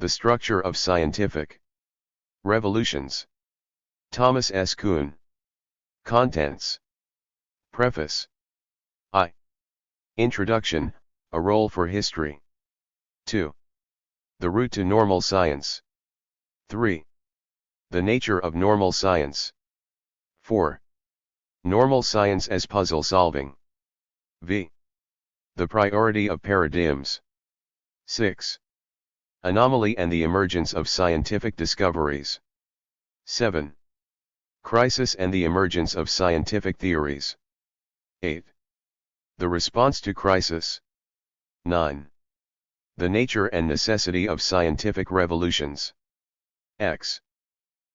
The Structure of Scientific Revolutions. Thomas S. Kuhn. Contents. Preface. I. Introduction, A Role for History. 2. The Route to Normal Science. 3. The Nature of Normal Science. 4. Normal Science as Puzzle Solving. V. The Priority of Paradigms. 6. Anomaly and the Emergence of Scientific Discoveries. 7. Crisis and the Emergence of Scientific Theories. 8. The Response to Crisis. 9. The Nature and Necessity of Scientific Revolutions. X.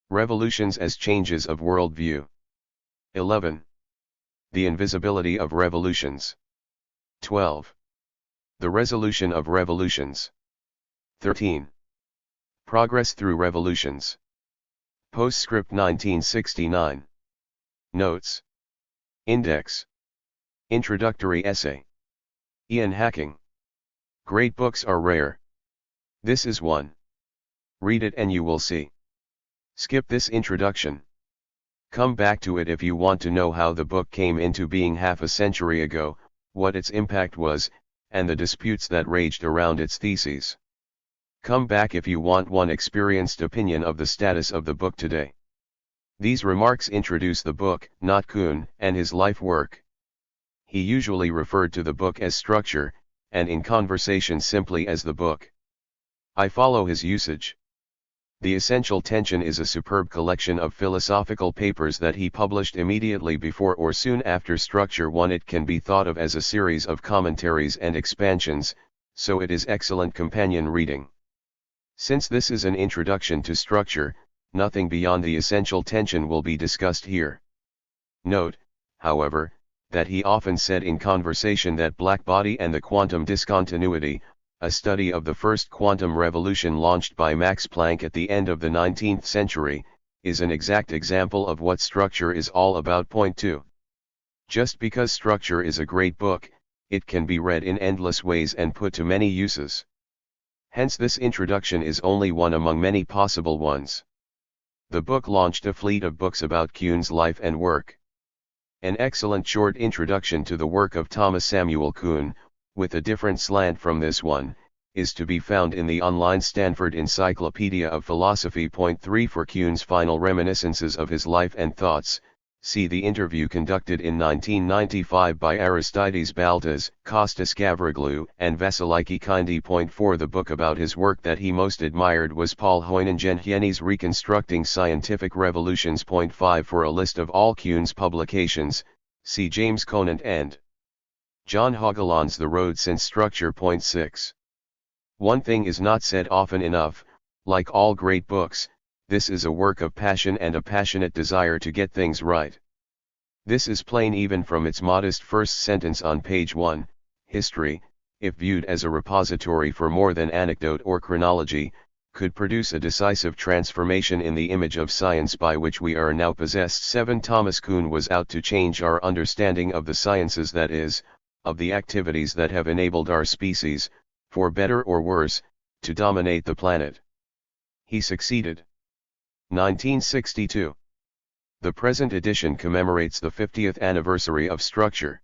Revolutions as Changes of Worldview. 11. The Invisibility of Revolutions. 12. The Resolution of Revolutions. 13. Progress through Revolutions. Postscript 1969. Notes. Index. Introductory Essay. Ian Hacking. Great books are rare. This is one. Read it and you will see. Skip this introduction. Come back to it if you want to know how the book came into being half a century ago, what its impact was, and the disputes that raged around its theses. Come back if you want one experienced opinion of the status of the book today. These remarks introduce the book, not Kuhn, and his life work. He usually referred to the book as structure, and in conversation simply as the book. I follow his usage. The Essential Tension is a superb collection of philosophical papers that he published immediately before or soon after Structure 1. It can be thought of as a series of commentaries and expansions, so it is excellent companion reading. Since this is an introduction to structure, nothing beyond the essential tension will be discussed here. Note, however, that he often said in conversation that blackbody and the quantum discontinuity, a study of the first quantum revolution launched by Max Planck at the end of the 19th century, is an exact example of what structure is all about. Point 2. Just because Structure is a great book, it can be read in endless ways and put to many uses. Hence this introduction is only one among many possible ones. The book launched a fleet of books about Kuhn's life and work. An excellent short introduction to the work of Thomas Samuel Kuhn, with a different slant from this one, is to be found in the online Stanford Encyclopedia of Philosophy. Point 3. For Kuhn's final reminiscences of his life and thoughts, see the interview conducted in 1995 by Aristides Baltas, Kostas Gavroglou, and Vasiliki Kindi. Point 4. The book about his work that he most admired was Paul Hoyningen-Jenny's Reconstructing Scientific Revolutions. Point 5. For a list of all Kuhn's publications, see James Conant and John Haugeland's The Road Since Structure. Point 6. One thing is not said often enough: like all great books, this is a work of passion and a passionate desire to get things right. This is plain even from its modest first sentence on page 1. History, if viewed as a repository for more than anecdote or chronology, could produce a decisive transformation in the image of science by which we are now possessed. 7. Thomas Kuhn was out to change our understanding of the sciences, that is, of the activities that have enabled our species, for better or worse, to dominate the planet. He succeeded. 1962. The present edition commemorates the 50th anniversary of Structure.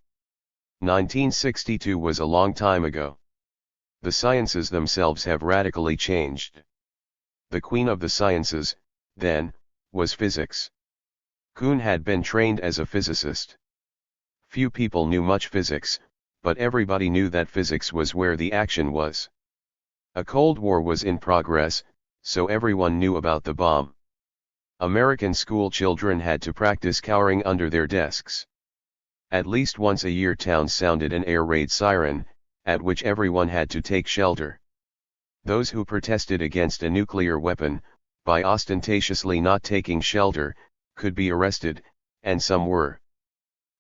1962 was a long time ago. The sciences themselves have radically changed. The queen of the sciences, then, was physics. Kuhn had been trained as a physicist. Few people knew much physics, but everybody knew that physics was where the action was. A Cold War was in progress, so everyone knew about the bomb. American school children had to practice cowering under their desks. At least once a year towns sounded an air raid siren, at which everyone had to take shelter. Those who protested against a nuclear weapon, by ostentatiously not taking shelter, could be arrested, and some were.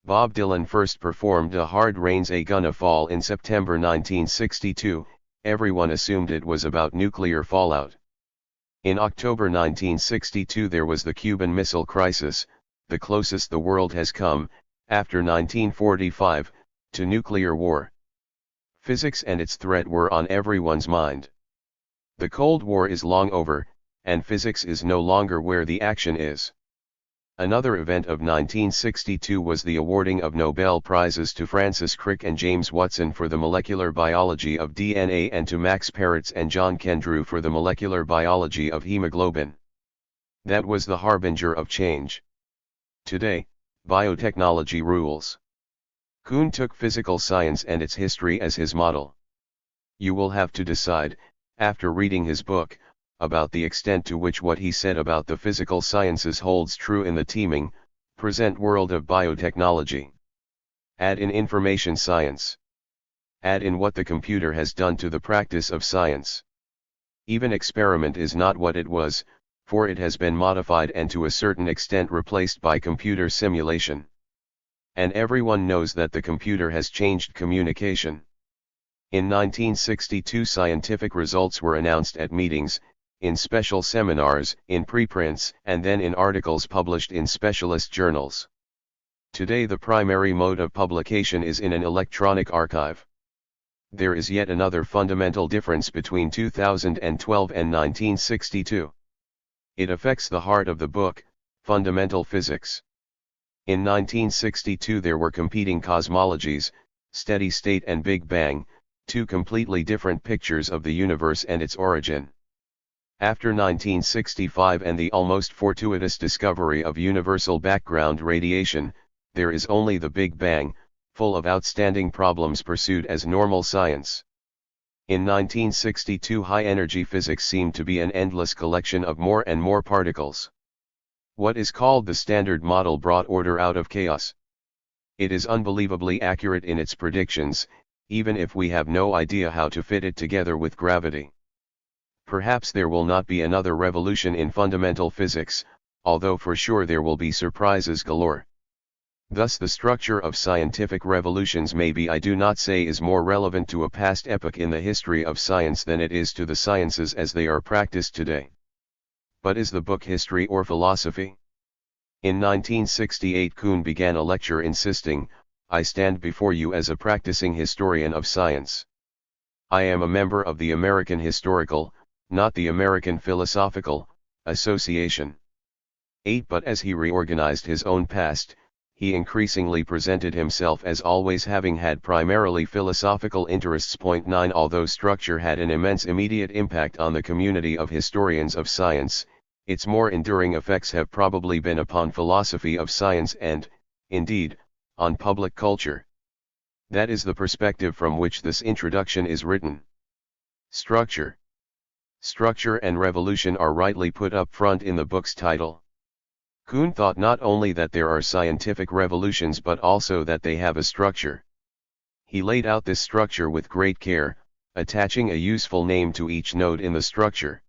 Bob Dylan first performed A Hard Rain's A Gonna Fall in September 1962, everyone assumed it was about nuclear fallout. In October 1962 there was the Cuban Missile Crisis, the closest the world has come, after 1945, to nuclear war. Physics and its threat were on everyone's mind. The Cold War is long over, and physics is no longer where the action is. Another event of 1962 was the awarding of Nobel Prizes to Francis Crick and James Watson for the molecular biology of DNA and to Max Perutz and John Kendrew for the molecular biology of hemoglobin. That was the harbinger of change. Today, biotechnology rules. Kuhn took physical science and its history as his model. You will have to decide, after reading his book, about the extent to which what he said about the physical sciences holds true in the teeming, present world of biotechnology. Add in information science. Add in what the computer has done to the practice of science. Even experiment is not what it was, for it has been modified and to a certain extent replaced by computer simulation. And everyone knows that the computer has changed communication. In 1962 scientific results were announced at meetings, in special seminars, in preprints, and then in articles published in specialist journals. Today the primary mode of publication is in an electronic archive. There is yet another fundamental difference between 2012 and 1962. It affects the heart of the book, fundamental physics. In 1962 there were competing cosmologies, steady state and Big Bang, two completely different pictures of the universe and its origin. After 1965 and the almost fortuitous discovery of universal background radiation, there is only the Big Bang, full of outstanding problems pursued as normal science. In 1962 high-energy physics seemed to be an endless collection of more and more particles. What is called the Standard Model brought order out of chaos. It is unbelievably accurate in its predictions, even if we have no idea how to fit it together with gravity. Perhaps there will not be another revolution in fundamental physics, although for sure there will be surprises galore. Thus the structure of scientific revolutions maybe I do not say is more relevant to a past epoch in the history of science than it is to the sciences as they are practiced today. But is the book history or philosophy? In 1968 Kuhn began a lecture insisting, "I stand before you as a practicing historian of science. I am a member of the American Historical, not the American Philosophical, Association." But as he reorganized his own past, he increasingly presented himself as always having had primarily philosophical interests. 9 Although structure had an immense immediate impact on the community of historians of science, its more enduring effects have probably been upon philosophy of science and, indeed, on public culture. That is the perspective from which this introduction is written. Structure. Structure and revolution are rightly put up front in the book's title. Kuhn thought not only that there are scientific revolutions but also that they have a structure. He laid out this structure with great care, attaching a useful name to each node in the structure.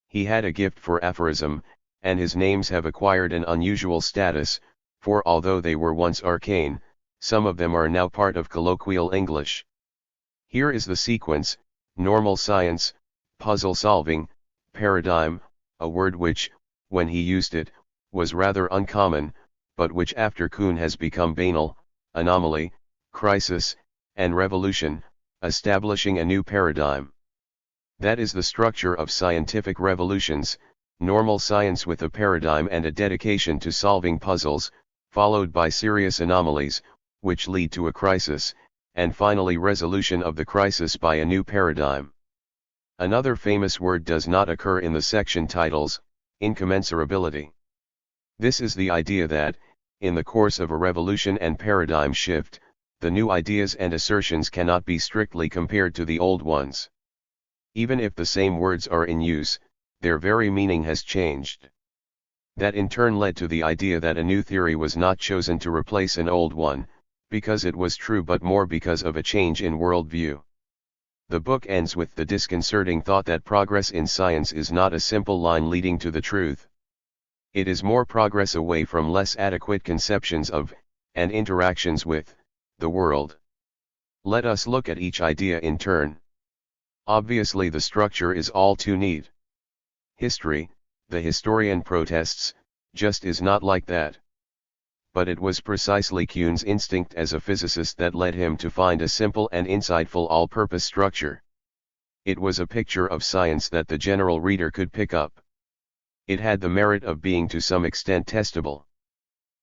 He had a gift for aphorism, and his names have acquired an unusual status, for although they were once arcane, some of them are now part of colloquial English. Here is the sequence: normal science, puzzle solving, paradigm, a word which, when he used it, was rather uncommon, but which after Kuhn has become banal, anomaly, crisis, and revolution, establishing a new paradigm. That is the structure of scientific revolutions: normal science with a paradigm and a dedication to solving puzzles, followed by serious anomalies, which lead to a crisis, and finally resolution of the crisis by a new paradigm. Another famous word does not occur in the section titles: incommensurability. This is the idea that, in the course of a revolution and paradigm shift, the new ideas and assertions cannot be strictly compared to the old ones. Even if the same words are in use, their very meaning has changed. That in turn led to the idea that a new theory was not chosen to replace an old one, because it was true, but more because of a change in worldview. The book ends with the disconcerting thought that progress in science is not a simple line leading to the truth. It is more progress away from less adequate conceptions of, and interactions with, the world. Let us look at each idea in turn. Obviously the structure is all too neat. History, the historian protests, just is not like that. But it was precisely Kuhn's instinct as a physicist that led him to find a simple and insightful all-purpose structure. It was a picture of science that the general reader could pick up. It had the merit of being to some extent testable.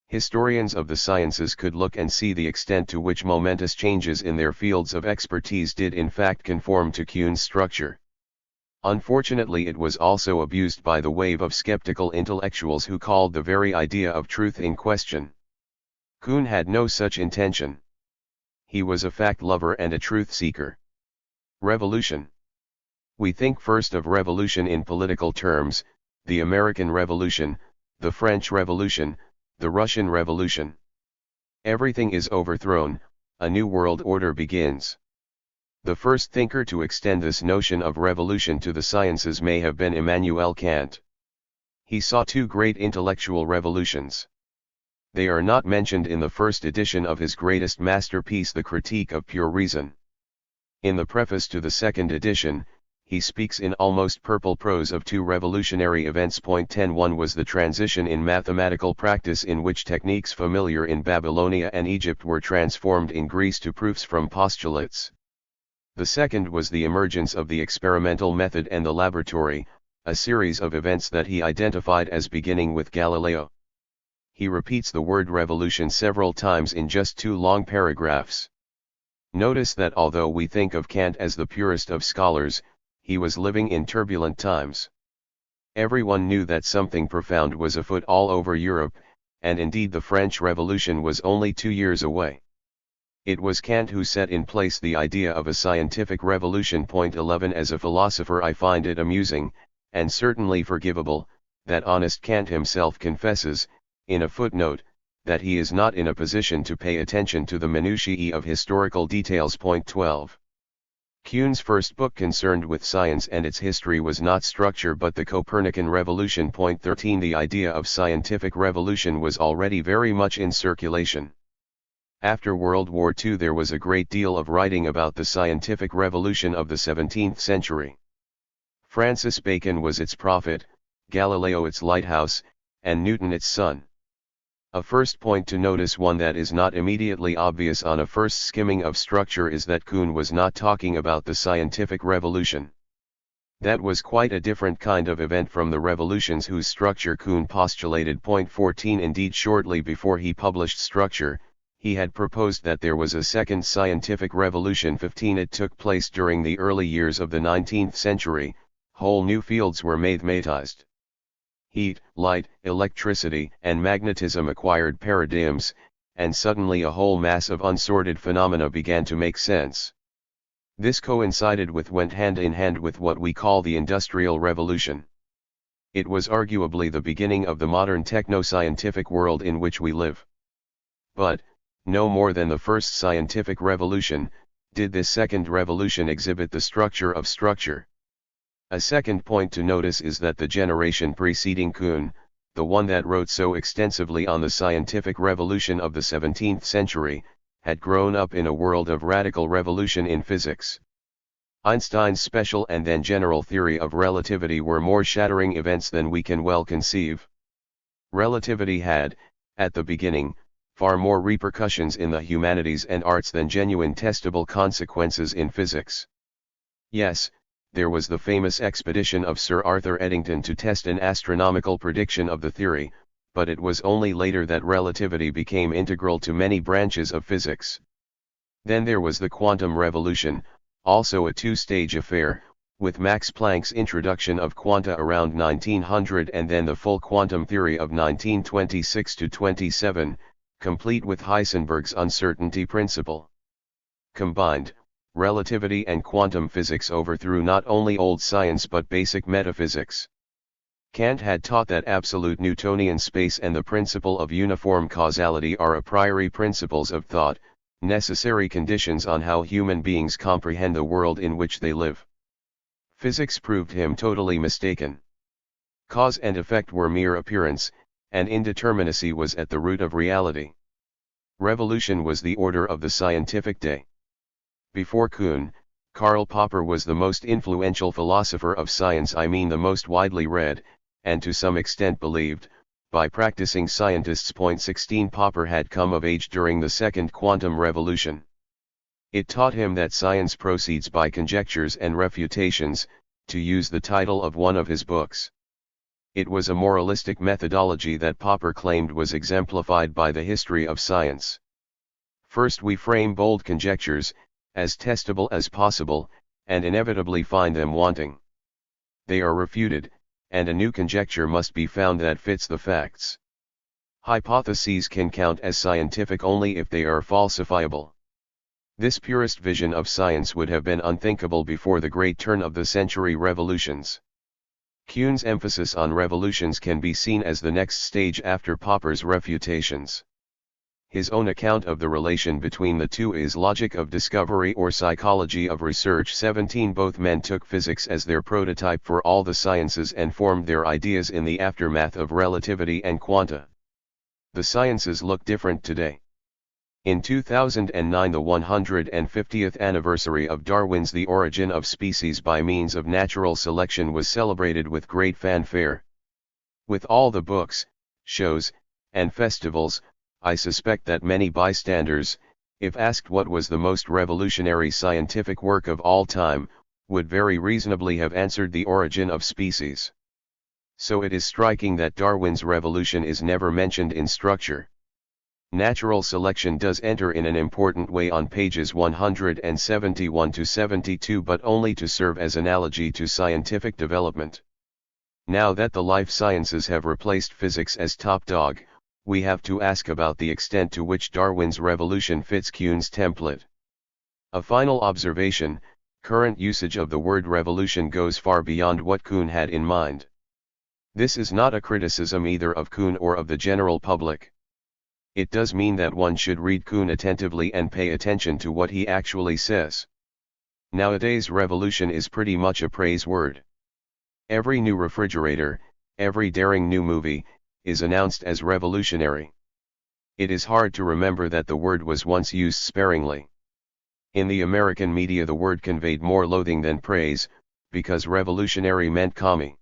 Historians of the sciences could look and see the extent to which momentous changes in their fields of expertise did in fact conform to Kuhn's structure. Unfortunately, it was also abused by the wave of skeptical intellectuals who called the very idea of truth in question. Kuhn had no such intention. He was a fact lover and a truth seeker. Revolution. We think first of revolution in political terms: the American Revolution, the French Revolution, the Russian Revolution. Everything is overthrown, a new world order begins. The first thinker to extend this notion of revolution to the sciences may have been Immanuel Kant. He saw two great intellectual revolutions. They are not mentioned in the first edition of his greatest masterpiece, The Critique of Pure Reason. In the preface to the second edition, he speaks in almost purple prose of two revolutionary events. 10 One was the transition in mathematical practice in which techniques familiar in Babylonia and Egypt were transformed in Greece to proofs from postulates. The second was the emergence of the experimental method and the laboratory, a series of events that he identified as beginning with Galileo. He repeats the word revolution several times in just two long paragraphs. Notice that although we think of Kant as the purest of scholars, he was living in turbulent times. Everyone knew that something profound was afoot all over Europe, and indeed the French Revolution was only 2 years away. It was Kant who set in place the idea of a scientific revolution. 11 As a philosopher, I find it amusing, and certainly forgivable, that honest Kant himself confesses, in a footnote, that he is not in a position to pay attention to the minutiae of historical details. 12. Kuhn's first book concerned with science and its history was not structure but the Copernican revolution. 13 The idea of scientific revolution was already very much in circulation. After World War II there was a great deal of writing about the scientific revolution of the 17th century. Francis Bacon was its prophet, Galileo its lighthouse, and Newton its sun. A first point to notice, one that is not immediately obvious on a first skimming of structure, is that Kuhn was not talking about the scientific revolution. That was quite a different kind of event from the revolutions whose structure Kuhn postulated. 14 Indeed, shortly before he published Structure, he had proposed that there was a second scientific revolution. 15 It took place during the early years of the 19th century. Whole new fields were mathematized. Heat, light, electricity, and magnetism acquired paradigms, and suddenly a whole mass of unsorted phenomena began to make sense. This went hand in hand with what we call the Industrial Revolution. It was arguably the beginning of the modern techno-scientific world in which we live. But, no more than the first scientific revolution, did this second revolution exhibit the structure of structure. A second point to notice is that the generation preceding Kuhn, the one that wrote so extensively on the scientific revolution of the 17th century, had grown up in a world of radical revolution in physics. Einstein's special and then general theory of relativity were more shattering events than we can well conceive. Relativity had, at the beginning, far more repercussions in the humanities and arts than genuine testable consequences in physics. Yes, there was the famous expedition of Sir Arthur Eddington to test an astronomical prediction of the theory, but it was only later that relativity became integral to many branches of physics. Then there was the quantum revolution, also a two-stage affair, with Max Planck's introduction of quanta around 1900 and then the full quantum theory of 1926-27, complete with Heisenberg's uncertainty principle. Combined, relativity and quantum physics overthrew not only old science but basic metaphysics. Kant had taught that absolute Newtonian space and the principle of uniform causality are a priori principles of thought, necessary conditions on how human beings comprehend the world in which they live. Physics proved him totally mistaken. Cause and effect were mere appearance, and indeterminacy was at the root of reality. Revolution was the order of the scientific day. Before Kuhn, Karl Popper was the most influential philosopher of science, I mean the most widely read, and to some extent believed, by practicing scientists. 16 Popper had come of age during the second quantum revolution. It taught him that science proceeds by conjectures and refutations, to use the title of one of his books. It was a moralistic methodology that Popper claimed was exemplified by the history of science. First we frame bold conjectures, as testable as possible, and inevitably find them wanting. They are refuted, and a new conjecture must be found that fits the facts. Hypotheses can count as scientific only if they are falsifiable. This purest vision of science would have been unthinkable before the great turn-of-the-century revolutions. Kuhn's emphasis on revolutions can be seen as the next stage after Popper's refutations. His own account of the relation between the two is Logic of Discovery or Psychology of Research. 17 Both men took physics as their prototype for all the sciences and formed their ideas in the aftermath of relativity and quanta. The sciences look different today. In 2009, the 150th anniversary of Darwin's The Origin of Species by Means of Natural Selection was celebrated with great fanfare. With all the books, shows, and festivals, I suspect that many bystanders, if asked what was the most revolutionary scientific work of all time, would very reasonably have answered The Origin of Species. So it is striking that Darwin's revolution is never mentioned in structure. Natural selection does enter in an important way on pages 171 to 72, but only to serve as analogy to scientific development. Now that the life sciences have replaced physics as top dog, we have to ask about the extent to which Darwin's revolution fits Kuhn's template. A final observation: current usage of the word revolution goes far beyond what Kuhn had in mind. This is not a criticism either of Kuhn or of the general public. It does mean that one should read Kuhn attentively and pay attention to what he actually says. Nowadays revolution is pretty much a praise word. Every new refrigerator, every daring new movie, is announced as revolutionary. It is hard to remember that the word was once used sparingly. In the American media the word conveyed more loathing than praise, because revolutionary meant commie.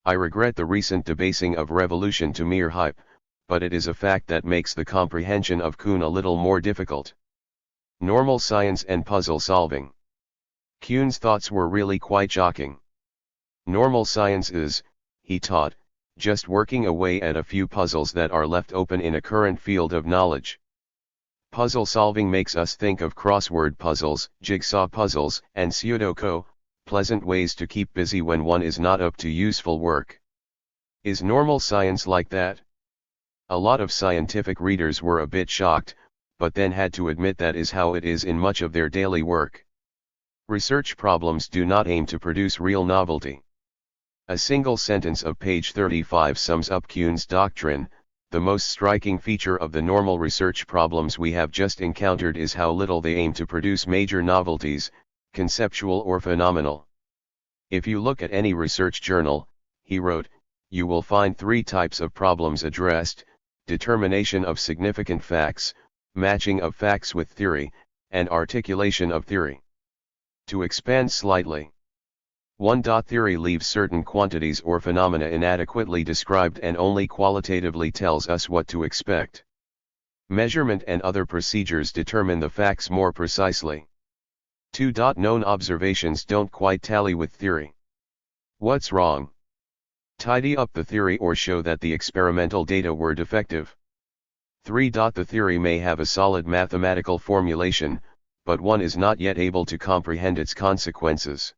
I regret the recent debasing of revolution to mere hype, but it is a fact that makes the comprehension of Kuhn a little more difficult. Normal science and puzzle solving. Kuhn's thoughts were really quite shocking. Normal science is, he taught, just working away at a few puzzles that are left open in a current field of knowledge. Puzzle solving makes us think of crossword puzzles, jigsaw puzzles, and Sudoku, pleasant ways to keep busy when one is not up to useful work. Is normal science like that? A lot of scientific readers were a bit shocked, but then had to admit that is how it is in much of their daily work. Research problems do not aim to produce real novelty. A single sentence of page 35 sums up Kuhn's doctrine: the most striking feature of the normal research problems we have just encountered is how little they aim to produce major novelties, conceptual or phenomenal. If you look at any research journal, he wrote, you will find three types of problems addressed: determination of significant facts, matching of facts with theory, and articulation of theory. To expand slightly. 1. Theory leaves certain quantities or phenomena inadequately described and only qualitatively tells us what to expect. Measurement and other procedures determine the facts more precisely. 2. Known observations don't quite tally with theory. What's wrong? Tidy up the theory or show that the experimental data were defective. 3. The theory may have a solid mathematical formulation, but one is not yet able to comprehend its consequences.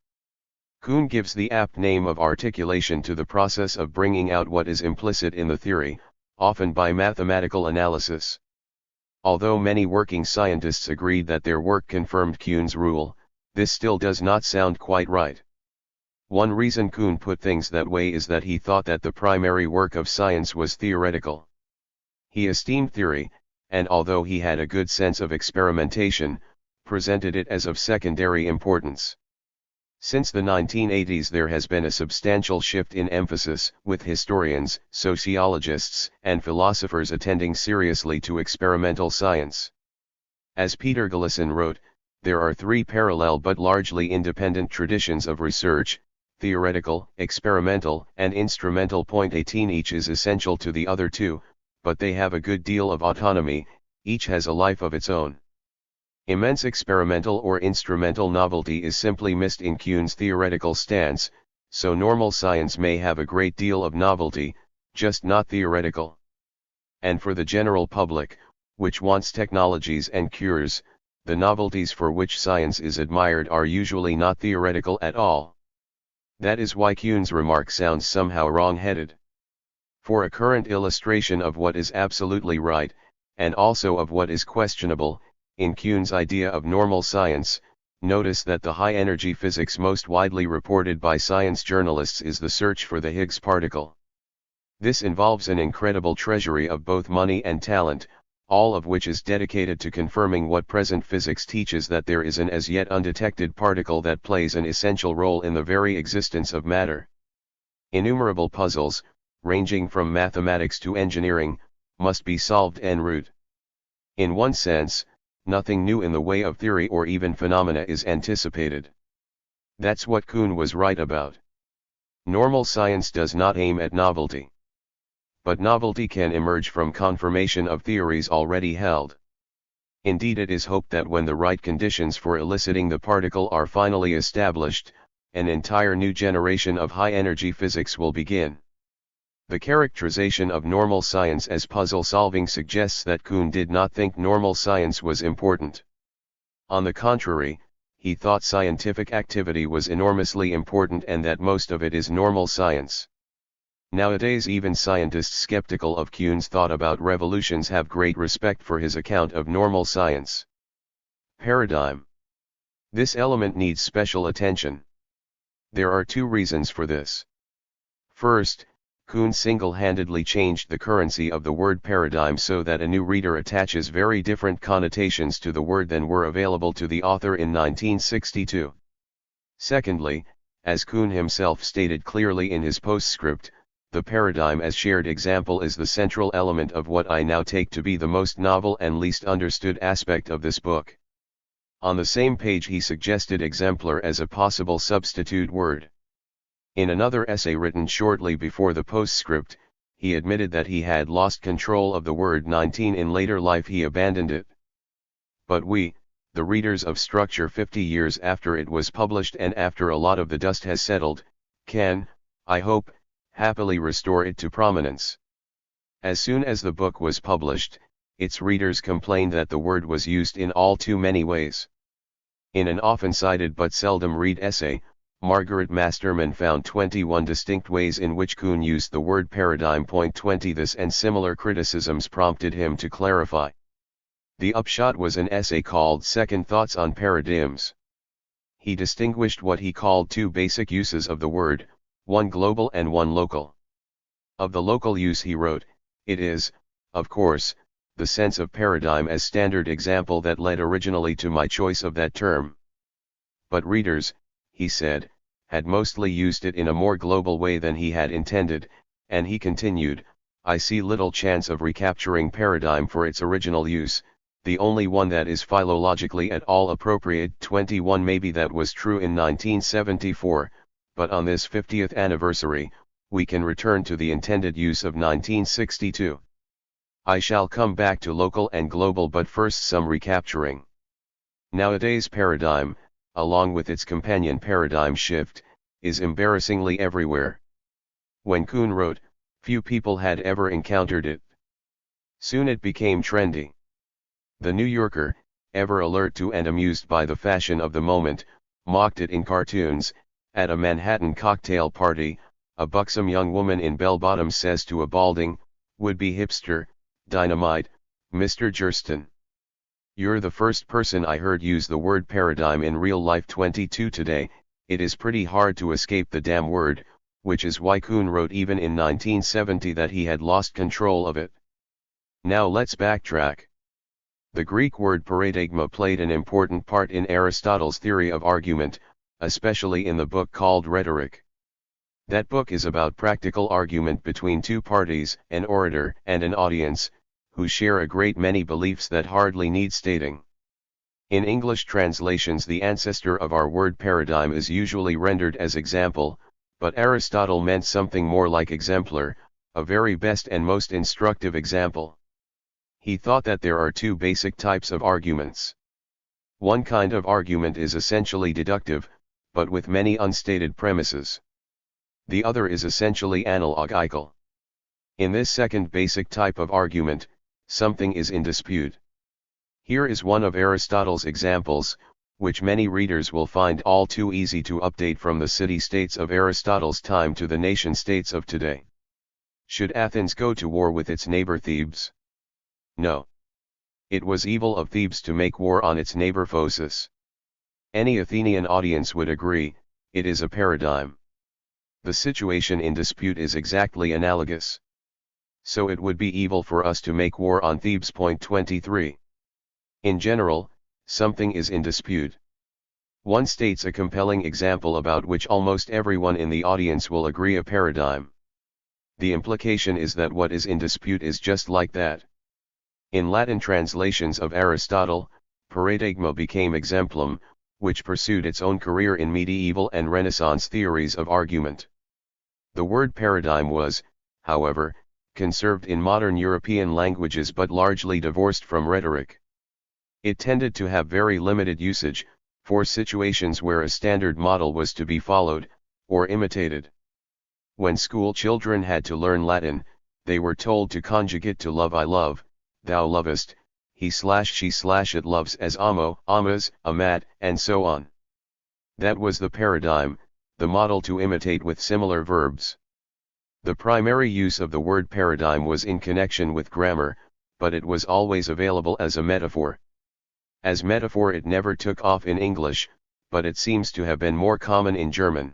Kuhn gives the apt name of articulation to the process of bringing out what is implicit in the theory, often by mathematical analysis. Although many working scientists agreed that their work confirmed Kuhn's rule, this still does not sound quite right. One reason Kuhn put things that way is that he thought that the primary work of science was theoretical. He esteemed theory, and although he had a good sense of experimentation, presented it as of secondary importance. Since the 1980s there has been a substantial shift in emphasis, with historians, sociologists, and philosophers attending seriously to experimental science. As Peter Gillison wrote, there are three parallel but largely independent traditions of research: theoretical, experimental, and instrumental. 18 Each is essential to the other two, but they have a good deal of autonomy, each has a life of its own. Immense experimental or instrumental novelty is simply missed in Kuhn's theoretical stance, so normal science may have a great deal of novelty, just not theoretical. And for the general public, which wants technologies and cures, the novelties for which science is admired are usually not theoretical at all. That is why Kuhn's remark sounds somehow wrong-headed. For a current illustration of what is absolutely right, and also of what is questionable, in Kuhn's idea of normal science, notice that the high-energy physics most widely reported by science journalists is the search for the Higgs particle. This involves an incredible treasury of both money and talent, all of which is dedicated to confirming what present physics teaches, that there is an as yet undetected particle that plays an essential role in the very existence of matter. Innumerable puzzles, ranging from mathematics to engineering, must be solved en route. In one sense, nothing new in the way of theory or even phenomena is anticipated. That's what Kuhn was right about. Normal science does not aim at novelty. But novelty can emerge from confirmation of theories already held. Indeed, it is hoped that when the right conditions for eliciting the particle are finally established, an entire new generation of high-energy physics will begin. The characterization of normal science as puzzle-solving suggests that Kuhn did not think normal science was important. On the contrary, he thought scientific activity was enormously important and that most of it is normal science. Nowadays, even scientists skeptical of Kuhn's thought about revolutions have great respect for his account of normal science. Paradigm. This element needs special attention. There are two reasons for this. First, Kuhn single-handedly changed the currency of the word paradigm so that a new reader attaches very different connotations to the word than were available to the author in 1962. Secondly, as Kuhn himself stated clearly in his postscript, the paradigm as shared example is the central element of what I now take to be the most novel and least understood aspect of this book. On the same page he suggested exemplar as a possible substitute word. In another essay written shortly before the postscript, he admitted that he had lost control of the word 19 in later life. He abandoned it. But we, the readers of Structure 50 years after it was published and after a lot of the dust has settled, can, I hope, happily restore it to prominence. As soon as the book was published, its readers complained that the word was used in all too many ways. In an often cited but seldom read essay, Margaret Masterman found 21 distinct ways in which Kuhn used the word paradigm. 20 This and similar criticisms prompted him to clarify. The upshot was an essay called Second Thoughts on Paradigms. He distinguished what he called two basic uses of the word, one global and one local. Of the local use he wrote, it is, of course, the sense of paradigm as standard example that led originally to my choice of that term. But readers, he said, had mostly used it in a more global way than he had intended, and he continued, I see little chance of recapturing paradigm for its original use, the only one that is philologically at all appropriate. 21 Maybe that was true in 1974, but on this 50th anniversary, we can return to the intended use of 1962. I shall come back to local and global, but first some recapturing. Nowadays paradigm, along with its companion paradigm shift, is embarrassingly everywhere. When Kuhn wrote, few people had ever encountered it. Soon it became trendy. The New Yorker, ever alert to and amused by the fashion of the moment, mocked it in cartoons. At a Manhattan cocktail party, a buxom young woman in bell-bottoms says to a balding, would-be hipster, dynamite, Mr. Jurston. You're the first person I heard use the word paradigm in real life. 22 Today, it is pretty hard to escape the damn word, which is why Kuhn wrote even in 1970 that he had lost control of it. Now let's backtrack. The Greek word paradigma played an important part in Aristotle's theory of argument, especially in the book called Rhetoric. That book is about practical argument between two parties, an orator and an audience, who share a great many beliefs that hardly need stating. In English translations, the ancestor of our word paradigm is usually rendered as example, but Aristotle meant something more like exemplar, a very best and most instructive example. He thought that there are two basic types of arguments. One kind of argument is essentially deductive, but with many unstated premises. The other is essentially analogical. In this second basic type of argument, something is in dispute. Here is one of Aristotle's examples, which many readers will find all too easy to update from the city-states of Aristotle's time to the nation-states of today. Should Athens go to war with its neighbor Thebes? No. It was evil of Thebes to make war on its neighbor Phocis. Any Athenian audience would agree, it is a paradigm. The situation in dispute is exactly analogous. So it would be evil for us to make war on Thebes. 23. In general, something is in dispute. One states a compelling example about which almost everyone in the audience will agree: a paradigm. The implication is that what is in dispute is just like that. In Latin translations of Aristotle, paradigma became exemplum, which pursued its own career in medieval and Renaissance theories of argument. The word paradigm was, however, conserved in modern European languages but largely divorced from rhetoric. It tended to have very limited usage, for situations where a standard model was to be followed, or imitated. When school children had to learn Latin, they were told to conjugate to love: I love, thou lovest, he/she/it loves, as amo, amas, amat, and so on. That was the paradigm, the model to imitate with similar verbs. The primary use of the word paradigm was in connection with grammar, but it was always available as a metaphor. As metaphor it never took off in English, but it seems to have been more common in German.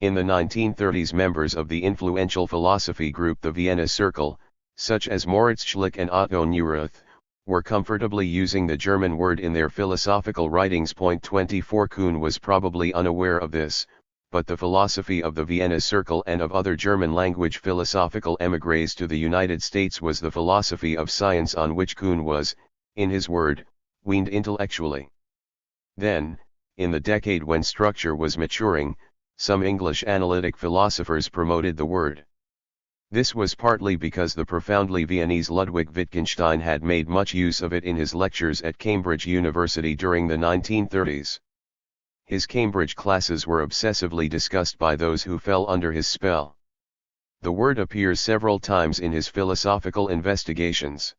In the 1930s, members of the influential philosophy group the Vienna Circle, such as Moritz Schlick and Otto Neurath, were comfortably using the German word in their philosophical writings. 24. Kuhn was probably unaware of this, but the philosophy of the Vienna Circle and of other German-language philosophical émigrés to the United States was the philosophy of science on which Kuhn was, in his word, weaned intellectually. Then, in the decade when structure was maturing, some English analytic philosophers promoted the word. This was partly because the profoundly Viennese Ludwig Wittgenstein had made much use of it in his lectures at Cambridge University during the 1930s. His Cambridge classes were obsessively discussed by those who fell under his spell. The word appears several times in his philosophical investigations.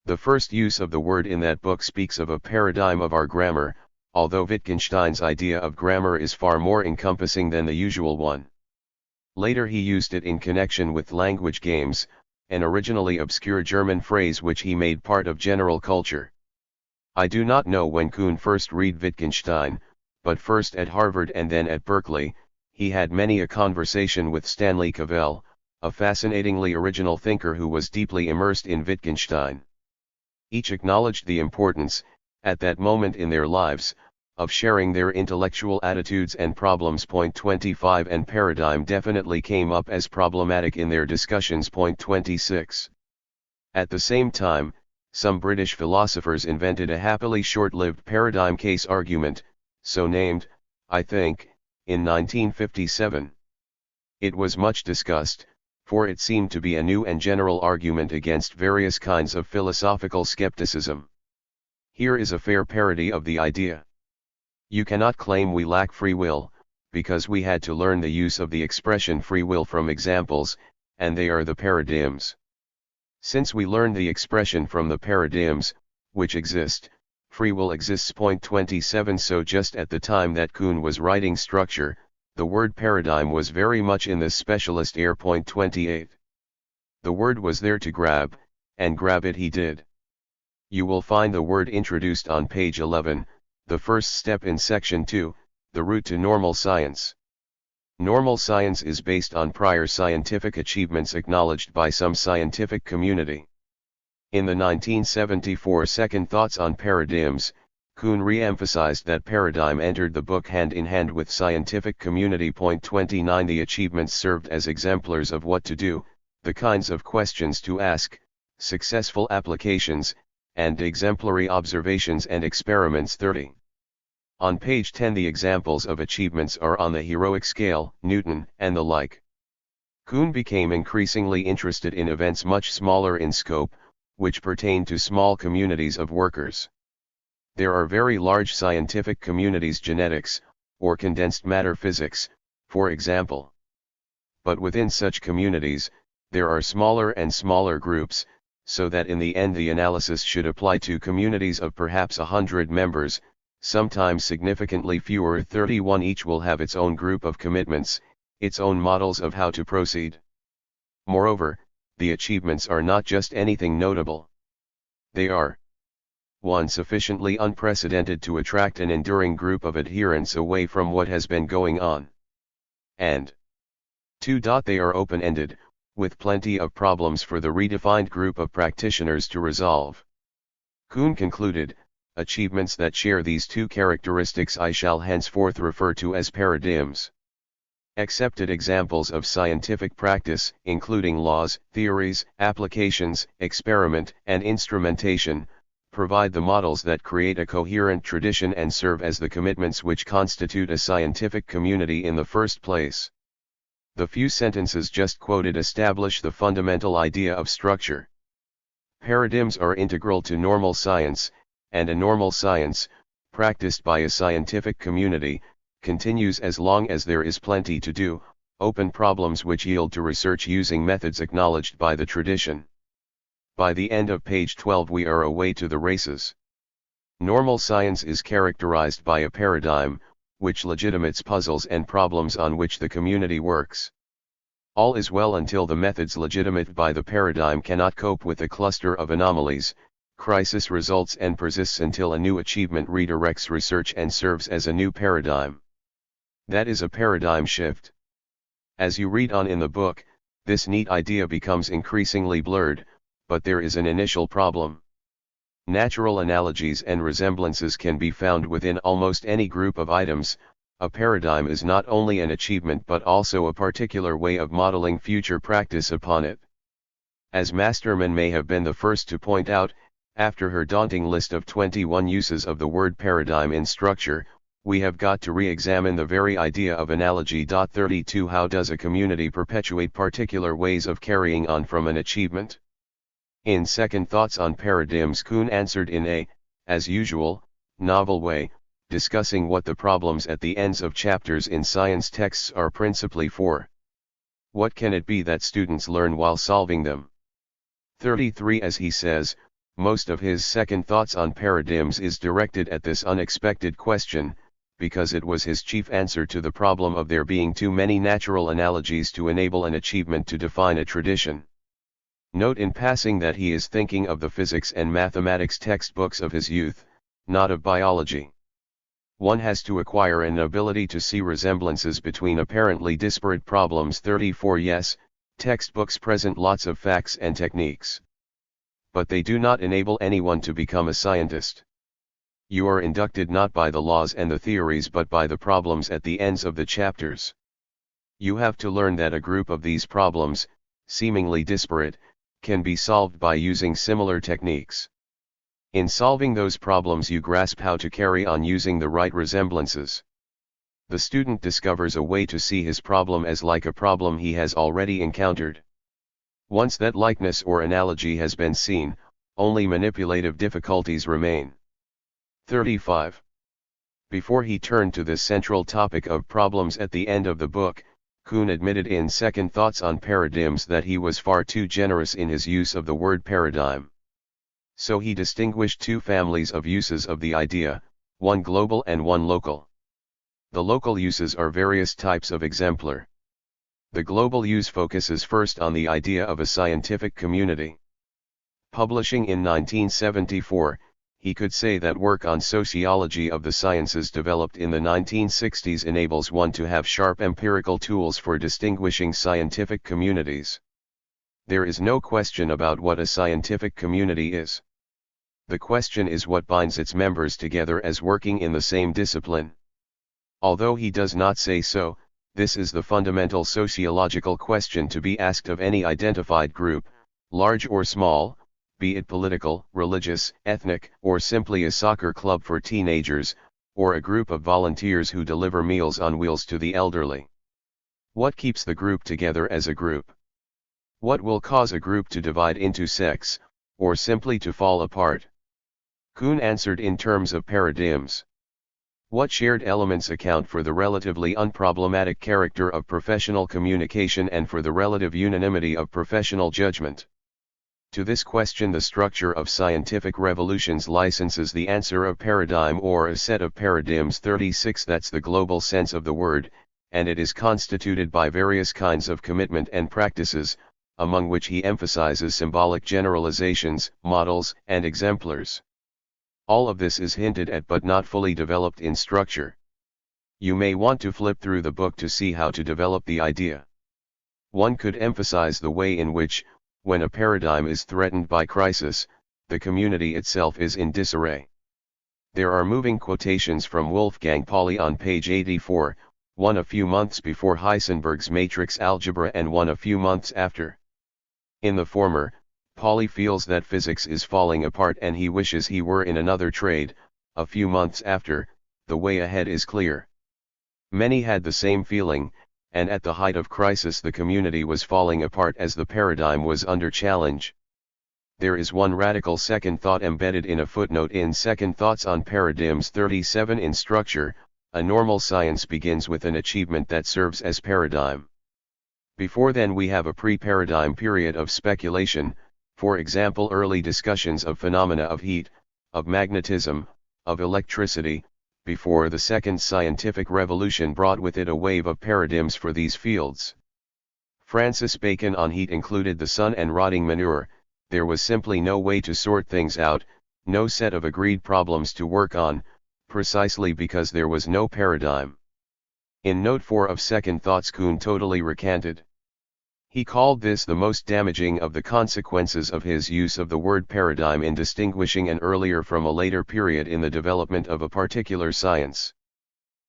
The first use of the word in that book speaks of a paradigm of our grammar, although Wittgenstein's idea of grammar is far more encompassing than the usual one. Later he used it in connection with language games, an originally obscure German phrase which he made part of general culture. I do not know when Kuhn first read Wittgenstein, but first at Harvard and then at Berkeley, he had many a conversation with Stanley Cavell, a fascinatingly original thinker who was deeply immersed in Wittgenstein. Each acknowledged the importance, at that moment in their lives, of sharing their intellectual attitudes and problems. 25 And paradigm definitely came up as problematic in their discussions. 26. At the same time, some British philosophers invented a happily short-lived paradigm case argument, so named, I think, in 1957. It was much discussed, for it seemed to be a new and general argument against various kinds of philosophical skepticism. Here is a fair parody of the idea. You cannot claim we lack free will, because we had to learn the use of the expression free will from examples, and they are the paradigms. Since we learned the expression from the paradigms, which exist, free will exists. 27 So just at the time that Kuhn was writing structure, the word paradigm was very much in the specialist air. 28. The word was there to grab, and grab it he did. You will find the word introduced on page 11, the first step in section 2, the route to normal science. Normal science is based on prior scientific achievements acknowledged by some scientific community. In the 1974 Second Thoughts on Paradigms, Kuhn re-emphasized that paradigm entered the book hand in hand with scientific community. 29 The achievements served as exemplars of what to do, the kinds of questions to ask, successful applications, and exemplary observations and experiments. 30. On page 10 the examples of achievements are on the heroic scale, Newton, and the like. Kuhn became increasingly interested in events much smaller in scope, which pertain to small communities of workers. There are very large scientific communities, genetics, or condensed matter physics, for example. But within such communities, there are smaller and smaller groups, so that in the end the analysis should apply to communities of perhaps 100 members, sometimes significantly fewer. 31 Each will have its own group of commitments, its own models of how to proceed. Moreover, the achievements are not just anything notable. They are 1. Sufficiently unprecedented to attract an enduring group of adherents away from what has been going on. And 2. They are open-ended, with plenty of problems for the redefined group of practitioners to resolve. Kuhn concluded, achievements that share these two characteristics I shall henceforth refer to as paradigms. Accepted examples of scientific practice, including laws, theories, applications, experiment, and instrumentation, provide the models that create a coherent tradition and serve as the commitments which constitute a scientific community in the first place. The few sentences just quoted establish the fundamental idea of structure. Paradigms are integral to normal science, and a normal science, practiced by a scientific community, continues as long as there is plenty to do, open problems which yield to research using methods acknowledged by the tradition. By the end of page 12 we are away to the races. Normal science is characterized by a paradigm, which legitimates puzzles and problems on which the community works. All is well until the methods legitimated by the paradigm cannot cope with a cluster of anomalies. Crisis results and persists until a new achievement redirects research and serves as a new paradigm. That is a paradigm shift. As you read on in the book, this neat idea becomes increasingly blurred, but there is an initial problem. Natural analogies and resemblances can be found within almost any group of items. A paradigm is not only an achievement but also a particular way of modeling future practice upon it. As Masterman may have been the first to point out, after her daunting list of 21 uses of the word paradigm in structure, we have got to re-examine the very idea of analogy. 32 How does a community perpetuate particular ways of carrying on from an achievement? In Second Thoughts on Paradigms, Kuhn answered in a, as usual, novel way, discussing what the problems at the ends of chapters in science texts are principally for. What can it be that students learn while solving them? 33 As he says, most of his Second Thoughts on Paradigms is directed at this unexpected question, because it was his chief answer to the problem of there being too many natural analogies to enable an achievement to define a tradition. Note in passing that he is thinking of the physics and mathematics textbooks of his youth, not of biology. One has to acquire an ability to see resemblances between apparently disparate problems. 34 Yes, textbooks present lots of facts and techniques. But they do not enable anyone to become a scientist. You are inducted not by the laws and the theories but by the problems at the ends of the chapters. You have to learn that a group of these problems, seemingly disparate, can be solved by using similar techniques. In solving those problems you grasp how to carry on using the right resemblances. The student discovers a way to see his problem as like a problem he has already encountered. Once that likeness or analogy has been seen, only manipulative difficulties remain. 35. Before he turned to the central topic of problems at the end of the book, Kuhn admitted in Second Thoughts on Paradigms that he was far too generous in his use of the word paradigm. So he distinguished two families of uses of the idea, one global and one local. The local uses are various types of exemplar. The global use focuses first on the idea of a scientific community. Publishing in 1974, he could say that work on sociology of the sciences developed in the 1960s enables one to have sharp empirical tools for distinguishing scientific communities. There is no question about what a scientific community is. The question is what binds its members together as working in the same discipline. Although he does not say so, this is the fundamental sociological question to be asked of any identified group, large or small, be it political, religious, ethnic, or simply a soccer club for teenagers, or a group of volunteers who deliver meals on wheels to the elderly. What keeps the group together as a group? What will cause a group to divide into sects, or simply to fall apart? Kuhn answered in terms of paradigms. What shared elements account for the relatively unproblematic character of professional communication and for the relative unanimity of professional judgment? To this question the structure of scientific revolutions licenses the answer of paradigm or a set of paradigms. 36 That's the global sense of the word, and it is constituted by various kinds of commitment and practices, among which he emphasizes symbolic generalizations, models, and exemplars. All of this is hinted at but not fully developed in structure. You may want to flip through the book to see how to develop the idea. One could emphasize the way in which, when a paradigm is threatened by crisis, the community itself is in disarray. There are moving quotations from Wolfgang Pauli on page 84, one a few months before Heisenberg's matrix algebra and one a few months after. In the former, Pauli feels that physics is falling apart and he wishes he were in another trade. A few months after, the way ahead is clear. Many had the same feeling, and at the height of crisis the community was falling apart as the paradigm was under challenge. There is one radical second thought embedded in a footnote in Second Thoughts on Paradigms 37 in structure. A normal science begins with an achievement that serves as paradigm. Before then we have a pre-paradigm period of speculation, for example early discussions of phenomena of heat, of magnetism, of electricity, before the second scientific revolution brought with it a wave of paradigms for these fields. Francis Bacon on heat included the sun and rotting manure. There was simply no way to sort things out, no set of agreed problems to work on, precisely because there was no paradigm. In note 4 of Second Thoughts Kuhn totally recanted. He called this the most damaging of the consequences of his use of the word paradigm in distinguishing an earlier from a later period in the development of a particular science.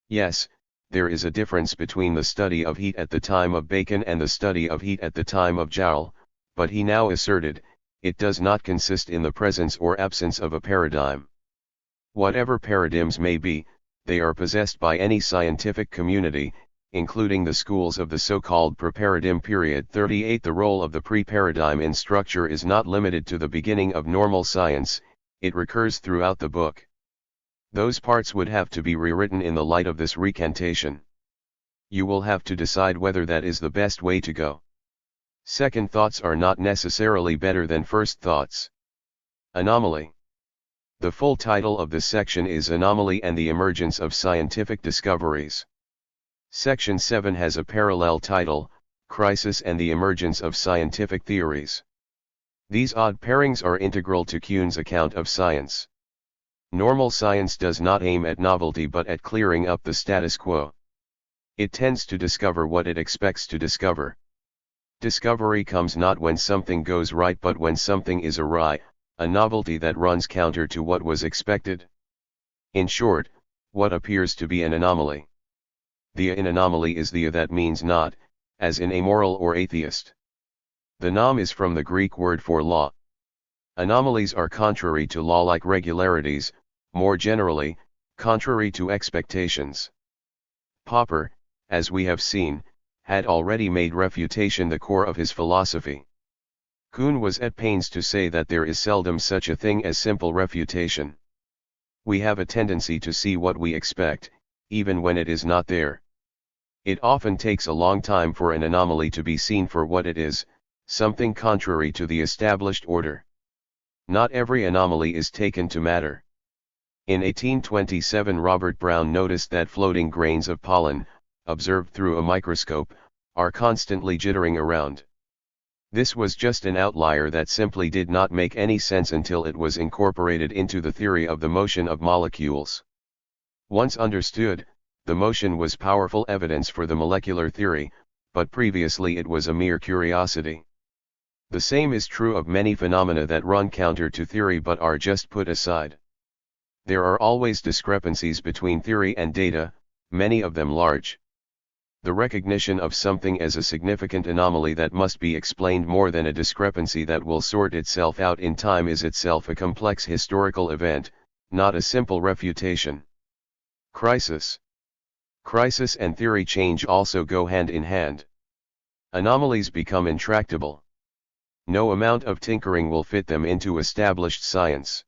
Yes, there is a difference between the study of heat at the time of Bacon and the study of heat at the time of Joule, but he now asserted, it does not consist in the presence or absence of a paradigm. Whatever paradigms may be, they are possessed by any scientific community, including the schools of the so-called pre-paradigm period. 38 The role of the pre-paradigm in structure is not limited to the beginning of normal science, it recurs throughout the book. Those parts would have to be rewritten in the light of this recantation. You will have to decide whether that is the best way to go. Second thoughts are not necessarily better than first thoughts. Anomaly. The full title of this section is Anomaly and the Emergence of Scientific Discoveries. Section 7 has a parallel title, Crisis and the Emergence of Scientific Theories. These odd pairings are integral to Kuhn's account of science. Normal science does not aim at novelty but at clearing up the status quo. It tends to discover what it expects to discover. Discovery comes not when something goes right but when something is awry, a novelty that runs counter to what was expected. In short, what appears to be an anomaly. The in anomaly is the that means not, as in amoral or atheist. The nom is from the Greek word for law. Anomalies are contrary to law-like regularities, more generally, contrary to expectations. Popper, as we have seen, had already made refutation the core of his philosophy. Kuhn was at pains to say that there is seldom such a thing as simple refutation. We have a tendency to see what we expect, even when it is not there. It often takes a long time for an anomaly to be seen for what it is, something contrary to the established order. Not every anomaly is taken to matter. In 1827 Robert Brown noticed that floating grains of pollen, observed through a microscope, are constantly jittering around. This was just an outlier that simply did not make any sense until it was incorporated into the theory of the motion of molecules. Once understood, the motion was powerful evidence for the molecular theory, but previously it was a mere curiosity. The same is true of many phenomena that run counter to theory but are just put aside. There are always discrepancies between theory and data, many of them large. The recognition of something as a significant anomaly that must be explained more than a discrepancy that will sort itself out in time is itself a complex historical event, not a simple refutation. Crisis. Crisis and theory change also go hand in hand. Anomalies become intractable. No amount of tinkering will fit them into established science.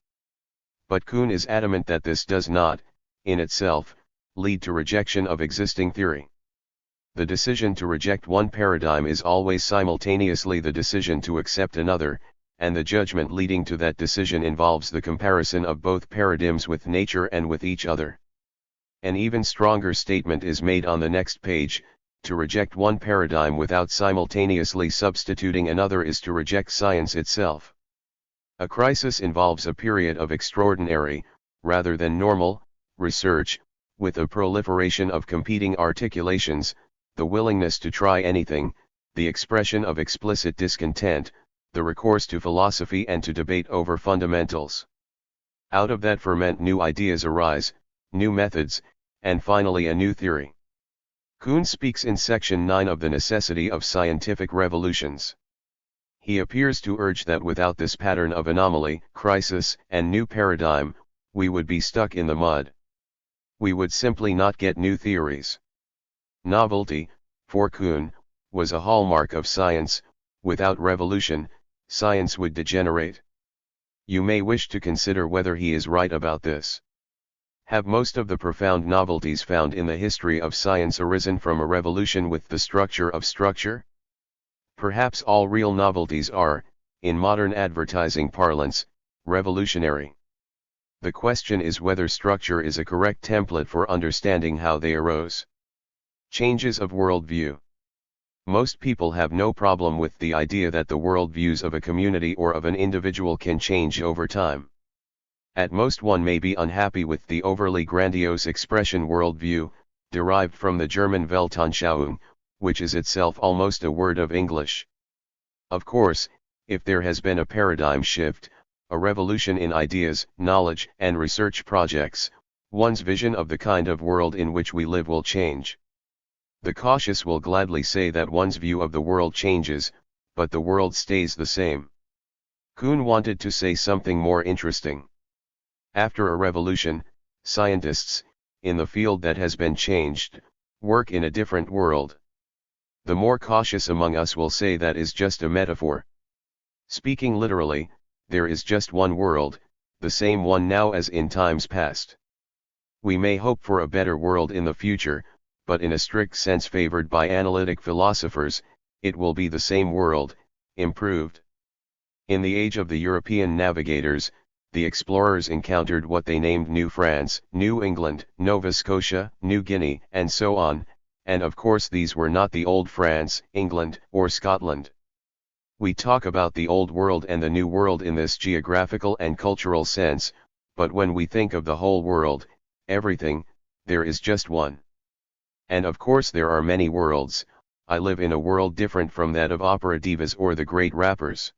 But Kuhn is adamant that this does not, in itself, lead to rejection of existing theory. The decision to reject one paradigm is always simultaneously the decision to accept another, and the judgment leading to that decision involves the comparison of both paradigms with nature and with each other. An even stronger statement is made on the next page: to reject one paradigm without simultaneously substituting another is to reject science itself. A crisis involves a period of extraordinary, rather than normal, research, with a proliferation of competing articulations, the willingness to try anything, the expression of explicit discontent, the recourse to philosophy and to debate over fundamentals. Out of that ferment new ideas arise, new methods, and finally a new theory. Kuhn speaks in section 9 of the necessity of scientific revolutions. He appears to urge that without this pattern of anomaly, crisis, and new paradigm, we would be stuck in the mud. We would simply not get new theories. Novelty, for Kuhn, was a hallmark of science. Without revolution, science would degenerate. You may wish to consider whether he is right about this. Have most of the profound novelties found in the history of science arisen from a revolution with the structure of structure? Perhaps all real novelties are, in modern advertising parlance, revolutionary. The question is whether structure is a correct template for understanding how they arose. Changes of worldview. Most people have no problem with the idea that the worldviews of a community or of an individual can change over time. At most one may be unhappy with the overly grandiose expression worldview, derived from the German Weltanschauung, which is itself almost a word of English. Of course, if there has been a paradigm shift, a revolution in ideas, knowledge, and research projects, one's vision of the kind of world in which we live will change. The cautious will gladly say that one's view of the world changes, but the world stays the same. Kuhn wanted to say something more interesting. After a revolution, scientists, in the field that has been changed, work in a different world. The more cautious among us will say that is just a metaphor. Speaking literally, there is just one world, the same one now as in times past. We may hope for a better world in the future, but in a strict sense favored by analytic philosophers, it will be the same world, improved. In the age of the European navigators, the explorers encountered what they named New France, New England, Nova Scotia, New Guinea, and so on, and of course these were not the old France, England, or Scotland. We talk about the Old World and the New World in this geographical and cultural sense, but when we think of the whole world, everything, there is just one. And of course there are many worlds. I live in a world different from that of opera divas or the great rappers.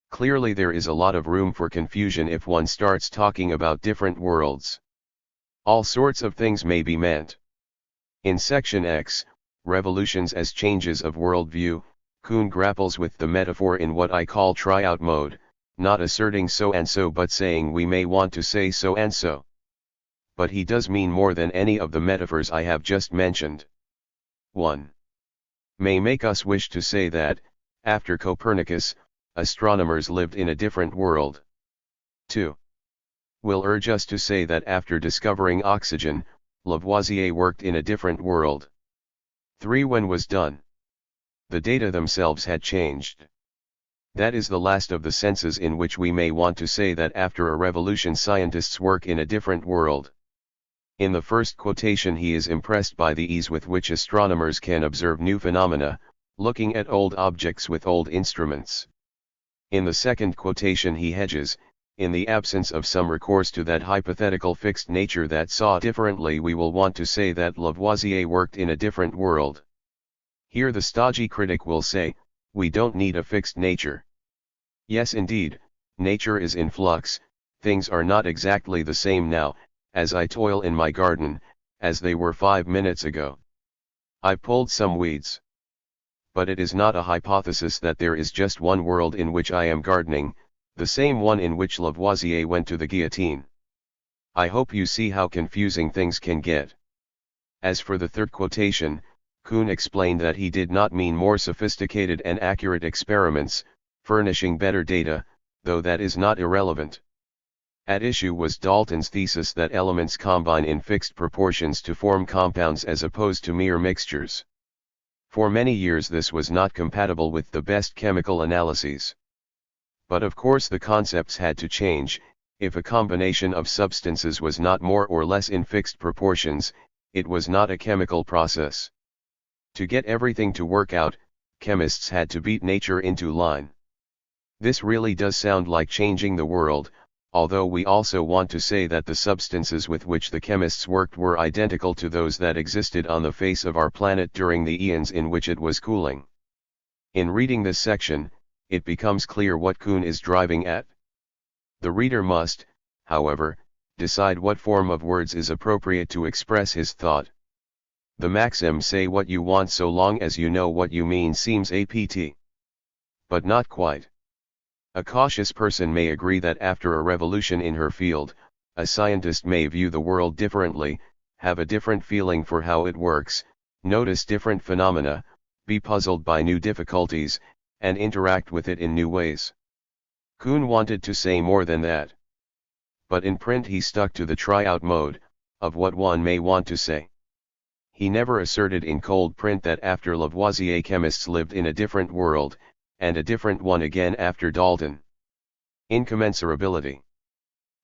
Clearly there is a lot of room for confusion if one starts talking about different worlds. All sorts of things may be meant. In section X, Revolutions as Changes of Worldview, Kuhn grapples with the metaphor in what I call tryout mode, not asserting so and so but saying we may want to say so and so. But he does mean more than any of the metaphors I have just mentioned. 1. May make us wish to say that, after Copernicus, astronomers lived in a different world. 2. Will urge us to say that after discovering oxygen, Lavoisier worked in a different world. 3. When was done? The data themselves had changed. That is the last of the senses in which we may want to say that after a revolution scientists work in a different world. In the first quotation he is impressed by the ease with which astronomers can observe new phenomena, looking at old objects with old instruments. In the second quotation he hedges, in the absence of some recourse to that hypothetical fixed nature that saw differently we will want to say that Lavoisier worked in a different world. Here the stodgy critic will say, we don't need a fixed nature. Yes indeed, nature is in flux, things are not exactly the same now, as I toil in my garden, as they were 5 minutes ago. I pulled some weeds. But it is not a hypothesis that there is just one world in which I am gardening, the same one in which Lavoisier went to the guillotine. I hope you see how confusing things can get. As for the third quotation, Kuhn explained that he did not mean more sophisticated and accurate experiments, furnishing better data, though that is not irrelevant. At issue was Dalton's thesis that elements combine in fixed proportions to form compounds as opposed to mere mixtures. For many years this was not compatible with the best chemical analyses. But of course the concepts had to change. If a combination of substances was not more or less in fixed proportions, it was not a chemical process. To get everything to work out, chemists had to beat nature into line. This really does sound like changing the world, although we also want to say that the substances with which the chemists worked were identical to those that existed on the face of our planet during the eons in which it was cooling. In reading this section, it becomes clear what Kuhn is driving at. The reader must, however, decide what form of words is appropriate to express his thought. The maxim "say what you want so long as you know what you mean" seems apt. But not quite. A cautious person may agree that after a revolution in her field, a scientist may view the world differently, have a different feeling for how it works, notice different phenomena, be puzzled by new difficulties, and interact with it in new ways. Kuhn wanted to say more than that. But in print he stuck to the try-out mode, of what one may want to say. He never asserted in cold print that after Lavoisier chemists lived in a different world, and a different one again after Dalton. Incommensurability.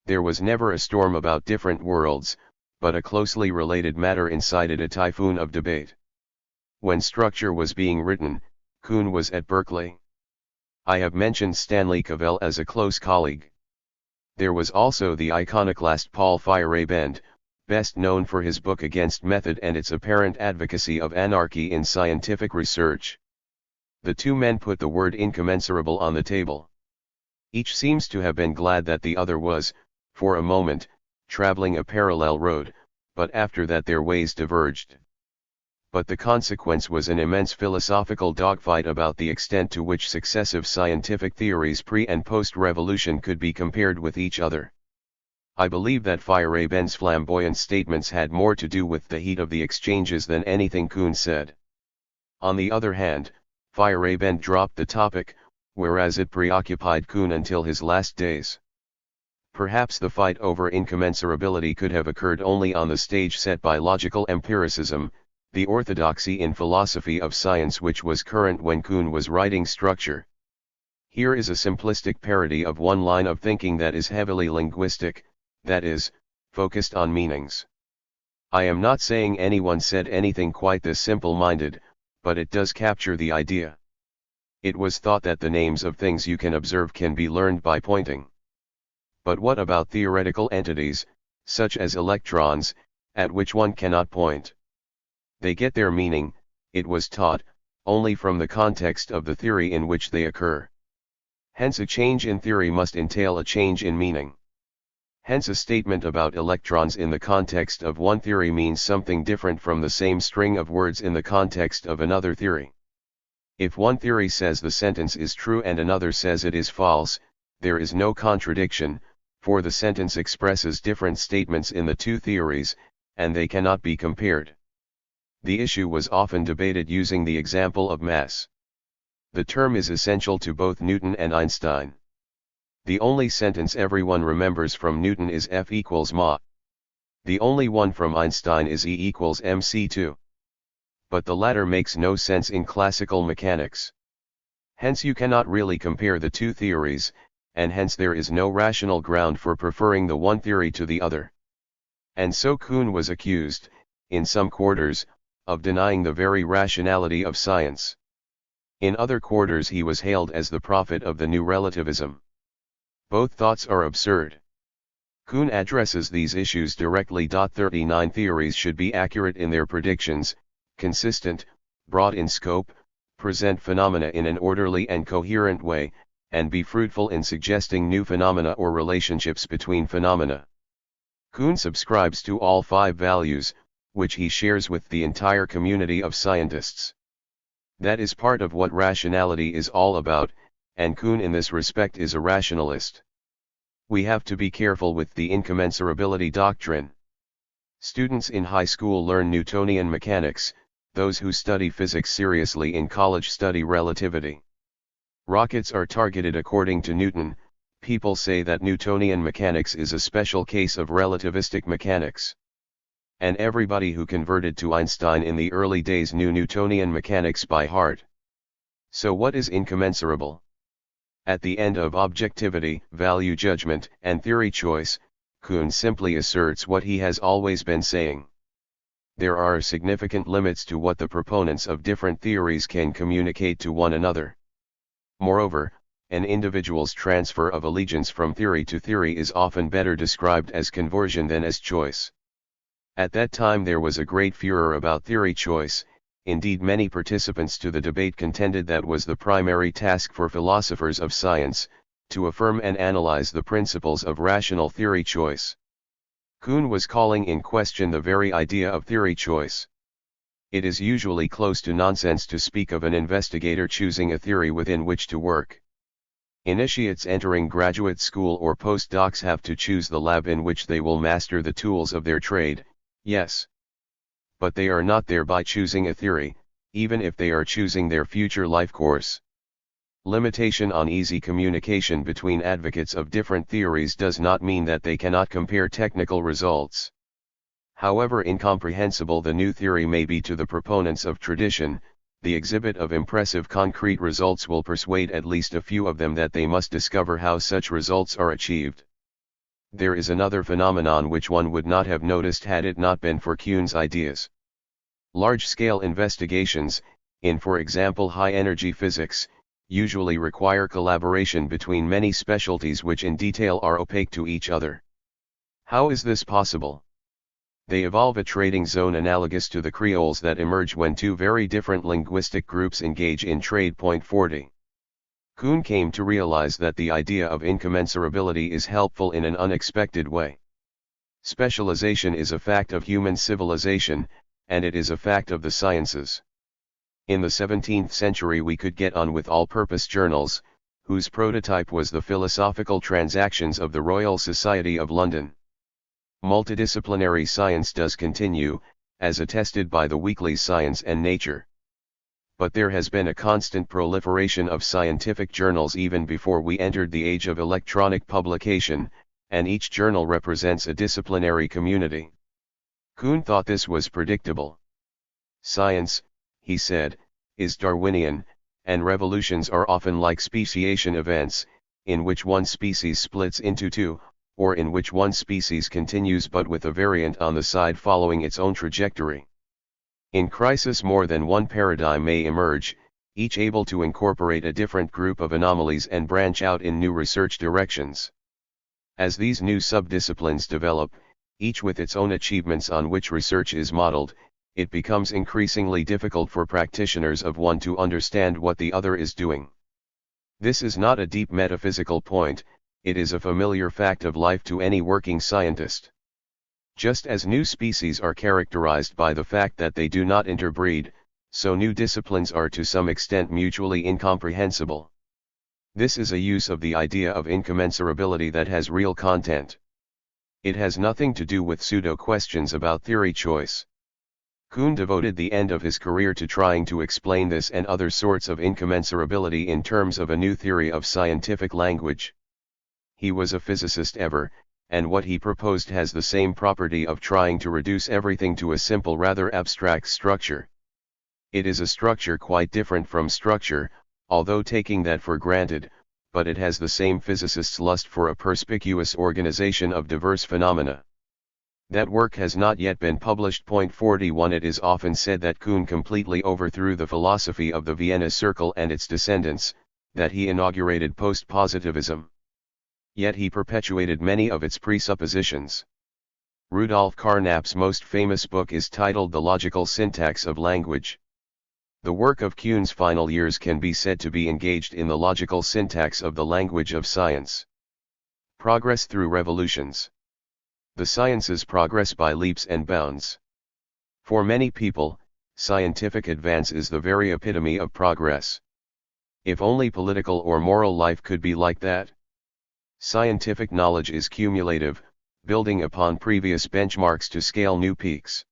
There was never a storm about different worlds, but a closely related matter incited a typhoon of debate. When structure was being written, Kuhn was at Berkeley. I have mentioned Stanley Cavell as a close colleague. There was also the iconoclast Paul Feyerabend, best known for his book Against Method and its apparent advocacy of anarchy in scientific research. The two men put the word incommensurable on the table. Each seems to have been glad that the other was, for a moment, traveling a parallel road, but after that their ways diverged. But the consequence was an immense philosophical dogfight about the extent to which successive scientific theories pre- and post-revolution could be compared with each other. I believe that Feyerabend's flamboyant statements had more to do with the heat of the exchanges than anything Kuhn said. On the other hand, Feyerabend dropped the topic, whereas it preoccupied Kuhn until his last days. Perhaps the fight over incommensurability could have occurred only on the stage set by logical empiricism, the orthodoxy in philosophy of science which was current when Kuhn was writing Structure. Here is a simplistic parody of one line of thinking that is heavily linguistic, that is, focused on meanings. I am not saying anyone said anything quite this simple-minded, but it does capture the idea. It was thought that the names of things you can observe can be learned by pointing. But what about theoretical entities, such as electrons, at which one cannot point? They get their meaning, it was taught, only from the context of the theory in which they occur. Hence a change in theory must entail a change in meaning. Hence a statement about electrons in the context of one theory means something different from the same string of words in the context of another theory. If one theory says the sentence is true and another says it is false, there is no contradiction, for the sentence expresses different statements in the two theories, and they cannot be compared. The issue was often debated using the example of mass. The term is essential to both Newton and Einstein. The only sentence everyone remembers from Newton is F equals ma. The only one from Einstein is E equals mc2. But the latter makes no sense in classical mechanics. Hence you cannot really compare the two theories, and hence there is no rational ground for preferring the one theory to the other. And so Kuhn was accused, in some quarters, of denying the very rationality of science. In other quarters he was hailed as the prophet of the new relativism. Both thoughts are absurd. Kuhn addresses these issues directly. 39 theories should be accurate in their predictions, consistent, broad in scope, present phenomena in an orderly and coherent way, and be fruitful in suggesting new phenomena or relationships between phenomena. Kuhn subscribes to all 5 values, which he shares with the entire community of scientists. That is part of what rationality is all about, and Kuhn in this respect is a rationalist. We have to be careful with the incommensurability doctrine. Students in high school learn Newtonian mechanics, those who study physics seriously in college study relativity. Rockets are targeted according to Newton, People say that Newtonian mechanics is a special case of relativistic mechanics. And everybody who converted to Einstein in the early days knew Newtonian mechanics by heart. So what is incommensurable? At the end of objectivity, value judgment, and theory choice, Kuhn simply asserts what he has always been saying. There are significant limits to what the proponents of different theories can communicate to one another. Moreover, an individual's transfer of allegiance from theory to theory is often better described as conversion than as choice. At that time there was a great furor about theory choice. Indeed, many participants to the debate contended that was the primary task for philosophers of science, to affirm and analyze the principles of rational theory choice. Kuhn was calling in question the very idea of theory choice. It is usually close to nonsense to speak of an investigator choosing a theory within which to work. Initiates entering graduate school or postdocs have to choose the lab in which they will master the tools of their trade, yes. But they are not thereby choosing a theory, even if they are choosing their future life course. Limitation on easy communication between advocates of different theories does not mean that they cannot compare technical results. However incomprehensible the new theory may be to the proponents of tradition, the exhibit of impressive concrete results will persuade at least a few of them that they must discover how such results are achieved. There is another phenomenon which one would not have noticed had it not been for Kuhn's ideas. Large-scale investigations, in for example high-energy physics, usually require collaboration between many specialties which in detail are opaque to each other. How is this possible? They evolve a trading zone analogous to the creoles that emerge when two very different linguistic groups engage in trade. 40. Kuhn came to realize that the idea of incommensurability is helpful in an unexpected way. Specialization is a fact of human civilization, and it is a fact of the sciences. In the 17th century we could get on with all-purpose journals, whose prototype was the Philosophical Transactions of the Royal Society of London. Multidisciplinary science does continue, as attested by the weeklies Science and Nature. But there has been a constant proliferation of scientific journals even before we entered the age of electronic publication, and each journal represents a disciplinary community. Kuhn thought this was predictable. Science, he said, is Darwinian, and revolutions are often like speciation events, in which one species splits into two, or in which one species continues but with a variant on the side following its own trajectory. In crisis more than one paradigm may emerge, each able to incorporate a different group of anomalies and branch out in new research directions. As these new subdisciplines develop, each with its own achievements on which research is modeled, it becomes increasingly difficult for practitioners of one to understand what the other is doing. This is not a deep metaphysical point, it is a familiar fact of life to any working scientist. Just as new species are characterized by the fact that they do not interbreed, so new disciplines are to some extent mutually incomprehensible. This is a use of the idea of incommensurability that has real content. It has nothing to do with pseudo-questions about theory choice. Kuhn devoted the end of his career to trying to explain this and other sorts of incommensurability in terms of a new theory of scientific language. He was a physicist ever, and what he proposed has the same property of trying to reduce everything to a simple rather abstract structure. It is a structure quite different from structure, although taking that for granted, but it has the same physicist's lust for a perspicuous organization of diverse phenomena. That work has not yet been published. 41 It is often said that Kuhn completely overthrew the philosophy of the Vienna Circle and its descendants, that he inaugurated post-positivism. Yet he perpetuated many of its presuppositions. Rudolf Carnap's most famous book is titled The Logical Syntax of Language. The work of Kuhn's final years can be said to be engaged in the logical syntax of the language of science. Progress through revolutions. The sciences progress by leaps and bounds. For many people, scientific advance is the very epitome of progress. If only political or moral life could be like that. Scientific knowledge is cumulative, building upon previous benchmarks to scale new peaks.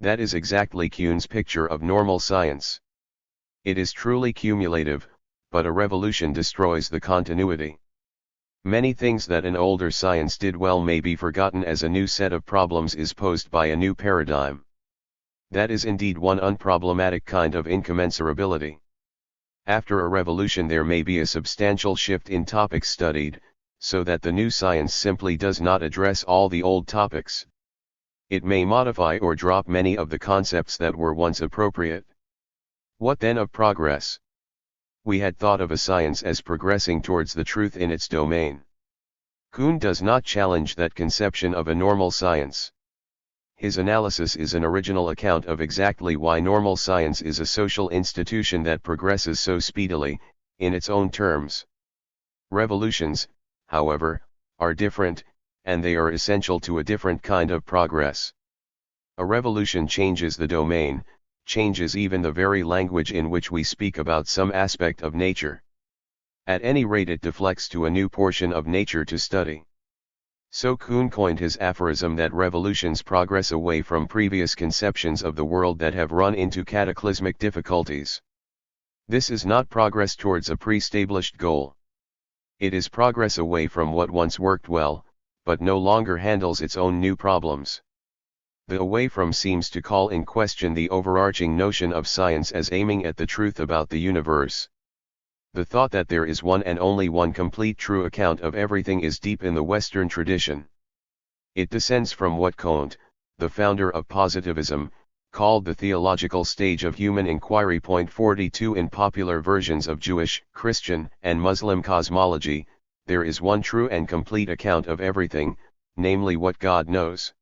That is exactly Kuhn's picture of normal science. It is truly cumulative, but a revolution destroys the continuity. Many things that an older science did well may be forgotten as a new set of problems is posed by a new paradigm. That is indeed one unproblematic kind of incommensurability. After a revolution there may be a substantial shift in topics studied, so that the new science simply does not address all the old topics. It may modify or drop many of the concepts that were once appropriate. What then of progress? We had thought of a science as progressing towards the truth in its domain. Kuhn does not challenge that conception of a normal science. His analysis is an original account of exactly why normal science is a social institution that progresses so speedily, in its own terms. Revolutions, however, are different, and they are essential to a different kind of progress. A revolution changes the domain, changes even the very language in which we speak about some aspect of nature. At any rate it deflects to a new portion of nature to study. So Kuhn coined his aphorism that revolutions progress away from previous conceptions of the world that have run into cataclysmic difficulties. This is not progress towards a pre-established goal. It is progress away from what once worked well, but no longer handles its own new problems. The away from seems to call in question the overarching notion of science as aiming at the truth about the universe. The thought that there is one and only one complete true account of everything is deep in the Western tradition. It descends from what Kant, the founder of positivism, called the theological stage of human inquiry. 42 In popular versions of Jewish, Christian, and Muslim cosmology, there is one true and complete account of everything, namely what God knows.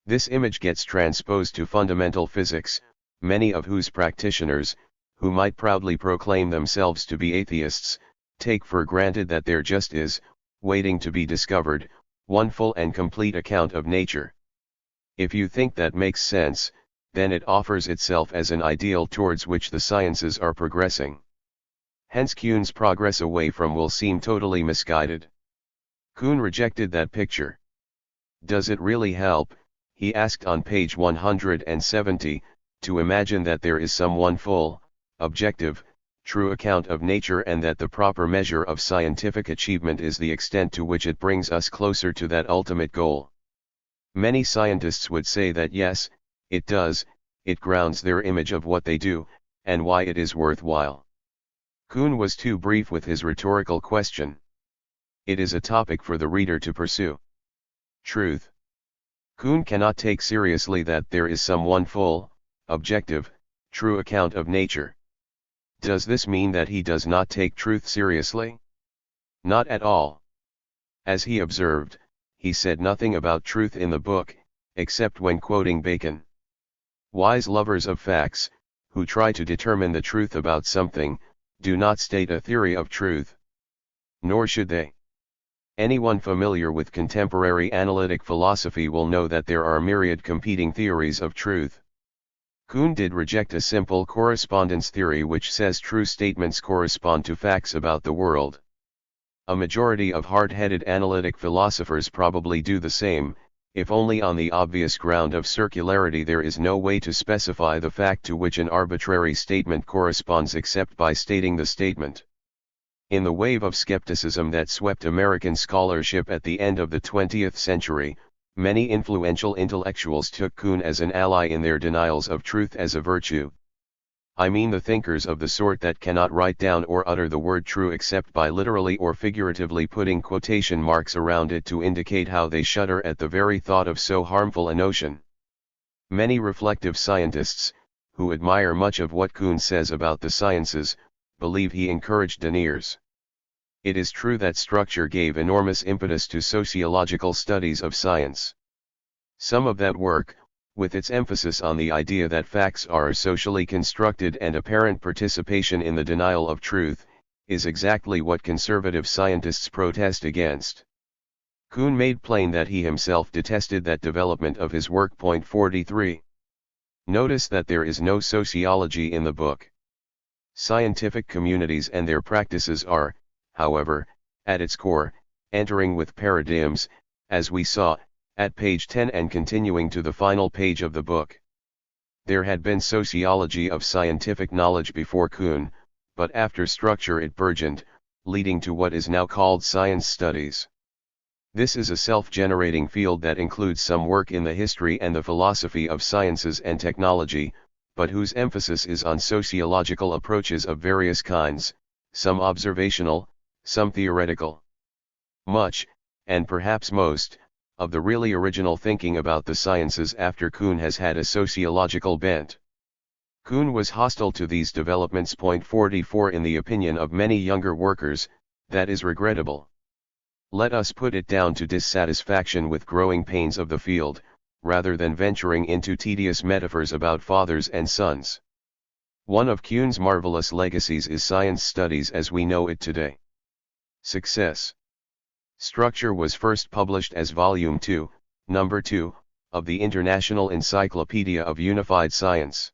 This image gets transposed to fundamental physics, many of whose practitioners, who might proudly proclaim themselves to be atheists, take for granted that there just is, waiting to be discovered, one full and complete account of nature. If you think that makes sense, then it offers itself as an ideal towards which the sciences are progressing. Hence Kuhn's progress away from will seem totally misguided. Kuhn rejected that picture. Does it really help, he asked on page 170, to imagine that there is some one full, objective, true account of nature and that the proper measure of scientific achievement is the extent to which it brings us closer to that ultimate goal? Many scientists would say that yes, it does, it grounds their image of what they do, and why it is worthwhile. Kuhn was too brief with his rhetorical question. It is a topic for the reader to pursue. Truth. Kuhn cannot take seriously that there is some one full, objective, true account of nature. Does this mean that he does not take truth seriously? Not at all. As he observed, he said nothing about truth in the book, except when quoting Bacon. Wise lovers of facts, who try to determine the truth about something, do not state a theory of truth. Nor should they. Anyone familiar with contemporary analytic philosophy will know that there are myriad competing theories of truth. Kuhn did reject a simple correspondence theory which says true statements correspond to facts about the world. A majority of hard-headed analytic philosophers probably do the same, if only on the obvious ground of circularity. There is no way to specify the fact to which an arbitrary statement corresponds except by stating the statement. In the wave of skepticism that swept American scholarship at the end of the 20th century, many influential intellectuals took Kuhn as an ally in their denials of truth as a virtue. I mean the thinkers of the sort that cannot write down or utter the word true except by literally or figuratively putting quotation marks around it to indicate how they shudder at the very thought of so harmful a notion. Many reflective scientists, who admire much of what Kuhn says about the sciences, believe he encouraged deniers. It is true that structure gave enormous impetus to sociological studies of science. Some of that work, with its emphasis on the idea that facts are socially constructed and apparent participation in the denial of truth, is exactly what conservative scientists protest against. Kuhn made plain that he himself detested that development of his work. 43. Notice that there is no sociology in the book. Scientific communities and their practices are, however, at its core, entering with paradigms, as we saw, at page 10 and continuing to the final page of the book. There had been sociology of scientific knowledge before Kuhn, but after structure it burgeoned, leading to what is now called science studies. This is a self-generating field that includes some work in the history and the philosophy of sciences and technology, but whose emphasis is on sociological approaches of various kinds, some observational, some theoretical. Much, and perhaps most, of the really original thinking about the sciences after Kuhn has had a sociological bent. Kuhn was hostile to these developments. 44 In the opinion of many younger workers, that is regrettable. Let us put it down to dissatisfaction with growing pains of the field, rather than venturing into tedious metaphors about fathers and sons. One of Kuhn's marvelous legacies is science studies as we know it today. Success. Structure was first published as Volume 2, Number 2, of the International Encyclopedia of Unified Science.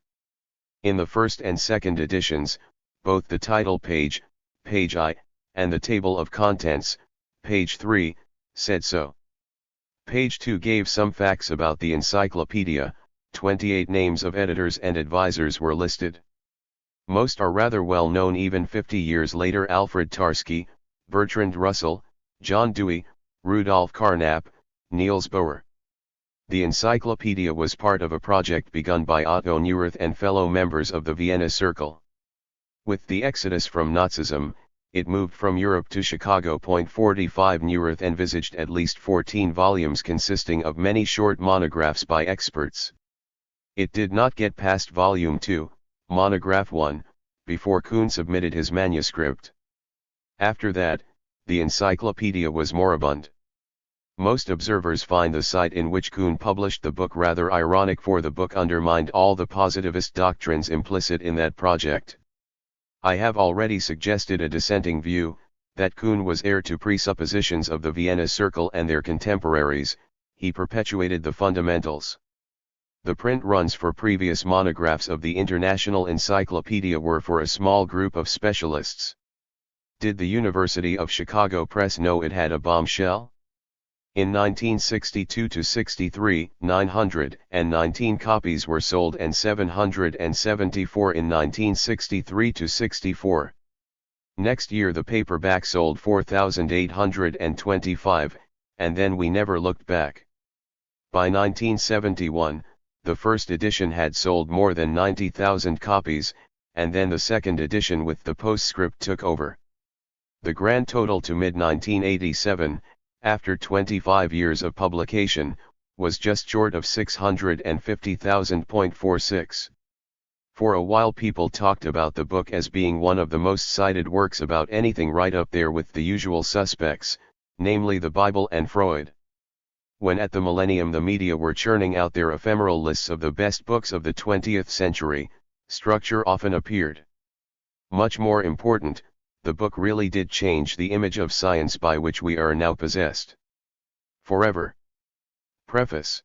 In the first and second editions, both the title page, page I, and the table of contents, page 3, said so. Page 2 gave some facts about the encyclopedia, 28 names of editors and advisors were listed. Most are rather well known even 50 years later: Alfred Tarski, Bertrand Russell, John Dewey, Rudolf Carnap, Niels Bohr. The encyclopedia was part of a project begun by Otto Neurath and fellow members of the Vienna Circle. With the exodus from Nazism, it moved from Europe to Chicago. 45 Neurath envisaged at least 14 volumes consisting of many short monographs by experts. It did not get past Volume 2, Monograph 1, before Kuhn submitted his manuscript. After that, the encyclopedia was moribund. Most observers find the site in which Kuhn published the book rather ironic, for the book undermined all the positivist doctrines implicit in that project. I have already suggested a dissenting view, that Kuhn was heir to presuppositions of the Vienna Circle and their contemporaries. He perpetuated the fundamentals. The print runs for previous monographs of the International Encyclopedia were for a small group of specialists. Did the University of Chicago Press know it had a bombshell? In 1962-63, 919 copies were sold and 774 in 1963-64. Next year the paperback sold 4,825, and then we never looked back. By 1971, the first edition had sold more than 90,000 copies, and then the second edition with the postscript took over. The grand total to mid-1987, after 25 years of publication, was just short of 650,000.46. For a while people talked about the book as being one of the most cited works about anything, right up there with the usual suspects, namely the Bible and Freud. When at the millennium the media were churning out their ephemeral lists of the best books of the 20th century, structure often appeared. Much more important, the book really did change the image of science by which we are now possessed. Forever. Preface.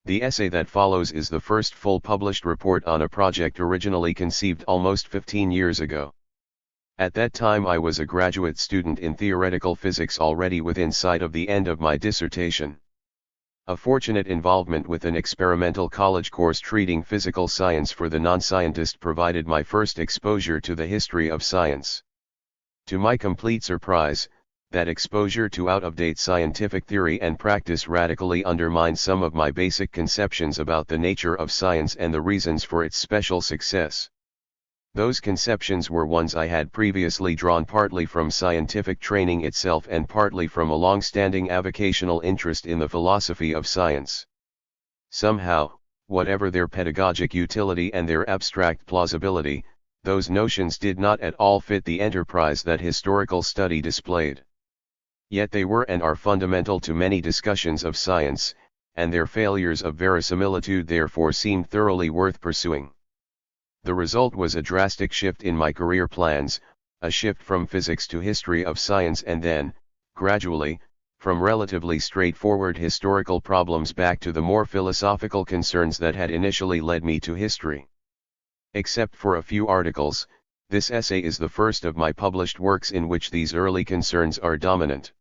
The essay that follows is the first full published report on a project originally conceived almost 15 years ago. At that time I was a graduate student in theoretical physics, already within sight of the end of my dissertation. A fortunate involvement with an experimental college course treating physical science for the non-scientist provided my first exposure to the history of science. To my complete surprise, that exposure to out-of-date scientific theory and practice radically undermined some of my basic conceptions about the nature of science and the reasons for its special success. Those conceptions were ones I had previously drawn partly from scientific training itself and partly from a long-standing avocational interest in the philosophy of science. Somehow, whatever their pedagogic utility and their abstract plausibility, those notions did not at all fit the enterprise that historical study displayed. Yet they were and are fundamental to many discussions of science, and their failures of verisimilitude therefore seemed thoroughly worth pursuing. The result was a drastic shift in my career plans, a shift from physics to history of science, and then, gradually, from relatively straightforward historical problems back to the more philosophical concerns that had initially led me to history. Except for a few articles, this essay is the first of my published works in which these early concerns are dominant.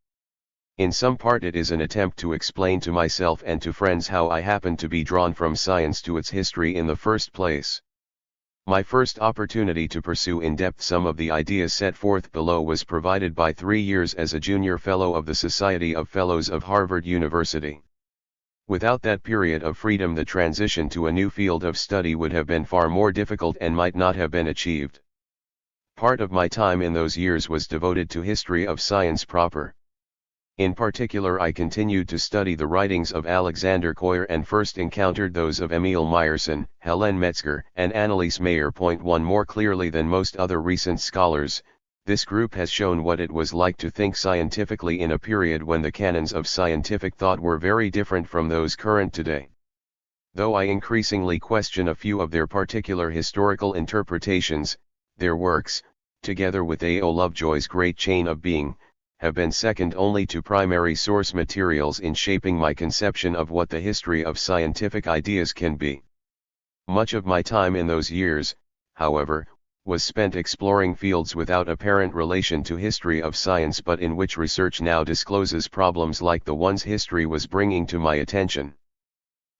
In some part it is an attempt to explain to myself and to friends how I happened to be drawn from science to its history in the first place. My first opportunity to pursue in depth some of the ideas set forth below was provided by 3 years as a junior fellow of the Society of Fellows of Harvard University. Without that period of freedom, the transition to a new field of study would have been far more difficult and might not have been achieved. Part of my time in those years was devoted to history of science proper. In particular, I continued to study the writings of Alexander Koyer and first encountered those of Emil Meyerson, Helen Metzger, and Anneliese Meyer. 1 More clearly than most other recent scholars, this group has shown what it was like to think scientifically in a period when the canons of scientific thought were very different from those current today. Though I increasingly question a few of their particular historical interpretations, their works, together with A. O. Lovejoy's Great Chain of Being, have been second only to primary source materials in shaping my conception of what the history of scientific ideas can be. Much of my time in those years, however, was spent exploring fields without apparent relation to history of science, but in which research now discloses problems like the ones history was bringing to my attention.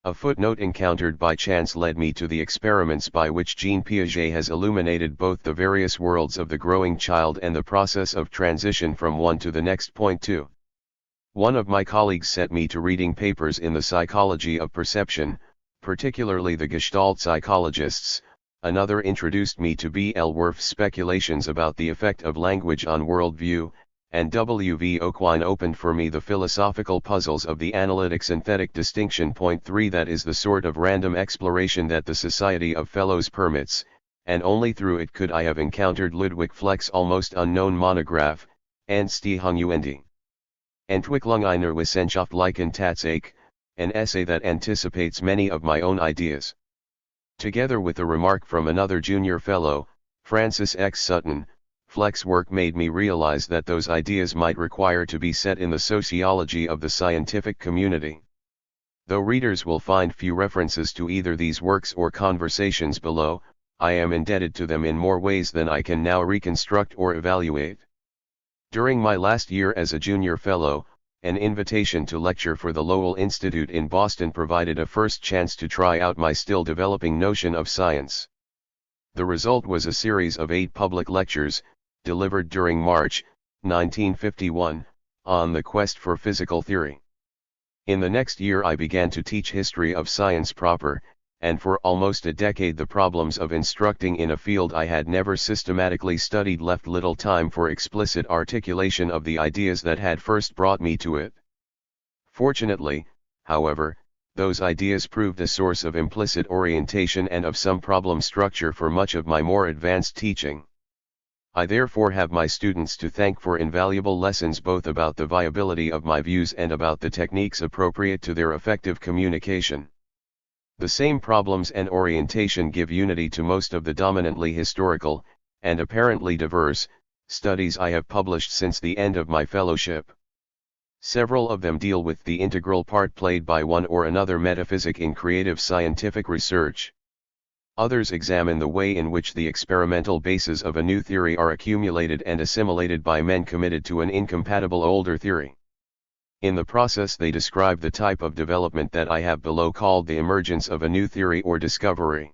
A footnote encountered by chance led me to the experiments by which Jean Piaget has illuminated both the various worlds of the growing child and the process of transition from one to the next. 2. One of my colleagues set me to reading papers in the psychology of perception, particularly the Gestalt psychologists. Another introduced me to B. L. Worf's speculations about the effect of language on worldview, and W. V. O'Quine opened for me the philosophical puzzles of the analytic-synthetic distinction. 3 That is the sort of random exploration that the Society of Fellows permits, and only through it could I have encountered Ludwig Fleck's almost unknown monograph, Anstehungende. Entwicklung einer wissenschaftlichen Tatsache, an essay that anticipates many of my own ideas. Together with a remark from another junior fellow, Francis X. Sutton, Fleck's work made me realize that those ideas might require to be set in the sociology of the scientific community. Though readers will find few references to either these works or conversations below, I am indebted to them in more ways than I can now reconstruct or evaluate. During my last year as a junior fellow, an invitation to lecture for the Lowell Institute in Boston provided a first chance to try out my still developing notion of science. The result was a series of 8 public lectures, delivered during March, 1951, on the quest for physical theory. In the next year I began to teach history of science proper, and for almost a decade the problems of instructing in a field I had never systematically studied left little time for explicit articulation of the ideas that had first brought me to it. Fortunately, however, those ideas proved a source of implicit orientation and of some problem structure for much of my more advanced teaching. I therefore have my students to thank for invaluable lessons both about the viability of my views and about the techniques appropriate to their effective communication. The same problems and orientation give unity to most of the dominantly historical, and apparently diverse, studies I have published since the end of my fellowship. Several of them deal with the integral part played by one or another metaphysic in creative scientific research. Others examine the way in which the experimental bases of a new theory are accumulated and assimilated by men committed to an incompatible older theory. In the process they describe the type of development that I have below called the emergence of a new theory or discovery.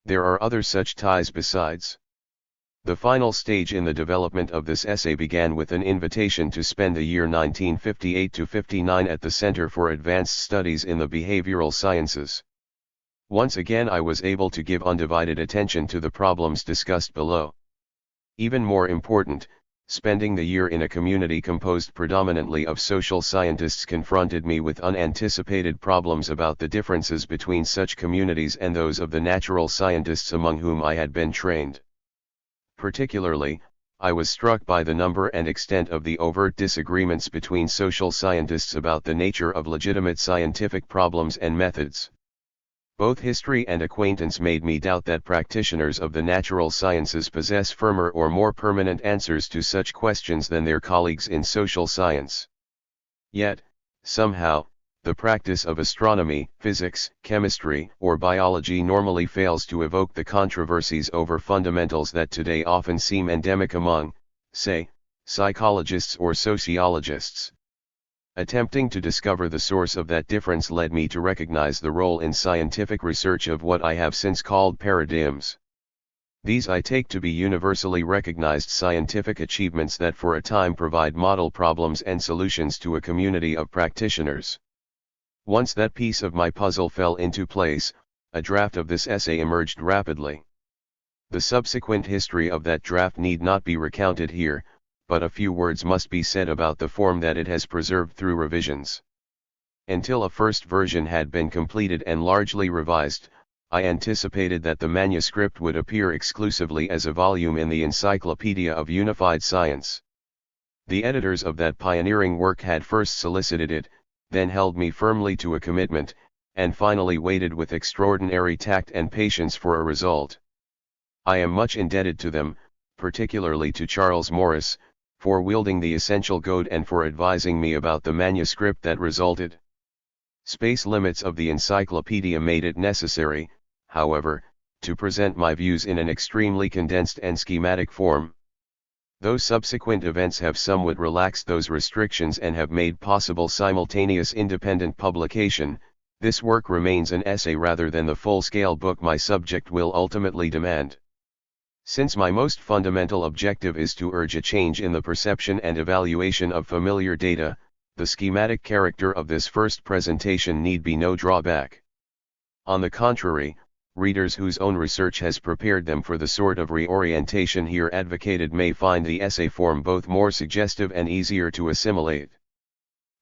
There are other such ties besides. The final stage in the development of this essay began with an invitation to spend the year 1958-59 at the Center for Advanced Studies in the Behavioral Sciences. Once again I was able to give undivided attention to the problems discussed below. Even more important, spending the year in a community composed predominantly of social scientists confronted me with unanticipated problems about the differences between such communities and those of the natural scientists among whom I had been trained. Particularly, I was struck by the number and extent of the overt disagreements between social scientists about the nature of legitimate scientific problems and methods. Both history and acquaintance made me doubt that practitioners of the natural sciences possess firmer or more permanent answers to such questions than their colleagues in social science. Yet, somehow, the practice of astronomy, physics, chemistry, or biology normally fails to evoke the controversies over fundamentals that today often seem endemic among, say, psychologists or sociologists. Attempting to discover the source of that difference led me to recognize the role in scientific research of what I have since called paradigms. These I take to be universally recognized scientific achievements that for a time provide model problems and solutions to a community of practitioners. Once that piece of my puzzle fell into place, a draft of this essay emerged rapidly. The subsequent history of that draft need not be recounted here, but a few words must be said about the form that it has preserved through revisions. Until a first version had been completed and largely revised, I anticipated that the manuscript would appear exclusively as a volume in the Encyclopedia of Unified Science. The editors of that pioneering work had first solicited it, then held me firmly to a commitment, and finally waited with extraordinary tact and patience for a result. I am much indebted to them, particularly to Charles Morris, for wielding the essential goad and for advising me about the manuscript that resulted. Space limits of the encyclopedia made it necessary, however, to present my views in an extremely condensed and schematic form. Though subsequent events have somewhat relaxed those restrictions and have made possible simultaneous independent publication, this work remains an essay rather than the full-scale book my subject will ultimately demand. Since my most fundamental objective is to urge a change in the perception and evaluation of familiar data, the schematic character of this first presentation need be no drawback. On the contrary, readers whose own research has prepared them for the sort of reorientation here advocated may find the essay form both more suggestive and easier to assimilate.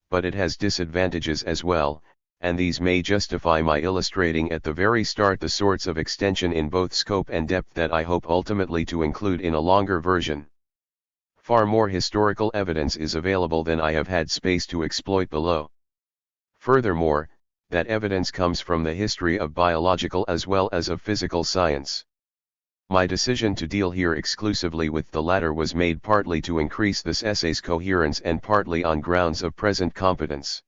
But it has disadvantages as well, and these may justify my illustrating at the very start the sorts of extension in both scope and depth that I hope ultimately to include in a longer version. Far more historical evidence is available than I have had space to exploit below. Furthermore, that evidence comes from the history of biological as well as of physical science. My decision to deal here exclusively with the latter was made partly to increase this essay's coherence and partly on grounds of present competence.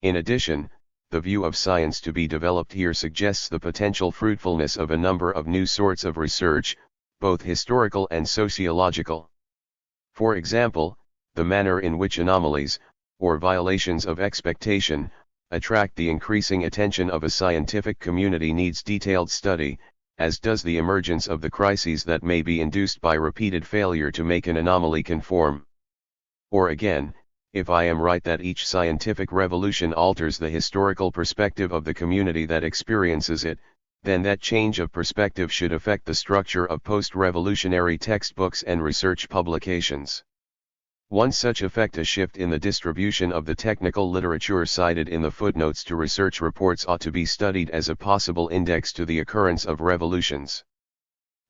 In addition, the view of science to be developed here suggests the potential fruitfulness of a number of new sorts of research, both historical and sociological. For example, the manner in which anomalies, or violations of expectation, attract the increasing attention of a scientific community needs detailed study, as does the emergence of the crises that may be induced by repeated failure to make an anomaly conform. Or again, if I am right that each scientific revolution alters the historical perspective of the community that experiences it, then that change of perspective should affect the structure of post-revolutionary textbooks and research publications. One such effect, a shift in the distribution of the technical literature cited in the footnotes to research reports, ought to be studied as a possible index to the occurrence of revolutions.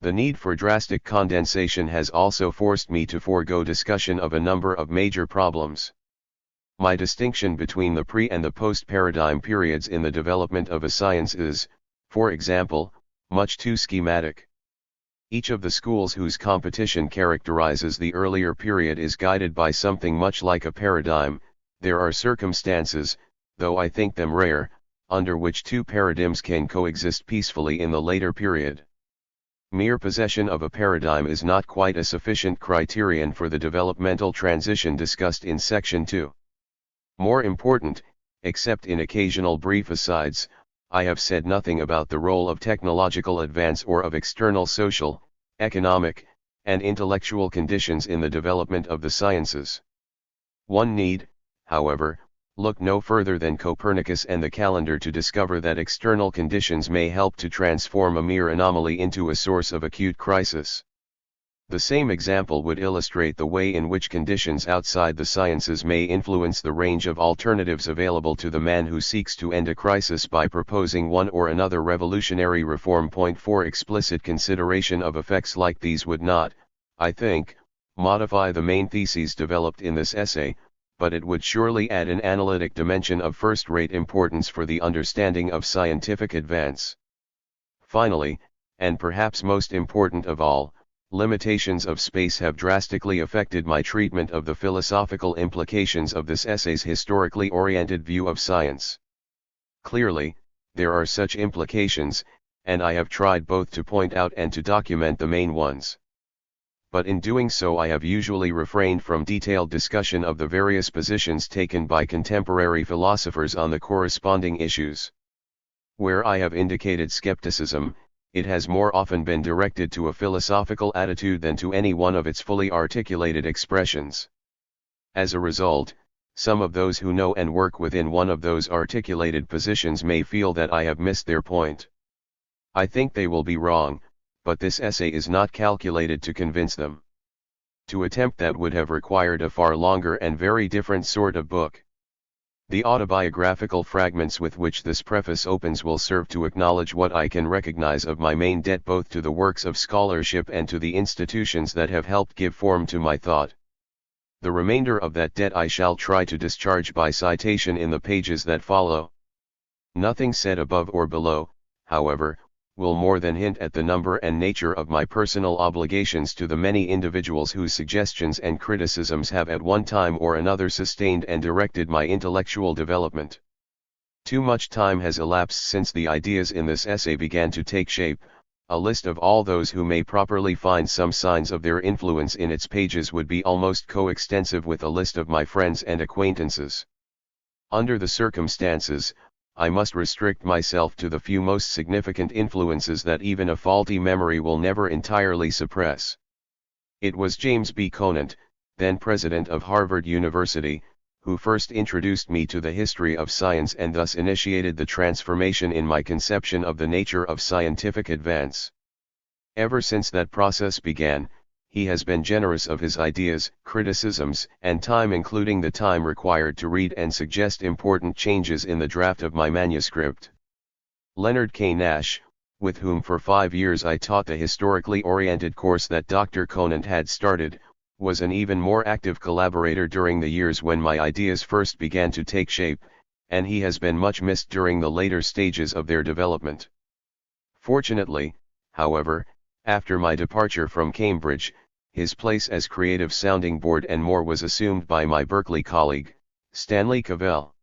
The need for drastic condensation has also forced me to forego discussion of a number of major problems. My distinction between the pre- and the post-paradigm periods in the development of a science is, for example, much too schematic. Each of the schools whose competition characterizes the earlier period is guided by something much like a paradigm. There are circumstances, though I think them rare, under which two paradigms can coexist peacefully in the later period. Mere possession of a paradigm is not quite a sufficient criterion for the developmental transition discussed in Section 2. More important, except in occasional brief asides, I have said nothing about the role of technological advance or of external social, economic, and intellectual conditions in the development of the sciences. One need, however, look no further than Copernicus and the calendar to discover that external conditions may help to transform a mere anomaly into a source of acute crisis. The same example would illustrate the way in which conditions outside the sciences may influence the range of alternatives available to the man who seeks to end a crisis by proposing one or another revolutionary reform. Point 4. Explicit consideration of effects like these would not, I think, modify the main theses developed in this essay, but it would surely add an analytic dimension of first-rate importance for the understanding of scientific advance. Finally, and perhaps most important of all, limitations of space have drastically affected my treatment of the philosophical implications of this essay's historically oriented view of science. Clearly, there are such implications, and I have tried both to point out and to document the main ones. But in doing so I have usually refrained from detailed discussion of the various positions taken by contemporary philosophers on the corresponding issues. Where I have indicated skepticism, it has more often been directed to a philosophical attitude than to any one of its fully articulated expressions. As a result, some of those who know and work within one of those articulated positions may feel that I have missed their point. I think they will be wrong, but this essay is not calculated to convince them. To attempt that would have required a far longer and very different sort of book. The autobiographical fragments with which this preface opens will serve to acknowledge what I can recognize of my main debt both to the works of scholarship and to the institutions that have helped give form to my thought. The remainder of that debt I shall try to discharge by citation in the pages that follow. Nothing said above or below, however, will more than hint at the number and nature of my personal obligations to the many individuals whose suggestions and criticisms have at one time or another sustained and directed my intellectual development. Too much time has elapsed since the ideas in this essay began to take shape. A list of all those who may properly find some signs of their influence in its pages would be almost coextensive with a list of my friends and acquaintances. Under the circumstances, I must restrict myself to the few most significant influences that even a faulty memory will never entirely suppress. It was James B. Conant, then president of Harvard University, who first introduced me to the history of science and thus initiated the transformation in my conception of the nature of scientific advance. Ever since that process began, he has been generous of his ideas, criticisms, and time, including the time required to read and suggest important changes in the draft of my manuscript. Leonard K. Nash, with whom for 5 years I taught the historically oriented course that Dr. Conant had started, was an even more active collaborator during the years when my ideas first began to take shape, and he has been much missed during the later stages of their development. Fortunately, however, after my departure from Cambridge, his place as creative sounding board and more was assumed by my Berkeley colleague, Stanley Cavell.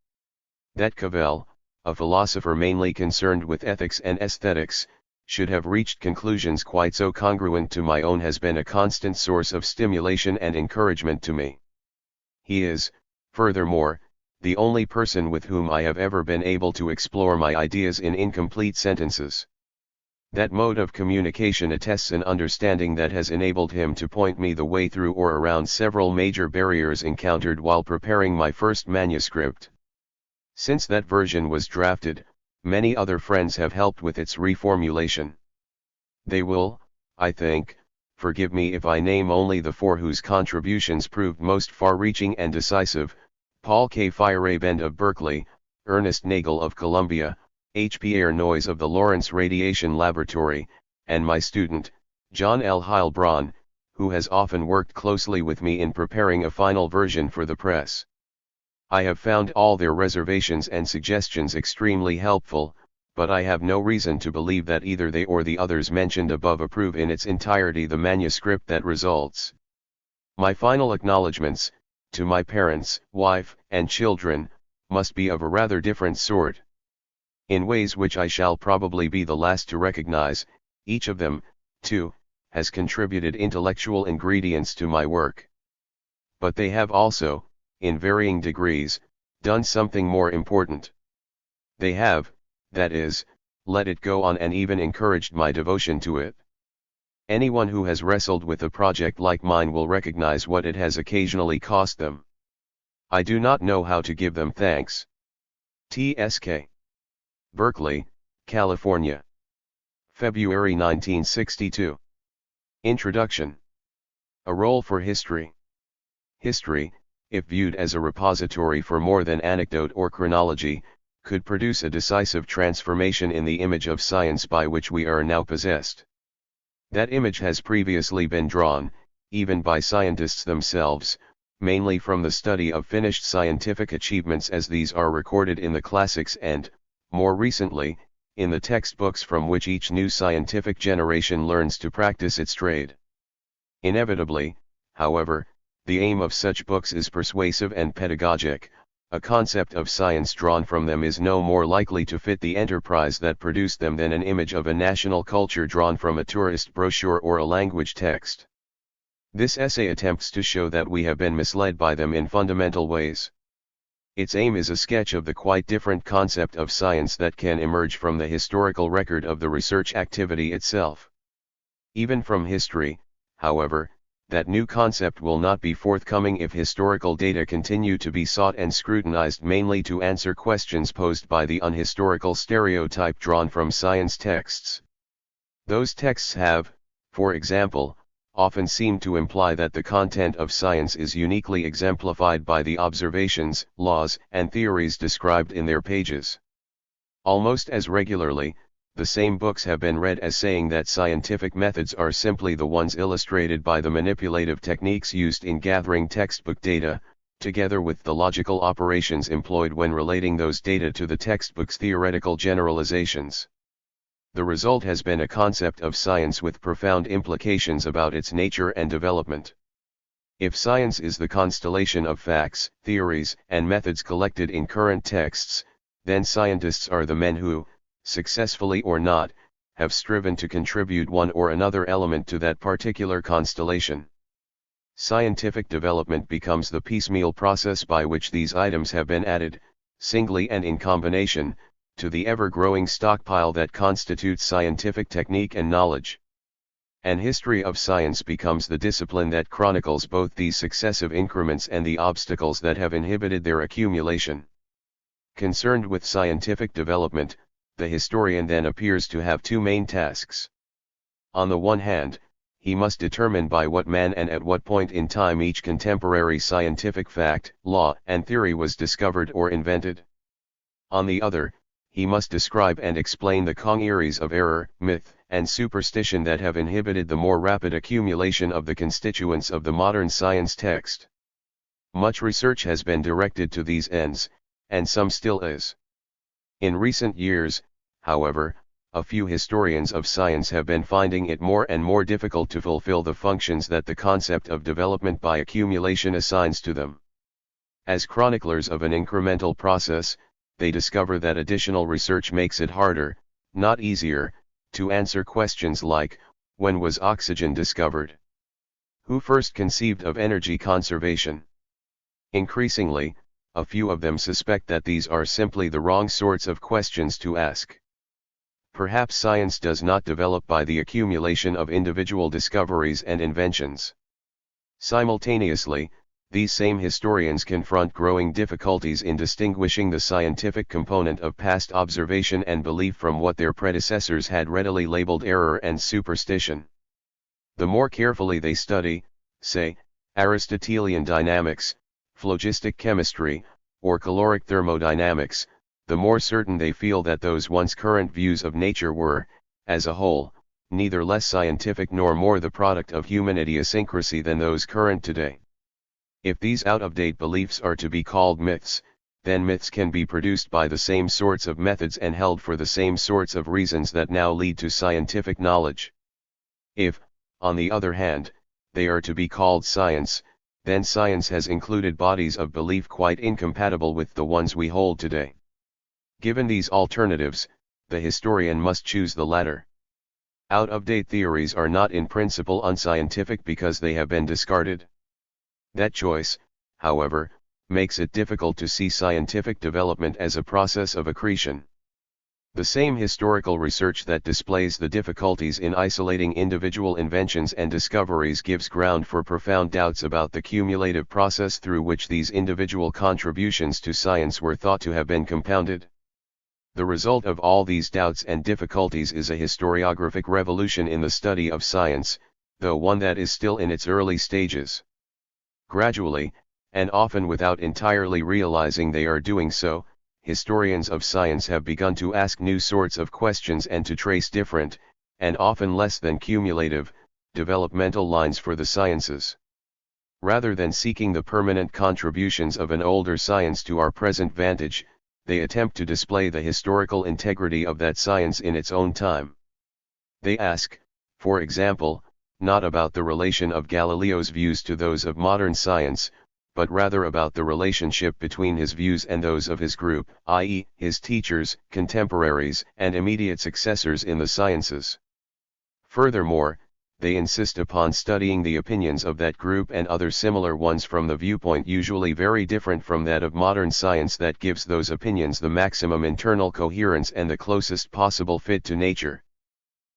That Cavell, a philosopher mainly concerned with ethics and aesthetics, should have reached conclusions quite so congruent to my own has been a constant source of stimulation and encouragement to me. He is, furthermore, the only person with whom I have ever been able to explore my ideas in incomplete sentences. That mode of communication attests an understanding that has enabled him to point me the way through or around several major barriers encountered while preparing my first manuscript. Since that version was drafted, many other friends have helped with its reformulation. They will, I think, forgive me if I name only the 4 whose contributions proved most far-reaching and decisive: Paul K. Feyerabend of Berkeley, Ernest Nagel of Columbia, H. Pierre Noyes of the Lawrence Radiation Laboratory, and my student, John L. Heilbronn, who has often worked closely with me in preparing a final version for the press. I have found all their reservations and suggestions extremely helpful, but I have no reason to believe that either they or the others mentioned above approve in its entirety the manuscript that results. My final acknowledgments, to my parents, wife, and children, must be of a rather different sort. In ways which I shall probably be the last to recognize, each of them, too, has contributed intellectual ingredients to my work. But they have also, in varying degrees, done something more important. They have, that is, let it go on and even encouraged my devotion to it. Anyone who has wrestled with a project like mine will recognize what it has occasionally cost them. I do not know how to give them thanks. T.S.K. Berkeley, California. February 1962. Introduction. A role for history. History, if viewed as a repository for more than anecdote or chronology, could produce a decisive transformation in the image of science by which we are now possessed. That image has previously been drawn, even by scientists themselves, mainly from the study of finished scientific achievements as these are recorded in the classics and, more recently, in the textbooks from which each new scientific generation learns to practice its trade. Inevitably, however, the aim of such books is persuasive and pedagogic. A concept of science drawn from them is no more likely to fit the enterprise that produced them than an image of a national culture drawn from a tourist brochure or a language text. This essay attempts to show that we have been misled by them in fundamental ways. Its aim is a sketch of the quite different concept of science that can emerge from the historical record of the research activity itself. Even from history, however, that new concept will not be forthcoming if historical data continue to be sought and scrutinized mainly to answer questions posed by the unhistorical stereotype drawn from science texts. Those texts have, for example, often seemed to imply that the content of science is uniquely exemplified by the observations, laws, and theories described in their pages. Almost as regularly, the same books have been read as saying that scientific methods are simply the ones illustrated by the manipulative techniques used in gathering textbook data, together with the logical operations employed when relating those data to the textbook's theoretical generalizations. The result has been a concept of science with profound implications about its nature and development. If science is the constellation of facts, theories, and methods collected in current texts, then scientists are the men who, successfully or not, have striven to contribute one or another element to that particular constellation. Scientific development becomes the piecemeal process by which these items have been added, singly and in combination, to the ever-growing stockpile that constitutes scientific technique and knowledge. An history of science becomes the discipline that chronicles both these successive increments and the obstacles that have inhibited their accumulation. Concerned with scientific development, the historian then appears to have two main tasks. On the one hand, he must determine by what man and at what point in time each contemporary scientific fact, law, and theory was discovered or invented. On the other, he must describe and explain the congeries of error, myth, and superstition that have inhibited the more rapid accumulation of the constituents of the modern science text. Much research has been directed to these ends, and some still is. In recent years, however, a few historians of science have been finding it more and more difficult to fulfill the functions that the concept of development by accumulation assigns to them. As chroniclers of an incremental process, they discover that additional research makes it harder, not easier, to answer questions like, when was oxygen discovered? Who first conceived of energy conservation? Increasingly, a few of them suspect that these are simply the wrong sorts of questions to ask. Perhaps science does not develop by the accumulation of individual discoveries and inventions. Simultaneously, these same historians confront growing difficulties in distinguishing the scientific component of past observation and belief from what their predecessors had readily labeled error and superstition. The more carefully they study, say, Aristotelian dynamics, phlogistic chemistry, or caloric thermodynamics, the more certain they feel that those once current views of nature were, as a whole, neither less scientific nor more the product of human idiosyncrasy than those current today. If these out-of-date beliefs are to be called myths, then myths can be produced by the same sorts of methods and held for the same sorts of reasons that now lead to scientific knowledge. If, on the other hand, they are to be called science, then science has included bodies of belief quite incompatible with the ones we hold today. Given these alternatives, the historian must choose the latter. Out-of-date theories are not in principle unscientific because they have been discarded. That choice, however, makes it difficult to see scientific development as a process of accretion. The same historical research that displays the difficulties in isolating individual inventions and discoveries gives ground for profound doubts about the cumulative process through which these individual contributions to science were thought to have been compounded. The result of all these doubts and difficulties is a historiographic revolution in the study of science, though one that is still in its early stages. Gradually, and often without entirely realizing they are doing so, historians of science have begun to ask new sorts of questions and to trace different, and often less than cumulative, developmental lines for the sciences. Rather than seeking the permanent contributions of an older science to our present vantage, they attempt to display the historical integrity of that science in its own time. They ask, for example, not about the relation of Galileo's views to those of modern science, but rather about the relationship between his views and those of his group, i.e., his teachers, contemporaries, and immediate successors in the sciences. Furthermore, they insist upon studying the opinions of that group and other similar ones from the viewpoint usually very different from that of modern science that gives those opinions the maximum internal coherence and the closest possible fit to nature.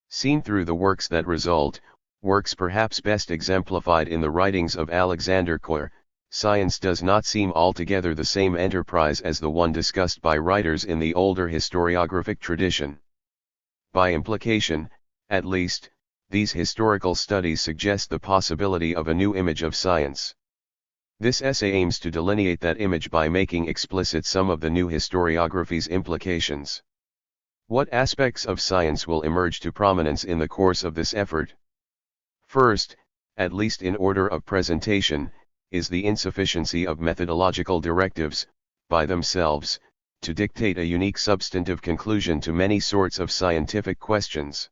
Seen through the works that result, works perhaps best exemplified in the writings of Alexander Koyer, science does not seem altogether the same enterprise as the one discussed by writers in the older historiographic tradition. By implication, at least, these historical studies suggest the possibility of a new image of science. This essay aims to delineate that image by making explicit some of the new historiography's implications. What aspects of science will emerge to prominence in the course of this effort? First, at least in order of presentation, is the insufficiency of methodological directives, by themselves, to dictate a unique substantive conclusion to many sorts of scientific questions.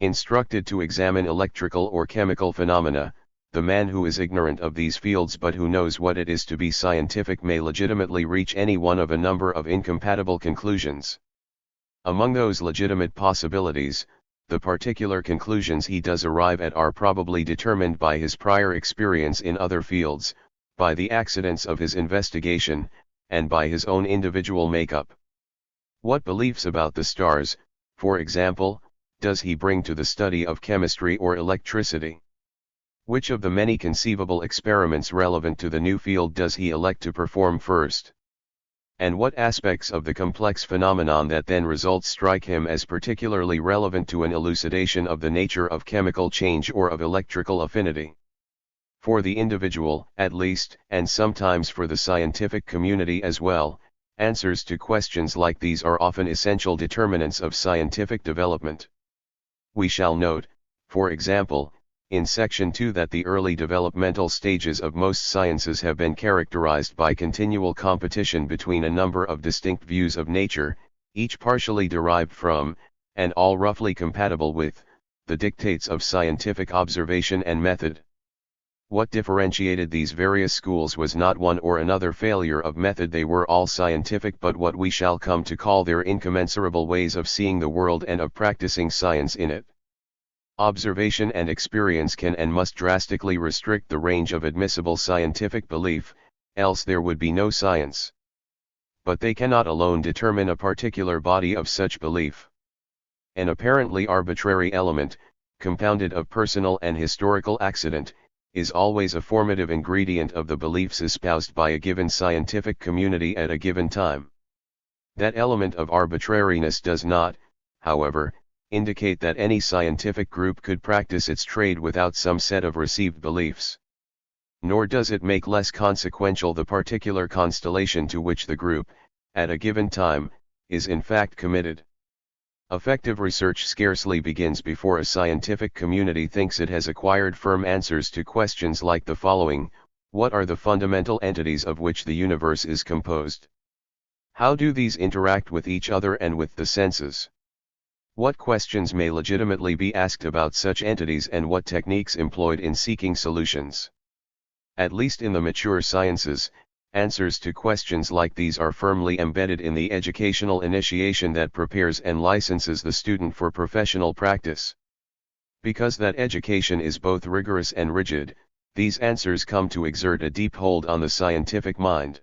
Instructed to examine electrical or chemical phenomena, the man who is ignorant of these fields but who knows what it is to be scientific may legitimately reach any one of a number of incompatible conclusions. Among those legitimate possibilities, the particular conclusions he does arrive at are probably determined by his prior experience in other fields, by the accidents of his investigation, and by his own individual makeup. What beliefs about the stars, for example, does he bring to the study of chemistry or electricity? Which of the many conceivable experiments relevant to the new field does he elect to perform first? And what aspects of the complex phenomenon that then results strike him as particularly relevant to an elucidation of the nature of chemical change or of electrical affinity? For the individual, at least, and sometimes for the scientific community as well, answers to questions like these are often essential determinants of scientific development. We shall note, for example, in Section 2 that the early developmental stages of most sciences have been characterized by continual competition between a number of distinct views of nature, each partially derived from, and all roughly compatible with, the dictates of scientific observation and method. What differentiated these various schools was not one or another failure of method, they were all scientific, but what we shall come to call their incommensurable ways of seeing the world and of practicing science in it. Observation and experience can and must drastically restrict the range of admissible scientific belief, else there would be no science. But they cannot alone determine a particular body of such belief. An apparently arbitrary element, compounded of personal and historical accident, is always a formative ingredient of the beliefs espoused by a given scientific community at a given time. That element of arbitrariness does not, however, indicate that any scientific group could practice its trade without some set of received beliefs. Nor does it make less consequential the particular constellation to which the group, at a given time, is in fact committed. Effective research scarcely begins before a scientific community thinks it has acquired firm answers to questions like the following: what are the fundamental entities of which the universe is composed? How do these interact with each other and with the senses? What questions may legitimately be asked about such entities and what techniques employed in seeking solutions? At least in the mature sciences, answers to questions like these are firmly embedded in the educational initiation that prepares and licenses the student for professional practice. Because that education is both rigorous and rigid, these answers come to exert a deep hold on the scientific mind.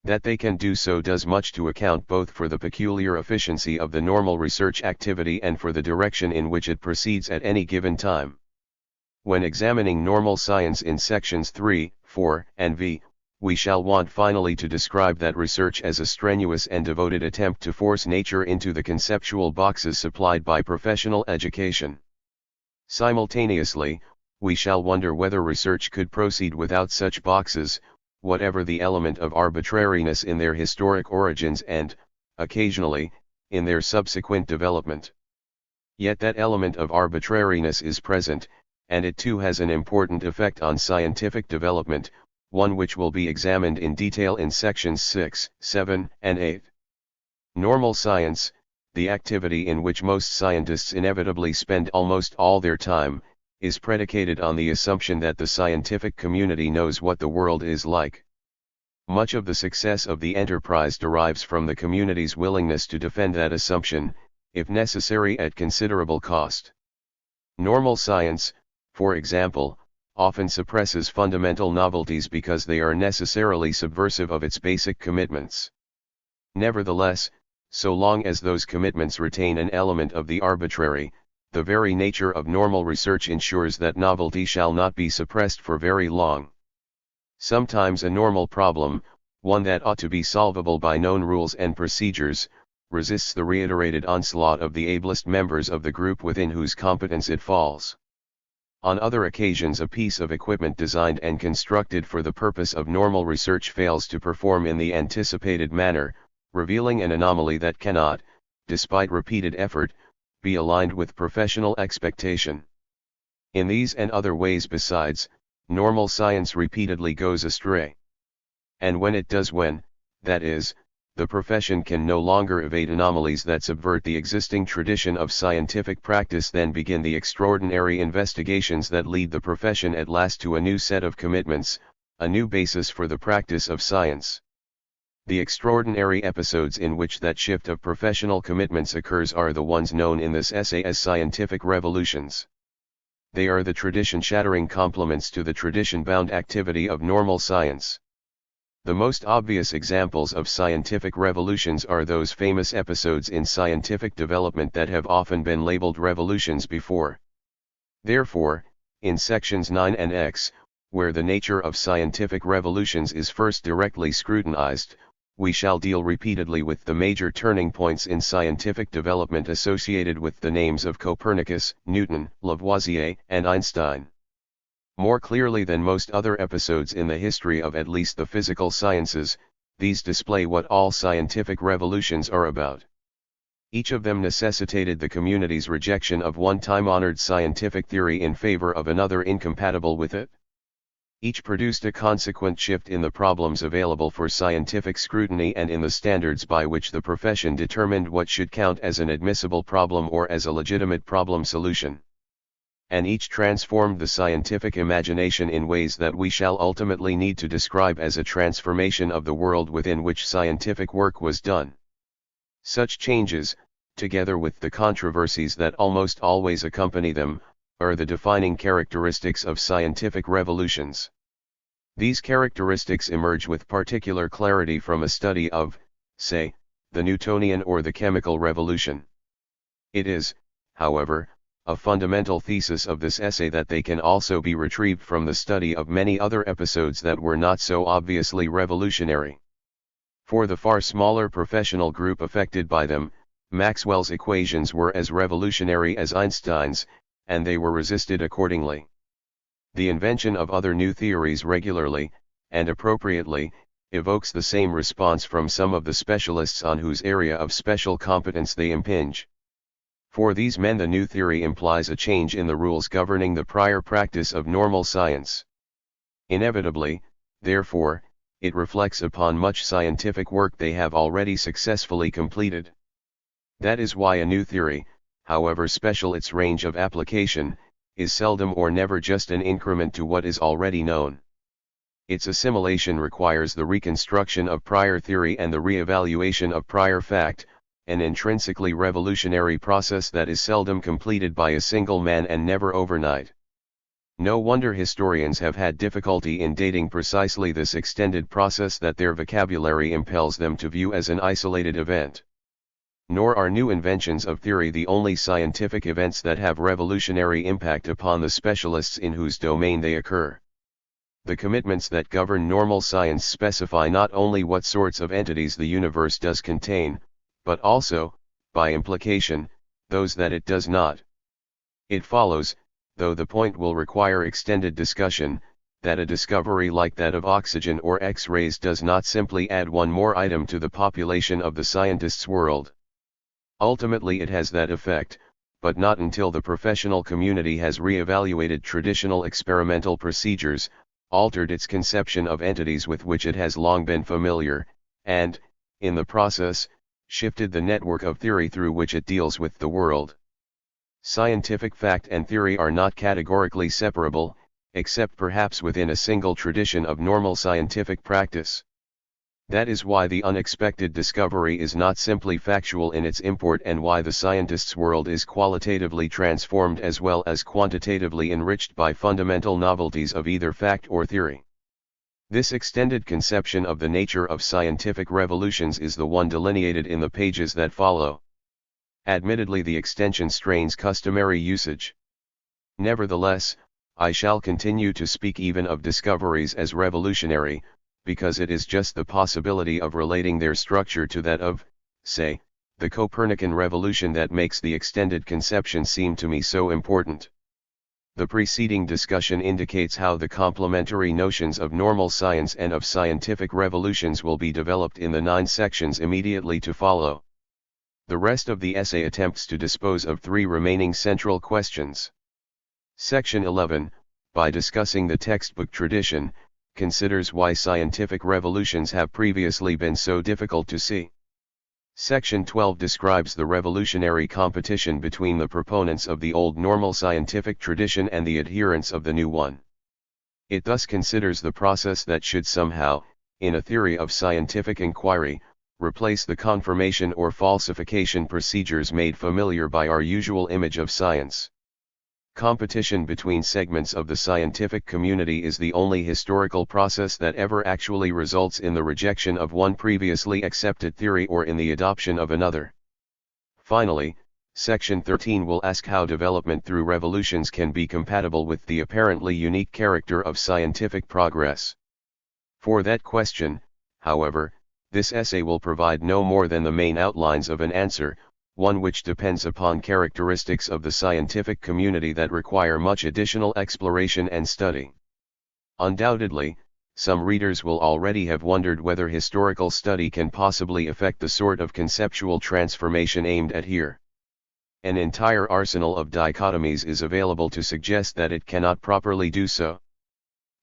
That they can do so does much to account both for the peculiar efficiency of the normal research activity and for the direction in which it proceeds at any given time. When examining normal science in sections 3, 4, and v, we shall want finally to describe that research as a strenuous and devoted attempt to force nature into the conceptual boxes supplied by professional education. Simultaneously, we shall wonder whether research could proceed without such boxes, whatever the element of arbitrariness in their historic origins and, occasionally, in their subsequent development. Yet that element of arbitrariness is present, and it too has an important effect on scientific development, one which will be examined in detail in sections 6, 7, and 8. Normal science, the activity in which most scientists inevitably spend almost all their time, is predicated on the assumption that the scientific community knows what the world is like. Much of the success of the enterprise derives from the community's willingness to defend that assumption, if necessary at considerable cost. Normal science, for example, often suppresses fundamental novelties because they are necessarily subversive of its basic commitments. Nevertheless, so long as those commitments retain an element of the arbitrary, the very nature of normal research ensures that novelty shall not be suppressed for very long. Sometimes a normal problem, one that ought to be solvable by known rules and procedures, resists the reiterated onslaught of the ablest members of the group within whose competence it falls. On other occasions a piece of equipment designed and constructed for the purpose of normal research fails to perform in the anticipated manner, revealing an anomaly that cannot, despite repeated effort, be aligned with professional expectation. In these and other ways besides, normal science repeatedly goes astray. And when it does, that is, the profession can no longer evade anomalies that subvert the existing tradition of scientific practice, then begin the extraordinary investigations that lead the profession at last to a new set of commitments, a new basis for the practice of science. The extraordinary episodes in which that shift of professional commitments occurs are the ones known in this essay as scientific revolutions. They are the tradition-shattering complements to the tradition-bound activity of normal science. The most obvious examples of scientific revolutions are those famous episodes in scientific development that have often been labeled revolutions before. Therefore, in sections 9 and X, where the nature of scientific revolutions is first directly scrutinized, we shall deal repeatedly with the major turning points in scientific development associated with the names of Copernicus, Newton, Lavoisier, and Einstein. More clearly than most other episodes in the history of at least the physical sciences, these display what all scientific revolutions are about. Each of them necessitated the community's rejection of one time-honored scientific theory in favor of another incompatible with it. Each produced a consequent shift in the problems available for scientific scrutiny and in the standards by which the profession determined what should count as an admissible problem or as a legitimate problem solution. And each transformed the scientific imagination in ways that we shall ultimately need to describe as a transformation of the world within which scientific work was done. Such changes, together with the controversies that almost always accompany them, are the defining characteristics of scientific revolutions. These characteristics emerge with particular clarity from a study of, say, the Newtonian or the chemical revolution. It is, however, a fundamental thesis of this essay that they can also be retrieved from the study of many other episodes that were not so obviously revolutionary. For the far smaller professional group affected by them, Maxwell's equations were as revolutionary as Einstein's, and they were resisted accordingly. The invention of other new theories regularly, and appropriately, evokes the same response from some of the specialists on whose area of special competence they impinge. For these men the new theory implies a change in the rules governing the prior practice of normal science. Inevitably, therefore, it reflects upon much scientific work they have already successfully completed. That is why a new theory, however special its range of application, is seldom or never just an increment to what is already known. Its assimilation requires the reconstruction of prior theory and the re-evaluation of prior fact, an intrinsically revolutionary process that is seldom completed by a single man and never overnight. No wonder historians have had difficulty in dating precisely this extended process that their vocabulary impels them to view as an isolated event. Nor are new inventions of theory the only scientific events that have revolutionary impact upon the specialists in whose domain they occur. The commitments that govern normal science specify not only what sorts of entities the universe does contain, but also, by implication, those that it does not. It follows, though the point will require extended discussion, that a discovery like that of oxygen or X-rays does not simply add one more item to the population of the scientist's world. Ultimately it has that effect, but not until the professional community has re-evaluated traditional experimental procedures, altered its conception of entities with which it has long been familiar, and, in the process, shifted the network of theory through which it deals with the world. Scientific fact and theory are not categorically separable, except perhaps within a single tradition of normal scientific practice. That is why the unexpected discovery is not simply factual in its import, and why the scientist's world is qualitatively transformed as well as quantitatively enriched by fundamental novelties of either fact or theory. This extended conception of the nature of scientific revolutions is the one delineated in the pages that follow. Admittedly, the extension strains customary usage. Nevertheless, I shall continue to speak even of discoveries as revolutionary, because it is just the possibility of relating their structure to that of, say, the Copernican revolution that makes the extended conception seem to me so important. The preceding discussion indicates how the complementary notions of normal science and of scientific revolutions will be developed in the 9 sections immediately to follow. The rest of the essay attempts to dispose of 3 remaining central questions. Section 11, by discussing the textbook tradition, considers why scientific revolutions have previously been so difficult to see. Section 12 describes the revolutionary competition between the proponents of the old normal scientific tradition and the adherents of the new one. It thus considers the process that should somehow, in a theory of scientific inquiry, replace the confirmation or falsification procedures made familiar by our usual image of science. Competition between segments of the scientific community is the only historical process that ever actually results in the rejection of one previously accepted theory or in the adoption of another. Finally, Section 13 will ask how development through revolutions can be compatible with the apparently unique character of scientific progress. For that question, however, this essay will provide no more than the main outlines of an answer, one which depends upon characteristics of the scientific community that require much additional exploration and study. Undoubtedly, some readers will already have wondered whether historical study can possibly effect the sort of conceptual transformation aimed at here. An entire arsenal of dichotomies is available to suggest that it cannot properly do so.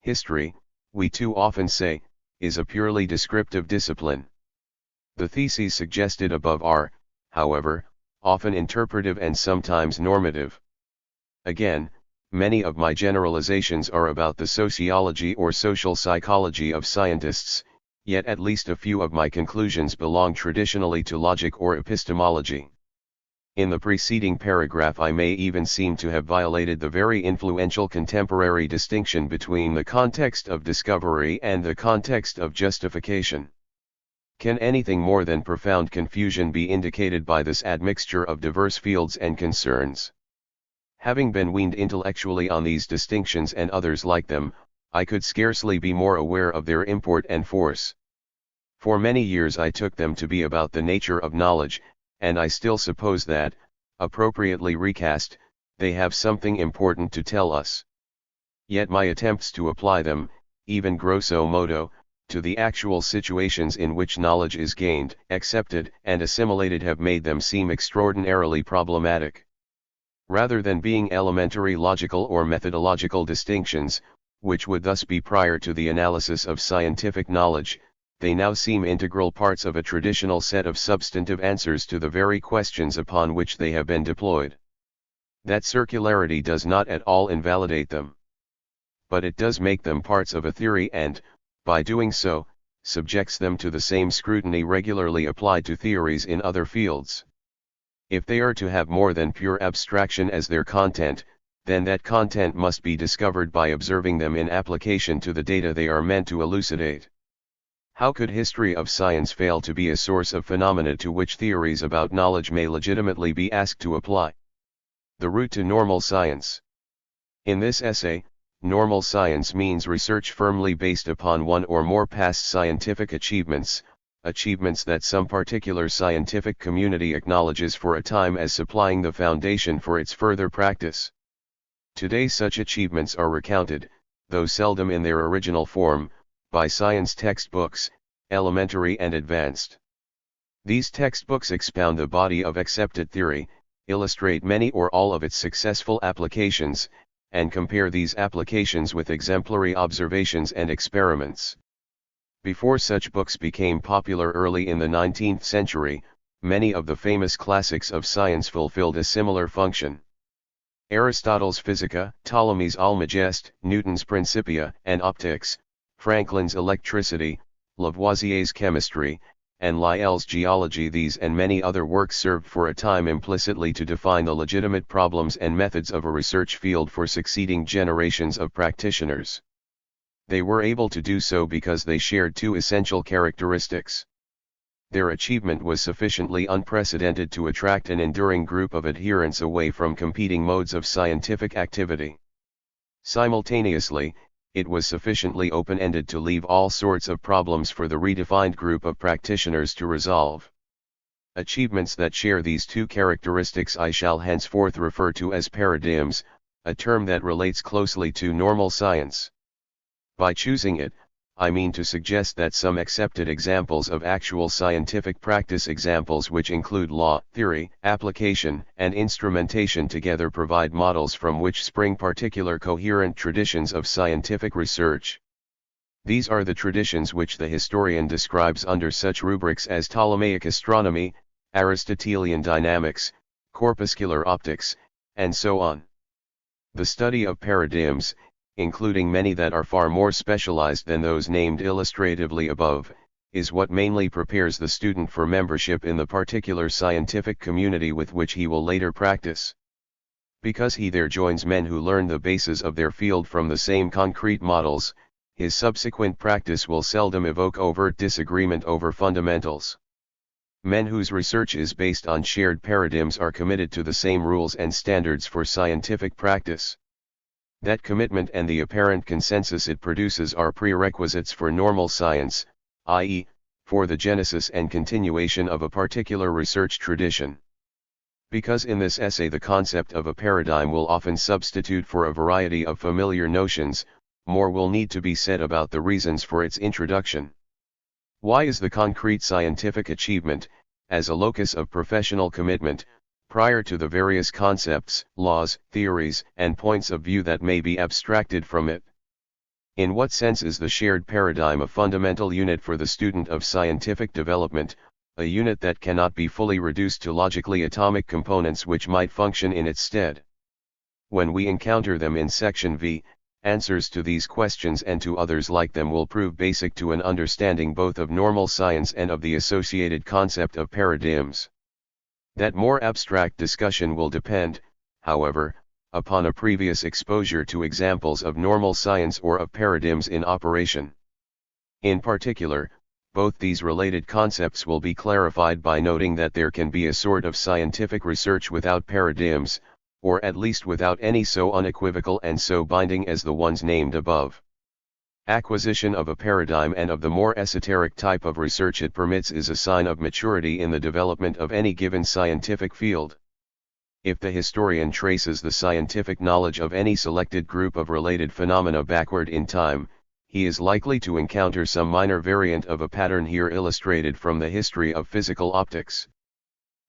History, we too often say, is a purely descriptive discipline. The theses suggested above are, however, often interpretive and sometimes normative. Again, many of my generalizations are about the sociology or social psychology of scientists, yet at least a few of my conclusions belong traditionally to logic or epistemology. In the preceding paragraph I may even seem to have violated the very influential contemporary distinction between the context of discovery and the context of justification. Can anything more than profound confusion be indicated by this admixture of diverse fields and concerns? Having been weaned intellectually on these distinctions and others like them, I could scarcely be more aware of their import and force. For many years I took them to be about the nature of knowledge, and I still suppose that, appropriately recast, they have something important to tell us. Yet my attempts to apply them, even grosso modo, to the actual situations in which knowledge is gained, accepted, and assimilated have made them seem extraordinarily problematic. Rather than being elementary logical or methodological distinctions, which would thus be prior to the analysis of scientific knowledge, they now seem integral parts of a traditional set of substantive answers to the very questions upon which they have been deployed. That circularity does not at all invalidate them. But it does make them parts of a theory and, by doing so, subjects them to the same scrutiny regularly applied to theories in other fields. If they are to have more than pure abstraction as their content, then that content must be discovered by observing them in application to the data they are meant to elucidate. How could history of science fail to be a source of phenomena to which theories about knowledge may legitimately be asked to apply? The route to normal science. In this essay, normal science means research firmly based upon one or more past scientific achievements, achievements that some particular scientific community acknowledges for a time as supplying the foundation for its further practice. Today such achievements are recounted, though seldom in their original form, by science textbooks, elementary and advanced. These textbooks expound the body of accepted theory, illustrate many or all of its successful applications, and compare these applications with exemplary observations and experiments. Before such books became popular early in the 19th century, many of the famous classics of science fulfilled a similar function. Aristotle's Physica, Ptolemy's Almagest, Newton's Principia and Optics, Franklin's Electricity, Lavoisier's chemistry, and Lyell's geology. These and many other works served for a time implicitly to define the legitimate problems and methods of a research field for succeeding generations of practitioners. They were able to do so because they shared two essential characteristics. Their achievement was sufficiently unprecedented to attract an enduring group of adherents away from competing modes of scientific activity. Simultaneously, it was sufficiently open-ended to leave all sorts of problems for the redefined group of practitioners to resolve. Achievements that share these two characteristics I shall henceforth refer to as paradigms, a term that relates closely to normal science. By choosing it, I mean to suggest that some accepted examples of actual scientific practice, examples which include law, theory, application, and instrumentation, together provide models from which spring particular coherent traditions of scientific research. These are the traditions which the historian describes under such rubrics as Ptolemaic astronomy, Aristotelian dynamics, corpuscular optics, and so on. The study of paradigms, including many that are far more specialized than those named illustratively above, is what mainly prepares the student for membership in the particular scientific community with which he will later practice. Because he there joins men who learn the basis of their field from the same concrete models, his subsequent practice will seldom evoke overt disagreement over fundamentals. Men whose research is based on shared paradigms are committed to the same rules and standards for scientific practice. That commitment and the apparent consensus it produces are prerequisites for normal science, i.e., for the genesis and continuation of a particular research tradition. Because in this essay the concept of a paradigm will often substitute for a variety of familiar notions, more will need to be said about the reasons for its introduction. Why is the concrete scientific achievement, as a locus of professional commitment, prior to the various concepts, laws, theories, and points of view that may be abstracted from it? In what sense is the shared paradigm a fundamental unit for the student of scientific development, a unit that cannot be fully reduced to logically atomic components which might function in its stead? When we encounter them in Section V, answers to these questions and to others like them will prove basic to an understanding both of normal science and of the associated concept of paradigms. That more abstract discussion will depend, however, upon a previous exposure to examples of normal science or of paradigms in operation. In particular, both these related concepts will be clarified by noting that there can be a sort of scientific research without paradigms, or at least without any so unequivocal and so binding as the ones named above. Acquisition of a paradigm and of the more esoteric type of research it permits is a sign of maturity in the development of any given scientific field. If the historian traces the scientific knowledge of any selected group of related phenomena backward in time, he is likely to encounter some minor variant of a pattern here illustrated from the history of physical optics.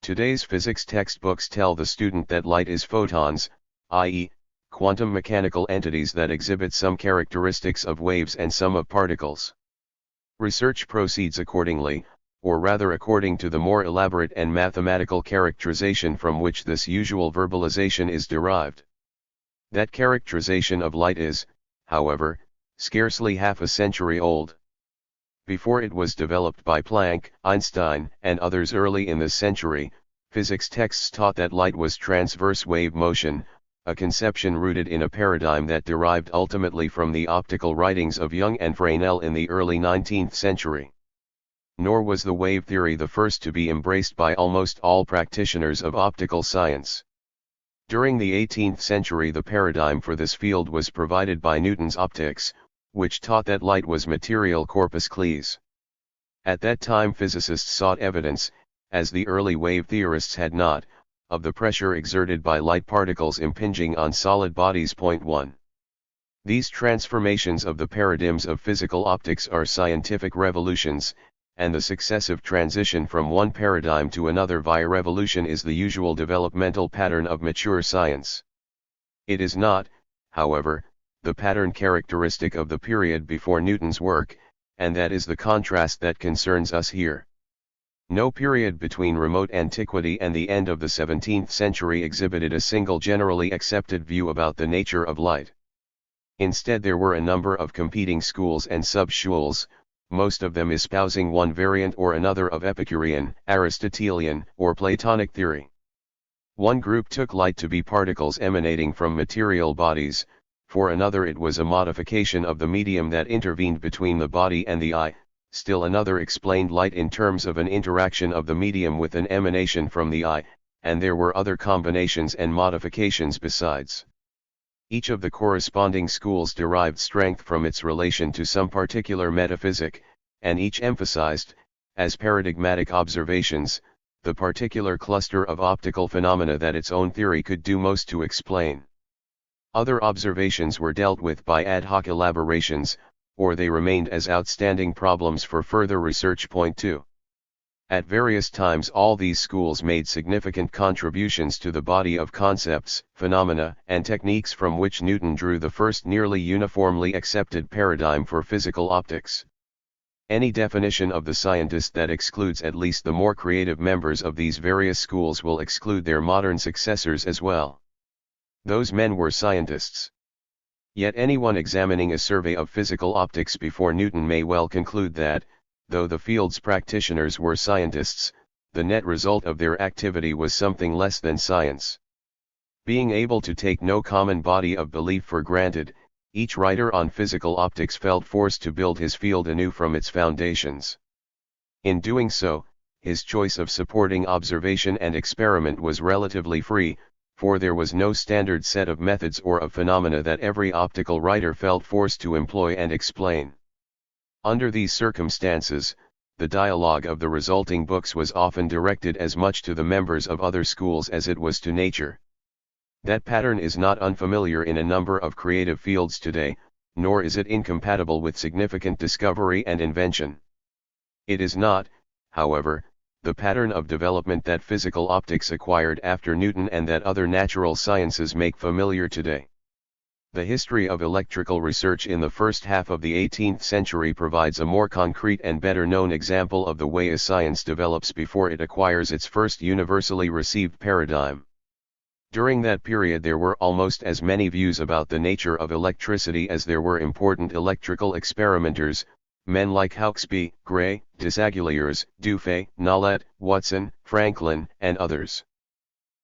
Today's physics textbooks tell the student that light is photons, i.e., quantum mechanical entities that exhibit some characteristics of waves and some of particles. Research proceeds accordingly, or rather according to the more elaborate and mathematical characterization from which this usual verbalization is derived. That characterization of light is, however, scarcely half a century old. Before it was developed by Planck, Einstein, and others early in this century, physics texts taught that light was transverse wave motion, a conception rooted in a paradigm that derived ultimately from the optical writings of Young and Fresnel in the early 19th century. Nor was the wave theory the first to be embraced by almost all practitioners of optical science. During the 18th century the paradigm for this field was provided by Newton's optics, which taught that light was material corpuscles. At that time physicists sought evidence, as the early wave theorists had not, of the pressure exerted by light particles impinging on solid bodies. 1. These transformations of the paradigms of physical optics are scientific revolutions, and the successive transition from one paradigm to another via revolution is the usual developmental pattern of mature science. It is not, however, the pattern characteristic of the period before Newton's work, and that is the contrast that concerns us here. No period between remote antiquity and the end of the 17th century exhibited a single generally accepted view about the nature of light. Instead there were a number of competing schools and sub-schools, most of them espousing one variant or another of Epicurean, Aristotelian, or Platonic theory. One group took light to be particles emanating from material bodies, for another it was a modification of the medium that intervened between the body and the eye, still another explained light in terms of an interaction of the medium with an emanation from the eye, and there were other combinations and modifications besides. Each of the corresponding schools derived strength from its relation to some particular metaphysic, and each emphasized, as paradigmatic observations, the particular cluster of optical phenomena that its own theory could do most to explain. Other observations were dealt with by ad hoc elaborations, or they remained as outstanding problems for further research. Point 2. At various times all these schools made significant contributions to the body of concepts, phenomena, and techniques from which Newton drew the first nearly uniformly accepted paradigm for physical optics. Any definition of the scientist that excludes at least the more creative members of these various schools will exclude their modern successors as well. Those men were scientists. Yet anyone examining a survey of physical optics before Newton may well conclude that, though the field's practitioners were scientists, the net result of their activity was something less than science. Being able to take no common body of belief for granted, each writer on physical optics felt forced to build his field anew from its foundations. In doing so, his choice of supporting observation and experiment was relatively free, for there was no standard set of methods or of phenomena that every optical writer felt forced to employ and explain. Under these circumstances, the dialogue of the resulting books was often directed as much to the members of other schools as it was to nature. That pattern is not unfamiliar in a number of creative fields today, nor is it incompatible with significant discovery and invention. It is not, however, the pattern of development that physical optics acquired after Newton and that other natural sciences make familiar today. The history of electrical research in the first half of the 18th century provides a more concrete and better known example of the way a science develops before it acquires its first universally received paradigm. During that period there were almost as many views about the nature of electricity as there were important electrical experimenters, men like Hauksbee, Gray, Desaguliers, Dufay, Nollet, Watson, Franklin, and others.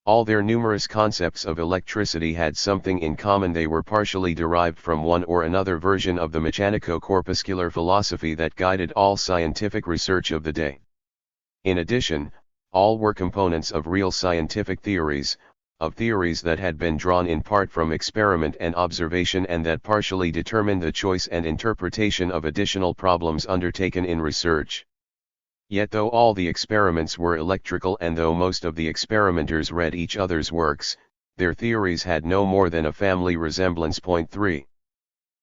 All their numerous concepts of electricity had something in common: they were partially derived from one or another version of the mechanico-corpuscular philosophy that guided all scientific research of the day. In addition, all were components of real scientific theories, of theories that had been drawn in part from experiment and observation and that partially determined the choice and interpretation of additional problems undertaken in research. Yet though all the experiments were electrical and though most of the experimenters read each other's works, their theories had no more than a family resemblance. Point 3.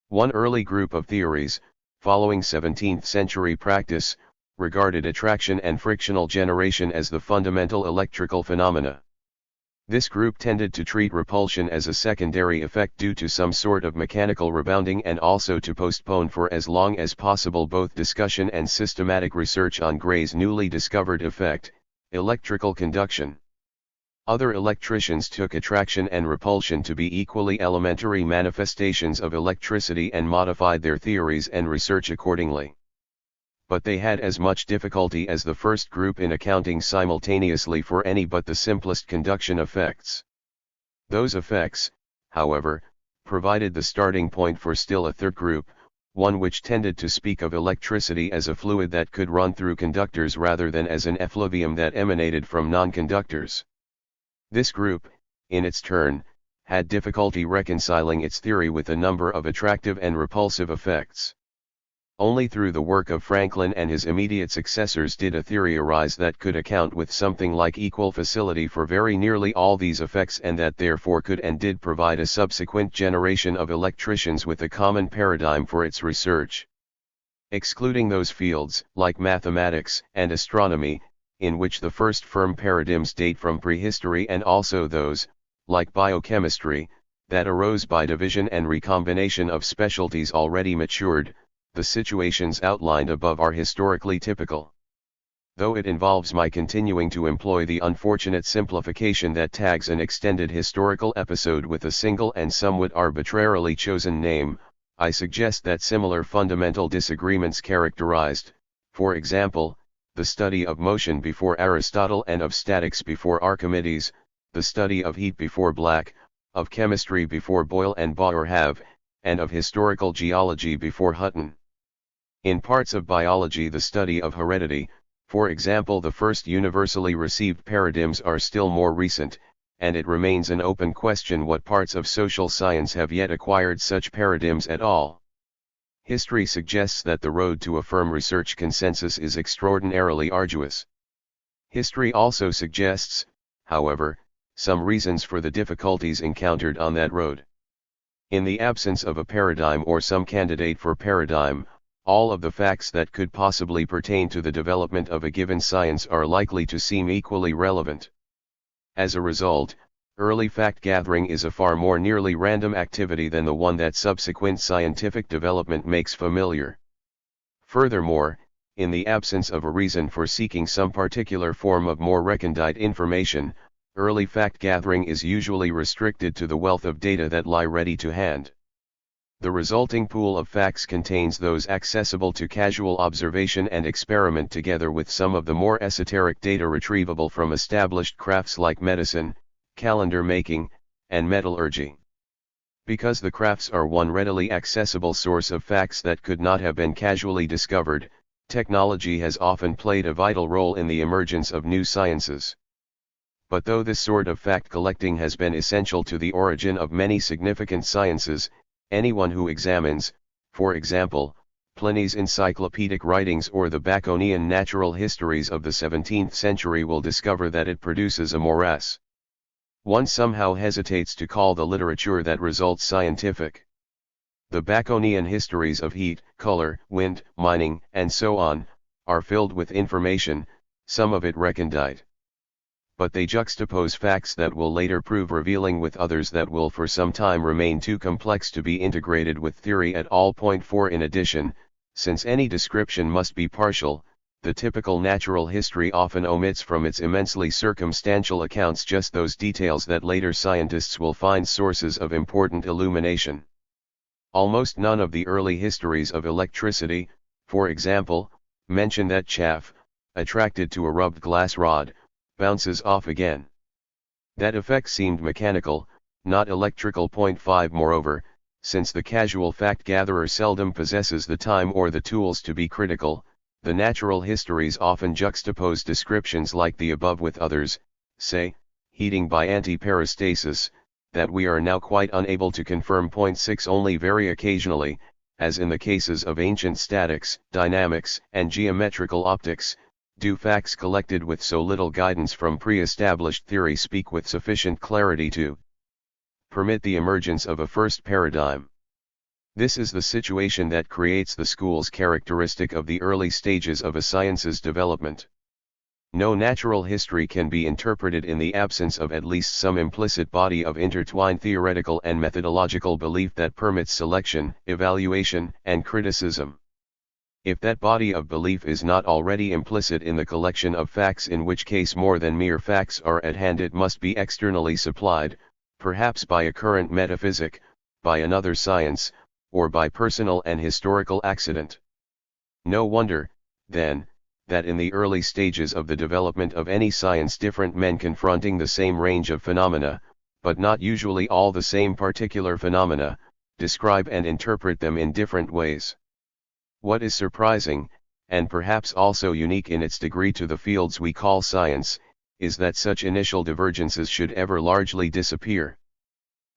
One early group of theories, following 17th century practice, regarded attraction and frictional generation as the fundamental electrical phenomena. This group tended to treat repulsion as a secondary effect due to some sort of mechanical rebounding and also to postpone for as long as possible both discussion and systematic research on Gray's newly discovered effect, electrical conduction. Other electricians took attraction and repulsion to be equally elementary manifestations of electricity and modified their theories and research accordingly. But they had as much difficulty as the first group in accounting simultaneously for any but the simplest conduction effects. Those effects, however, provided the starting point for still a third group, one which tended to speak of electricity as a fluid that could run through conductors rather than as an effluvium that emanated from non-conductors. This group, in its turn, had difficulty reconciling its theory with a number of attractive and repulsive effects. Only through the work of Franklin and his immediate successors did a theory arise that could account with something like equal facility for very nearly all these effects and that therefore could and did provide a subsequent generation of electricians with a common paradigm for its research. Excluding those fields, like mathematics and astronomy, in which the first firm paradigms date from prehistory, and also those, like biochemistry, that arose by division and recombination of specialties already matured, the situations outlined above are historically typical. Though it involves my continuing to employ the unfortunate simplification that tags an extended historical episode with a single and somewhat arbitrarily chosen name, I suggest that similar fundamental disagreements characterized, for example, the study of motion before Aristotle and of statics before Archimedes, the study of heat before Black, of chemistry before Boyle and Bohr have, and of historical geology before Hutton. In parts of biology, the study of heredity, for example, the first universally received paradigms are still more recent, and it remains an open question what parts of social science have yet acquired such paradigms at all. History suggests that the road to a firm research consensus is extraordinarily arduous. History also suggests, however, some reasons for the difficulties encountered on that road. In the absence of a paradigm or some candidate for paradigm, all of the facts that could possibly pertain to the development of a given science are likely to seem equally relevant. As a result, early fact-gathering is a far more nearly random activity than the one that subsequent scientific development makes familiar. Furthermore, in the absence of a reason for seeking some particular form of more recondite information, early fact-gathering is usually restricted to the wealth of data that lie ready to hand. The resulting pool of facts contains those accessible to casual observation and experiment together with some of the more esoteric data retrievable from established crafts like medicine, calendar making, and metallurgy. Because the crafts are one readily accessible source of facts that could not have been casually discovered, technology has often played a vital role in the emergence of new sciences. But though this sort of fact collecting has been essential to the origin of many significant sciences, anyone who examines, for example, Pliny's encyclopedic writings or the Baconian natural histories of the 17th century will discover that it produces a morass. One somehow hesitates to call the literature that results scientific. The Baconian histories of heat, color, wind, mining, and so on, are filled with information, some of it recondite. But they juxtapose facts that will later prove revealing with others that will for some time remain too complex to be integrated with theory at all. Point 4. In addition, since any description must be partial, the typical natural history often omits from its immensely circumstantial accounts just those details that later scientists will find sources of important illumination. Almost none of the early histories of electricity, for example, mention that chaff, attracted to a rubbed glass rod, bounces off again. That effect seemed mechanical, not electrical. Point 5. Moreover, since the casual fact-gatherer seldom possesses the time or the tools to be critical, the natural histories often juxtapose descriptions like the above with others, say, heating by antiperistasis, that we are now quite unable to confirm. Point 6. Only very occasionally, as in the cases of ancient statics, dynamics, and geometrical optics, do facts collected with so little guidance from pre-established theory speak with sufficient clarity to permit the emergence of a first paradigm. This is the situation that creates the schools characteristic of the early stages of a science's development. No natural history can be interpreted in the absence of at least some implicit body of intertwined theoretical and methodological belief that permits selection, evaluation, and criticism. If that body of belief is not already implicit in the collection of facts, in which case more than mere facts are at hand, it must be externally supplied, perhaps by a current metaphysic, by another science, or by personal and historical accident. No wonder, then, that in the early stages of the development of any science different men confronting the same range of phenomena, but not usually all the same particular phenomena, describe and interpret them in different ways. What is surprising, and perhaps also unique in its degree to the fields we call science, is that such initial divergences should ever largely disappear.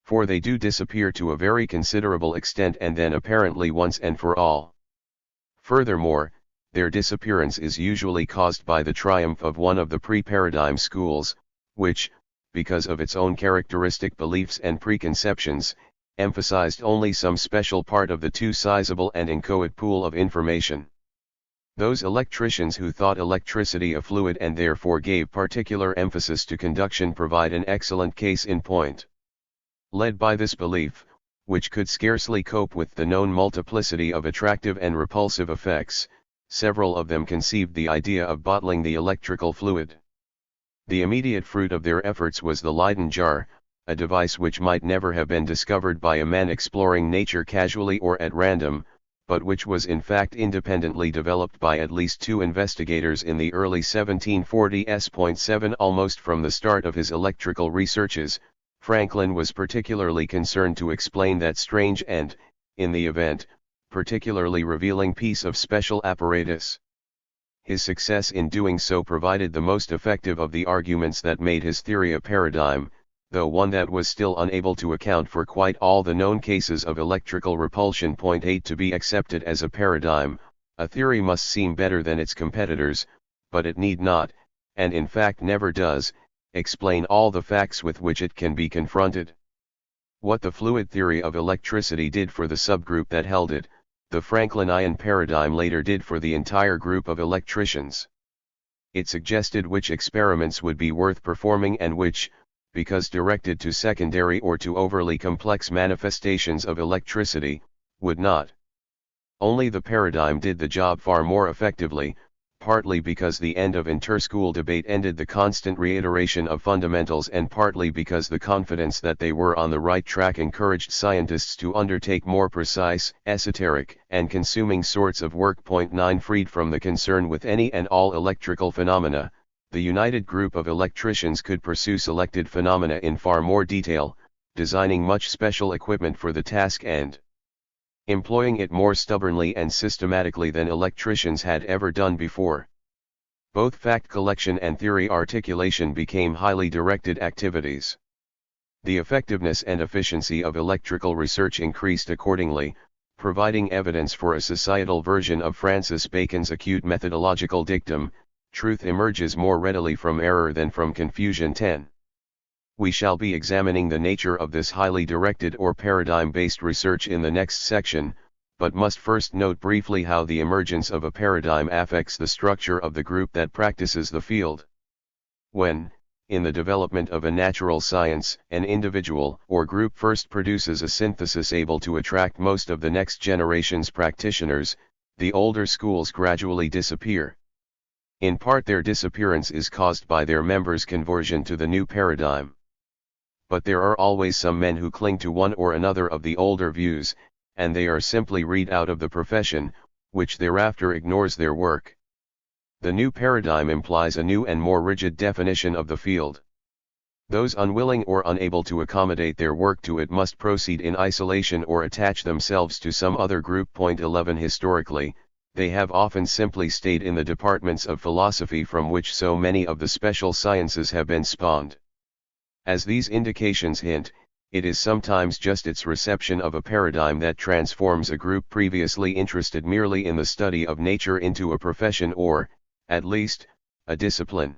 For they do disappear to a very considerable extent and then apparently once and for all. Furthermore, their disappearance is usually caused by the triumph of one of the pre-paradigm schools, which, because of its own characteristic beliefs and preconceptions, emphasized only some special part of the too sizable and inchoate pool of information. Those electricians who thought electricity a fluid and therefore gave particular emphasis to conduction provide an excellent case in point. Led by this belief, which could scarcely cope with the known multiplicity of attractive and repulsive effects, several of them conceived the idea of bottling the electrical fluid. The immediate fruit of their efforts was the Leyden jar, a device which might never have been discovered by a man exploring nature casually or at random, but which was in fact independently developed by at least two investigators in the early 1740s. Almost from the start of his electrical researches, Franklin was particularly concerned to explain that strange and, in the event, particularly revealing piece of special apparatus. His success in doing so provided the most effective of the arguments that made his theory a paradigm, though one that was still unable to account for quite all the known cases of electrical repulsion. 8 To be accepted as a paradigm, a theory must seem better than its competitors, but it need not, and in fact never does, explain all the facts with which it can be confronted. What the fluid theory of electricity did for the subgroup that held it, the Franklinian paradigm later did for the entire group of electricians. It suggested which experiments would be worth performing and which, because directed to secondary or to overly complex manifestations of electricity, would not. Only the paradigm did the job far more effectively, partly because the end of interschool debate ended the constant reiteration of fundamentals and partly because the confidence that they were on the right track encouraged scientists to undertake more precise, esoteric, and consuming sorts of work. 9 Freed from the concern with any and all electrical phenomena, the united group of electricians could pursue selected phenomena in far more detail, designing much special equipment for the task and employing it more stubbornly and systematically than electricians had ever done before. Both fact collection and theory articulation became highly directed activities. The effectiveness and efficiency of electrical research increased accordingly, providing evidence for a societal version of Francis Bacon's acute methodological dictum: truth emerges more readily from error than from confusion. 10. We shall be examining the nature of this highly directed or paradigm-based research in the next section, but must first note briefly how the emergence of a paradigm affects the structure of the group that practices the field. When, in the development of a natural science, an individual or group first produces a synthesis able to attract most of the next generation's practitioners, the older schools gradually disappear. In part their disappearance is caused by their members' conversion to the new paradigm. But there are always some men who cling to one or another of the older views, and they are simply read out of the profession, which thereafter ignores their work. The new paradigm implies a new and more rigid definition of the field. Those unwilling or unable to accommodate their work to it must proceed in isolation or attach themselves to some other group. 11 Historically, they have often simply stayed in the departments of philosophy from which so many of the special sciences have been spawned. As these indications hint, it is sometimes just its reception of a paradigm that transforms a group previously interested merely in the study of nature into a profession or, at least, a discipline.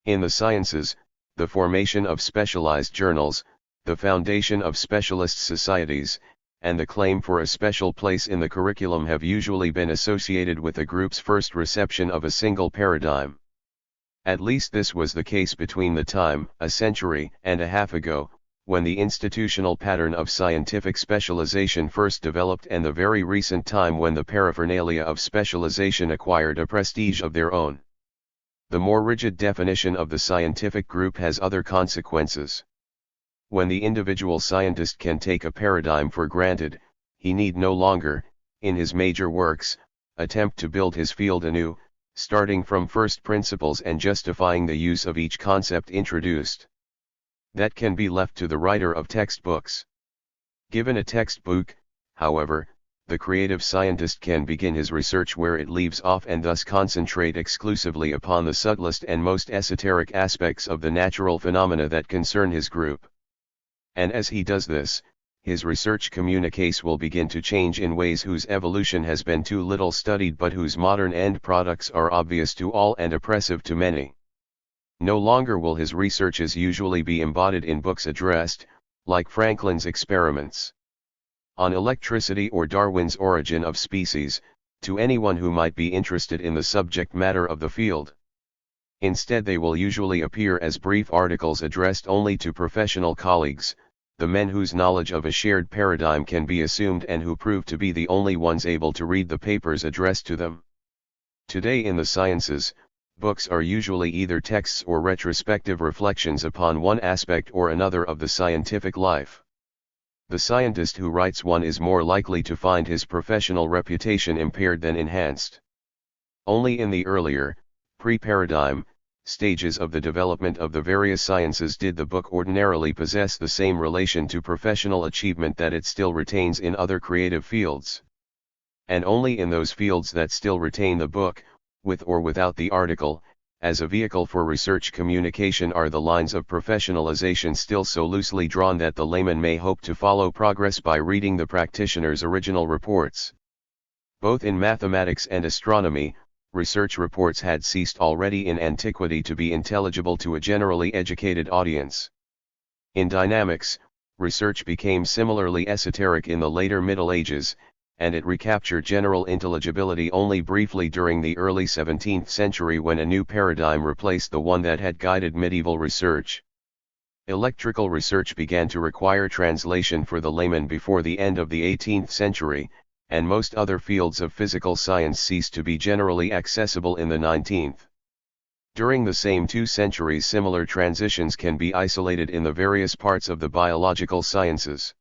In the sciences, the formation of specialized journals, the foundation of specialist societies, and the claim for a special place in the curriculum have usually been associated with a group's first reception of a single paradigm. At least this was the case between the time, a century and a half ago, when the institutional pattern of scientific specialization first developed, and the very recent time when the paraphernalia of specialization acquired a prestige of their own. The more rigid definition of the scientific group has other consequences. When the individual scientist can take a paradigm for granted, he need no longer, in his major works, attempt to build his field anew, starting from first principles and justifying the use of each concept introduced. That can be left to the writer of textbooks. Given a textbook, however, the creative scientist can begin his research where it leaves off and thus concentrate exclusively upon the subtlest and most esoteric aspects of the natural phenomena that concern his group. And as he does this, his research communiques will begin to change in ways whose evolution has been too little studied but whose modern end products are obvious to all and oppressive to many. No longer will his researches usually be embodied in books addressed, like Franklin's experiments on electricity or Darwin's Origin of Species, to anyone who might be interested in the subject matter of the field. Instead, they will usually appear as brief articles addressed only to professional colleagues, the men whose knowledge of a shared paradigm can be assumed and who prove to be the only ones able to read the papers addressed to them. Today in the sciences, books are usually either texts or retrospective reflections upon one aspect or another of the scientific life. The scientist who writes one is more likely to find his professional reputation impaired than enhanced. Only in the earlier, pre-paradigm, stages of the development of the various sciences did the book ordinarily possess the same relation to professional achievement that it still retains in other creative fields. And only in those fields that still retain the book, with or without the article, as a vehicle for research communication are the lines of professionalization still so loosely drawn that the layman may hope to follow progress by reading the practitioner's original reports. Both in mathematics and astronomy, research reports had ceased already in antiquity to be intelligible to a generally educated audience. In dynamics, research became similarly esoteric in the later Middle Ages, and it recaptured general intelligibility only briefly during the early 17th century when a new paradigm replaced the one that had guided medieval research. Electrical research began to require translation for the layman before the end of the 18th century, and most other fields of physical science ceased to be generally accessible in the 19th. During the same 2 centuries, similar transitions can be isolated in the various parts of the biological sciences.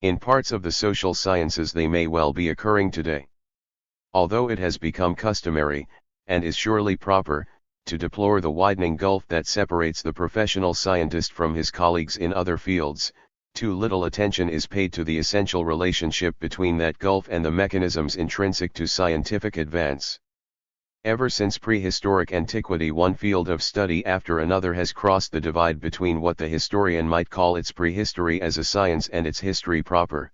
In parts of the social sciences they may well be occurring today. Although it has become customary, and is surely proper, to deplore the widening gulf that separates the professional scientist from his colleagues in other fields, too little attention is paid to the essential relationship between that gulf and the mechanisms intrinsic to scientific advance. Ever since prehistoric antiquity, one field of study after another has crossed the divide between what the historian might call its prehistory as a science and its history proper.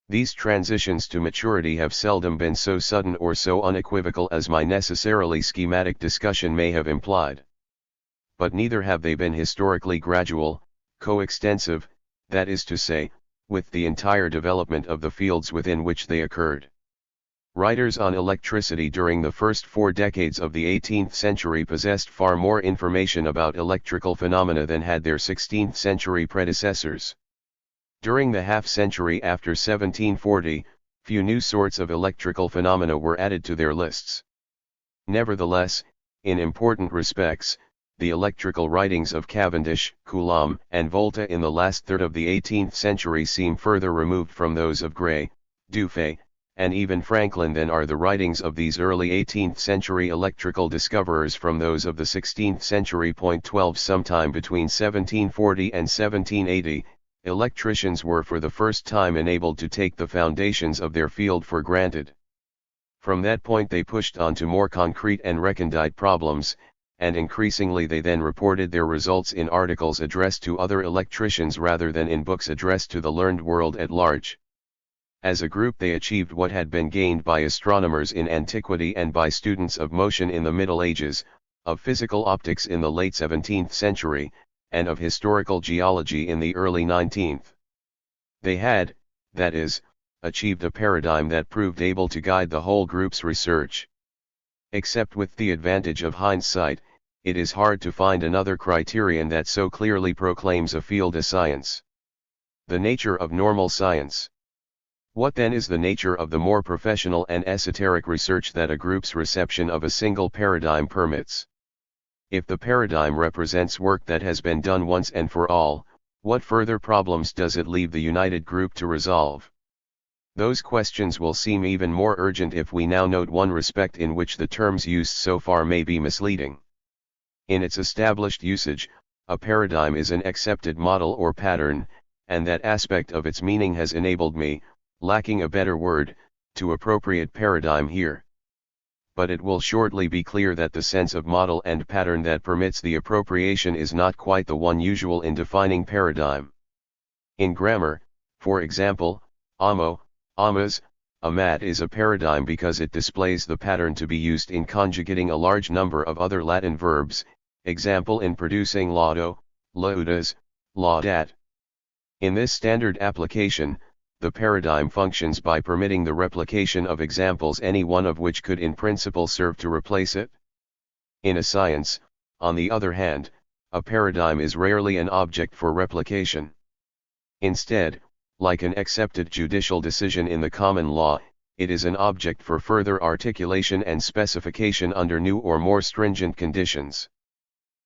These transitions to maturity have seldom been so sudden or so unequivocal as my necessarily schematic discussion may have implied. But neither have they been historically gradual, coextensive, that is to say, with the entire development of the fields within which they occurred. Writers on electricity during the first 4 decades of the 18th century possessed far more information about electrical phenomena than had their 16th century predecessors. During the half-century after 1740, few new sorts of electrical phenomena were added to their lists. Nevertheless, in important respects, the electrical writings of Cavendish, Coulomb, and Volta in the last third of the 18th century seem further removed from those of Gray, Dufay, and even Franklin than are the writings of these early 18th century electrical discoverers from those of the 16th century. 12 Sometime between 1740 and 1780, electricians were for the first time enabled to take the foundations of their field for granted. From that point they pushed on to more concrete and recondite problems, and increasingly they then reported their results in articles addressed to other electricians rather than in books addressed to the learned world at large. As a group they achieved what had been gained by astronomers in antiquity and by students of motion in the Middle Ages, of physical optics in the late 17th century, and of historical geology in the early 19th. They had, that is, achieved a paradigm that proved able to guide the whole group's research. Except with the advantage of hindsight, it is hard to find another criterion that so clearly proclaims a field a science. The nature of normal science. What then is the nature of the more professional and esoteric research that a group's reception of a single paradigm permits? If the paradigm represents work that has been done once and for all, what further problems does it leave the united group to resolve? Those questions will seem even more urgent if we now note one respect in which the terms used so far may be misleading. In its established usage, a paradigm is an accepted model or pattern, and that aspect of its meaning has enabled me, lacking a better word, to appropriate paradigm here. But it will shortly be clear that the sense of model and pattern that permits the appropriation is not quite the one usual in defining paradigm. In grammar, for example, amo, amas, amat is a paradigm because it displays the pattern to be used in conjugating a large number of other Latin verbs, example in producing laudo, laudas, laudat. In this standard application, the paradigm functions by permitting the replication of examples any one of which could in principle serve to replace it. In a science, on the other hand, a paradigm is rarely an object for replication. Instead, like an accepted judicial decision in the common law, it is an object for further articulation and specification under new or more stringent conditions.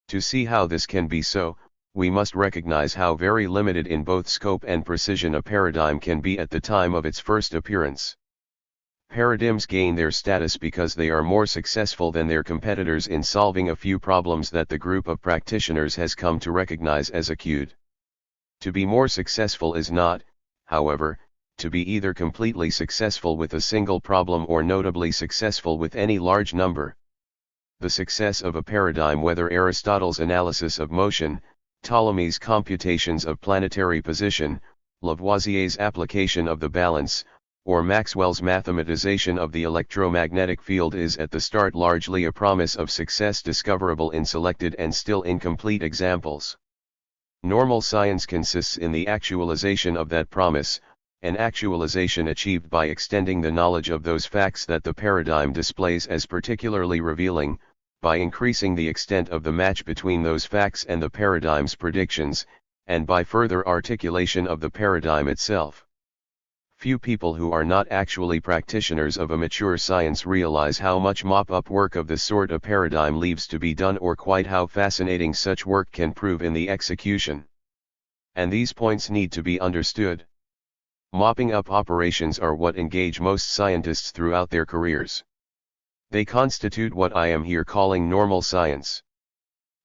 To see how this can be so, we must recognize how very limited in both scope and precision a paradigm can be at the time of its first appearance. Paradigms gain their status because they are more successful than their competitors in solving a few problems that the group of practitioners has come to recognize as acute. To be more successful is not, however, to be either completely successful with a single problem or notably successful with any large number. The success of a paradigm, whether Aristotle's analysis of motion, Ptolemy's computations of planetary position, Lavoisier's application of the balance, or Maxwell's mathematization of the electromagnetic field, is at the start largely a promise of success discoverable in selected and still incomplete examples. Normal science consists in the actualization of that promise, an actualization achieved by extending the knowledge of those facts that the paradigm displays as particularly revealing, by increasing the extent of the match between those facts and the paradigm's predictions, and by further articulation of the paradigm itself. Few people who are not actually practitioners of a mature science realize how much mop-up work of the sort a paradigm leaves to be done, or quite how fascinating such work can prove in the execution. And these points need to be understood. Mopping up operations are what engage most scientists throughout their careers. They constitute what I am here calling normal science.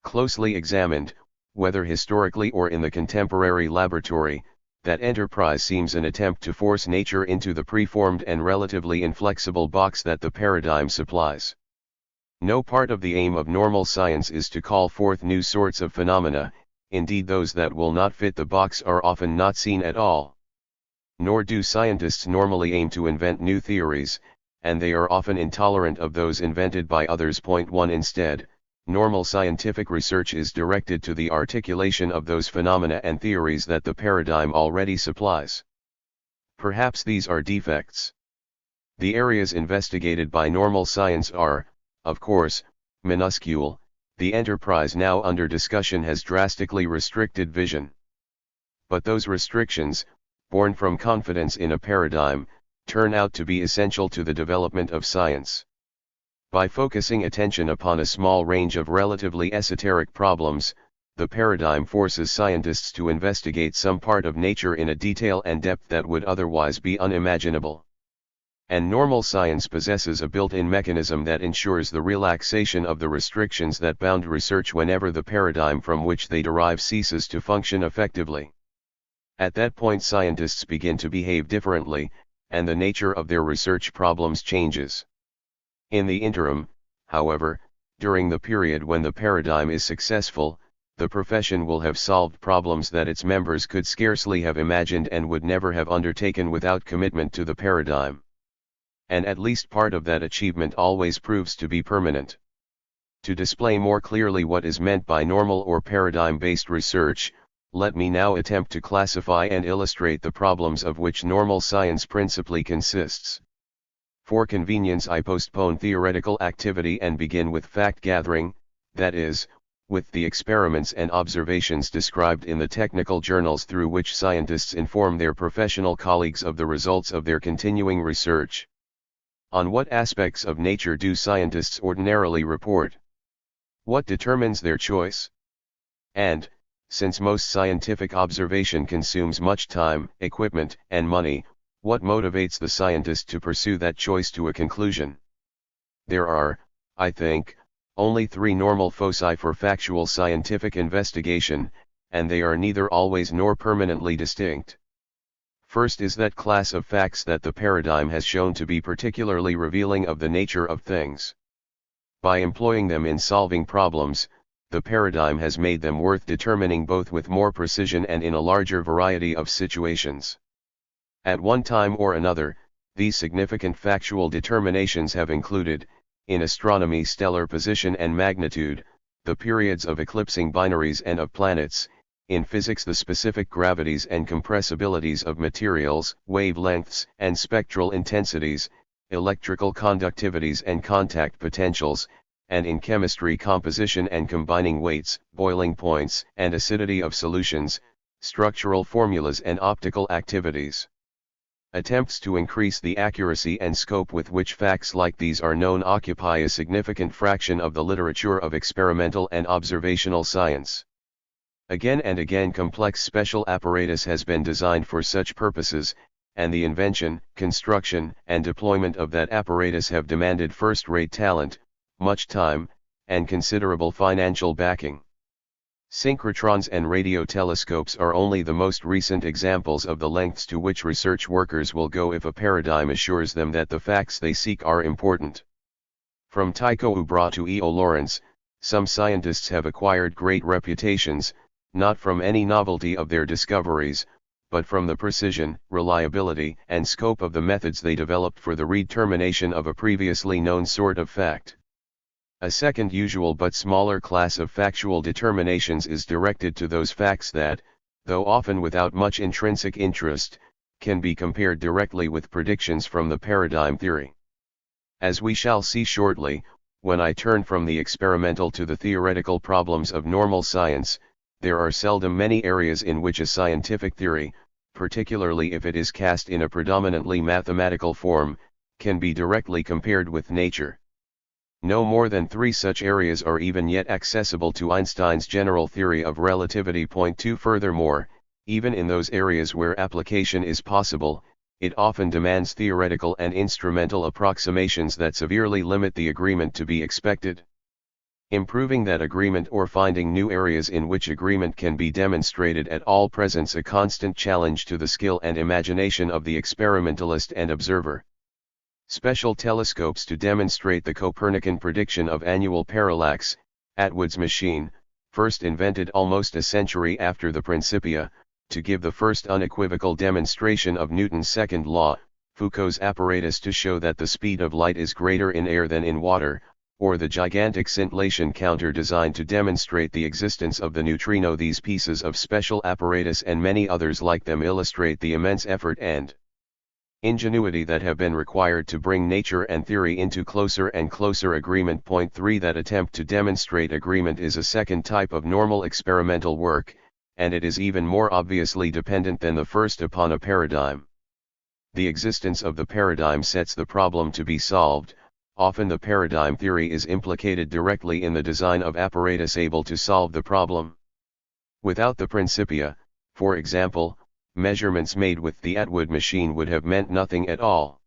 Closely examined, whether historically or in the contemporary laboratory, that enterprise seems an attempt to force nature into the preformed and relatively inflexible box that the paradigm supplies. No part of the aim of normal science is to call forth new sorts of phenomena, indeed those that will not fit the box are often not seen at all. Nor do scientists normally aim to invent new theories, and they are often intolerant of those invented by others. Point 1. Instead, normal scientific research is directed to the articulation of those phenomena and theories that the paradigm already supplies. Perhaps these are defects. The areas investigated by normal science are, of course, minuscule. The enterprise now under discussion has drastically restricted vision. But those restrictions, born from confidence in a paradigm, turn out to be essential to the development of science. By focusing attention upon a small range of relatively esoteric problems, the paradigm forces scientists to investigate some part of nature in a detail and depth that would otherwise be unimaginable. And normal science possesses a built-in mechanism that ensures the relaxation of the restrictions that bound research whenever the paradigm from which they derive ceases to function effectively. At that point, scientists begin to behave differently, and the nature of their research problems changes. In the interim, however, during the period when the paradigm is successful, the profession will have solved problems that its members could scarcely have imagined and would never have undertaken without commitment to the paradigm. And at least part of that achievement always proves to be permanent. To display more clearly what is meant by normal or paradigm-based research, let me now attempt to classify and illustrate the problems of which normal science principally consists. For convenience, I postpone theoretical activity and begin with fact-gathering, that is, with the experiments and observations described in the technical journals through which scientists inform their professional colleagues of the results of their continuing research. On what aspects of nature do scientists ordinarily report? What determines their choice? And, since most scientific observation consumes much time, equipment, and money, what motivates the scientist to pursue that choice to a conclusion? There are, I think, only three normal foci for factual scientific investigation, and they are neither always nor permanently distinct. First is that class of facts that the paradigm has shown to be particularly revealing of the nature of things. By employing them in solving problems, the paradigm has made them worth determining both with more precision and in a larger variety of situations. At one time or another, these significant factual determinations have included, in astronomy, stellar position and magnitude, the periods of eclipsing binaries and of planets; in physics, the specific gravities and compressibilities of materials, wavelengths and spectral intensities, electrical conductivities and contact potentials; and in chemistry, composition and combining weights, boiling points and acidity of solutions, structural formulas and optical activities. Attempts to increase the accuracy and scope with which facts like these are known occupy a significant fraction of the literature of experimental and observational science. Again and again complex special apparatus has been designed for such purposes, and the invention, construction, and deployment of that apparatus have demanded first-rate talent, much time, and considerable financial backing. Synchrotrons and radio telescopes are only the most recent examples of the lengths to which research workers will go if a paradigm assures them that the facts they seek are important. From Tycho Brahe to E.O. Lawrence, some scientists have acquired great reputations, not from any novelty of their discoveries, but from the precision, reliability, and scope of the methods they developed for the determination of a previously known sort of fact. A second usual but smaller class of factual determinations is directed to those facts that, though often without much intrinsic interest, can be compared directly with predictions from the paradigm theory. As we shall see shortly, when I turn from the experimental to the theoretical problems of normal science, there are seldom many areas in which a scientific theory, particularly if it is cast in a predominantly mathematical form, can be directly compared with nature. No more than 3 such areas are even yet accessible to Einstein's general theory of relativity. 2 Furthermore, even in those areas where application is possible, it often demands theoretical and instrumental approximations that severely limit the agreement to be expected. Improving that agreement or finding new areas in which agreement can be demonstrated at all presents a constant challenge to the skill and imagination of the experimentalist and observer. Special telescopes to demonstrate the Copernican prediction of annual parallax, Atwood's machine, first invented almost a century after the Principia, to give the first unequivocal demonstration of Newton's second law, Foucault's apparatus to show that the speed of light is greater in air than in water, or the gigantic scintillation counter designed to demonstrate the existence of the neutrino. These pieces of special apparatus and many others like them illustrate the immense effort and ingenuity that have been required to bring nature and theory into closer and closer agreement. 3 That attempt to demonstrate agreement is a second type of normal experimental work, and it is even more obviously dependent than the first upon a paradigm. The existence of the paradigm sets the problem to be solved. Often the paradigm theory is implicated directly in the design of apparatus able to solve the problem. Without the Principia, for example, measurements made with the Atwood machine would have meant nothing at all.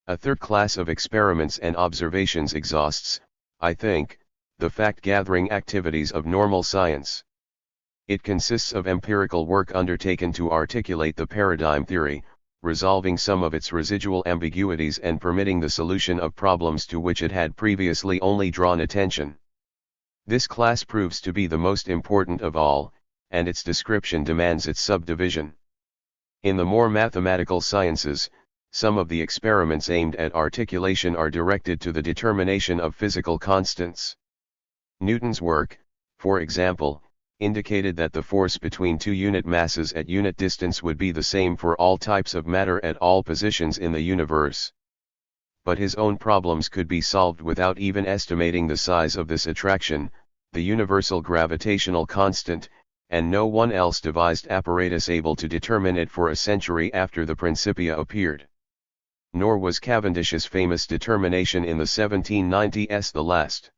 A third class of experiments and observations exhausts, I think, the fact-gathering activities of normal science. It consists of empirical work undertaken to articulate the paradigm theory, resolving some of its residual ambiguities and permitting the solution of problems to which it had previously only drawn attention. This class proves to be the most important of all, and its description demands its subdivision. In the more mathematical sciences, some of the experiments aimed at articulation are directed to the determination of physical constants. Newton's work, for example, indicated that the force between 2 unit masses at unit distance would be the same for all types of matter at all positions in the universe. But his own problems could be solved without even estimating the size of this attraction, the universal gravitational constant, and no one else devised apparatus able to determine it for a century after the Principia appeared. Nor was Cavendish's famous determination in the 1790s the last.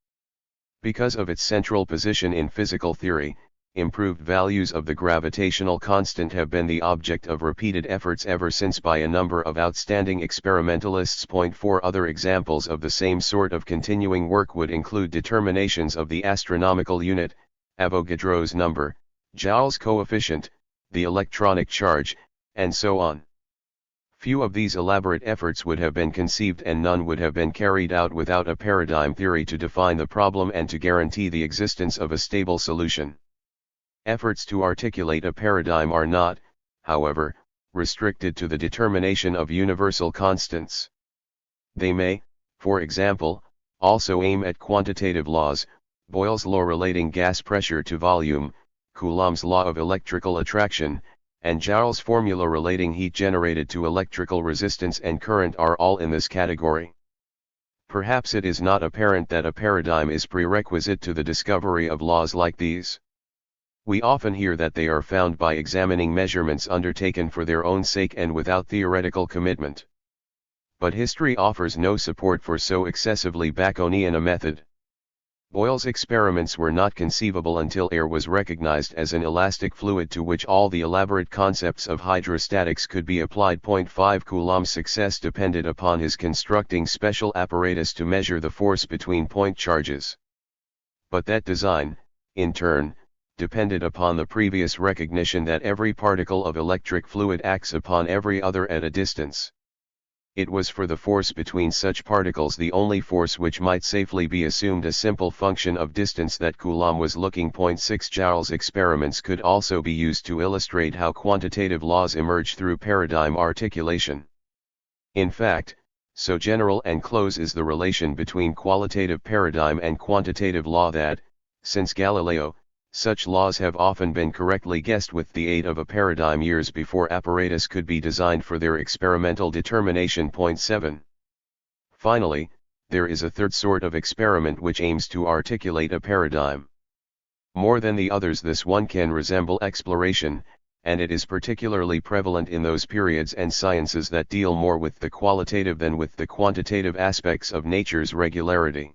Because of its central position in physical theory, improved values of the gravitational constant have been the object of repeated efforts ever since by a number of outstanding experimentalists. 4 Other examples of the same sort of continuing work would include determinations of the astronomical unit, Avogadro's number, Joule's coefficient, the electronic charge, and so on. Few of these elaborate efforts would have been conceived and none would have been carried out without a paradigm theory to define the problem and to guarantee the existence of a stable solution. Efforts to articulate a paradigm are not, however, restricted to the determination of universal constants. They may, for example, also aim at quantitative laws, Boyle's law relating gas pressure to volume, Coulomb's law of electrical attraction, and Joule's formula relating heat generated to electrical resistance and current are all in this category. Perhaps it is not apparent that a paradigm is prerequisite to the discovery of laws like these. We often hear that they are found by examining measurements undertaken for their own sake and without theoretical commitment. But history offers no support for so excessively Baconian a method. Boyle's experiments were not conceivable until air was recognized as an elastic fluid to which all the elaborate concepts of hydrostatics could be applied. 5 Coulomb's success depended upon his constructing special apparatus to measure the force between point charges. But that design, in turn, depended upon the previous recognition that every particle of electric fluid acts upon every other at a distance. It was for the force between such particles the only force which might safely be assumed a simple function of distance that Coulomb was looking. 6 Joules's experiments could also be used to illustrate how quantitative laws emerge through paradigm articulation. In fact, so general and close is the relation between qualitative paradigm and quantitative law that, since Galileo, such laws have often been correctly guessed with the aid of a paradigm years before apparatus could be designed for their experimental determination. 7. Finally, there is a third sort of experiment which aims to articulate a paradigm. More than the others, this one can resemble exploration, and it is particularly prevalent in those periods and sciences that deal more with the qualitative than with the quantitative aspects of nature's regularity.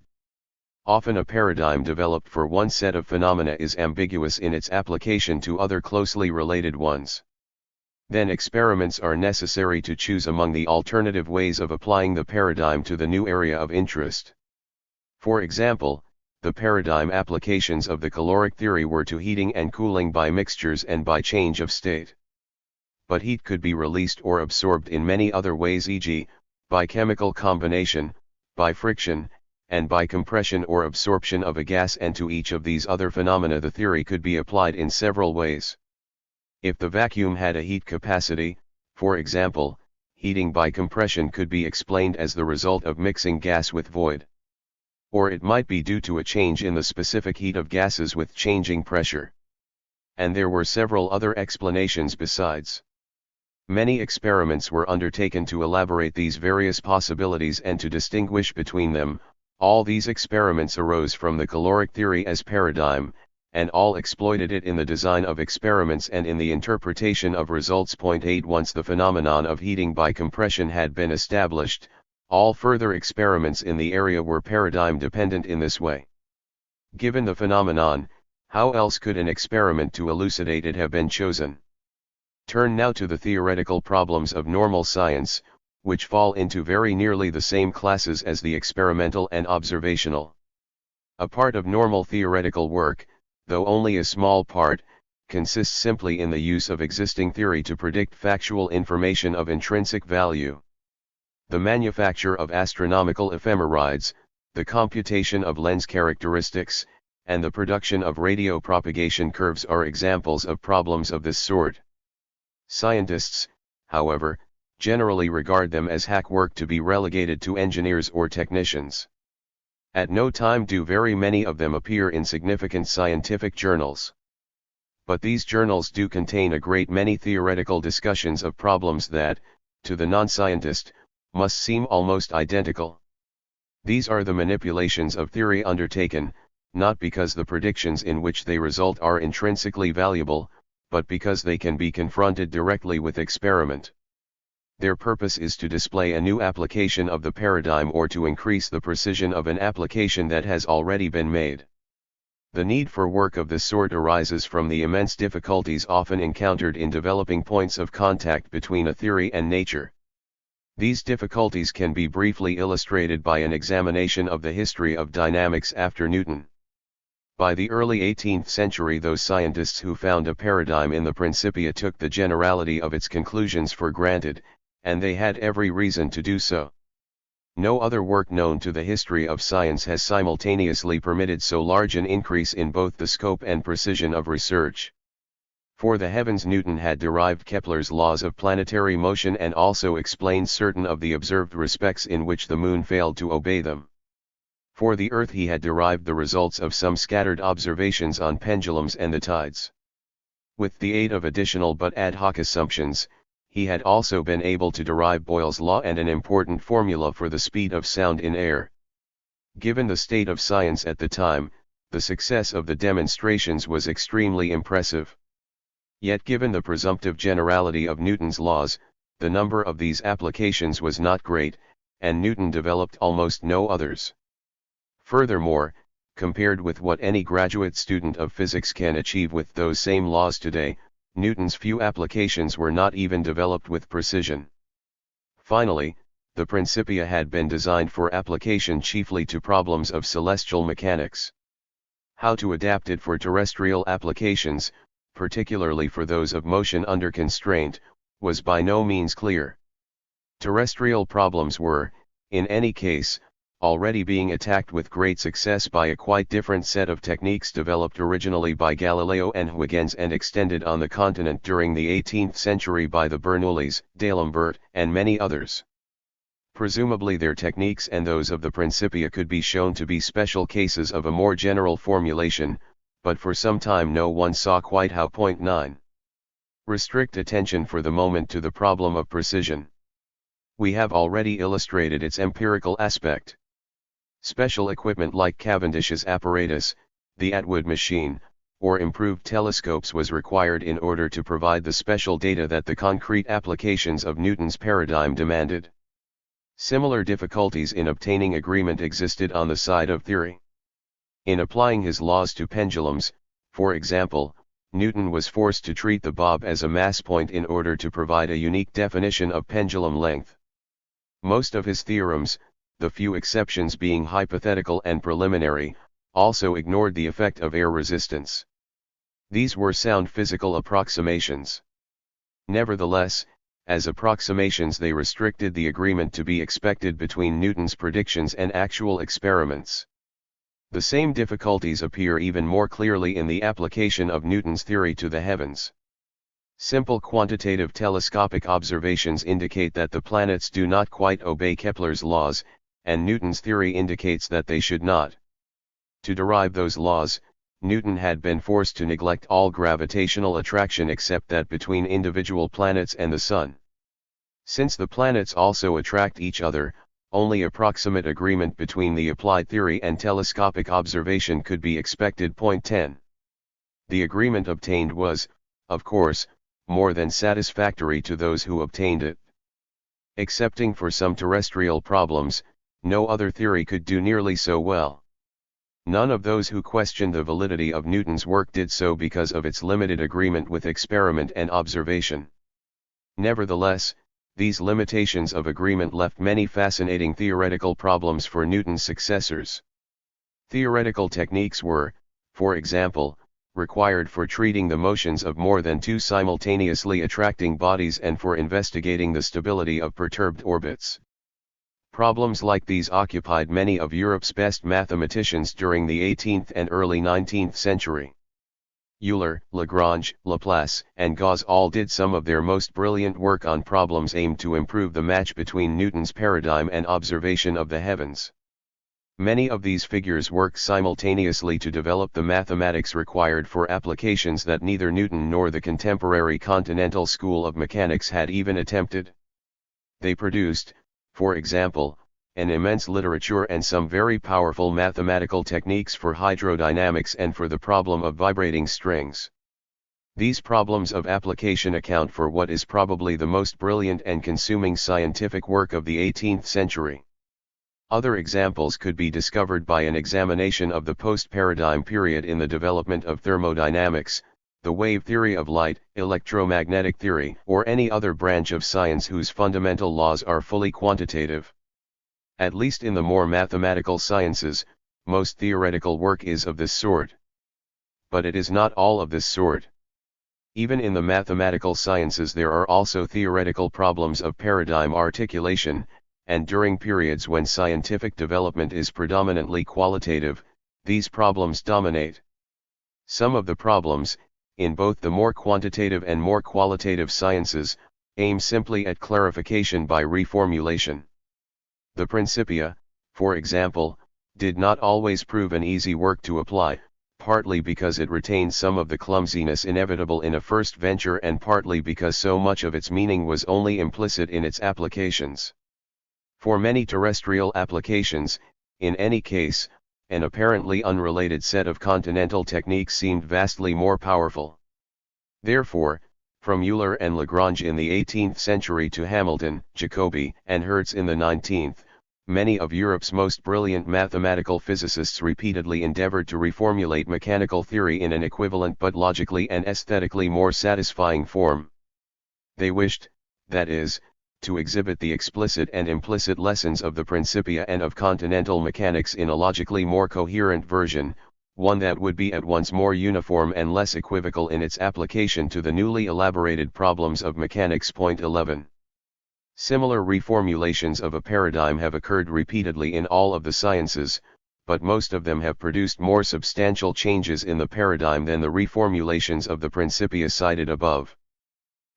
Often a paradigm developed for one set of phenomena is ambiguous in its application to other closely related ones. Then experiments are necessary to choose among the alternative ways of applying the paradigm to the new area of interest. For example, the paradigm applications of the caloric theory were to heating and cooling by mixtures and by change of state. But heat could be released or absorbed in many other ways, e.g., by chemical combination, by friction, and by compression or absorption of a gas, and to each of these other phenomena the theory could be applied in several ways. If the vacuum had a heat capacity, for example, heating by compression could be explained as the result of mixing gas with void. Or it might be due to a change in the specific heat of gases with changing pressure. And there were several other explanations besides. Many experiments were undertaken to elaborate these various possibilities and to distinguish between them. All these experiments arose from the caloric theory as paradigm, and all exploited it in the design of experiments and in the interpretation of results. 8 Once the phenomenon of heating by compression had been established, all further experiments in the area were paradigm dependent in this way. Given the phenomenon, how else could an experiment to elucidate it have been chosen? Turn now to the theoretical problems of normal science, which fall into very nearly the same classes as the experimental and observational. A part of normal theoretical work, though only a small part, consists simply in the use of existing theory to predict factual information of intrinsic value. The manufacture of astronomical ephemerides, the computation of lens characteristics, and the production of radio propagation curves are examples of problems of this sort. Scientists, however, generally regard them as hack work to be relegated to engineers or technicians. At no time do very many of them appear in significant scientific journals. But these journals do contain a great many theoretical discussions of problems that, to the non-scientist, must seem almost identical. These are the manipulations of theory undertaken, not because the predictions in which they result are intrinsically valuable, but because they can be confronted directly with experiment. Their purpose is to display a new application of the paradigm or to increase the precision of an application that has already been made. The need for work of this sort arises from the immense difficulties often encountered in developing points of contact between a theory and nature. These difficulties can be briefly illustrated by an examination of the history of dynamics after Newton. By the early 18th century, those scientists who found a paradigm in the Principia took the generality of its conclusions for granted, and they had every reason to do so. No other work known to the history of science has simultaneously permitted so large an increase in both the scope and precision of research. For the heavens, Newton had derived Kepler's laws of planetary motion and also explained certain of the observed respects in which the moon failed to obey them. For the earth he had derived the results of some scattered observations on pendulums and the tides. With the aid of additional but ad hoc assumptions, he had also been able to derive Boyle's law and an important formula for the speed of sound in air. Given the state of science at the time, the success of the demonstrations was extremely impressive. Yet given the presumptive generality of Newton's laws, the number of these applications was not great, and Newton developed almost no others. Furthermore, compared with what any graduate student of physics can achieve with those same laws today, Newton's few applications were not even developed with precision. Finally, the Principia had been designed for application chiefly to problems of celestial mechanics. How to adapt it for terrestrial applications, particularly for those of motion under constraint, was by no means clear. Terrestrial problems were, in any case, already being attacked with great success by a quite different set of techniques developed originally by Galileo and Huygens and extended on the continent during the 18th century by the Bernoullis, D'Alembert, and many others. Presumably their techniques and those of the Principia could be shown to be special cases of a more general formulation, but for some time no one saw quite how. 9. Restrict attention for the moment to the problem of precision. We have already illustrated its empirical aspect. Special equipment like Cavendish's apparatus, the Atwood machine, or improved telescopes was required in order to provide the special data that the concrete applications of Newton's paradigm demanded. Similar difficulties in obtaining agreement existed on the side of theory. In applying his laws to pendulums, for example, Newton was forced to treat the bob as a mass point in order to provide a unique definition of pendulum length. Most of his theorems, the few exceptions being hypothetical and preliminary, also ignored the effect of air resistance. These were sound physical approximations. Nevertheless, as approximations they restricted the agreement to be expected between Newton's predictions and actual experiments. The same difficulties appear even more clearly in the application of Newton's theory to the heavens. Simple quantitative telescopic observations indicate that the planets do not quite obey Kepler's laws, and Newton's theory indicates that they should not. To derive those laws, Newton had been forced to neglect all gravitational attraction except that between individual planets and the Sun. Since the planets also attract each other, only approximate agreement between the applied theory and telescopic observation could be expected. 10. The agreement obtained was, of course, more than satisfactory to those who obtained it. Excepting for some terrestrial problems, no other theory could do nearly so well. None of those who questioned the validity of Newton's work did so because of its limited agreement with experiment and observation. Nevertheless, these limitations of agreement left many fascinating theoretical problems for Newton's successors. Theoretical techniques were, for example, required for treating the motions of more than two simultaneously attracting bodies and for investigating the stability of perturbed orbits. Problems like these occupied many of Europe's best mathematicians during the 18th and early 19th century. Euler, Lagrange, Laplace, and Gauss all did some of their most brilliant work on problems aimed to improve the match between Newton's paradigm and observation of the heavens. Many of these figures worked simultaneously to develop the mathematics required for applications that neither Newton nor the contemporary continental school of mechanics had even attempted. They produced, for example, an immense literature and some very powerful mathematical techniques for hydrodynamics and for the problem of vibrating strings. These problems of application account for what is probably the most brilliant and consuming scientific work of the 18th century. Other examples could be discovered by an examination of the post-paradigm period in the development of thermodynamics, the wave theory of light, electromagnetic theory, or any other branch of science whose fundamental laws are fully quantitative. At least in the more mathematical sciences, most theoretical work is of this sort. But it is not all of this sort. Even in the mathematical sciences there are also theoretical problems of paradigm articulation, and during periods when scientific development is predominantly qualitative, these problems dominate. Some of the problems, in both the more quantitative and more qualitative sciences, aim simply at clarification by reformulation. The Principia, for example, did not always prove an easy work to apply, partly because it retained some of the clumsiness inevitable in a first venture and partly because so much of its meaning was only implicit in its applications. For many terrestrial applications, in any case, an apparently unrelated set of continental techniques seemed vastly more powerful. Therefore, from Euler and Lagrange in the 18th century to Hamilton, Jacobi, and Hertz in the 19th, many of Europe's most brilliant mathematical physicists repeatedly endeavored to reformulate mechanical theory in an equivalent but logically and aesthetically more satisfying form. They wished, that is, to exhibit the explicit and implicit lessons of the Principia and of continental mechanics in a logically more coherent version, one that would be at once more uniform and less equivocal in its application to the newly elaborated problems of mechanics. 11. Similar reformulations of a paradigm have occurred repeatedly in all of the sciences, but most of them have produced more substantial changes in the paradigm than the reformulations of the Principia cited above.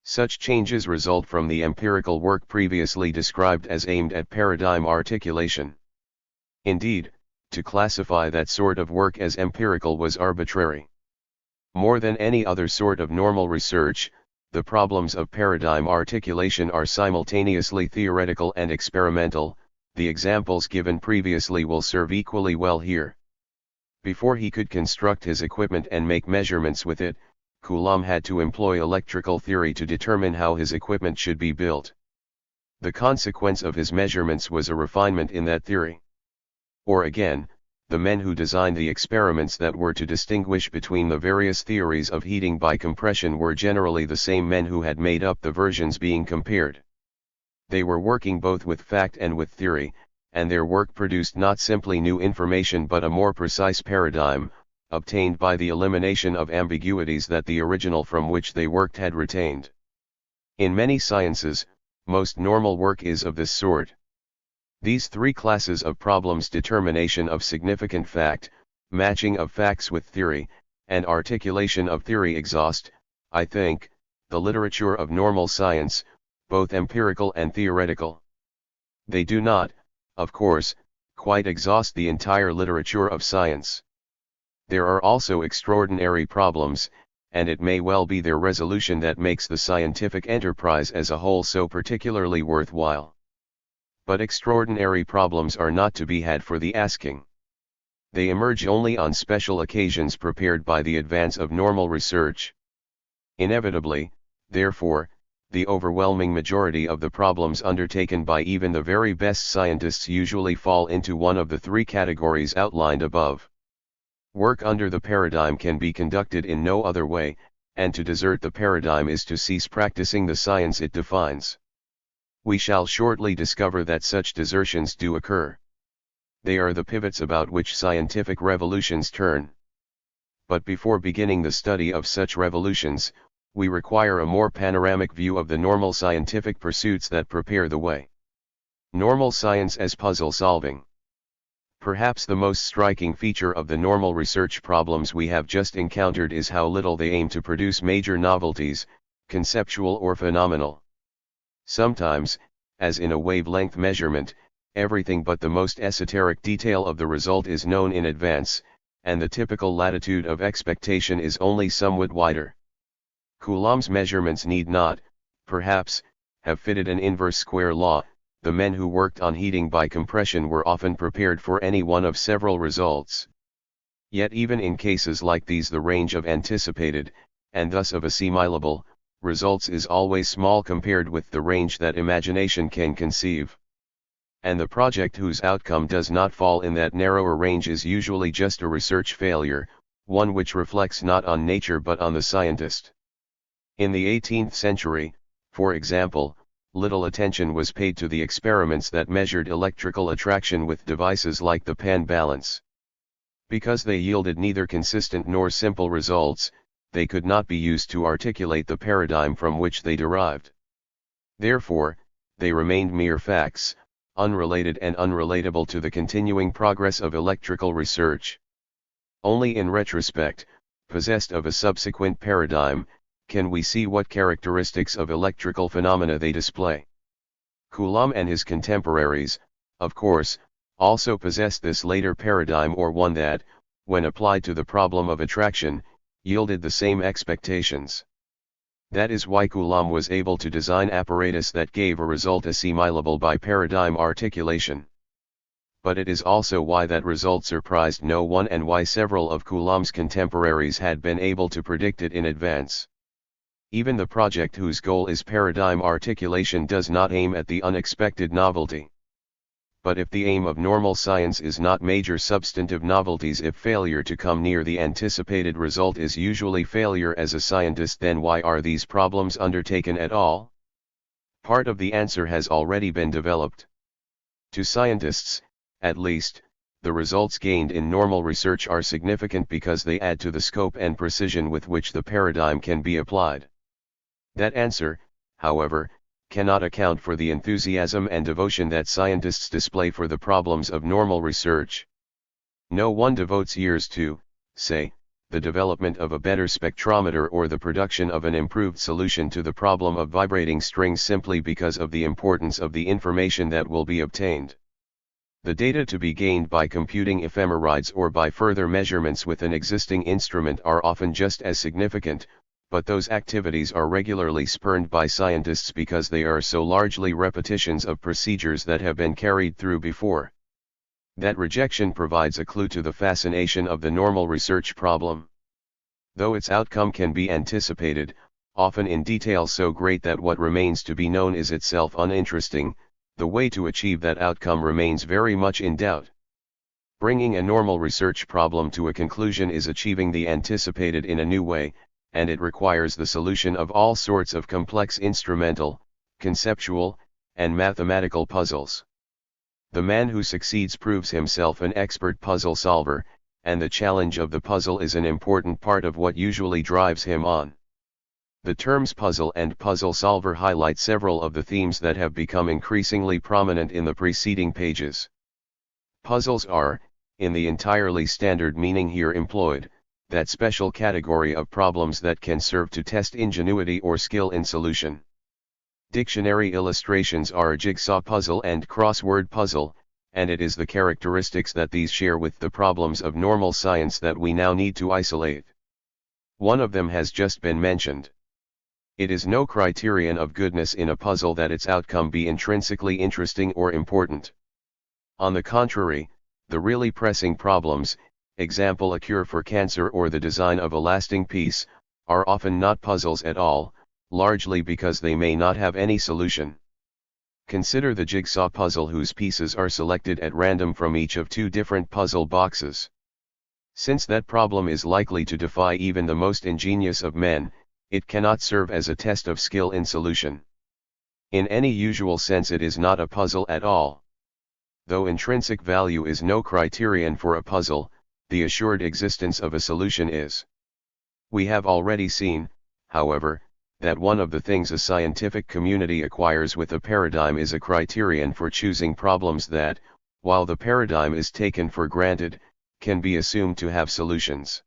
Such changes result from the empirical work previously described as aimed at paradigm articulation. Indeed, to classify that sort of work as empirical was arbitrary. More than any other sort of normal research, the problems of paradigm articulation are simultaneously theoretical and experimental. The examples given previously will serve equally well here. Before he could construct his equipment and make measurements with it, Coulomb had to employ electrical theory to determine how his equipment should be built. The consequence of his measurements was a refinement in that theory. Or again, the men who designed the experiments that were to distinguish between the various theories of heating by compression were generally the same men who had made up the versions being compared. They were working both with fact and with theory, and their work produced not simply new information but a more precise paradigm, obtained by the elimination of ambiguities that the original from which they worked had retained. In many sciences, most normal work is of this sort. These three classes of problems: determination of significant fact, matching of facts with theory, and articulation of theory, exhaust, I think, the literature of normal science, both empirical and theoretical. They do not, of course, quite exhaust the entire literature of science. There are also extraordinary problems, and it may well be their resolution that makes the scientific enterprise as a whole so particularly worthwhile. But extraordinary problems are not to be had for the asking. They emerge only on special occasions prepared by the advance of normal research. Inevitably, therefore, the overwhelming majority of the problems undertaken by even the very best scientists usually fall into one of the three categories outlined above. Work under the paradigm can be conducted in no other way, and to desert the paradigm is to cease practicing the science it defines. We shall shortly discover that such desertions do occur. They are the pivots about which scientific revolutions turn. But before beginning the study of such revolutions, we require a more panoramic view of the normal scientific pursuits that prepare the way. Normal science as puzzle solving. Perhaps the most striking feature of the normal research problems we have just encountered is how little they aim to produce major novelties, conceptual or phenomenal. Sometimes, as in a wavelength measurement, everything but the most esoteric detail of the result is known in advance, and the typical latitude of expectation is only somewhat wider. Coulomb's measurements need not, perhaps, have fitted an inverse square law. The men who worked on heating by compression were often prepared for any one of several results. Yet even in cases like these the range of anticipated, and thus of assimilable, results is always small compared with the range that imagination can conceive. And the project whose outcome does not fall in that narrower range is usually just a research failure, one which reflects not on nature but on the scientist. In the 18th century, for example, little attention was paid to the experiments that measured electrical attraction with devices like the pan balance. Because they yielded neither consistent nor simple results, they could not be used to articulate the paradigm from which they derived. Therefore, they remained mere facts, unrelated and unrelatable to the continuing progress of electrical research. Only in retrospect, possessed of a subsequent paradigm, can we see what characteristics of electrical phenomena they display. Coulomb and his contemporaries, of course, also possessed this later paradigm, or one that, when applied to the problem of attraction, yielded the same expectations. That is why Coulomb was able to design apparatus that gave a result assimilable by paradigm articulation. but it is also why that result surprised no one and why several of Coulomb's contemporaries had been able to predict it in advance. Even the project whose goal is paradigm articulation does not aim at the unexpected novelty. But if the aim of normal science is not major substantive novelties, if failure to come near the anticipated result is usually failure as a scientist, then why are these problems undertaken at all? Part of the answer has already been developed. To scientists, at least, the results gained in normal research are significant because they add to the scope and precision with which the paradigm can be applied. That answer, however, cannot account for the enthusiasm and devotion that scientists display for the problems of normal research. No one devotes years to, say, the development of a better spectrometer or the production of an improved solution to the problem of vibrating strings simply because of the importance of the information that will be obtained. The data to be gained by computing ephemerides or by further measurements with an existing instrument are often just as significant, but those activities are regularly spurned by scientists because they are so largely repetitions of procedures that have been carried through before. That rejection provides a clue to the fascination of the normal research problem. Though its outcome can be anticipated, often in detail so great that what remains to be known is itself uninteresting, the way to achieve that outcome remains very much in doubt. Bringing a normal research problem to a conclusion is achieving the anticipated in a new way, and it requires the solution of all sorts of complex instrumental, conceptual, and mathematical puzzles. The man who succeeds proves himself an expert puzzle solver, and the challenge of the puzzle is an important part of what usually drives him on. The terms puzzle and puzzle solver highlight several of the themes that have become increasingly prominent in the preceding pages. Puzzles are, in the entirely standard meaning here employed, that special category of problems that can serve to test ingenuity or skill in solution. Dictionary illustrations are a jigsaw puzzle and crossword puzzle, and it is the characteristics that these share with the problems of normal science that we now need to isolate. One of them has just been mentioned. It is no criterion of goodness in a puzzle that its outcome be intrinsically interesting or important. On the contrary, the really pressing problems, example a cure for cancer or the design of a lasting peace, are often not puzzles at all, largely because they may not have any solution. Consider the jigsaw puzzle whose pieces are selected at random from each of two different puzzle boxes. Since that problem is likely to defy even the most ingenious of men, it cannot serve as a test of skill in solution. In any usual sense it is not a puzzle at all. Though intrinsic value is no criterion for a puzzle, the assured existence of a solution is. We have already seen, however, that one of the things a scientific community acquires with a paradigm is a criterion for choosing problems that, while the paradigm is taken for granted, can be assumed to have solutions.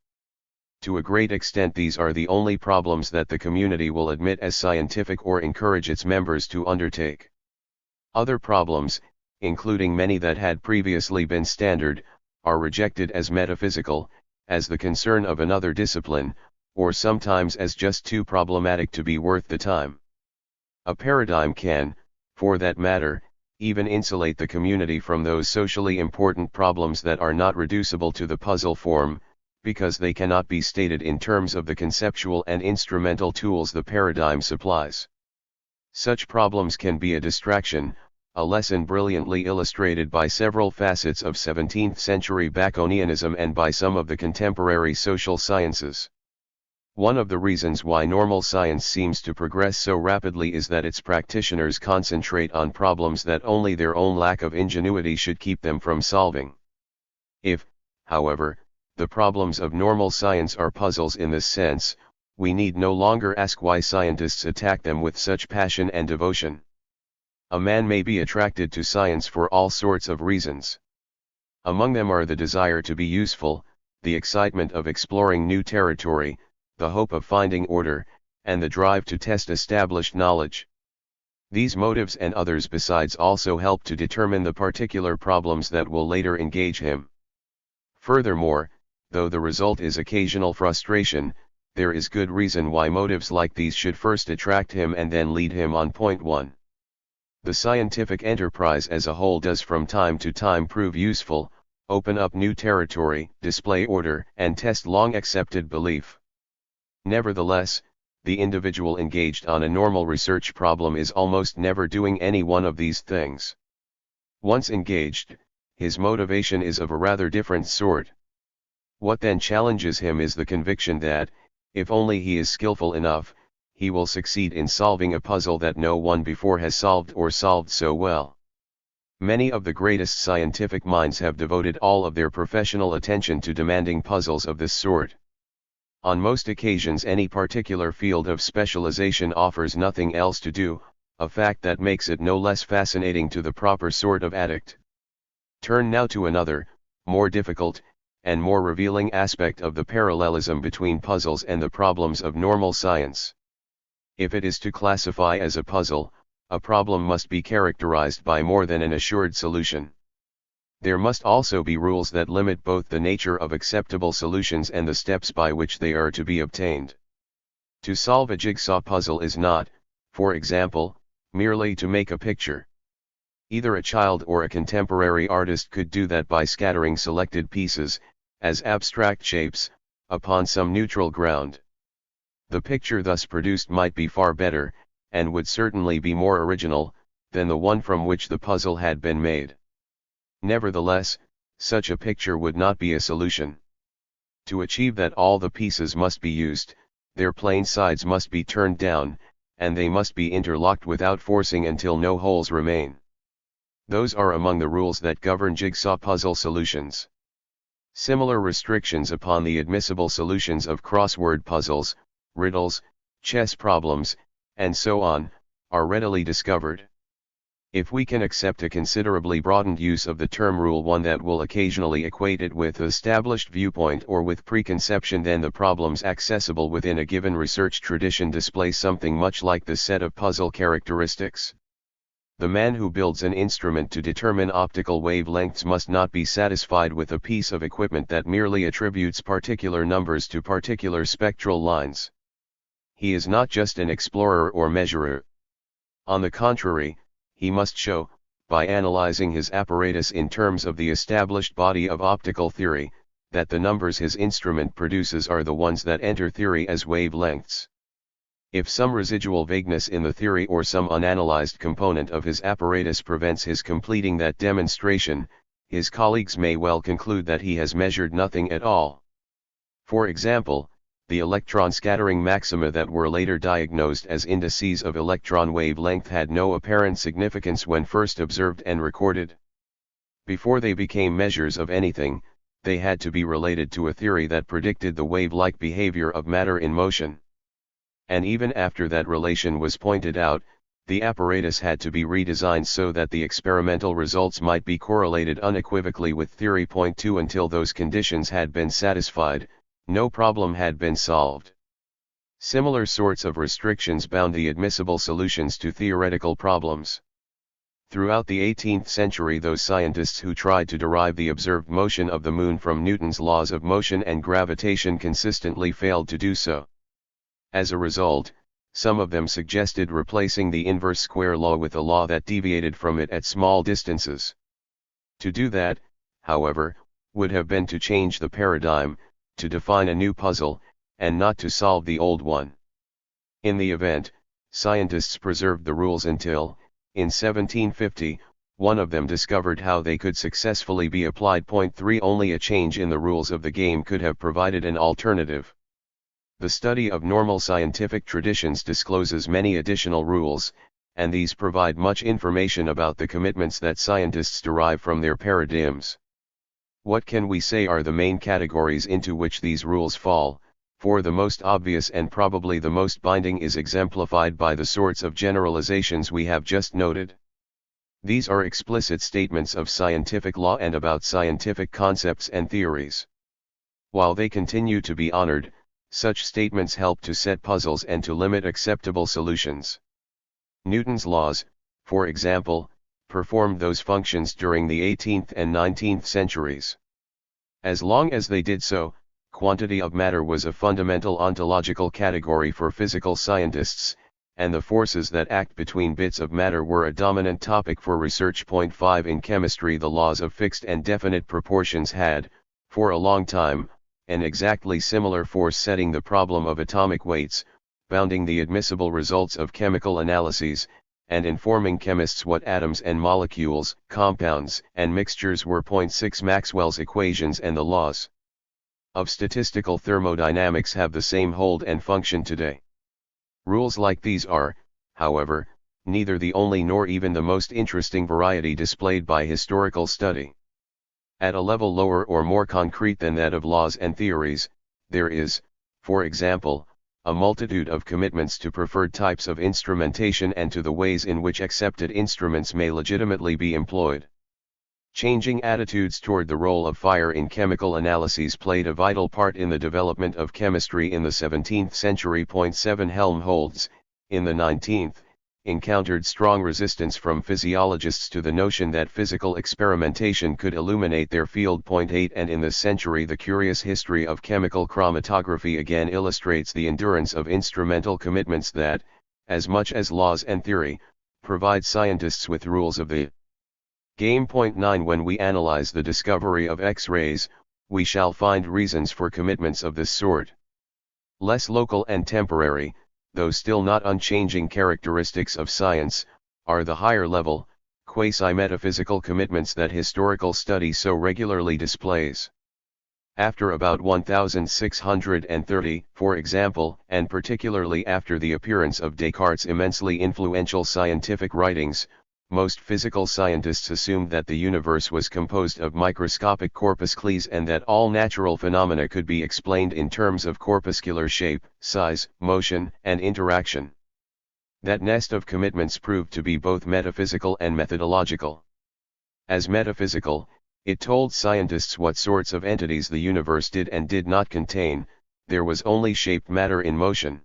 To a great extent these are the only problems that the community will admit as scientific or encourage its members to undertake. Other problems, including many that had previously been standard, are rejected as metaphysical, as the concern of another discipline, or sometimes as just too problematic to be worth the time. A paradigm can, for that matter, even insulate the community from those socially important problems that are not reducible to the puzzle form, because they cannot be stated in terms of the conceptual and instrumental tools the paradigm supplies. Such problems can be a distraction, a lesson brilliantly illustrated by several facets of 17th-century Baconianism and by some of the contemporary social sciences. One of the reasons why normal science seems to progress so rapidly is that its practitioners concentrate on problems that only their own lack of ingenuity should keep them from solving. If, however, the problems of normal science are puzzles in this sense, we need no longer ask why scientists attack them with such passion and devotion. A man may be attracted to science for all sorts of reasons. Among them are the desire to be useful, the excitement of exploring new territory, the hope of finding order, and the drive to test established knowledge. These motives and others besides also help to determine the particular problems that will later engage him. Furthermore, though the result is occasional frustration, there is good reason why motives like these should first attract him and then lead him on. Point 1. The scientific enterprise as a whole does from time to time prove useful, open up new territory, display order, and test long accepted belief. Nevertheless, the individual engaged on a normal research problem is almost never doing any one of these things. Once engaged, his motivation is of a rather different sort. What then challenges him is the conviction that, if only he is skillful enough, he will succeed in solving a puzzle that no one before has solved or solved so well. Many of the greatest scientific minds have devoted all of their professional attention to demanding puzzles of this sort. On most occasions any particular field of specialization offers nothing else to do, a fact that makes it no less fascinating to the proper sort of addict. Turn now to another, more difficult, and more revealing aspect of the parallelism between puzzles and the problems of normal science. If it is to classify as a puzzle, a problem must be characterized by more than an assured solution. There must also be rules that limit both the nature of acceptable solutions and the steps by which they are to be obtained. To solve a jigsaw puzzle is not, for example, merely to make a picture. Either a child or a contemporary artist could do that by scattering selected pieces, as abstract shapes, upon some neutral ground. The picture thus produced might be far better, and would certainly be more original, than the one from which the puzzle had been made. Nevertheless, such a picture would not be a solution. To achieve that all the pieces must be used, their plain sides must be turned down, and they must be interlocked without forcing until no holes remain. Those are among the rules that govern jigsaw puzzle solutions. Similar restrictions upon the admissible solutions of crossword puzzles, riddles, chess problems, and so on, are readily discovered. If we can accept a considerably broadened use of the term rule, one that will occasionally equate it with established viewpoint or with preconception, then the problems accessible within a given research tradition display something much like the set of puzzle characteristics. The man who builds an instrument to determine optical wavelengths must not be satisfied with a piece of equipment that merely attributes particular numbers to particular spectral lines. He is not just an explorer or measurer. On the contrary, he must show, by analyzing his apparatus in terms of the established body of optical theory, that the numbers his instrument produces are the ones that enter theory as wavelengths. If some residual vagueness in the theory or some unanalyzed component of his apparatus prevents his completing that demonstration, his colleagues may well conclude that he has measured nothing at all. For example, the electron scattering maxima that were later diagnosed as indices of electron wavelength had no apparent significance when first observed and recorded. Before they became measures of anything, they had to be related to a theory that predicted the wave-like behavior of matter in motion. And even after that relation was pointed out, the apparatus had to be redesigned so that the experimental results might be correlated unequivocally with theory. Point 2. Until those conditions had been satisfied, no problem had been solved. Similar sorts of restrictions bound the admissible solutions to theoretical problems. Throughout the 18th century, those scientists who tried to derive the observed motion of the moon from Newton's laws of motion and gravitation consistently failed to do so. As a result, some of them suggested replacing the inverse square law with a law that deviated from it at small distances. To do that, however, would have been to change the paradigm, to define a new puzzle, and not to solve the old one. In the event, scientists preserved the rules until, in 1750, one of them discovered how they could successfully be applied. Point 3. Only a change in the rules of the game could have provided an alternative. The study of normal scientific traditions discloses many additional rules, and these provide much information about the commitments that scientists derive from their paradigms. What can we say are the main categories into which these rules fall? For the most obvious and probably the most binding is exemplified by the sorts of generalizations we have just noted. These are explicit statements of scientific law and about scientific concepts and theories. While they continue to be honored, such statements help to set puzzles and to limit acceptable solutions. Newton's laws, for example, performed those functions during the 18th and 19th centuries. As long as they did so, quantity of matter was a fundamental ontological category for physical scientists, and the forces that act between bits of matter were a dominant topic for research. Point 5 In chemistry, the laws of fixed and definite proportions had, for a long time, an exactly similar force setting the problem of atomic weights, bounding the admissible results of chemical analyses, and informing chemists what atoms and molecules, compounds, and mixtures were. Point 6 Maxwell's equations and the laws of statistical thermodynamics have the same hold and function today. Rules like these are, however, neither the only nor even the most interesting variety displayed by historical study. At a level lower or more concrete than that of laws and theories, there is, for example, a multitude of commitments to preferred types of instrumentation and to the ways in which accepted instruments may legitimately be employed. Changing attitudes toward the role of fire in chemical analyses played a vital part in the development of chemistry in the 17th century. Point 7 Helmholtz, in the 19th, encountered strong resistance from physiologists to the notion that physical experimentation could illuminate their field. Point 8 And in this century, the curious history of chemical chromatography again illustrates the endurance of instrumental commitments that, as much as laws and theory, provide scientists with rules of the game. Point 9 When we analyze the discovery of X-rays, we shall find reasons for commitments of this sort. Less local and temporary, though still not unchanging characteristics of science, are the higher level, quasi-metaphysical commitments that historical study so regularly displays. After about 1630, for example, and particularly after the appearance of Descartes' immensely influential scientific writings, most physical scientists assumed that the universe was composed of microscopic corpuscles and that all natural phenomena could be explained in terms of corpuscular shape, size, motion, and interaction. That nest of commitments proved to be both metaphysical and methodological. As metaphysical, it told scientists what sorts of entities the universe did and did not contain, there was only shaped matter in motion.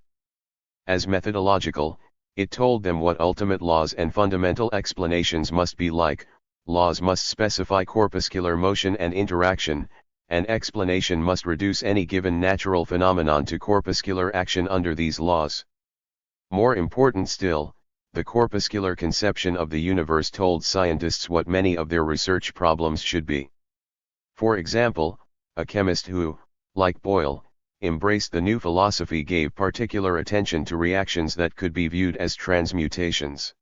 As methodological, it told them what ultimate laws and fundamental explanations must be like. Laws must specify corpuscular motion and interaction, and explanation must reduce any given natural phenomenon to corpuscular action under these laws. More important still, the corpuscular conception of the universe told scientists what many of their research problems should be. For example, a chemist who, like Boyle, embraced the new philosophy gave particular attention to reactions that could be viewed as transmutations.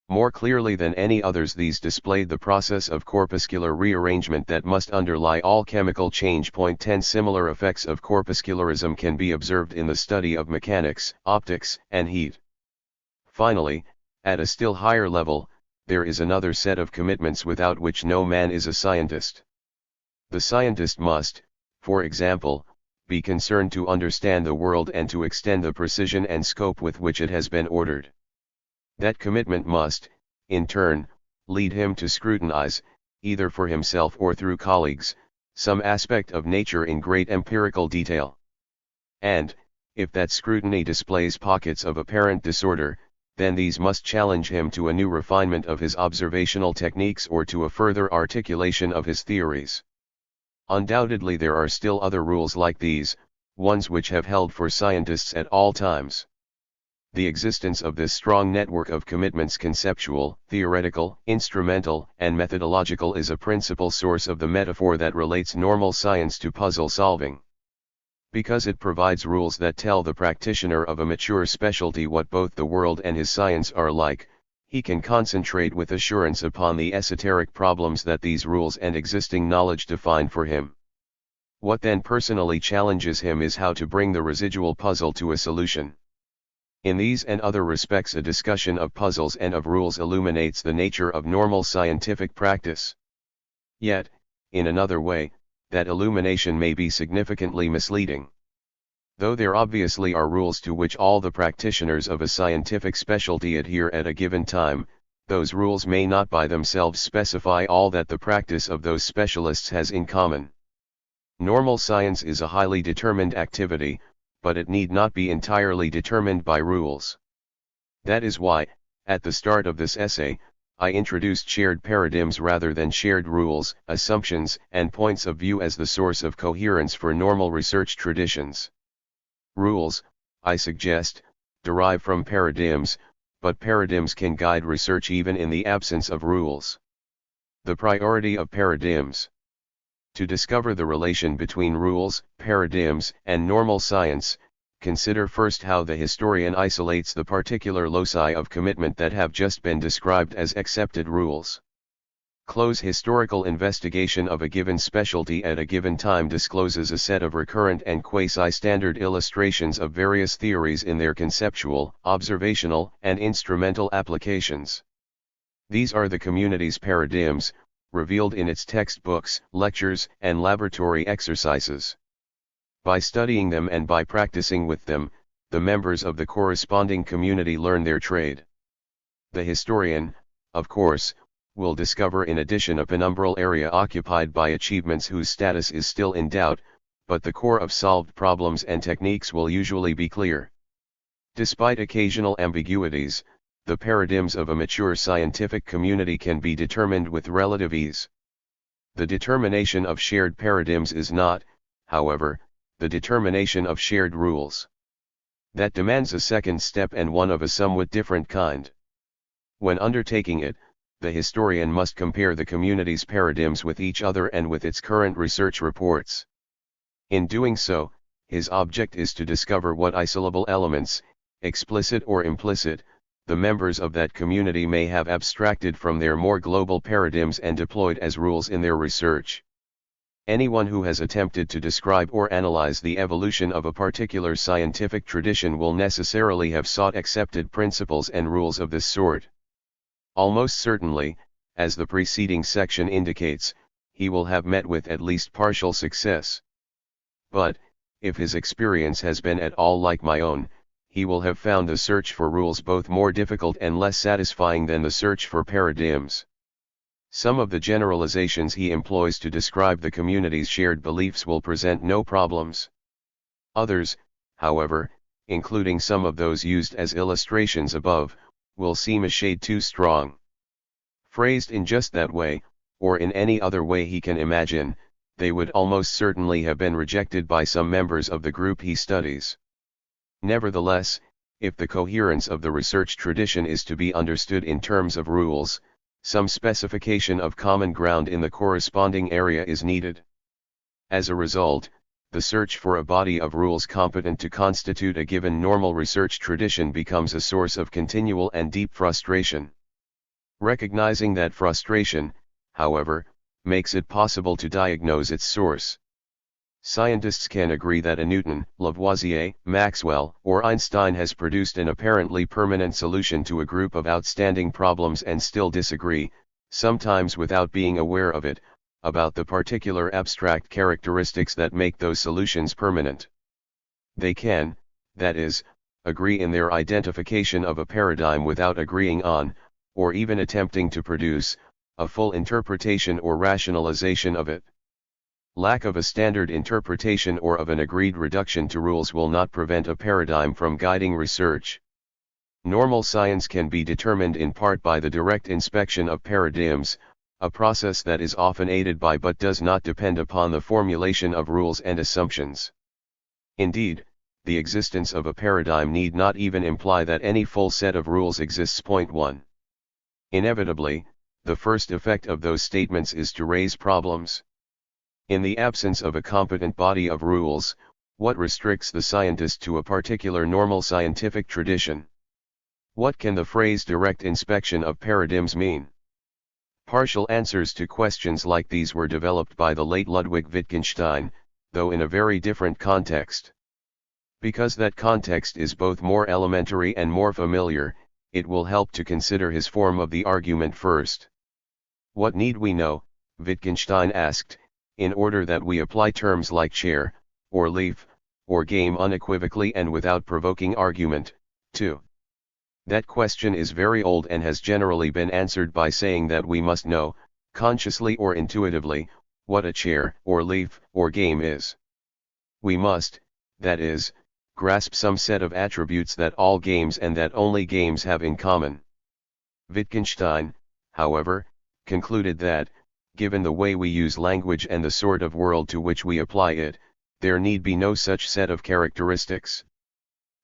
More clearly than any others, these displayed the process of corpuscular rearrangement that must underlie all chemical change. Point 10 Similar effects of corpuscularism can be observed in the study of mechanics, optics, and heat. Finally, at a still higher level, there is another set of commitments without which no man is a scientist. The scientist must, for example, be concerned to understand the world and to extend the precision and scope with which it has been ordered. That commitment must, in turn, lead him to scrutinize, either for himself or through colleagues, some aspect of nature in great empirical detail. And, if that scrutiny displays pockets of apparent disorder, then these must challenge him to a new refinement of his observational techniques or to a further articulation of his theories. Undoubtedly there are still other rules like these, ones which have held for scientists at all times. The existence of this strong network of commitments, conceptual, theoretical, instrumental, and methodological, is a principal source of the metaphor that relates normal science to puzzle solving. Because it provides rules that tell the practitioner of a mature specialty what both the world and his science are like, he can concentrate with assurance upon the esoteric problems that these rules and existing knowledge define for him. What then personally challenges him is how to bring the residual puzzle to a solution. In these and other respects, a discussion of puzzles and of rules illuminates the nature of normal scientific practice. Yet, in another way, that illumination may be significantly misleading. Though there obviously are rules to which all the practitioners of a scientific specialty adhere at a given time, those rules may not by themselves specify all that the practice of those specialists has in common. Normal science is a highly determined activity, but it need not be entirely determined by rules. That is why, at the start of this essay, I introduced shared paradigms rather than shared rules, assumptions, and points of view as the source of coherence for normal research traditions. Rules, I suggest, derive from paradigms, but paradigms can guide research even in the absence of rules. The priority of paradigms. To discover the relation between rules, paradigms, and normal science, consider first how the historian isolates the particular loci of commitment that have just been described as accepted rules. Historical investigation of a given specialty at a given time discloses a set of recurrent and quasi-standard illustrations of various theories in their conceptual, observational, and instrumental applications. These are the community's paradigms, revealed in its textbooks, lectures, and laboratory exercises. By studying them and by practicing with them, the members of the corresponding community learn their trade. The historian, of course, will discover in addition a penumbral area occupied by achievements whose status is still in doubt, but the core of solved problems and techniques will usually be clear. Despite occasional ambiguities, the paradigms of a mature scientific community can be determined with relative ease. The determination of shared paradigms is not, however, the determination of shared rules. That demands a second step and one of a somewhat different kind. When undertaking it, the historian must compare the community's paradigms with each other and with its current research reports. In doing so, his object is to discover what isolable elements, explicit or implicit, the members of that community may have abstracted from their more global paradigms and deployed as rules in their research. Anyone who has attempted to describe or analyze the evolution of a particular scientific tradition will necessarily have sought accepted principles and rules of this sort. Almost certainly, as the preceding section indicates, he will have met with at least partial success. But, if his experience has been at all like my own, he will have found the search for rules both more difficult and less satisfying than the search for paradigms. Some of the generalizations he employs to describe the community's shared beliefs will present no problems. Others, however, including some of those used as illustrations above, will seem a shade too strong. Phrased in just that way, or in any other way he can imagine, they would almost certainly have been rejected by some members of the group he studies. Nevertheless, if the coherence of the research tradition is to be understood in terms of rules, some specification of common ground in the corresponding area is needed. As a result, the search for a body of rules competent to constitute a given normal research tradition becomes a source of continual and deep frustration. Recognizing that frustration, however, makes it possible to diagnose its source. Scientists can agree that a Newton, Lavoisier, Maxwell, or Einstein has produced an apparently permanent solution to a group of outstanding problems and still disagree, sometimes without being aware of it, about the particular abstract characteristics that make those solutions permanent. They can, that is, agree in their identification of a paradigm without agreeing on, or even attempting to produce, a full interpretation or rationalization of it. Lack of a standard interpretation or of an agreed reduction to rules will not prevent a paradigm from guiding research. Normal science can be determined in part by the direct inspection of paradigms, a process that is often aided by but does not depend upon the formulation of rules and assumptions. Indeed, the existence of a paradigm need not even imply that any full set of rules exists. Point 1. Inevitably, the first effect of those statements is to raise problems. In the absence of a competent body of rules, what restricts the scientist to a particular normal scientific tradition? What can the phrase direct inspection of paradigms mean? Partial answers to questions like these were developed by the late Ludwig Wittgenstein, though in a very different context. Because that context is both more elementary and more familiar, it will help to consider his form of the argument first. What need we know, Wittgenstein asked, in order that we apply terms like chair, or leaf, or game unequivocally and without provoking argument, too? That question is very old and has generally been answered by saying that we must know, consciously or intuitively, what a chair, or leaf, or game is. We must, that is, grasp some set of attributes that all games and that only games have in common. Wittgenstein, however, concluded that, given the way we use language and the sort of world to which we apply it, there need be no such set of characteristics.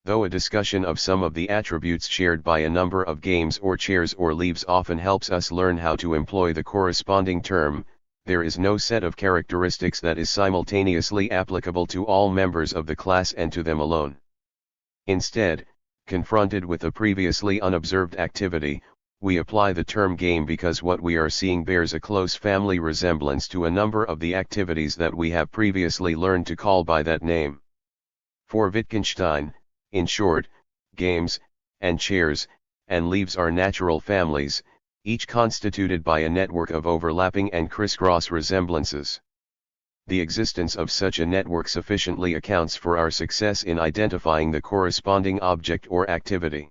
Though a discussion of some of the attributes shared by a number of games or chairs or leaves often helps us learn how to employ the corresponding term, there is no set of characteristics that is simultaneously applicable to all members of the class and to them alone. Instead, confronted with a previously unobserved activity, we apply the term game because what we are seeing bears a close family resemblance to a number of the activities that we have previously learned to call by that name. For Wittgenstein, in short, games, and chairs, and leaves are natural families, each constituted by a network of overlapping and crisscross resemblances. The existence of such a network sufficiently accounts for our success in identifying the corresponding object or activity.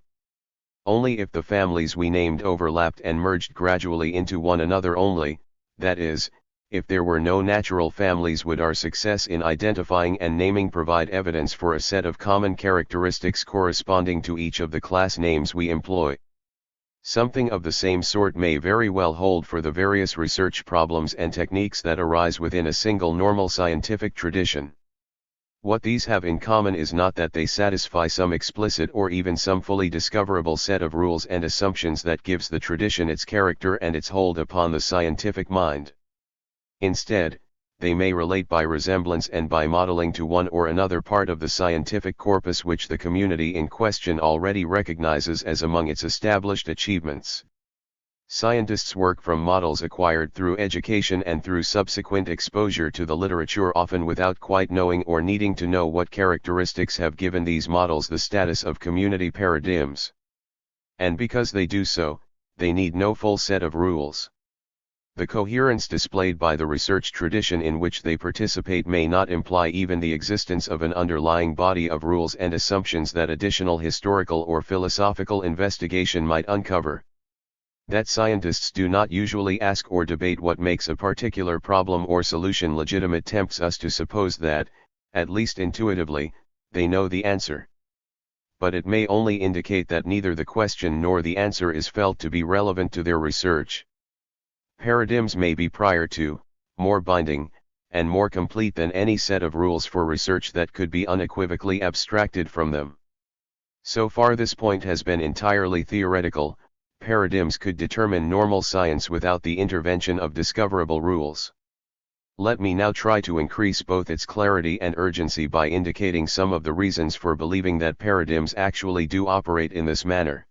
Only if the families we named overlapped and merged gradually into one another only, that is, if there were no natural families, would our success in identifying and naming provide evidence for a set of common characteristics corresponding to each of the class names we employ. Something of the same sort may very well hold for the various research problems and techniques that arise within a single normal scientific tradition. What these have in common is not that they satisfy some explicit or even some fully discoverable set of rules and assumptions that gives the tradition its character and its hold upon the scientific mind. Instead, they may relate by resemblance and by modeling to one or another part of the scientific corpus which the community in question already recognizes as among its established achievements. Scientists work from models acquired through education and through subsequent exposure to the literature, often without quite knowing or needing to know what characteristics have given these models the status of community paradigms. And because they do so, they need no full set of rules. The coherence displayed by the research tradition in which they participate may not imply even the existence of an underlying body of rules and assumptions that additional historical or philosophical investigation might uncover. That scientists do not usually ask or debate what makes a particular problem or solution legitimate tempts us to suppose that, at least intuitively, they know the answer. But it may only indicate that neither the question nor the answer is felt to be relevant to their research. Paradigms may be prior to, more binding, and more complete than any set of rules for research that could be unequivocally abstracted from them. So far this point has been entirely theoretical. Paradigms could determine normal science without the intervention of discoverable rules. Let me now try to increase both its clarity and urgency by indicating some of the reasons for believing that paradigms actually do operate in this manner.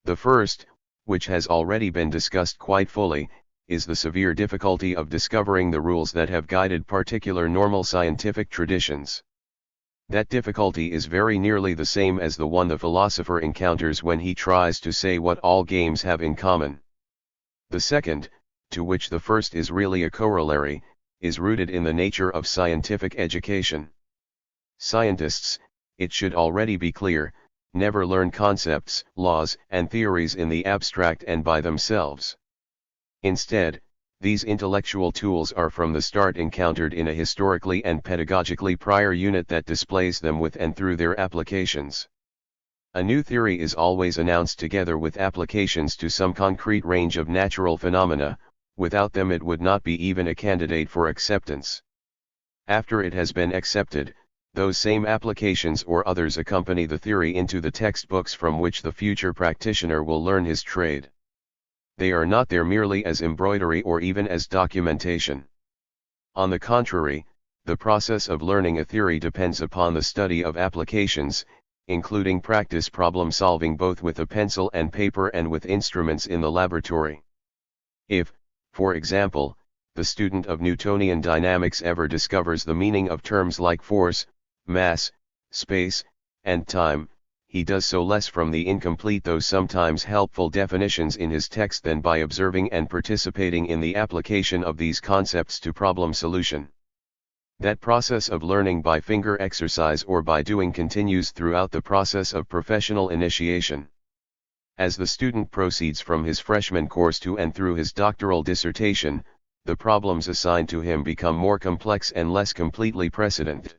The first, which has already been discussed quite fully, is the severe difficulty of discovering the rules that have guided particular normal scientific traditions. That difficulty is very nearly the same as the one the philosopher encounters when he tries to say what all games have in common. The second, to which the first is really a corollary, is rooted in the nature of scientific education. Scientists, it should already be clear, never learn concepts, laws, and theories in the abstract and by themselves. Instead, these intellectual tools are from the start encountered in a historically and pedagogically prior unit that displays them with and through their applications. A new theory is always announced together with applications to some concrete range of natural phenomena. Without them it would not be even a candidate for acceptance. After it has been accepted, those same applications or others accompany the theory into the textbooks from which the future practitioner will learn his trade. They are not there merely as embroidery or even as documentation. On the contrary, the process of learning a theory depends upon the study of applications, including practice problem solving both with a pencil and paper and with instruments in the laboratory. If, for example, the student of Newtonian dynamics ever discovers the meaning of terms like force, mass, space, and time, he does so less from the incomplete though sometimes helpful definitions in his text than by observing and participating in the application of these concepts to problem solution. That process of learning by finger exercise or by doing continues throughout the process of professional initiation. As the student proceeds from his freshman course to and through his doctoral dissertation, the problems assigned to him become more complex and less completely precedent.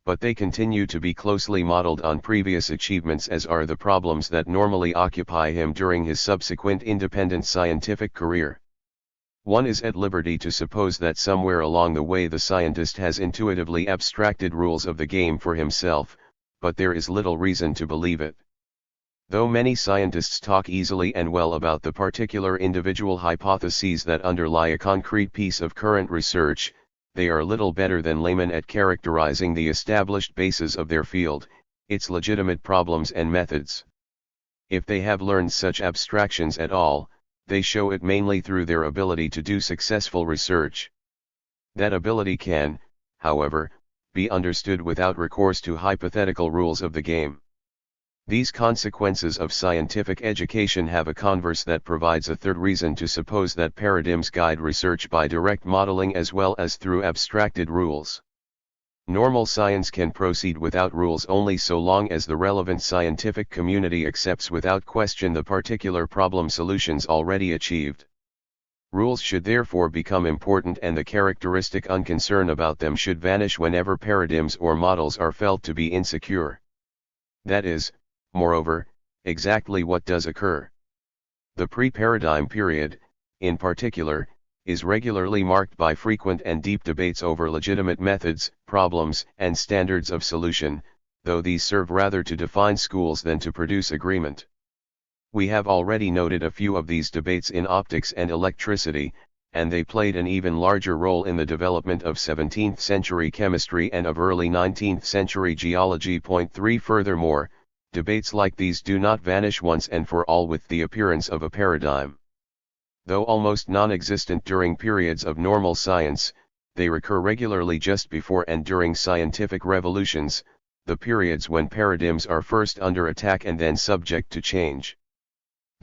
But they continue to be closely modeled on previous achievements, as are the problems that normally occupy him during his subsequent independent scientific career. One is at liberty to suppose that somewhere along the way the scientist has intuitively abstracted rules of the game for himself, but there is little reason to believe it. Though many scientists talk easily and well about the particular individual hypotheses that underlie a concrete piece of current research, they are little better than laymen at characterizing the established bases of their field, its legitimate problems and methods. If they have learned such abstractions at all, they show it mainly through their ability to do successful research. That ability can, however, be understood without recourse to hypothetical rules of the game. These consequences of scientific education have a converse that provides a third reason to suppose that paradigms guide research by direct modeling as well as through abstracted rules. Normal science can proceed without rules only so long as the relevant scientific community accepts without question the particular problem solutions already achieved. Rules should therefore become important, and the characteristic unconcern about them should vanish whenever paradigms or models are felt to be insecure. That is, moreover, exactly what does occur. The pre-paradigm period, in particular, is regularly marked by frequent and deep debates over legitimate methods, problems, and standards of solution, though these serve rather to define schools than to produce agreement. We have already noted a few of these debates in optics and electricity, and they played an even larger role in the development of 17th century chemistry and of early 19th century geology. Point 3. Furthermore, debates like these do not vanish once and for all with the appearance of a paradigm. Though almost non-existent during periods of normal science, they recur regularly just before and during scientific revolutions, the periods when paradigms are first under attack and then subject to change.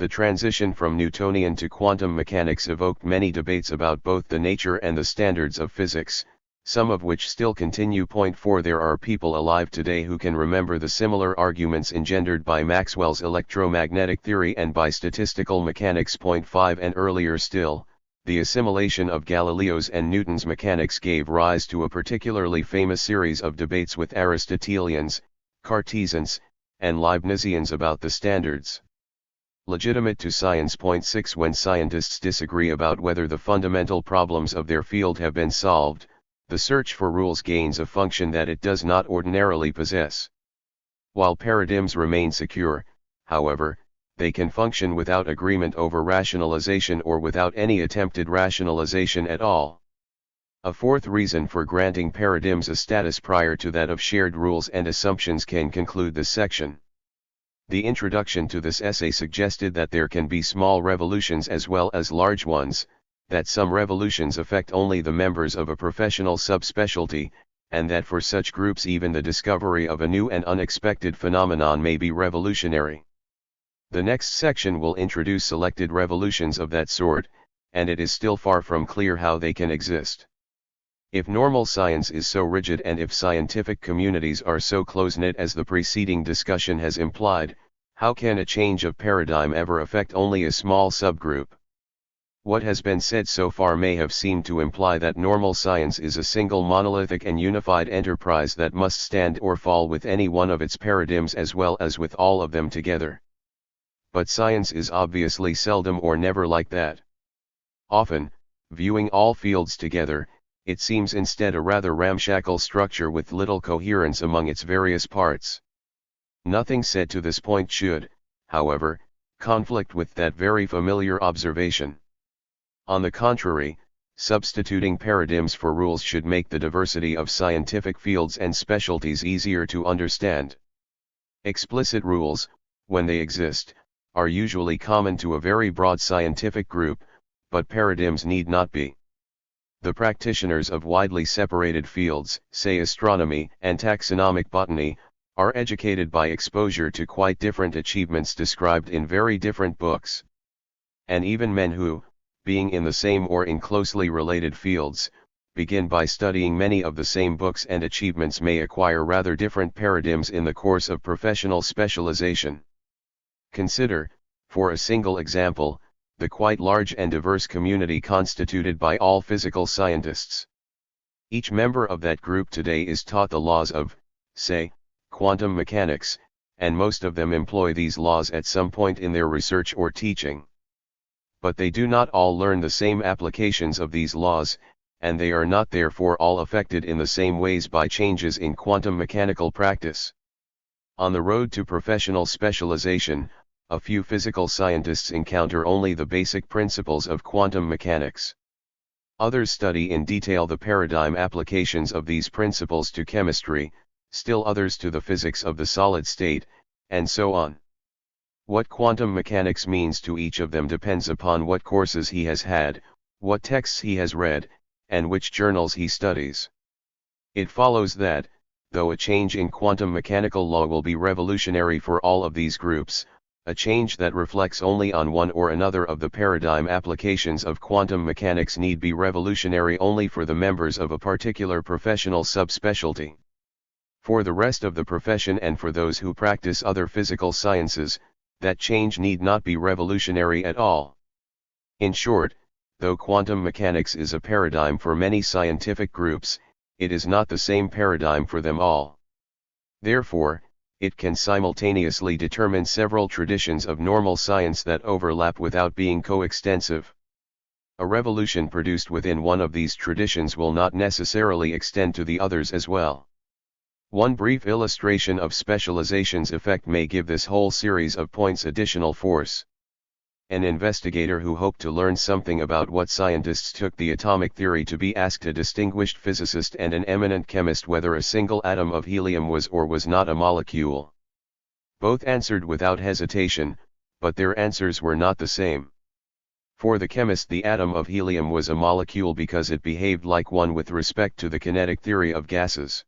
The transition from Newtonian to quantum mechanics evoked many debates about both the nature and the standards of physics, some of which still continue. Point 4. There are people alive today who can remember the similar arguments engendered by Maxwell's electromagnetic theory and by statistical mechanics. Point 5. And earlier still, the assimilation of Galileo's and Newton's mechanics gave rise to a particularly famous series of debates with Aristotelians, Cartesians, and Leibnizians about the standards legitimate to science. Point 6. When scientists disagree about whether the fundamental problems of their field have been solved, the search for rules gains a function that it does not ordinarily possess. While paradigms remain secure, however, they can function without agreement over rationalization or without any attempted rationalization at all. A fourth reason for granting paradigms a status prior to that of shared rules and assumptions can conclude this section. The introduction to this essay suggested that there can be small revolutions as well as large ones, that some revolutions affect only the members of a professional subspecialty, and that for such groups even the discovery of a new and unexpected phenomenon may be revolutionary. The next section will introduce selected revolutions of that sort, and it is still far from clear how they can exist. If normal science is so rigid and if scientific communities are so close-knit as the preceding discussion has implied, how can a change of paradigm ever affect only a small subgroup? What has been said so far may have seemed to imply that normal science is a single monolithic and unified enterprise that must stand or fall with any one of its paradigms as well as with all of them together. But science is obviously seldom or never like that. Often, viewing all fields together, it seems instead a rather ramshackle structure with little coherence among its various parts. Nothing said to this point should, however, conflict with that very familiar observation. On the contrary, substituting paradigms for rules should make the diversity of scientific fields and specialties easier to understand. Explicit rules, when they exist, are usually common to a very broad scientific group, but paradigms need not be. The practitioners of widely separated fields, say astronomy and taxonomic botany, are educated by exposure to quite different achievements described in very different books. And even men who, being in the same or in closely related fields, begin by studying many of the same books and achievements may acquire rather different paradigms in the course of professional specialization. Consider, for a single example, the quite large and diverse community constituted by all physical scientists. Each member of that group today is taught the laws of, say, quantum mechanics, and most of them employ these laws at some point in their research or teaching. But they do not all learn the same applications of these laws, and they are not therefore all affected in the same ways by changes in quantum mechanical practice. On the road to professional specialization, a few physical scientists encounter only the basic principles of quantum mechanics. Others study in detail the paradigm applications of these principles to chemistry, still others to the physics of the solid state, and so on. What quantum mechanics means to each of them depends upon what courses he has had, what texts he has read, and which journals he studies. It follows that, though a change in quantum mechanical law will be revolutionary for all of these groups, a change that reflects only on one or another of the paradigm applications of quantum mechanics need be revolutionary only for the members of a particular professional subspecialty. For the rest of the profession and for those who practice other physical sciences, that change need not be revolutionary at all. In short, though quantum mechanics is a paradigm for many scientific groups, it is not the same paradigm for them all. Therefore, it can simultaneously determine several traditions of normal science that overlap without being coextensive. A revolution produced within one of these traditions will not necessarily extend to the others as well. One brief illustration of specialization's effect may give this whole series of points additional force. An investigator who hoped to learn something about what scientists took the atomic theory to be asked a distinguished physicist and an eminent chemist whether a single atom of helium was or was not a molecule. Both answered without hesitation, but their answers were not the same. For the chemist, the atom of helium was a molecule because it behaved like one with respect to the kinetic theory of gases.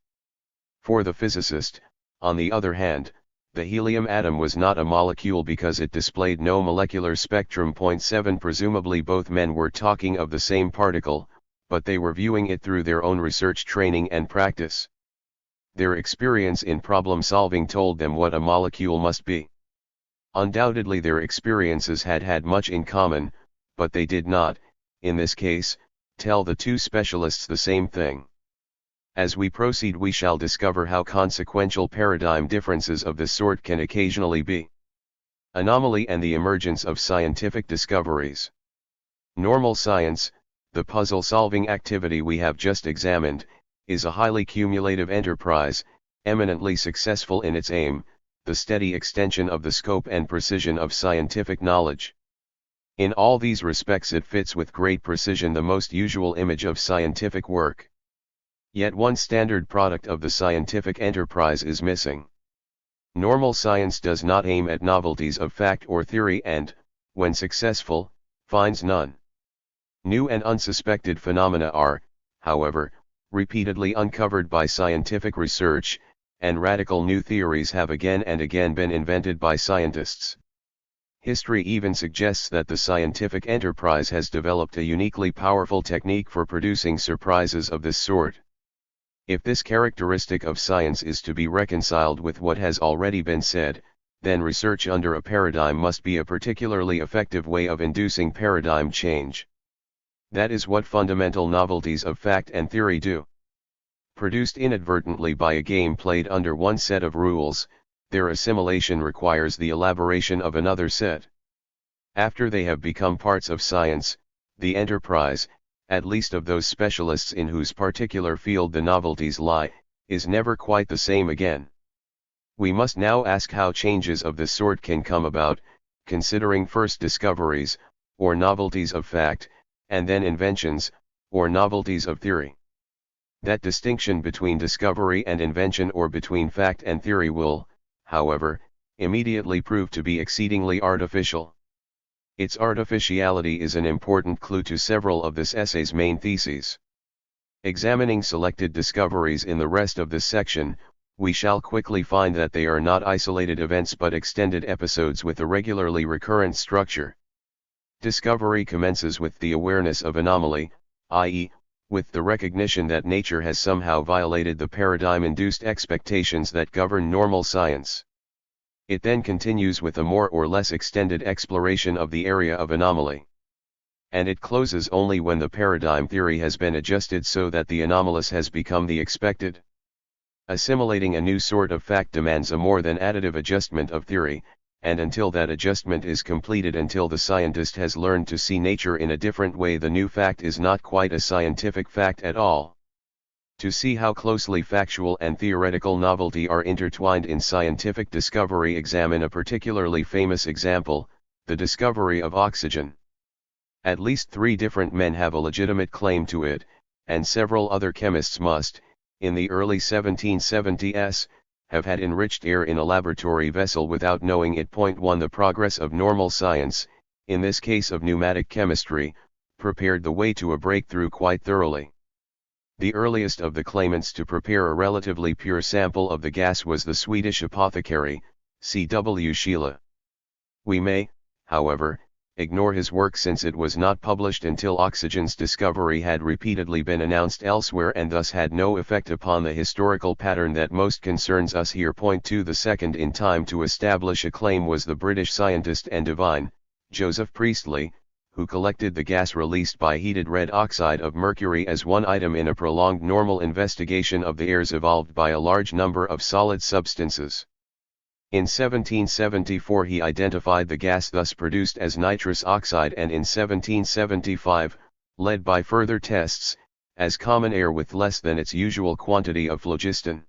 For the physicist, on the other hand, the helium atom was not a molecule because it displayed no molecular spectrum. 7 Presumably both men were talking of the same particle, but they were viewing it through their own research training and practice. Their experience in problem solving told them what a molecule must be. Undoubtedly their experiences had much in common, but they did not, in this case, tell the two specialists the same thing. As we proceed we shall discover how consequential paradigm differences of this sort can occasionally be. Anomaly and the emergence of scientific discoveries. Normal science, the puzzle-solving activity we have just examined, is a highly cumulative enterprise, eminently successful in its aim, the steady extension of the scope and precision of scientific knowledge. In all these respects it fits with great precision the most usual image of scientific work. Yet one standard product of the scientific enterprise is missing. Normal science does not aim at novelties of fact or theory and, when successful, finds none. New and unsuspected phenomena are, however, repeatedly uncovered by scientific research, and radical new theories have again and again been invented by scientists. History even suggests that the scientific enterprise has developed a uniquely powerful technique for producing surprises of this sort. If this characteristic of science is to be reconciled with what has already been said, then research under a paradigm must be a particularly effective way of inducing paradigm change. That is what fundamental novelties of fact and theory do. Produced inadvertently by a game played under one set of rules, their assimilation requires the elaboration of another set. After they have become parts of science, the enterprise, at least of those specialists in whose particular field the novelties lie, is never quite the same again. We must now ask how changes of this sort can come about, considering first discoveries, or novelties of fact, and then inventions, or novelties of theory. That distinction between discovery and invention or between fact and theory will, however, immediately prove to be exceedingly artificial. Its artificiality is an important clue to several of this essay's main theses. Examining selected discoveries in the rest of this section, we shall quickly find that they are not isolated events but extended episodes with a regularly recurrent structure. Discovery commences with the awareness of anomaly, i.e., with the recognition that nature has somehow violated the paradigm-induced expectations that govern normal science. It then continues with a more or less extended exploration of the area of anomaly. And it closes only when the paradigm theory has been adjusted so that the anomalous has become the expected. Assimilating a new sort of fact demands a more than additive adjustment of theory, and until that adjustment is completed, until the scientist has learned to see nature in a different way, the new fact is not quite a scientific fact at all. To see how closely factual and theoretical novelty are intertwined in scientific discovery, examine a particularly famous example, the discovery of oxygen. At least 3 different men have a legitimate claim to it, and several other chemists must, in the early 1770s, have had enriched air in a laboratory vessel without knowing it. 1. The progress of normal science, in this case of pneumatic chemistry, prepared the way to a breakthrough quite thoroughly. The earliest of the claimants to prepare a relatively pure sample of the gas was the Swedish apothecary, C.W. Scheele. We may, however, ignore his work since it was not published until oxygen's discovery had repeatedly been announced elsewhere and thus had no effect upon the historical pattern that most concerns us here. 2. The second in time to establish a claim was the British scientist and divine, Joseph Priestley, who collected the gas released by heated red oxide of mercury as one item in a prolonged normal investigation of the airs evolved by a large number of solid substances. In 1774 he identified the gas thus produced as nitrous oxide, and in 1775, led by further tests, as common air with less than its usual quantity of phlogiston.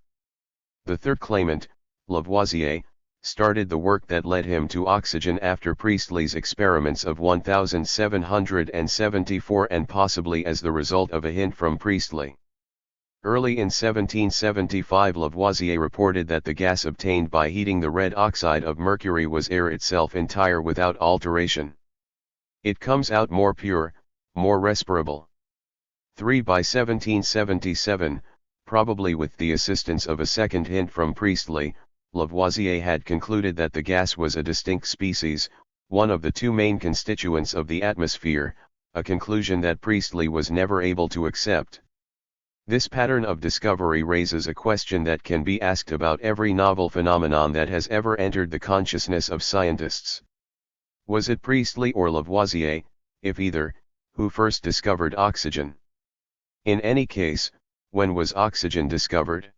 The third claimant, Lavoisier, started the work that led him to oxygen after Priestley's experiments of 1774 and possibly as the result of a hint from Priestley. Early in 1775 Lavoisier reported that the gas obtained by heating the red oxide of mercury was air itself entire without alteration. It comes out more pure, more respirable. 3. By 1777, probably with the assistance of a second hint from Priestley, Lavoisier had concluded that the gas was a distinct species, one of the 2 main constituents of the atmosphere, a conclusion that Priestley was never able to accept. This pattern of discovery raises a question that can be asked about every novel phenomenon that has ever entered the consciousness of scientists. Was it Priestley or Lavoisier, if either, who first discovered oxygen? In any case, when was oxygen discovered?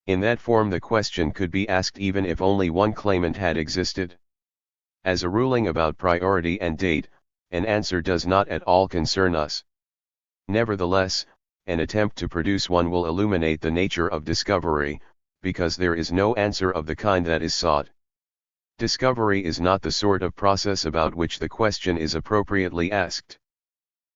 In that form the question could be asked even if only one claimant had existed. As a ruling about priority and date, an answer does not at all concern us. Nevertheless, an attempt to produce one will illuminate the nature of discovery, because there is no answer of the kind that is sought. Discovery is not the sort of process about which the question is appropriately asked.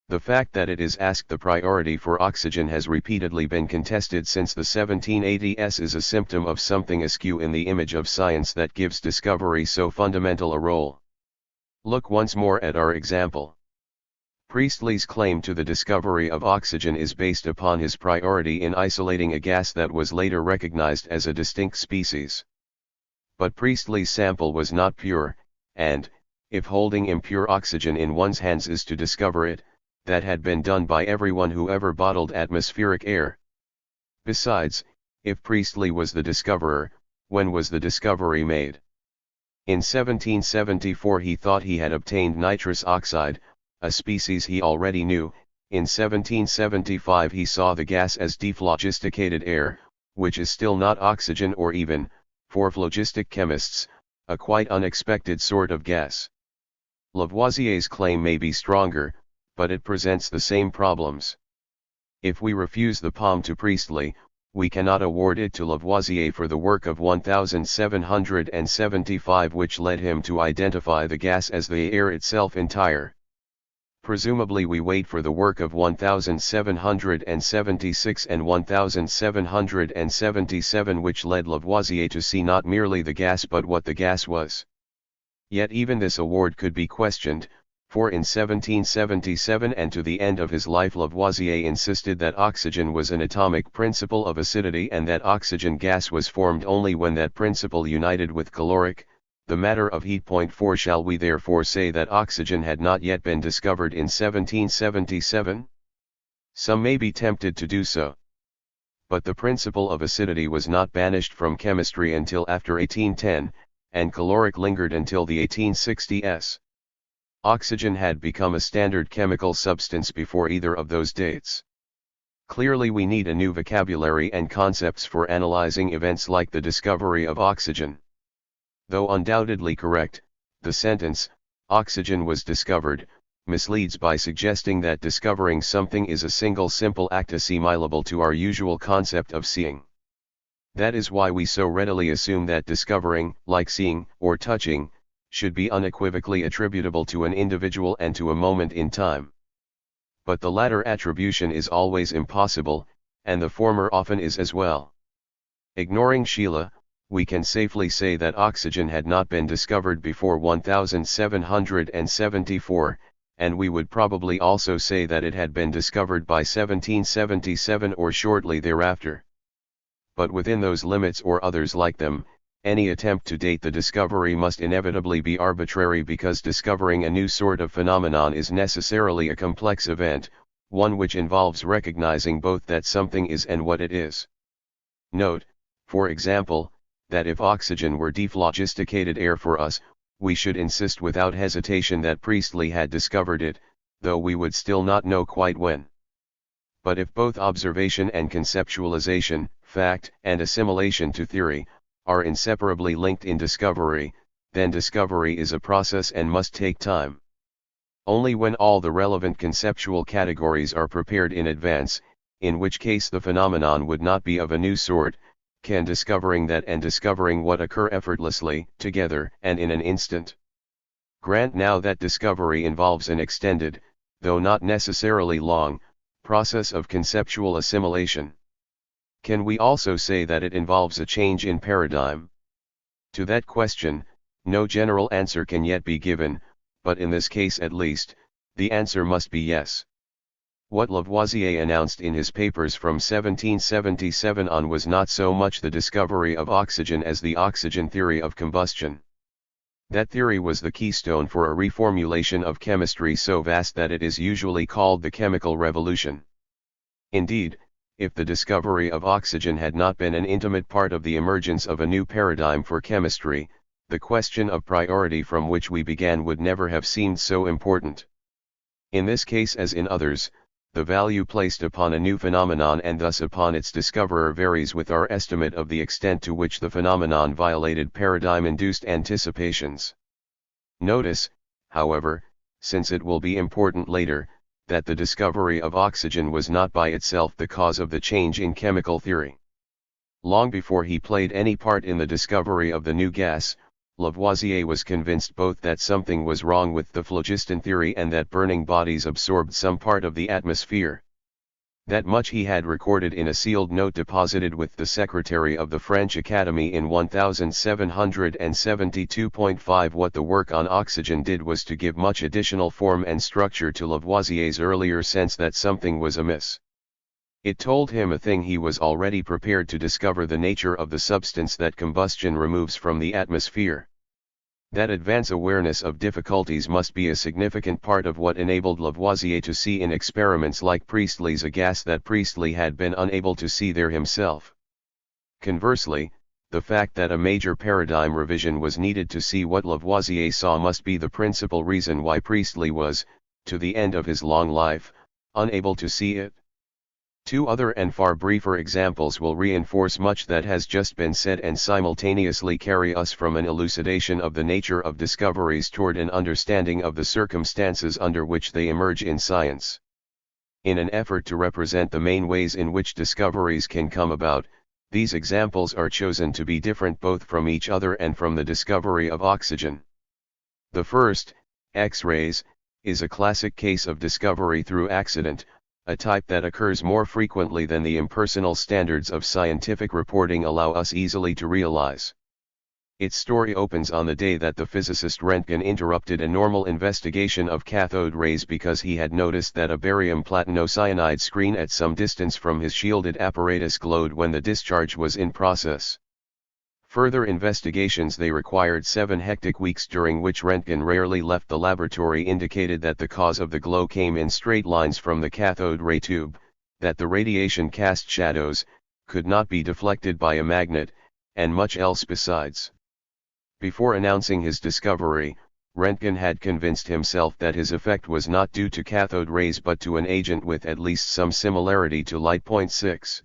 The fact that it is asked the priority for oxygen has repeatedly been contested since the 1780s is a symptom of something askew in the image of science that gives discovery so fundamental a role. Look once more at our example. Priestley's claim to the discovery of oxygen is based upon his priority in isolating a gas that was later recognized as a distinct species. But Priestley's sample was not pure, and, if holding impure oxygen in one's hands is to discover it, that had been done by everyone who ever bottled atmospheric air. Besides, if Priestley was the discoverer, when was the discovery made? In 1774 he thought he had obtained nitrous oxide, a species he already knew. In 1775 he saw the gas as dephlogisticated air, which is still not oxygen or even, for phlogistic chemists, a quite unexpected sort of gas. Lavoisier's claim may be stronger, but it presents the same problems. If we refuse the palm to Priestley, we cannot award it to Lavoisier for the work of 1775 which led him to identify the gas as the air itself entire. Presumably we wait for the work of 1776 and 1777 which led Lavoisier to see not merely the gas but what the gas was. Yet even this award could be questioned, for in 1777 and to the end of his life Lavoisier insisted that oxygen was an atomic principle of acidity and that oxygen gas was formed only when that principle united with caloric, the matter of heat. 4 Shall we therefore say that oxygen had not yet been discovered in 1777? Some may be tempted to do so. But the principle of acidity was not banished from chemistry until after 1810, and caloric lingered until the 1860s. Oxygen had become a standard chemical substance before either of those dates. Clearly we need a new vocabulary and concepts for analyzing events like the discovery of oxygen. Though undoubtedly correct, the sentence, "oxygen was discovered," misleads by suggesting that discovering something is a single simple act assimilable to our usual concept of seeing. That is why we so readily assume that discovering, like seeing, or touching, should be unequivocally attributable to an individual and to a moment in time. But the latter attribution is always impossible, and the former often is as well. Ignoring Sheila, we can safely say that oxygen had not been discovered before 1774, and we would probably also say that it had been discovered by 1777 or shortly thereafter. But within those limits or others like them, any attempt to date the discovery must inevitably be arbitrary, because discovering a new sort of phenomenon is necessarily a complex event, one which involves recognizing both that something is and what it is. Note, for example, that if oxygen were dephlogisticated air for us, we should insist without hesitation that Priestley had discovered it, though we would still not know quite when. But if both observation and conceptualization, fact and assimilation to theory, are inseparably linked in discovery, then discovery is a process and must take time. Only when all the relevant conceptual categories are prepared in advance, in which case the phenomenon would not be of a new sort, can discovering that and discovering what occur effortlessly, together and in an instant. Grant now that discovery involves an extended, though not necessarily long, process of conceptual assimilation. Can we also say that it involves a change in paradigm? To that question, no general answer can yet be given, but in this case at least, the answer must be yes. What Lavoisier announced in his papers from 1777 on was not so much the discovery of oxygen as the oxygen theory of combustion. That theory was the keystone for a reformulation of chemistry so vast that it is usually called the chemical revolution. Indeed, if the discovery of oxygen had not been an intimate part of the emergence of a new paradigm for chemistry, the question of priority from which we began would never have seemed so important. In this case as in others, the value placed upon a new phenomenon and thus upon its discoverer varies with our estimate of the extent to which the phenomenon violated paradigm-induced anticipations. Notice, however, since it will be important later, that the discovery of oxygen was not by itself the cause of the change in chemical theory. Long before he played any part in the discovery of the new gas, Lavoisier was convinced both that something was wrong with the phlogiston theory and that burning bodies absorbed some part of the atmosphere. That much he had recorded in a sealed note deposited with the secretary of the French Academy in 1772.5. What the work on oxygen did was to give much additional form and structure to Lavoisier's earlier sense that something was amiss. It told him a thing he was already prepared to discover: the nature of the substance that combustion removes from the atmosphere. That advance awareness of difficulties must be a significant part of what enabled Lavoisier to see in experiments like Priestley's a gas that Priestley had been unable to see there himself. Conversely, the fact that a major paradigm revision was needed to see what Lavoisier saw must be the principal reason why Priestley was, to the end of his long life, unable to see it. Two other and far briefer examples will reinforce much that has just been said and simultaneously carry us from an elucidation of the nature of discoveries toward an understanding of the circumstances under which they emerge in science. In an effort to represent the main ways in which discoveries can come about, these examples are chosen to be different both from each other and from the discovery of oxygen. The first, X-rays, is a classic case of discovery through accident, a type that occurs more frequently than the impersonal standards of scientific reporting allow us easily to realize. Its story opens on the day that the physicist Röntgen interrupted a normal investigation of cathode rays because he had noticed that a barium platinocyanide screen at some distance from his shielded apparatus glowed when the discharge was in process. Further investigations they required 7 hectic weeks during which Röntgen rarely left the laboratory indicated that the cause of the glow came in straight lines from the cathode ray tube, that the radiation cast shadows, could not be deflected by a magnet, and much else besides. Before announcing his discovery, Röntgen had convinced himself that his effect was not due to cathode rays but to an agent with at least some similarity to light. 6.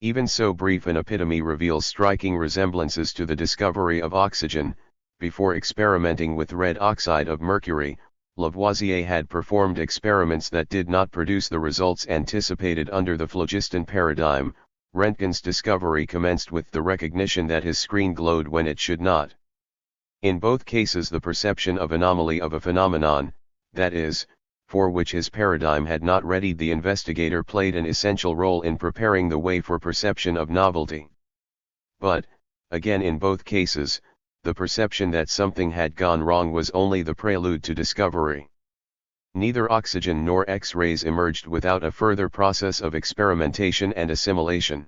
Even so brief an epitome reveals striking resemblances to the discovery of oxygen. Before experimenting with red oxide of mercury, Lavoisier had performed experiments that did not produce the results anticipated under the phlogiston paradigm. Röntgen's discovery commenced with the recognition that his screen glowed when it should not. In both cases the perception of anomaly of a phenomenon, that is, for which his paradigm had not readied the investigator, played an essential role in preparing the way for perception of novelty. But, again in both cases, the perception that something had gone wrong was only the prelude to discovery. Neither oxygen nor X-rays emerged without a further process of experimentation and assimilation.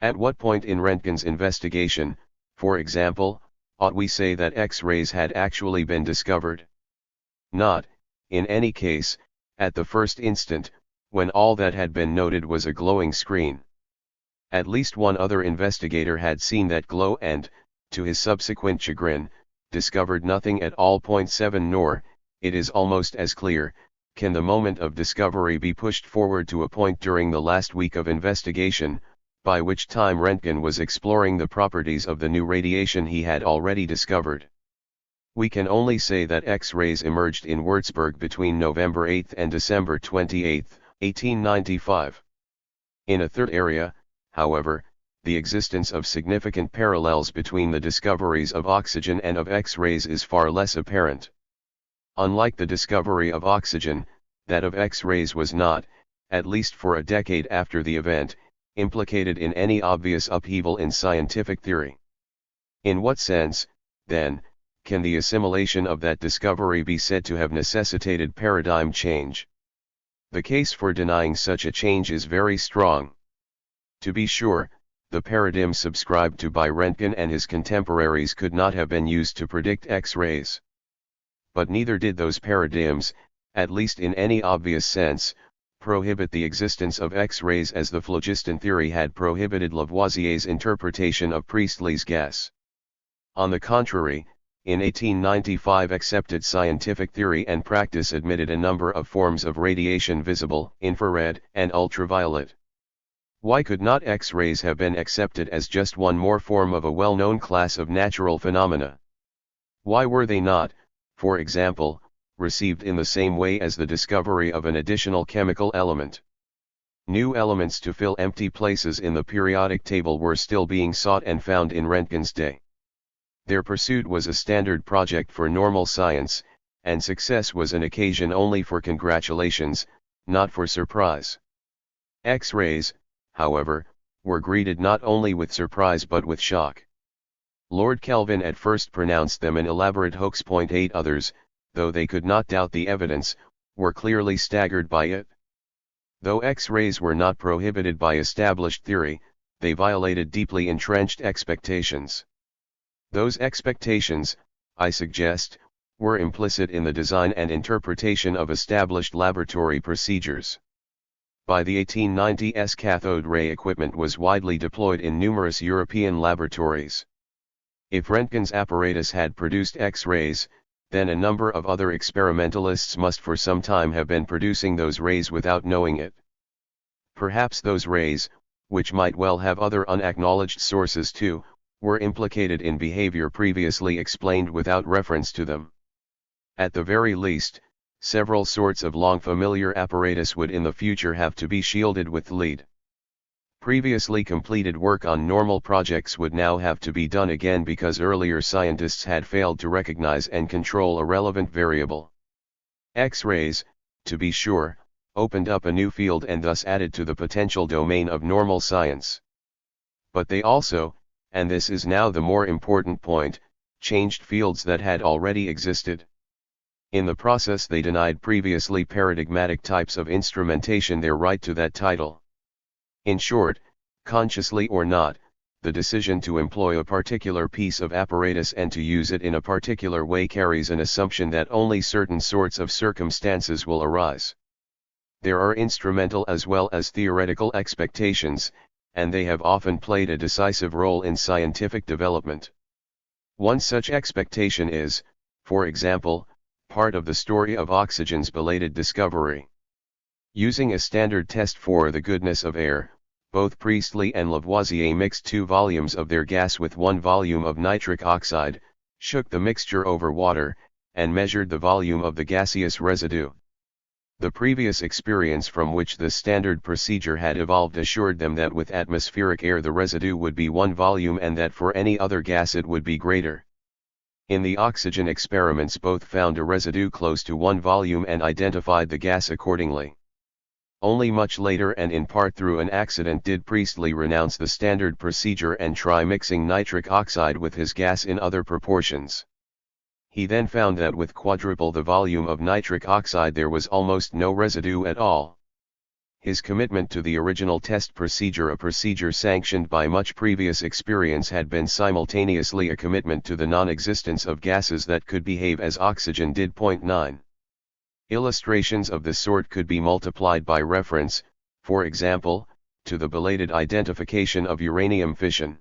At what point in Röntgen's investigation, for example, ought we say that X-rays had actually been discovered? Not, in any case, at the first instant, when all that had been noted was a glowing screen. At least one other investigator had seen that glow and, to his subsequent chagrin, discovered nothing at all. 7 Nor, it is almost as clear, can the moment of discovery be pushed forward to a point during the last week of investigation, by which time Röntgen was exploring the properties of the new radiation he had already discovered. We can only say that X-rays emerged in Würzburg between November 8 and December 28, 1895. In a third area, however, the existence of significant parallels between the discoveries of oxygen and of X-rays is far less apparent. Unlike the discovery of oxygen, that of X-rays was not, at least for a decade after the event, implicated in any obvious upheaval in scientific theory. In what sense, then, can the assimilation of that discovery be said to have necessitated paradigm change? The case for denying such a change is very strong. To be sure, the paradigm subscribed to by Röntgen and his contemporaries could not have been used to predict X-rays. But neither did those paradigms, at least in any obvious sense, prohibit the existence of X-rays as the phlogiston theory had prohibited Lavoisier's interpretation of Priestley's gas. On the contrary, in 1895 accepted scientific theory and practice admitted a number of forms of radiation: visible, infrared, and ultraviolet. Why could not X-rays have been accepted as just one more form of a well-known class of natural phenomena? Why were they not, for example, received in the same way as the discovery of an additional chemical element? New elements to fill empty places in the periodic table were still being sought and found in Röntgen's day. Their pursuit was a standard project for normal science, and success was an occasion only for congratulations, not for surprise. X-rays, however, were greeted not only with surprise but with shock. Lord Kelvin at first pronounced them an elaborate hoax. 8 Others, though they could not doubt the evidence, were clearly staggered by it. Though X-rays were not prohibited by established theory, they violated deeply entrenched expectations. Those expectations, I suggest, were implicit in the design and interpretation of established laboratory procedures. By the 1890s, cathode ray equipment was widely deployed in numerous European laboratories. If Röntgen's apparatus had produced X-rays, then a number of other experimentalists must for some time have been producing those rays without knowing it. Perhaps those rays, which might well have other unacknowledged sources too, were implicated in behavior previously explained without reference to them. At the very least, several sorts of long familiar apparatus would in the future have to be shielded with lead. Previously completed work on normal projects would now have to be done again because earlier scientists had failed to recognize and control a relevant variable. X-rays, to be sure, opened up a new field and thus added to the potential domain of normal science. But they also, and this is now the more important point, changed fields that had already existed. In the process they denied previously paradigmatic types of instrumentation their right to that title. In short, consciously or not, the decision to employ a particular piece of apparatus and to use it in a particular way carries an assumption that only certain sorts of circumstances will arise. There are instrumental as well as theoretical expectations, and they have often played a decisive role in scientific development. One such expectation is, for example, part of the story of oxygen's belated discovery. Using a standard test for the goodness of air, both Priestley and Lavoisier mixed 2 volumes of their gas with 1 volume of nitric oxide, shook the mixture over water, and measured the volume of the gaseous residue. The previous experience from which the standard procedure had evolved assured them that with atmospheric air the residue would be 1 volume and that for any other gas it would be greater. In the oxygen experiments both found a residue close to 1 volume and identified the gas accordingly. Only much later and in part through an accident did Priestley renounce the standard procedure and try mixing nitric oxide with his gas in other proportions. He then found that with quadruple the volume of nitric oxide there was almost no residue at all. His commitment to the original test procedure, a procedure sanctioned by much previous experience, had been simultaneously a commitment to the non-existence of gases that could behave as oxygen did. 9. Illustrations of this sort could be multiplied by reference, for example, to the belated identification of uranium fission.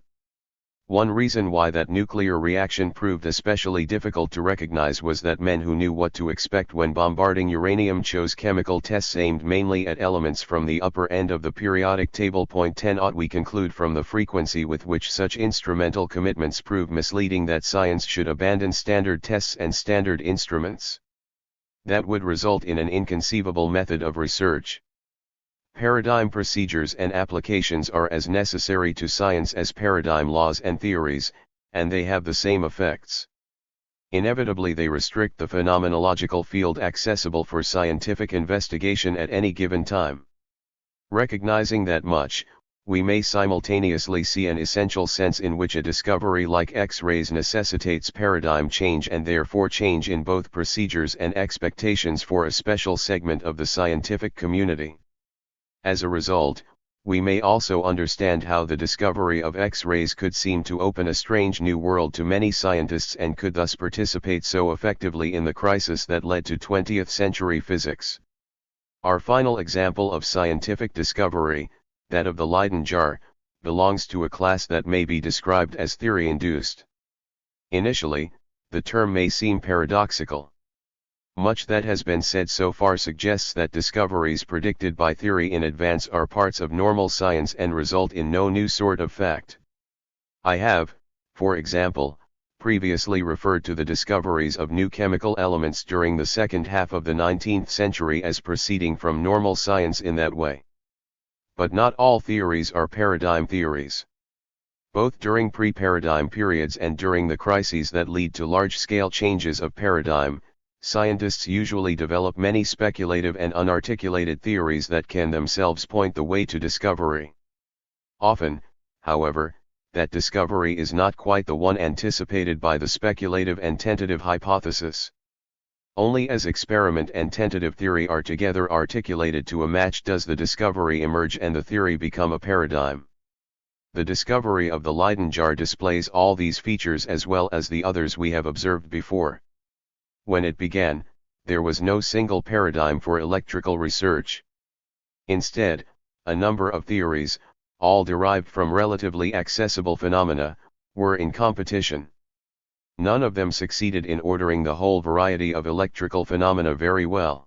One reason why that nuclear reaction proved especially difficult to recognize was that men who knew what to expect when bombarding uranium chose chemical tests aimed mainly at elements from the upper end of the periodic table. 10. We conclude from the frequency with which such instrumental commitments prove misleading that science should abandon standard tests and standard instruments. That would result in an inconceivable method of research. Paradigm procedures and applications are as necessary to science as paradigm laws and theories, and they have the same effects. Inevitably they restrict the phenomenological field accessible for scientific investigation at any given time. Recognizing that much, we may simultaneously see an essential sense in which a discovery like X-rays necessitates paradigm change and therefore change in both procedures and expectations for a special segment of the scientific community. As a result, we may also understand how the discovery of X-rays could seem to open a strange new world to many scientists and could thus participate so effectively in the crisis that led to 20th century physics. Our final example of scientific discovery, that of the Leyden jar, belongs to a class that may be described as theory-induced. Initially, the term may seem paradoxical. Much that has been said so far suggests that discoveries predicted by theory in advance are parts of normal science and result in no new sort of fact. I have, for example, previously referred to the discoveries of new chemical elements during the second half of the 19th century as proceeding from normal science in that way. But not all theories are paradigm theories. Both during pre-paradigm periods and during the crises that lead to large-scale changes of paradigm, scientists usually develop many speculative and unarticulated theories that can themselves point the way to discovery. Often, however, that discovery is not quite the one anticipated by the speculative and tentative hypothesis. Only as experiment and tentative theory are together articulated to a match does the discovery emerge and the theory become a paradigm. The discovery of the Leyden jar displays all these features as well as the others we have observed before. When it began, there was no single paradigm for electrical research. Instead, a number of theories, all derived from relatively accessible phenomena, were in competition. None of them succeeded in ordering the whole variety of electrical phenomena very well.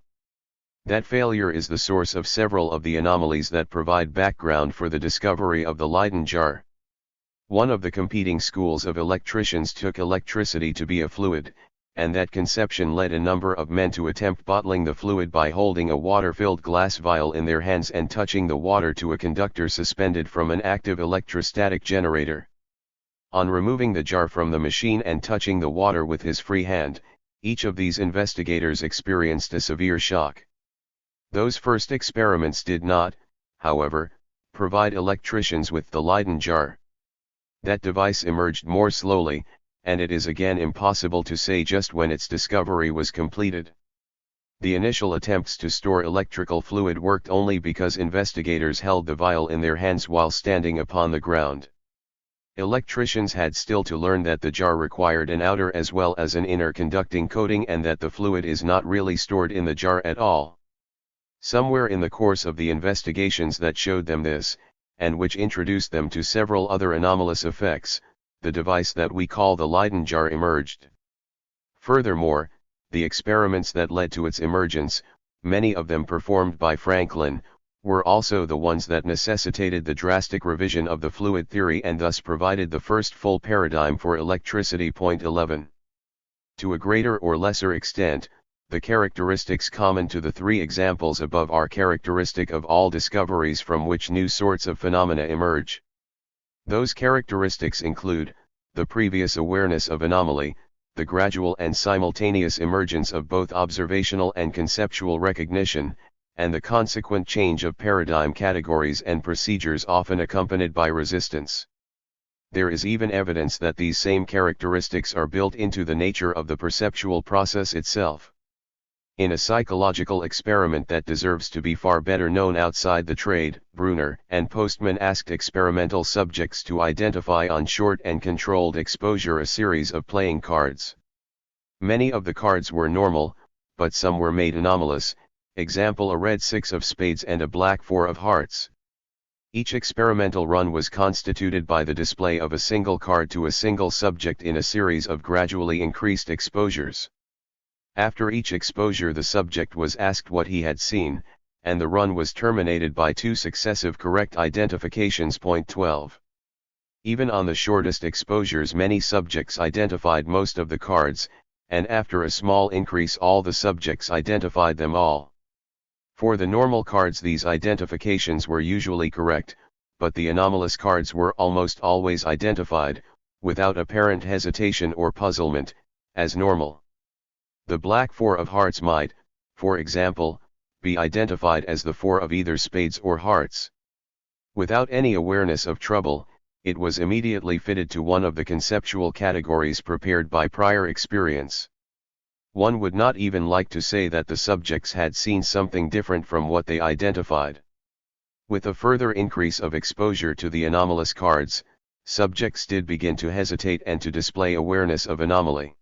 That failure is the source of several of the anomalies that provide background for the discovery of the Leyden jar. One of the competing schools of electricians took electricity to be a fluid, and that conception led a number of men to attempt bottling the fluid by holding a water-filled glass vial in their hands and touching the water to a conductor suspended from an active electrostatic generator. On removing the jar from the machine and touching the water with his free hand, each of these investigators experienced a severe shock. Those first experiments did not, however, provide electricians with the Leyden jar. That device emerged more slowly, and it is again impossible to say just when its discovery was completed. The initial attempts to store electrical fluid worked only because investigators held the vial in their hands while standing upon the ground. Electricians had still to learn that the jar required an outer as well as an inner conducting coating and that the fluid is not really stored in the jar at all. Somewhere in the course of the investigations that showed them this, and which introduced them to several other anomalous effects, the device that we call the Leyden jar emerged. Furthermore, the experiments that led to its emergence, many of them performed by Franklin, were also the ones that necessitated the drastic revision of the fluid theory and thus provided the first full paradigm for electricity. 11. To a greater or lesser extent, the characteristics common to the three examples above are characteristic of all discoveries from which new sorts of phenomena emerge. Those characteristics include, the previous awareness of anomaly, the gradual and simultaneous emergence of both observational and conceptual recognition, and the consequent change of paradigm categories and procedures often accompanied by resistance. There is even evidence that these same characteristics are built into the nature of the perceptual process itself. In a psychological experiment that deserves to be far better known outside the trade, Bruner and Postman asked experimental subjects to identify on short and controlled exposure a series of playing cards. Many of the cards were normal, but some were made anomalous, example a red 6 of spades and a black 4 of hearts. Each experimental run was constituted by the display of a single card to a single subject in a series of gradually increased exposures. After each exposure the subject was asked what he had seen, and the run was terminated by 2 successive correct identifications. Point 12. Even on the shortest exposures many subjects identified most of the cards, and after a small increase all the subjects identified them all. For the normal cards these identifications were usually correct, but the anomalous cards were almost always identified, without apparent hesitation or puzzlement, as normal. The black 4 of hearts might, for example, be identified as the 4 of either spades or hearts. Without any awareness of trouble, it was immediately fitted to one of the conceptual categories prepared by prior experience. One would not even like to say that the subjects had seen something different from what they identified. With a further increase of exposure to the anomalous cards, subjects did begin to hesitate and to display awareness of anomaly.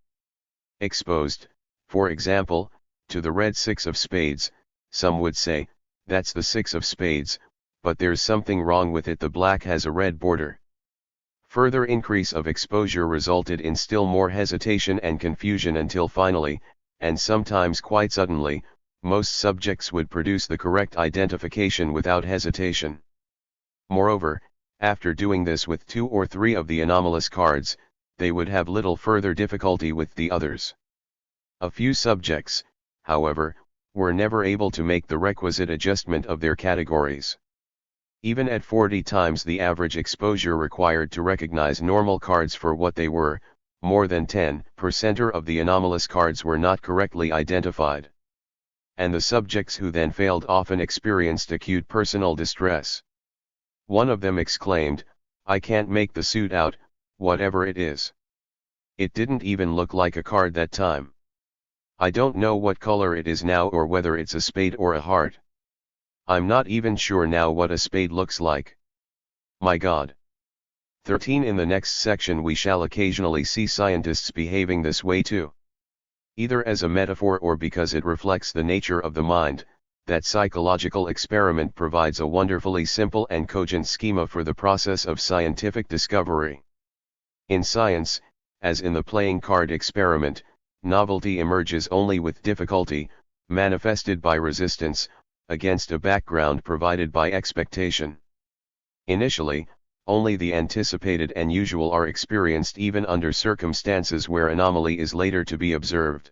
Exposed, for example, to the red 6 of spades, some would say, that's the 6 of spades, but there's something wrong with it, the black has a red border. Further increase of exposure resulted in still more hesitation and confusion until finally, and sometimes quite suddenly, most subjects would produce the correct identification without hesitation. Moreover, after doing this with 2 or 3 of the anomalous cards, they would have little further difficulty with the others. A few subjects, however, were never able to make the requisite adjustment of their categories. Even at 40 times the average exposure required to recognize normal cards for what they were, more than 10% of the anomalous cards were not correctly identified. And the subjects who then failed often experienced acute personal distress. One of them exclaimed, "I can't make the suit out, whatever it is. It didn't even look like a card that time. I don't know what color it is now or whether it's a spade or a heart. I'm not even sure now what a spade looks like. My God." 13. In the next section we shall occasionally see scientists behaving this way too. Either as a metaphor or because it reflects the nature of the mind, that psychological experiment provides a wonderfully simple and cogent schema for the process of scientific discovery. In science, as in the playing card experiment, novelty emerges only with difficulty, manifested by resistance, against a background provided by expectation. Initially, only the anticipated and usual are experienced even under circumstances where anomaly is later to be observed.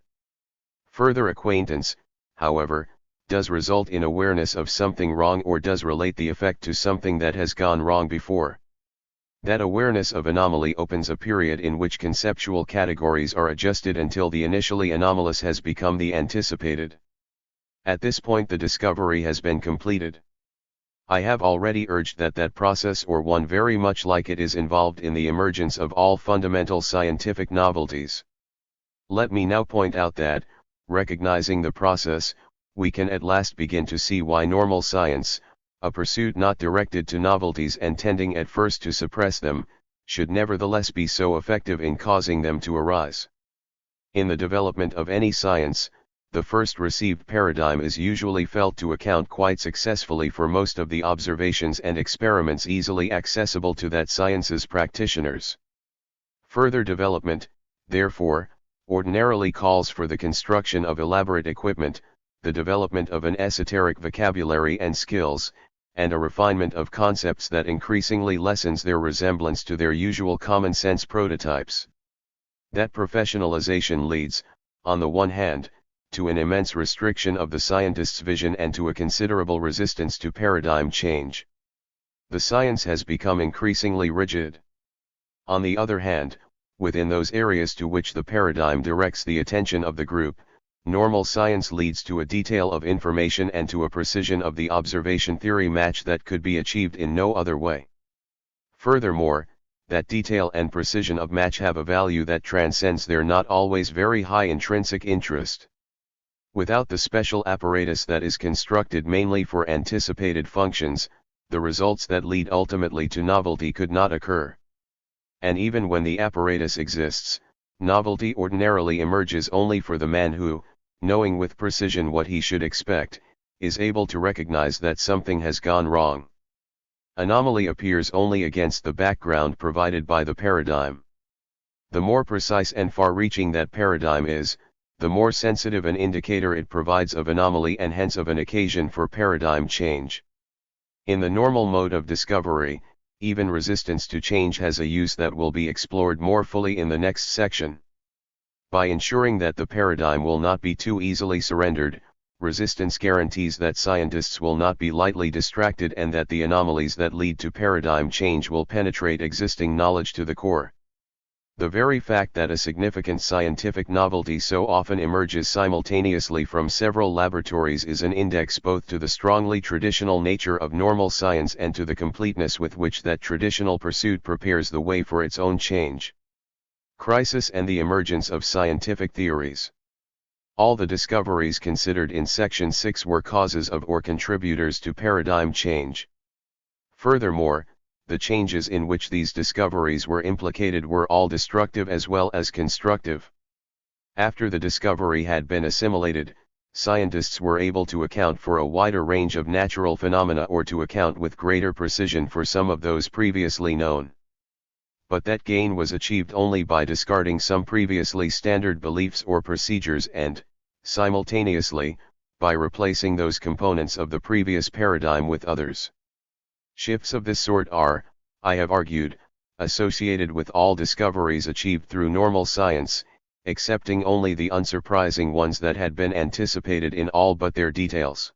Further acquaintance, however, does result in awareness of something wrong or does relate the effect to something that has gone wrong before. That awareness of anomaly opens a period in which conceptual categories are adjusted until the initially anomalous has become the anticipated. At this point the discovery has been completed. I have already urged that that process or one very much like it is involved in the emergence of all fundamental scientific novelties. Let me now point out that, recognizing the process, we can at last begin to see why normal science, a pursuit not directed to novelties and tending at first to suppress them, should nevertheless be so effective in causing them to arise. In the development of any science, the first received paradigm is usually felt to account quite successfully for most of the observations and experiments easily accessible to that science's practitioners. Further development, therefore, ordinarily calls for the construction of elaborate equipment, the development of an esoteric vocabulary and skills, and a refinement of concepts that increasingly lessens their resemblance to their usual common-sense prototypes. That professionalization leads, on the one hand, to an immense restriction of the scientist's vision and to a considerable resistance to paradigm change. The science has become increasingly rigid. On the other hand, within those areas to which the paradigm directs the attention of the group, normal science leads to a detail of information and to a precision of the observation theory match that could be achieved in no other way. Furthermore, that detail and precision of match have a value that transcends their not always very high intrinsic interest. Without the special apparatus that is constructed mainly for anticipated functions, the results that lead ultimately to novelty could not occur. And even when the apparatus exists, novelty ordinarily emerges only for the man who, knowing with precision what he should expect, is able to recognize that something has gone wrong. Anomaly appears only against the background provided by the paradigm. The more precise and far-reaching that paradigm is, the more sensitive an indicator it provides of anomaly and hence of an occasion for paradigm change. In the normal mode of discovery, even resistance to change has a use that will be explored more fully in the next section. By ensuring that the paradigm will not be too easily surrendered, resistance guarantees that scientists will not be lightly distracted and that the anomalies that lead to paradigm change will penetrate existing knowledge to the core. The very fact that a significant scientific novelty so often emerges simultaneously from several laboratories is an index both to the strongly traditional nature of normal science and to the completeness with which that traditional pursuit prepares the way for its own change. Crisis and the emergence of scientific theories. All the discoveries considered in Section 6 were causes of or contributors to paradigm change. Furthermore, the changes in which these discoveries were implicated were all destructive as well as constructive. After the discovery had been assimilated, scientists were able to account for a wider range of natural phenomena or to account with greater precision for some of those previously known. But that gain was achieved only by discarding some previously standard beliefs or procedures and, simultaneously, by replacing those components of the previous paradigm with others. Shifts of this sort are, I have argued, associated with all discoveries achieved through normal science, excepting only the unsurprising ones that had been anticipated in all but their details.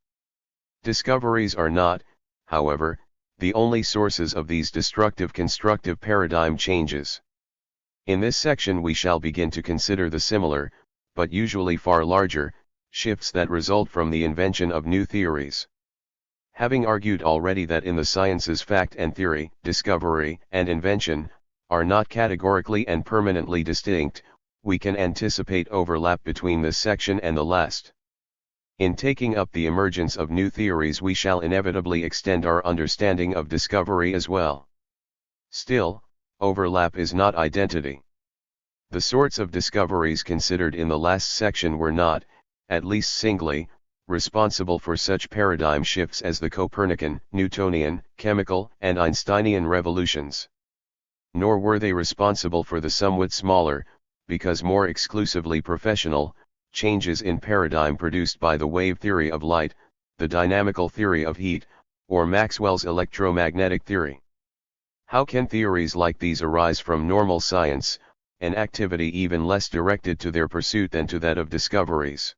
Discoveries are not, however, the only sources of these destructive constructive paradigm changes. In this section we shall begin to consider the similar, but usually far larger, shifts that result from the invention of new theories. Having argued already that in the sciences fact and theory, discovery and invention, are not categorically and permanently distinct, we can anticipate overlap between this section and the last. In taking up the emergence of new theories we shall inevitably extend our understanding of discovery as well. Still, overlap is not identity. The sorts of discoveries considered in the last section were not, at least singly, responsible for such paradigm shifts as the Copernican, Newtonian, chemical, and Einsteinian revolutions. Nor were they responsible for the somewhat smaller, because more exclusively professional, changes in paradigm produced by the wave theory of light, the dynamical theory of heat, or Maxwell's electromagnetic theory. How can theories like these arise from normal science, an activity even less directed to their pursuit than to that of discoveries?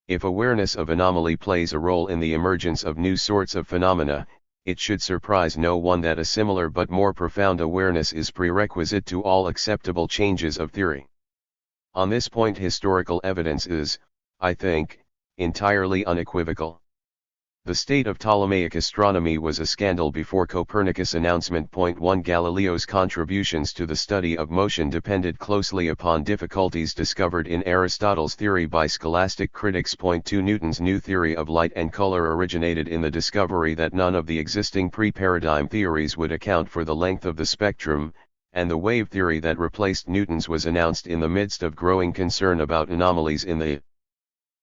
If awareness of anomaly plays a role in the emergence of new sorts of phenomena, it should surprise no one that a similar but more profound awareness is prerequisite to all acceptable changes of theory. On this point historical evidence is, I think, entirely unequivocal. The state of Ptolemaic astronomy was a scandal before Copernicus' announcement. 1 Galileo's contributions to the study of motion depended closely upon difficulties discovered in Aristotle's theory by scholastic critics. 2 Newton's new theory of light and color originated in the discovery that none of the existing pre-paradigm theories would account for the length of the spectrum, and the wave theory that replaced Newton's was announced in the midst of growing concern about anomalies in the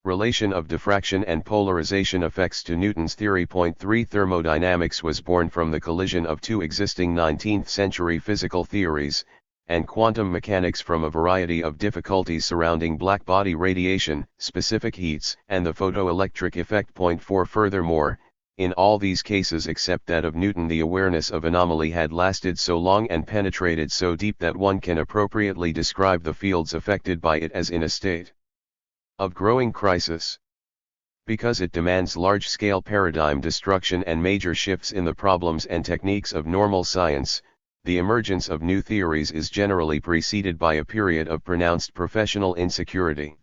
relation of diffraction and polarization effects to Newton's theory. 3 Thermodynamics was born from the collision of two existing 19th-century physical theories, and quantum mechanics from a variety of difficulties surrounding blackbody radiation, specific heats, and the photoelectric effect. 4 Furthermore, in all these cases except that of Newton the awareness of anomaly had lasted so long and penetrated so deep that one can appropriately describe the fields affected by it as in a state of growing crisis. Because it demands large-scale paradigm destruction and major shifts in the problems and techniques of normal science, the emergence of new theories is generally preceded by a period of pronounced professional insecurity.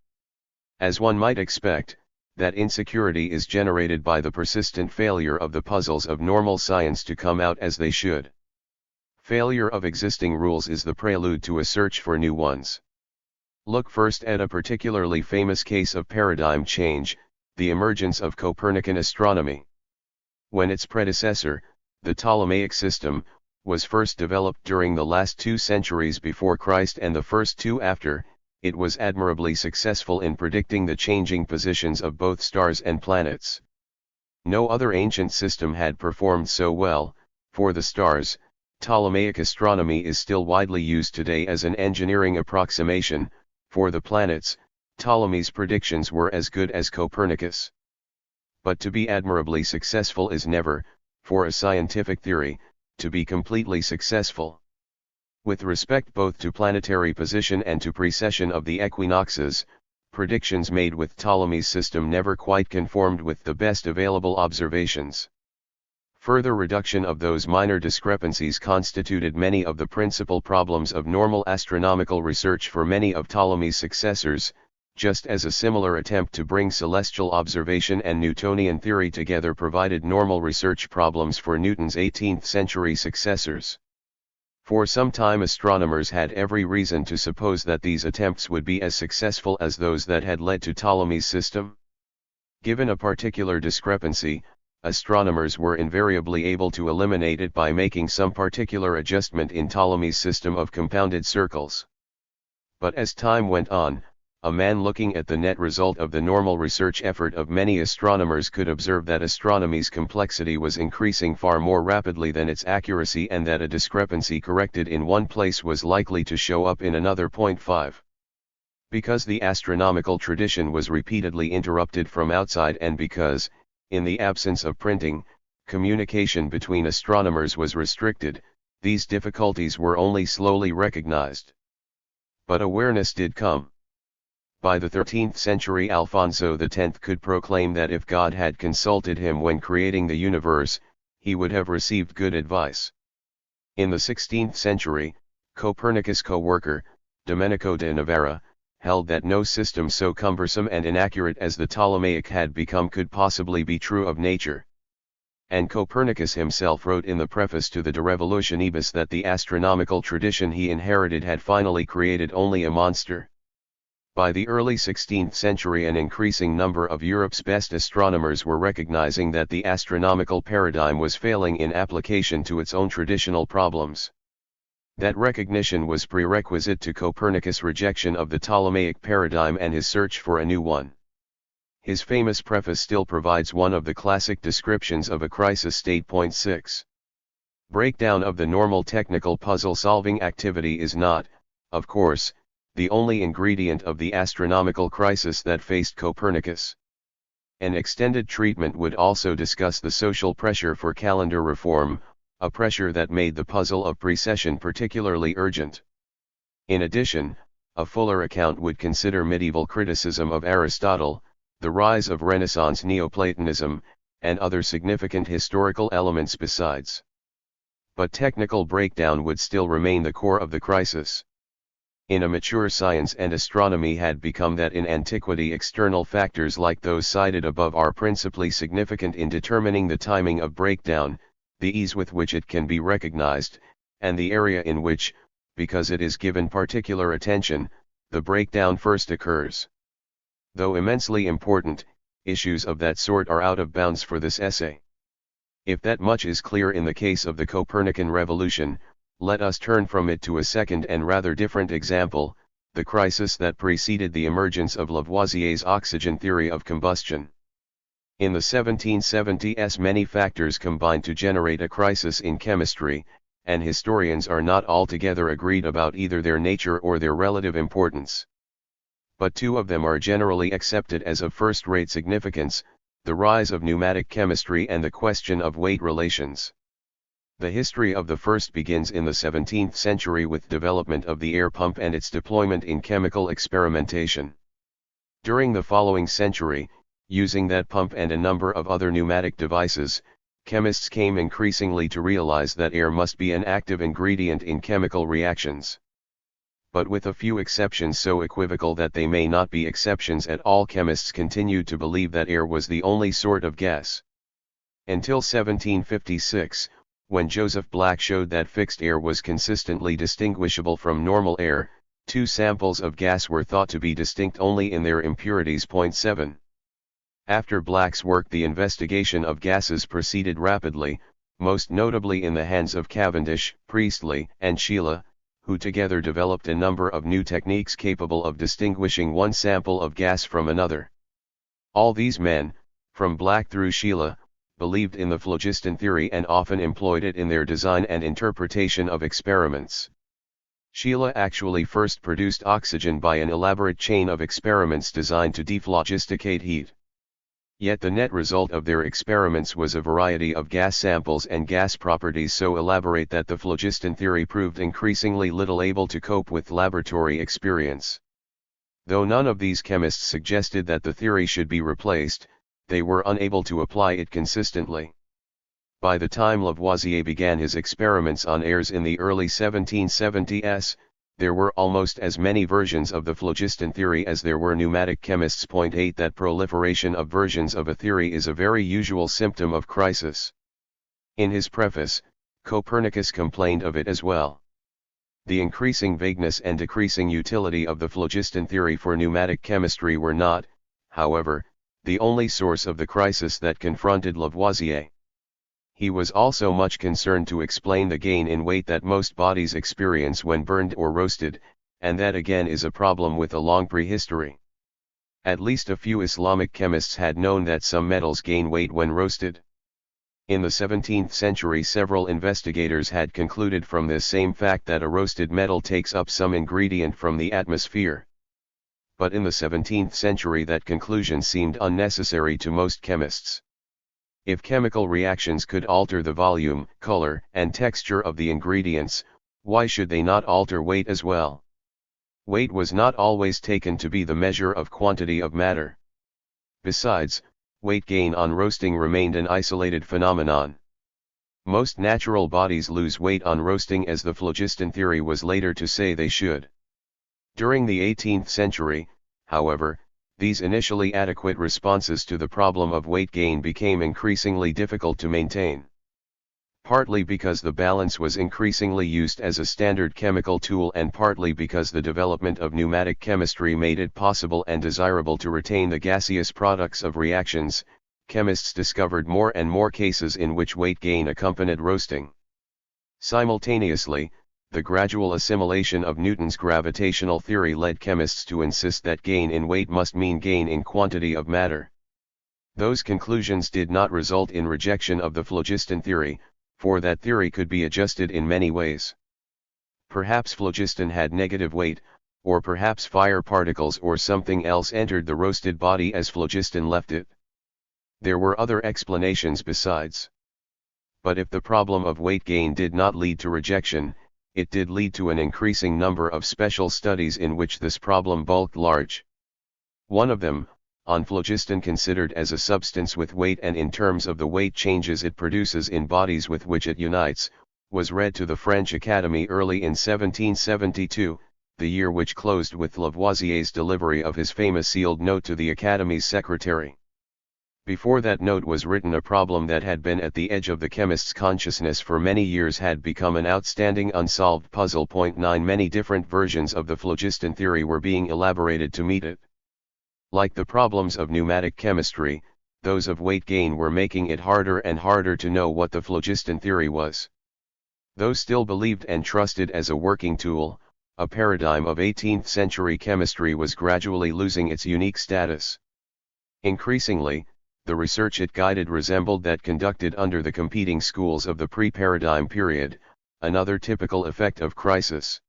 As one might expect, that insecurity is generated by the persistent failure of the puzzles of normal science to come out as they should. Failure of existing rules is the prelude to a search for new ones. Look first at a particularly famous case of paradigm change, the emergence of Copernican astronomy. When its predecessor, the Ptolemaic system, was first developed during the last 2 centuries before Christ and the first 2 after, it was admirably successful in predicting the changing positions of both stars and planets. No other ancient system had performed so well. For the stars, Ptolemaic astronomy is still widely used today as an engineering approximation. For the planets, Ptolemy's predictions were as good as Copernicus. But to be admirably successful is never, for a scientific theory, to be completely successful. With respect both to planetary position and to precession of the equinoxes, predictions made with Ptolemy's system never quite conformed with the best available observations. Further reduction of those minor discrepancies constituted many of the principal problems of normal astronomical research for many of Ptolemy's successors, just as a similar attempt to bring celestial observation and Newtonian theory together provided normal research problems for Newton's 18th-century successors. For some time astronomers had every reason to suppose that these attempts would be as successful as those that had led to Ptolemy's system. Given a particular discrepancy, astronomers were invariably able to eliminate it by making some particular adjustment in Ptolemy's system of compounded circles. But as time went on, a man looking at the net result of the normal research effort of many astronomers could observe that astronomy's complexity was increasing far more rapidly than its accuracy and that a discrepancy corrected in one place was likely to show up in another. 5. Because the astronomical tradition was repeatedly interrupted from outside and because, in the absence of printing, communication between astronomers was restricted, these difficulties were only slowly recognized. But awareness did come. By the 13th century Alfonso X could proclaim that if God had consulted him when creating the universe, he would have received good advice. In the 16th century, Copernicus' co-worker, Domenico de Novara, held that no system so cumbersome and inaccurate as the Ptolemaic had become could possibly be true of nature. And Copernicus himself wrote in the preface to the De Revolutionibus that the astronomical tradition he inherited had finally created only a monster. By the early 16th century an increasing number of Europe's best astronomers were recognizing that the astronomical paradigm was failing in application to its own traditional problems. That recognition was prerequisite to Copernicus' rejection of the Ptolemaic paradigm and his search for a new one. His famous preface still provides one of the classic descriptions of a crisis state. 6. Breakdown of the normal technical puzzle-solving activity is not, of course, the only ingredient of the astronomical crisis that faced Copernicus. An extended treatment would also discuss the social pressure for calendar reform, a pressure that made the puzzle of precession particularly urgent. In addition, a fuller account would consider medieval criticism of Aristotle, the rise of Renaissance Neoplatonism, and other significant historical elements besides. But technical breakdown would still remain the core of the crisis. In a mature science and astronomy had become that in antiquity external factors like those cited above are principally significant in determining the timing of breakdown, the ease with which it can be recognized, and the area in which, because it is given particular attention, the breakdown first occurs. Though immensely important, issues of that sort are out of bounds for this essay. If that much is clear in the case of the Copernican revolution, let us turn from it to a second and rather different example, the crisis that preceded the emergence of Lavoisier's oxygen theory of combustion. In the 1770s many factors combined to generate a crisis in chemistry, and historians are not altogether agreed about either their nature or their relative importance. But 2 of them are generally accepted as of first-rate significance, the the rise of pneumatic chemistry and the question of weight relations. The history of the first begins in the 17th century with development of the air pump and its deployment in chemical experimentation. During the following century, using that pump and a number of other pneumatic devices, chemists came increasingly to realize that air must be an active ingredient in chemical reactions. But with a few exceptions so equivocal that they may not be exceptions at all, chemists continued to believe that air was the only sort of gas. Until 1756, when Joseph Black showed that fixed air was consistently distinguishable from normal air, two samples of gas were thought to be distinct only in their impurities. 7. After Black's work, the investigation of gases proceeded rapidly, most notably in the hands of Cavendish, Priestley, and Scheele, who together developed a number of new techniques capable of distinguishing one sample of gas from another. All these men, from Black through Scheele, believed in the phlogiston theory and often employed it in their design and interpretation of experiments. Scheele actually first produced oxygen by an elaborate chain of experiments designed to dephlogisticate heat. Yet the net result of their experiments was a variety of gas samples and gas properties so elaborate that the phlogiston theory proved increasingly little able to cope with laboratory experience. Though none of these chemists suggested that the theory should be replaced, they were unable to apply it consistently. By the time Lavoisier began his experiments on airs in the early 1770s, there were almost as many versions of the phlogiston theory as there were pneumatic chemists. 8 That proliferation of versions of a theory is a very usual symptom of crisis. In his preface, Copernicus complained of it as well. The increasing vagueness and decreasing utility of the phlogiston theory for pneumatic chemistry were not, however, the only source of the crisis that confronted Lavoisier. He was also much concerned to explain the gain in weight that most bodies experience when burned or roasted, and that again is a problem with a long prehistory. At least a few Islamic chemists had known that some metals gain weight when roasted. In the 17th century, several investigators had concluded from this same fact that a roasted metal takes up some ingredient from the atmosphere. But in the 17th century that conclusion seemed unnecessary to most chemists. If chemical reactions could alter the volume, color, and texture of the ingredients, why should they not alter weight as well? Weight was not always taken to be the measure of quantity of matter. Besides, weight gain on roasting remained an isolated phenomenon. Most natural bodies lose weight on roasting, as the phlogiston theory was later to say they should. During the 18th century, however, these initially adequate responses to the problem of weight gain became increasingly difficult to maintain. Partly because the balance was increasingly used as a standard chemical tool, and partly because the development of pneumatic chemistry made it possible and desirable to retain the gaseous products of reactions, chemists discovered more and more cases in which weight gain accompanied roasting. Simultaneously, the gradual assimilation of Newton's gravitational theory led chemists to insist that gain in weight must mean gain in quantity of matter. Those conclusions did not result in rejection of the phlogiston theory, for that theory could be adjusted in many ways. Perhaps phlogiston had negative weight, or perhaps fire particles or something else entered the roasted body as phlogiston left it. There were other explanations besides. But if the problem of weight gain did not lead to rejection, it did lead to an increasing number of special studies in which this problem bulked large. One of them, on phlogiston considered as a substance with weight and in terms of the weight changes it produces in bodies with which it unites, was read to the French Academy early in 1772, the year which closed with Lavoisier's delivery of his famous sealed note to the Academy's secretary. Before that note was written, a problem that had been at the edge of the chemist's consciousness for many years had become an outstanding unsolved puzzle. 9 Many different versions of the phlogiston theory were being elaborated to meet it. Like the problems of pneumatic chemistry, those of weight gain were making it harder and harder to know what the phlogiston theory was. Though still believed and trusted as a working tool, a paradigm of 18th century chemistry was gradually losing its unique status. Increasingly, the research it guided resembled that conducted under the competing schools of the pre-paradigm period, another typical effect of crisis.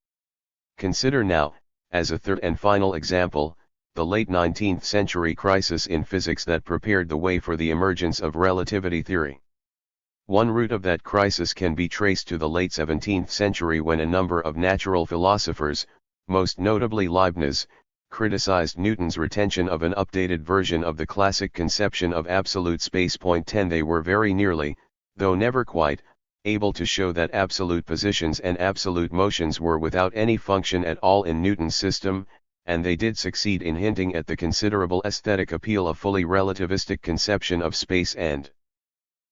Consider now, as a third and final example, the late 19th century crisis in physics that prepared the way for the emergence of relativity theory. One root of that crisis can be traced to the late 17th century when a number of natural philosophers, most notably Leibniz, criticized Newton's retention of an updated version of the classic conception of absolute space. 10 They were very nearly, though never quite, able to show that absolute positions and absolute motions were without any function at all in Newton's system, and they did succeed in hinting at the considerable aesthetic appeal a fully relativistic conception of space and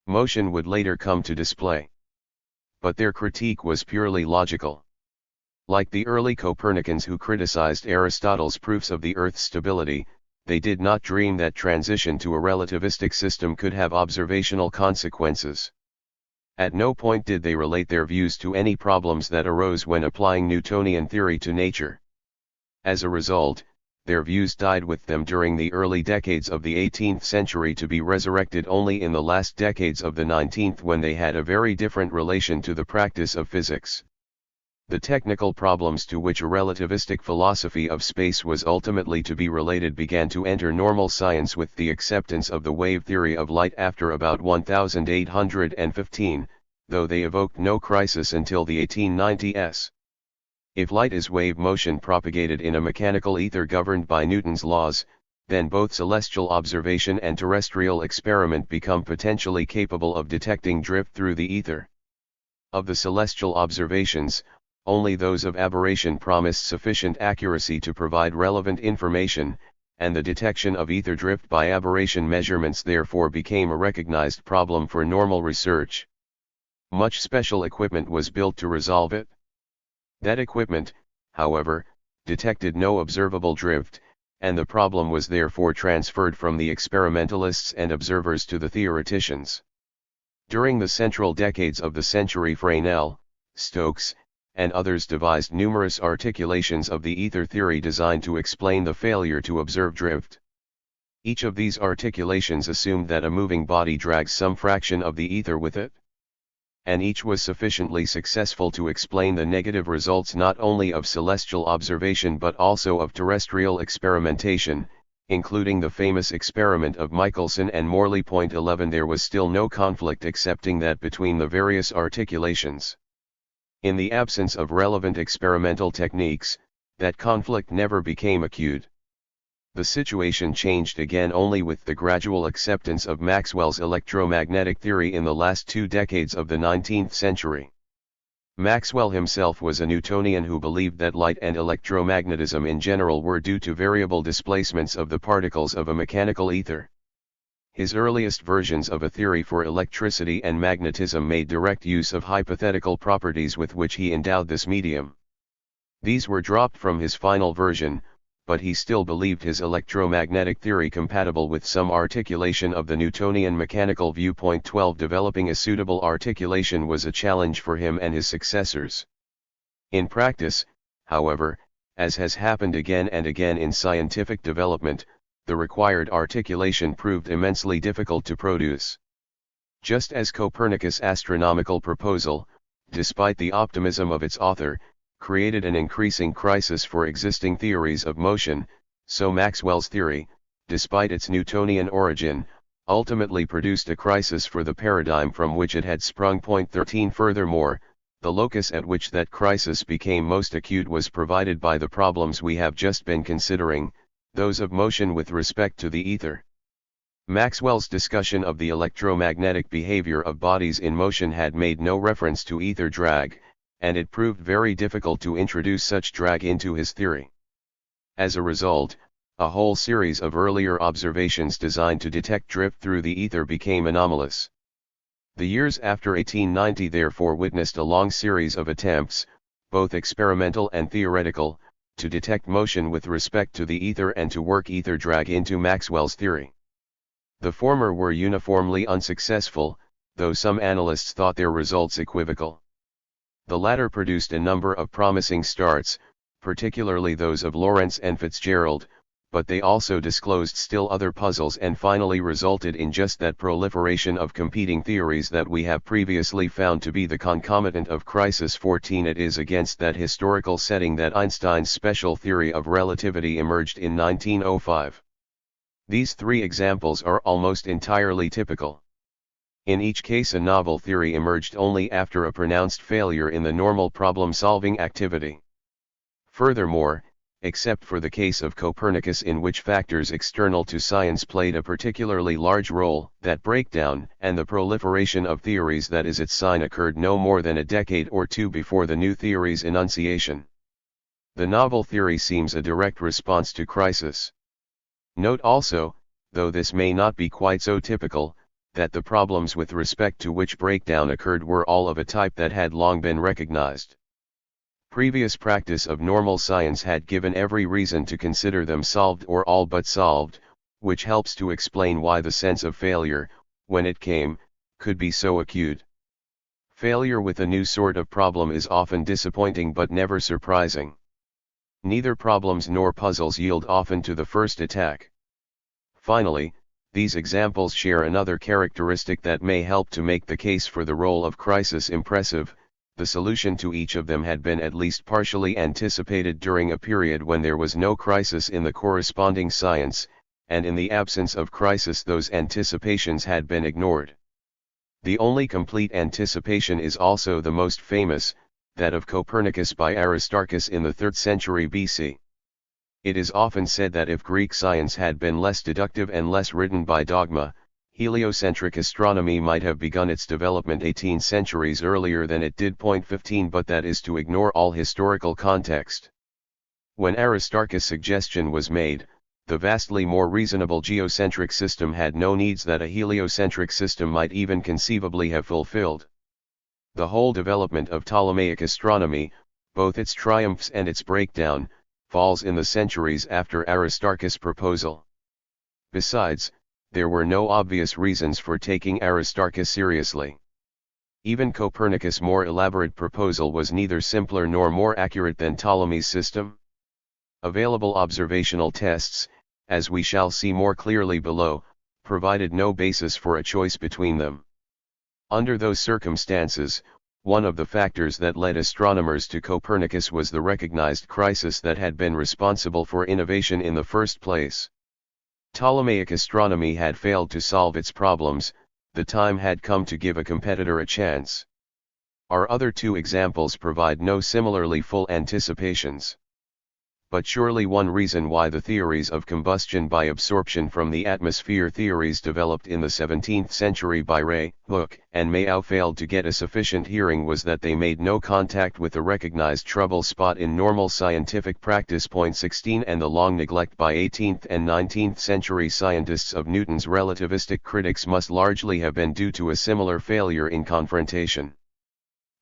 motion would later come to display. But their critique was purely logical. Like the early Copernicans who criticized Aristotle's proofs of the Earth's stability, they did not dream that transition to a relativistic system could have observational consequences. At no point did they relate their views to any problems that arose when applying Newtonian theory to nature. As a result, their views died with them during the early decades of the 18th century to be resurrected only in the last decades of the 19th when they had a very different relation to the practice of physics. The technical problems to which a relativistic philosophy of space was ultimately to be related began to enter normal science with the acceptance of the wave theory of light after about 1815, though they evoked no crisis until the 1890s. If light is wave motion propagated in a mechanical ether governed by Newton's laws, then both celestial observation and terrestrial experiment become potentially capable of detecting drift through the ether. Of the celestial observations, only those of aberration promised sufficient accuracy to provide relevant information, and the detection of ether drift by aberration measurements therefore became a recognized problem for normal research. Much special equipment was built to resolve it. That equipment, however, detected no observable drift, and the problem was therefore transferred from the experimentalists and observers to the theoreticians. During the central decades of the century, Fresnel, Stokes, and others devised numerous articulations of the ether theory designed to explain the failure to observe drift. Each of these articulations assumed that a moving body drags some fraction of the ether with it. And each was sufficiently successful to explain the negative results not only of celestial observation but also of terrestrial experimentation, including the famous experiment of Michelson and Morley. 11 There was still no conflict excepting that between the various articulations. In the absence of relevant experimental techniques, that conflict never became acute. The situation changed again only with the gradual acceptance of Maxwell's electromagnetic theory in the last 2 decades of the 19th century. Maxwell himself was a Newtonian who believed that light and electromagnetism in general were due to variable displacements of the particles of a mechanical ether. His earliest versions of a theory for electricity and magnetism made direct use of hypothetical properties with which he endowed this medium. These were dropped from his final version, but he still believed his electromagnetic theory compatible with some articulation of the Newtonian mechanical view. 12 Developing a suitable articulation was a challenge for him and his successors. In practice, however, as has happened again and again in scientific development, the required articulation proved immensely difficult to produce. Just as Copernicus' astronomical proposal, despite the optimism of its author, created an increasing crisis for existing theories of motion, so Maxwell's theory, despite its Newtonian origin, ultimately produced a crisis for the paradigm from which it had sprung. 13 Furthermore, the locus at which that crisis became most acute was provided by the problems we have just been considering, those of motion with respect to the ether. Maxwell's discussion of the electromagnetic behavior of bodies in motion had made no reference to ether drag, and it proved very difficult to introduce such drag into his theory. As a result, a whole series of earlier observations designed to detect drift through the ether became anomalous. The years after 1890 therefore witnessed a long series of attempts, both experimental and theoretical, to detect motion with respect to the ether and to work ether drag into Maxwell's theory. The former were uniformly unsuccessful, though some analysts thought their results equivocal. The latter produced a number of promising starts, particularly those of Lorentz and Fitzgerald, but they also disclosed still other puzzles and finally resulted in just that proliferation of competing theories that we have previously found to be the concomitant of Crisis 14. It is against that historical setting that Einstein's special theory of relativity emerged in 1905. These three examples are almost entirely typical. In each case, a novel theory emerged only after a pronounced failure in the normal problem-solving activity. Furthermore, except for the case of Copernicus, in which factors external to science played a particularly large role, that breakdown and the proliferation of theories that is its sign occurred no more than a decade or two before the new theory's enunciation. The novel theory seems a direct response to Crisis. Note also, though this may not be quite so typical, that the problems with respect to which breakdown occurred were all of a type that had long been recognized. Previous practice of normal science had given every reason to consider them solved or all but solved, which helps to explain why the sense of failure, when it came, could be so acute. Failure with a new sort of problem is often disappointing but never surprising. Neither problems nor puzzles yield often to the first attack. Finally, these examples share another characteristic that may help to make the case for the role of Crisis impressive. The solution to each of them had been at least partially anticipated during a period when there was no crisis in the corresponding science, and in the absence of crisis those anticipations had been ignored. The only complete anticipation is also the most famous, that of Copernicus by Aristarchus in the 3rd century BC. It is often said that if Greek science had been less deductive and less ridden by dogma, heliocentric astronomy might have begun its development 18 centuries earlier than it did. 15 But that is to ignore all historical context. When Aristarchus' suggestion was made, the vastly more reasonable geocentric system had no needs that a heliocentric system might even conceivably have fulfilled. The whole development of Ptolemaic astronomy, both its triumphs and its breakdown, falls in the centuries after Aristarchus' proposal. Besides, there were no obvious reasons for taking Aristarchus seriously. Even Copernicus' more elaborate proposal was neither simpler nor more accurate than Ptolemy's system. Available observational tests, as we shall see more clearly below, provided no basis for a choice between them. Under those circumstances, one of the factors that led astronomers to Copernicus was the recognized crisis that had been responsible for innovation in the first place. Ptolemaic astronomy had failed to solve its problems, the time had come to give a competitor a chance. Our other two examples provide no similarly full anticipations. But surely one reason why the theories of combustion by absorption from the atmosphere theories developed in the 17th century by Ray, Hooke, and Mayow failed to get a sufficient hearing was that they made no contact with the recognized trouble spot in normal scientific practice. 16 And the long neglect by 18th and 19th century scientists of Newton's relativistic critics must largely have been due to a similar failure in confrontation.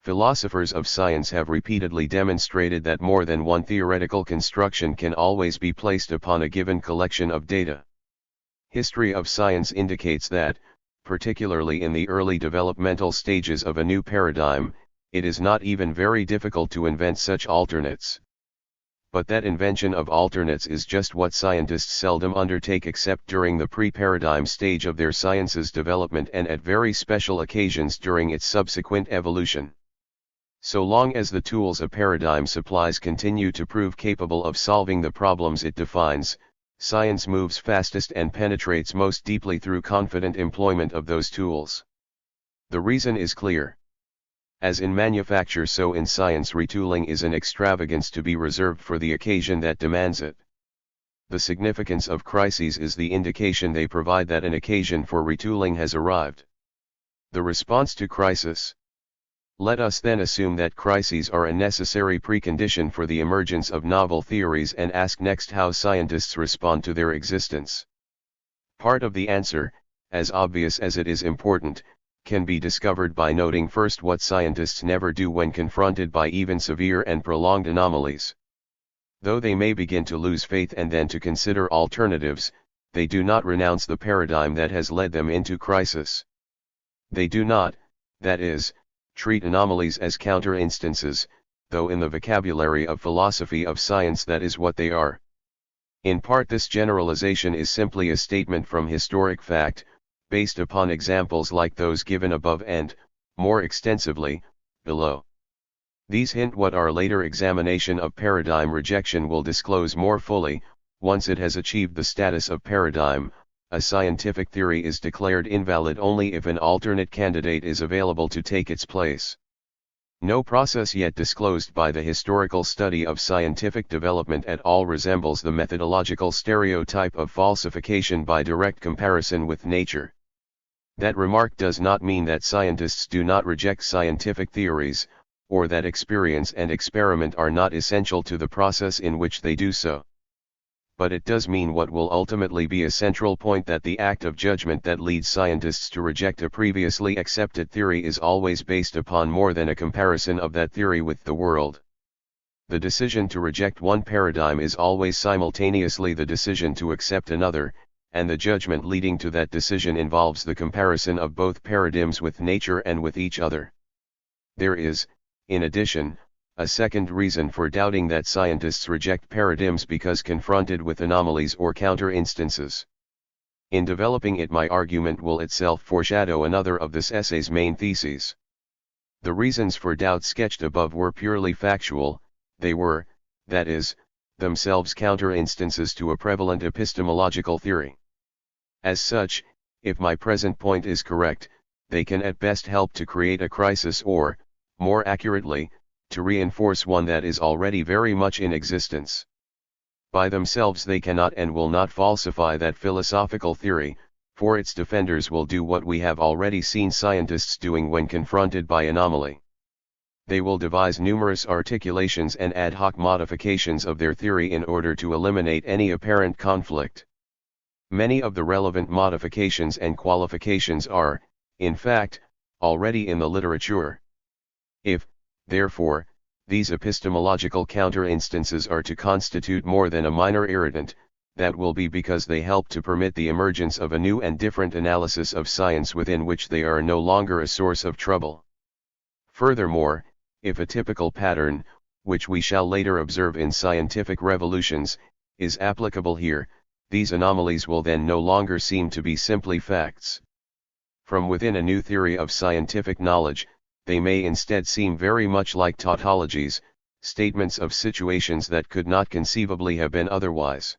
Philosophers of science have repeatedly demonstrated that more than one theoretical construction can always be placed upon a given collection of data. History of science indicates that, particularly in the early developmental stages of a new paradigm, it is not even very difficult to invent such alternates. But that invention of alternates is just what scientists seldom undertake except during the pre-paradigm stage of their science's development and at very special occasions during its subsequent evolution. So long as the tools a paradigm supplies continue to prove capable of solving the problems it defines, science moves fastest and penetrates most deeply through confident employment of those tools. The reason is clear. As in manufacture, so in science, retooling is an extravagance to be reserved for the occasion that demands it. The significance of crises is the indication they provide that an occasion for retooling has arrived. The response to crisis. Let us then assume that crises are a necessary precondition for the emergence of novel theories and ask next how scientists respond to their existence. Part of the answer, as obvious as it is important, can be discovered by noting first what scientists never do when confronted by even severe and prolonged anomalies. Though they may begin to lose faith and then to consider alternatives, they do not renounce the paradigm that has led them into crisis. They do not, that is, treat anomalies as counter-instances, though in the vocabulary of philosophy of science that is what they are. In part, this generalization is simply a statement from historic fact, based upon examples like those given above and, more extensively, below. These hint what our later examination of paradigm rejection will disclose more fully. Once it has achieved the status of paradigm, a scientific theory is declared invalid only if an alternate candidate is available to take its place. No process yet disclosed by the historical study of scientific development at all resembles the methodological stereotype of falsification by direct comparison with nature. That remark does not mean that scientists do not reject scientific theories, or that experience and experiment are not essential to the process in which they do so. But it does mean what will ultimately be a central point, that the act of judgment that leads scientists to reject a previously accepted theory is always based upon more than a comparison of that theory with the world. The decision to reject one paradigm is always simultaneously the decision to accept another, and the judgment leading to that decision involves the comparison of both paradigms with nature and with each other. There is, in addition, a second reason for doubting that scientists reject paradigms because confronted with anomalies or counter-instances. In developing it, my argument will itself foreshadow another of this essay's main theses. The reasons for doubt sketched above were purely factual. They were, that is, themselves counter-instances to a prevalent epistemological theory. As such, if my present point is correct, they can at best help to create a crisis or, more accurately, to reinforce one that is already very much in existence. By themselves they cannot and will not falsify that philosophical theory, for its defenders will do what we have already seen scientists doing when confronted by anomaly. They will devise numerous articulations and ad hoc modifications of their theory in order to eliminate any apparent conflict. Many of the relevant modifications and qualifications are, in fact, already in the literature. If, therefore, these epistemological counter-instances are to constitute more than a minor irritant, that will be because they help to permit the emergence of a new and different analysis of science within which they are no longer a source of trouble. Furthermore, if a typical pattern, which we shall later observe in scientific revolutions, is applicable here, these anomalies will then no longer seem to be simply facts. From within a new theory of scientific knowledge, they may instead seem very much like tautologies, statements of situations that could not conceivably have been otherwise.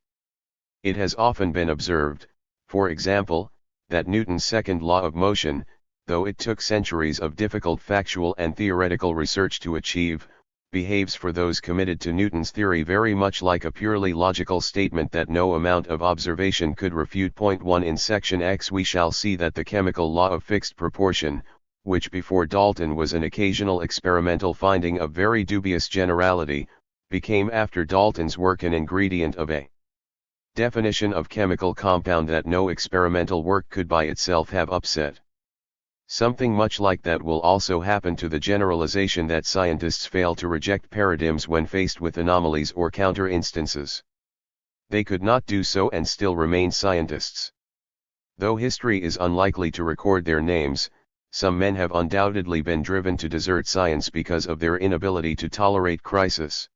It has often been observed, for example, that Newton's second law of motion, though it took centuries of difficult factual and theoretical research to achieve, behaves for those committed to Newton's theory very much like a purely logical statement that no amount of observation could refute. Point 1. In section X we shall see that the chemical law of fixed proportion, which before Dalton was an occasional experimental finding of very dubious generality, became after Dalton's work an ingredient of a definition of chemical compound that no experimental work could by itself have upset. Something much like that will also happen to the generalization that scientists fail to reject paradigms when faced with anomalies or counter-instances. They could not do so and still remain scientists. Though history is unlikely to record their names, some men have undoubtedly been driven to desert science because of their inability to tolerate crisis.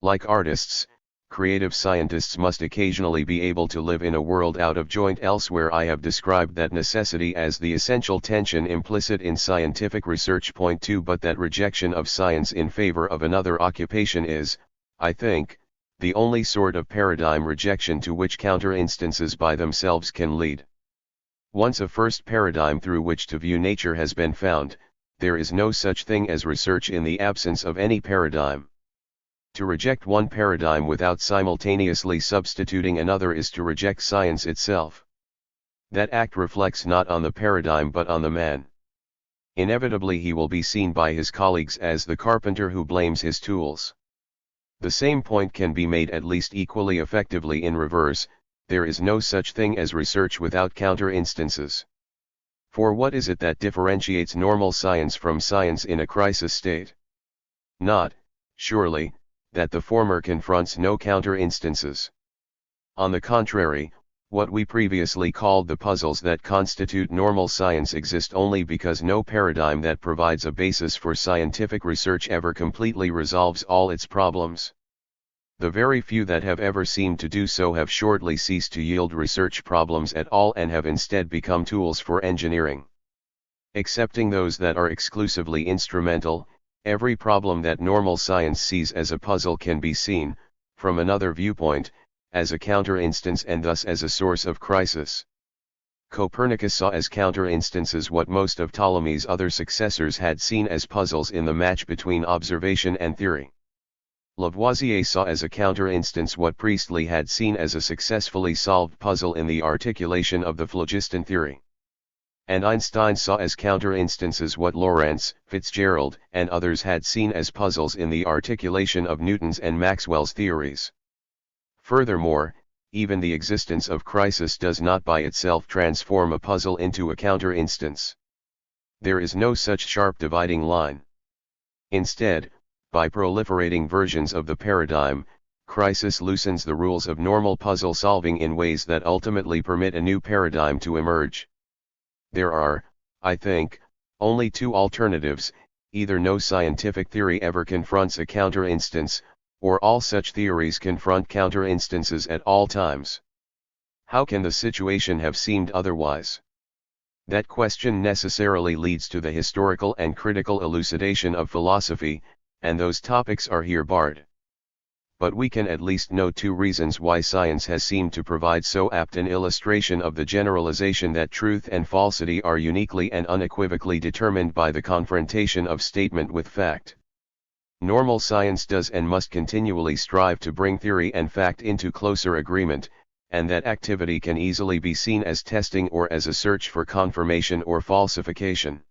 Like artists, creative scientists must occasionally be able to live in a world out of joint. Elsewhere I have described that necessity as the essential tension implicit in scientific research. Point 2. But that rejection of science in favor of another occupation is, I think, the only sort of paradigm rejection to which counter-instances by themselves can lead. Once a first paradigm through which to view nature has been found, there is no such thing as research in the absence of any paradigm. To reject one paradigm without simultaneously substituting another is to reject science itself. That act reflects not on the paradigm but on the man. Inevitably he will be seen by his colleagues as the carpenter who blames his tools. The same point can be made at least equally effectively in reverse. There is no such thing as research without counter-instances. For what is it that differentiates normal science from science in a crisis state? Not, surely, that the former confronts no counter-instances. On the contrary, what we previously called the puzzles that constitute normal science exist only because no paradigm that provides a basis for scientific research ever completely resolves all its problems. The very few that have ever seemed to do so have shortly ceased to yield research problems at all and have instead become tools for engineering. Excepting those that are exclusively instrumental, every problem that normal science sees as a puzzle can be seen, from another viewpoint, as a counter-instance and thus as a source of crisis. Copernicus saw as counter-instances what most of Ptolemy's other successors had seen as puzzles in the match between observation and theory. Lavoisier saw as a counter-instance what Priestley had seen as a successfully solved puzzle in the articulation of the phlogiston theory. And Einstein saw as counter-instances what Lorentz, Fitzgerald, and others had seen as puzzles in the articulation of Newton's and Maxwell's theories. Furthermore, even the existence of crisis does not by itself transform a puzzle into a counter-instance. There is no such sharp dividing line. Instead, by proliferating versions of the paradigm, crisis loosens the rules of normal puzzle solving in ways that ultimately permit a new paradigm to emerge. There are, I think, only two alternatives: either no scientific theory ever confronts a counter-instance, or all such theories confront counter-instances at all times. How can the situation have seemed otherwise? That question necessarily leads to the historical and critical elucidation of philosophy, and those topics are here barred. But we can at least note two reasons why science has seemed to provide so apt an illustration of the generalization that truth and falsity are uniquely and unequivocally determined by the confrontation of statement with fact. Normal science does and must continually strive to bring theory and fact into closer agreement, and that activity can easily be seen as testing or as a search for confirmation or falsification.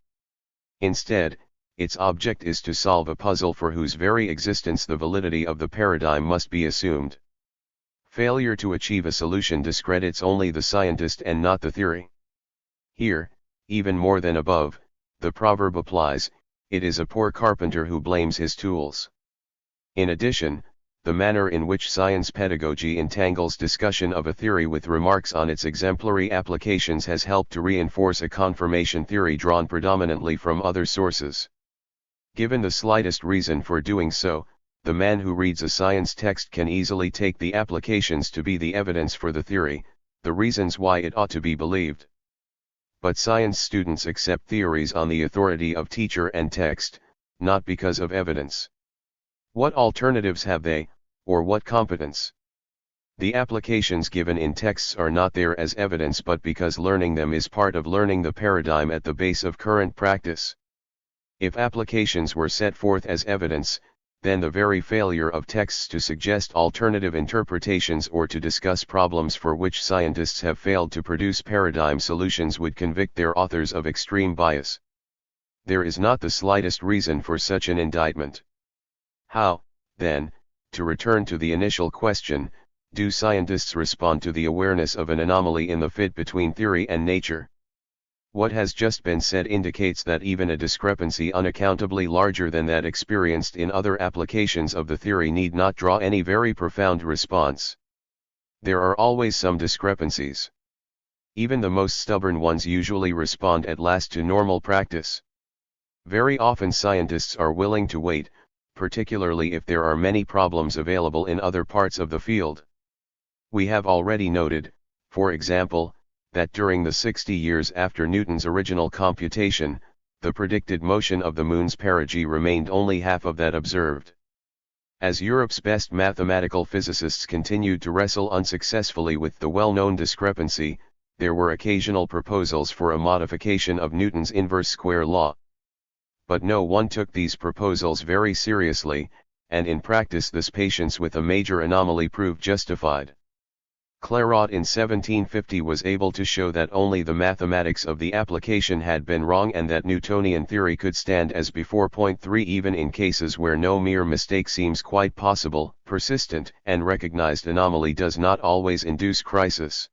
Instead, its object is to solve a puzzle for whose very existence the validity of the paradigm must be assumed. Failure to achieve a solution discredits only the scientist and not the theory. Here, even more than above, the proverb applies: it is a poor carpenter who blames his tools. In addition, the manner in which science pedagogy entangles discussion of a theory with remarks on its exemplary applications has helped to reinforce a confirmation theory drawn predominantly from other sources. Given the slightest reason for doing so, the man who reads a science text can easily take the applications to be the evidence for the theory, the reasons why it ought to be believed. But science students accept theories on the authority of teacher and text, not because of evidence. What alternatives have they, or what competence? The applications given in texts are not there as evidence but because learning them is part of learning the paradigm at the base of current practice. If applications were set forth as evidence, then the very failure of texts to suggest alternative interpretations or to discuss problems for which scientists have failed to produce paradigm solutions would convict their authors of extreme bias. There is not the slightest reason for such an indictment. How, then, to return to the initial question, do scientists respond to the awareness of an anomaly in the fit between theory and nature? What has just been said indicates that even a discrepancy unaccountably larger than that experienced in other applications of the theory need not draw any very profound response. There are always some discrepancies. Even the most stubborn ones usually respond at last to normal practice. Very often scientists are willing to wait, particularly if there are many problems available in other parts of the field. We have already noted, for example, that during the 60 years after Newton's original computation, the predicted motion of the moon's perigee remained only half of that observed. As Europe's best mathematical physicists continued to wrestle unsuccessfully with the well-known discrepancy, there were occasional proposals for a modification of Newton's inverse square law. But no one took these proposals very seriously, and in practice this patience with a major anomaly proved justified. Clairaut in 1750 was able to show that only the mathematics of the application had been wrong and that Newtonian theory could stand as before. Point 3 Even in cases where no mere mistake seems quite possible, persistent and recognized anomaly does not always induce crisis.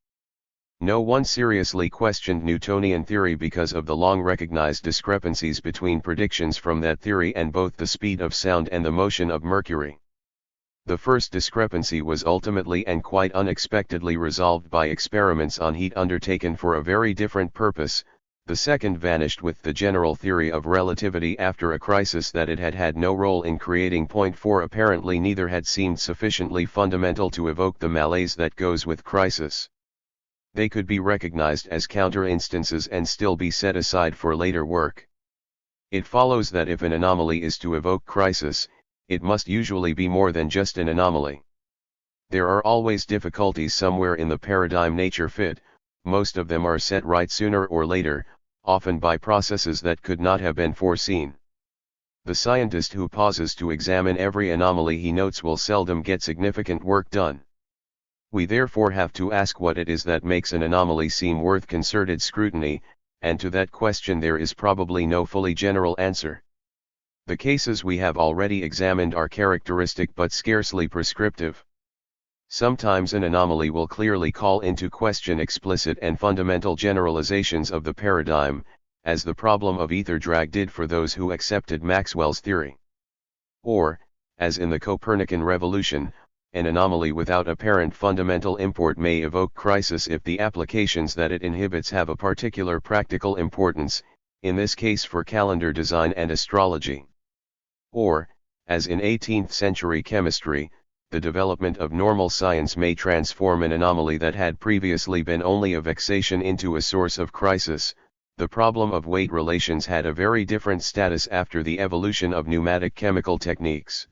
No one seriously questioned Newtonian theory because of the long recognized discrepancies between predictions from that theory and both the speed of sound and the motion of Mercury. The first discrepancy was ultimately and quite unexpectedly resolved by experiments on heat undertaken for a very different purpose. The second vanished with the general theory of relativity after a crisis that it had had no role in creating. Point 4 Apparently neither had seemed sufficiently fundamental to evoke the malaise that goes with crisis. They could be recognized as counter-instances and still be set aside for later work. It follows that if an anomaly is to evoke crisis, it must usually be more than just an anomaly. There are always difficulties somewhere in the paradigm nature fit. Most of them are set right sooner or later, often by processes that could not have been foreseen. The scientist who pauses to examine every anomaly he notes will seldom get significant work done. We therefore have to ask what it is that makes an anomaly seem worth concerted scrutiny, and to that question there is probably no fully general answer. The cases we have already examined are characteristic but scarcely prescriptive. Sometimes an anomaly will clearly call into question explicit and fundamental generalizations of the paradigm, as the problem of ether drag did for those who accepted Maxwell's theory. Or, as in the Copernican revolution, an anomaly without apparent fundamental import may evoke crisis if the applications that it inhibits have a particular practical importance, in this case for calendar design and astrology. Or, as in 18th century chemistry, the development of normal science may transform an anomaly that had previously been only a vexation into a source of crisis. The problem of weight relations had a very different status after the evolution of pneumatic chemical techniques.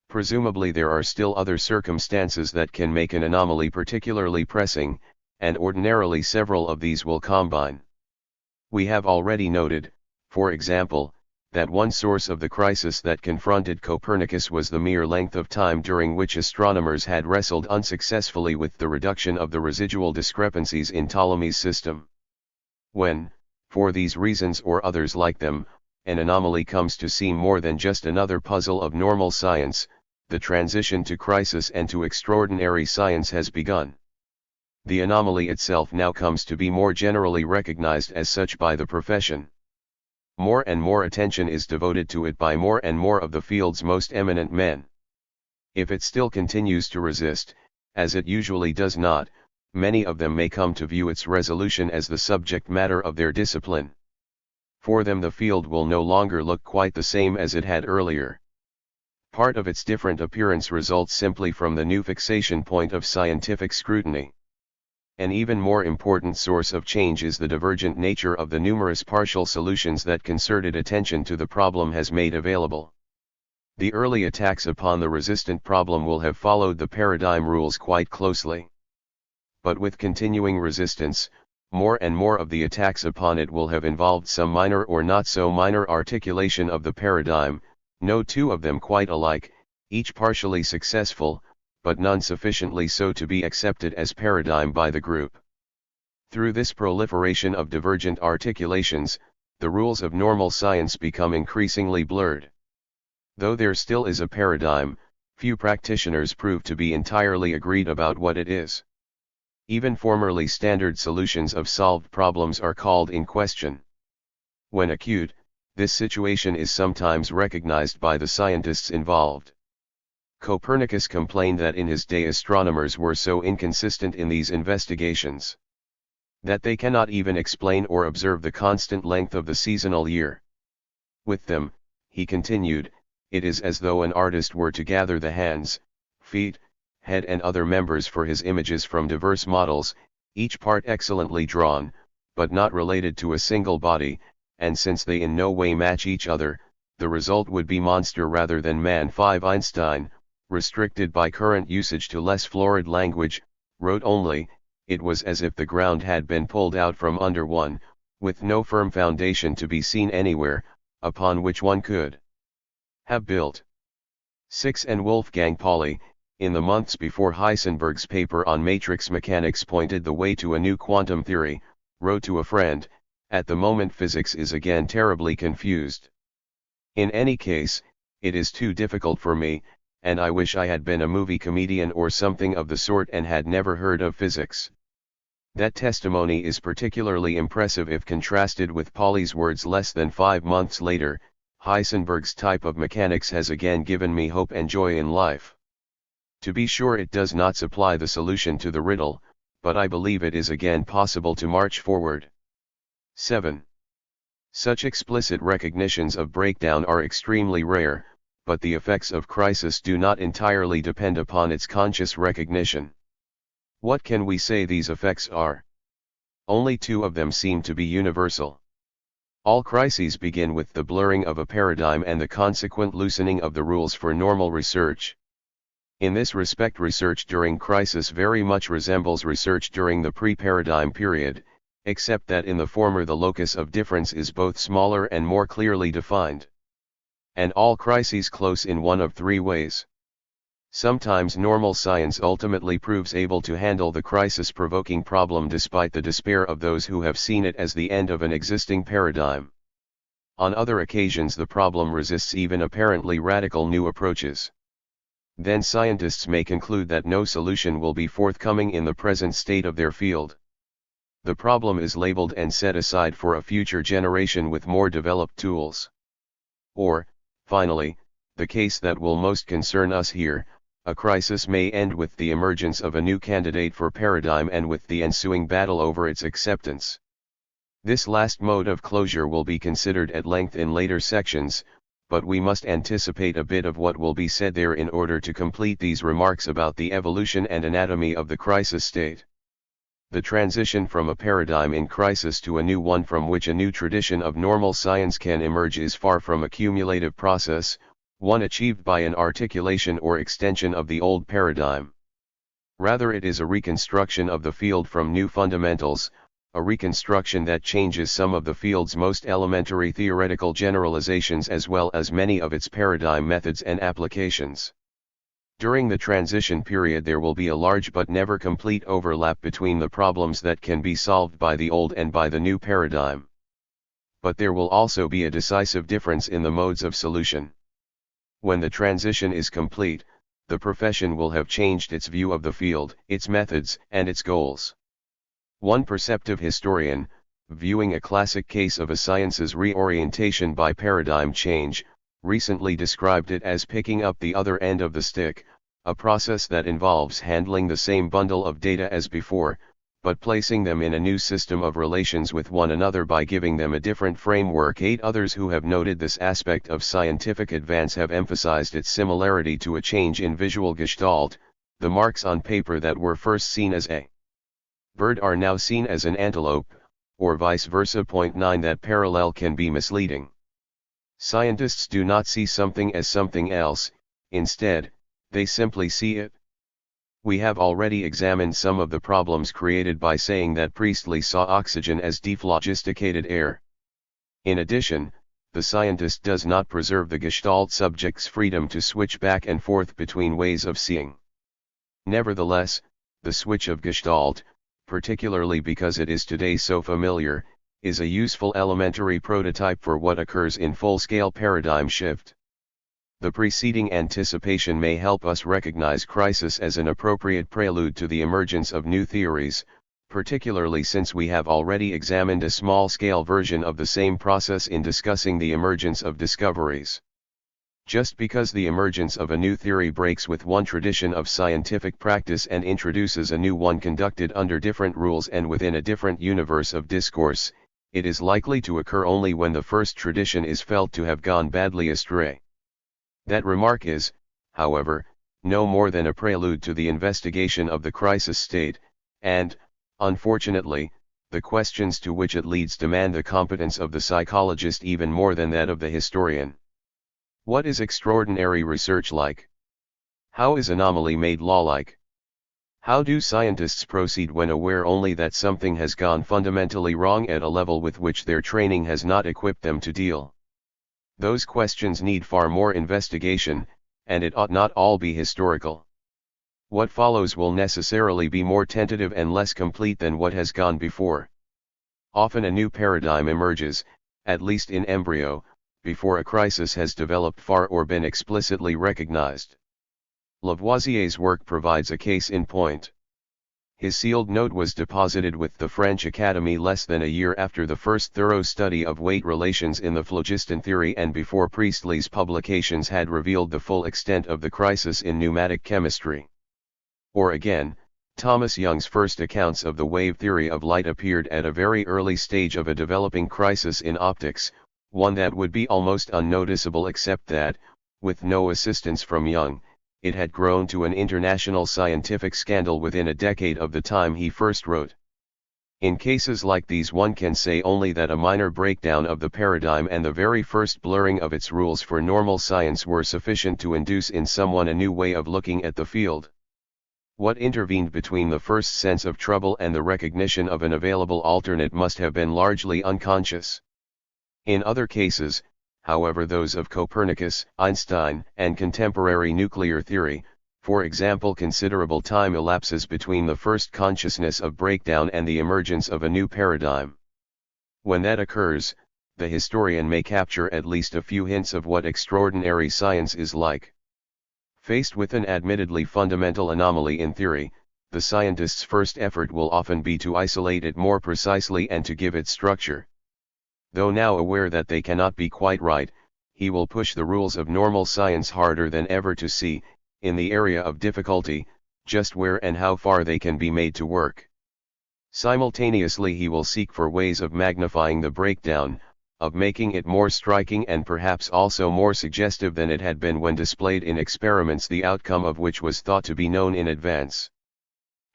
Presumably there are still other circumstances that can make an anomaly particularly pressing, and ordinarily several of these will combine. We have already noted, for example, that one source of the crisis that confronted Copernicus was the mere length of time during which astronomers had wrestled unsuccessfully with the reduction of the residual discrepancies in Ptolemy's system. When, for these reasons or others like them, an anomaly comes to seem more than just another puzzle of normal science, the transition to crisis and to extraordinary science has begun. The anomaly itself now comes to be more generally recognized as such by the profession. More and more attention is devoted to it by more and more of the field's most eminent men. If it still continues to resist, as it usually does not, many of them may come to view its resolution as the subject matter of their discipline. For them the field will no longer look quite the same as it had earlier. Part of its different appearance results simply from the new fixation point of scientific scrutiny. An even more important source of change is the divergent nature of the numerous partial solutions that concerted attention to the problem has made available. The early attacks upon the resistant problem will have followed the paradigm rules quite closely. But with continuing resistance, more and more of the attacks upon it will have involved some minor or not so minor articulation of the paradigm, no two of them quite alike, each partially successful, but none sufficiently so to be accepted as paradigm by the group. Through this proliferation of divergent articulations, the rules of normal science become increasingly blurred. Though there still is a paradigm, few practitioners prove to be entirely agreed about what it is. Even formerly standard solutions of solved problems are called in question. When acute, this situation is sometimes recognized by the scientists involved. Copernicus complained that in his day astronomers were so inconsistent in these investigations that they cannot even explain or observe the constant length of the seasonal year. With them, he continued, it is as though an artist were to gather the hands, feet, head and other members for his images from diverse models, each part excellently drawn, but not related to a single body, and since they in no way match each other, the result would be monster rather than man. 5 Einstein, restricted by current usage to less florid language, wrote only, it was as if the ground had been pulled out from under one, with no firm foundation to be seen anywhere, upon which one could have built. 6 And Wolfgang Pauli, in the months before Heisenberg's paper on matrix mechanics pointed the way to a new quantum theory, wrote to a friend, at the moment physics is again terribly confused. In any case, it is too difficult for me, and I wish I had been a movie comedian or something of the sort and had never heard of physics. That testimony is particularly impressive if contrasted with Pauli's words less than 5 months later, Heisenberg's type of mechanics has again given me hope and joy in life. To be sure it does not supply the solution to the riddle, but I believe it is again possible to march forward. 7. Such explicit recognitions of breakdown are extremely rare, but the effects of crisis do not entirely depend upon its conscious recognition. What can we say these effects are? Only two of them seem to be universal. All crises begin with the blurring of a paradigm and the consequent loosening of the rules for normal research. In this respect, research during crisis very much resembles research during the pre-paradigm period, except that in the former the locus of difference is both smaller and more clearly defined. And all crises close in one of three ways. Sometimes normal science ultimately proves able to handle the crisis-provoking problem despite the despair of those who have seen it as the end of an existing paradigm. On other occasions the problem resists even apparently radical new approaches. Then scientists may conclude that no solution will be forthcoming in the present state of their field. The problem is labeled and set aside for a future generation with more developed tools. Or, finally, the case that will most concern us here, a crisis may end with the emergence of a new candidate for paradigm and with the ensuing battle over its acceptance. This last mode of closure will be considered at length in later sections, but we must anticipate a bit of what will be said there in order to complete these remarks about the evolution and anatomy of the crisis state. The transition from a paradigm in crisis to a new one from which a new tradition of normal science can emerge is far from a cumulative process, one achieved by an articulation or extension of the old paradigm. Rather, it is a reconstruction of the field from new fundamentals, a reconstruction that changes some of the field's most elementary theoretical generalizations as well as many of its paradigm methods and applications. During the transition period there will be a large but never complete overlap between the problems that can be solved by the old and by the new paradigm. But there will also be a decisive difference in the modes of solution. When the transition is complete, the profession will have changed its view of the field, its methods, and its goals. One perceptive historian, viewing a classic case of a science's reorientation by paradigm change, recently described it as picking up the other end of the stick, a process that involves handling the same bundle of data as before, but placing them in a new system of relations with one another by giving them a different framework. 8 others who have noted this aspect of scientific advance have emphasized its similarity to a change in visual gestalt. The marks on paper that were first seen as a bird are now seen as an antelope, or vice versa. 9 That parallel can be misleading. Scientists do not see something as something else, instead, they simply see it. We have already examined some of the problems created by saying that Priestley saw oxygen as dephlogisticated air. In addition, the scientist does not preserve the Gestalt subject's freedom to switch back and forth between ways of seeing. Nevertheless, the switch of Gestalt, particularly because it is today so familiar, is a useful elementary prototype for what occurs in full-scale paradigm shift. The preceding anticipation may help us recognize crisis as an appropriate prelude to the emergence of new theories, particularly since we have already examined a small-scale version of the same process in discussing the emergence of discoveries. Just because the emergence of a new theory breaks with one tradition of scientific practice and introduces a new one conducted under different rules and within a different universe of discourse, it is likely to occur only when the first tradition is felt to have gone badly astray. That remark is, however, no more than a prelude to the investigation of the crisis state, and, unfortunately, the questions to which it leads demand the competence of the psychologist even more than that of the historian. What is extraordinary research like? How is anomaly made law-like? How do scientists proceed when aware only that something has gone fundamentally wrong at a level with which their training has not equipped them to deal? Those questions need far more investigation, and it ought not all be historical. What follows will necessarily be more tentative and less complete than what has gone before. Often a new paradigm emerges, at least in embryo, before a crisis has developed far or been explicitly recognized. Lavoisier's work provides a case in point. His sealed note was deposited with the French Academy less than a year after the first thorough study of weight relations in the phlogiston theory and before Priestley's publications had revealed the full extent of the crisis in pneumatic chemistry. Or again, Thomas Young's first accounts of the wave theory of light appeared at a very early stage of a developing crisis in optics, one that would be almost unnoticeable except that, with no assistance from Young, it had grown to an international scientific scandal within a decade of the time he first wrote. In cases like these, one can say only that a minor breakdown of the paradigm and the very first blurring of its rules for normal science were sufficient to induce in someone a new way of looking at the field. What intervened between the first sense of trouble and the recognition of an available alternate must have been largely unconscious. In other cases, however, those of Copernicus, Einstein, and contemporary nuclear theory, for example, considerable time elapses between the first consciousness of breakdown and the emergence of a new paradigm. When that occurs, the historian may capture at least a few hints of what extraordinary science is like. Faced with an admittedly fundamental anomaly in theory, the scientist's first effort will often be to isolate it more precisely and to give it structure. Though now aware that they cannot be quite right, he will push the rules of normal science harder than ever to see, in the area of difficulty, just where and how far they can be made to work. Simultaneously he will seek for ways of magnifying the breakdown, of making it more striking and perhaps also more suggestive than it had been when displayed in experiments the outcome of which was thought to be known in advance.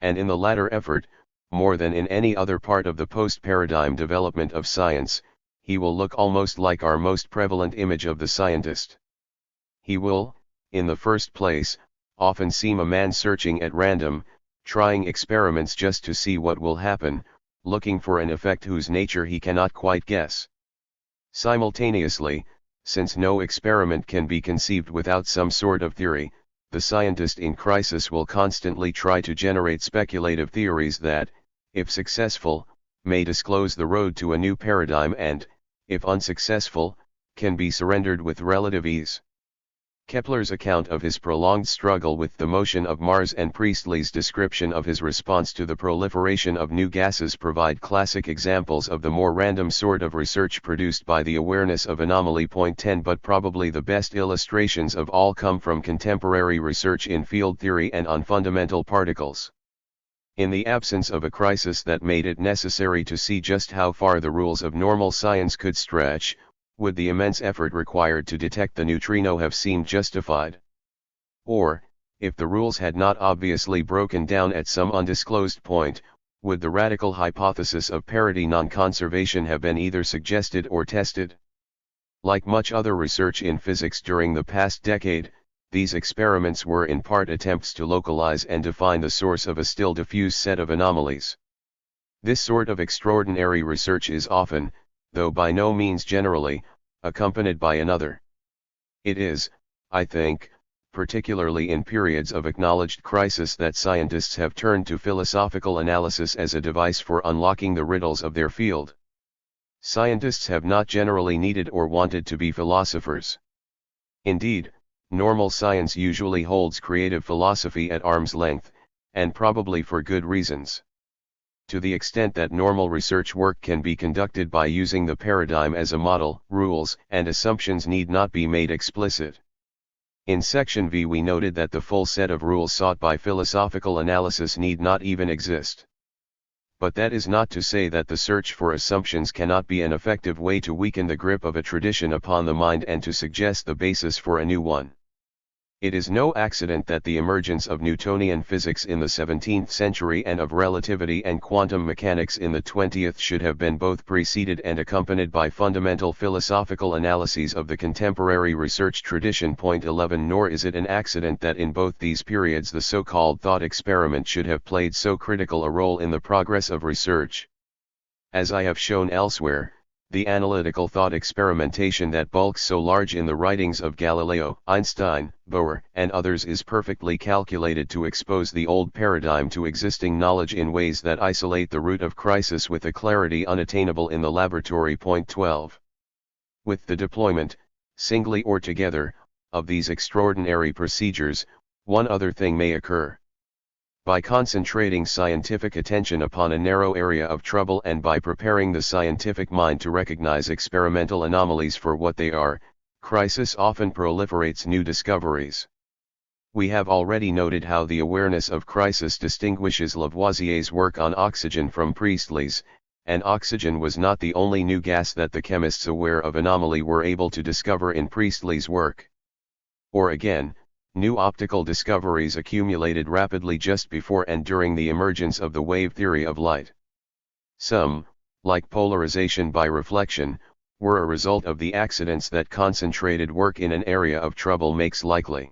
And in the latter effort, more than in any other part of the post-paradigm development of science, he will look almost like our most prevalent image of the scientist. He will, in the first place, often seem a man searching at random, trying experiments just to see what will happen, looking for an effect whose nature he cannot quite guess. Simultaneously, since no experiment can be conceived without some sort of theory, the scientist in crisis will constantly try to generate speculative theories that, if successful, may disclose the road to a new paradigm and, if unsuccessful, can be surrendered with relative ease. Kepler's account of his prolonged struggle with the motion of Mars and Priestley's description of his response to the proliferation of new gases provide classic examples of the more random sort of research produced by the awareness of anomaly. 10 But probably the best illustrations of all come from contemporary research in field theory and on fundamental particles. In the absence of a crisis that made it necessary to see just how far the rules of normal science could stretch, would the immense effort required to detect the neutrino have seemed justified? Or, if the rules had not obviously broken down at some undisclosed point, would the radical hypothesis of parity non-conservation have been either suggested or tested? Like much other research in physics during the past decade, these experiments were in part attempts to localize and define the source of a still diffuse set of anomalies. This sort of extraordinary research is often, though by no means generally, accompanied by another. It is, I think, particularly in periods of acknowledged crisis that scientists have turned to philosophical analysis as a device for unlocking the riddles of their field. Scientists have not generally needed or wanted to be philosophers. Indeed, normal science usually holds creative philosophy at arm's length, and probably for good reasons. To the extent that normal research work can be conducted by using the paradigm as a model, rules and assumptions need not be made explicit. In section V we noted that the full set of rules sought by philosophical analysis need not even exist. But that is not to say that the search for assumptions cannot be an effective way to weaken the grip of a tradition upon the mind and to suggest the basis for a new one. It is no accident that the emergence of Newtonian physics in the 17th century and of relativity and quantum mechanics in the 20th should have been both preceded and accompanied by fundamental philosophical analyses of the contemporary research tradition. 11 Nor is it an accident that in both these periods the so-called thought experiment should have played so critical a role in the progress of research. As I have shown elsewhere, the analytical thought experimentation that bulks so large in the writings of Galileo, Einstein, Bohr, and others is perfectly calculated to expose the old paradigm to existing knowledge in ways that isolate the root of crisis with a clarity unattainable in the laboratory. 12. With the deployment, singly or together, of these extraordinary procedures, one other thing may occur. By concentrating scientific attention upon a narrow area of trouble and by preparing the scientific mind to recognize experimental anomalies for what they are, crisis often proliferates new discoveries. We have already noted how the awareness of crisis distinguishes Lavoisier's work on oxygen from Priestley's, and oxygen was not the only new gas that the chemists aware of anomaly were able to discover in Priestley's work. Or again, new optical discoveries accumulated rapidly just before and during the emergence of the wave theory of light. Some, like polarization by reflection, were a result of the accidents that concentrated work in an area of trouble makes likely.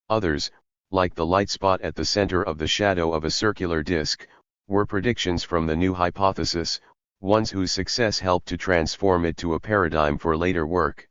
Others, like the light spot at the center of the shadow of a circular disk, were predictions from the new hypothesis, ones whose success helped to transform it to a paradigm for later work.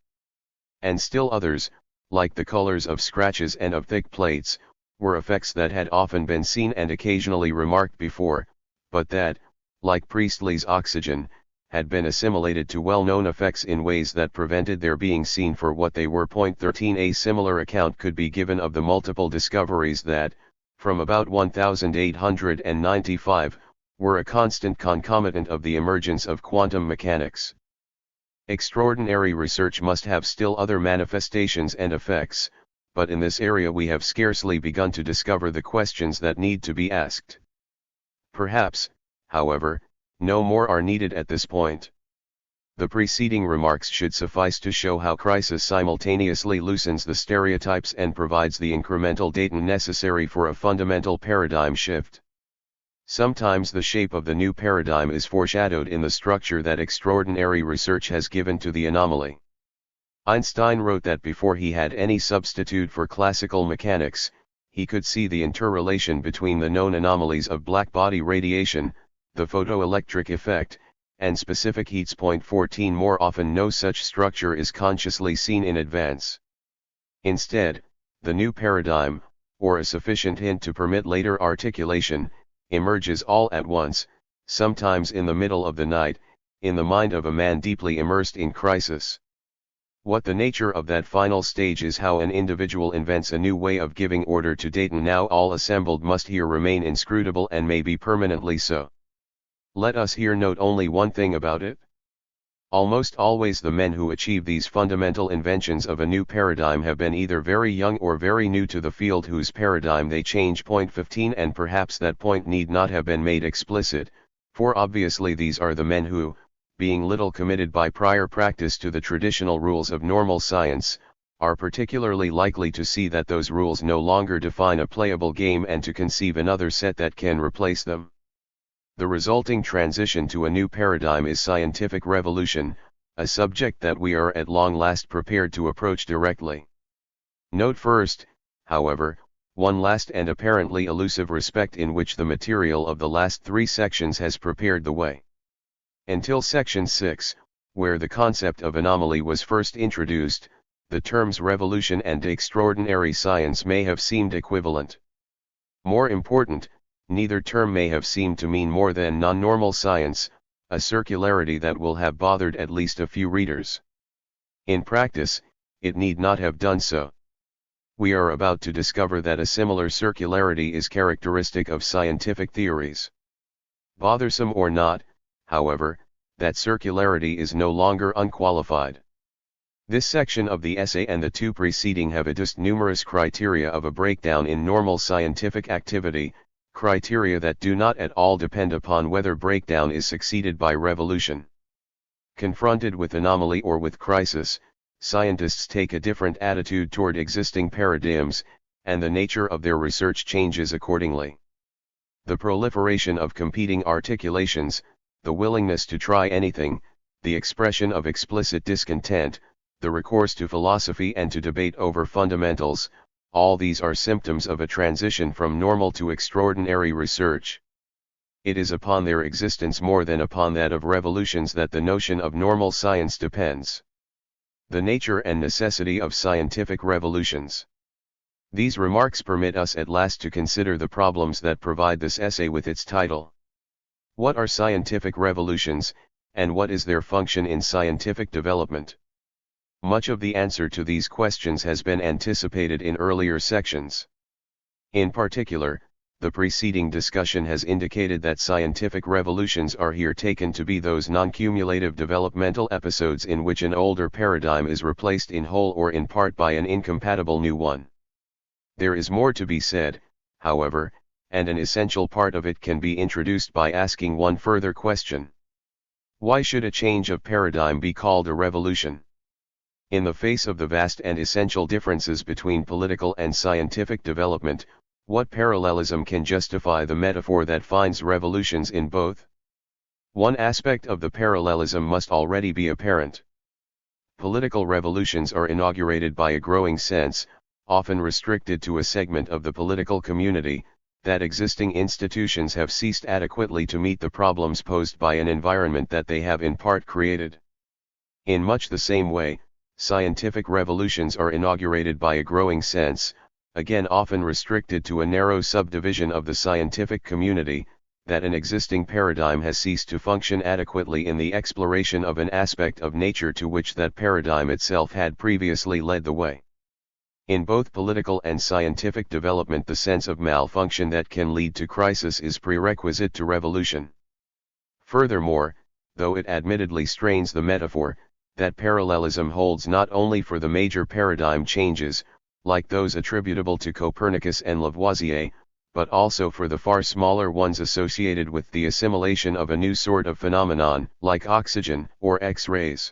And still others, like the colors of scratches and of thick plates, were effects that had often been seen and occasionally remarked before, but that, like Priestley's oxygen, had been assimilated to well-known effects in ways that prevented their being seen for what they were. 13 A similar account could be given of the multiple discoveries that, from about 1895, were a constant concomitant of the emergence of quantum mechanics. Extraordinary research must have still other manifestations and effects, but in this area we have scarcely begun to discover the questions that need to be asked. Perhaps, however, no more are needed at this point. The preceding remarks should suffice to show how crisis simultaneously loosens the stereotypes and provides the incremental data necessary for a fundamental paradigm shift. Sometimes the shape of the new paradigm is foreshadowed in the structure that extraordinary research has given to the anomaly. Einstein wrote that before he had any substitute for classical mechanics, he could see the interrelation between the known anomalies of blackbody radiation, the photoelectric effect, and specific heats. 14 More often no such structure is consciously seen in advance. Instead, the new paradigm, or a sufficient hint to permit later articulation, emerges all at once, sometimes in the middle of the night, in the mind of a man deeply immersed in crisis. What the nature of that final stage is, how an individual invents a new way of giving order to data now all assembled, must here remain inscrutable and may be permanently so. Let us here note only one thing about it. Almost always the men who achieve these fundamental inventions of a new paradigm have been either very young or very new to the field whose paradigm they change. 15 And perhaps that point need not have been made explicit, for obviously these are the men who, being little committed by prior practice to the traditional rules of normal science, are particularly likely to see that those rules no longer define a playable game and to conceive another set that can replace them. The resulting transition to a new paradigm is scientific revolution, a subject that we are at long last prepared to approach directly. Note first, however, one last and apparently elusive respect in which the material of the last 3 sections has prepared the way. Until section 6, where the concept of anomaly was first introduced, the terms revolution and extraordinary science may have seemed equivalent. More important, neither term may have seemed to mean more than non-normal science, a circularity that will have bothered at least a few readers. In practice, it need not have done so. We are about to discover that a similar circularity is characteristic of scientific theories. Bothersome or not, however, that circularity is no longer unqualified. This section of the essay and the 2 preceding have adduced numerous criteria of a breakdown in normal scientific activity, criteria that do not at all depend upon whether breakdown is succeeded by revolution. Confronted with anomaly or with crisis, scientists take a different attitude toward existing paradigms, and the nature of their research changes accordingly. The proliferation of competing articulations, the willingness to try anything, the expression of explicit discontent, the recourse to philosophy and to debate over fundamentals, all these are symptoms of a transition from normal to extraordinary research. It is upon their existence more than upon that of revolutions that the notion of normal science depends. The nature and necessity of scientific revolutions. These remarks permit us at last to consider the problems that provide this essay with its title. What are scientific revolutions, and what is their function in scientific development? Much of the answer to these questions has been anticipated in earlier sections. In particular, the preceding discussion has indicated that scientific revolutions are here taken to be those non-cumulative developmental episodes in which an older paradigm is replaced in whole or in part by an incompatible new one. There is more to be said, however, and an essential part of it can be introduced by asking one further question. Why should a change of paradigm be called a revolution? In the face of the vast and essential differences between political and scientific development, what parallelism can justify the metaphor that finds revolutions in both? One aspect of the parallelism must already be apparent. Political revolutions are inaugurated by a growing sense, often restricted to a segment of the political community, that existing institutions have ceased adequately to meet the problems posed by an environment that they have in part created. In much the same way, scientific revolutions are inaugurated by a growing sense, again often restricted to a narrow subdivision of the scientific community, that an existing paradigm has ceased to function adequately in the exploration of an aspect of nature to which that paradigm itself had previously led the way. In both political and scientific development, the sense of malfunction that can lead to crisis is prerequisite to revolution. Furthermore, though it admittedly strains the metaphor, that parallelism holds not only for the major paradigm changes, like those attributable to Copernicus and Lavoisier, but also for the far smaller ones associated with the assimilation of a new sort of phenomenon, like oxygen or X-rays.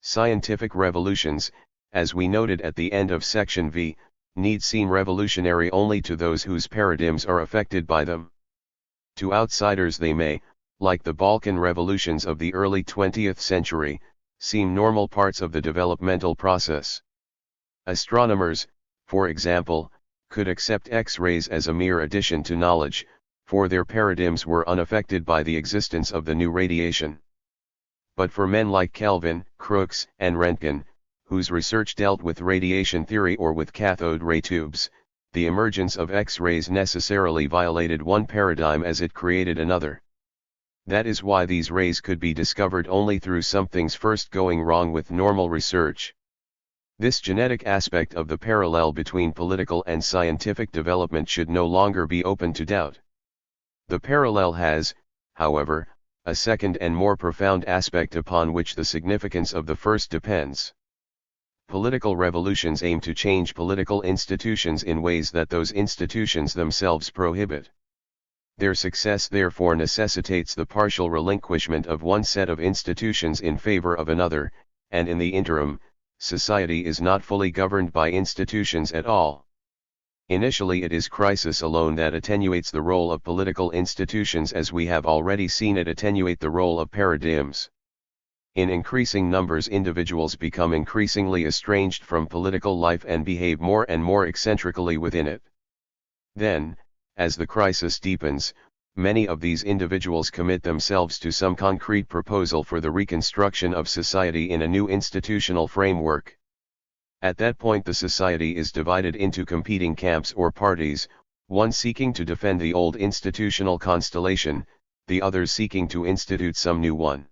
Scientific revolutions, as we noted at the end of section V, need seem revolutionary only to those whose paradigms are affected by them. To outsiders they may, like the Balkan revolutions of the early 20th century, seem normal parts of the developmental process. Astronomers, for example, could accept X-rays as a mere addition to knowledge, for their paradigms were unaffected by the existence of the new radiation. But for men like Kelvin, Crookes, and Röntgen, whose research dealt with radiation theory or with cathode ray tubes, the emergence of X-rays necessarily violated one paradigm as it created another. That is why these rays could be discovered only through something's first going wrong with normal research. This genetic aspect of the parallel between political and scientific development should no longer be open to doubt. The parallel has, however, a second and more profound aspect upon which the significance of the first depends. Political revolutions aim to change political institutions in ways that those institutions themselves prohibit. Their success therefore necessitates the partial relinquishment of one set of institutions in favor of another, and in the interim, society is not fully governed by institutions at all. Initially it is crisis alone that attenuates the role of political institutions, as we have already seen it attenuate the role of paradigms. In increasing numbers, individuals become increasingly estranged from political life and behave more and more eccentrically within it. Then, as the crisis deepens, many of these individuals commit themselves to some concrete proposal for the reconstruction of society in a new institutional framework. At that point the society is divided into competing camps or parties, one seeking to defend the old institutional constellation, the others seeking to institute some new one.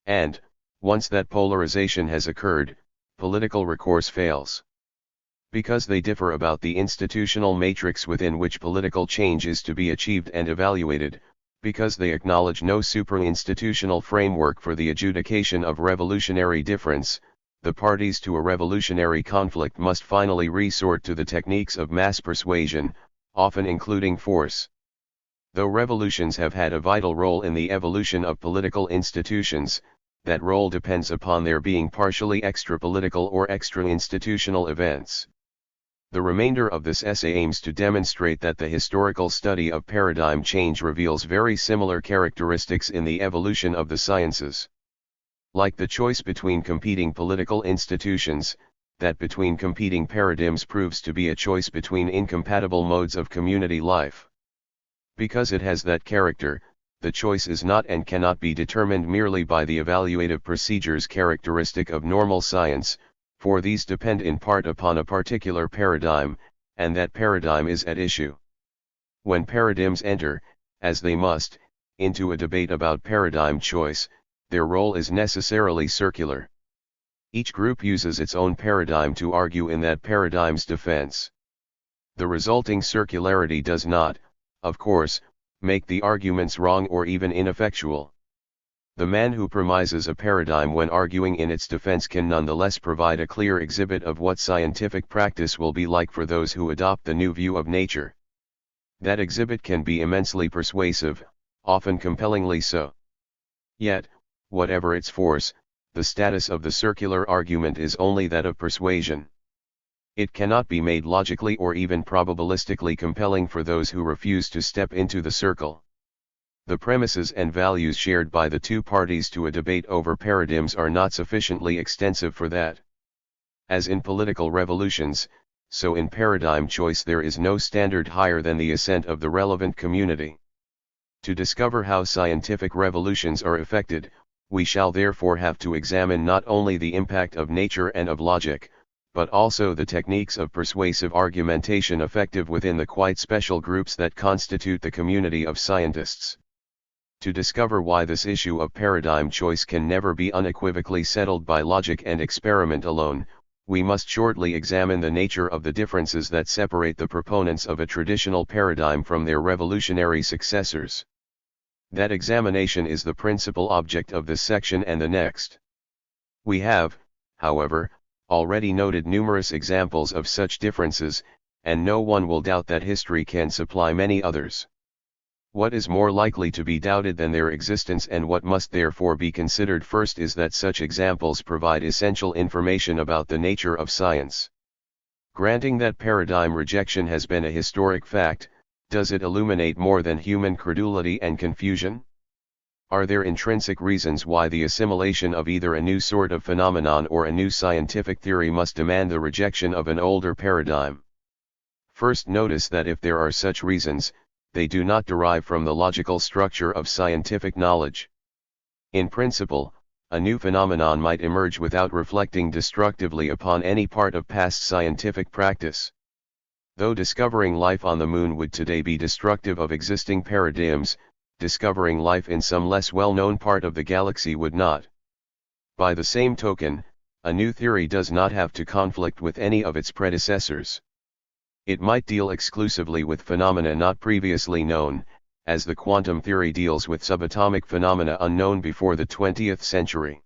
And, once that polarization has occurred, political recourse fails. Because they differ about the institutional matrix within which political change is to be achieved and evaluated, because they acknowledge no supra-institutional framework for the adjudication of revolutionary difference, the parties to a revolutionary conflict must finally resort to the techniques of mass persuasion, often including force. Though revolutions have had a vital role in the evolution of political institutions, that role depends upon their being partially extra-political or extra-institutional events. The remainder of this essay aims to demonstrate that the historical study of paradigm change reveals very similar characteristics in the evolution of the sciences. Like the choice between competing political institutions, that between competing paradigms proves to be a choice between incompatible modes of community life. Because it has that character, the choice is not and cannot be determined merely by the evaluative procedures characteristic of normal science, for these depend in part upon a particular paradigm, and that paradigm is at issue. When paradigms enter, as they must, into a debate about paradigm choice, their role is necessarily circular. Each group uses its own paradigm to argue in that paradigm's defense. The resulting circularity does not, of course, make the arguments wrong or even ineffectual. The man who premises a paradigm when arguing in its defense can nonetheless provide a clear exhibit of what scientific practice will be like for those who adopt the new view of nature. That exhibit can be immensely persuasive, often compellingly so. Yet, whatever its force, the status of the circular argument is only that of persuasion. It cannot be made logically or even probabilistically compelling for those who refuse to step into the circle. The premises and values shared by the two parties to a debate over paradigms are not sufficiently extensive for that. As in political revolutions, so in paradigm choice there is no standard higher than the assent of the relevant community. To discover how scientific revolutions are effected, we shall therefore have to examine not only the impact of nature and of logic, but also the techniques of persuasive argumentation effective within the quite special groups that constitute the community of scientists. To discover why this issue of paradigm choice can never be unequivocally settled by logic and experiment alone, we must shortly examine the nature of the differences that separate the proponents of a traditional paradigm from their revolutionary successors. That examination is the principal object of this section and the next. We have, however, already noted numerous examples of such differences, and no one will doubt that history can supply many others. What is more likely to be doubted than their existence and what must therefore be considered first is that such examples provide essential information about the nature of science. Granting that paradigm rejection has been a historic fact, does it illuminate more than human credulity and confusion? Are there intrinsic reasons why the assimilation of either a new sort of phenomenon or a new scientific theory must demand the rejection of an older paradigm? First, notice that if there are such reasons, they do not derive from the logical structure of scientific knowledge. In principle, a new phenomenon might emerge without reflecting destructively upon any part of past scientific practice. Though discovering life on the moon would today be destructive of existing paradigms, discovering life in some less well-known part of the galaxy would not. By the same token, a new theory does not have to conflict with any of its predecessors. It might deal exclusively with phenomena not previously known, as the quantum theory deals with subatomic phenomena unknown before the 20th century.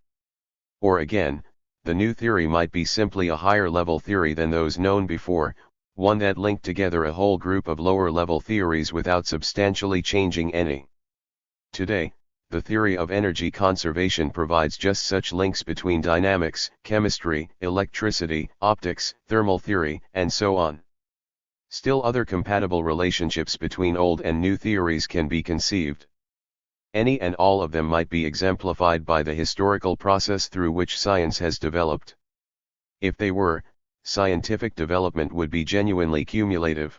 Or again, the new theory might be simply a higher-level theory than those known before, one that linked together a whole group of lower-level theories without substantially changing any. Today, the theory of energy conservation provides just such links between dynamics, chemistry, electricity, optics, thermal theory, and so on. Still other compatible relationships between old and new theories can be conceived. Any and all of them might be exemplified by the historical process through which science has developed. If they were, scientific development would be genuinely cumulative.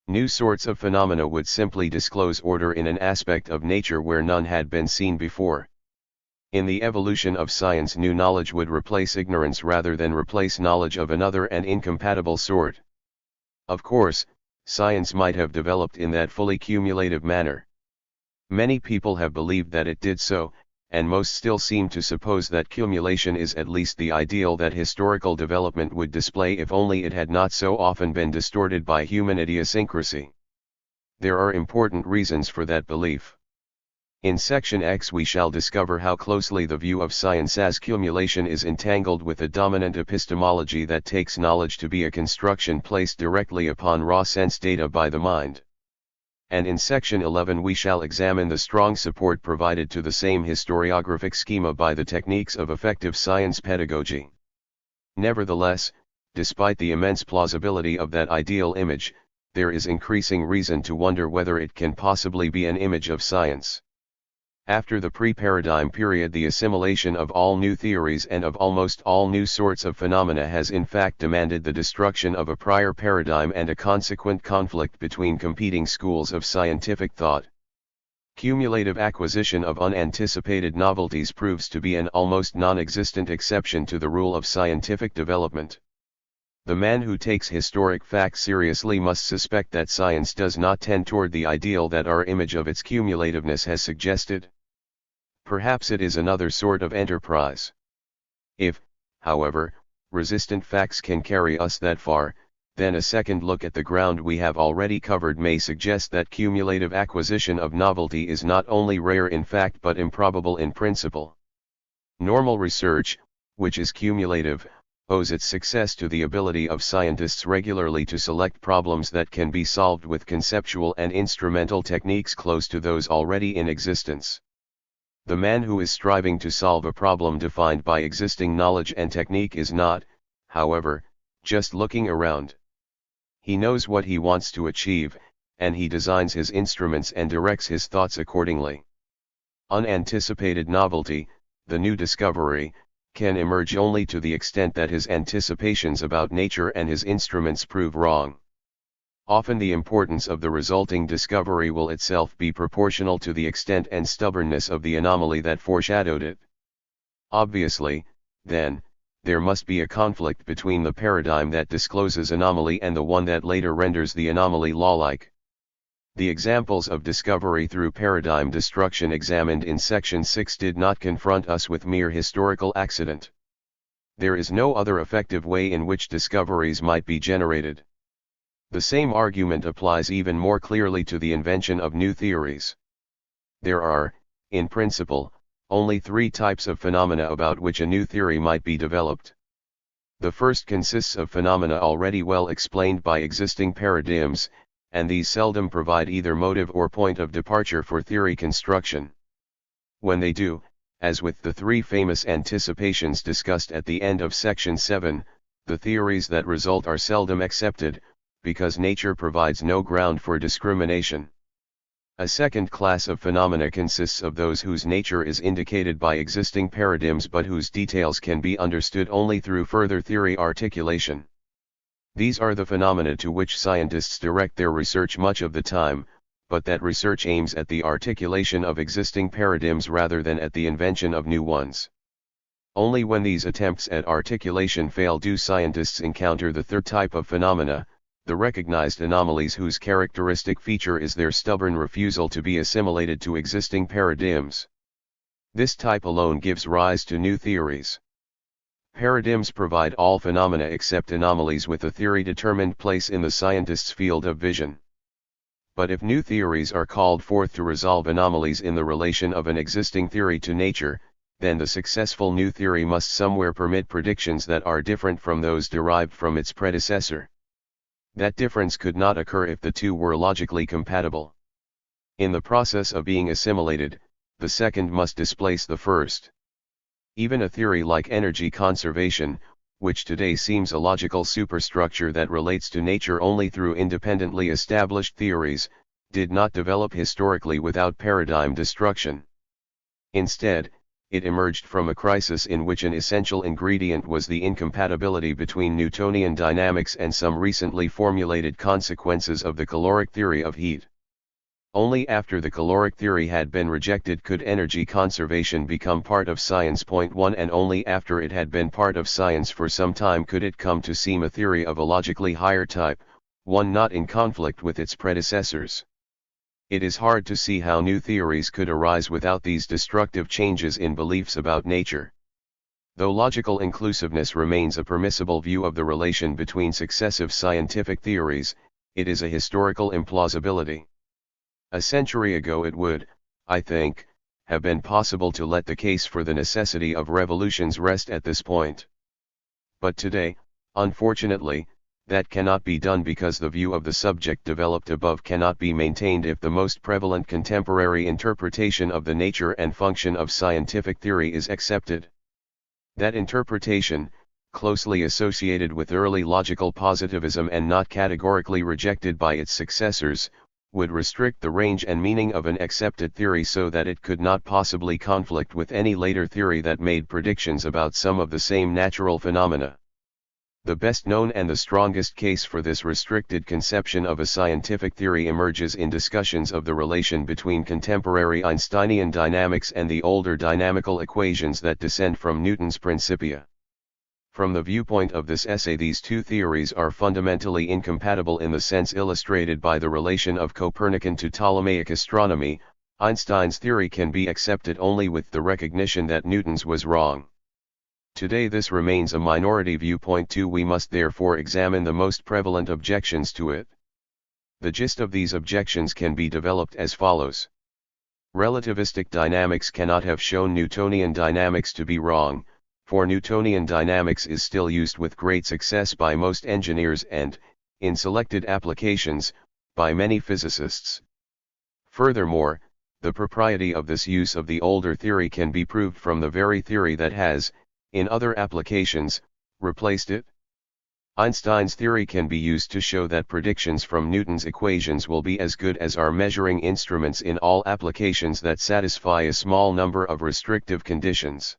New sorts of phenomena would simply disclose order in an aspect of nature where none had been seen before. In the evolution of science, new knowledge would replace ignorance rather than replace knowledge of another and incompatible sort. Of course, science might have developed in that fully cumulative manner. Many people have believed that it did so, and most still seem to suppose that cumulation is at least the ideal that historical development would display if only it had not so often been distorted by human idiosyncrasy. There are important reasons for that belief. In Section X we shall discover how closely the view of science as cumulation is entangled with a dominant epistemology that takes knowledge to be a construction placed directly upon raw sense data by the mind. And in Section 11 we shall examine the strong support provided to the same historiographic schema by the techniques of effective science pedagogy. Nevertheless, despite the immense plausibility of that ideal image, there is increasing reason to wonder whether it can possibly be an image of science. After the pre-paradigm period, the assimilation of all new theories and of almost all new sorts of phenomena has in fact demanded the destruction of a prior paradigm and a consequent conflict between competing schools of scientific thought. Cumulative acquisition of unanticipated novelties proves to be an almost non-existent exception to the rule of scientific development. The man who takes historic facts seriously must suspect that science does not tend toward the ideal that our image of its cumulativeness has suggested. Perhaps it is another sort of enterprise. If, however, resistant facts can carry us that far, then a second look at the ground we have already covered may suggest that cumulative acquisition of novelty is not only rare in fact but improbable in principle. Normal research, which is cumulative, owes its success to the ability of scientists regularly to select problems that can be solved with conceptual and instrumental techniques close to those already in existence. The man who is striving to solve a problem defined by existing knowledge and technique is not, however, just looking around. He knows what he wants to achieve, and he designs his instruments and directs his thoughts accordingly. Unanticipated novelty, the new discovery, can emerge only to the extent that his anticipations about nature and his instruments prove wrong. Often the importance of the resulting discovery will itself be proportional to the extent and stubbornness of the anomaly that foreshadowed it. Obviously, then, there must be a conflict between the paradigm that discloses anomaly and the one that later renders the anomaly law-like. The examples of discovery through paradigm destruction examined in Section 6 did not confront us with mere historical accident. There is no other effective way in which discoveries might be generated. The same argument applies even more clearly to the invention of new theories. There are, in principle, only three types of phenomena about which a new theory might be developed. The first consists of phenomena already well explained by existing paradigms, and these seldom provide either motive or point of departure for theory construction. When they do, as with the three famous anticipations discussed at the end of Section 7, the theories that result are seldom accepted, because nature provides no ground for discrimination. A second class of phenomena consists of those whose nature is indicated by existing paradigms but whose details can be understood only through further theory articulation. These are the phenomena to which scientists direct their research much of the time, but that research aims at the articulation of existing paradigms rather than at the invention of new ones. Only when these attempts at articulation fail do scientists encounter the third type of phenomena, the recognized anomalies whose characteristic feature is their stubborn refusal to be assimilated to existing paradigms. This type alone gives rise to new theories. Paradigms provide all phenomena except anomalies with a theory-determined place in the scientist's field of vision. But if new theories are called forth to resolve anomalies in the relation of an existing theory to nature, then the successful new theory must somewhere permit predictions that are different from those derived from its predecessor. That difference could not occur if the two were logically compatible. In the process of being assimilated, the second must displace the first. Even a theory like energy conservation, which today seems a logical superstructure that relates to nature only through independently established theories, did not develop historically without paradigm destruction. Instead, it emerged from a crisis in which an essential ingredient was the incompatibility between Newtonian dynamics and some recently formulated consequences of the caloric theory of heat. Only after the caloric theory had been rejected could energy conservation become part of science. 1 And only after it had been part of science for some time could it come to seem a theory of a logically higher type, one not in conflict with its predecessors. It is hard to see how new theories could arise without these destructive changes in beliefs about nature. Though logical inclusiveness remains a permissible view of the relation between successive scientific theories, it is a historical implausibility. A century ago it would, I think, have been possible to let the case for the necessity of revolutions rest at this point. But today, unfortunately, that cannot be done because the view of the subject developed above cannot be maintained if the most prevalent contemporary interpretation of the nature and function of scientific theory is accepted. That interpretation, closely associated with early logical positivism and not categorically rejected by its successors, would restrict the range and meaning of an accepted theory so that it could not possibly conflict with any later theory that made predictions about some of the same natural phenomena. The best known and the strongest case for this restricted conception of a scientific theory emerges in discussions of the relation between contemporary Einsteinian dynamics and the older dynamical equations that descend from Newton's Principia. From the viewpoint of this essay, these two theories are fundamentally incompatible in the sense illustrated by the relation of Copernican to Ptolemaic astronomy. Einstein's theory can be accepted only with the recognition that Newton's was wrong. Today this remains a minority viewpoint too. We must therefore examine the most prevalent objections to it. The gist of these objections can be developed as follows. Relativistic dynamics cannot have shown Newtonian dynamics to be wrong, for Newtonian dynamics is still used with great success by most engineers and, in selected applications, by many physicists. Furthermore, the propriety of this use of the older theory can be proved from the very theory that has, in other applications, replaced it. Einstein's theory can be used to show that predictions from Newton's equations will be as good as our measuring instruments in all applications that satisfy a small number of restrictive conditions.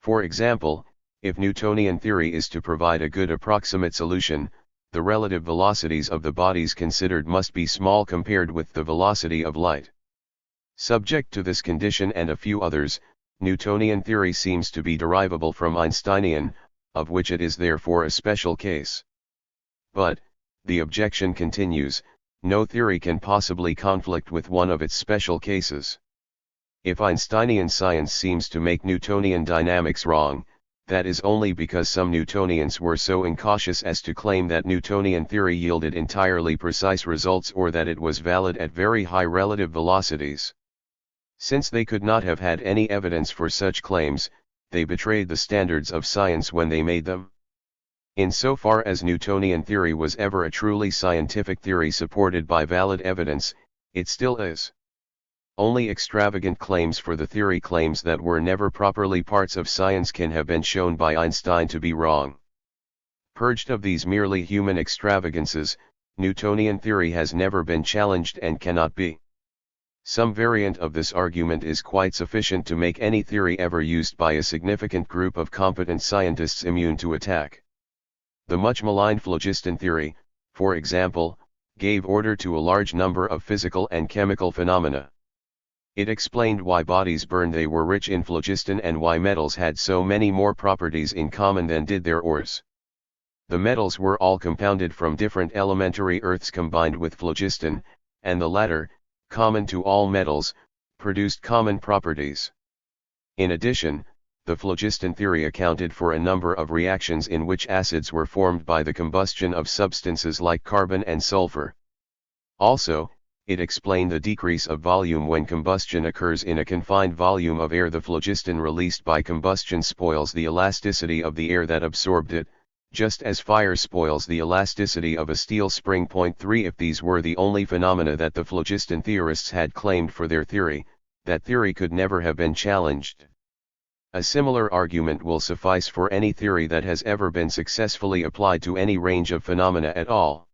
For example, if Newtonian theory is to provide a good approximate solution, the relative velocities of the bodies considered must be small compared with the velocity of light. Subject to this condition and a few others, Newtonian theory seems to be derivable from Einsteinian, of which it is therefore a special case. But, the objection continues, no theory can possibly conflict with one of its special cases. If Einsteinian science seems to make Newtonian dynamics wrong, that is only because some Newtonians were so incautious as to claim that Newtonian theory yielded entirely precise results or that it was valid at very high relative velocities. Since they could not have had any evidence for such claims, they betrayed the standards of science when they made them. Insofar as Newtonian theory was ever a truly scientific theory supported by valid evidence, it still is. Only extravagant claims for the theory, claims that were never properly parts of science, can have been shown by Einstein to be wrong. Purged of these merely human extravagances, Newtonian theory has never been challenged and cannot be. Some variant of this argument is quite sufficient to make any theory ever used by a significant group of competent scientists immune to attack. The much maligned phlogiston theory, for example, gave order to a large number of physical and chemical phenomena. It explained why bodies burned they were rich in phlogiston and why metals had so many more properties in common than did their ores. The metals were all compounded from different elementary earths combined with phlogiston, and the latter, common to all metals, produced common properties. In addition, the phlogiston theory accounted for a number of reactions in which acids were formed by the combustion of substances like carbon and sulfur. Also, it explained the decrease of volume when combustion occurs in a confined volume of air. The phlogiston released by combustion spoils the elasticity of the air that absorbed it, just as fire spoils the elasticity of a steel spring. Point 3. If these were the only phenomena that the phlogiston theorists had claimed for their theory, that theory could never have been challenged. A similar argument will suffice for any theory that has ever been successfully applied to any range of phenomena at all.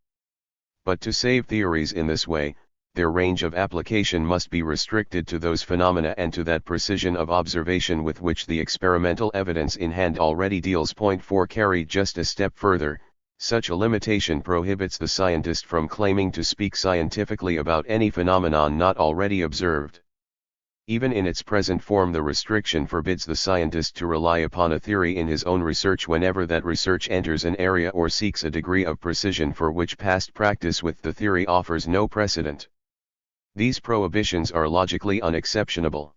But to save theories in this way, their range of application must be restricted to those phenomena and to that precision of observation with which the experimental evidence in hand already deals. Point 4. Carried just a step further, such a limitation prohibits the scientist from claiming to speak scientifically about any phenomenon not already observed. Even in its present form, the restriction forbids the scientist to rely upon a theory in his own research whenever that research enters an area or seeks a degree of precision for which past practice with the theory offers no precedent. These prohibitions are logically unexceptionable.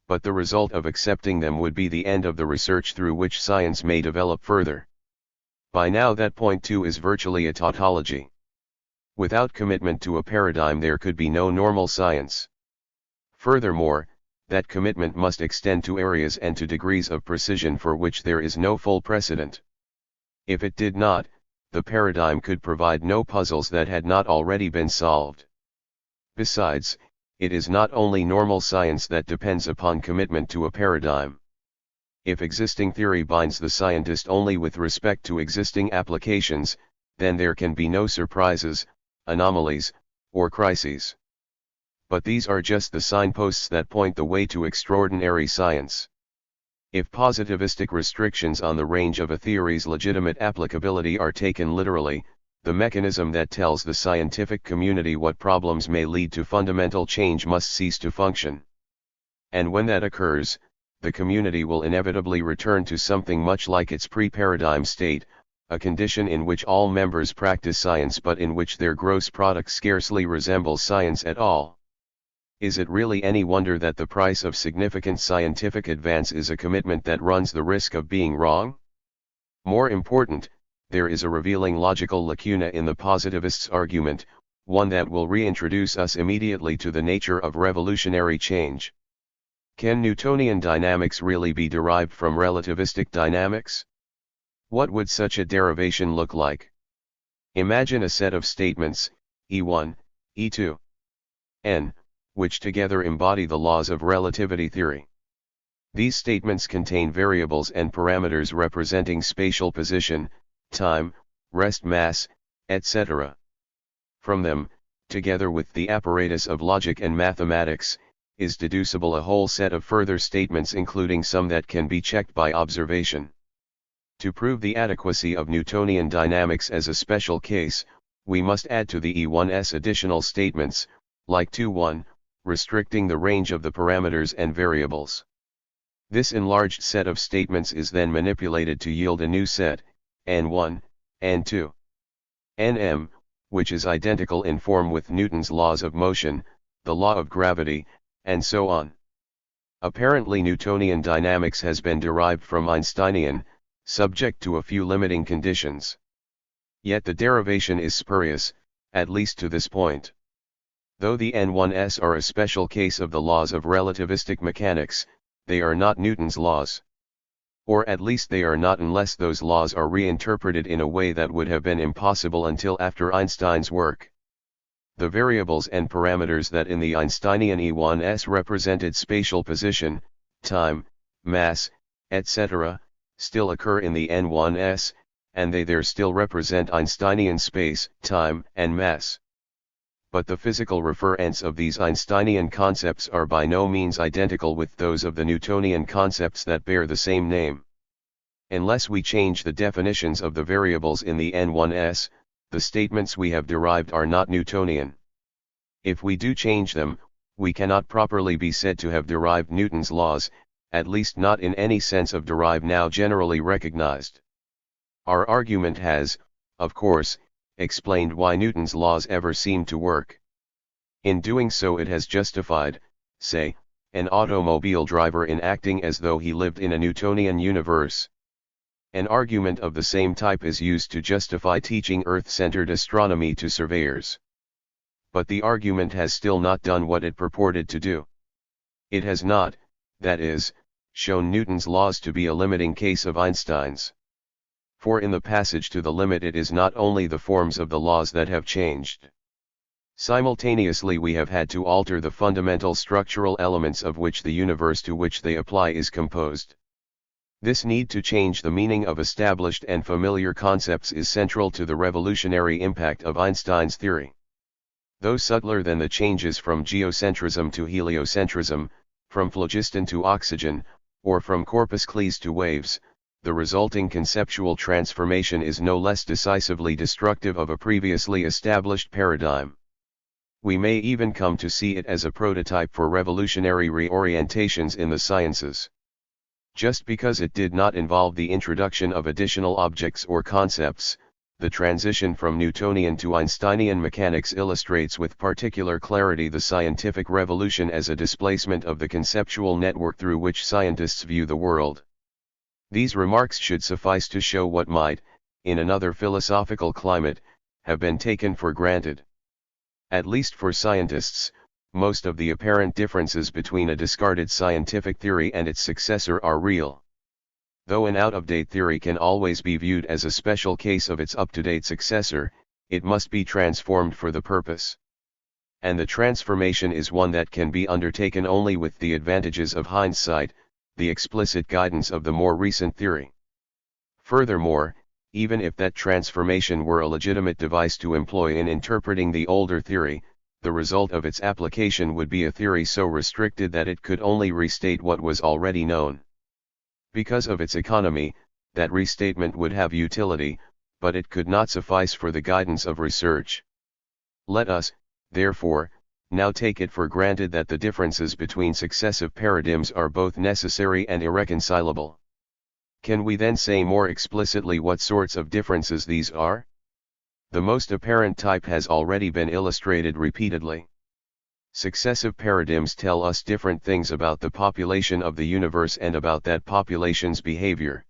But the result of accepting them would be the end of the research through which science may develop further. By now that point too is virtually a tautology. Without commitment to a paradigm there could be no normal science. Furthermore, that commitment must extend to areas and to degrees of precision for which there is no full precedent. If it did not, the paradigm could provide no puzzles that had not already been solved. Besides, it is not only normal science that depends upon commitment to a paradigm. If existing theory binds the scientist only with respect to existing applications, then there can be no surprises, anomalies, or crises. But these are just the signposts that point the way to extraordinary science. If positivistic restrictions on the range of a theory's legitimate applicability are taken literally, the mechanism that tells the scientific community what problems may lead to fundamental change must cease to function. And when that occurs, the community will inevitably return to something much like its pre-paradigm state, a condition in which all members practice science but in which their gross product scarcely resembles science at all. Is it really any wonder that the price of significant scientific advance is a commitment that runs the risk of being wrong? More important, there is a revealing logical lacuna in the positivists' argument, one that will reintroduce us immediately to the nature of revolutionary change. Can Newtonian dynamics really be derived from relativistic dynamics? What would such a derivation look like? Imagine a set of statements, E1, E2, N, which together embody the laws of relativity theory. These statements contain variables and parameters representing spatial position, time, rest mass, etc. From them, together with the apparatus of logic and mathematics, is deducible a whole set of further statements including some that can be checked by observation. To prove the adequacy of Newtonian dynamics as a special case, we must add to the E1s additional statements, like 2.1, restricting the range of the parameters and variables. This enlarged set of statements is then manipulated to yield a new set, N1, N2, Nm, which is identical in form with Newton's laws of motion, the law of gravity, and so on. Apparently Newtonian dynamics has been derived from Einsteinian, subject to a few limiting conditions. Yet the derivation is spurious, at least to this point. Though the N1s are a special case of the laws of relativistic mechanics, they are not Newton's laws. Or at least they are not unless those laws are reinterpreted in a way that would have been impossible until after Einstein's work. The variables and parameters that in the Einsteinian E1s represented spatial position, time, mass, etc., still occur in the N1s, and they there still represent Einsteinian space, time, and mass. But the physical referents of these Einsteinian concepts are by no means identical with those of the Newtonian concepts that bear the same name. Unless we change the definitions of the variables in the N1s, the statements we have derived are not Newtonian. If we do change them, we cannot properly be said to have derived Newton's laws, at least not in any sense of derive now generally recognized. Our argument has, of course, explained why Newton's laws ever seemed to work. In doing so it has justified, say, an automobile driver in acting as though he lived in a Newtonian universe. An argument of the same type is used to justify teaching Earth-centered astronomy to surveyors. But the argument has still not done what it purported to do. It has not, that is, shown Newton's laws to be a limiting case of Einstein's. For in the passage to the limit it is not only the forms of the laws that have changed. Simultaneously we have had to alter the fundamental structural elements of which the universe to which they apply is composed. This need to change the meaning of established and familiar concepts is central to the revolutionary impact of Einstein's theory. Though subtler than the changes from geocentrism to heliocentrism, from phlogiston to oxygen, or from corpuscles to waves, the resulting conceptual transformation is no less decisively destructive of a previously established paradigm. We may even come to see it as a prototype for revolutionary reorientations in the sciences. Just because it did not involve the introduction of additional objects or concepts, the transition from Newtonian to Einsteinian mechanics illustrates with particular clarity the scientific revolution as a displacement of the conceptual network through which scientists view the world. These remarks should suffice to show what might, in another philosophical climate, have been taken for granted. At least for scientists, most of the apparent differences between a discarded scientific theory and its successor are real. Though an out-of-date theory can always be viewed as a special case of its up-to-date successor, it must be transformed for the purpose. And the transformation is one that can be undertaken only with the advantages of hindsight, the explicit guidance of the more recent theory. Furthermore, even if that transformation were a legitimate device to employ in interpreting the older theory, the result of its application would be a theory so restricted that it could only restate what was already known. Because of its economy, that restatement would have utility, but it could not suffice for the guidance of research. Let us, therefore, now take it for granted that the differences between successive paradigms are both necessary and irreconcilable. Can we then say more explicitly what sorts of differences these are? The most apparent type has already been illustrated repeatedly. Successive paradigms tell us different things about the population of the universe and about that population's behavior.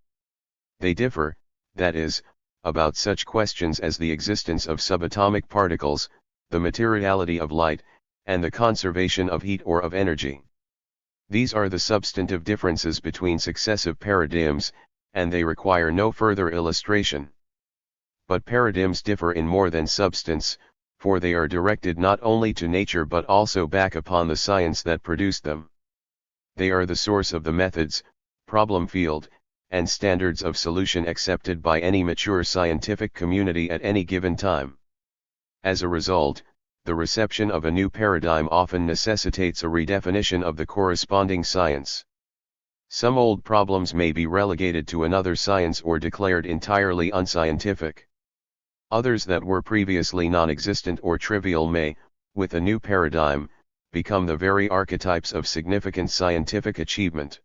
They differ, that is, about such questions as the existence of subatomic particles, the materiality of light, and the conservation of heat or of energy. These are the substantive differences between successive paradigms, and they require no further illustration. But paradigms differ in more than substance, for they are directed not only to nature but also back upon the science that produced them. They are the source of the methods, problem field, and standards of solution accepted by any mature scientific community at any given time. As a result, the reception of a new paradigm often necessitates a redefinition of the corresponding science. Some old problems may be relegated to another science or declared entirely unscientific. Others that were previously non-existent or trivial may, with a new paradigm, become the very archetypes of significant scientific achievement.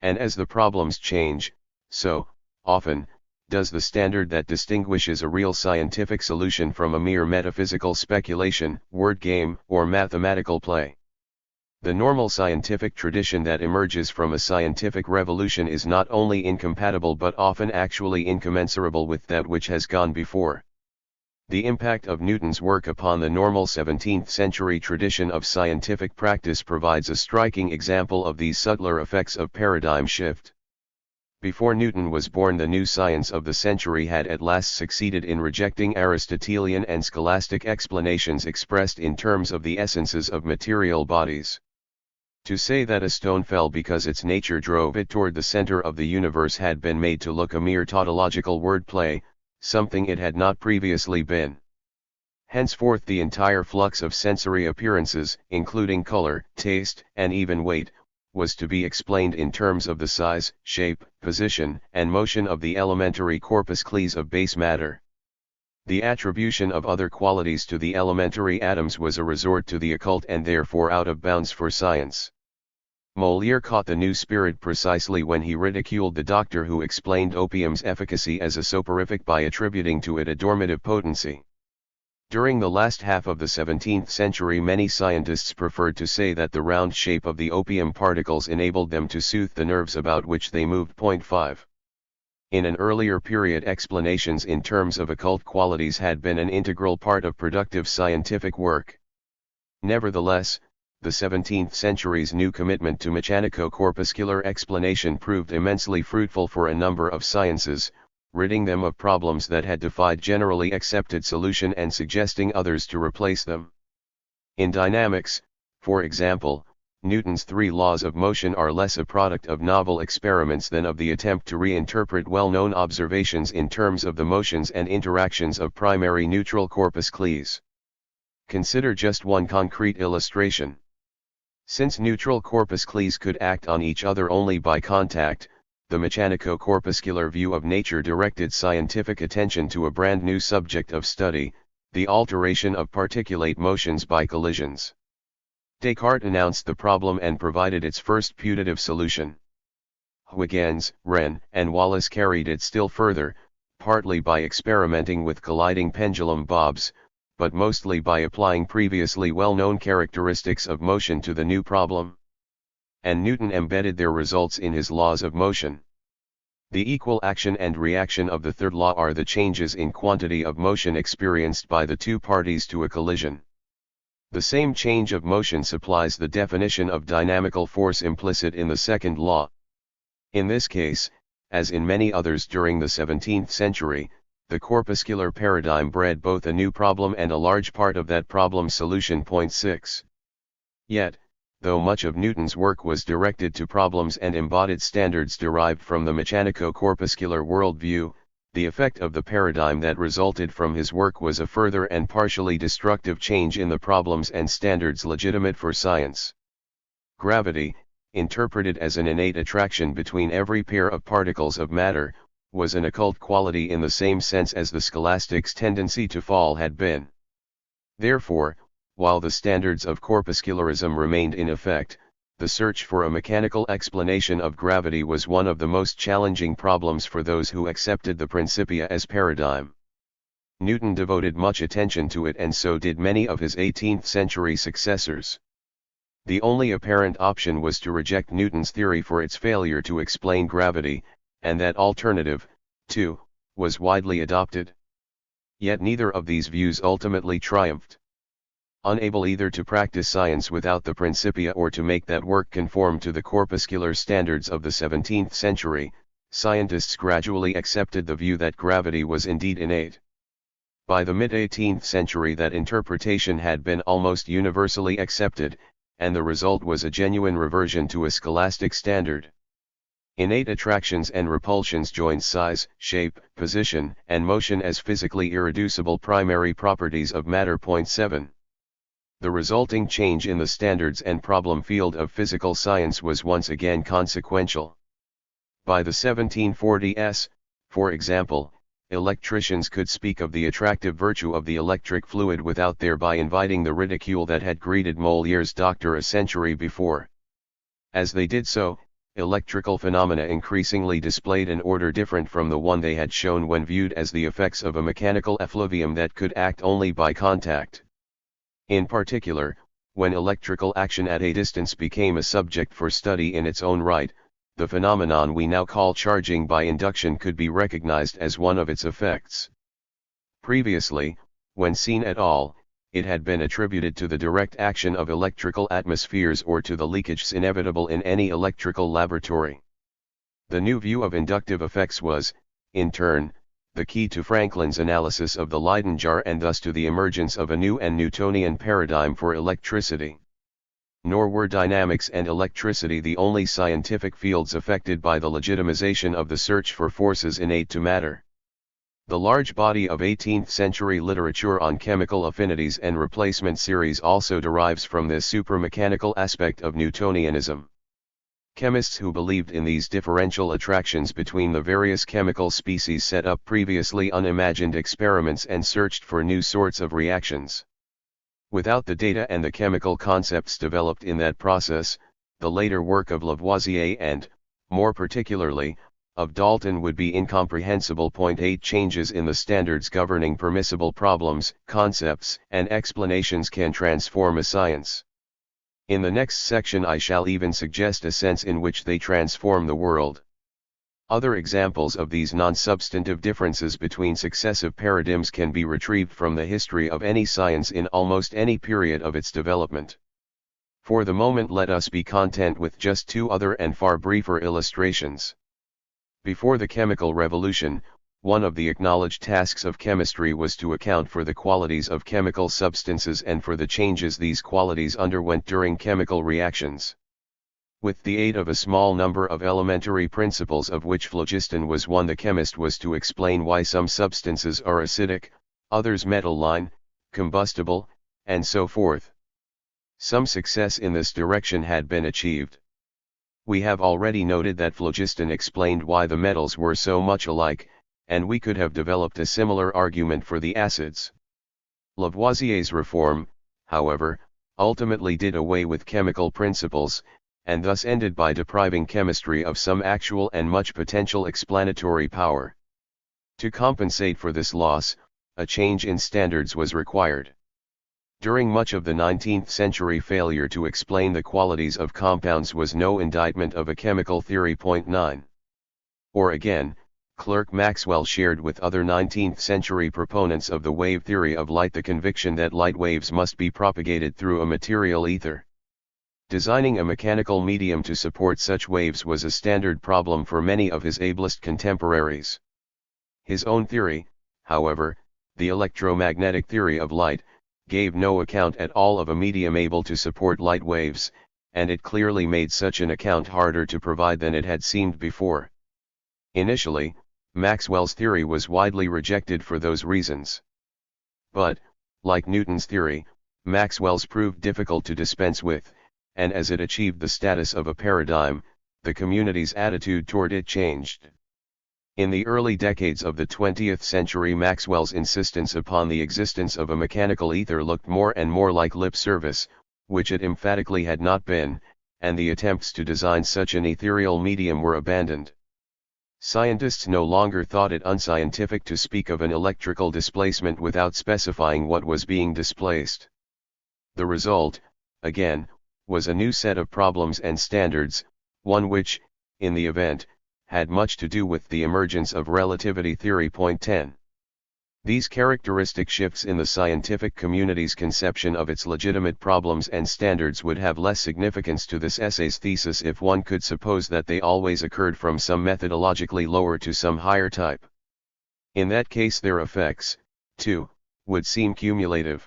And as the problems change, so, often, does the standard that distinguishes a real scientific solution from a mere metaphysical speculation, word game, or mathematical play. The normal scientific tradition that emerges from a scientific revolution is not only incompatible but often actually incommensurable with that which has gone before. The impact of Newton's work upon the normal 17th-century tradition of scientific practice provides a striking example of these subtler effects of paradigm shift. Before Newton was born, the new science of the century had at last succeeded in rejecting Aristotelian and scholastic explanations expressed in terms of the essences of material bodies. To say that a stone fell because its nature drove it toward the center of the universe had been made to look a mere tautological wordplay, something it had not previously been. Henceforth the entire flux of sensory appearances, including color, taste, and even weight, was to be explained in terms of the size, shape, position, and motion of the elementary corpuscles of base matter. The attribution of other qualities to the elementary atoms was a resort to the occult and therefore out of bounds for science. Molière caught the new spirit precisely when he ridiculed the doctor who explained opium's efficacy as a soporific by attributing to it a dormitive potency. During the last half of the 17th century, many scientists preferred to say that the round shape of the opium particles enabled them to soothe the nerves about which they moved. 5. In an earlier period, explanations in terms of occult qualities had been an integral part of productive scientific work. Nevertheless, the 17th century's new commitment to mechanico-corpuscular explanation proved immensely fruitful for a number of sciences, ridding them of problems that had defied generally accepted solution and suggesting others to replace them. In dynamics, for example, Newton's three laws of motion are less a product of novel experiments than of the attempt to reinterpret well-known observations in terms of the motions and interactions of primary neutral corpuscles. Consider just one concrete illustration. Since neutral corpuscles could act on each other only by contact, the mechanico-corpuscular view of nature directed scientific attention to a brand new subject of study, the alteration of particulate motions by collisions. Descartes announced the problem and provided its first putative solution. Huygens, Wren, and Wallace carried it still further, partly by experimenting with colliding pendulum bobs, but mostly by applying previously well-known characteristics of motion to the new problem. And Newton embedded their results in his laws of motion. The equal action and reaction of the third law are the changes in quantity of motion experienced by the two parties to a collision. The same change of motion supplies the definition of dynamical force implicit in the second law. In this case, as in many others during the 17th century, the corpuscular paradigm bred both a new problem and a large part of that problem's solution. 6. Yet, though much of Newton's work was directed to problems and embodied standards derived from the mechanico-corpuscular worldview, the effect of the paradigm that resulted from his work was a further and partially destructive change in the problems and standards legitimate for science. Gravity, interpreted as an innate attraction between every pair of particles of matter, was an occult quality in the same sense as the scholastics' tendency to fall had been. Therefore, while the standards of corpuscularism remained in effect, the search for a mechanical explanation of gravity was one of the most challenging problems for those who accepted the Principia as paradigm. Newton devoted much attention to it, and so did many of his 18th-century successors. The only apparent option was to reject Newton's theory for its failure to explain gravity, and that alternative, too, was widely adopted. Yet neither of these views ultimately triumphed. Unable either to practice science without the Principia or to make that work conform to the corpuscular standards of the 17th century, scientists gradually accepted the view that gravity was indeed innate. By the mid-18th century that interpretation had been almost universally accepted, and the result was a genuine reversion to a scholastic standard. Innate attractions and repulsions joined size, shape, position, and motion as physically irreducible primary properties of matter. 7. The resulting change in the standards and problem field of physical science was once again consequential. By the 1740s, for example, electricians could speak of the attractive virtue of the electric fluid without thereby inviting the ridicule that had greeted Moliere's doctor a century before. As they did so, electrical phenomena increasingly displayed an order different from the one they had shown when viewed as the effects of a mechanical effluvium that could act only by contact. In particular, when electrical action at a distance became a subject for study in its own right, the phenomenon we now call charging by induction could be recognized as one of its effects. Previously, when seen at all, it had been attributed to the direct action of electrical atmospheres or to the leakages inevitable in any electrical laboratory. The new view of inductive effects was, in turn, the key to Franklin's analysis of the Leyden jar and thus to the emergence of a new and Newtonian paradigm for electricity. Nor were dynamics and electricity the only scientific fields affected by the legitimization of the search for forces innate to matter. The large body of 18th-century literature on chemical affinities and replacement series also derives from this supramechanical aspect of Newtonianism. Chemists who believed in these differential attractions between the various chemical species set up previously unimagined experiments and searched for new sorts of reactions. Without the data and the chemical concepts developed in that process, the later work of Lavoisier and, more particularly, of Dalton would be incomprehensible. 8 Changes in the standards governing permissible problems, concepts, and explanations can transform a science. In the next section I shall even suggest a sense in which they transform the world. Other examples of these non-substantive differences between successive paradigms can be retrieved from the history of any science in almost any period of its development. For the moment let us be content with just 2 other and far briefer illustrations. Before the chemical revolution, one of the acknowledged tasks of chemistry was to account for the qualities of chemical substances and for the changes these qualities underwent during chemical reactions. With the aid of a small number of elementary principles of which phlogiston was one, the chemist was to explain why some substances are acidic, others metalline, combustible, and so forth. Some success in this direction had been achieved. We have already noted that phlogiston explained why the metals were so much alike, and we could have developed a similar argument for the acids. Lavoisier's reform, however, ultimately did away with chemical principles, and thus ended by depriving chemistry of some actual and much potential explanatory power. To compensate for this loss, a change in standards was required. During much of the 19th century, failure to explain the qualities of compounds was no indictment of a chemical theory. 9. Or again, Clerk Maxwell shared with other 19th-century proponents of the wave theory of light the conviction that light waves must be propagated through a material ether. Designing a mechanical medium to support such waves was a standard problem for many of his ablest contemporaries. His own theory, however, the electromagnetic theory of light, gave no account at all of a medium able to support light waves, and it clearly made such an account harder to provide than it had seemed before. Initially, Maxwell's theory was widely rejected for those reasons. But, like Newton's theory, Maxwell's proved difficult to dispense with, and as it achieved the status of a paradigm, the community's attitude toward it changed. In the early decades of the 20th century, Maxwell's insistence upon the existence of a mechanical ether looked more and more like lip service, which it emphatically had not been, and the attempts to design such an ethereal medium were abandoned. Scientists no longer thought it unscientific to speak of an electrical displacement without specifying what was being displaced. The result, again, was a new set of problems and standards, one which, in the event, had much to do with the emergence of relativity theory. Point 10. These characteristic shifts in the scientific community's conception of its legitimate problems and standards would have less significance to this essay's thesis if one could suppose that they always occurred from some methodologically lower to some higher type. In that case their effects, too, would seem cumulative.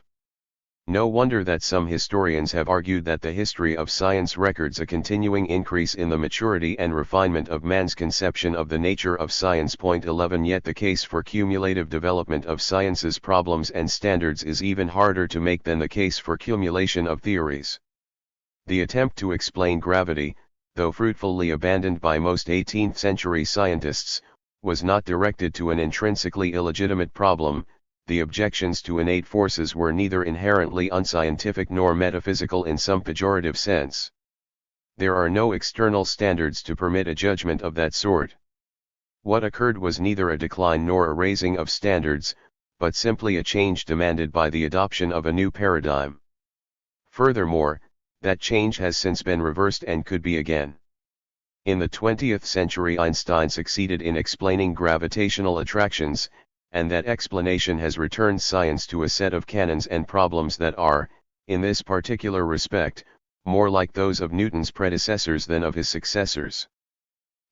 No wonder that some historians have argued that the history of science records a continuing increase in the maturity and refinement of man's conception of the nature of science. Point 11. Yet the case for cumulative development of science's problems and standards is even harder to make than the case for cumulation of theories. The attempt to explain gravity, though fruitfully abandoned by most 18th-century scientists, was not directed to an intrinsically illegitimate problem. The objections to innate forces were neither inherently unscientific nor metaphysical in some pejorative sense. There are no external standards to permit a judgment of that sort. What occurred was neither a decline nor a raising of standards, but simply a change demanded by the adoption of a new paradigm. Furthermore, that change has since been reversed and could be again. In the 20th century Einstein succeeded in explaining gravitational attractions, and that explanation has returned science to a set of canons and problems that are, in this particular respect, more like those of Newton's predecessors than of his successors.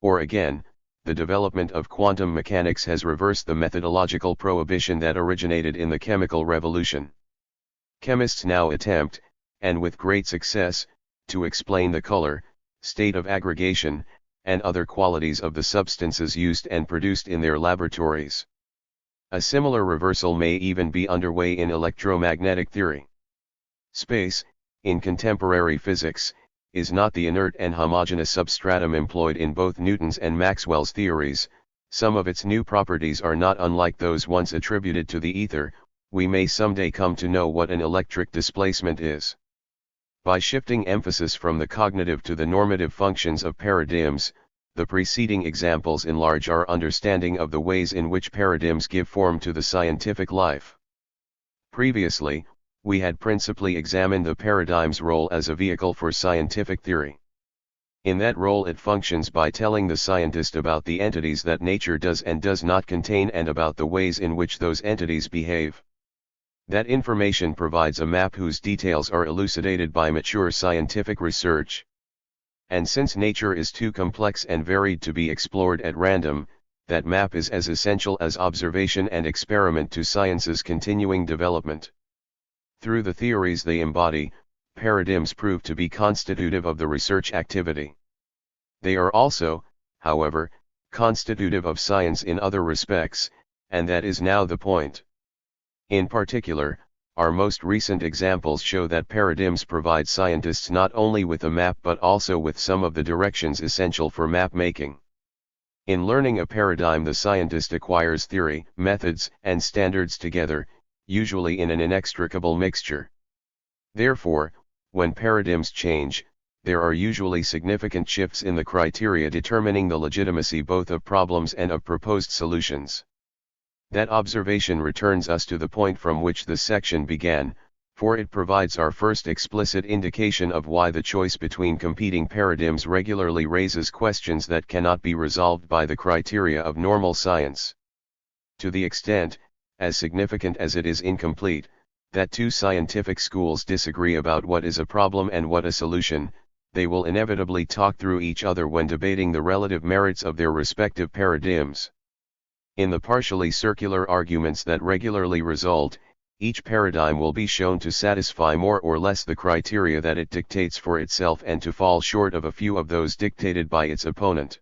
Or again, the development of quantum mechanics has reversed the methodological prohibition that originated in the chemical revolution. Chemists now attempt, and with great success, to explain the color, state of aggregation, and other qualities of the substances used and produced in their laboratories. A similar reversal may even be underway in electromagnetic theory. Space, in contemporary physics, is not the inert and homogeneous substratum employed in both Newton's and Maxwell's theories. Some of its new properties are not unlike those once attributed to the ether. We may someday come to know what an electric displacement is. By shifting emphasis from the cognitive to the normative functions of paradigms, the preceding examples enlarge our understanding of the ways in which paradigms give form to the scientific life. Previously, we had principally examined the paradigm's role as a vehicle for scientific theory. In that role it functions by telling the scientist about the entities that nature does and does not contain and about the ways in which those entities behave. That information provides a map whose details are elucidated by mature scientific research. And since nature is too complex and varied to be explored at random, that map is as essential as observation and experiment to science's continuing development. Through the theories they embody, paradigms prove to be constitutive of the research activity. They are also, however, constitutive of science in other respects, and that is now the point. In particular, our most recent examples show that paradigms provide scientists not only with a map but also with some of the directions essential for map making. In learning a paradigm the scientist acquires theory, methods, and standards together, usually in an inextricable mixture. Therefore, when paradigms change, there are usually significant shifts in the criteria determining the legitimacy both of problems and of proposed solutions. That observation returns us to the point from which the section began, for it provides our first explicit indication of why the choice between competing paradigms regularly raises questions that cannot be resolved by the criteria of normal science. To the extent, as significant as it is incomplete, that two scientific schools disagree about what is a problem and what a solution, they will inevitably talk through each other when debating the relative merits of their respective paradigms. In the partially circular arguments that regularly result, each paradigm will be shown to satisfy more or less the criteria that it dictates for itself and to fall short of a few of those dictated by its opponent.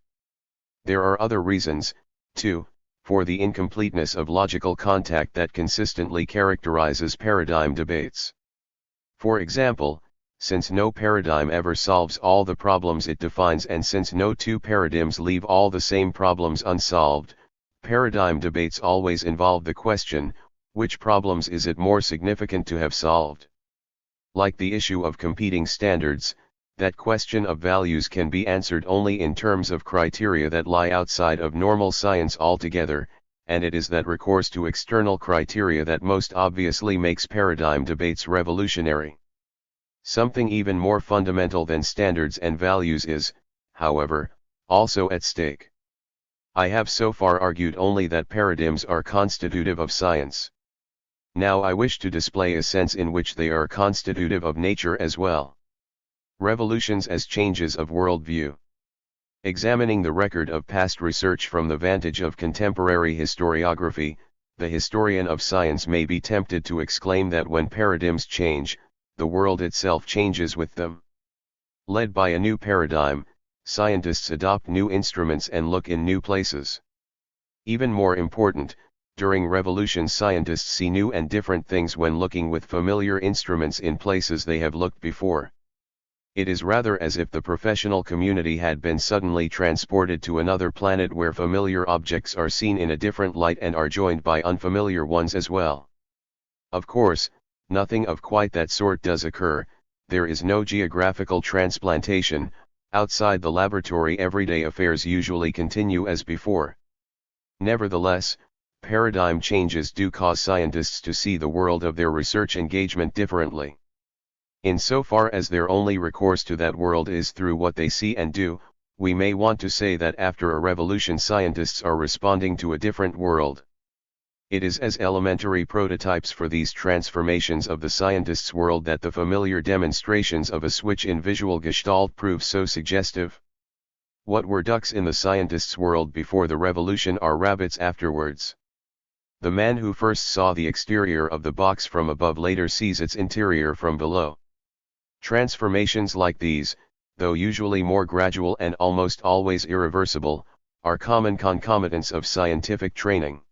There are other reasons, too, for the incompleteness of logical contact that consistently characterizes paradigm debates. For example, since no paradigm ever solves all the problems it defines and since no two paradigms leave all the same problems unsolved, paradigm debates always involve the question, which problems is it more significant to have solved? Like the issue of competing standards, that question of values can be answered only in terms of criteria that lie outside of normal science altogether, and it is that recourse to external criteria that most obviously makes paradigm debates revolutionary. Something even more fundamental than standards and values is, however, also at stake. I have so far argued only that paradigms are constitutive of science. Now I wish to display a sense in which they are constitutive of nature as well. Revolutions as changes of worldview. Examining the record of past research from the vantage of contemporary historiography, the historian of science may be tempted to exclaim that when paradigms change, the world itself changes with them. Led by a new paradigm, scientists adopt new instruments and look in new places. Even more important, during revolutions scientists see new and different things when looking with familiar instruments in places they have looked before. It is rather as if the professional community had been suddenly transported to another planet where familiar objects are seen in a different light and are joined by unfamiliar ones as well. Of course, nothing of quite that sort does occur. There is no geographical transplantation. Outside the laboratory, everyday affairs usually continue as before. Nevertheless, paradigm changes do cause scientists to see the world of their research engagement differently. Insofar as their only recourse to that world is through what they see and do, we may want to say that after a revolution scientists are responding to a different world. It is as elementary prototypes for these transformations of the scientist's world that the familiar demonstrations of a switch in visual gestalt prove so suggestive. What were ducks in the scientist's world before the revolution are rabbits afterwards. The man who first saw the exterior of the box from above later sees its interior from below. Transformations like these, though usually more gradual and almost always irreversible, are common concomitants of scientific training.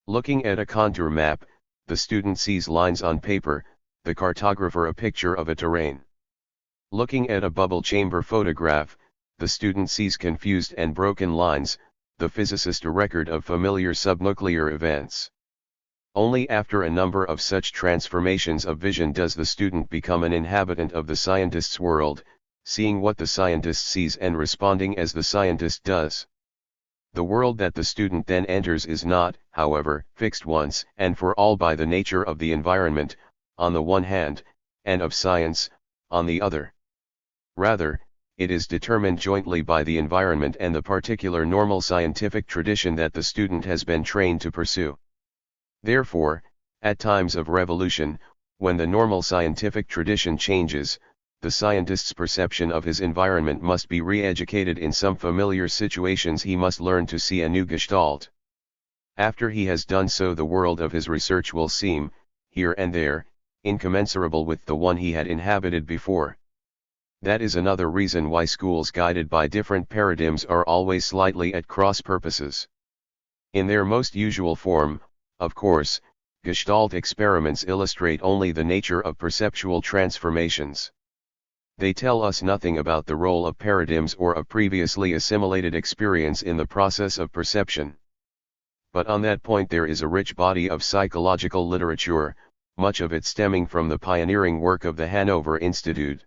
Looking at a contour map, the student sees lines on paper, the cartographer a picture of a terrain. Looking at a bubble chamber photograph, the student sees confused and broken lines, the physicist a record of familiar subnuclear events. Only after a number of such transformations of vision does the student become an inhabitant of the scientist's world, seeing what the scientist sees and responding as the scientist does. The world that the student then enters is not, however, fixed once and for all by the nature of the environment, on the one hand, and of science, on the other. Rather, it is determined jointly by the environment and the particular normal scientific tradition that the student has been trained to pursue. Therefore, at times of revolution, when the normal scientific tradition changes, the scientist's perception of his environment must be re-educated. In some familiar situations he must learn to see a new gestalt. After he has done so, the world of his research will seem, here and there, incommensurable with the one he had inhabited before. That is another reason why schools guided by different paradigms are always slightly at cross purposes. In their most usual form, of course, Gestalt experiments illustrate only the nature of perceptual transformations. They tell us nothing about the role of paradigms or of previously assimilated experience in the process of perception. But on that point there is a rich body of psychological literature, much of it stemming from the pioneering work of the Hanover Institute.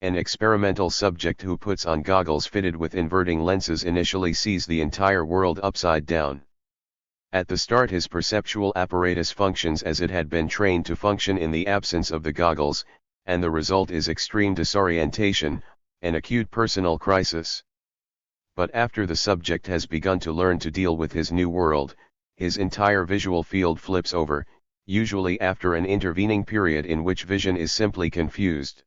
An experimental subject who puts on goggles fitted with inverting lenses initially sees the entire world upside down. At the start his perceptual apparatus functions as it had been trained to function in the absence of the goggles, and the result is extreme disorientation, an acute personal crisis. But after the subject has begun to learn to deal with his new world, his entire visual field flips over, usually after an intervening period in which vision is simply confused.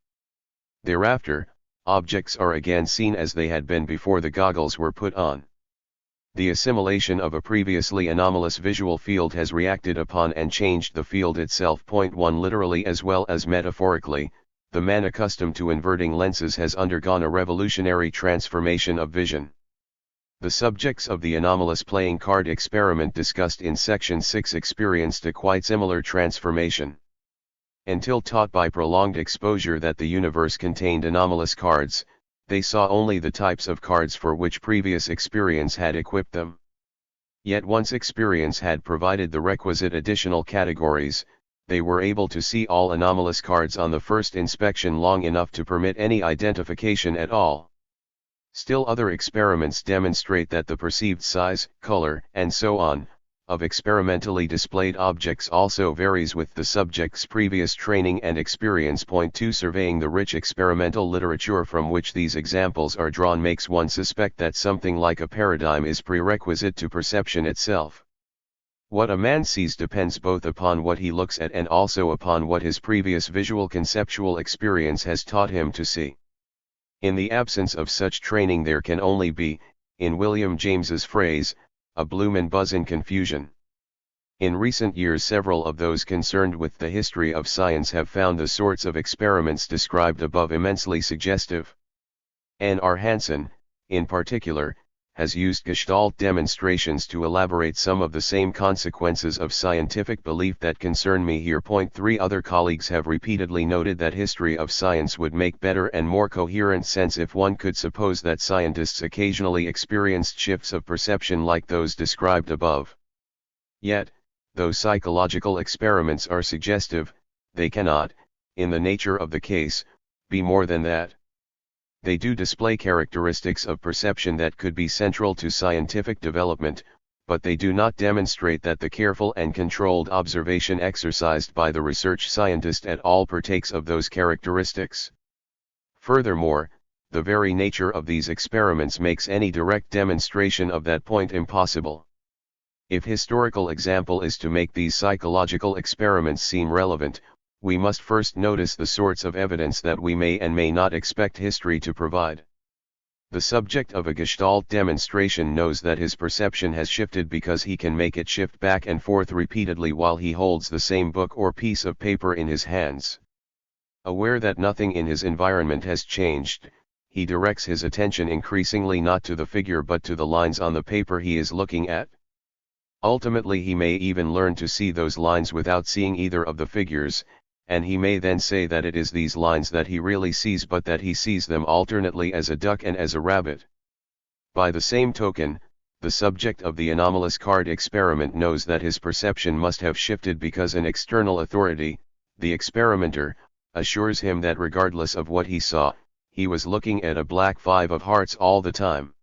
Thereafter, objects are again seen as they had been before the goggles were put on. The assimilation of a previously anomalous visual field has reacted upon and changed the field itself. 1 Literally as well as metaphorically, the man accustomed to inverting lenses has undergone a revolutionary transformation of vision. The subjects of the anomalous playing card experiment discussed in Section 6 experienced a quite similar transformation. Until taught by prolonged exposure that the universe contained anomalous cards, they saw only the types of cards for which previous experience had equipped them. Yet once experience had provided the requisite additional categories, they were able to see all anomalous cards on the first inspection long enough to permit any identification at all. Still other experiments demonstrate that the perceived size, color, and so on, of experimentally displayed objects also varies with the subject's previous training and experience. Point 2. Surveying the rich experimental literature from which these examples are drawn makes one suspect that something like a paradigm is prerequisite to perception itself. What a man sees depends both upon what he looks at and also upon what his previous visual conceptual experience has taught him to see. In the absence of such training there can only be, in William James's phrase, a bloom and buzz in confusion. In recent years several of those concerned with the history of science have found the sorts of experiments described above immensely suggestive. N.R. Hansen, in particular, has used Gestalt demonstrations to elaborate some of the same consequences of scientific belief that concern me here. Point 3. Other colleagues have repeatedly noted that history of science would make better and more coherent sense if one could suppose that scientists occasionally experienced shifts of perception like those described above. Yet, though psychological experiments are suggestive, they cannot, in the nature of the case, be more than that. They do display characteristics of perception that could be central to scientific development, but they do not demonstrate that the careful and controlled observation exercised by the research scientist at all partakes of those characteristics. Furthermore, the very nature of these experiments makes any direct demonstration of that point impossible. If historical example is to make these psychological experiments seem relevant, we must first notice the sorts of evidence that we may and may not expect history to provide. The subject of a Gestalt demonstration knows that his perception has shifted because he can make it shift back and forth repeatedly while he holds the same book or piece of paper in his hands. Aware that nothing in his environment has changed, he directs his attention increasingly not to the figure but to the lines on the paper he is looking at. Ultimately he may even learn to see those lines without seeing either of the figures, and he may then say that it is these lines that he really sees but that he sees them alternately as a duck and as a rabbit. By the same token, the subject of the anomalous card experiment knows that his perception must have shifted because an external authority, the experimenter, assures him that regardless of what he saw, he was looking at a black 5 of hearts all the time.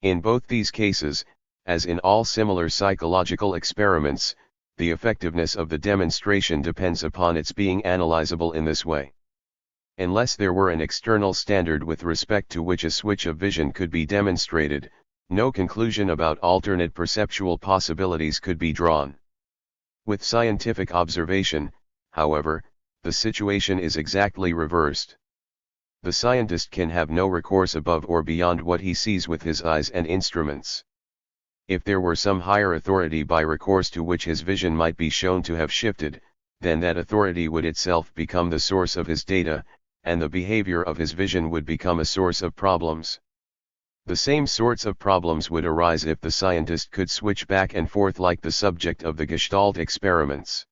In both these cases, as in all similar psychological experiments, the effectiveness of the demonstration depends upon its being analyzable in this way. Unless there were an external standard with respect to which a switch of vision could be demonstrated, no conclusion about alternate perceptual possibilities could be drawn. With scientific observation, however, the situation is exactly reversed. The scientist can have no recourse above or beyond what he sees with his eyes and instruments. If there were some higher authority by recourse to which his vision might be shown to have shifted, then that authority would itself become the source of his data, and the behavior of his vision would become a source of problems. The same sorts of problems would arise if the scientist could switch back and forth like the subject of the Gestalt experiments.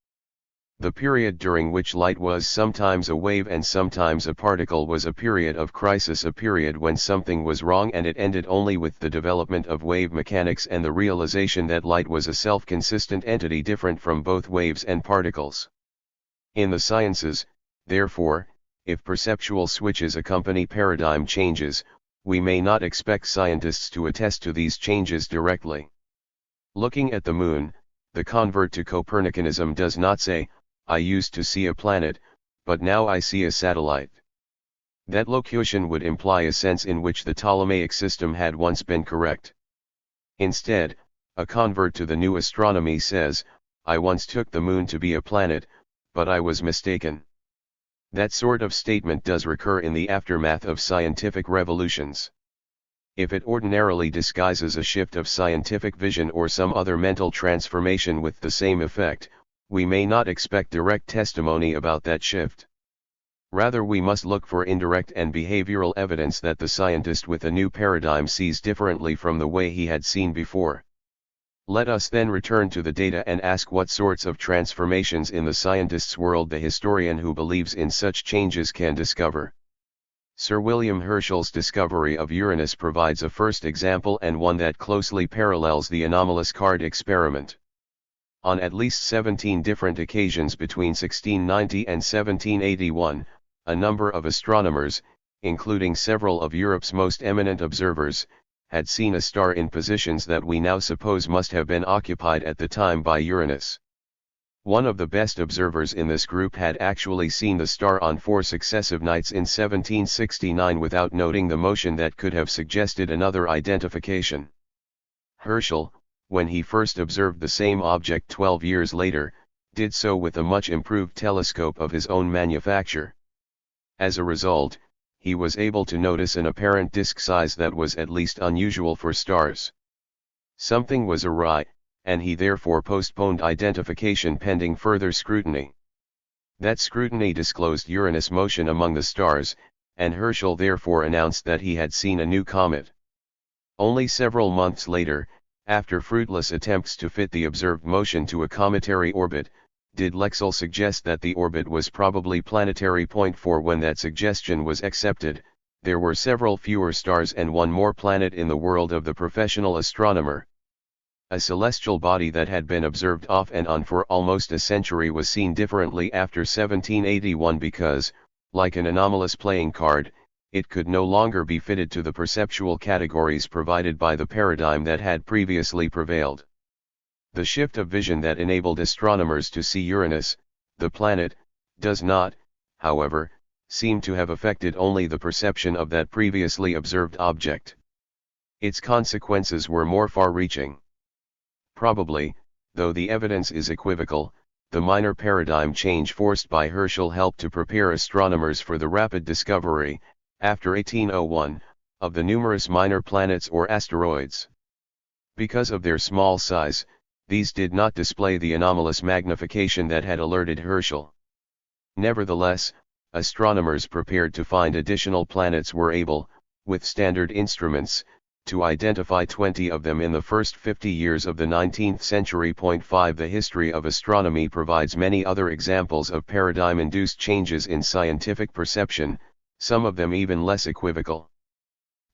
The period during which light was sometimes a wave and sometimes a particle was a period of crisis, a period when something was wrong, and it ended only with the development of wave mechanics and the realization that light was a self-consistent entity different from both waves and particles. In the sciences, therefore, if perceptual switches accompany paradigm changes, we may not expect scientists to attest to these changes directly. Looking at the moon, the convert to Copernicanism does not say, "I used to see a planet, but now I see a satellite." That locution would imply a sense in which the Ptolemaic system had once been correct. Instead, a convert to the new astronomy says, "I once took the moon to be a planet, but I was mistaken." That sort of statement does recur in the aftermath of scientific revolutions. If it ordinarily disguises a shift of scientific vision or some other mental transformation with the same effect, we may not expect direct testimony about that shift. Rather, we must look for indirect and behavioral evidence that the scientist with a new paradigm sees differently from the way he had seen before. Let us then return to the data and ask what sorts of transformations in the scientist's world the historian who believes in such changes can discover. Sir William Herschel's discovery of Uranus provides a first example and one that closely parallels the anomalous card experiment. On at least 17 different occasions between 1690 and 1781, a number of astronomers, including several of Europe's most eminent observers, had seen a star in positions that we now suppose must have been occupied at the time by Uranus. One of the best observers in this group had actually seen the star on 4 successive nights in 1769 without noting the motion that could have suggested another identification. Herschel, when he first observed the same object 12 years later, did so with a much improved telescope of his own manufacture. As a result, he was able to notice an apparent disk size that was at least unusual for stars. Something was awry, and he therefore postponed identification pending further scrutiny. That scrutiny disclosed Uranus motion among the stars, and Herschel therefore announced that he had seen a new comet. Only several months later, after fruitless attempts to fit the observed motion to a cometary orbit, did Lexell suggest that the orbit was probably planetary. For when that suggestion was accepted, there were several fewer stars and one more planet in the world of the professional astronomer. A celestial body that had been observed off and on for almost a century was seen differently after 1781 because, like an anomalous playing card, it could no longer be fitted to the perceptual categories provided by the paradigm that had previously prevailed. The shift of vision that enabled astronomers to see Uranus, the planet, does not, however, seem to have affected only the perception of that previously observed object. Its consequences were more far-reaching. Probably, though the evidence is equivocal, the minor paradigm change forced by Herschel helped to prepare astronomers for the rapid discovery, after 1801, of the numerous minor planets or asteroids. Because of their small size, these did not display the anomalous magnification that had alerted Herschel. Nevertheless, astronomers prepared to find additional planets were able, with standard instruments, to identify 20 of them in the first 50 years of the 19th century. 5 The history of astronomy provides many other examples of paradigm-induced changes in scientific perception, some of them even less equivocal.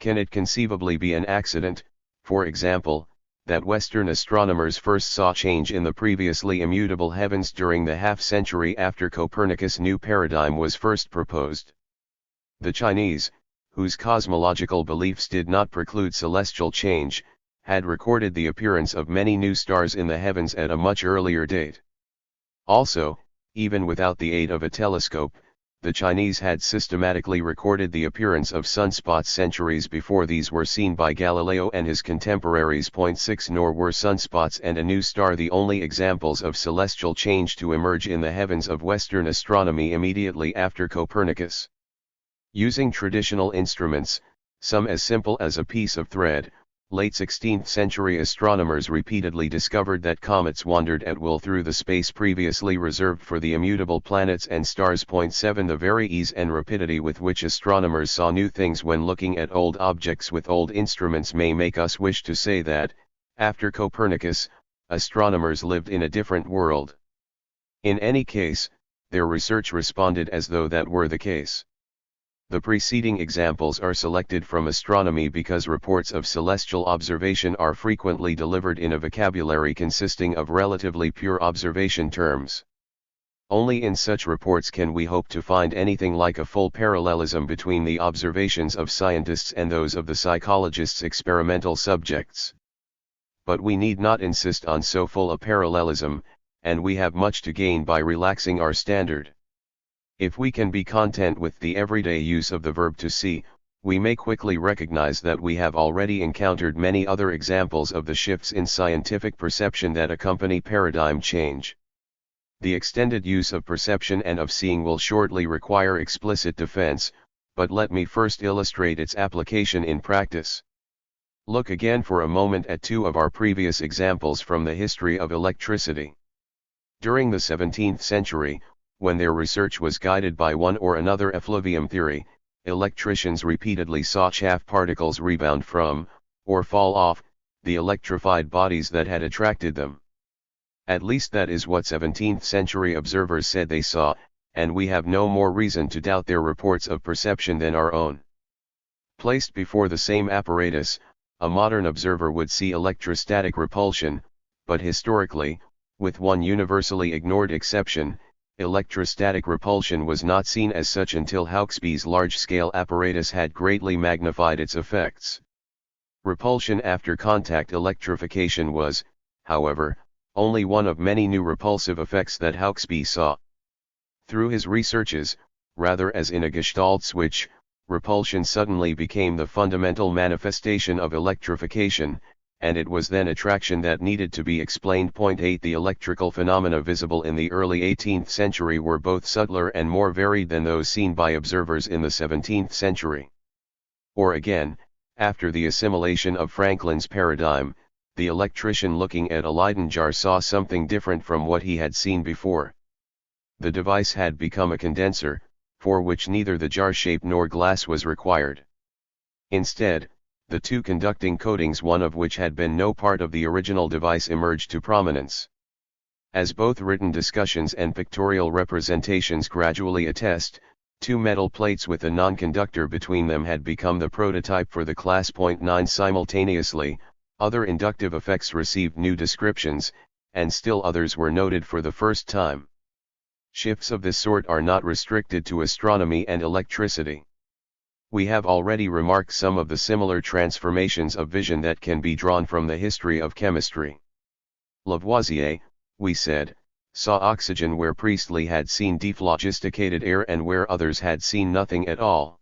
Can it conceivably be an accident, for example, that Western astronomers first saw change in the previously immutable heavens during the half-century after Copernicus' new paradigm was first proposed? The Chinese, whose cosmological beliefs did not preclude celestial change, had recorded the appearance of many new stars in the heavens at a much earlier date. Also, even without the aid of a telescope, the Chinese had systematically recorded the appearance of sunspots centuries before these were seen by Galileo and his contemporaries. 6 Nor were sunspots and a new star the only examples of celestial change to emerge in the heavens of Western astronomy immediately after Copernicus. Using traditional instruments, some as simple as a piece of thread, late 16th century astronomers repeatedly discovered that comets wandered at will through the space previously reserved for the immutable planets and stars. 7 The very ease and rapidity with which astronomers saw new things when looking at old objects with old instruments may make us wish to say that, after Copernicus, astronomers lived in a different world. In any case, their research responded as though that were the case. The preceding examples are selected from astronomy because reports of celestial observation are frequently delivered in a vocabulary consisting of relatively pure observation terms. Only in such reports can we hope to find anything like a full parallelism between the observations of scientists and those of the psychologists' experimental subjects. But we need not insist on so full a parallelism, and we have much to gain by relaxing our standard. If we can be content with the everyday use of the verb to see, we may quickly recognize that we have already encountered many other examples of the shifts in scientific perception that accompany paradigm change. The extended use of perception and of seeing will shortly require explicit defense, but let me first illustrate its application in practice. Look again for a moment at 2 of our previous examples from the history of electricity. During the 17th century, when their research was guided by one or another effluvium theory, electricians repeatedly saw chaff particles rebound from, or fall off, the electrified bodies that had attracted them. At least that is what 17th century observers said they saw, and we have no more reason to doubt their reports of perception than our own. Placed before the same apparatus, a modern observer would see electrostatic repulsion, but historically, With one universally ignored exception, electrostatic repulsion was not seen as such until Hauksbee's large-scale apparatus had greatly magnified its effects. Repulsion after contact electrification was, however, only one of many new repulsive effects that Hauksbee saw. Through his researches, rather as in a Gestalt switch, repulsion suddenly became the fundamental manifestation of electrification, and it was then attraction that needed to be explained. 8 The electrical phenomena visible in the early 18th century were both subtler and more varied than those seen by observers in the 17th century. Or again, after the assimilation of Franklin's paradigm, the electrician looking at a Leyden jar saw something different from what he had seen before. The device had become a condenser, for which neither the jar shape nor glass was required. Instead, the two conducting coatings, one of which had been no part of the original device, emerged to prominence. As both written discussions and pictorial representations gradually attest, two metal plates with a non-conductor between them had become the prototype for the class. 9 Simultaneously, other inductive effects received new descriptions, and still others were noted for the first time. Shifts of this sort are not restricted to astronomy and electricity. We have already remarked some of the similar transformations of vision that can be drawn from the history of chemistry. Lavoisier, we said, saw oxygen where Priestley had seen dephlogisticated air and where others had seen nothing at all.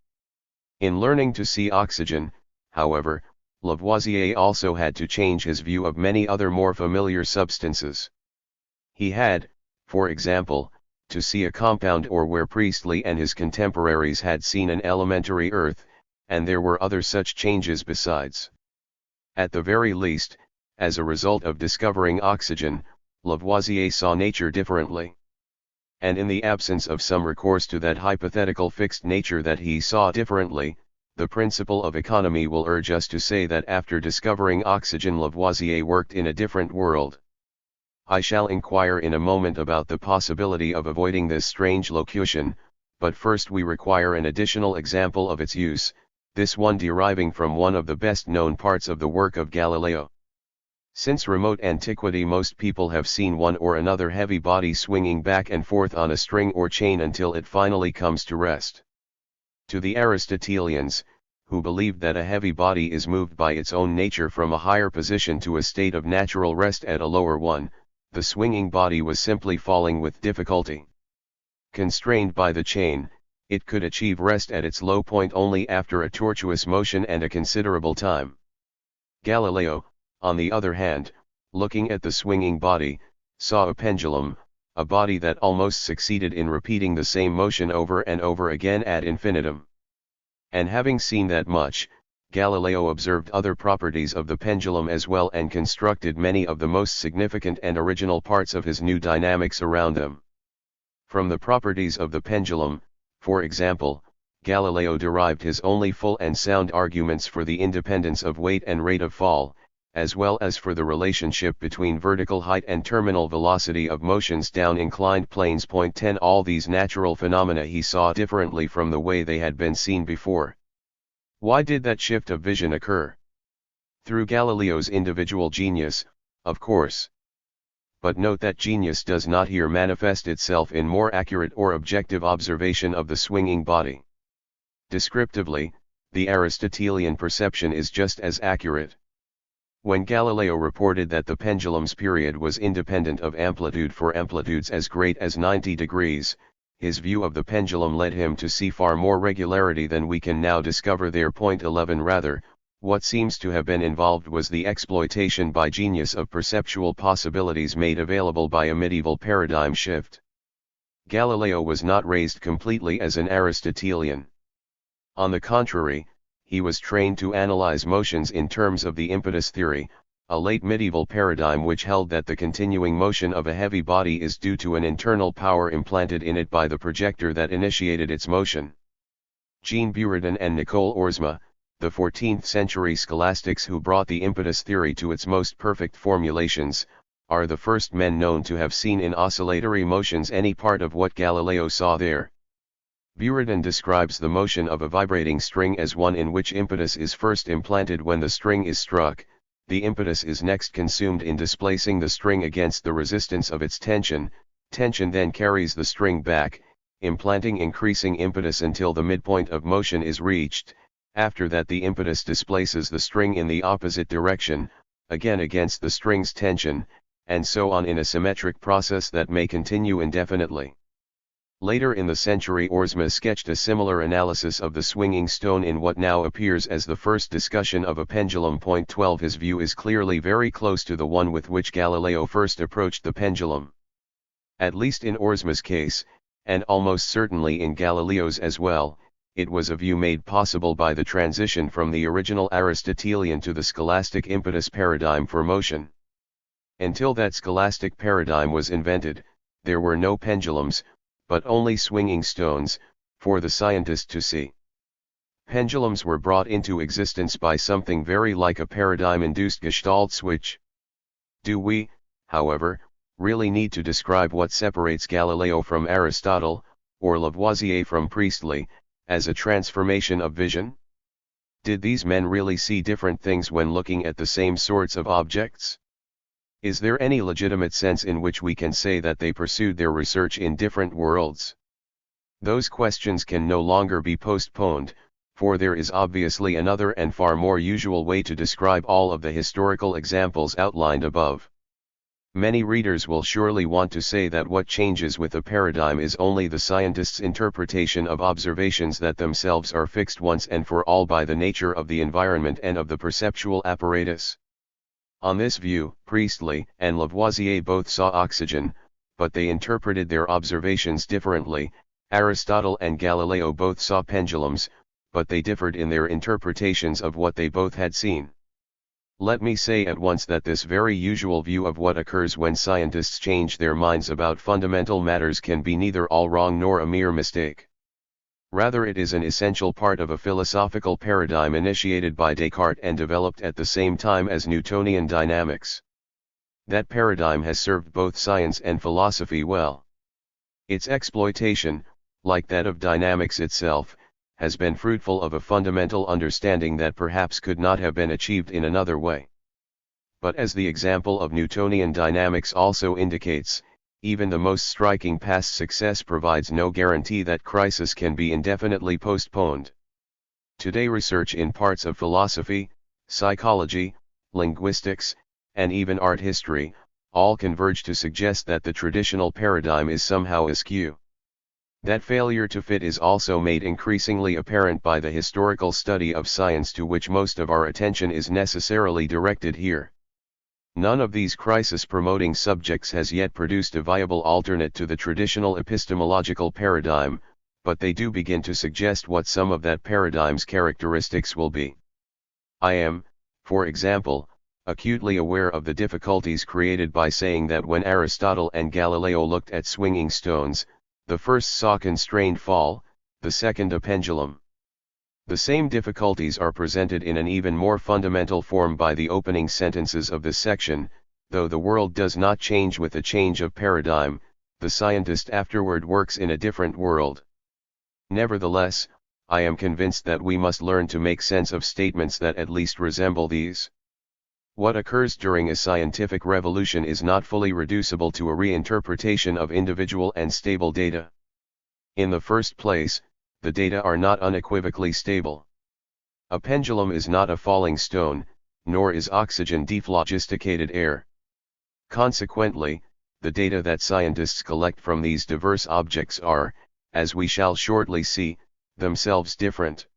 In learning to see oxygen, however, Lavoisier also had to change his view of many other more familiar substances. He had, for example, to see a compound ore where Priestley and his contemporaries had seen an elementary earth, and there were other such changes besides. At the very least, as a result of discovering oxygen, Lavoisier saw nature differently. And in the absence of some recourse to that hypothetical fixed nature that he saw differently, the principle of economy will urge us to say that after discovering oxygen Lavoisier worked in a different world. I shall inquire in a moment about the possibility of avoiding this strange locution, but first we require an additional example of its use, this one deriving from one of the best known parts of the work of Galileo. Since remote antiquity most people have seen one or another heavy body swinging back and forth on a string or chain until it finally comes to rest. To the Aristotelians, who believed that a heavy body is moved by its own nature from a higher position to a state of natural rest at a lower one, the swinging body was simply falling with difficulty. Constrained by the chain, it could achieve rest at its low point only after a tortuous motion and a considerable time. Galileo, on the other hand, looking at the swinging body, saw a pendulum, a body that almost succeeded in repeating the same motion over and over again ad infinitum. And having seen that much, Galileo observed other properties of the pendulum as well and constructed many of the most significant and original parts of his new dynamics around them. From the properties of the pendulum, for example, Galileo derived his only full and sound arguments for the independence of weight and rate of fall, as well as for the relationship between vertical height and terminal velocity of motions down inclined planes. 10 All these natural phenomena he saw differently from the way they had been seen before. Why did that shift of vision occur? Through Galileo's individual genius, of course. But note that genius does not here manifest itself in more accurate or objective observation of the swinging body. Descriptively, the Aristotelian perception is just as accurate. When Galileo reported that the pendulum's period was independent of amplitude for amplitudes as great as 90 degrees, his view of the pendulum led him to see far more regularity than we can now discover there. 11 Rather, what seems to have been involved was the exploitation by genius of perceptual possibilities made available by a medieval paradigm shift. Galileo was not raised completely as an Aristotelian. On the contrary, he was trained to analyze motions in terms of the impetus theory, a late medieval paradigm which held that the continuing motion of a heavy body is due to an internal power implanted in it by the projector that initiated its motion. Jean Buridan and Nicole Oersma, the 14th century scholastics who brought the impetus theory to its most perfect formulations, are the first men known to have seen in oscillatory motions any part of what Galileo saw there. Buridan describes the motion of a vibrating string as one in which impetus is first implanted when the string is struck, the impetus is next consumed in displacing the string against the resistance of its tension. Tension then carries the string back, implanting increasing impetus until the midpoint of motion is reached. After that the impetus displaces the string in the opposite direction, again against the string's tension, and so on in a symmetric process that may continue indefinitely. Later in the century Oersma sketched a similar analysis of the swinging stone in what now appears as the first discussion of a pendulum. 12 His view is clearly very close to the one with which Galileo first approached the pendulum. At least in Oersma's case, and almost certainly in Galileo's as well, it was a view made possible by the transition from the original Aristotelian to the scholastic impetus paradigm for motion. Until that scholastic paradigm was invented, there were no pendulums, but only swinging stones, for the scientist to see. Pendulums were brought into existence by something very like a paradigm-induced Gestalt switch. Do we, however, really need to describe what separates Galileo from Aristotle, or Lavoisier from Priestley, as a transformation of vision? Did these men really see different things when looking at the same sorts of objects? Is there any legitimate sense in which we can say that they pursued their research in different worlds? Those questions can no longer be postponed, for there is obviously another and far more usual way to describe all of the historical examples outlined above. Many readers will surely want to say that what changes with a paradigm is only the scientist's interpretation of observations that themselves are fixed once and for all by the nature of the environment and of the perceptual apparatus. On this view, Priestley and Lavoisier both saw oxygen, but they interpreted their observations differently. Aristotle and Galileo both saw pendulums, but they differed in their interpretations of what they both had seen. Let me say at once that this very usual view of what occurs when scientists change their minds about fundamental matters can be neither all wrong nor a mere mistake. Rather, it is an essential part of a philosophical paradigm initiated by Descartes and developed at the same time as Newtonian dynamics. That paradigm has served both science and philosophy well. Its exploitation, like that of dynamics itself, has been fruitful of a fundamental understanding that perhaps could not have been achieved in another way. But as the example of Newtonian dynamics also indicates, even the most striking past success provides no guarantee that crisis can be indefinitely postponed. Today research in parts of philosophy, psychology, linguistics, and even art history, all converge to suggest that the traditional paradigm is somehow askew. That failure to fit is also made increasingly apparent by the historical study of science to which most of our attention is necessarily directed here. None of these crisis-promoting subjects has yet produced a viable alternate to the traditional epistemological paradigm, but they do begin to suggest what some of that paradigm's characteristics will be. I am, for example, acutely aware of the difficulties created by saying that when Aristotle and Galileo looked at swinging stones, the first saw constrained fall, the second a pendulum. The same difficulties are presented in an even more fundamental form by the opening sentences of this section. Though the world does not change with a change of paradigm, the scientist afterward works in a different world. Nevertheless, I am convinced that we must learn to make sense of statements that at least resemble these. What occurs during a scientific revolution is not fully reducible to a reinterpretation of individual and stable data. In the first place, the data are not unequivocally stable. A pendulum is not a falling stone, nor is oxygen dephlogisticated air. Consequently, the data that scientists collect from these diverse objects are, as we shall shortly see, themselves different.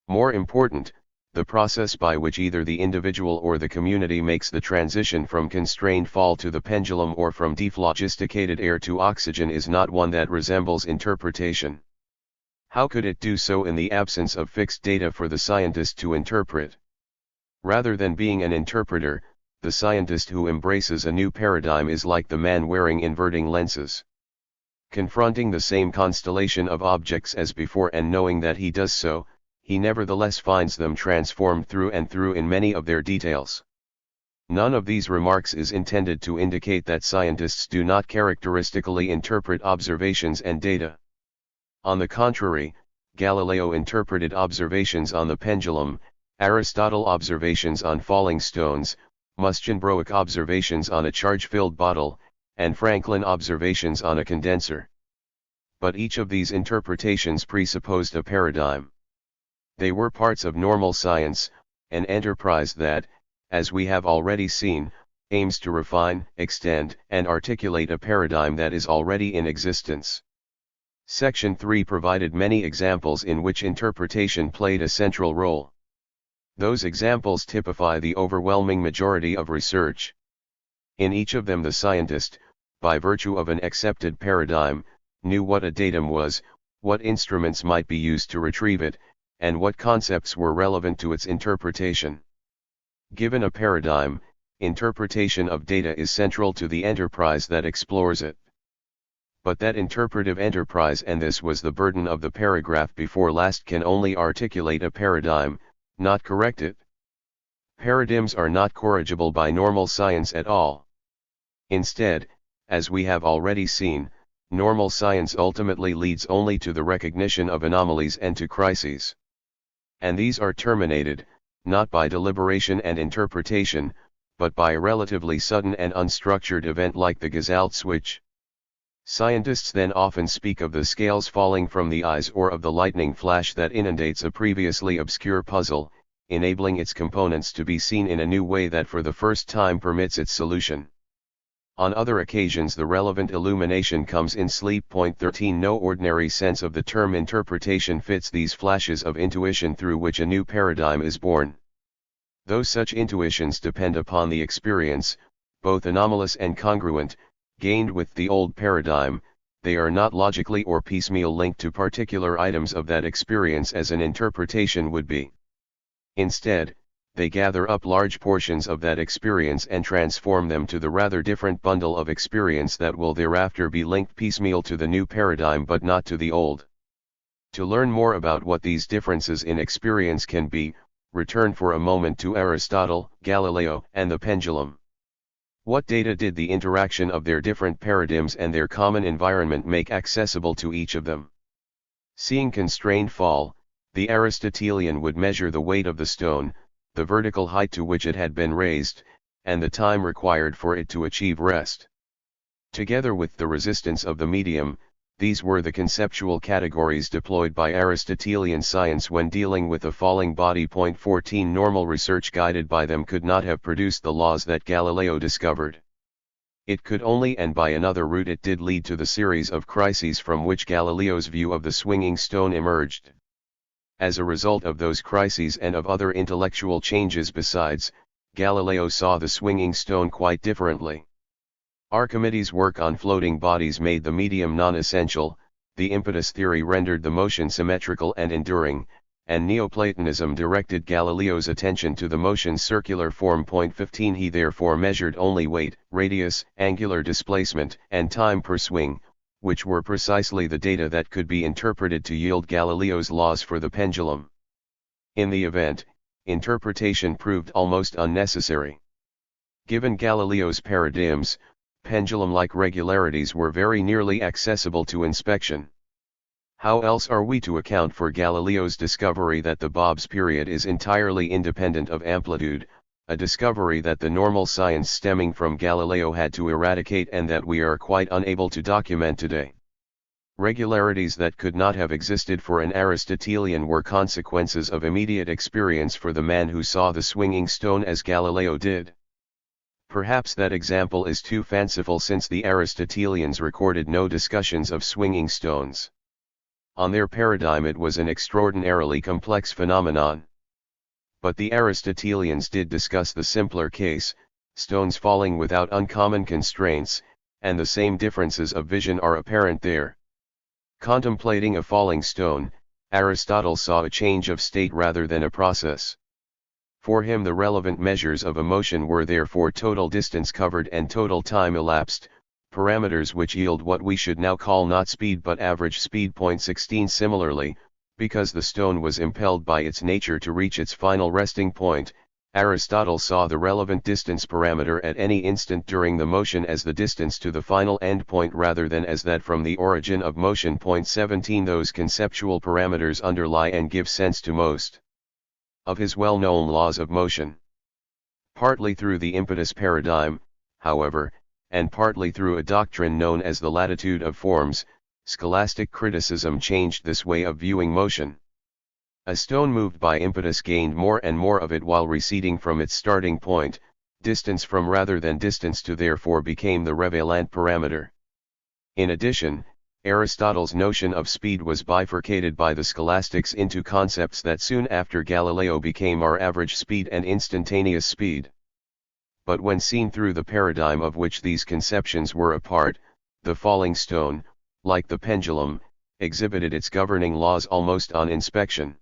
More important, the process by which either the individual or the community makes the transition from constrained fall to the pendulum or from dephlogisticated air to oxygen is not one that resembles interpretation. How could it do so in the absence of fixed data for the scientist to interpret? Rather than being an interpreter, the scientist who embraces a new paradigm is like the man wearing inverting lenses. Confronting the same constellation of objects as before and knowing that he does so, he nevertheless finds them transformed through and through in many of their details. None of these remarks is intended to indicate that scientists do not characteristically interpret observations and data. On the contrary, Galileo interpreted observations on the pendulum, Aristotle observations on falling stones, Muschenbroek observations on a charge-filled bottle, and Franklin observations on a condenser. But each of these interpretations presupposed a paradigm. They were parts of normal science, an enterprise that, as we have already seen, aims to refine, extend, and articulate a paradigm that is already in existence. Section 3 provided many examples in which interpretation played a central role. Those examples typify the overwhelming majority of research. In each of them the scientist, by virtue of an accepted paradigm, knew what a datum was, what instruments might be used to retrieve it, and what concepts were relevant to its interpretation. Given a paradigm, interpretation of data is central to the enterprise that explores it. But that interpretive enterprise, and this was the burden of the paragraph before last, can only articulate a paradigm, not correct it. Paradigms are not corrigible by normal science at all. Instead, as we have already seen, normal science ultimately leads only to the recognition of anomalies and to crises. And these are terminated, not by deliberation and interpretation, but by a relatively sudden and unstructured event like the Gestalt switch. Scientists then often speak of the scales falling from the eyes or of the lightning flash that inundates a previously obscure puzzle, enabling its components to be seen in a new way that for the first time permits its solution. On other occasions the relevant illumination comes in sleep. 13 No ordinary sense of the term interpretation fits these flashes of intuition through which a new paradigm is born. Though such intuitions depend upon the experience, both anomalous and congruent, gained with the old paradigm, they are not logically or piecemeal linked to particular items of that experience as an interpretation would be. Instead, they gather up large portions of that experience and transform them to the rather different bundle of experience that will thereafter be linked piecemeal to the new paradigm but not to the old. To learn more about what these differences in experience can be, return for a moment to Aristotle, Galileo, and the pendulum. What data did the interaction of their different paradigms and their common environment make accessible to each of them? Seeing constrained fall, the Aristotelian would measure the weight of the stone, the vertical height to which it had been raised, and the time required for it to achieve rest. Together with the resistance of the medium, these were the conceptual categories deployed by Aristotelian science when dealing with a falling body. 14 Normal research guided by them could not have produced the laws that Galileo discovered. It could only, and by another route it did, lead to the series of crises from which Galileo's view of the swinging stone emerged. As a result of those crises and of other intellectual changes besides, Galileo saw the swinging stone quite differently. Archimedes' work on floating bodies made the medium non-essential, the impetus theory rendered the motion symmetrical and enduring, and Neoplatonism directed Galileo's attention to the motion's circular form. 15 He therefore measured only weight, radius, angular displacement, and time per swing, which were precisely the data that could be interpreted to yield Galileo's laws for the pendulum. In the event, interpretation proved almost unnecessary. Given Galileo's paradigms, pendulum-like regularities were very nearly accessible to inspection. How else are we to account for Galileo's discovery that the Bob's period is entirely independent of amplitude, a discovery that the normal science stemming from Galileo had to eradicate and that we are quite unable to document today? Regularities that could not have existed for an Aristotelian were consequences of immediate experience for the man who saw the swinging stone as Galileo did. Perhaps that example is too fanciful, since the Aristotelians recorded no discussions of swinging stones. On their paradigm it was an extraordinarily complex phenomenon. But the Aristotelians did discuss the simpler case, stones falling without uncommon constraints, and the same differences of vision are apparent there. Contemplating a falling stone, Aristotle saw a change of state rather than a process. For him the relevant measures of a motion were therefore total distance covered and total time elapsed, parameters which yield what we should now call not speed but average speed. 16 Similarly, because the stone was impelled by its nature to reach its final resting point, Aristotle saw the relevant distance parameter at any instant during the motion as the distance to the final endpoint rather than as that from the origin of motion. 17 Those conceptual parameters underlie and give sense to most of his well-known laws of motion. Partly through the impetus paradigm, however, and partly through a doctrine known as the latitude of forms, scholastic criticism changed this way of viewing motion. A stone moved by impetus gained more and more of it while receding from its starting point, distance from rather than distance to therefore became the relevant parameter. In addition, Aristotle's notion of speed was bifurcated by the scholastics into concepts that soon after Galileo became our average speed and instantaneous speed. But when seen through the paradigm of which these conceptions were a part, the falling stone, like the pendulum, exhibited its governing laws almost on inspection.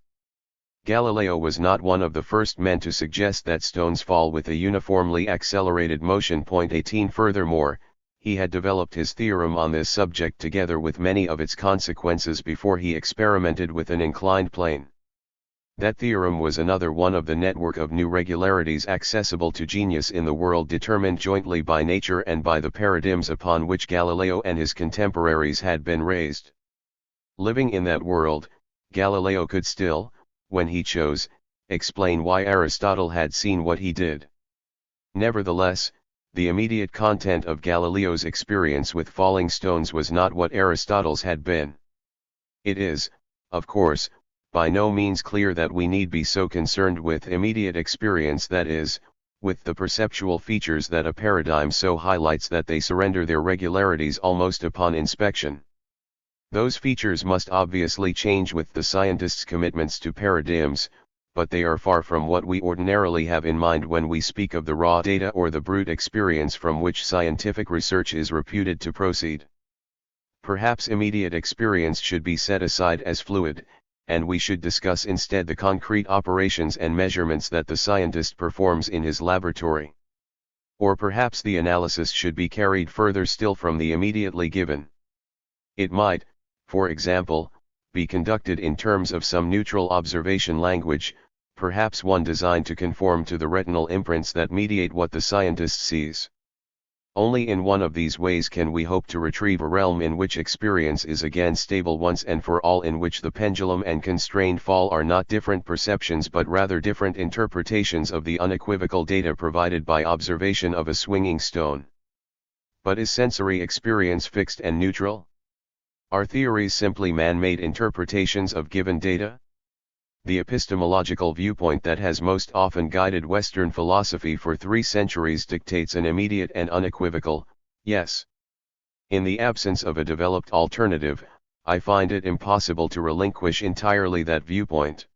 Galileo was not one of the first men to suggest that stones fall with a uniformly accelerated motion. 18 Furthermore, he had developed his theorem on this subject together with many of its consequences before he experimented with an inclined plane. That theorem was another one of the network of new regularities accessible to genius in the world, determined jointly by nature and by the paradigms upon which Galileo and his contemporaries had been raised. Living in that world, Galileo could still, when he chose, explain why Aristotle had seen what he did. Nevertheless, the immediate content of Galileo's experience with falling stones was not what Aristotle's had been. It is, of course, by no means clear that we need be so concerned with immediate experience, that is, with the perceptual features that a paradigm so highlights that they surrender their regularities almost upon inspection. Those features must obviously change with the scientist's commitments to paradigms, but they are far from what we ordinarily have in mind when we speak of the raw data or the brute experience from which scientific research is reputed to proceed. Perhaps immediate experience should be set aside as fluid, and we should discuss instead the concrete operations and measurements that the scientist performs in his laboratory. Or perhaps the analysis should be carried further still from the immediately given. It might, for example, be conducted in terms of some neutral observation language, perhaps one designed to conform to the retinal imprints that mediate what the scientist sees. Only in one of these ways can we hope to retrieve a realm in which experience is again stable once and for all, in which the pendulum and constrained fall are not different perceptions but rather different interpretations of the unequivocal data provided by observation of a swinging stone. But is sensory experience fixed and neutral? Are theories simply man-made interpretations of given data? The epistemological viewpoint that has most often guided Western philosophy for 3 centuries dictates an immediate and unequivocal yes. In the absence of a developed alternative, I find it impossible to relinquish entirely that viewpoint.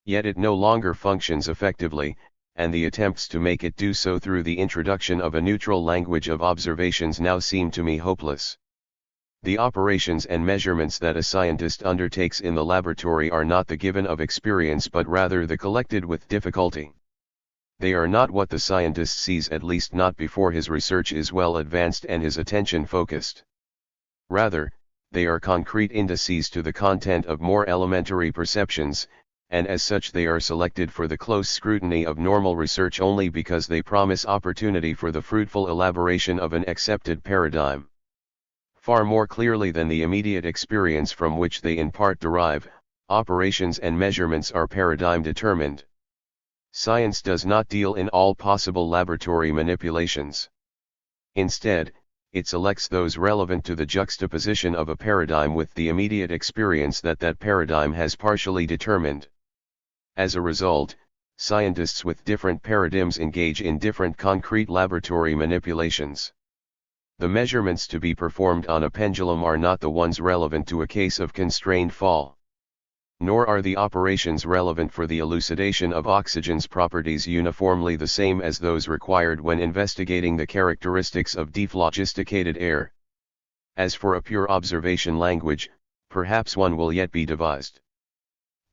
Yet it no longer functions effectively, and the attempts to make it do so through the introduction of a neutral language of observations now seem to me hopeless. The operations and measurements that a scientist undertakes in the laboratory are not the given of experience but rather the collected with difficulty. They are not what the scientist sees, at least not before his research is well advanced and his attention focused. Rather, they are concrete indices to the content of more elementary perceptions, and as such they are selected for the close scrutiny of normal research only because they promise opportunity for the fruitful elaboration of an accepted paradigm. Far more clearly than the immediate experience from which they in part derive, operations and measurements are paradigm determined. Science does not deal in all possible laboratory manipulations. Instead, it selects those relevant to the juxtaposition of a paradigm with the immediate experience that that paradigm has partially determined. As a result, scientists with different paradigms engage in different concrete laboratory manipulations. The measurements to be performed on a pendulum are not the ones relevant to a case of constrained fall. Nor are the operations relevant for the elucidation of oxygen's properties uniformly the same as those required when investigating the characteristics of dephlogisticated air. As for a pure observation language, perhaps one will yet be devised.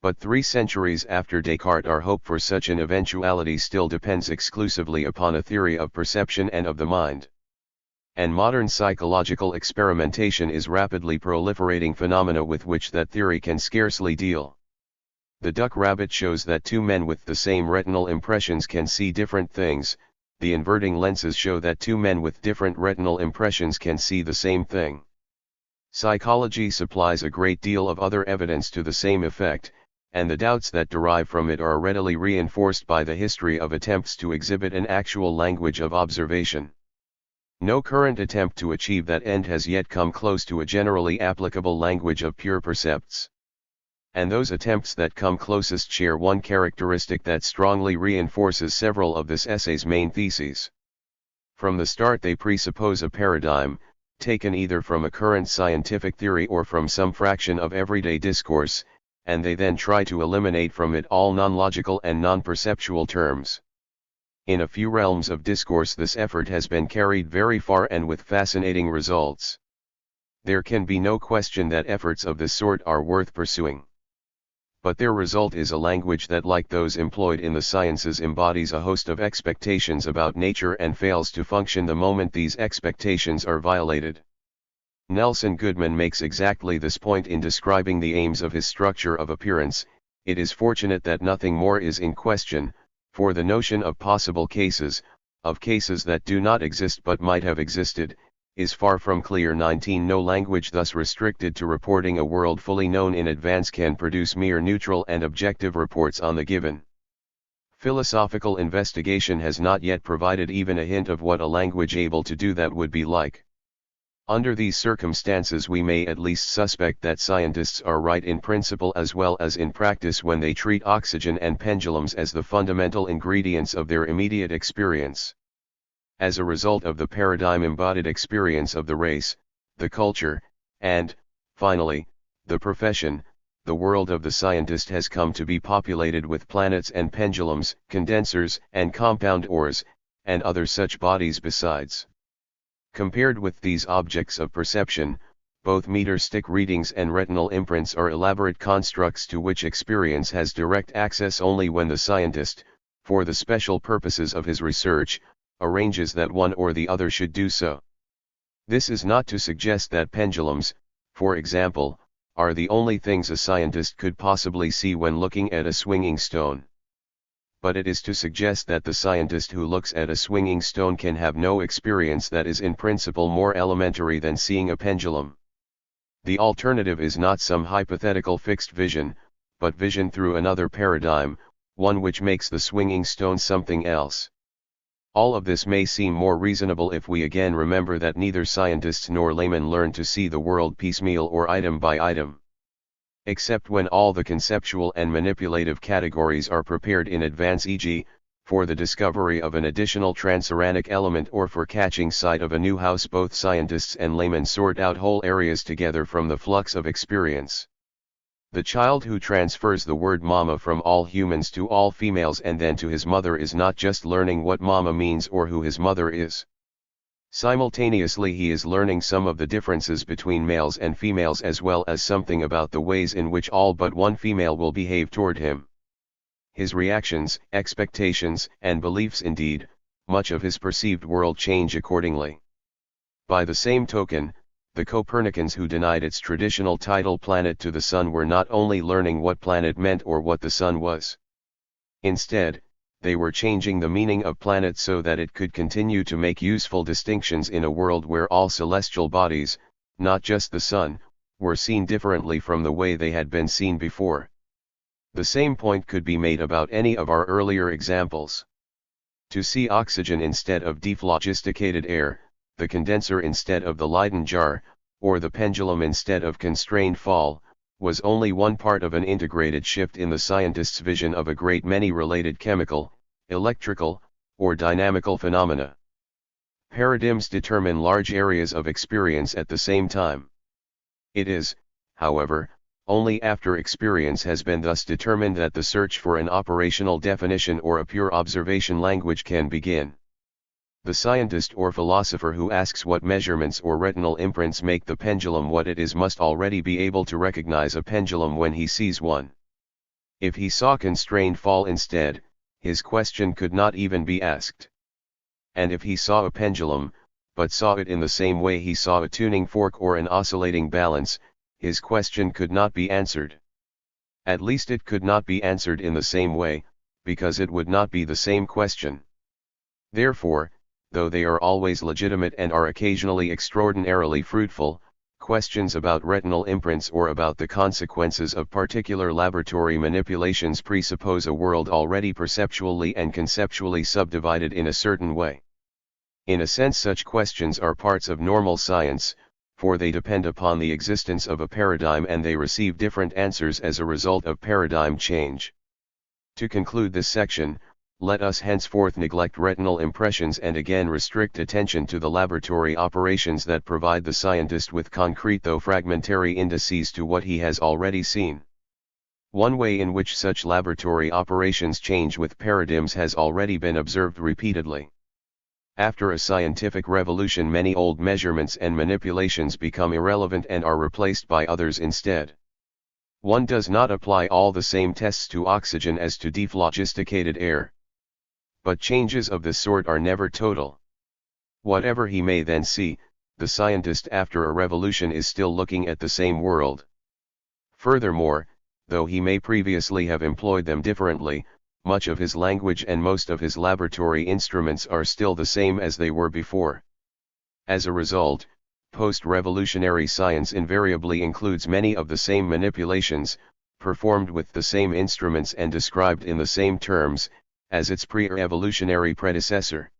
But 3 centuries after Descartes, our hope for such an eventuality still depends exclusively upon a theory of perception and of the mind. And modern psychological experimentation is rapidly proliferating phenomena with which that theory can scarcely deal. The duck rabbit shows that 2 men with the same retinal impressions can see different things. The inverting lenses show that 2 men with different retinal impressions can see the same thing. Psychology supplies a great deal of other evidence to the same effect, and the doubts that derive from it are readily reinforced by the history of attempts to exhibit an actual language of observation. No current attempt to achieve that end has yet come close to a generally applicable language of pure percepts. And those attempts that come closest share one characteristic that strongly reinforces several of this essay's main theses. From the start they presuppose a paradigm, taken either from a current scientific theory or from some fraction of everyday discourse, and they then try to eliminate from it all non-logical and non-perceptual terms. In a few realms of discourse this effort has been carried very far and with fascinating results. There can be no question that efforts of this sort are worth pursuing. But their result is a language that, like those employed in the sciences, embodies a host of expectations about nature and fails to function the moment these expectations are violated. Nelson Goodman makes exactly this point in describing the aims of his structure of appearance. It is fortunate that nothing more is in question, for the notion of possible cases, of cases that do not exist but might have existed, is far from clear. 19 No language thus restricted to reporting a world fully known in advance can produce mere neutral and objective reports on the given. Philosophical investigation has not yet provided even a hint of what a language able to do that would be like. Under these circumstances we may at least suspect that scientists are right in principle as well as in practice when they treat oxygen and pendulums as the fundamental ingredients of their immediate experience. As a result of the paradigm-embodied experience of the race, the culture, and, finally, the profession, the world of the scientist has come to be populated with planets and pendulums, condensers and compound ores, and other such bodies besides. Compared with these objects of perception, both meter stick readings and retinal imprints are elaborate constructs to which experience has direct access only when the scientist, for the special purposes of his research, arranges that one or the other should do so. This is not to suggest that pendulums, for example, are the only things a scientist could possibly see when looking at a swinging stone. But it is to suggest that the scientist who looks at a swinging stone can have no experience that is in principle more elementary than seeing a pendulum. The alternative is not some hypothetical fixed vision, but vision through another paradigm, one which makes the swinging stone something else. All of this may seem more reasonable if we again remember that neither scientists nor laymen learn to see the world piecemeal or item by item. Except when all the conceptual and manipulative categories are prepared in advance, e.g., for the discovery of an additional transuranic element or for catching sight of a new house, both scientists and laymen sort out whole areas together from the flux of experience. The child who transfers the word mama from all humans to all females and then to his mother is not just learning what mama means or who his mother is. Simultaneously he is learning some of the differences between males and females as well as something about the ways in which all but one female will behave toward him. His reactions, expectations, and beliefs, indeed, much of his perceived world change accordingly. By the same token, the Copernicans who denied its traditional title planet to the sun were not only learning what planet meant or what the sun was. Instead, they were changing the meaning of planet so that it could continue to make useful distinctions in a world where all celestial bodies, not just the sun, were seen differently from the way they had been seen before. The same point could be made about any of our earlier examples. To see oxygen instead of dephlogisticated air, the condenser instead of the Leyden jar, or the pendulum instead of constrained fall, was only one part of an integrated shift in the scientist's vision of a great many related chemical, electrical, or dynamical phenomena. Paradigms determine large areas of experience at the same time. It is, however, only after experience has been thus determined that the search for an operational definition or a pure observation language can begin. The scientist or philosopher who asks what measurements or retinal imprints make the pendulum what it is must already be able to recognize a pendulum when he sees one. If he saw constrained fall instead, his question could not even be asked. And if he saw a pendulum, but saw it in the same way he saw a tuning fork or an oscillating balance, his question could not be answered. At least it could not be answered in the same way, because it would not be the same question. Therefore, though they are always legitimate and are occasionally extraordinarily fruitful, questions about retinal imprints or about the consequences of particular laboratory manipulations presuppose a world already perceptually and conceptually subdivided in a certain way. In a sense, such questions are parts of normal science, for they depend upon the existence of a paradigm and they receive different answers as a result of paradigm change. To conclude this section, let us henceforth neglect retinal impressions and again restrict attention to the laboratory operations that provide the scientist with concrete though fragmentary indices to what he has already seen. One way in which such laboratory operations change with paradigms has already been observed repeatedly. After a scientific revolution, many old measurements and manipulations become irrelevant and are replaced by others instead. One does not apply all the same tests to oxygen as to dephlogisticated air. But changes of this sort are never total. Whatever he may then see, the scientist after a revolution is still looking at the same world. Furthermore, though he may previously have employed them differently, much of his language and most of his laboratory instruments are still the same as they were before. As a result, post-revolutionary science invariably includes many of the same manipulations, performed with the same instruments and described in the same terms, as its pre-evolutionary predecessor.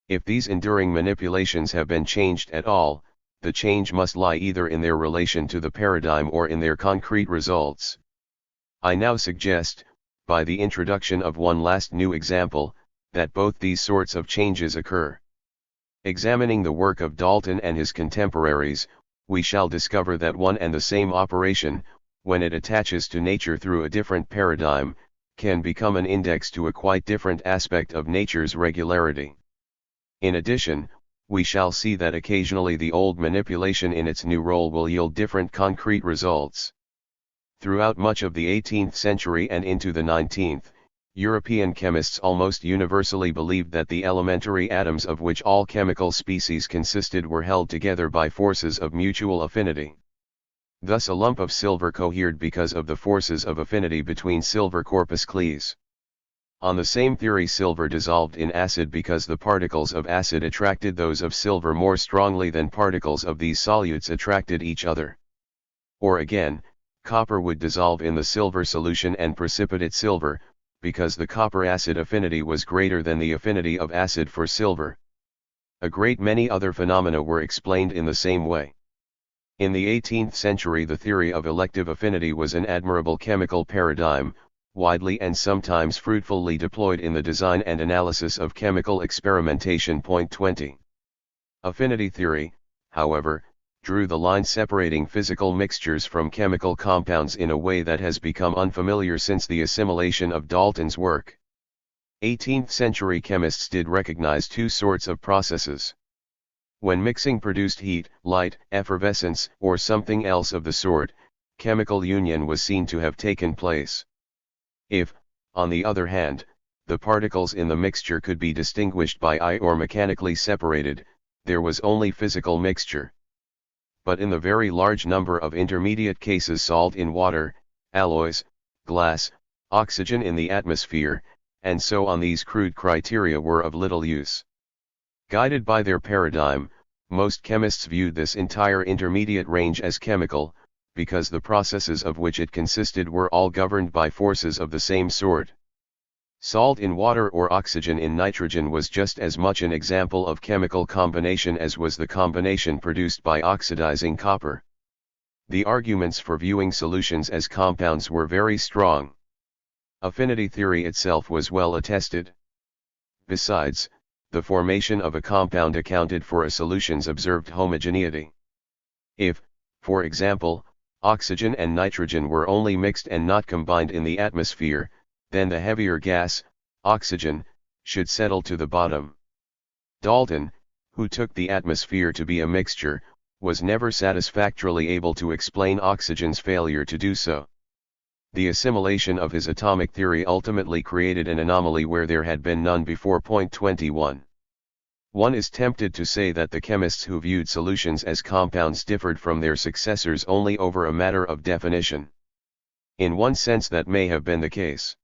If these enduring manipulations have been changed at all, the change must lie either in their relation to the paradigm or in their concrete results. I now suggest, by the introduction of one last new example, that both these sorts of changes occur. Examining the work of Dalton and his contemporaries, we shall discover that one and the same operation, when it attaches to nature through a different paradigm, can become an index to a quite different aspect of nature's regularity. In addition, we shall see that occasionally the old manipulation in its new role will yield different concrete results. Throughout much of the 18th century and into the 19th, European chemists almost universally believed that the elementary atoms of which all chemical species consisted were held together by forces of mutual affinity. Thus a lump of silver cohered because of the forces of affinity between silver corpuscles. On the same theory, silver dissolved in acid because the particles of acid attracted those of silver more strongly than particles of these solutes attracted each other. Or again, copper would dissolve in the silver solution and precipitate silver, because the copper-acid affinity was greater than the affinity of acid for silver. A great many other phenomena were explained in the same way. In the 18th century, the theory of elective affinity was an admirable chemical paradigm, widely and sometimes fruitfully deployed in the design and analysis of chemical experimentation. Point 20. Affinity theory, however, drew the line separating physical mixtures from chemical compounds in a way that has become unfamiliar since the assimilation of Dalton's work. 18th century chemists did recognize two sorts of processes. When mixing produced heat, light, effervescence, or something else of the sort, chemical union was seen to have taken place. If, on the other hand, the particles in the mixture could be distinguished by eye or mechanically separated, there was only physical mixture. But in the very large number of intermediate cases, salt in water, alloys, glass, oxygen in the atmosphere, and so on, these crude criteria were of little use. Guided by their paradigm, most chemists viewed this entire intermediate range as chemical, because the processes of which it consisted were all governed by forces of the same sort. Salt in water or oxygen in nitrogen was just as much an example of chemical combination as was the combination produced by oxidizing copper. The arguments for viewing solutions as compounds were very strong. Affinity theory itself was well attested. Besides, the formation of a compound accounted for a solution's observed homogeneity. If, for example, oxygen and nitrogen were only mixed and not combined in the atmosphere, then the heavier gas, oxygen, should settle to the bottom. Dalton, who took the atmosphere to be a mixture, was never satisfactorily able to explain oxygen's failure to do so. The assimilation of his atomic theory ultimately created an anomaly where there had been none before. Point 21. One is tempted to say that the chemists who viewed solutions as compounds differed from their successors only over a matter of definition. In one sense that may have been the case.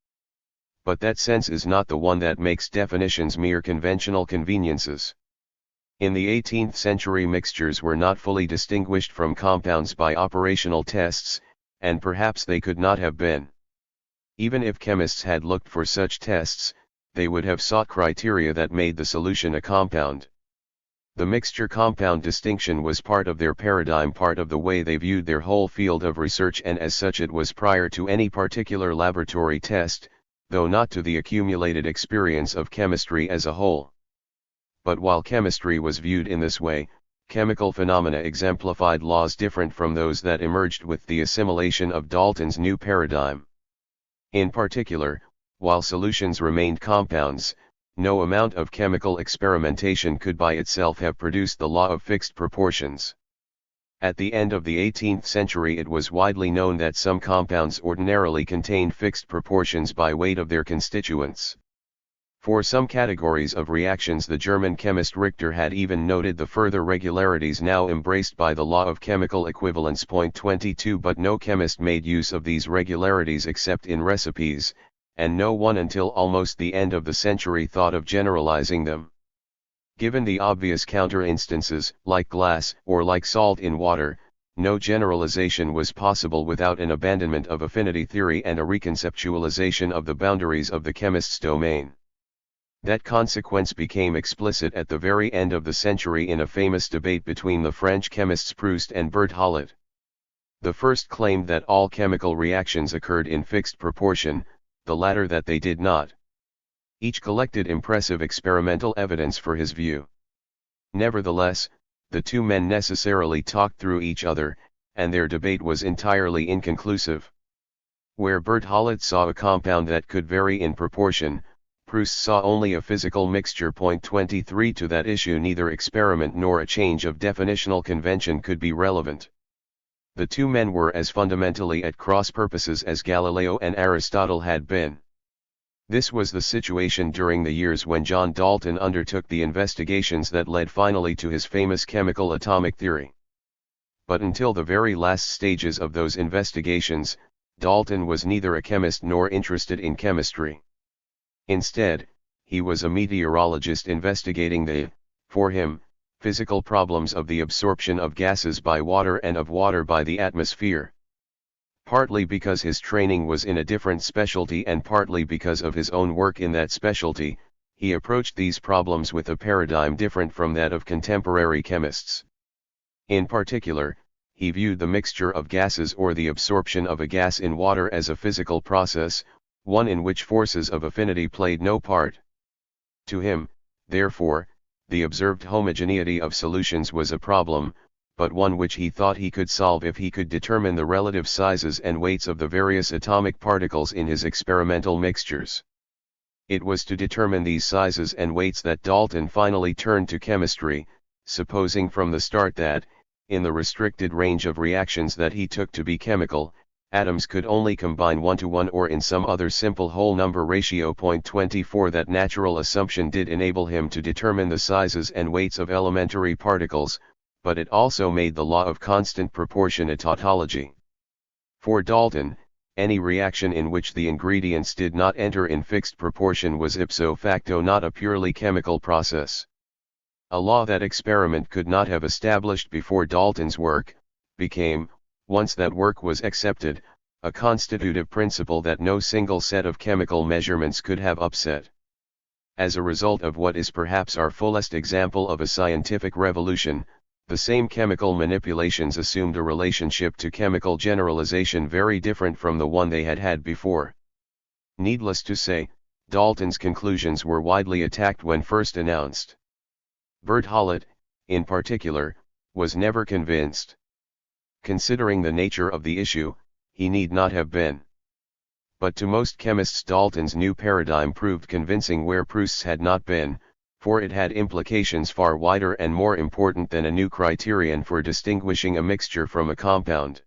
But that sense is not the one that makes definitions mere conventional conveniences. In the 18th century, mixtures were not fully distinguished from compounds by operational tests, and perhaps they could not have been. Even if chemists had looked for such tests, they would have sought criteria that made the solution a compound. The mixture-compound distinction was part of their paradigm, part of the way they viewed their whole field of research, and as such it was prior to any particular laboratory test, though not to the accumulated experience of chemistry as a whole. But while chemistry was viewed in this way, chemical phenomena exemplified laws different from those that emerged with the assimilation of Dalton's new paradigm. In particular, while solutions remained compounds, no amount of chemical experimentation could by itself have produced the law of fixed proportions. At the end of the 18th century, it was widely known that some compounds ordinarily contained fixed proportions by weight of their constituents. For some categories of reactions, the German chemist Richter had even noted the further regularities now embraced by the law of chemical equivalence. 22 But no chemist made use of these regularities except in recipes, and no one until almost the end of the century thought of generalizing them. Given the obvious counter-instances, like glass, or like salt in water, no generalization was possible without an abandonment of affinity theory and a reconceptualization of the boundaries of the chemist's domain. That consequence became explicit at the very end of the century in a famous debate between the French chemists Proust and Berthollet. The first claimed that all chemical reactions occurred in fixed proportion, the latter that they did not. Each collected impressive experimental evidence for his view. Nevertheless, the two men necessarily talked through each other, and their debate was entirely inconclusive. Where Berthollet saw a compound that could vary in proportion, Proust saw only a physical mixture. 23 To that issue, neither experiment nor a change of definitional convention could be relevant. The two men were as fundamentally at cross purposes as Galileo and Aristotle had been. This was the situation during the years when John Dalton undertook the investigations that led finally to his famous chemical atomic theory. But until the very last stages of those investigations, Dalton was neither a chemist nor interested in chemistry. Instead, he was a meteorologist investigating the, for him, physical problems of the absorption of gases by water and of water by the atmosphere. Partly because his training was in a different specialty and partly because of his own work in that specialty, he approached these problems with a paradigm different from that of contemporary chemists. In particular, he viewed the mixture of gases or the absorption of a gas in water as a physical process, one in which forces of affinity played no part. To him, therefore, the observed homogeneity of solutions was a problem, but one which he thought he could solve if he could determine the relative sizes and weights of the various atomic particles in his experimental mixtures. It was to determine these sizes and weights that Dalton finally turned to chemistry, supposing from the start that, in the restricted range of reactions that he took to be chemical, atoms could only combine 1:1 or in some other simple whole number ratio. 24 That natural assumption did enable him to determine the sizes and weights of elementary particles, but it also made the law of constant proportion a tautology. For Dalton, any reaction in which the ingredients did not enter in fixed proportion was ipso facto not a purely chemical process. A law that experiment could not have established before Dalton's work, became, once that work was accepted, a constitutive principle that no single set of chemical measurements could have upset. As a result of what is perhaps our fullest example of a scientific revolution, the same chemical manipulations assumed a relationship to chemical generalization very different from the one they had had before. Needless to say, Dalton's conclusions were widely attacked when first announced. Berthollet, in particular, was never convinced. Considering the nature of the issue, he need not have been. But to most chemists Dalton's new paradigm proved convincing where Proust's had not been, for it had implications far wider and more important than a new criterion for distinguishing a mixture from a compound.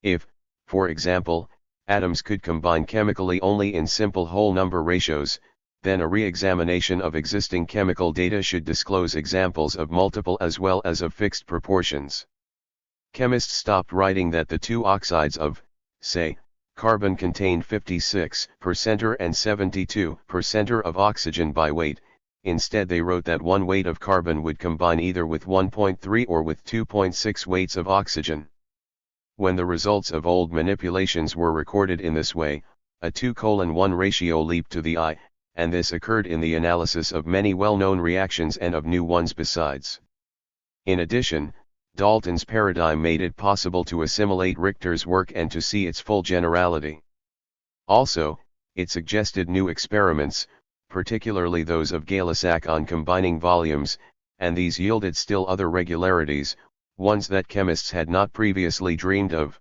If, for example, atoms could combine chemically only in simple whole number ratios, then a re-examination of existing chemical data should disclose examples of multiple as well as of fixed proportions. Chemists stopped writing that the two oxides of, say, carbon contained 56% and 72% of oxygen by weight, Instead they wrote that one weight of carbon would combine either with 1.3 or with 2.6 weights of oxygen. When the results of old manipulations were recorded in this way, a 2:1 ratio leaped to the eye, and this occurred in the analysis of many well-known reactions and of new ones besides. In addition, Dalton's paradigm made it possible to assimilate Richter's work and to see its full generality. Also, it suggested new experiments, particularly those of Gay-Lussac on combining volumes, and these yielded still other regularities, ones that chemists had not previously dreamed of.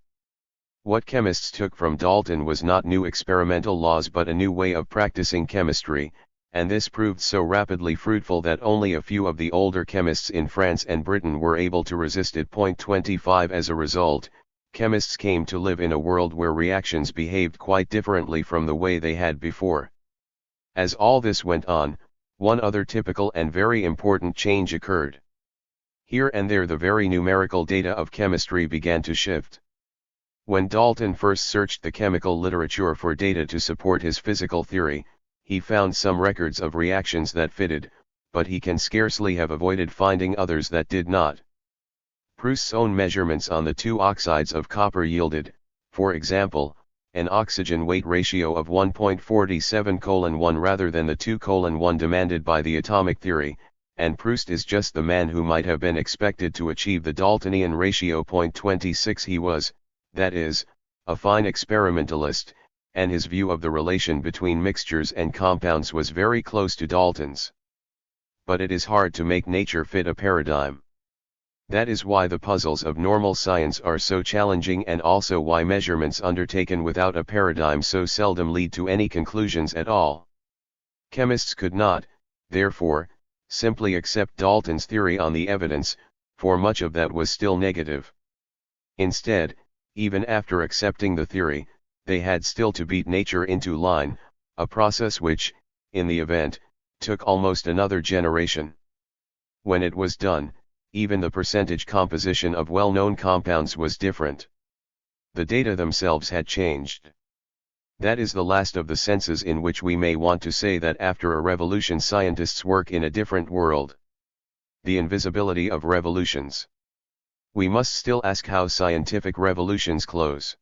What chemists took from Dalton was not new experimental laws but a new way of practicing chemistry, and this proved so rapidly fruitful that only a few of the older chemists in France and Britain were able to resist it. 25 As a result, chemists came to live in a world where reactions behaved quite differently from the way they had before. As all this went on, one other typical and very important change occurred. Here and there the very numerical data of chemistry began to shift. When Dalton first searched the chemical literature for data to support his physical theory, he found some records of reactions that fitted, but he can scarcely have avoided finding others that did not. Proust's own measurements on the two oxides of copper yielded, for example, an oxygen weight ratio of 1.47:1 rather than the 2:1 demanded by the atomic theory, and Proust is just the man who might have been expected to achieve the Daltonian ratio. 26 He was, that is, a fine experimentalist, and his view of the relation between mixtures and compounds was very close to Dalton's. But it is hard to make nature fit a paradigm. That is why the puzzles of normal science are so challenging and also why measurements undertaken without a paradigm so seldom lead to any conclusions at all. Chemists could not, therefore, simply accept Dalton's theory on the evidence, for much of that was still negative. Instead, even after accepting the theory, they had still to beat nature into line, a process which, in the event, took almost another generation. When it was done, even the percentage composition of well-known compounds was different. The data themselves had changed. That is the last of the senses in which we may want to say that after a revolution scientists work in a different world. The invisibility of revolutions. We must still ask how scientific revolutions close.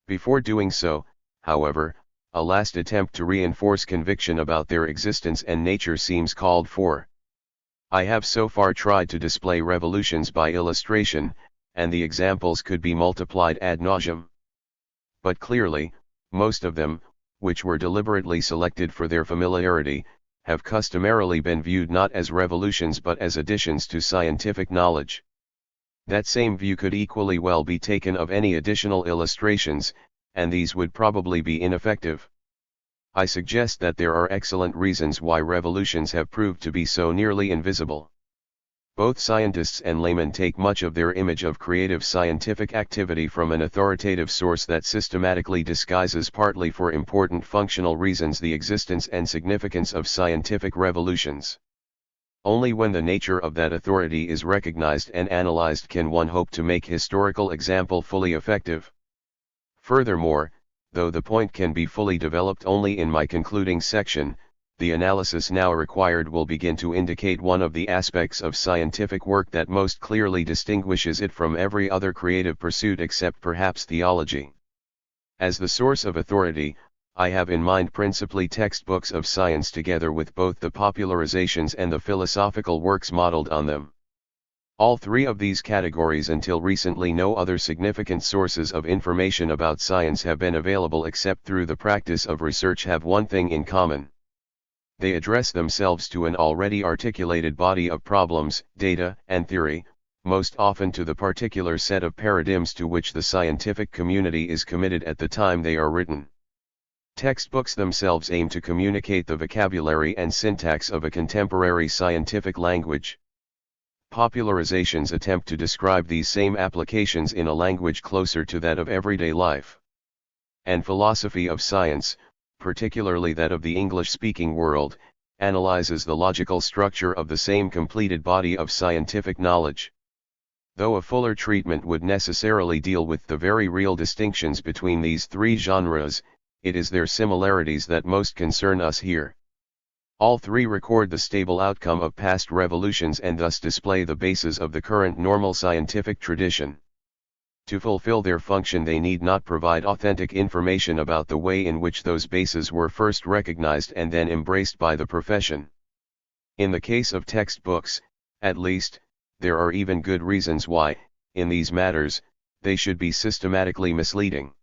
Before doing so, however, a last attempt to reinforce conviction about their existence and nature seems called for. I have so far tried to display revolutions by illustration, and the examples could be multiplied ad nauseam. But clearly, most of them, which were deliberately selected for their familiarity, have customarily been viewed not as revolutions but as additions to scientific knowledge. That same view could equally well be taken of any additional illustrations, and these would probably be ineffective. I suggest that there are excellent reasons why revolutions have proved to be so nearly invisible. Both scientists and laymen take much of their image of creative scientific activity from an authoritative source that systematically disguises, partly for important functional reasons, the existence and significance of scientific revolutions. Only when the nature of that authority is recognized and analyzed can one hope to make historical example fully effective. Furthermore, though the point can be fully developed only in my concluding section, the analysis now required will begin to indicate one of the aspects of scientific work that most clearly distinguishes it from every other creative pursuit except perhaps theology. As the source of authority, I have in mind principally textbooks of science together with both the popularizations and the philosophical works modeled on them. All three of these categories until recently no other significant sources of information about science have been available except through the practice of research have one thing in common. They address themselves to an already articulated body of problems, data, and theory, most often to the particular set of paradigms to which the scientific community is committed at the time they are written. Textbooks themselves aim to communicate the vocabulary and syntax of a contemporary scientific language. Popularizations attempt to describe these same applications in a language closer to that of everyday life. And philosophy of science, particularly that of the English-speaking world, analyzes the logical structure of the same completed body of scientific knowledge. Though a fuller treatment would necessarily deal with the very real distinctions between these three genres, it is their similarities that most concern us here. All three record the stable outcome of past revolutions and thus display the basis of the current normal scientific tradition. To fulfill their function, they need not provide authentic information about the way in which those bases were first recognized and then embraced by the profession. In the case of textbooks, at least, there are even good reasons why, in these matters, they should be systematically misleading.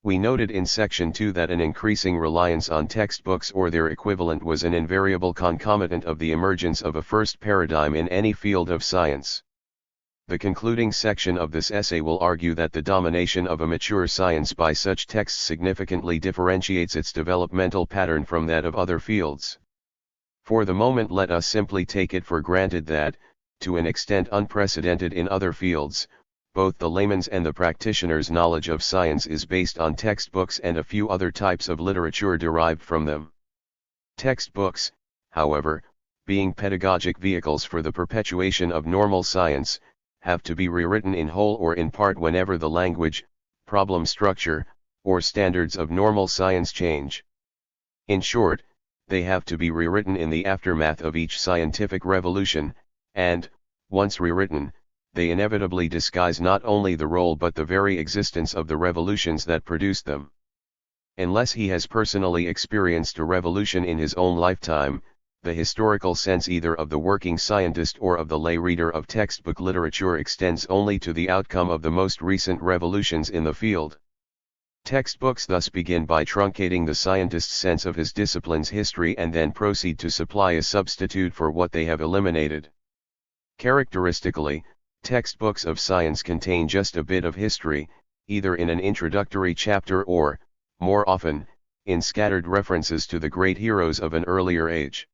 We noted in Section 2 that an increasing reliance on textbooks or their equivalent was an invariable concomitant of the emergence of a first paradigm in any field of science. The concluding section of this essay will argue that the domination of a mature science by such texts significantly differentiates its developmental pattern from that of other fields. For the moment, let us simply take it for granted that, to an extent unprecedented in other fields, both the layman's and the practitioner's knowledge of science is based on textbooks and a few other types of literature derived from them. Textbooks, however, being pedagogic vehicles for the perpetuation of normal science, have to be rewritten in whole or in part whenever the language, problem structure, or standards of normal science change. In short, they have to be rewritten in the aftermath of each scientific revolution, and, once rewritten, they inevitably disguise not only the role but the very existence of the revolutions that produced them. Unless he has personally experienced a revolution in his own lifetime, the historical sense either of the working scientist or of the lay reader of textbook literature extends only to the outcome of the most recent revolutions in the field. Textbooks thus begin by truncating the scientist's sense of his discipline's history and then proceed to supply a substitute for what they have eliminated. Characteristically, textbooks of science contain just a bit of history, either in an introductory chapter or, more often, in scattered references to the great heroes of an earlier age.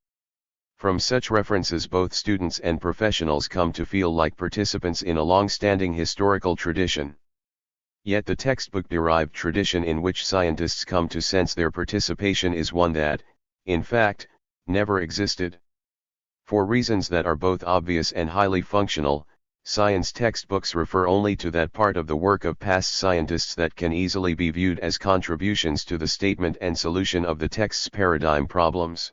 From such references, both students and professionals come to feel like participants in a long-standing historical tradition. Yet the textbook-derived tradition in which scientists come to sense their participation is one that, in fact, never existed. For reasons that are both obvious and highly functional, science textbooks refer only to that part of the work of past scientists that can easily be viewed as contributions to the statement and solution of the text's paradigm problems.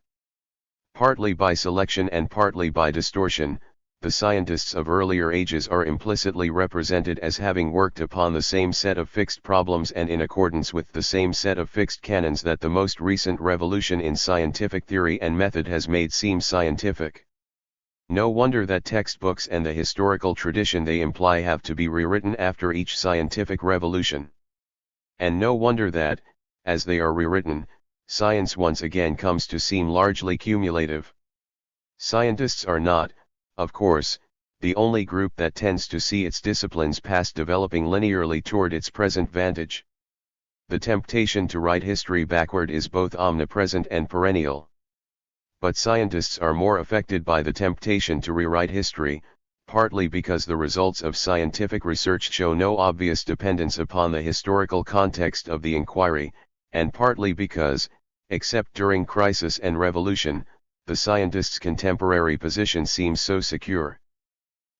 Partly by selection and partly by distortion, the scientists of earlier ages are implicitly represented as having worked upon the same set of fixed problems and in accordance with the same set of fixed canons that the most recent revolution in scientific theory and method has made seem scientific. No wonder that textbooks and the historical tradition they imply have to be rewritten after each scientific revolution. And no wonder that, as they are rewritten, science once again comes to seem largely cumulative. Scientists are not, of course, the only group that tends to see its discipline's past developing linearly toward its present vantage. The temptation to write history backward is both omnipresent and perennial. But scientists are more affected by the temptation to rewrite history, partly because the results of scientific research show no obvious dependence upon the historical context of the inquiry, and partly because, except during crisis and revolution, the scientist's contemporary position seems so secure.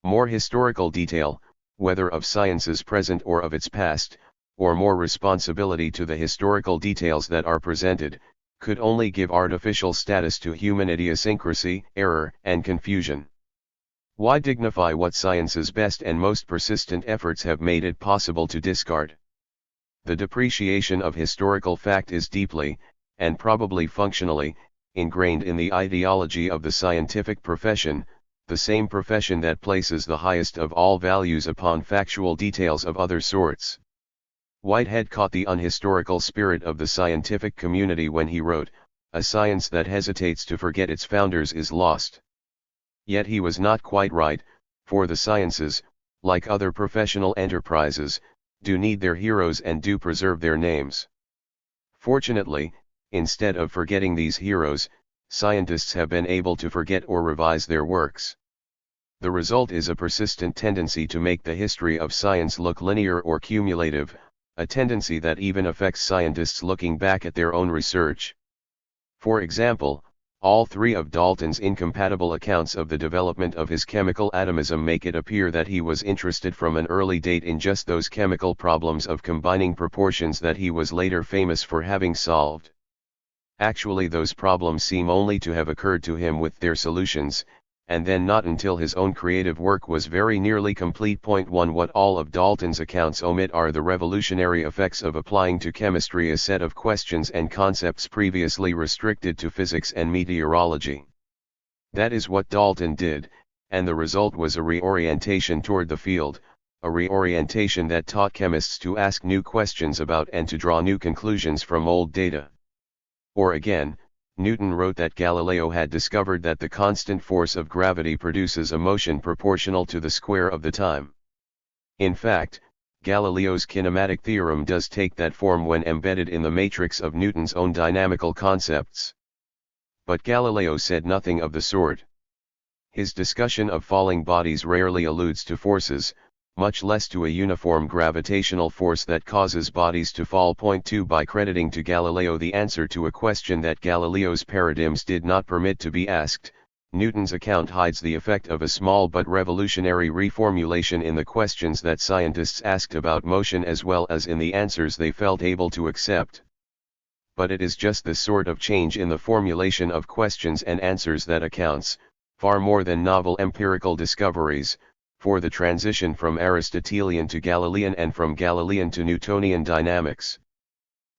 More historical detail, whether of science's present or of its past, or more responsibility to the historical details that are presented, could only give artificial status to human idiosyncrasy, error, and confusion. Why dignify what science's best and most persistent efforts have made it possible to discard? The depreciation of historical fact is deeply, and probably functionally, ingrained in the ideology of the scientific profession, the same profession that places the highest of all values upon factual details of other sorts. Whitehead caught the unhistorical spirit of the scientific community when he wrote, "A science that hesitates to forget its founders is lost." Yet he was not quite right, for the sciences, like other professional enterprises, do need their heroes and do preserve their names. Fortunately, instead of forgetting these heroes, scientists have been able to forget or revise their works. The result is a persistent tendency to make the history of science look linear or cumulative, a tendency that even affects scientists looking back at their own research. For example, all three of Dalton's incompatible accounts of the development of his chemical atomism make it appear that he was interested from an early date in just those chemical problems of combining proportions that he was later famous for having solved. Actually those problems seem only to have occurred to him with their solutions, and then not until his own creative work was very nearly complete. Point 1. What all of Dalton's accounts omit are the revolutionary effects of applying to chemistry a set of questions and concepts previously restricted to physics and meteorology. That is what Dalton did, and the result was a reorientation toward the field, a reorientation that taught chemists to ask new questions about and to draw new conclusions from old data. Or again, Newton wrote that Galileo had discovered that the constant force of gravity produces a motion proportional to the square of the time. In fact, Galileo's kinematic theorem does take that form when embedded in the matrix of Newton's own dynamical concepts. But Galileo said nothing of the sort. His discussion of falling bodies rarely alludes to forces, much less to a uniform gravitational force that causes bodies to fall. Point 2. By crediting to Galileo the answer to a question that Galileo's paradigms did not permit to be asked, Newton's account hides the effect of a small but revolutionary reformulation in the questions that scientists asked about motion as well as in the answers they felt able to accept. But it is just this sort of change in the formulation of questions and answers that accounts, far more than novel empirical discoveries, for the transition from Aristotelian to Galilean and from Galilean to Newtonian dynamics.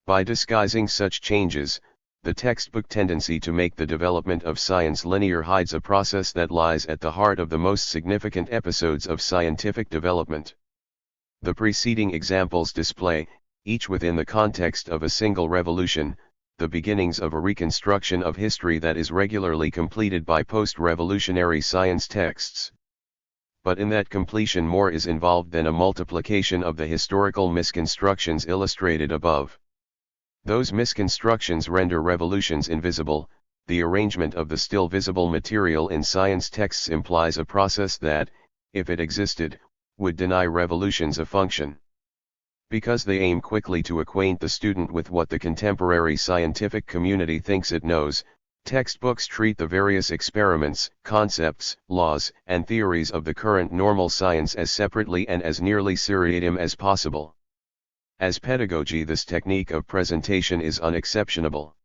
By disguising such changes, the textbook tendency to make the development of science linear hides a process that lies at the heart of the most significant episodes of scientific development. The preceding examples display, each within the context of a single revolution, the beginnings of a reconstruction of history that is regularly completed by post-revolutionary science texts. But in that completion more is involved than a multiplication of the historical misconstructions illustrated above. Those misconstructions render revolutions invisible. The arrangement of the still visible material in science texts implies a process that, if it existed, would deny revolutions a function. Because they aim quickly to acquaint the student with what the contemporary scientific community thinks it knows, textbooks treat the various experiments, concepts, laws, and theories of the current normal science as separately and as nearly seriatim as possible. As pedagogy, this technique of presentation is unexceptionable.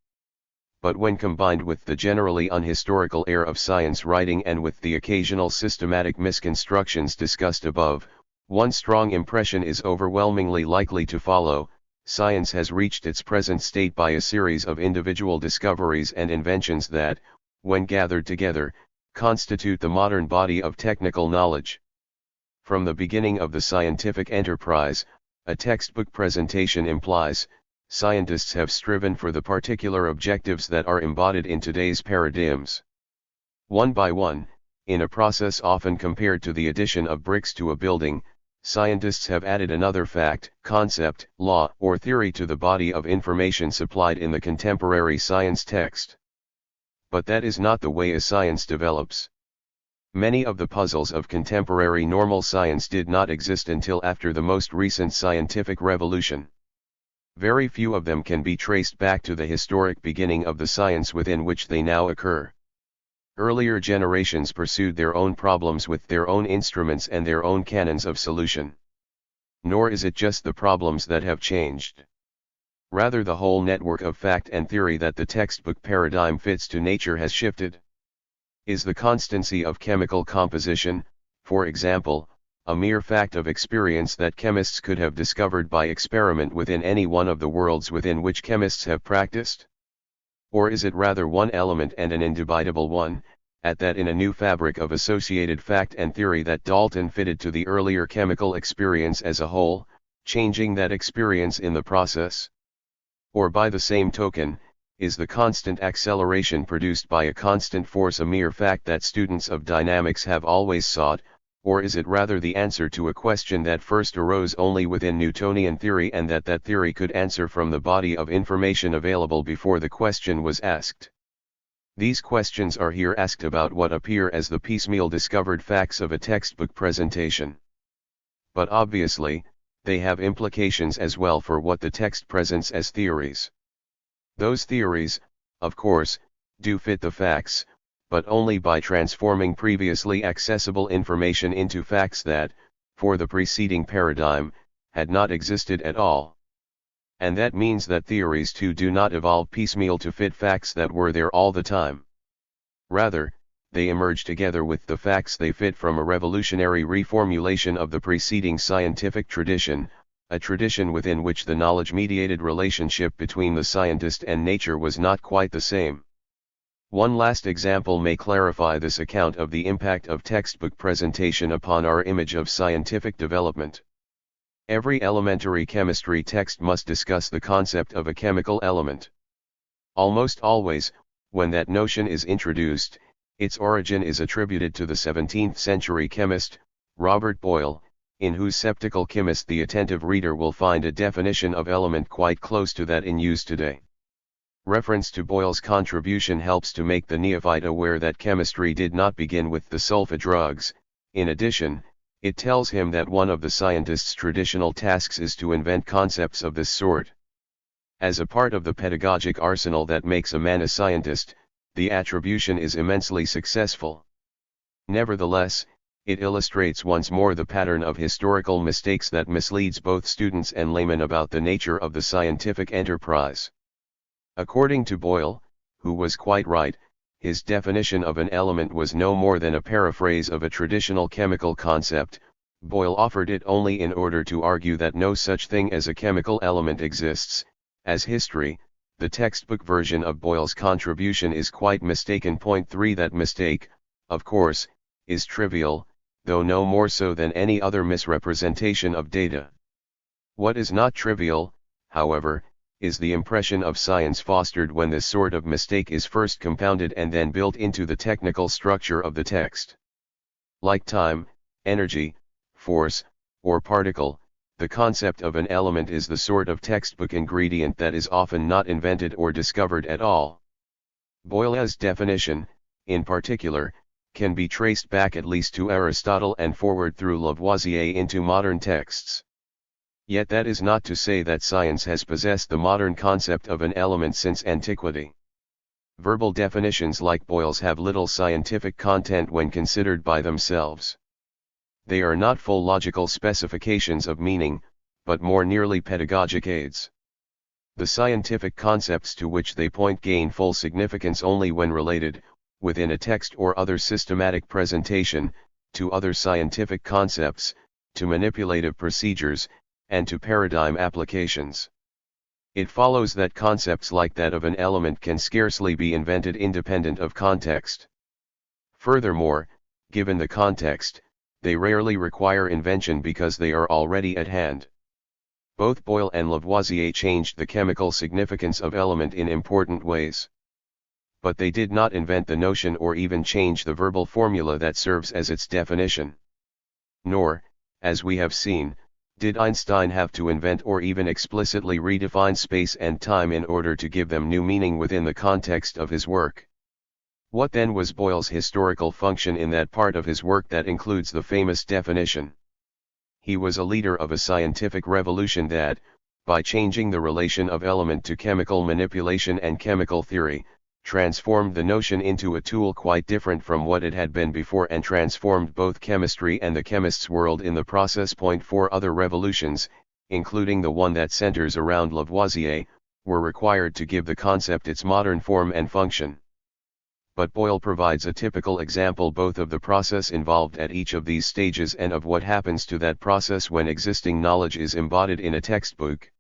But when combined with the generally unhistorical air of science writing and with the occasional systematic misconstructions discussed above, one strong impression is overwhelmingly likely to follow: science has reached its present state by a series of individual discoveries and inventions that, when gathered together, constitute the modern body of technical knowledge. From the beginning of the scientific enterprise, a textbook presentation implies, scientists have striven for the particular objectives that are embodied in today's paradigms. One by one, in a process often compared to the addition of bricks to a building, scientists have added another fact, concept, law, or theory to the body of information supplied in the contemporary science text. But that is not the way a science develops. Many of the puzzles of contemporary normal science did not exist until after the most recent scientific revolution. Very few of them can be traced back to the historic beginning of the science within which they now occur. Earlier generations pursued their own problems with their own instruments and their own canons of solution. Nor is it just the problems that have changed. Rather, the whole network of fact and theory that the textbook paradigm fits to nature has shifted. Is the constancy of chemical composition, for example, a mere fact of experience that chemists could have discovered by experiment within any one of the worlds within which chemists have practiced? Or is it rather one element and an indubitable one, at that in a new fabric of associated fact and theory that Dalton fitted to the earlier chemical experience as a whole, changing that experience in the process? Or by the same token, is the constant acceleration produced by a constant force a mere fact that students of dynamics have always sought, or is it rather the answer to a question that first arose only within Newtonian theory and that theory could answer from the body of information available before the question was asked? These questions are here asked about what appear as the piecemeal discovered facts of a textbook presentation. But obviously, they have implications as well for what the text presents as theories. Those theories, of course, do fit the facts, but only by transforming previously accessible information into facts that, for the preceding paradigm, had not existed at all. And that means that theories too do not evolve piecemeal to fit facts that were there all the time. Rather, they emerge together with the facts they fit from a revolutionary reformulation of the preceding scientific tradition, a tradition within which the knowledge-mediated relationship between the scientist and nature was not quite the same. One last example may clarify this account of the impact of textbook presentation upon our image of scientific development. Every elementary chemistry text must discuss the concept of a chemical element. Almost always, when that notion is introduced, its origin is attributed to the 17th century chemist, Robert Boyle, in whose Sceptical Chemist the attentive reader will find a definition of element quite close to that in use today. Reference to Boyle's contribution helps to make the neophyte aware that chemistry did not begin with the sulfa drugs. In addition, it tells him that one of the scientist's traditional tasks is to invent concepts of this sort. As a part of the pedagogic arsenal that makes a man a scientist, the attribution is immensely successful. Nevertheless, it illustrates once more the pattern of historical mistakes that misleads both students and laymen about the nature of the scientific enterprise. According to Boyle, who was quite right, his definition of an element was no more than a paraphrase of a traditional chemical concept. Boyle offered it only in order to argue that no such thing as a chemical element exists. As history, the textbook version of Boyle's contribution is quite mistaken. Point 3 That mistake, of course, is trivial, though no more so than any other misrepresentation of data. What is not trivial, however, is the impression of science fostered when this sort of mistake is first compounded and then built into the technical structure of the text. Like time, energy, force, or particle, the concept of an element is the sort of textbook ingredient that is often not invented or discovered at all. Boyle's definition, in particular, can be traced back at least to Aristotle and forward through Lavoisier into modern texts. Yet that is not to say that science has possessed the modern concept of an element since antiquity. Verbal definitions like Boyle's have little scientific content when considered by themselves. They are not full logical specifications of meaning, but more nearly pedagogic aids. The scientific concepts to which they point gain full significance only when related, within a text or other systematic presentation, to other scientific concepts, to manipulative procedures, and to paradigm applications. It follows that concepts like that of an element can scarcely be invented independent of context. Furthermore, given the context, they rarely require invention because they are already at hand. Both Boyle and Lavoisier changed the chemical significance of element in important ways. But they did not invent the notion or even change the verbal formula that serves as its definition. Nor, as we have seen, did Einstein have to invent or even explicitly redefine space and time in order to give them new meaning within the context of his work. What then was Boyle's historical function in that part of his work that includes the famous definition? He was a leader of a scientific revolution that, by changing the relation of element to chemical manipulation and chemical theory, transformed the notion into a tool quite different from what it had been before and transformed both chemistry and the chemist's world in the process. 4 Other revolutions, including the one that centers around Lavoisier, were required to give the concept its modern form and function. But Boyle provides a typical example both of the process involved at each of these stages and of what happens to that process when existing knowledge is embodied in a textbook.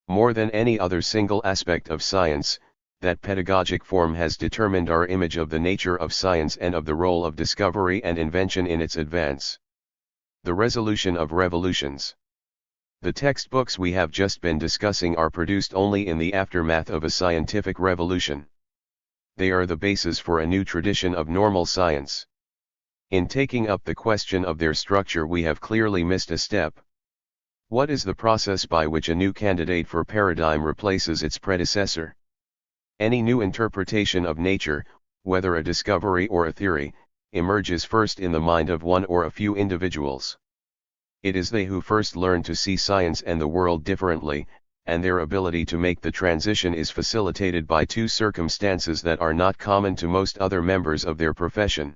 More than any other single aspect of science, that pedagogic form has determined our image of the nature of science and of the role of discovery and invention in its advance. The resolution of revolutions. The textbooks we have just been discussing are produced only in the aftermath of a scientific revolution. They are the basis for a new tradition of normal science. In taking up the question of their structure, we have clearly missed a step. What is the process by which a new candidate for paradigm replaces its predecessor? Any new interpretation of nature, whether a discovery or a theory, emerges first in the mind of one or a few individuals. It is they who first learn to see science and the world differently, and their ability to make the transition is facilitated by two circumstances that are not common to most other members of their profession.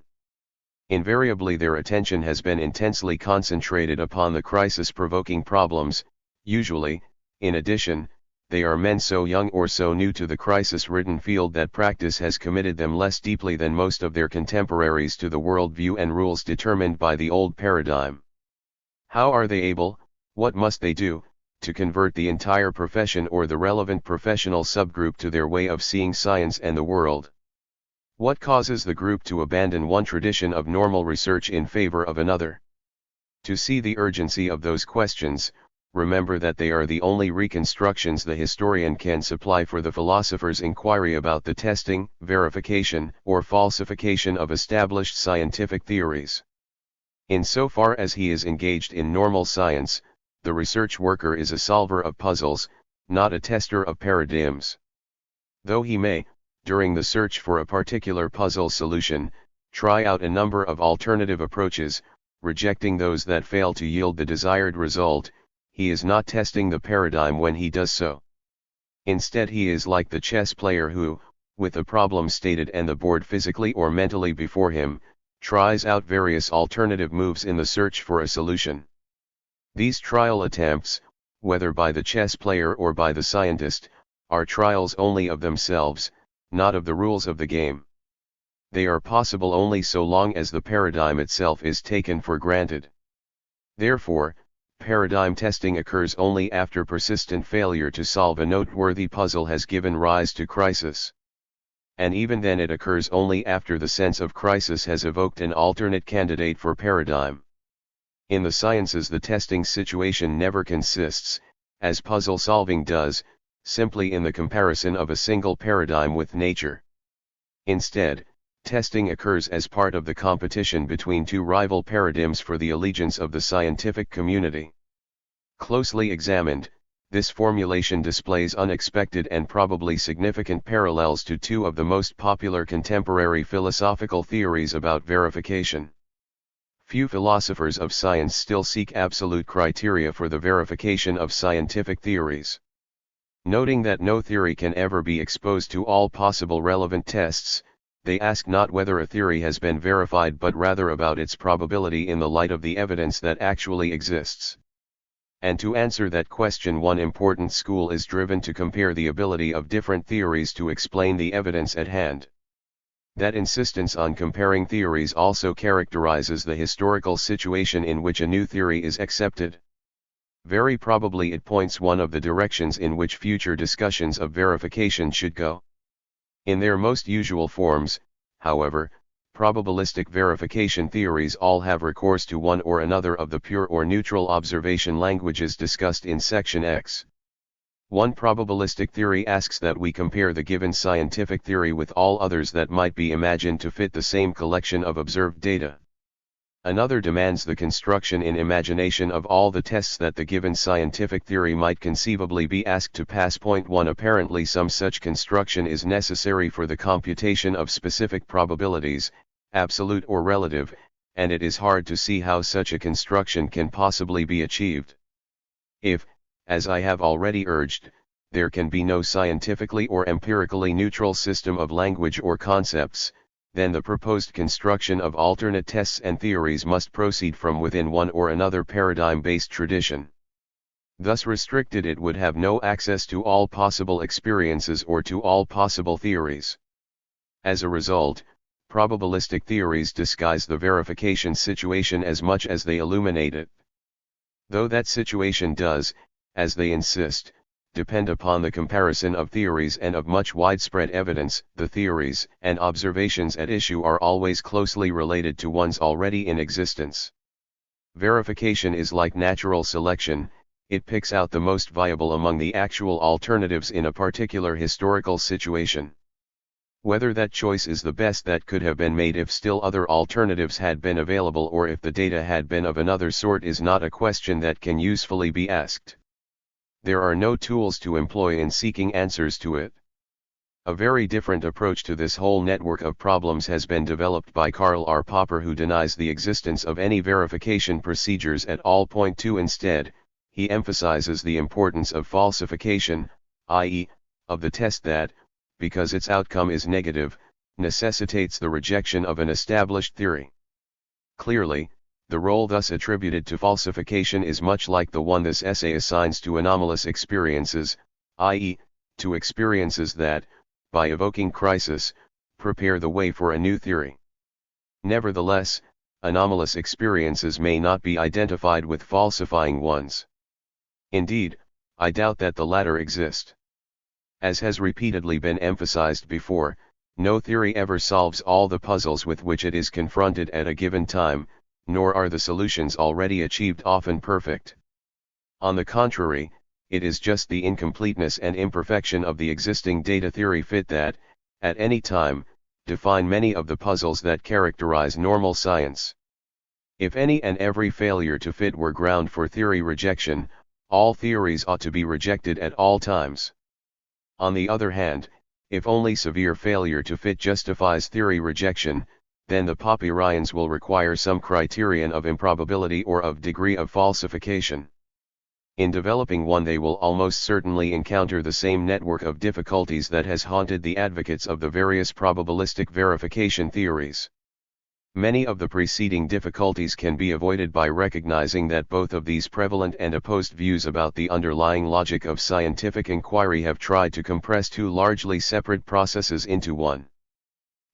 Invariably, their attention has been intensely concentrated upon the crisis-provoking problems, usually, in addition, they are men so young or so new to the crisis-ridden field that practice has committed them less deeply than most of their contemporaries to the worldview and rules determined by the old paradigm. How are they able, what must they do, to convert the entire profession or the relevant professional subgroup to their way of seeing science and the world? What causes the group to abandon one tradition of normal research in favor of another? To see the urgency of those questions, remember that they are the only reconstructions the historian can supply for the philosopher's inquiry about the testing, verification, or falsification of established scientific theories. Insofar as he is engaged in normal science, the research worker is a solver of puzzles, not a tester of paradigms. Though he may, during the search for a particular puzzle solution, try out a number of alternative approaches, rejecting those that fail to yield the desired result, he is not testing the paradigm when he does so. Instead, he is like the chess player who, with the problem stated and the board physically or mentally before him, tries out various alternative moves in the search for a solution. These trial attempts, whether by the chess player or by the scientist, are trials only of themselves, not of the rules of the game. They are possible only so long as the paradigm itself is taken for granted. Therefore, paradigm testing occurs only after persistent failure to solve a noteworthy puzzle has given rise to crisis. And even then it occurs only after the sense of crisis has evoked an alternate candidate for paradigm. In the sciences, the testing situation never consists, as puzzle solving does, simply in the comparison of a single paradigm with nature. Instead, testing occurs as part of the competition between two rival paradigms for the allegiance of the scientific community. Closely examined, this formulation displays unexpected and probably significant parallels to two of the most popular contemporary philosophical theories about verification. Few philosophers of science still seek absolute criteria for the verification of scientific theories. Noting that no theory can ever be exposed to all possible relevant tests, they ask not whether a theory has been verified but rather about its probability in the light of the evidence that actually exists. And to answer that question, one important school is driven to compare the ability of different theories to explain the evidence at hand. That insistence on comparing theories also characterizes the historical situation in which a new theory is accepted. Very probably it points one of the directions in which future discussions of verification should go. In their most usual forms, however, probabilistic verification theories all have recourse to one or another of the pure or neutral observation languages discussed in section X. One probabilistic theory asks that we compare the given scientific theory with all others that might be imagined to fit the same collection of observed data. Another demands the construction in imagination of all the tests that the given scientific theory might conceivably be asked to pass. Point 1. Apparently some such construction is necessary for the computation of specific probabilities, absolute or relative, and it is hard to see how such a construction can possibly be achieved. If, as I have already urged, there can be no scientifically or empirically neutral system of language or concepts, then the proposed construction of alternate tests and theories must proceed from within one or another paradigm-based tradition. Thus restricted, it would have no access to all possible experiences or to all possible theories. As a result, probabilistic theories disguise the verification situation as much as they illuminate it. Though that situation does, as they insist, depend upon the comparison of theories and of much widespread evidence, the theories and observations at issue are always closely related to ones already in existence. Verification is like natural selection, it picks out the most viable among the actual alternatives in a particular historical situation. Whether that choice is the best that could have been made if still other alternatives had been available or if the data had been of another sort is not a question that can usefully be asked. There are no tools to employ in seeking answers to it. A very different approach to this whole network of problems has been developed by Karl R. Popper, who denies the existence of any verification procedures at all. Point 2. Instead, he emphasizes the importance of falsification, i.e., of the test that, because its outcome is negative, necessitates the rejection of an established theory. Clearly, the role thus attributed to falsification is much like the one this essay assigns to anomalous experiences, i.e., to experiences that, by evoking crisis, prepare the way for a new theory. Nevertheless, anomalous experiences may not be identified with falsifying ones. Indeed, I doubt that the latter exist. As has repeatedly been emphasized before, no theory ever solves all the puzzles with which it is confronted at a given time, nor are the solutions already achieved often perfect. On the contrary, it is just the incompleteness and imperfection of the existing data theory fit that, at any time, define many of the puzzles that characterize normal science. If any and every failure to fit were ground for theory rejection, all theories ought to be rejected at all times. On the other hand, if only severe failure to fit justifies theory rejection, then the Popperians will require some criterion of improbability or of degree of falsification. In developing one, they will almost certainly encounter the same network of difficulties that has haunted the advocates of the various probabilistic verification theories. Many of the preceding difficulties can be avoided by recognizing that both of these prevalent and opposed views about the underlying logic of scientific inquiry have tried to compress two largely separate processes into one.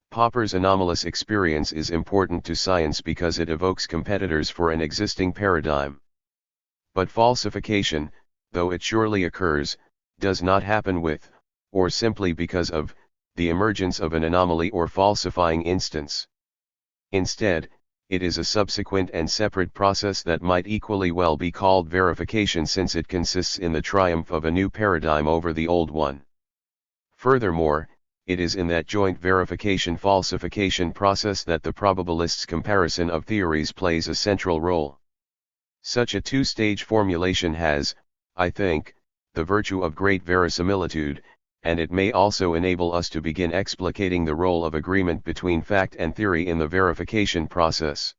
Popper's anomalous experience is important to science because it evokes competitors for an existing paradigm. But falsification, though it surely occurs, does not happen with, or simply because of, the emergence of an anomaly or falsifying instance. Instead, it is a subsequent and separate process that might equally well be called verification, since it consists in the triumph of a new paradigm over the old one. Furthermore, it is in that joint verification-falsification process that the probabilists' comparison of theories plays a central role. Such a two-stage formulation has, I think, the virtue of great verisimilitude, and it may also enable us to begin explicating the role of agreement between fact and theory in the verification process.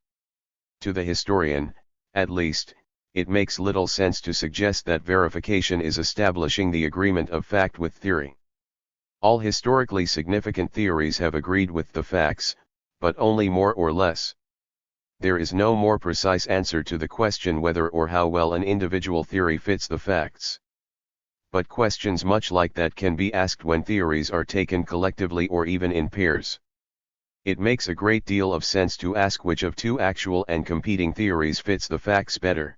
To the historian, at least, it makes little sense to suggest that verification is establishing the agreement of fact with theory. All historically significant theories have agreed with the facts, but only more or less. There is no more precise answer to the question whether or how well an individual theory fits the facts. But questions much like that can be asked when theories are taken collectively or even in pairs. It makes a great deal of sense to ask which of two actual and competing theories fits the facts better.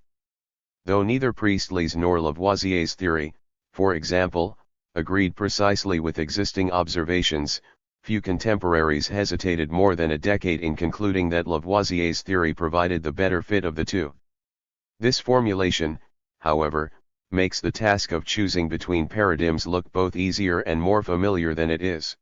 Though neither Priestley's nor Lavoisier's theory, for example, agreed precisely with existing observations, few contemporaries hesitated more than a decade in concluding that Lavoisier's theory provided the better fit of the two. This formulation, however, makes the task of choosing between paradigms look both easier and more familiar than it is.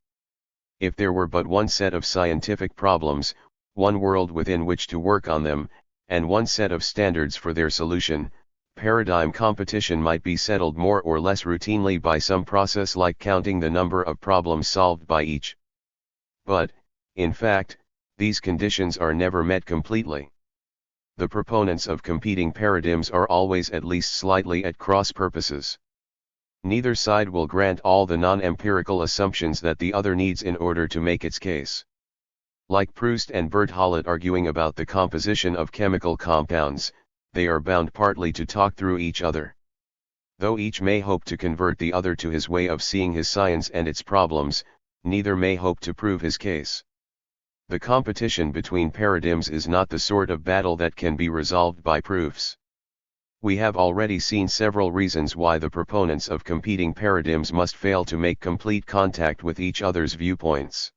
If there were but one set of scientific problems, one world within which to work on them, and one set of standards for their solution, paradigm competition might be settled more or less routinely by some process like counting the number of problems solved by each. But, in fact, these conditions are never met completely. The proponents of competing paradigms are always at least slightly at cross purposes. Neither side will grant all the non-empirical assumptions that the other needs in order to make its case. Like Proust and Berthollet arguing about the composition of chemical compounds, they are bound partly to talk through each other. Though each may hope to convert the other to his way of seeing his science and its problems, neither may hope to prove his case. The competition between paradigms is not the sort of battle that can be resolved by proofs. We have already seen several reasons why the proponents of competing paradigms must fail to make complete contact with each other's viewpoints.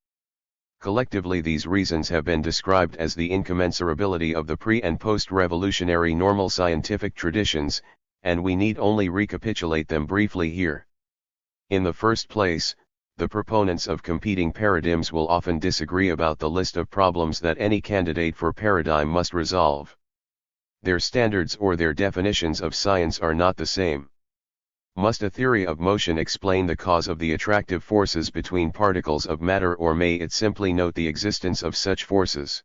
Collectively, these reasons have been described as the incommensurability of the pre- and post-revolutionary normal scientific traditions, and we need only recapitulate them briefly here. In the first place, the proponents of competing paradigms will often disagree about the list of problems that any candidate for paradigm must resolve. Their standards or their definitions of science are not the same. Must a theory of motion explain the cause of the attractive forces between particles of matter, or may it simply note the existence of such forces?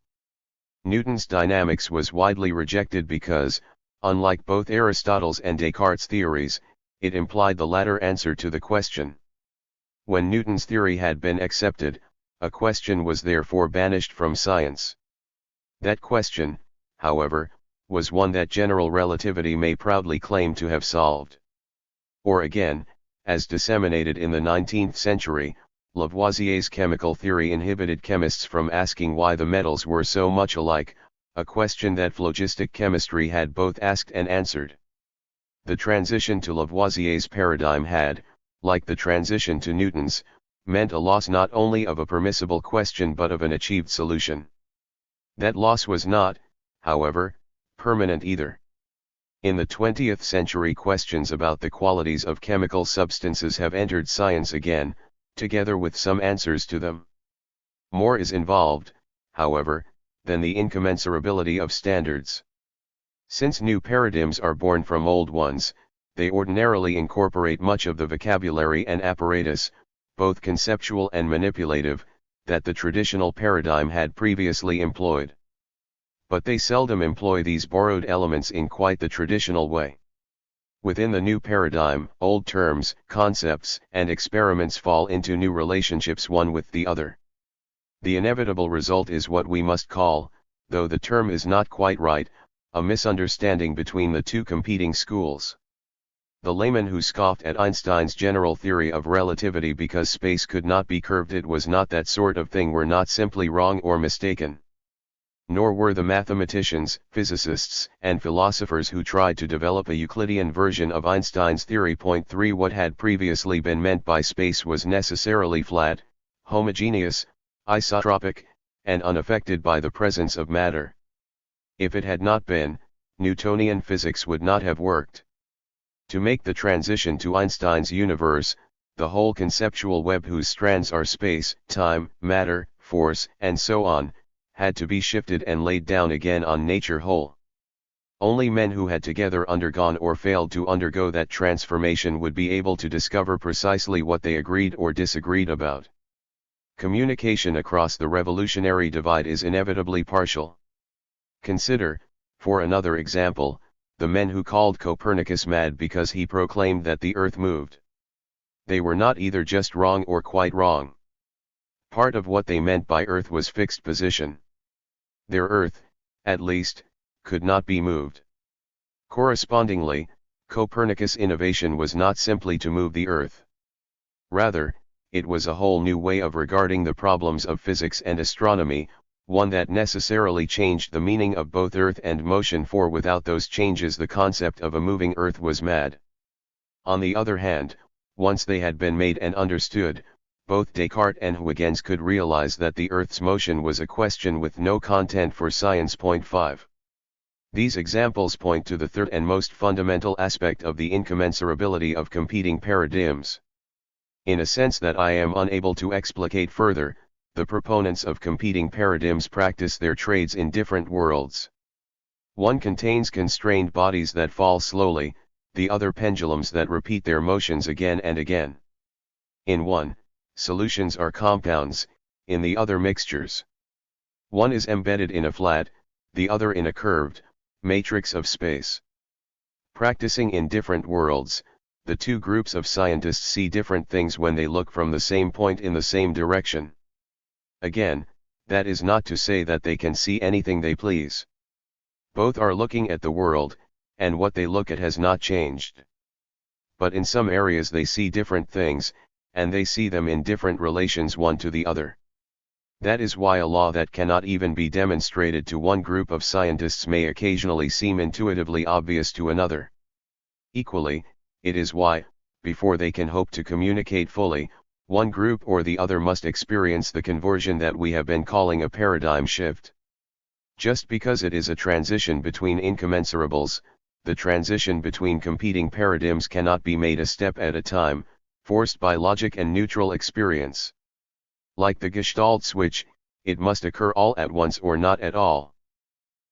Newton's dynamics was widely rejected because, unlike both Aristotle's and Descartes' theories, it implied the latter answer to the question. When Newton's theory had been accepted, a question was therefore banished from science. That question, however, was one that general relativity may proudly claim to have solved. Or again, as disseminated in the 19th century, Lavoisier's chemical theory inhibited chemists from asking why the metals were so much alike, a question that phlogistic chemistry had both asked and answered. The transition to Lavoisier's paradigm had, like the transition to Newton's, meant a loss not only of a permissible question but of an achieved solution. That loss was not, however, permanent either. In the 20th century, questions about the qualities of chemical substances have entered science again, together with some answers to them. More is involved, however, than the incommensurability of standards. Since new paradigms are born from old ones, they ordinarily incorporate much of the vocabulary and apparatus, both conceptual and manipulative, that the traditional paradigm had previously employed. But they seldom employ these borrowed elements in quite the traditional way. Within the new paradigm, old terms, concepts, and experiments fall into new relationships one with the other. The inevitable result is what we must call, though the term is not quite right, a misunderstanding between the two competing schools. The layman who scoffed at Einstein's general theory of relativity because space could not be curved, it was not that sort of thing, were not simply wrong or mistaken. Nor were the mathematicians, physicists, and philosophers who tried to develop a Euclidean version of Einstein's theory. 3 What had previously been meant by space was necessarily flat, homogeneous, isotropic, and unaffected by the presence of matter. If it had not been, Newtonian physics would not have worked. To make the transition to Einstein's universe, the whole conceptual web whose strands are space, time, matter, force, and so on, had to be shifted and laid down again on nature whole. Only men who had together undergone or failed to undergo that transformation would be able to discover precisely what they agreed or disagreed about. Communication across the revolutionary divide is inevitably partial. Consider, for another example, the men who called Copernicus mad because he proclaimed that the earth moved. They were not either just wrong or quite wrong. Part of what they meant by earth was fixed position. Their earth, at least, could not be moved. Correspondingly, Copernicus' innovation was not simply to move the earth. Rather, it was a whole new way of regarding the problems of physics and astronomy, one that necessarily changed the meaning of both earth and motion, for without those changes the concept of a moving earth was mad. On the other hand, once they had been made and understood, both Descartes and Huygens could realize that the Earth's motion was a question with no content for science. 5. These examples point to the third and most fundamental aspect of the incommensurability of competing paradigms. In a sense that I am unable to explicate further, the proponents of competing paradigms practice their trades in different worlds. One contains constrained bodies that fall slowly, the other pendulums that repeat their motions again and again. In one, solutions are compounds, in the other mixtures. One is embedded in a flat, the other in a curved, matrix of space. Practicing in different worlds, the two groups of scientists see different things when they look from the same point in the same direction. Again, that is not to say that they can see anything they please. Both are looking at the world, and what they look at has not changed. But in some areas they see different things, and they see them in different relations one to the other. That is why a law that cannot even be demonstrated to one group of scientists may occasionally seem intuitively obvious to another. Equally, it is why, before they can hope to communicate fully, one group or the other must experience the conversion that we have been calling a paradigm shift. Just because it is a transition between incommensurables, the transition between competing paradigms cannot be made a step at a time, forced by logic and neutral experience. Like the Gestalt switch, it must occur all at once or not at all.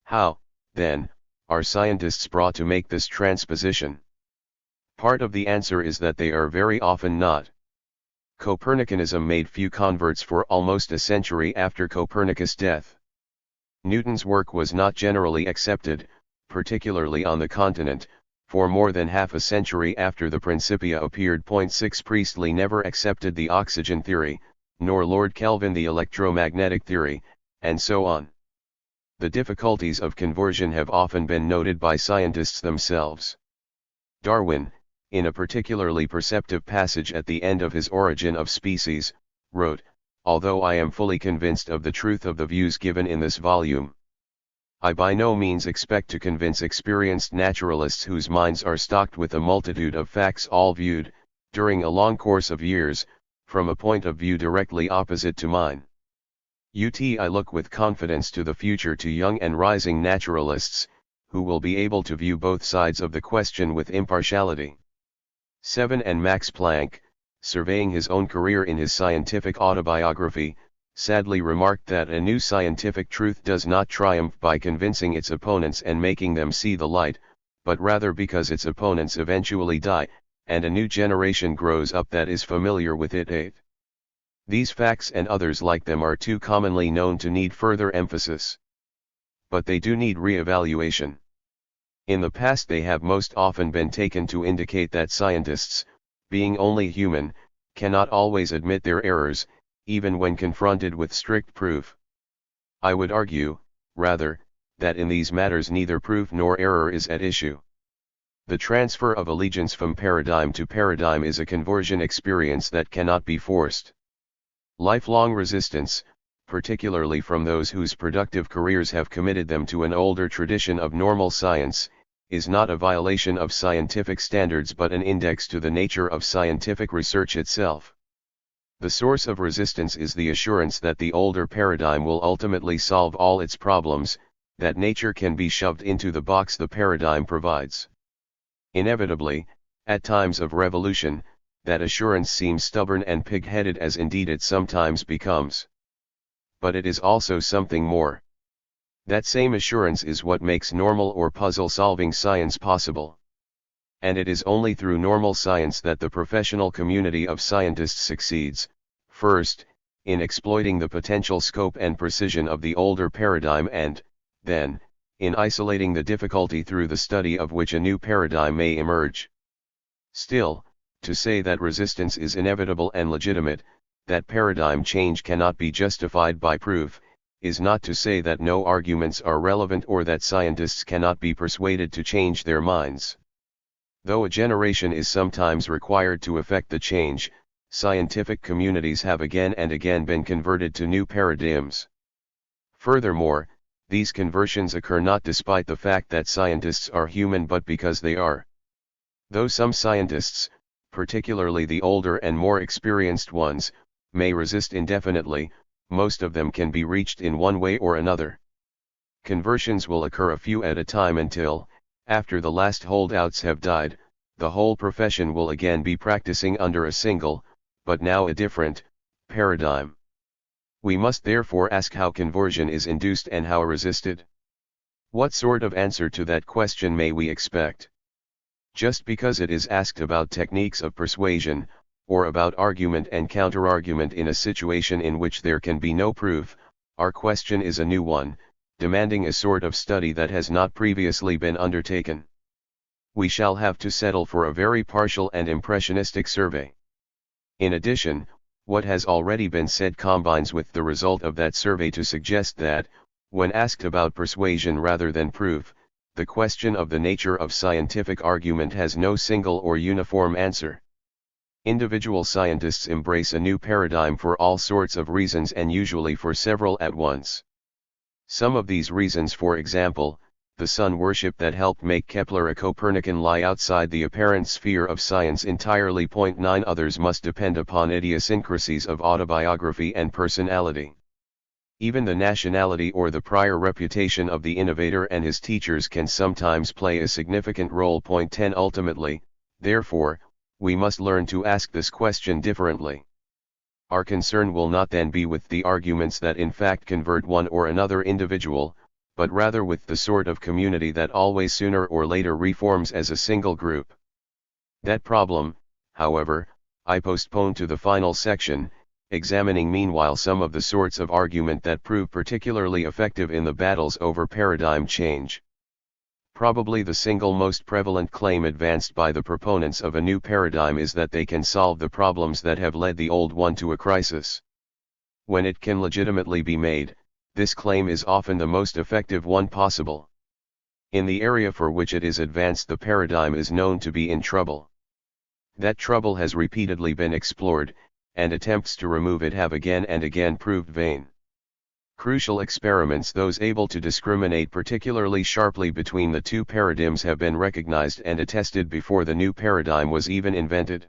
How, then, are scientists brought to make this transposition? Part of the answer is that they are very often not. Copernicanism made few converts for almost a century after Copernicus' death. Newton's work was not generally accepted, particularly on the continent, for more than half a century after the Principia appeared. 6 Priestley never accepted the oxygen theory, nor Lord Kelvin the electromagnetic theory, and so on. The difficulties of conversion have often been noted by scientists themselves. Darwin, in a particularly perceptive passage at the end of his Origin of Species, wrote, "Although I am fully convinced of the truth of the views given in this volume, I by no means expect to convince experienced naturalists whose minds are stocked with a multitude of facts all viewed, during a long course of years, from a point of view directly opposite to mine. I look with confidence to the future, to young and rising naturalists, who will be able to view both sides of the question with impartiality." 7. And Max Planck, surveying his own career in his scientific autobiography, sadly remarked that a new scientific truth does not triumph by convincing its opponents and making them see the light, but rather because its opponents eventually die, and a new generation grows up that is familiar with it. 8. These facts and others like them are too commonly known to need further emphasis. But they do need re-evaluation. In the past they have most often been taken to indicate that scientists, being only human, cannot always admit their errors, even when confronted with strict proof. I would argue, rather, that in these matters neither proof nor error is at issue. The transfer of allegiance from paradigm to paradigm is a conversion experience that cannot be forced. Lifelong resistance, particularly from those whose productive careers have committed them to an older tradition of normal science, is not a violation of scientific standards but an index to the nature of scientific research itself. The source of resistance is the assurance that the older paradigm will ultimately solve all its problems, that nature can be shoved into the box the paradigm provides. Inevitably, at times of revolution, that assurance seems stubborn and pig-headed, as indeed it sometimes becomes. But it is also something more. That same assurance is what makes normal or puzzle-solving science possible. And it is only through normal science that the professional community of scientists succeeds, first, in exploiting the potential scope and precision of the older paradigm and, then, in isolating the difficulty through the study of which a new paradigm may emerge. Still, to say that resistance is inevitable and legitimate, that paradigm change cannot be justified by proof, is not to say that no arguments are relevant or that scientists cannot be persuaded to change their minds. Though a generation is sometimes required to effect the change, scientific communities have again and again been converted to new paradigms. Furthermore, these conversions occur not despite the fact that scientists are human but because they are. Though some scientists, particularly the older and more experienced ones, may resist indefinitely, most of them can be reached in one way or another. Conversions will occur a few at a time until, after the last holdouts have died, the whole profession will again be practicing under a single, but now a different, paradigm. We must therefore ask how conversion is induced and how resisted. What sort of answer to that question may we expect? Just because it is asked about techniques of persuasion, or about argument and counterargument in a situation in which there can be no proof, our question is a new one, demanding a sort of study that has not previously been undertaken. We shall have to settle for a very partial and impressionistic survey. In addition, what has already been said combines with the result of that survey to suggest that, when asked about persuasion rather than proof, the question of the nature of scientific argument has no single or uniform answer. Individual scientists embrace a new paradigm for all sorts of reasons and usually for several at once. Some of these reasons, for example, the sun worship that helped make Kepler a Copernican, lie outside the apparent sphere of science entirely. 9 Others must depend upon idiosyncrasies of autobiography and personality. Even the nationality or the prior reputation of the innovator and his teachers can sometimes play a significant role. 10 Ultimately, therefore, we must learn to ask this question differently. Our concern will not then be with the arguments that in fact convert one or another individual, but rather with the sort of community that always sooner or later reforms as a single group. That problem, however, I postpone to the final section, examining meanwhile some of the sorts of argument that prove particularly effective in the battles over paradigm change. Probably the single most prevalent claim advanced by the proponents of a new paradigm is that they can solve the problems that have led the old one to a crisis. When it can legitimately be made, this claim is often the most effective one possible. In the area for which it is advanced, the paradigm is known to be in trouble. That trouble has repeatedly been explored, and attempts to remove it have again and again proved vain. Crucial experiments, those able to discriminate particularly sharply between the two paradigms, have been recognized and attested before the new paradigm was even invented.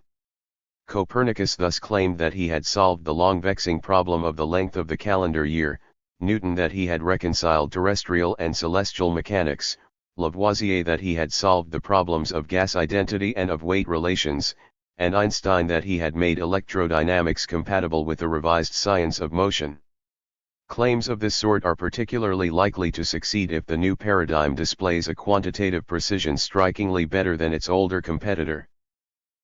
Copernicus thus claimed that he had solved the long vexing problem of the length of the calendar year, Newton that he had reconciled terrestrial and celestial mechanics, Lavoisier that he had solved the problems of gas identity and of weight relations, and Einstein that he had made electrodynamics compatible with the revised science of motion. Claims of this sort are particularly likely to succeed if the new paradigm displays a quantitative precision strikingly better than its older competitor.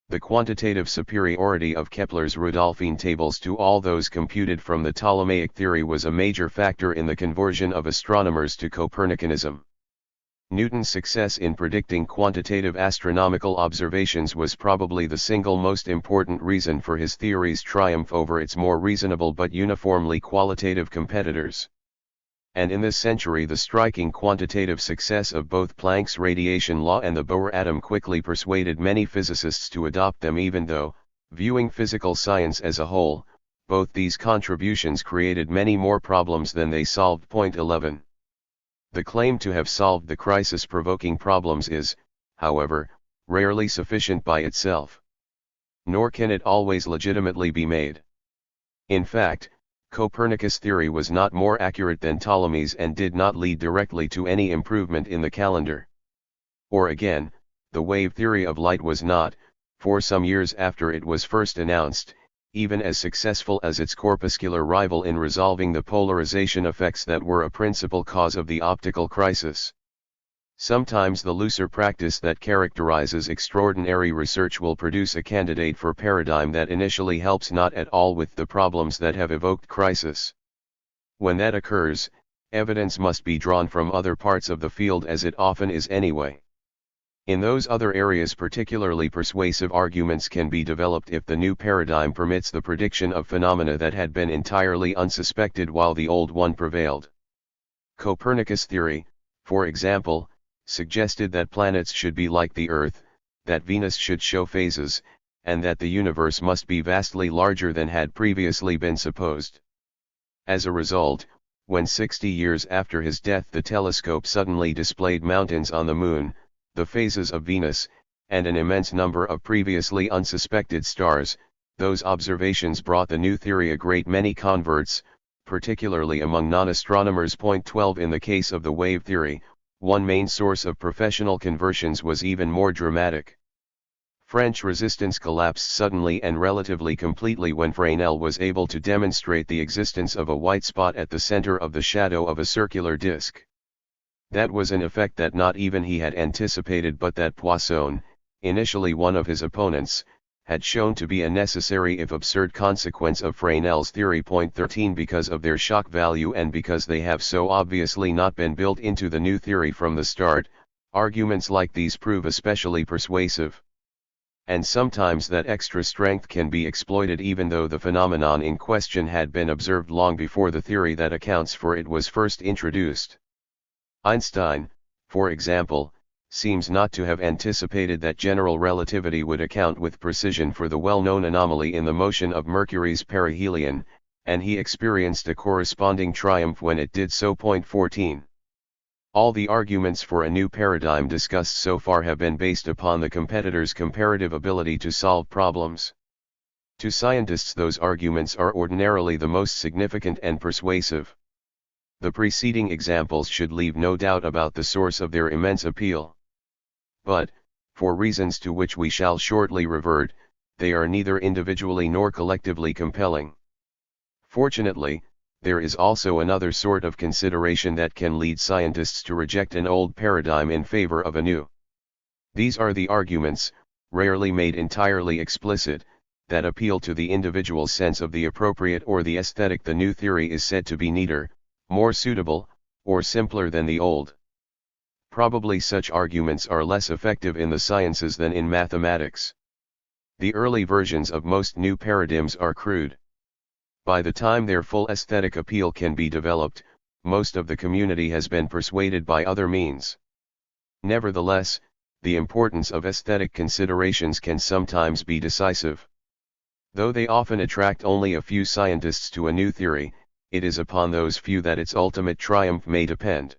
The quantitative superiority of Kepler's Rudolphine tables to all those computed from the Ptolemaic theory was a major factor in the conversion of astronomers to Copernicanism. Newton's success in predicting quantitative astronomical observations was probably the single most important reason for his theory's triumph over its more reasonable but uniformly qualitative competitors. And in this century the striking quantitative success of both Planck's radiation law and the Bohr atom quickly persuaded many physicists to adopt them, even though, viewing physical science as a whole, both these contributions created many more problems than they solved. Point 11. The claim to have solved the crisis-provoking problems is, however, rarely sufficient by itself. Nor can it always legitimately be made. In fact, Copernicus' theory was not more accurate than Ptolemy's and did not lead directly to any improvement in the calendar. Or again, the wave theory of light was not, for some years after it was first announced, even as successful as its corpuscular rival in resolving the polarization effects that were a principal cause of the optical crisis. Sometimes the looser practice that characterizes extraordinary research will produce a candidate for paradigm that initially helps not at all with the problems that have evoked crisis. When that occurs, evidence must be drawn from other parts of the field, as it often is anyway. In those other areas particularly persuasive arguments can be developed if the new paradigm permits the prediction of phenomena that had been entirely unsuspected while the old one prevailed. Copernicus' theory, for example, suggested that planets should be like the Earth, that Venus should show phases, and that the universe must be vastly larger than had previously been supposed. As a result, when 60 years after his death the telescope suddenly displayed mountains on the Moon, the phases of Venus, and an immense number of previously unsuspected stars, those observations brought the new theory a great many converts, particularly among non-astronomers. Point 12. In the case of the wave theory, one main source of professional conversions was even more dramatic. French resistance collapsed suddenly and relatively completely when Fresnel was able to demonstrate the existence of a white spot at the center of the shadow of a circular disk. That was an effect that not even he had anticipated, but that Poisson, initially one of his opponents, had shown to be a necessary if absurd consequence of Fresnel's theory. Point 13. Because of their shock value and because they have so obviously not been built into the new theory from the start, arguments like these prove especially persuasive. And sometimes that extra strength can be exploited even though the phenomenon in question had been observed long before the theory that accounts for it was first introduced. Einstein, for example, seems not to have anticipated that general relativity would account with precision for the well-known anomaly in the motion of Mercury's perihelion, and he experienced a corresponding triumph when it did so. Point 14. All the arguments for a new paradigm discussed so far have been based upon the competitor's comparative ability to solve problems. To scientists those arguments are ordinarily the most significant and persuasive. The preceding examples should leave no doubt about the source of their immense appeal. But, for reasons to which we shall shortly revert, they are neither individually nor collectively compelling. Fortunately, there is also another sort of consideration that can lead scientists to reject an old paradigm in favor of a new. These are the arguments, rarely made entirely explicit, that appeal to the individual sense of the appropriate or the aesthetic. The new theory is said to be neater, more suitable, or simpler than the old. Probably such arguments are less effective in the sciences than in mathematics. The early versions of most new paradigms are crude. By the time their full aesthetic appeal can be developed, most of the community has been persuaded by other means. Nevertheless, the importance of aesthetic considerations can sometimes be decisive. Though they often attract only a few scientists to a new theory, it is upon those few that its ultimate triumph may depend.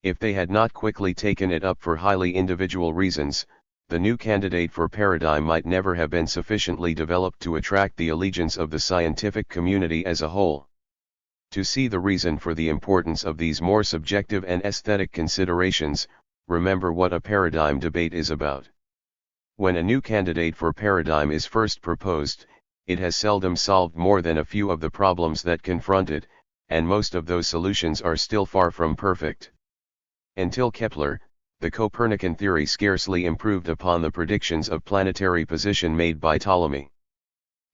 If they had not quickly taken it up for highly individual reasons, the new candidate for paradigm might never have been sufficiently developed to attract the allegiance of the scientific community as a whole. To see the reason for the importance of these more subjective and aesthetic considerations, remember what a paradigm debate is about. When a new candidate for paradigm is first proposed, it has seldom solved more than a few of the problems that confront it, and most of those solutions are still far from perfect. Until Kepler, the Copernican theory scarcely improved upon the predictions of planetary position made by Ptolemy.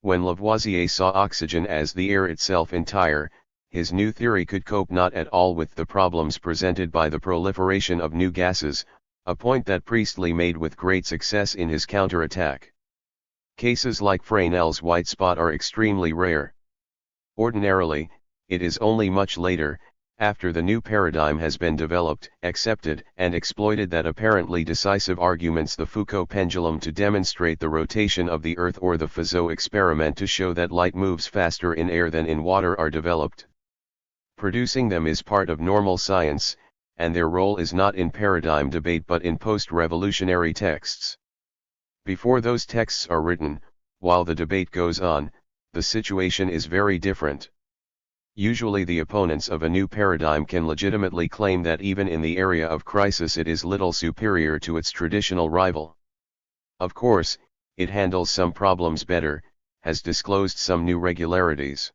When Lavoisier saw oxygen as the air itself entire, his new theory could cope not at all with the problems presented by the proliferation of new gases, a point that Priestley made with great success in his counterattack. Cases like Fresnel's white spot are extremely rare. Ordinarily, it is only much later, after the new paradigm has been developed, accepted, and exploited that apparently decisive arguments, the Foucault pendulum to demonstrate the rotation of the Earth or the Fizeau experiment to show that light moves faster in air than in water, are developed. Producing them is part of normal science, and their role is not in paradigm debate but in post-revolutionary texts. Before those texts are written, while the debate goes on, the situation is very different. Usually the opponents of a new paradigm can legitimately claim that even in the area of crisis it is little superior to its traditional rival. Of course, it handles some problems better, has disclosed some new regularities.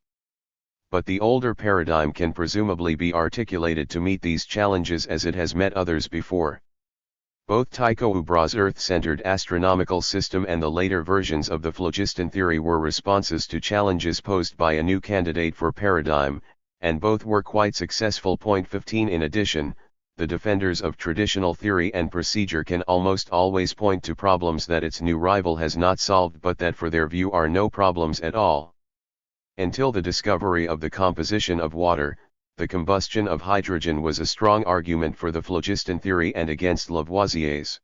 But the older paradigm can presumably be articulated to meet these challenges as it has met others before. Both Tycho Brahe's Earth-centered astronomical system and the later versions of the phlogiston theory were responses to challenges posed by a new candidate for paradigm, and both were quite successful. 15 In addition, the defenders of traditional theory and procedure can almost always point to problems that its new rival has not solved but that for their view are no problems at all. Until the discovery of the composition of water, the combustion of hydrogen was a strong argument for the phlogiston theory and against Lavoisier's.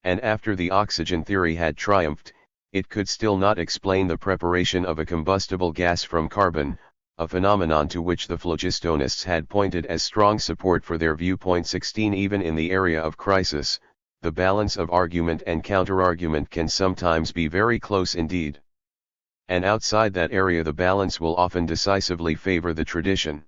And after the oxygen theory had triumphed, it could still not explain the preparation of a combustible gas from carbon, a phenomenon to which the phlogistonists had pointed as strong support for their view. 16 Even in the area of crisis, the balance of argument and counterargument can sometimes be very close indeed. And outside that area the balance will often decisively favor the tradition.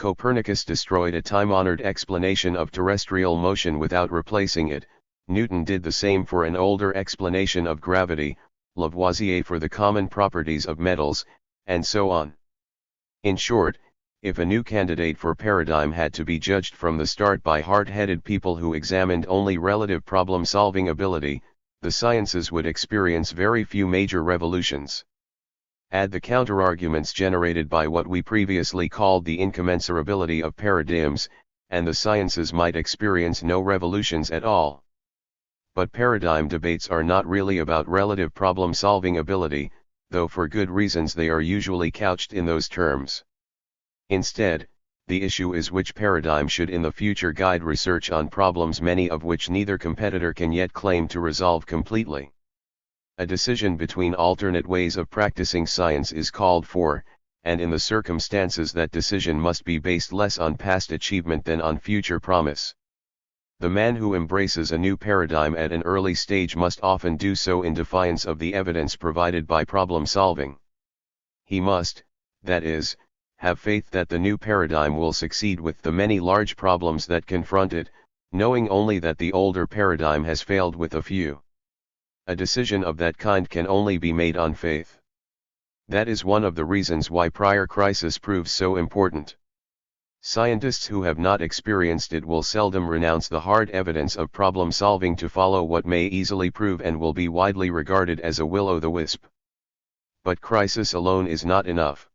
Copernicus destroyed a time-honored explanation of terrestrial motion without replacing it, Newton did the same for an older explanation of gravity, Lavoisier for the common properties of metals, and so on. In short, if a new candidate for paradigm had to be judged from the start by hard-headed people who examined only relative problem-solving ability, the sciences would experience very few major revolutions. Add the counterarguments generated by what we previously called the incommensurability of paradigms, and the sciences might experience no revolutions at all. But paradigm debates are not really about relative problem-solving ability, though for good reasons they are usually couched in those terms. Instead, the issue is which paradigm should in the future guide research on problems many of which neither competitor can yet claim to resolve completely. A decision between alternate ways of practicing science is called for, and in the circumstances that decision must be based less on past achievement than on future promise. The man who embraces a new paradigm at an early stage must often do so in defiance of the evidence provided by problem solving. He must, that is, have faith that the new paradigm will succeed with the many large problems that confront it, knowing only that the older paradigm has failed with a few. A decision of that kind can only be made on faith. That is one of the reasons why prior crisis proves so important. Scientists who have not experienced it will seldom renounce the hard evidence of problem solving to follow what may easily prove and will be widely regarded as a will-o'-the-wisp. But crisis alone is not enough.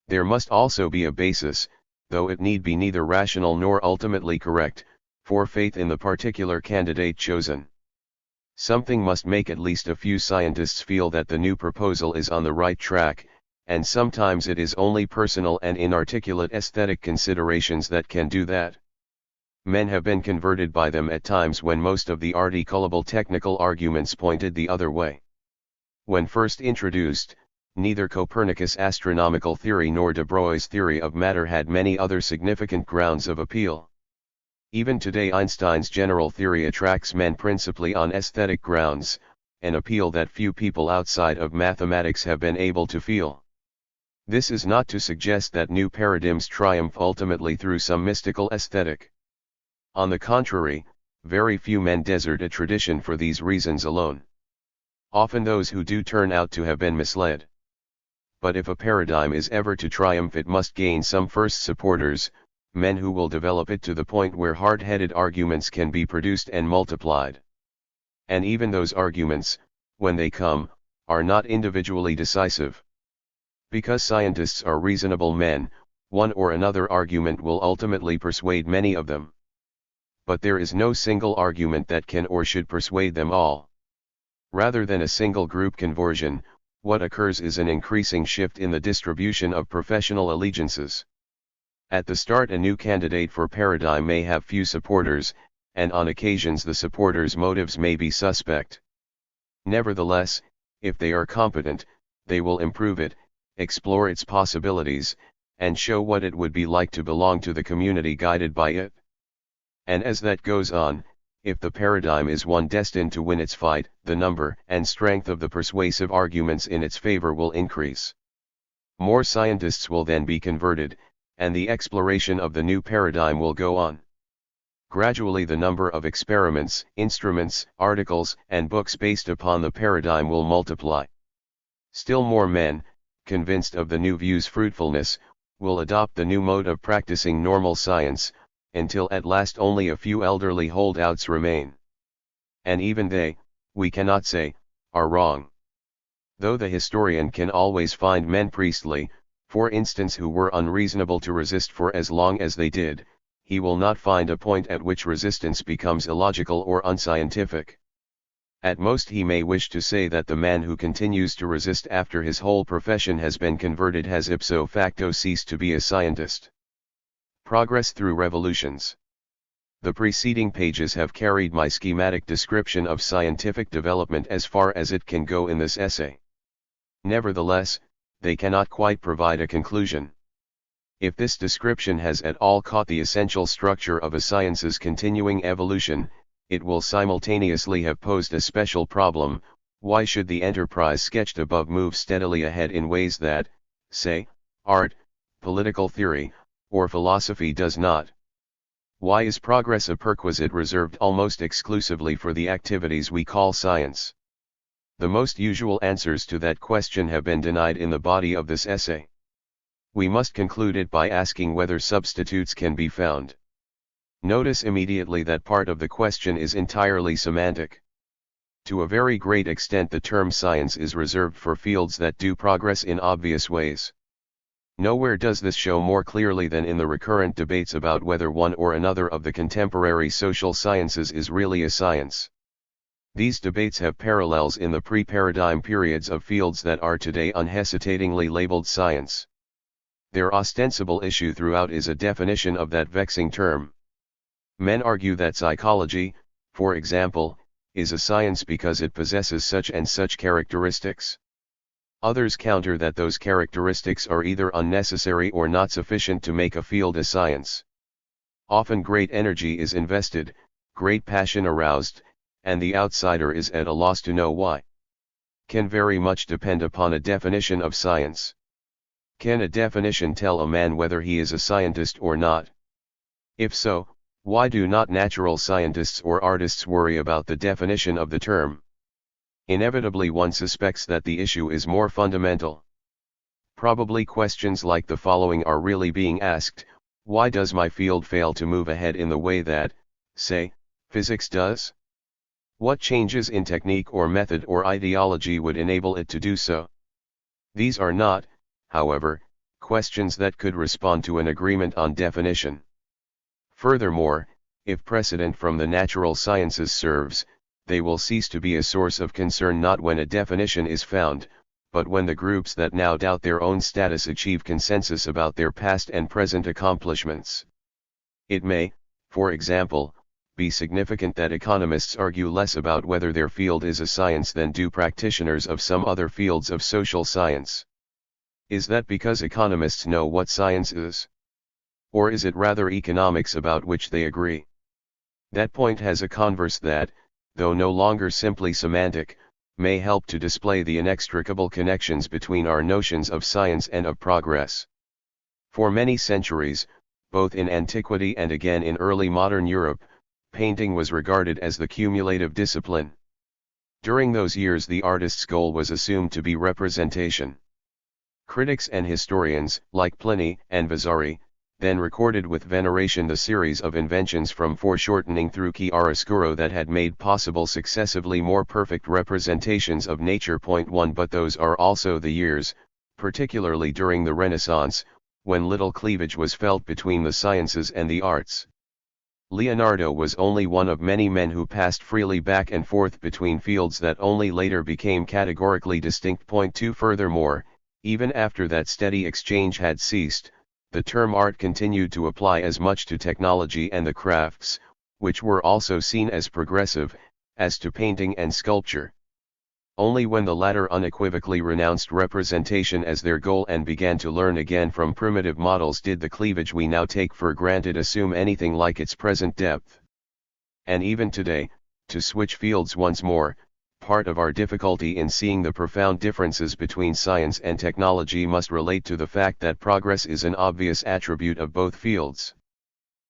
There must also be a basis, though it need be neither rational nor ultimately correct, for faith in the particular candidate chosen. Something must make at least a few scientists feel that the new proposal is on the right track, and sometimes it is only personal and inarticulate aesthetic considerations that can do that. men have been converted by them at times when most of the articulable technical arguments pointed the other way. When first introduced, neither Copernicus' astronomical theory nor de Broglie's theory of matter had many other significant grounds of appeal. Even today Einstein's general theory attracts men principally on aesthetic grounds, an appeal that few people outside of mathematics have been able to feel. This is not to suggest that new paradigms triumph ultimately through some mystical aesthetic. On the contrary, very few men desert a tradition for these reasons alone. Often those who do turn out to have been misled. But if a paradigm is ever to triumph, it must gain some first supporters, men who will develop it to the point where hard-headed arguments can be produced and multiplied. And even those arguments, when they come, are not individually decisive. Because scientists are reasonable men, one or another argument will ultimately persuade many of them. But there is no single argument that can or should persuade them all. Rather than a single group conversion, what occurs is an increasing shift in the distribution of professional allegiances. At the start, a new candidate for paradigm may have few supporters, and on occasions the supporters' motives may be suspect. Nevertheless, if they are competent, they will improve it, explore its possibilities, and show what it would be like to belong to the community guided by it. And as that goes on, if the paradigm is one destined to win its fight, the number and strength of the persuasive arguments in its favor will increase. More scientists will then be converted, and the exploration of the new paradigm will go on. Gradually the number of experiments, instruments, articles, and books based upon the paradigm will multiply. Still more men, convinced of the new view's fruitfulness, will adopt the new mode of practicing normal science, until at last only a few elderly holdouts remain. And even they, we cannot say, are wrong. Though the historian can always find men priestly, for instance, who were unreasonable to resist for as long as they did, he will not find a point at which resistance becomes illogical or unscientific. At most he may wish to say that the man who continues to resist after his whole profession has been converted has ipso facto ceased to be a scientist. Progress through revolutions. The preceding pages have carried my schematic description of scientific development as far as it can go in this essay. Nevertheless, they cannot quite provide a conclusion. If this description has at all caught the essential structure of a science's continuing evolution, it will simultaneously have posed a special problem: why should the enterprise sketched above move steadily ahead in ways that, say, art, political theory, or philosophy does not? Why is progress a perquisite reserved almost exclusively for the activities we call science? The most usual answers to that question have been denied in the body of this essay. We must conclude it by asking whether substitutes can be found. Notice immediately that part of the question is entirely semantic. To a very great extent the term science is reserved for fields that do progress in obvious ways. Nowhere does this show more clearly than in the recurrent debates about whether one or another of the contemporary social sciences is really a science. These debates have parallels in the pre-paradigm periods of fields that are today unhesitatingly labeled science. Their ostensible issue throughout is a definition of that vexing term. Men argue that psychology, for example, is a science because it possesses such and such characteristics. Others counter that those characteristics are either unnecessary or not sufficient to make a field a science. Often great energy is invested, great passion aroused, and the outsider is at a loss to know why. Can very much depend upon a definition of science. Can a definition tell a man whether he is a scientist or not? If so, why do not natural scientists or artists worry about the definition of the term? Inevitably one suspects that the issue is more fundamental. Probably questions like the following are really being asked: why does my field fail to move ahead in the way that, say, physics does? What changes in technique or method or ideology would enable it to do so? These are not, however, questions that could respond to an agreement on definition. Furthermore, if precedent from the natural sciences serves, they will cease to be a source of concern not when a definition is found, but when the groups that now doubt their own status achieve consensus about their past and present accomplishments. It may, for example, be significant that economists argue less about whether their field is a science than do practitioners of some other fields of social science? Is that because economists know what science is? Or is it rather economics about which they agree? That point has a converse that, though no longer simply semantic, may help to display the inextricable connections between our notions of science and of progress. For many centuries, both in antiquity and again in early modern Europe, painting was regarded as the cumulative discipline. During those years the artist's goal was assumed to be representation. Critics and historians, like Pliny and Vasari, then recorded with veneration the series of inventions from foreshortening through chiaroscuro that had made possible successively more perfect representations of nature. 1 But those are also the years, particularly during the Renaissance, when little cleavage was felt between the sciences and the arts. Leonardo was only one of many men who passed freely back and forth between fields that only later became categorically distinct. 2 Furthermore, even after that steady exchange had ceased, the term art continued to apply as much to technology and the crafts, which were also seen as progressive, as to painting and sculpture. Only when the latter unequivocally renounced representation as their goal and began to learn again from primitive models did the cleavage we now take for granted assume anything like its present depth. And even today, to switch fields once more, part of our difficulty in seeing the profound differences between science and technology must relate to the fact that progress is an obvious attribute of both fields.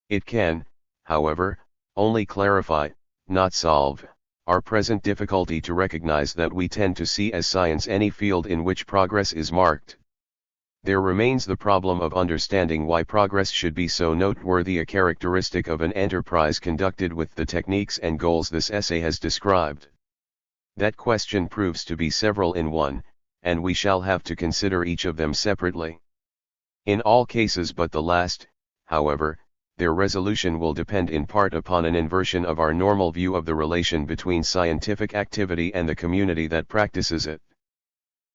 It can, however, only clarify, not solve, our present difficulty to recognize that we tend to see as science any field in which progress is marked. There remains the problem of understanding why progress should be so noteworthy a characteristic of an enterprise conducted with the techniques and goals this essay has described. That question proves to be several in one, and we shall have to consider each of them separately. In all cases but the last, however, their resolution will depend in part upon an inversion of our normal view of the relation between scientific activity and the community that practices it.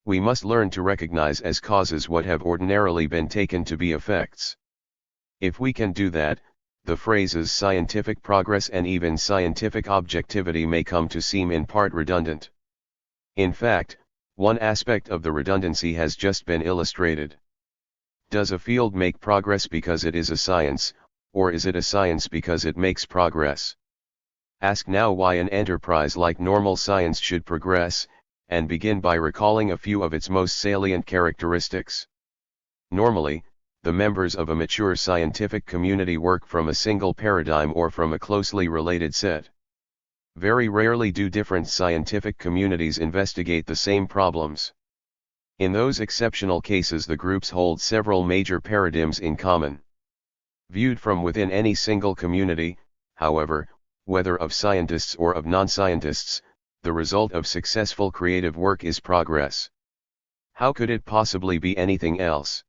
We must learn to recognize as causes what have ordinarily been taken to be effects. If we can do that, the phrases scientific progress and even scientific objectivity may come to seem in part redundant. In fact, one aspect of the redundancy has just been illustrated. Does a field make progress because it is a science, or is it a science because it makes progress? Ask now why an enterprise like normal science should progress, and begin by recalling a few of its most salient characteristics. Normally, the members of a mature scientific community work from a single paradigm or from a closely related set. Very rarely do different scientific communities investigate the same problems. In those exceptional cases the groups hold several major paradigms in common. Viewed from within any single community, however, whether of scientists or of non-scientists, the result of successful creative work is progress. How could it possibly be anything else?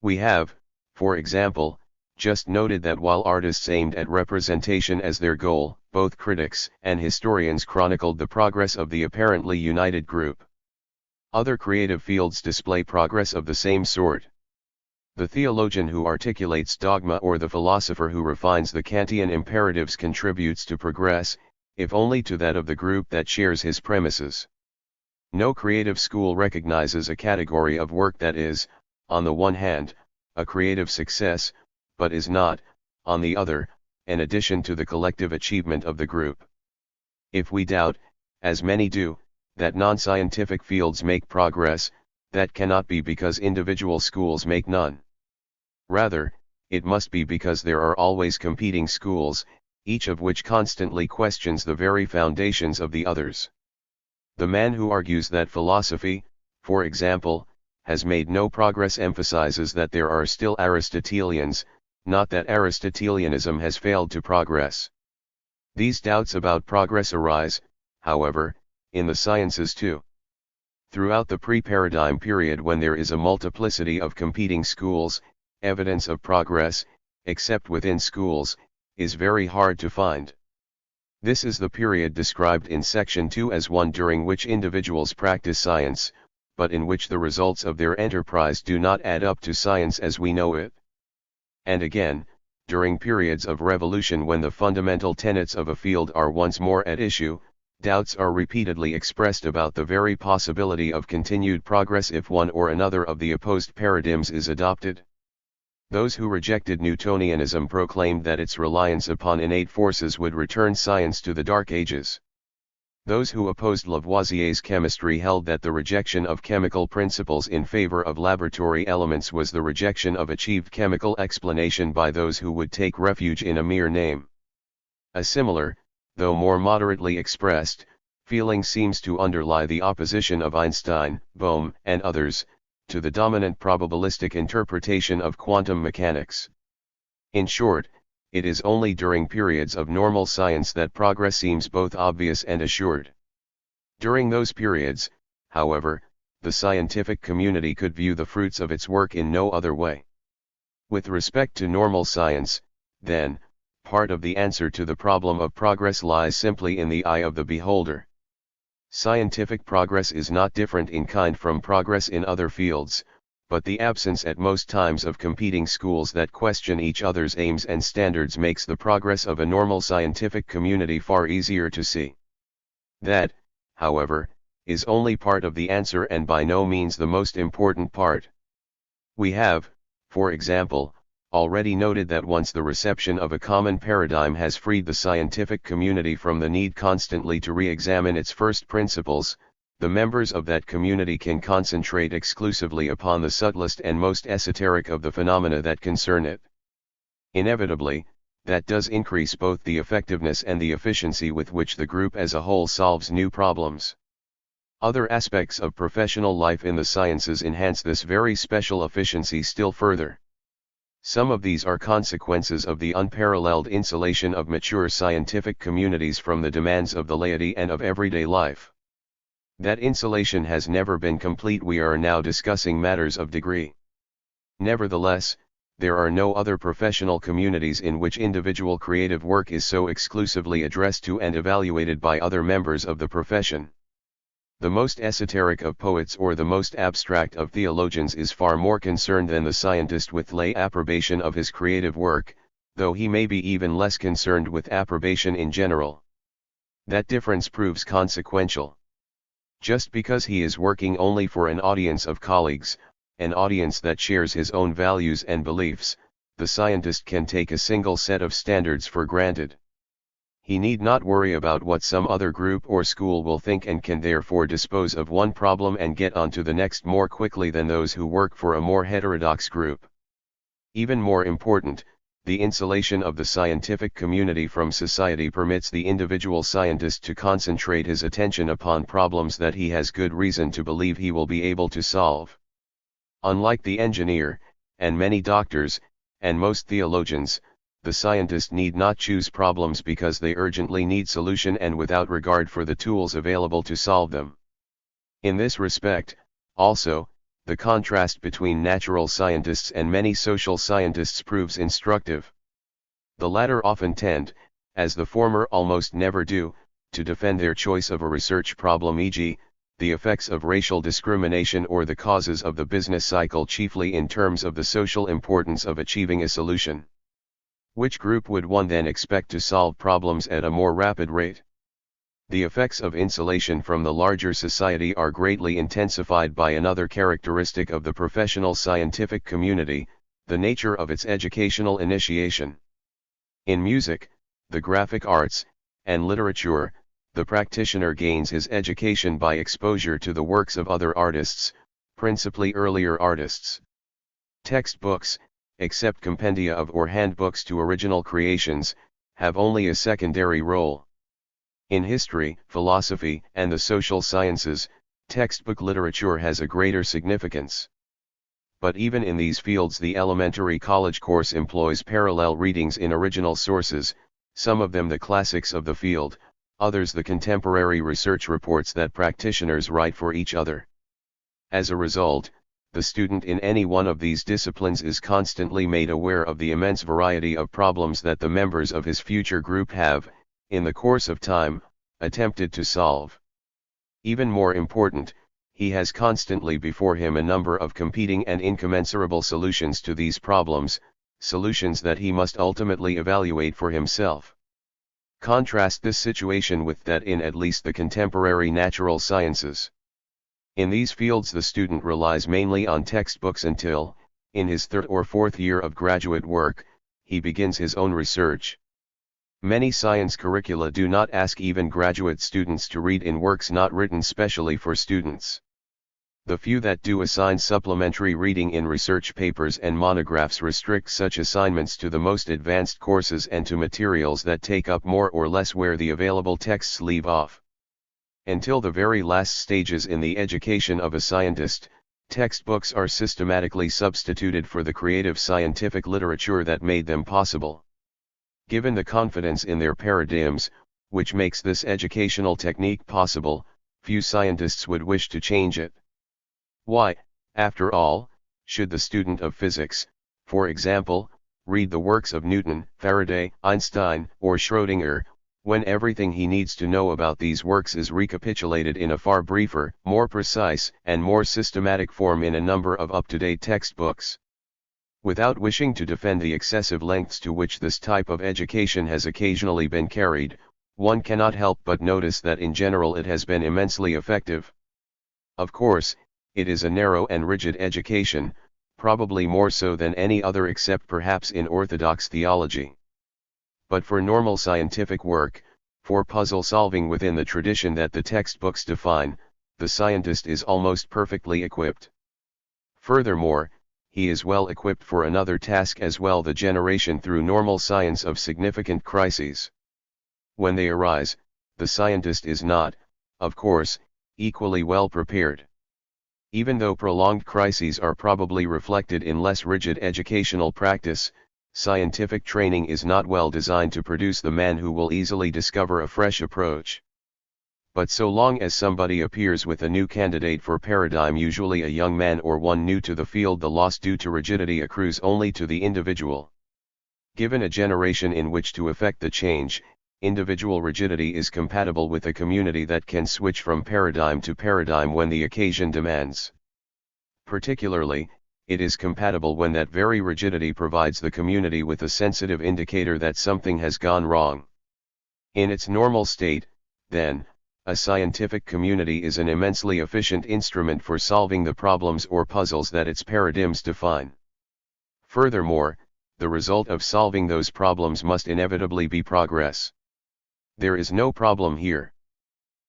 We have, for example, just noted that while artists aimed at representation as their goal, both critics and historians chronicled the progress of the apparently united group. Other creative fields display progress of the same sort. The theologian who articulates dogma or the philosopher who refines the Kantian imperatives contributes to progress, if only to that of the group that shares his premises. No creative school recognizes a category of work that is, on the one hand, a creative success, but is not, on the other, an addition to the collective achievement of the group. If we doubt, as many do, that non-scientific fields make progress, that cannot be because individual schools make none. Rather, it must be because there are always competing schools, each of which constantly questions the very foundations of the others. The man who argues that philosophy, for example, has made no progress emphasizes that there are still Aristotelians, not that Aristotelianism has failed to progress. These doubts about progress arise, however, in the sciences too. Throughout the pre-paradigm period when there is a multiplicity of competing schools, evidence of progress, except within schools, is very hard to find. This is the period described in section 2 as one during which individuals practice science, but in which the results of their enterprise do not add up to science as we know it. And again, during periods of revolution when the fundamental tenets of a field are once more at issue, doubts are repeatedly expressed about the very possibility of continued progress if one or another of the opposed paradigms is adopted. Those who rejected Newtonianism proclaimed that its reliance upon innate forces would return science to the Dark Ages. Those who opposed Lavoisier's chemistry held that the rejection of chemical principles in favor of laboratory elements was the rejection of achieved chemical explanation by those who would take refuge in a mere name. A similar, though more moderately expressed, feeling seems to underlie the opposition of Einstein, Bohm, and others, to the dominant probabilistic interpretation of quantum mechanics. In short, it is only during periods of normal science that progress seems both obvious and assured. During those periods, however, the scientific community could view the fruits of its work in no other way. With respect to normal science, then, part of the answer to the problem of progress lies simply in the eye of the beholder. Scientific progress is not different in kind from progress in other fields, but the absence at most times of competing schools that question each other's aims and standards makes the progress of a normal scientific community far easier to see. That, however, is only part of the answer and by no means the most important part. We have, for example, already noted that once the reception of a common paradigm has freed the scientific community from the need constantly to re-examine its first principles, the members of that community can concentrate exclusively upon the subtlest and most esoteric of the phenomena that concern it. Inevitably, that does increase both the effectiveness and the efficiency with which the group as a whole solves new problems. Other aspects of professional life in the sciences enhance this very special efficiency still further. Some of these are consequences of the unparalleled insulation of mature scientific communities from the demands of the laity and of everyday life. That insulation has never been complete. We are now discussing matters of degree. Nevertheless, there are no other professional communities in which individual creative work is so exclusively addressed to and evaluated by other members of the profession. The most esoteric of poets or the most abstract of theologians is far more concerned than the scientist with lay approbation of his creative work, though he may be even less concerned with approbation in general. That difference proves consequential. Just because he is working only for an audience of colleagues, an audience that shares his own values and beliefs, the scientist can take a single set of standards for granted. He need not worry about what some other group or school will think and can therefore dispose of one problem and get on to the next more quickly than those who work for a more heterodox group. Even more important, the insulation of the scientific community from society permits the individual scientist to concentrate his attention upon problems that he has good reason to believe he will be able to solve. Unlike the engineer, and many doctors, and most theologians, the scientist need not choose problems because they urgently need solution and without regard for the tools available to solve them. In this respect, also, the contrast between natural scientists and many social scientists proves instructive. The latter often tend, as the former almost never do, to defend their choice of a research problem, e.g., the effects of racial discrimination or the causes of the business cycle, chiefly in terms of the social importance of achieving a solution. Which group would one then expect to solve problems at a more rapid rate? The effects of insulation from the larger society are greatly intensified by another characteristic of the professional scientific community, the nature of its educational initiation. In music, the graphic arts, and literature, the practitioner gains his education by exposure to the works of other artists, principally earlier artists. Textbooks, except compendia of or handbooks to original creations, have only a secondary role. In history, philosophy, and the social sciences, textbook literature has a greater significance. But even in these fields, the elementary college course employs parallel readings in original sources, some of them the classics of the field, others the contemporary research reports that practitioners write for each other. As a result, the student in any one of these disciplines is constantly made aware of the immense variety of problems that the members of his future group have, in the course of time, attempted to solve. Even more important, he has constantly before him a number of competing and incommensurable solutions to these problems, solutions that he must ultimately evaluate for himself. Contrast this situation with that in at least the contemporary natural sciences. In these fields the student relies mainly on textbooks until, in his third or fourth year of graduate work, he begins his own research. Many science curricula do not ask even graduate students to read in works not written specially for students. The few that do assign supplementary reading in research papers and monographs restrict such assignments to the most advanced courses and to materials that take up more or less where the available texts leave off. Until the very last stages in the education of a scientist, textbooks are systematically substituted for the creative scientific literature that made them possible. Given the confidence in their paradigms, which makes this educational technique possible, few scientists would wish to change it. Why, after all, should the student of physics, for example, read the works of Newton, Faraday, Einstein, or Schrödinger, when everything he needs to know about these works is recapitulated in a far briefer, more precise, and more systematic form in a number of up-to-date textbooks? Without wishing to defend the excessive lengths to which this type of education has occasionally been carried, one cannot help but notice that in general it has been immensely effective. Of course, it is a narrow and rigid education, probably more so than any other except perhaps in orthodox theology. But for normal scientific work, for puzzle solving within the tradition that the textbooks define, the scientist is almost perfectly equipped. Furthermore, he is well equipped for another task as well: the generation through normal science of significant crises. When they arise, the scientist is not, of course, equally well prepared. Even though prolonged crises are probably reflected in less rigid educational practice, scientific training is not well designed to produce the man who will easily discover a fresh approach. But so long as somebody appears with a new candidate for paradigm, usually a young man or one new to the field, the loss due to rigidity accrues only to the individual. Given a generation in which to effect the change, individual rigidity is compatible with a community that can switch from paradigm to paradigm when the occasion demands. Particularly, it is compatible when that very rigidity provides the community with a sensitive indicator that something has gone wrong. In its normal state, then, a scientific community is an immensely efficient instrument for solving the problems or puzzles that its paradigms define. Furthermore, the result of solving those problems must inevitably be progress. There is no problem here.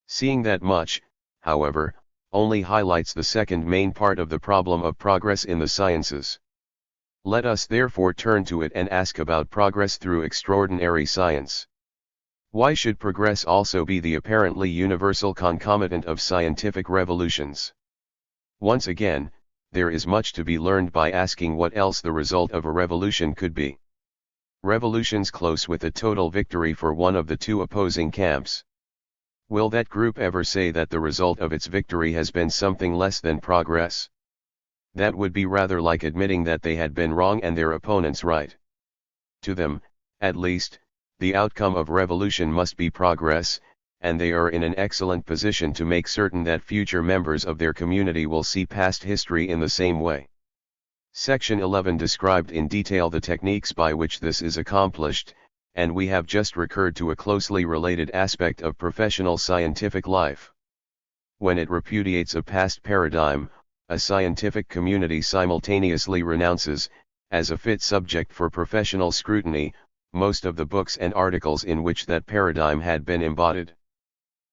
Seeing that much, however, only highlights the second main part of the problem of progress in the sciences. Let us therefore turn to it and ask about progress through extraordinary science. Why should progress also be the apparently universal concomitant of scientific revolutions? Once again, there is much to be learned by asking what else the result of a revolution could be. Revolutions close with a total victory for one of the two opposing camps. Will that group ever say that the result of its victory has been something less than progress? That would be rather like admitting that they had been wrong and their opponents right. To them, at least, the outcome of revolution must be progress, and they are in an excellent position to make certain that future members of their community will see past history in the same way. Section 11 described in detail the techniques by which this is accomplished, and we have just recurred to a closely related aspect of professional scientific life. When it repudiates a past paradigm, a scientific community simultaneously renounces, as a fit subject for professional scrutiny, most of the books and articles in which that paradigm had been embodied.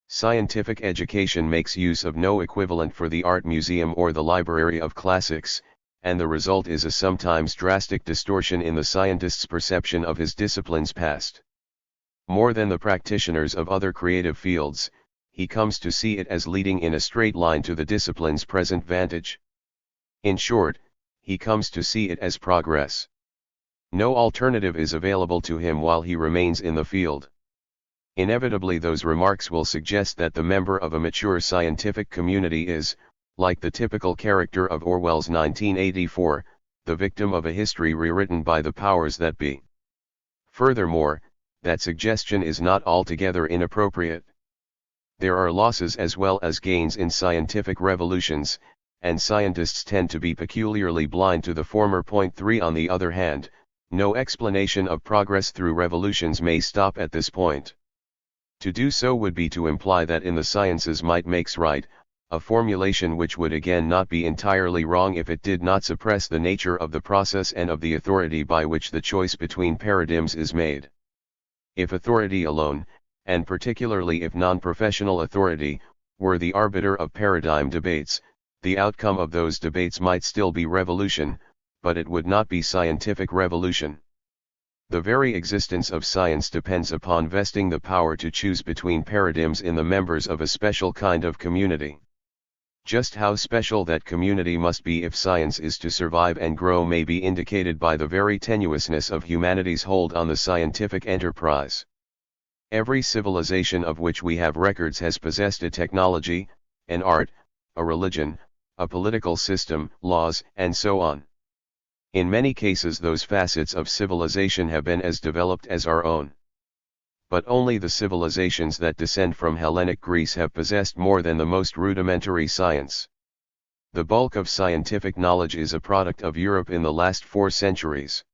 Scientific education makes use of no equivalent for the art museum or the library of classics, and the result is a sometimes drastic distortion in the scientist's perception of his discipline's past. More than the practitioners of other creative fields, he comes to see it as leading in a straight line to the discipline's present vantage. In short, he comes to see it as progress. No alternative is available to him while he remains in the field. Inevitably, those remarks will suggest that the member of a mature scientific community is, like the typical character of Orwell's 1984, the victim of a history rewritten by the powers that be. Furthermore, that suggestion is not altogether inappropriate. There are losses as well as gains in scientific revolutions, and scientists tend to be peculiarly blind to the former. Point 3. On the other hand, No explanation of progress through revolutions may stop at this point. To do so would be to imply that in the sciences might makes right, a formulation which would again not be entirely wrong if it did not suppress the nature of the process and of the authority by which the choice between paradigms is made. If authority alone, and particularly if non-professional authority, were the arbiter of paradigm debates, the outcome of those debates might still be revolution, but it would not be scientific revolution. The very existence of science depends upon vesting the power to choose between paradigms in the members of a special kind of community. Just how special that community must be if science is to survive and grow may be indicated by the very tenuousness of humanity's hold on the scientific enterprise. Every civilization of which we have records has possessed a technology, an art, a religion, a political system, laws, and so on. In many cases those facets of civilization have been as developed as our own. But only the civilizations that descend from Hellenic Greece have possessed more than the most rudimentary science. The bulk of scientific knowledge is a product of Europe in the last 4 centuries.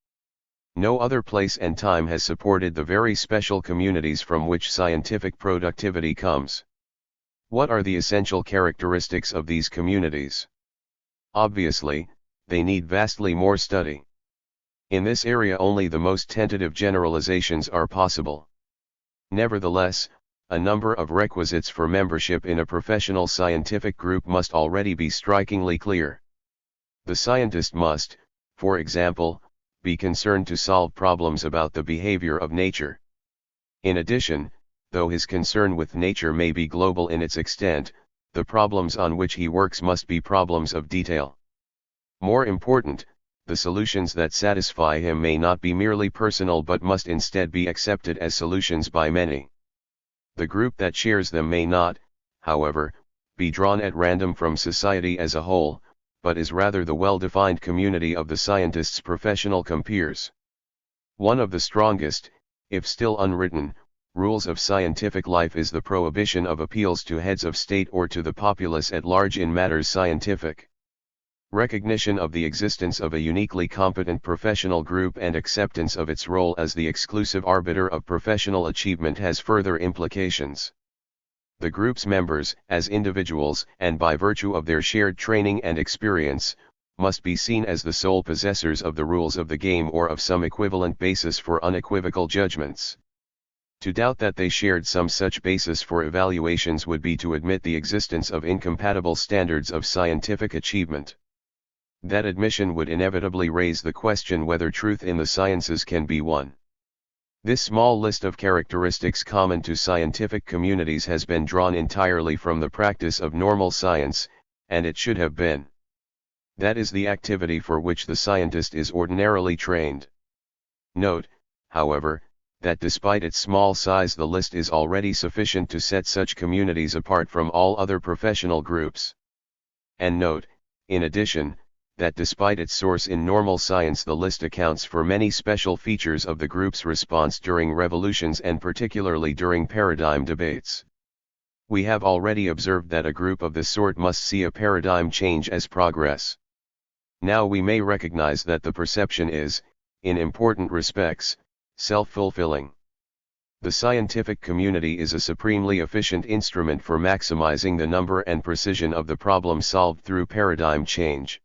No other place and time has supported the very special communities from which scientific productivity comes. What are the essential characteristics of these communities? Obviously, they need vastly more study. In this area only the most tentative generalizations are possible. Nevertheless, a number of requisites for membership in a professional scientific group must already be strikingly clear. The scientist must, for example, be concerned to solve problems about the behavior of nature. In addition, though his concern with nature may be global in its extent, the problems on which he works must be problems of detail. More important, the solutions that satisfy him may not be merely personal but must instead be accepted as solutions by many. The group that shares them may not, however, be drawn at random from society as a whole, but is rather the well-defined community of the scientist's professional compeers. One of the strongest, if still unwritten, rules of scientific life is the prohibition of appeals to heads of state or to the populace at large in matters scientific. Recognition of the existence of a uniquely competent professional group and acceptance of its role as the exclusive arbiter of professional achievement has further implications. The group's members, as individuals and by virtue of their shared training and experience, must be seen as the sole possessors of the rules of the game or of some equivalent basis for unequivocal judgments. To doubt that they shared some such basis for evaluations would be to admit the existence of incompatible standards of scientific achievement. That admission would inevitably raise the question whether truth in the sciences can be won. This small list of characteristics common to scientific communities has been drawn entirely from the practice of normal science, and it should have been. That is the activity for which the scientist is ordinarily trained. Note, however, that despite its small size the list is already sufficient to set such communities apart from all other professional groups. And note, in addition, that despite its source in normal science the list accounts for many special features of the group's response during revolutions and particularly during paradigm debates. We have already observed that a group of this sort must see a paradigm change as progress. Now we may recognize that the perception is, in important respects, self-fulfilling. The scientific community is a supremely efficient instrument for maximizing the number and precision of the problem solved through paradigm change.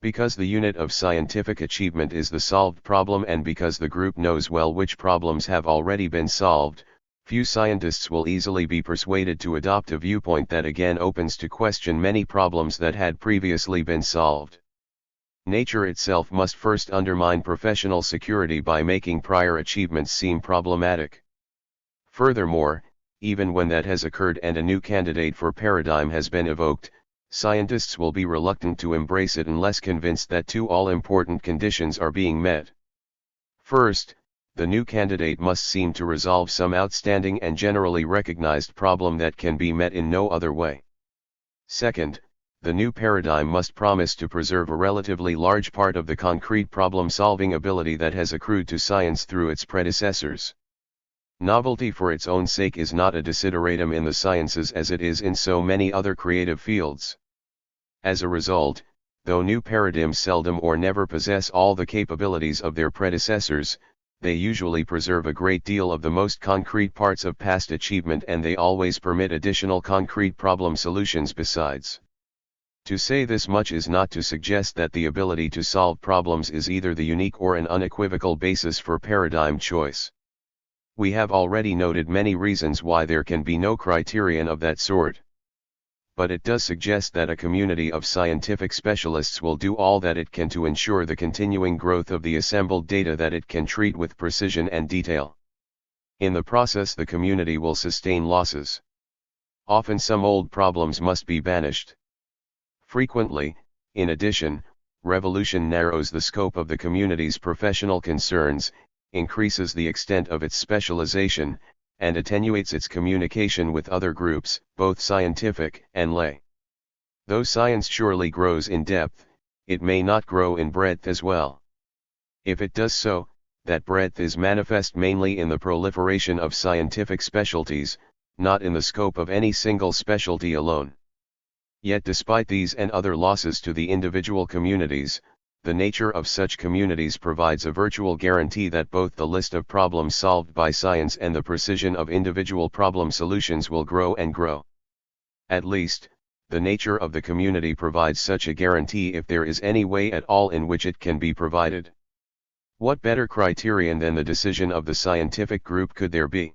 Because the unit of scientific achievement is the solved problem and because the group knows well which problems have already been solved, few scientists will easily be persuaded to adopt a viewpoint that again opens to question many problems that had previously been solved. Nature itself must first undermine professional security by making prior achievements seem problematic. Furthermore, even when that has occurred and a new candidate for paradigm has been evoked, scientists will be reluctant to embrace it unless convinced that two all-important conditions are being met. First, the new candidate must seem to resolve some outstanding and generally recognized problem that can be met in no other way. Second, the new paradigm must promise to preserve a relatively large part of the concrete problem-solving ability that has accrued to science through its predecessors. Novelty for its own sake is not a desideratum in the sciences as it is in so many other creative fields. As a result, though new paradigms seldom or never possess all the capabilities of their predecessors, they usually preserve a great deal of the most concrete parts of past achievement, and they always permit additional concrete problem solutions besides. To say this much is not to suggest that the ability to solve problems is either the unique or an unequivocal basis for paradigm choice. We have already noted many reasons why there can be no criterion of that sort. But it does suggest that a community of scientific specialists will do all that it can to ensure the continuing growth of the assembled data that it can treat with precision and detail. In the process, the community will sustain losses. Often some old problems must be banished. Frequently, in addition, revolution narrows the scope of the community's professional concerns, increases the extent of its specialization, and attenuates its communication with other groups, both scientific and lay. Though science surely grows in depth, it may not grow in breadth as well. If it does so, that breadth is manifest mainly in the proliferation of scientific specialties, not in the scope of any single specialty alone. Yet despite these and other losses to the individual communities, the nature of such communities provides a virtual guarantee that both the list of problems solved by science and the precision of individual problem solutions will grow and grow. At least, the nature of the community provides such a guarantee if there is any way at all in which it can be provided. What better criterion than the decision of the scientific group could there be?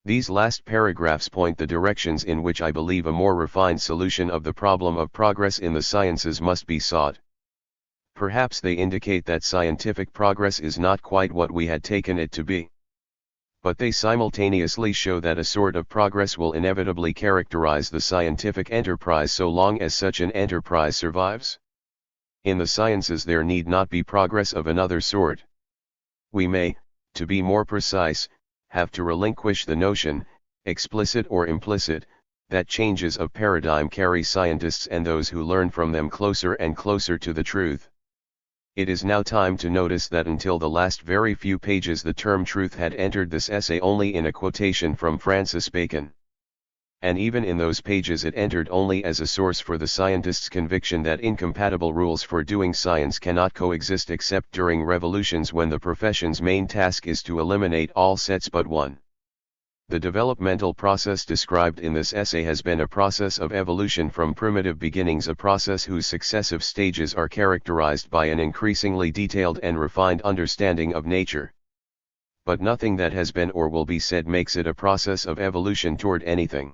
These last paragraphs point the directions in which I believe a more refined solution of the problem of progress in the sciences must be sought. Perhaps they indicate that scientific progress is not quite what we had taken it to be. But they simultaneously show that a sort of progress will inevitably characterize the scientific enterprise so long as such an enterprise survives. In the sciences there need not be progress of another sort. We may, to be more precise, have to relinquish the notion, explicit or implicit, that changes of paradigm carry scientists and those who learn from them closer and closer to the truth. It is now time to notice that until the last very few pages the term truth had entered this essay only in a quotation from Francis Bacon. And even in those pages it entered only as a source for the scientist's conviction that incompatible rules for doing science cannot coexist except during revolutions when the profession's main task is to eliminate all sets but one. The developmental process described in this essay has been a process of evolution from primitive beginnings, a process whose successive stages are characterized by an increasingly detailed and refined understanding of nature. But nothing that has been or will be said makes it a process of evolution toward anything.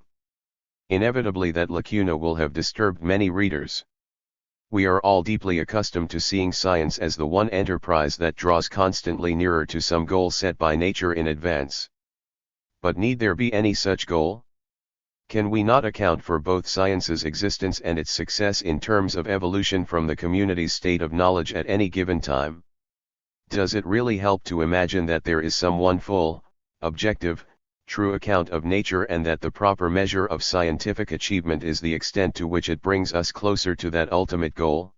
Inevitably that lacuna will have disturbed many readers. We are all deeply accustomed to seeing science as the one enterprise that draws constantly nearer to some goal set by nature in advance. But need there be any such goal? Can we not account for both science's existence and its success in terms of evolution from the community's state of knowledge at any given time? Does it really help to imagine that there is some one full, objective, true account of nature, and that the proper measure of scientific achievement is the extent to which it brings us closer to that ultimate goal?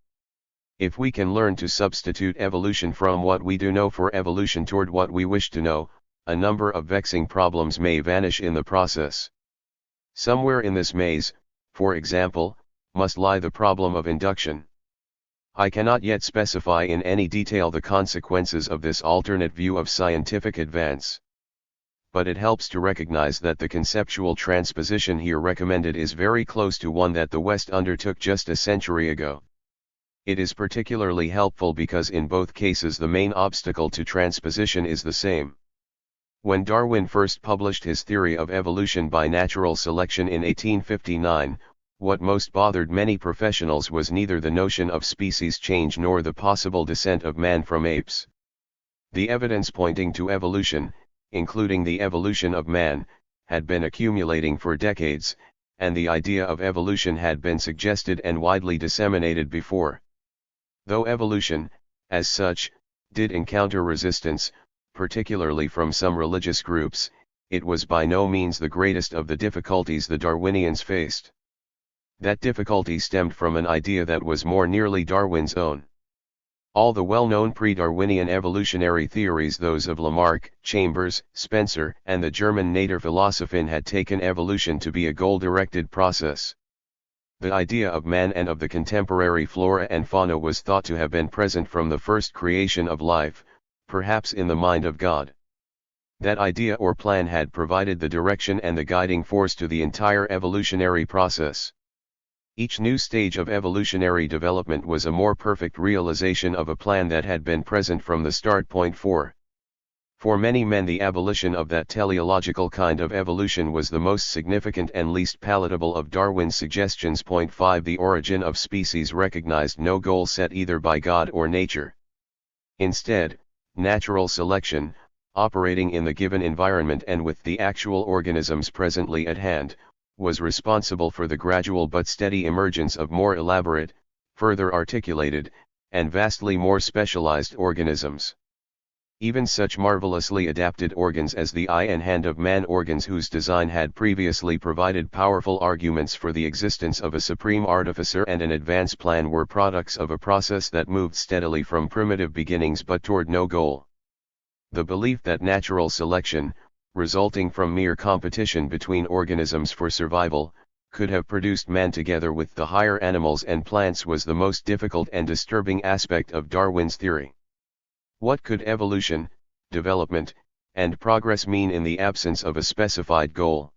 If we can learn to substitute evolution from what we do know for evolution toward what we wish to know, a number of vexing problems may vanish in the process. Somewhere in this maze, for example, must lie the problem of induction. I cannot yet specify in any detail the consequences of this alternate view of scientific advance. But it helps to recognize that the conceptual transposition here recommended is very close to one that the West undertook just a century ago. It is particularly helpful because in both cases the main obstacle to transposition is the same. When Darwin first published his theory of evolution by natural selection in 1859, what most bothered many professionals was neither the notion of species change nor the possible descent of man from apes. The evidence pointing to evolution, including the evolution of man, had been accumulating for decades, and the idea of evolution had been suggested and widely disseminated before. Though evolution, as such, did encounter resistance, particularly from some religious groups, it was by no means the greatest of the difficulties the Darwinians faced. That difficulty stemmed from an idea that was more nearly Darwin's own. All the well-known pre-Darwinian evolutionary theories, those of Lamarck, Chambers, Spencer, and the German Natur Philosophien, had taken evolution to be a goal-directed process. The idea of man and of the contemporary flora and fauna was thought to have been present from the first creation of life, perhaps in the mind of God. That idea or plan had provided the direction and the guiding force to the entire evolutionary process. Each new stage of evolutionary development was a more perfect realization of a plan that had been present from the start. Point 4. For many men the abolition of that teleological kind of evolution was the most significant and least palatable of Darwin's suggestions. Point 5. The origin of species recognized no goal set either by God or nature. Instead, natural selection, operating in the given environment and with the actual organisms presently at hand, was responsible for the gradual but steady emergence of more elaborate, further articulated, and vastly more specialized organisms. Even such marvelously adapted organs as the eye and hand of man, organs whose design had previously provided powerful arguments for the existence of a supreme artificer and an advance plan, were products of a process that moved steadily from primitive beginnings but toward no goal. The belief that natural selection, resulting from mere competition between organisms for survival, could have produced man together with the higher animals and plants was the most difficult and disturbing aspect of Darwin's theory. What could evolution, development, and progress mean in the absence of a specified goal?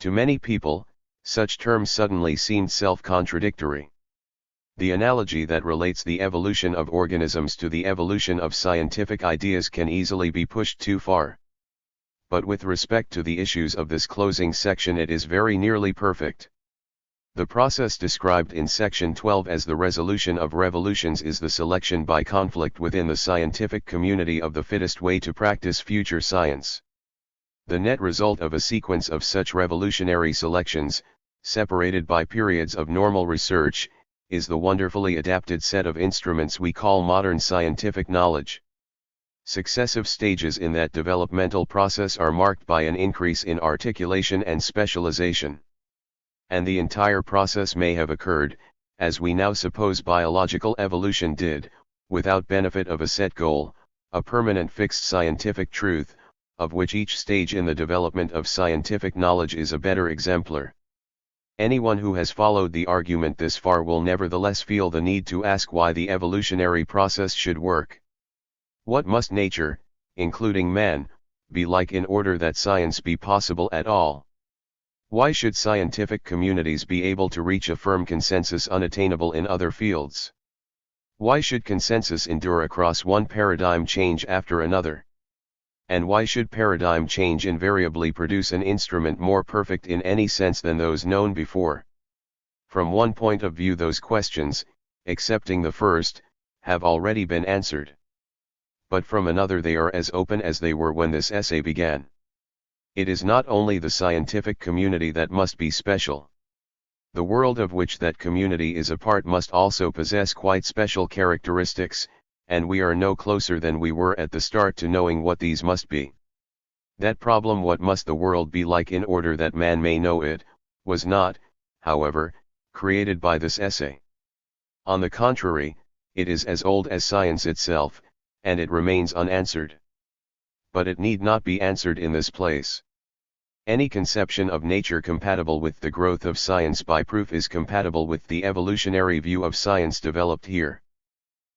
To many people, such terms suddenly seemed self-contradictory. The analogy that relates the evolution of organisms to the evolution of scientific ideas can easily be pushed too far. But with respect to the issues of this closing section, it is very nearly perfect. The process described in section 12 as the resolution of revolutions is the selection by conflict within the scientific community of the fittest way to practice future science. The net result of a sequence of such revolutionary selections, separated by periods of normal research, is the wonderfully adapted set of instruments we call modern scientific knowledge. Successive stages in that developmental process are marked by an increase in articulation and specialization. And the entire process may have occurred, as we now suppose biological evolution did, without benefit of a set goal, a permanent fixed scientific truth, of which each stage in the development of scientific knowledge is a better exemplar. Anyone who has followed the argument this far will nevertheless feel the need to ask why the evolutionary process should work. What must nature, including man, be like in order that science be possible at all? Why should scientific communities be able to reach a firm consensus unattainable in other fields? Why should consensus endure across one paradigm change after another? And why should paradigm change invariably produce an instrument more perfect in any sense than those known before? From one point of view those questions, excepting the first, have already been answered. But from another they are as open as they were when this essay began. It is not only the scientific community that must be special. The world of which that community is a part must also possess quite special characteristics, and we are no closer than we were at the start to knowing what these must be. That problem, what must the world be like in order that man may know it, was not, however, created by this essay. On the contrary, it is as old as science itself, and it remains unanswered. But it need not be answered in this place. Any conception of nature compatible with the growth of science by proof is compatible with the evolutionary view of science developed here.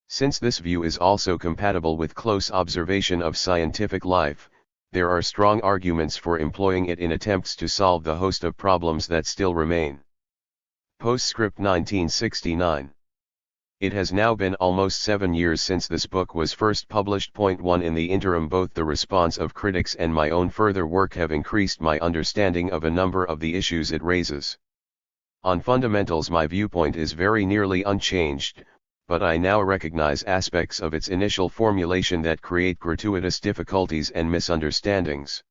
Since this view is also compatible with close observation of scientific life, there are strong arguments for employing it in attempts to solve the host of problems that still remain. Postscript 1969. It has now been almost 7 years since this book was first published. Point 1. In the interim, both the response of critics and my own further work have increased my understanding of a number of the issues it raises. On fundamentals my viewpoint is very nearly unchanged, but I now recognize aspects of its initial formulation that create gratuitous difficulties and misunderstandings.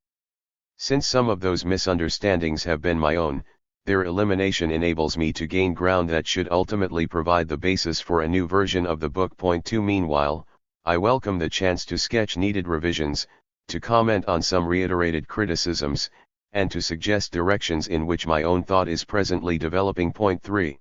Since some of those misunderstandings have been my own, their elimination enables me to gain ground that should ultimately provide the basis for a new version of the book. Point 2. Meanwhile, I welcome the chance to sketch needed revisions, to comment on some reiterated criticisms, and to suggest directions in which my own thought is presently developing. Point 3.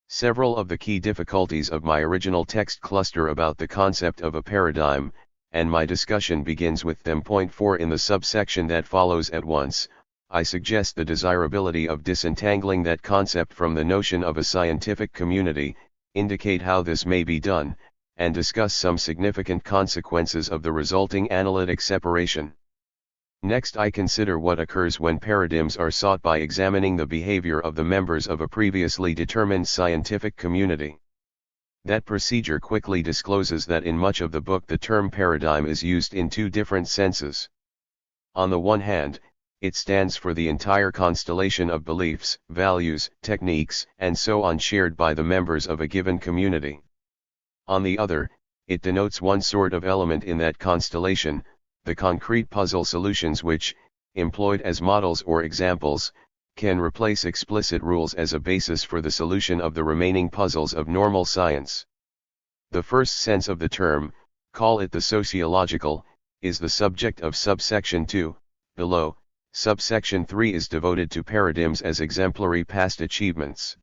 Several of the key difficulties of my original text cluster about the concept of a paradigm, and my discussion begins with them. Point 4. In the subsection that follows at once, I suggest the desirability of disentangling that concept from the notion of a scientific community, indicate how this may be done, and discuss some significant consequences of the resulting analytic separation. Next, I consider what occurs when paradigms are sought by examining the behavior of the members of a previously determined scientific community. That procedure quickly discloses that in much of the book the term paradigm is used in two different senses. On the one hand, it stands for the entire constellation of beliefs, values, techniques, and so on shared by the members of a given community. On the other, it denotes one sort of element in that constellation, the concrete puzzle solutions which, employed as models or examples, can replace explicit rules as a basis for the solution of the remaining puzzles of normal science. The first sense of the term, call it the sociological, is the subject of subsection 2, below. Subsection 3 is devoted to paradigms as exemplary past achievements.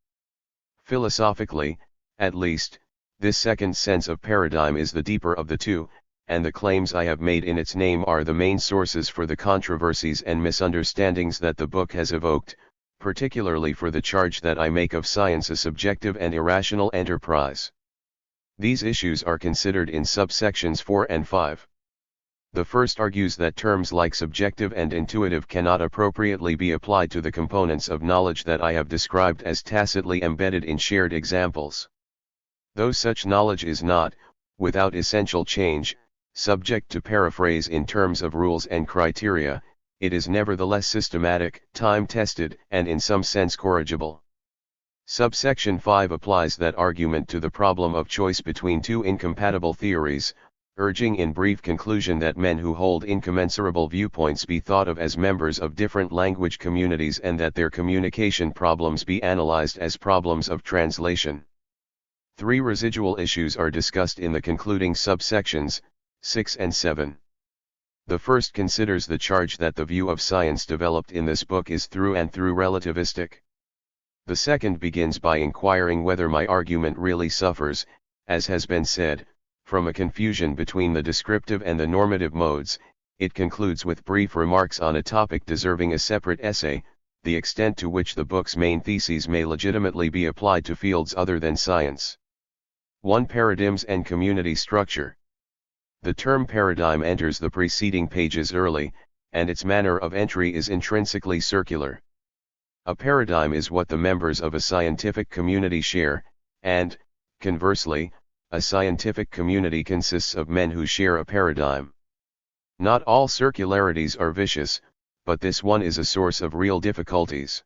Philosophically, at least, this second sense of paradigm is the deeper of the two, and the claims I have made in its name are the main sources for the controversies and misunderstandings that the book has evoked, particularly for the charge that I make of science a subjective and irrational enterprise. These issues are considered in subsections 4 and 5. The first argues that terms like subjective and intuitive cannot appropriately be applied to the components of knowledge that I have described as tacitly embedded in shared examples. Though such knowledge is not, without essential change, subject to paraphrase in terms of rules and criteria, it is nevertheless systematic, time-tested, and in some sense corrigible. Subsection 5 applies that argument to the problem of choice between two incompatible theories, urging in brief conclusion that men who hold incommensurable viewpoints be thought of as members of different language communities and that their communication problems be analyzed as problems of translation. 3 residual issues are discussed in the concluding subsections, 6 and 7. The first considers the charge that the view of science developed in this book is through and through relativistic. The second begins by inquiring whether my argument really suffers, as has been said, from a confusion between the descriptive and the normative modes. It concludes with brief remarks on a topic deserving a separate essay, the extent to which the book's main theses may legitimately be applied to fields other than science. 1. Paradigms and community structure. The term paradigm enters the preceding pages early, and its manner of entry is intrinsically circular. A paradigm is what the members of a scientific community share, and, conversely, a scientific community consists of men who share a paradigm. Not all circularities are vicious, but this one is a source of real difficulties.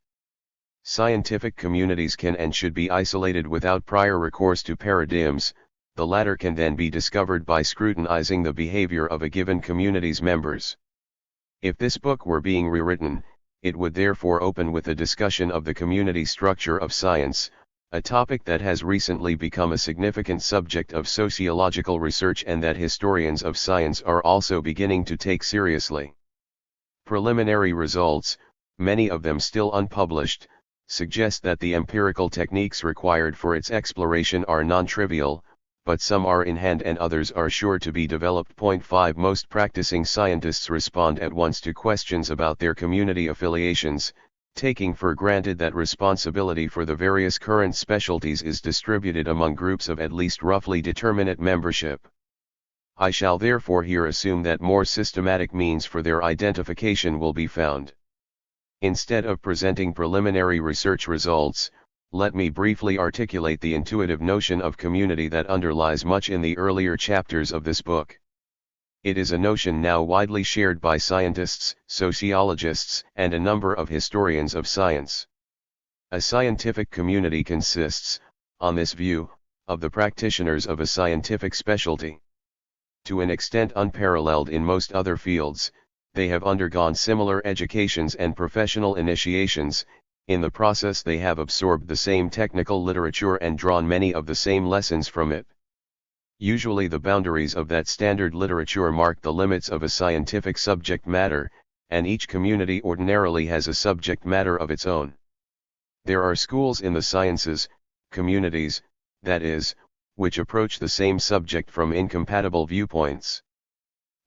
Scientific communities can and should be isolated without prior recourse to paradigms. The latter can then be discovered by scrutinizing the behavior of a given community's members. If this book were being rewritten, it would therefore open with a discussion of the community structure of science, a topic that has recently become a significant subject of sociological research and that historians of science are also beginning to take seriously. Preliminary results, many of them still unpublished, suggest that the empirical techniques required for its exploration are non-trivial, but some are in hand and others are sure to be developed. 5 Most practicing scientists respond at once to questions about their community affiliations, taking for granted that responsibility for the various current specialties is distributed among groups of at least roughly determinate membership. I shall therefore here assume that more systematic means for their identification will be found. Instead of presenting preliminary research results, let me briefly articulate the intuitive notion of community that underlies much in the earlier chapters of this book. It is a notion now widely shared by scientists, sociologists, and a number of historians of science. A scientific community consists, on this view, of the practitioners of a scientific specialty. To an extent unparalleled in most other fields, they have undergone similar educations and professional initiations. In the process they have absorbed the same technical literature and drawn many of the same lessons from it. Usually the boundaries of that standard literature mark the limits of a scientific subject matter, and each community ordinarily has a subject matter of its own. There are schools in the sciences, communities, that is, which approach the same subject from incompatible viewpoints.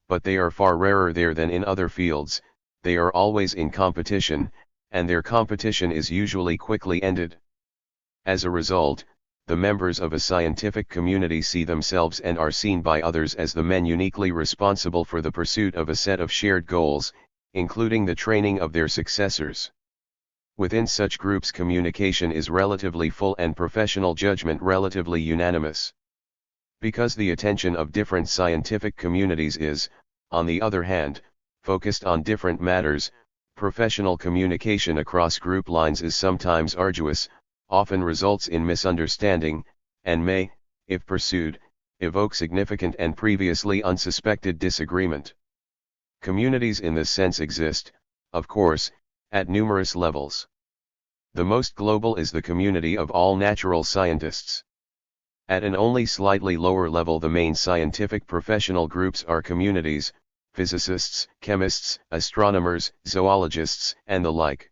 But they are far rarer there than in other fields, they are always in competition, and their competition is usually quickly ended. As a result, the members of a scientific community see themselves and are seen by others as the men uniquely responsible for the pursuit of a set of shared goals, including the training of their successors. Within such groups, communication is relatively full and professional judgment relatively unanimous. Because the attention of different scientific communities is, on the other hand, focused on different matters, professional communication across group lines is sometimes arduous, often results in misunderstanding, and may, if pursued, evoke significant and previously unsuspected disagreement. Communities in this sense exist, of course, at numerous levels. The most global is the community of all natural scientists. At an only slightly lower level, the main scientific professional groups are communities, physicists, chemists, astronomers, zoologists, and the like.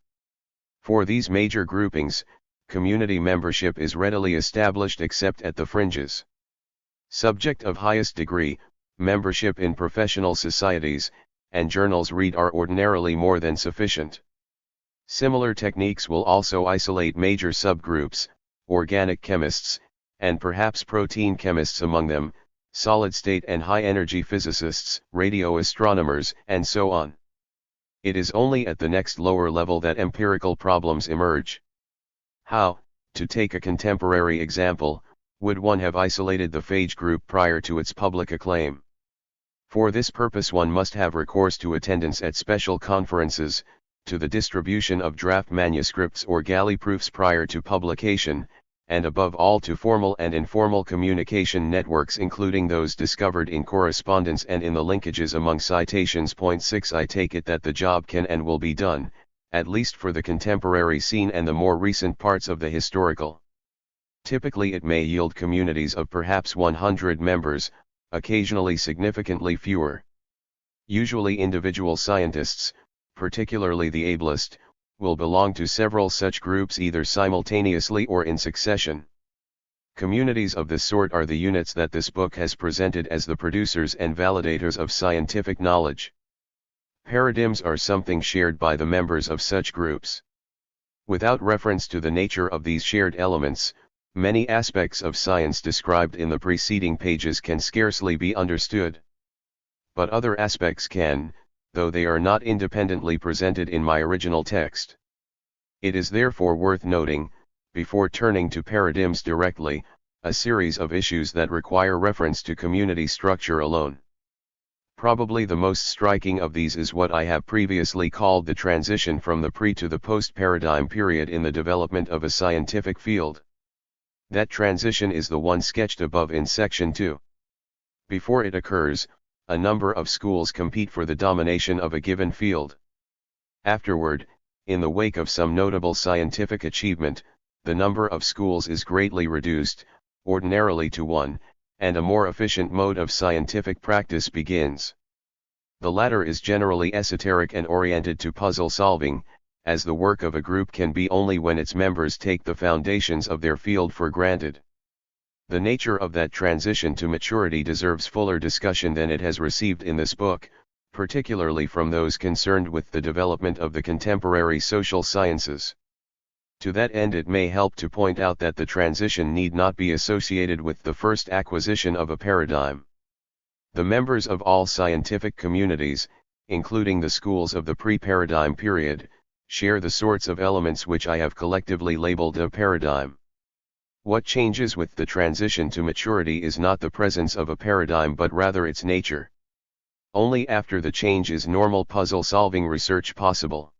For these major groupings, community membership is readily established except at the fringes. Subject of highest degree, membership in professional societies, and journals read are ordinarily more than sufficient. Similar techniques will also isolate major subgroups, organic chemists, and perhaps protein chemists among them, solid-state and high-energy physicists, radio astronomers, and so on. It is only at the next lower level that empirical problems emerge. How, to take a contemporary example, would one have isolated the phage group prior to its public acclaim? For this purpose one must have recourse to attendance at special conferences, to the distribution of draft manuscripts or galley proofs prior to publication, and above all to formal and informal communication networks including those discovered in correspondence and in the linkages among citations. Point 6 I take it that the job can and will be done, at least for the contemporary scene and the more recent parts of the historical. Typically it may yield communities of perhaps 100 members, occasionally significantly fewer. Usually individual scientists, particularly the ablest, will belong to several such groups either simultaneously or in succession. Communities of this sort are the units that this book has presented as the producers and validators of scientific knowledge. Paradigms are something shared by the members of such groups. Without reference to the nature of these shared elements, many aspects of science described in the preceding pages can scarcely be understood. But other aspects can, though they are not independently presented in my original text. It is therefore worth noting, before turning to paradigms directly, a series of issues that require reference to community structure alone. Probably the most striking of these is what I have previously called the transition from the pre to the post-paradigm period in the development of a scientific field. That transition is the one sketched above in section 2. Before it occurs, a number of schools compete for the domination of a given field. Afterward, in the wake of some notable scientific achievement, the number of schools is greatly reduced, ordinarily to one, and a more efficient mode of scientific practice begins. The latter is generally esoteric and oriented to puzzle solving, as the work of a group can be only when its members take the foundations of their field for granted. The nature of that transition to maturity deserves fuller discussion than it has received in this book, particularly from those concerned with the development of the contemporary social sciences. To that end it may help to point out that the transition need not be associated with the first acquisition of a paradigm. The members of all scientific communities, including the schools of the pre-paradigm period, share the sorts of elements which I have collectively labeled a paradigm. What changes with the transition to maturity is not the presence of a paradigm but rather its nature. Only after the change is normal puzzle-solving research possible.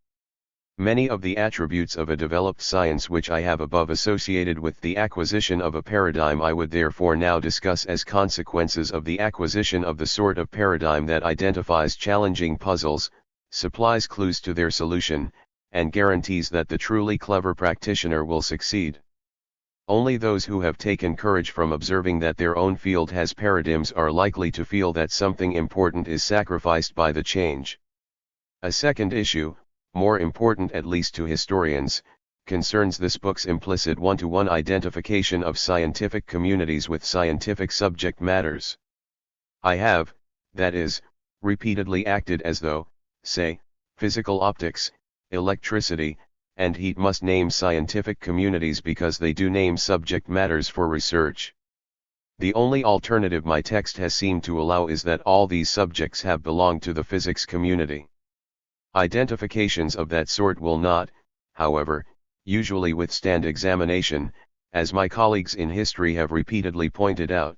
Many of the attributes of a developed science which I have above associated with the acquisition of a paradigm I would therefore now discuss as consequences of the acquisition of the sort of paradigm that identifies challenging puzzles, supplies clues to their solution, and guarantees that the truly clever practitioner will succeed. Only those who have taken courage from observing that their own field has paradigms are likely to feel that something important is sacrificed by the change. A second issue, more important at least to historians, concerns this book's implicit one-to-one identification of scientific communities with scientific subject matters. I have, that is, repeatedly acted as though, say, Physical optics, electricity, and heat must name scientific communities because they do name subject matters for research. The only alternative my text has seemed to allow is that all these subjects have belonged to the physics community. Identifications of that sort will not, however, usually withstand examination, as my colleagues in history have repeatedly pointed out.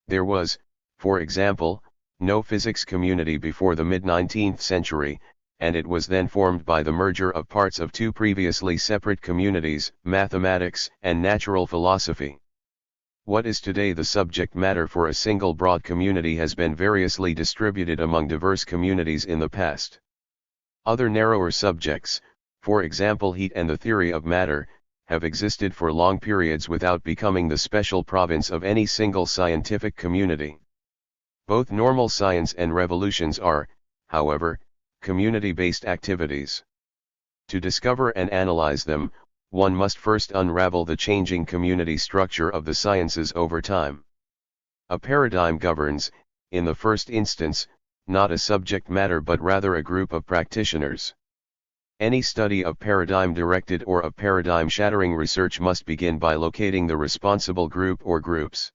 There was, for example, no physics community before the mid-19th century, and it was then formed by the merger of parts of two previously separate communities, mathematics and natural philosophy. What is today the subject matter for a single broad community has been variously distributed among diverse communities in the past. Other narrower subjects, for example heat and the theory of matter, have existed for long periods without becoming the special province of any single scientific community. Both normal science and revolutions are, however, community-based activities. To discover and analyze them, one must first unravel the changing community structure of the sciences over time. A paradigm governs, in the first instance, not a subject matter but rather a group of practitioners. Any study of paradigm-directed or of paradigm-shattering research must begin by locating the responsible group or groups.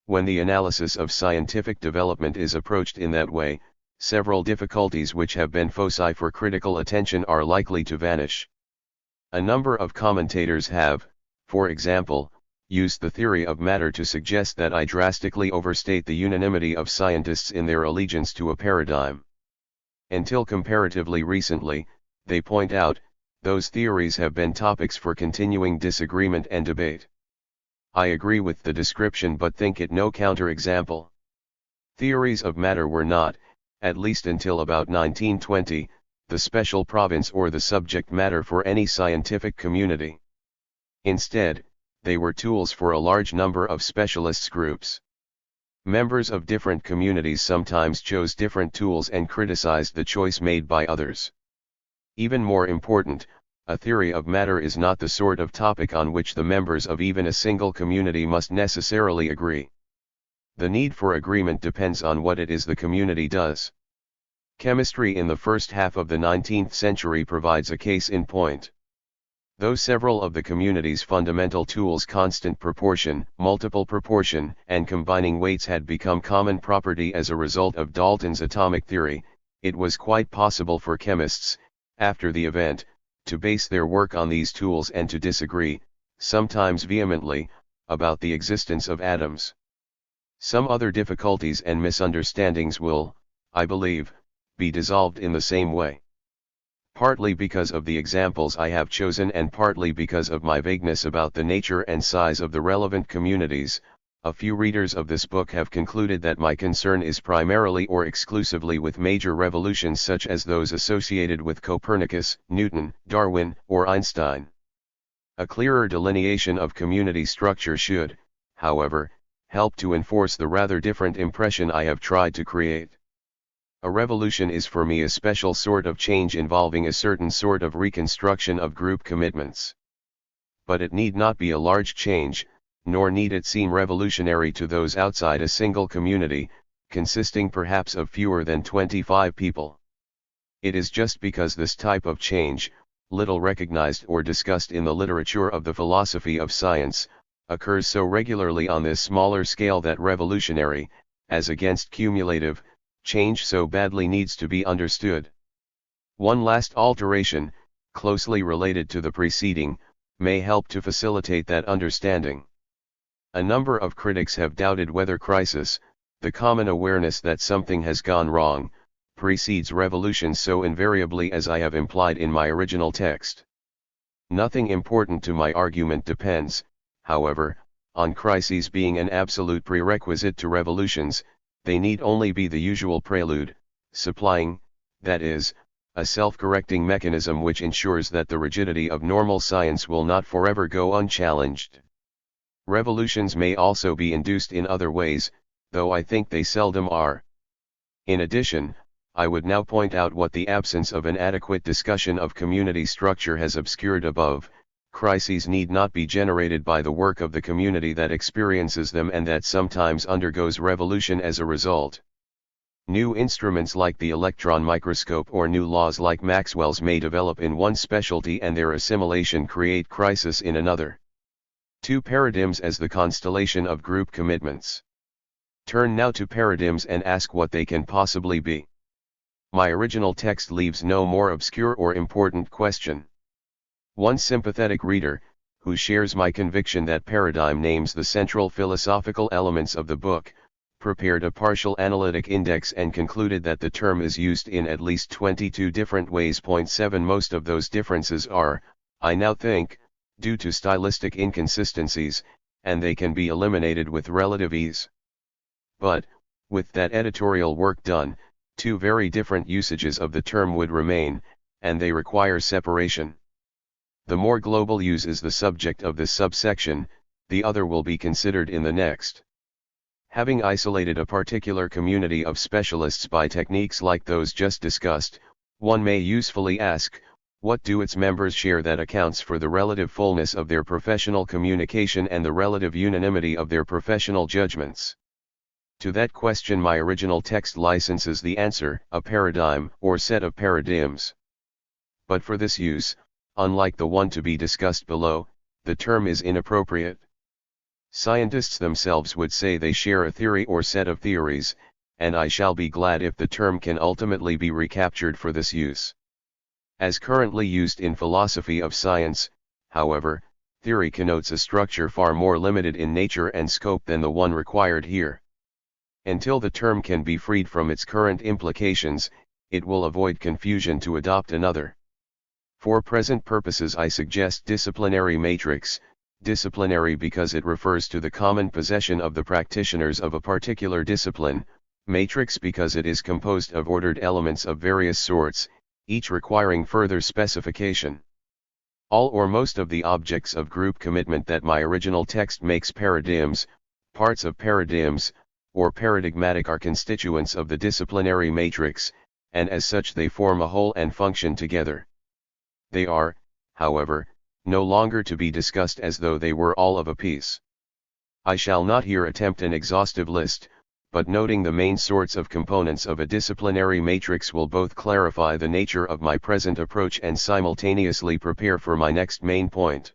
When the analysis of scientific development is approached in that way, several difficulties which have been foci for critical attention are likely to vanish. A number of commentators have, for example, used the theory of matter to suggest that I drastically overstate the unanimity of scientists in their allegiance to a paradigm. Until comparatively recently, they point out, those theories have been topics for continuing disagreement and debate. I agree with the description but think it no counterexample. Theories of matter were not, at least until about 1920, the special province or the subject matter for any scientific community. Instead, they were tools for a large number of specialists groups. Members of different communities sometimes chose different tools and criticized the choice made by others. Even more important, a theory of matter is not the sort of topic on which the members of even a single community must necessarily agree. The need for agreement depends on what it is the community does. Chemistry in the first half of the 19th century provides a case in point. Though several of the community's fundamental tools, constant proportion, multiple proportion, and combining weights had become common property as a result of Dalton's atomic theory, it was quite possible for chemists, after the event, to base their work on these tools and to disagree, sometimes vehemently, about the existence of atoms. Some other difficulties and misunderstandings will, I believe, be dissolved in the same way. Partly because of the examples I have chosen and partly because of my vagueness about the nature and size of the relevant communities, a few readers of this book have concluded that my concern is primarily or exclusively with major revolutions such as those associated with Copernicus, Newton, Darwin, or Einstein. A clearer delineation of community structure should, however, help to enforce the rather different impression I have tried to create. A revolution is for me a special sort of change involving a certain sort of reconstruction of group commitments. But it need not be a large change, nor need it seem revolutionary to those outside a single community, consisting perhaps of fewer than 25 people. It is just because this type of change, little recognized or discussed in the literature of the philosophy of science, occurs so regularly on this smaller scale that revolutionary, as against cumulative, change so badly needs to be understood. One last alteration, closely related to the preceding, may help to facilitate that understanding. A number of critics have doubted whether crisis, the common awareness that something has gone wrong, precedes revolution so invariably as I have implied in my original text. Nothing important to my argument depends, however, on crises being an absolute prerequisite to revolutions. They need only be the usual prelude, supplying, that is, a self-correcting mechanism which ensures that the rigidity of normal science will not forever go unchallenged. Revolutions may also be induced in other ways, though I think they seldom are. In addition, I would now point out what the absence of an adequate discussion of community structure has obscured above. Crises need not be generated by the work of the community that experiences them and that sometimes undergoes revolution as a result. New instruments like the electron microscope or new laws like Maxwell's may develop in one specialty and their assimilation create crisis in another. 2 Paradigms as the constellation of group commitments. Turn now to paradigms and ask what they can possibly be. My original text leaves no more obscure or important question. One sympathetic reader, who shares my conviction that paradigm names the central philosophical elements of the book, prepared a partial analytic index and concluded that the term is used in at least 22 different ways. 7 Most of those differences are, I now think, due to stylistic inconsistencies, and they can be eliminated with relative ease. But, with that editorial work done, 2 very different usages of the term would remain, and they require separation. The more global use is the subject of this subsection, the other will be considered in the next. Having isolated a particular community of specialists by techniques like those just discussed, one may usefully ask, what do its members share that accounts for the relative fullness of their professional communication and the relative unanimity of their professional judgments? To that question my original text licenses the answer, a paradigm or set of paradigms. But for this use, unlike the one to be discussed below, the term is inappropriate. Scientists themselves would say they share a theory or set of theories, and I shall be glad if the term can ultimately be recaptured for this use. As currently used in philosophy of science, however, theory connotes a structure far more limited in nature and scope than the one required here. Until the term can be freed from its current implications, it will avoid confusion to adopt another. For present purposes I suggest disciplinary matrix, disciplinary because it refers to the common possession of the practitioners of a particular discipline, matrix because it is composed of ordered elements of various sorts, each requiring further specification. All or most of the objects of group commitment that my original text makes paradigms, parts of paradigms, or paradigmatic are constituents of the disciplinary matrix, and as such they form a whole and function together. They are, however, no longer to be discussed as though they were all of a piece. I shall not here attempt an exhaustive list, but noting the main sorts of components of a disciplinary matrix will both clarify the nature of my present approach and simultaneously prepare for my next main point.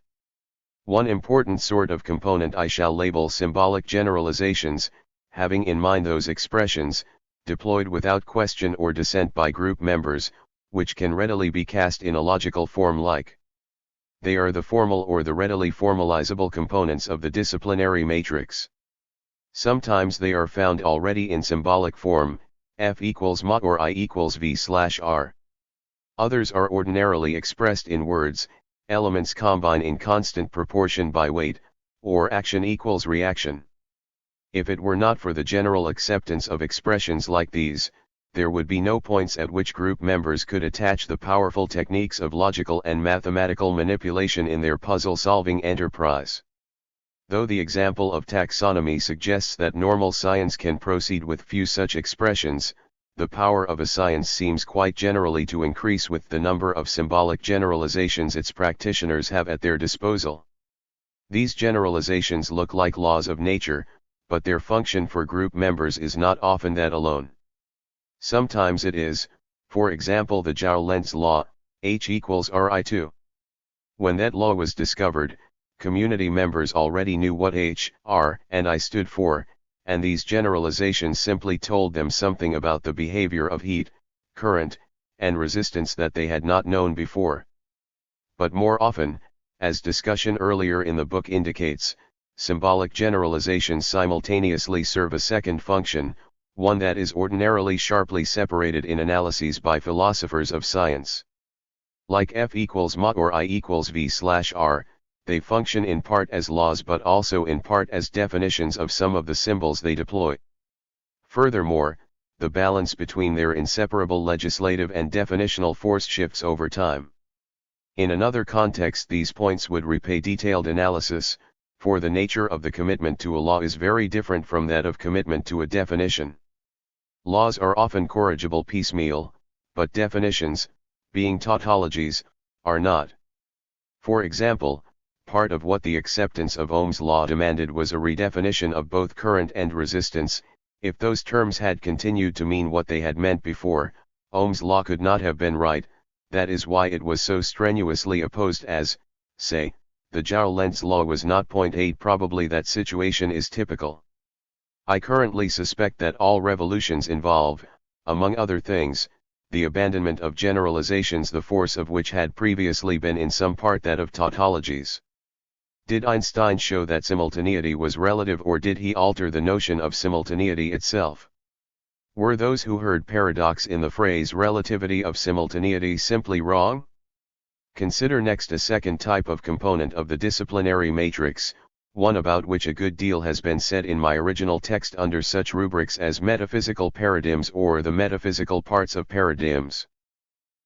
One important sort of component I shall label symbolic generalizations, having in mind those expressions, deployed without question or dissent by group members, which can readily be cast in a logical form like. They are the formal or the readily formalizable components of the disciplinary matrix. Sometimes they are found already in symbolic form, F equals ma or I equals V/R. Others are ordinarily expressed in words, elements combine in constant proportion by weight, or action equals reaction. If it were not for the general acceptance of expressions like these, there would be no points at which group members could attach the powerful techniques of logical and mathematical manipulation in their puzzle-solving enterprise. Though the example of taxonomy suggests that normal science can proceed with few such expressions, the power of a science seems quite generally to increase with the number of symbolic generalizations its practitioners have at their disposal. These generalizations look like laws of nature, but their function for group members is not often that alone. Sometimes it is, for example the Joule-Lentz law, H equals Ri2. When that law was discovered, community members already knew what H, R, and I stood for, and these generalizations simply told them something about the behavior of heat, current, and resistance that they had not known before. But more often, as discussion earlier in the book indicates, symbolic generalizations simultaneously serve a second function, one that is ordinarily sharply separated in analyses by philosophers of science. Like F equals ma or I equals V/R, they function in part as laws but also in part as definitions of some of the symbols they deploy. Furthermore, the balance between their inseparable legislative and definitional force shifts over time. In another context these points would repay detailed analysis, for the nature of the commitment to a law is very different from that of commitment to a definition. Laws are often corrigible piecemeal, but definitions, being tautologies, are not. For example, part of what the acceptance of Ohm's law demanded was a redefinition of both current and resistance, If those terms had continued to mean what they had meant before, Ohm's law could not have been right. That is why it was so strenuously opposed as, say, the Joule-Lentz law was not. 8 Probably that situation is typical. I currently suspect that all revolutions involve, among other things, the abandonment of generalizations, the force of which had previously been in some part that of tautologies. Did Einstein show that simultaneity was relative, or did he alter the notion of simultaneity itself? Were those who heard paradox in the phrase relativity of simultaneity simply wrong? Consider next a second type of component of the disciplinary matrix, one about which a good deal has been said in my original text under such rubrics as metaphysical paradigms or the metaphysical parts of paradigms.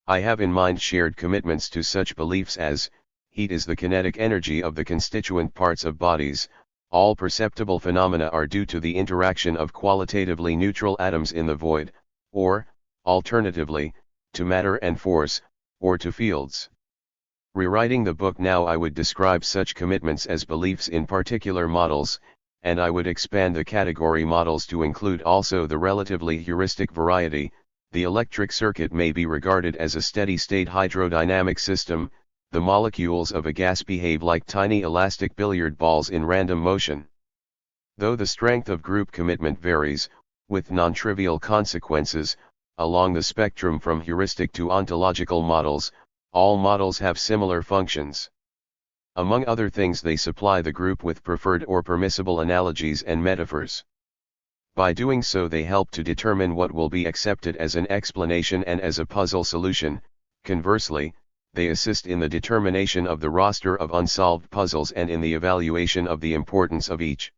I have in mind shared commitments to such beliefs as, heat is the kinetic energy of the constituent parts of bodies, all perceptible phenomena are due to the interaction of qualitatively neutral atoms in the void, or, alternatively, to matter and force, or to fields. Rewriting the book now, I would describe such commitments as beliefs in particular models, and I would expand the category models to include also the relatively heuristic variety. The electric circuit may be regarded as a steady-state hydrodynamic system. The molecules of a gas behave like tiny elastic billiard balls in random motion. Though the strength of group commitment varies, with non-trivial consequences, along the spectrum from heuristic to ontological models, all models have similar functions. Among other things, they supply the group with preferred or permissible analogies and metaphors. By doing so, they help to determine what will be accepted as an explanation and as a puzzle solution. Conversely, they assist in the determination of the roster of unsolved puzzles and in the evaluation of the importance of each.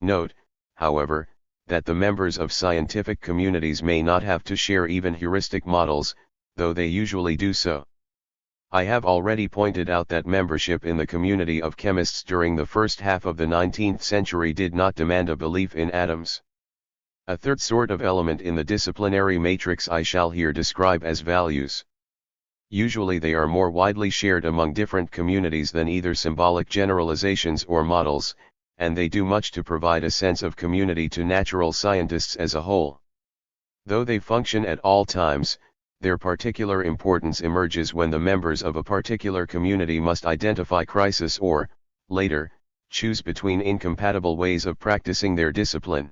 Note, however, that the members of scientific communities may not have to share even heuristic models, though they usually do so. I have already pointed out that membership in the community of chemists during the first half of the 19th century did not demand a belief in atoms. A third sort of element in the disciplinary matrix I shall here describe as values. Usually they are more widely shared among different communities than either symbolic generalizations or models, and they do much to provide a sense of community to natural scientists as a whole. Though they function at all times, their particular importance emerges when the members of a particular community must identify crisis or, later, choose between incompatible ways of practicing their discipline.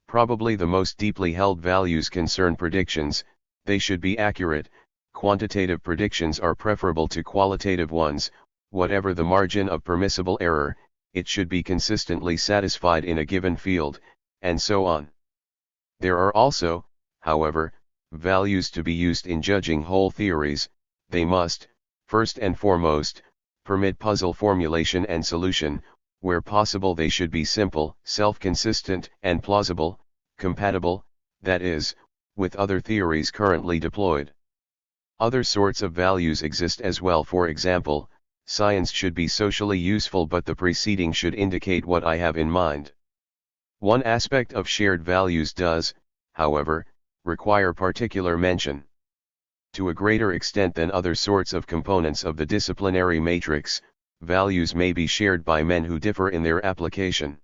Probably the most deeply held values concern predictions. They should be accurate. Quantitative predictions are preferable to qualitative ones. Whatever the margin of permissible error, it should be consistently satisfied in a given field, and so on. There are also, however, values to be used in judging whole theories. They must, first and foremost, permit puzzle formulation and solution. Where possible, they should be simple, self-consistent, and plausible, compatible, that is, with other theories currently deployed. Other sorts of values exist as well. For example, science should be socially useful, but the preceding should indicate what I have in mind. One aspect of shared values does, however, require particular mention. To a greater extent than other sorts of components of the disciplinary matrix, values may be shared by men who differ in their application.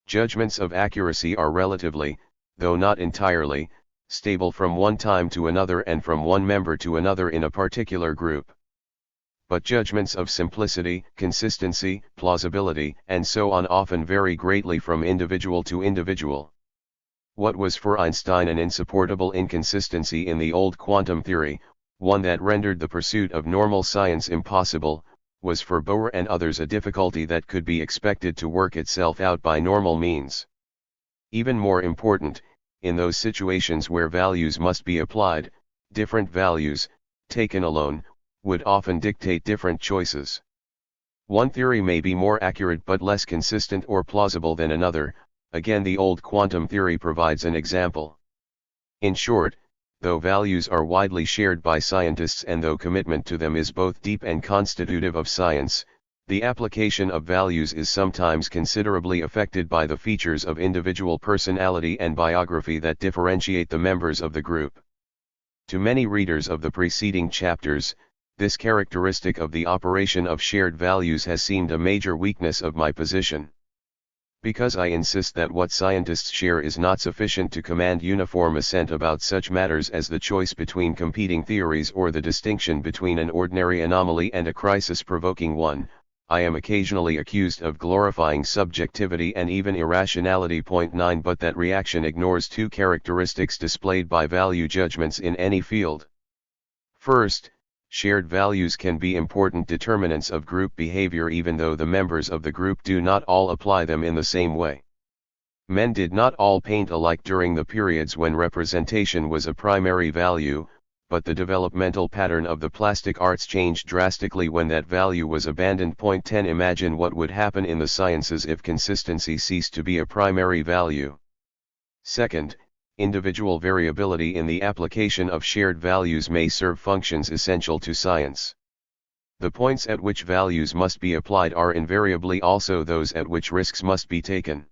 Judgments of accuracy are relatively, though not entirely, stable from one time to another and from one member to another in a particular group. But judgments of simplicity, consistency, plausibility, and so on often vary greatly from individual to individual. What was for Einstein an insupportable inconsistency in the old quantum theory, one that rendered the pursuit of normal science impossible, was for Bohr and others a difficulty that could be expected to work itself out by normal means. Even more important, in those situations where values must be applied, different values, taken alone, would often dictate different choices. One theory may be more accurate but less consistent or plausible than another. Again, the old quantum theory provides an example. In short, though values are widely shared by scientists and though commitment to them is both deep and constitutive of science, the application of values is sometimes considerably affected by the features of individual personality and biography that differentiate the members of the group. To many readers of the preceding chapters, this characteristic of the operation of shared values has seemed a major weakness of my position. Because I insist that what scientists share is not sufficient to command uniform assent about such matters as the choice between competing theories or the distinction between an ordinary anomaly and a crisis-provoking one, I am occasionally accused of glorifying subjectivity and even irrationality. 9 But that reaction ignores two characteristics displayed by value judgments in any field. First, shared values can be important determinants of group behavior even though the members of the group do not all apply them in the same way. Men did not all paint alike during the periods when representation was a primary value, but the developmental pattern of the plastic arts changed drastically when that value was abandoned. 10 Imagine what would happen in the sciences if consistency ceased to be a primary value. Second, individual variability in the application of shared values may serve functions essential to science. The points at which values must be applied are invariably also those at which risks must be taken.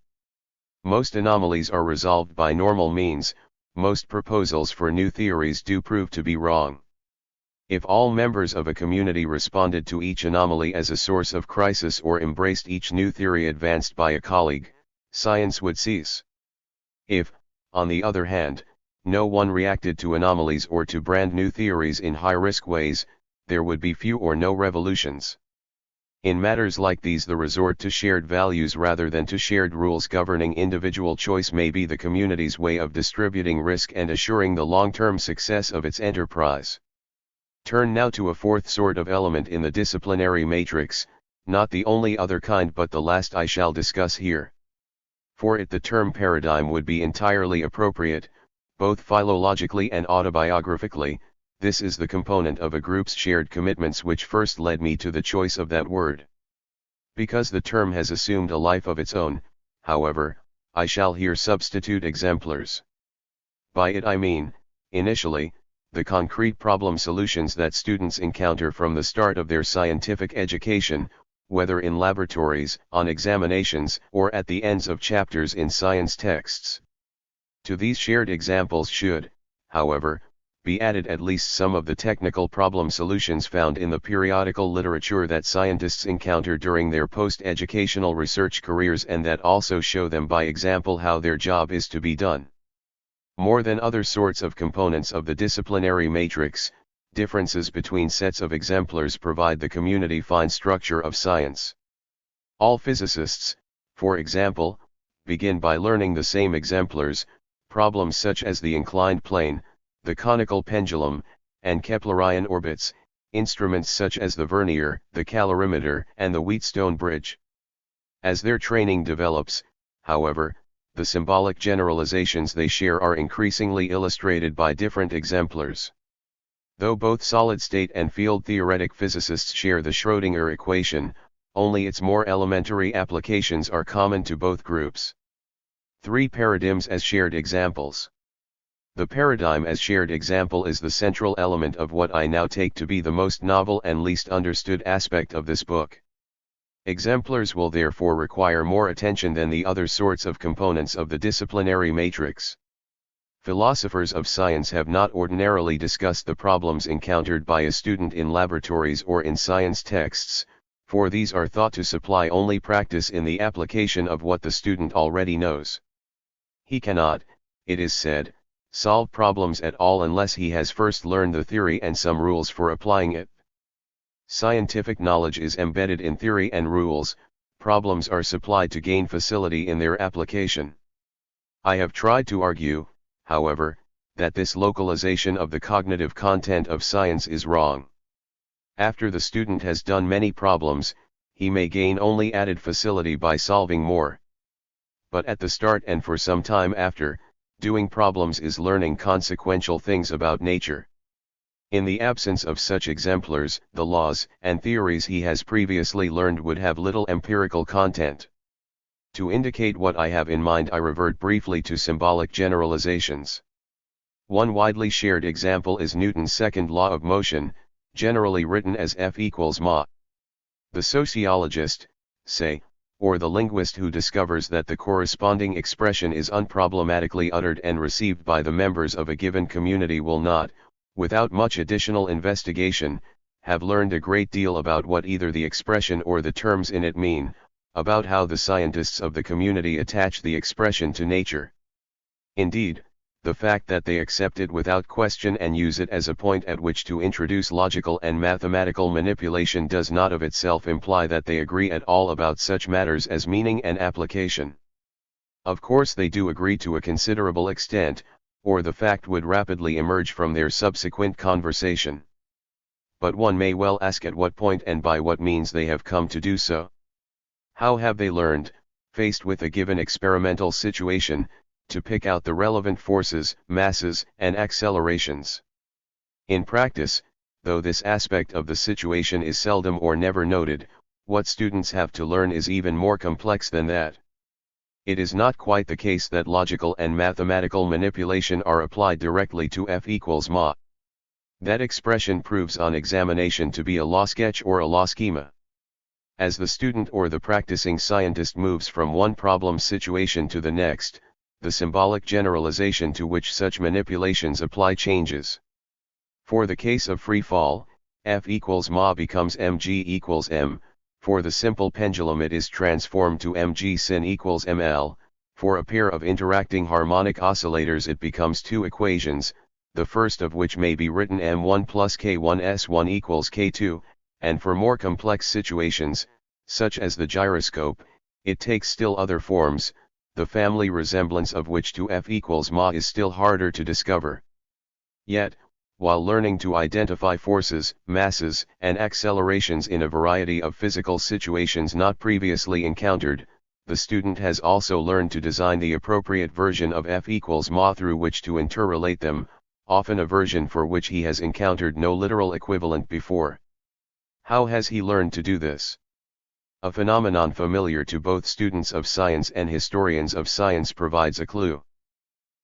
Most anomalies are resolved by normal means. Most proposals for new theories do prove to be wrong. If all members of a community responded to each anomaly as a source of crisis or embraced each new theory advanced by a colleague, science would cease. If, on the other hand, no one reacted to anomalies or to brand new theories in high-risk ways, there would be few or no revolutions. In matters like these, the resort to shared values rather than to shared rules governing individual choice may be the community's way of distributing risk and assuring the long-term success of its enterprise. Turn now to a fourth sort of element in the disciplinary matrix, not the only other kind but the last I shall discuss here. For it the term paradigm would be entirely appropriate, both philologically and autobiographically. This is the component of a group's shared commitments which first led me to the choice of that word. Because the term has assumed a life of its own, however, I shall here substitute exemplars. By it I mean, initially, the concrete problem solutions that students encounter from the start of their scientific education, whether in laboratories, on examinations, or at the ends of chapters in science texts. To these shared examples should, however, be added at least some of the technical problem solutions found in the periodical literature that scientists encounter during their post-educational research careers and that also show them by example how their job is to be done. More than other sorts of components of the disciplinary matrix, differences between sets of exemplars provide the community fine structure of science. All physicists, for example, begin by learning the same exemplars, problems such as the inclined plane, the conical pendulum, and Keplerian orbits, instruments such as the vernier, the calorimeter, and the Wheatstone bridge. As their training develops, however, the symbolic generalizations they share are increasingly illustrated by different exemplars. Though both solid-state and field-theoretic physicists share the Schrödinger equation, only its more elementary applications are common to both groups. 3 Paradigms as shared examples. The paradigm as shared example is the central element of what I now take to be the most novel and least understood aspect of this book. Exemplars will therefore require more attention than the other sorts of components of the disciplinary matrix. Philosophers of science have not ordinarily discussed the problems encountered by a student in laboratories or in science texts, for these are thought to supply only practice in the application of what the student already knows. He cannot, it is said, solve problems at all unless he has first learned the theory and some rules for applying it. Scientific knowledge is embedded in theory and rules, problems are supplied to gain facility in their application. I have tried to argue, however, that this localization of the cognitive content of science is wrong. After the student has done many problems, he may gain only added facility by solving more. But at the start and for some time after, doing problems is learning consequential things about nature. In the absence of such exemplars, the laws and theories he has previously learned would have little empirical content. To indicate what I have in mind, I revert briefly to symbolic generalizations. One widely shared example is Newton's second law of motion, generally written as F equals ma. The sociologist, say, or the linguist who discovers that the corresponding expression is unproblematically uttered and received by the members of a given community will not, without much additional investigation, have learned a great deal about what either the expression or the terms in it mean, about how the scientists of the community attach the expression to nature. Indeed, the fact that they accept it without question and use it as a point at which to introduce logical and mathematical manipulation does not of itself imply that they agree at all about such matters as meaning and application. Of course they do agree to a considerable extent, or the fact would rapidly emerge from their subsequent conversation. But one may well ask at what point and by what means they have come to do so. How have they learned, faced with a given experimental situation, to pick out the relevant forces, masses, and accelerations? In practice, though this aspect of the situation is seldom or never noted, what students have to learn is even more complex than that. It is not quite the case that logical and mathematical manipulation are applied directly to F equals ma. That expression proves on examination to be a law sketch or a law schema. As the student or the practicing scientist moves from one problem situation to the next, the symbolic generalization to which such manipulations apply changes. For the case of free fall, F equals ma becomes mg equals m. For the simple pendulum it is transformed to mg sin equals ml. For a pair of interacting harmonic oscillators it becomes two equations, the first of which may be written m1 plus k1 s1 equals k2, and for more complex situations, such as the gyroscope, it takes still other forms, the family resemblance of which to F equals ma is still harder to discover. Yet, while learning to identify forces, masses, and accelerations in a variety of physical situations not previously encountered, the student has also learned to design the appropriate version of F equals ma through which to interrelate them, often a version for which he has encountered no literal equivalent before. How has he learned to do this? A phenomenon familiar to both students of science and historians of science provides a clue.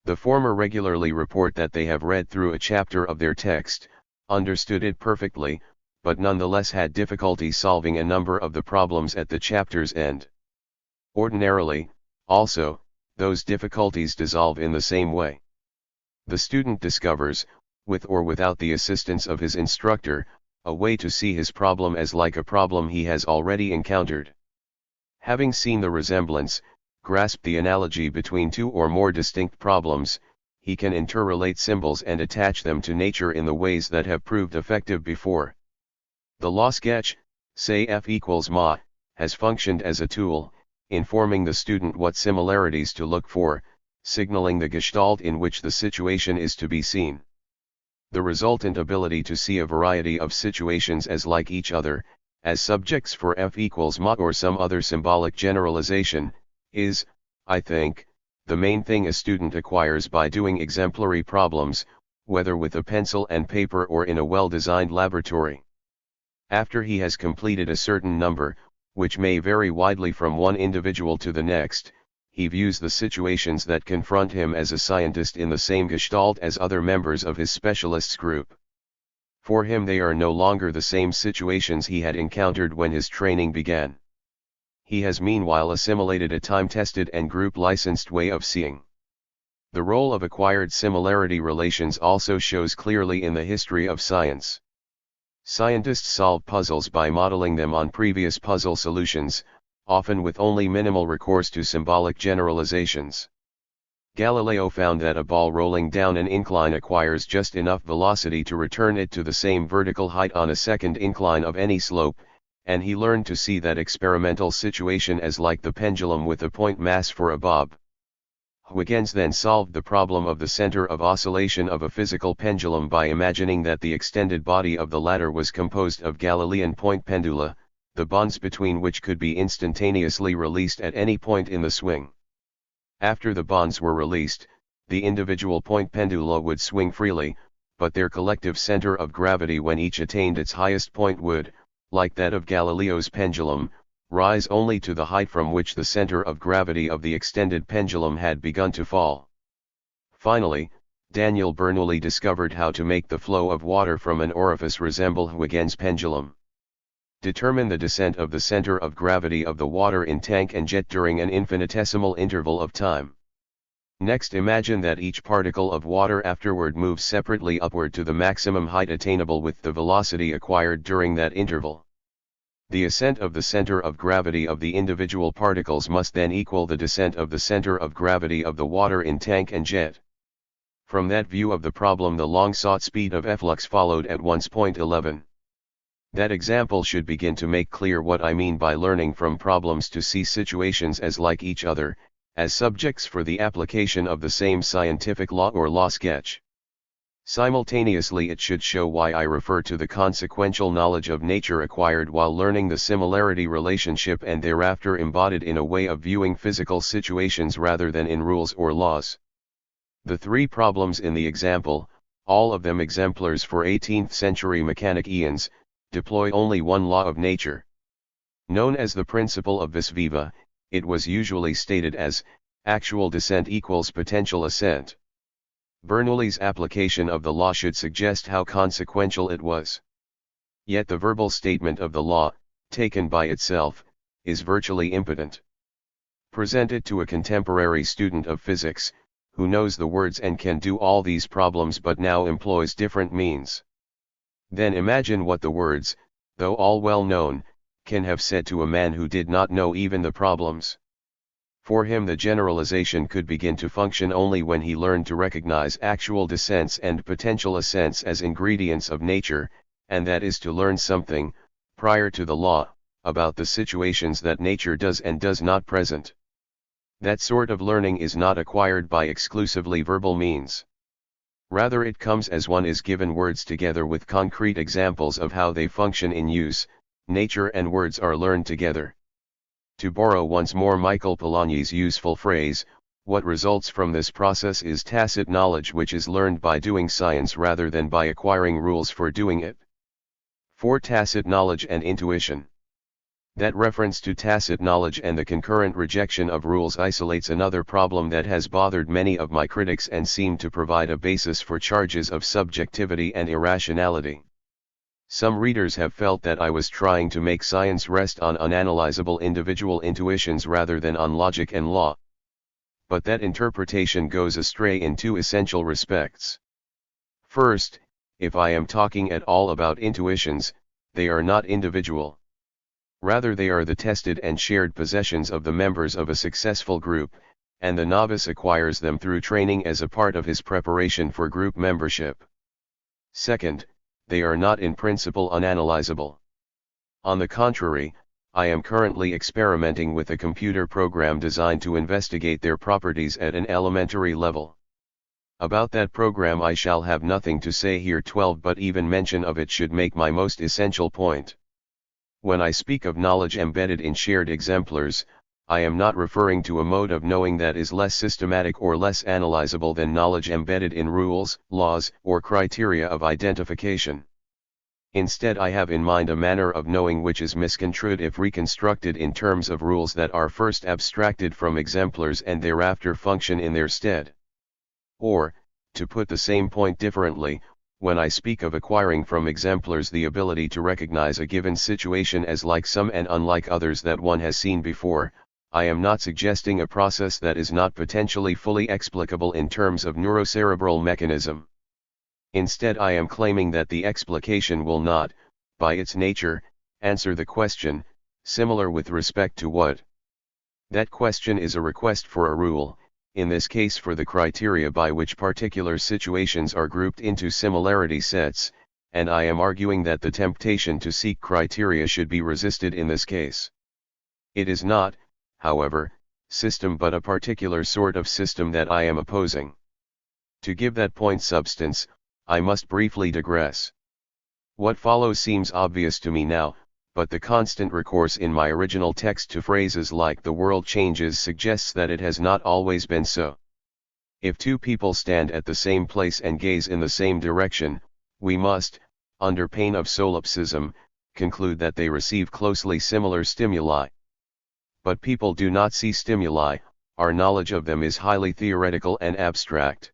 The former regularly report that they have read through a chapter of their text, understood it perfectly, but nonetheless had difficulty solving a number of the problems at the chapter's end. Ordinarily, also, those difficulties dissolve in the same way. The student discovers, with or without the assistance of his instructor, a way to see his problem as like a problem he has already encountered. Having seen the resemblance, grasped the analogy between two or more distinct problems, he can interrelate symbols and attach them to nature in the ways that have proved effective before. The law sketch, say F equals ma, has functioned as a tool, informing the student what similarities to look for, signaling the gestalt in which the situation is to be seen. The resultant ability to see a variety of situations as like each other, as subjects for F equals ma or some other symbolic generalization, is, I think, the main thing a student acquires by doing exemplary problems, whether with a pencil and paper or in a well-designed laboratory. After he has completed a certain number, which may vary widely from one individual to the next, he views the situations that confront him as a scientist in the same gestalt as other members of his specialists group. For him they are no longer the same situations he had encountered when his training began. He has meanwhile assimilated a time-tested and group-licensed way of seeing. The role of acquired similarity relations also shows clearly in the history of science. Scientists solve puzzles by modeling them on previous puzzle solutions, often with only minimal recourse to symbolic generalizations. Galileo found that a ball rolling down an incline acquires just enough velocity to return it to the same vertical height on a second incline of any slope, and he learned to see that experimental situation as like the pendulum with a point mass for a bob. Huygens then solved the problem of the center of oscillation of a physical pendulum by imagining that the extended body of the latter was composed of Galilean point pendula, the bonds between which could be instantaneously released at any point in the swing. After the bonds were released, the individual point pendula would swing freely, but their collective center of gravity when each attained its highest point would, like that of Galileo's pendulum, rise only to the height from which the center of gravity of the extended pendulum had begun to fall. Finally, Daniel Bernoulli discovered how to make the flow of water from an orifice resemble Huygens' pendulum. Determine the descent of the center of gravity of the water in tank and jet during an infinitesimal interval of time. Next, imagine that each particle of water afterward moves separately upward to the maximum height attainable with the velocity acquired during that interval. The ascent of the center of gravity of the individual particles must then equal the descent of the center of gravity of the water in tank and jet. From that view of the problem, the long-sought speed of efflux followed at once. Point 11. That example should begin to make clear what I mean by learning from problems to see situations as like each other, as subjects for the application of the same scientific law or law sketch. Simultaneously, it should show why I refer to the consequential knowledge of nature acquired while learning the similarity relationship and thereafter embodied in a way of viewing physical situations rather than in rules or laws. The three problems in the example, all of them exemplars for 18th century mechanic eons, deploy only one law of nature. Known as the principle of vis viva, it was usually stated as, actual descent equals potential ascent. Bernoulli's application of the law should suggest how consequential it was. Yet the verbal statement of the law, taken by itself, is virtually impotent. Present it to a contemporary student of physics, who knows the words and can do all these problems but now employs different means. Then imagine what the words, though all well known, can have said to a man who did not know even the problems. For him the generalization could begin to function only when he learned to recognize actual descents and potential ascents as ingredients of nature, and that is to learn something, prior to the law, about the situations that nature does and does not present. That sort of learning is not acquired by exclusively verbal means. Rather it comes as one is given words together with concrete examples of how they function in use. Nature and words are learned together. To borrow once more Michael Polanyi's useful phrase, what results from this process is tacit knowledge which is learned by doing science rather than by acquiring rules for doing it. 4. Tacit knowledge and intuition. That reference to tacit knowledge and the concurrent rejection of rules isolates another problem that has bothered many of my critics and seemed to provide a basis for charges of subjectivity and irrationality. Some readers have felt that I was trying to make science rest on unanalyzable individual intuitions rather than on logic and law. But that interpretation goes astray in two essential respects. First, if I am talking at all about intuitions, they are not individual. Rather they are the tested and shared possessions of the members of a successful group, and the novice acquires them through training as a part of his preparation for group membership. Second, they are not in principle unanalyzable. On the contrary, I am currently experimenting with a computer program designed to investigate their properties at an elementary level. About that program I shall have nothing to say here. 12. But even mention of it should make my most essential point. When I speak of knowledge embedded in shared exemplars, I am not referring to a mode of knowing that is less systematic or less analyzable than knowledge embedded in rules, laws, or criteria of identification. Instead, I have in mind a manner of knowing which is misconstrued if reconstructed in terms of rules that are first abstracted from exemplars and thereafter function in their stead. Or, to put the same point differently, when I speak of acquiring from exemplars the ability to recognize a given situation as like some and unlike others that one has seen before, I am not suggesting a process that is not potentially fully explicable in terms of neurocerebral mechanism. Instead, I am claiming that the explication will not, by its nature, answer the question, similar with respect to what. That question is a request for a rule, in this case for the criteria by which particular situations are grouped into similarity sets, and I am arguing that the temptation to seek criteria should be resisted in this case. It is not, however, system but a particular sort of system that I am opposing. To give that point substance, I must briefly digress. What follows seems obvious to me now, but the constant recourse in my original text to phrases like "the world changes" suggests that it has not always been so. If two people stand at the same place and gaze in the same direction, we must, under pain of solipsism, conclude that they receive closely similar stimuli. But people do not see stimuli, our knowledge of them is highly theoretical and abstract.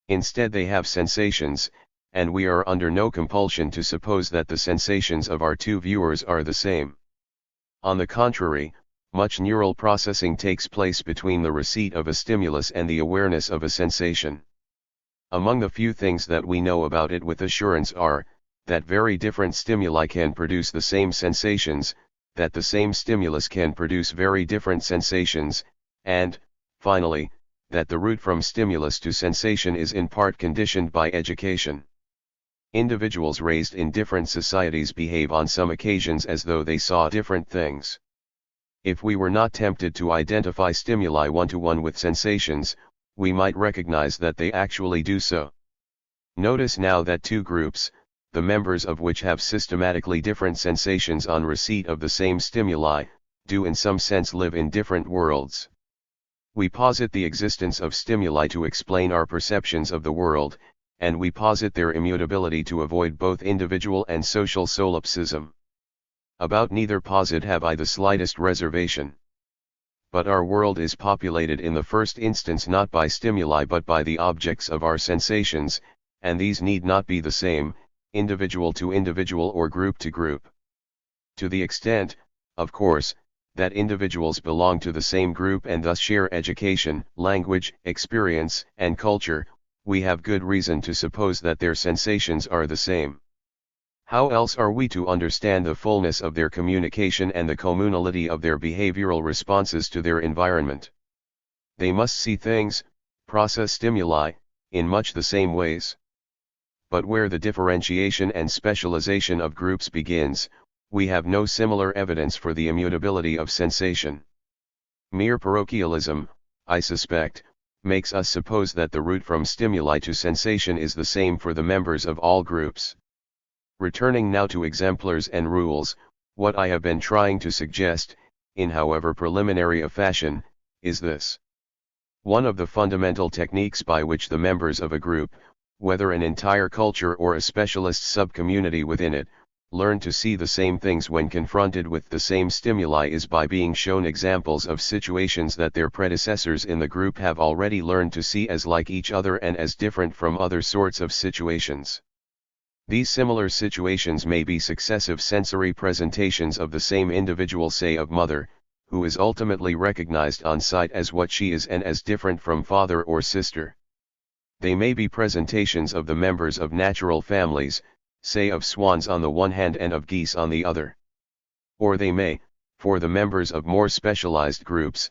Instead they have sensations, and we are under no compulsion to suppose that the sensations of our two viewers are the same. On the contrary, much neural processing takes place between the receipt of a stimulus and the awareness of a sensation. Among the few things that we know about it with assurance are, that very different stimuli can produce the same sensations, that the same stimulus can produce very different sensations, and, finally, that the route from stimulus to sensation is in part conditioned by education. Individuals raised in different societies behave on some occasions as though they saw different things. If we were not tempted to identify stimuli one-to-one with sensations, we might recognize that they actually do so. Notice now that two groups, the members of which have systematically different sensations on receipt of the same stimuli, do in some sense live in different worlds. We posit the existence of stimuli to explain our perceptions of the world, and we posit their immutability to avoid both individual and social solipsism. About neither posit have I the slightest reservation. But our world is populated in the first instance not by stimuli but by the objects of our sensations, and these need not be the same, individual to individual or group to group. To the extent, of course, that individuals belong to the same group and thus share education, language, experience, and culture, we have good reason to suppose that their sensations are the same. How else are we to understand the fullness of their communication and the communality of their behavioral responses to their environment? They must see things, process stimuli, in much the same ways. But where the differentiation and specialization of groups begins, we have no similar evidence for the immutability of sensation. Mere parochialism, I suspect, makes us suppose that the route from stimuli to sensation is the same for the members of all groups. Returning now to exemplars and rules, what I have been trying to suggest, in however preliminary a fashion, is this. One of the fundamental techniques by which the members of a group, whether an entire culture or a specialist sub-community within it, learn to see the same things when confronted with the same stimuli is by being shown examples of situations that their predecessors in the group have already learned to see as like each other and as different from other sorts of situations. These similar situations may be successive sensory presentations of the same individual, say of mother, who is ultimately recognized on sight as what she is and as different from father or sister. They may be presentations of the members of natural families, say of swans on the one hand and of geese on the other. Or they may, for the members of more specialized groups,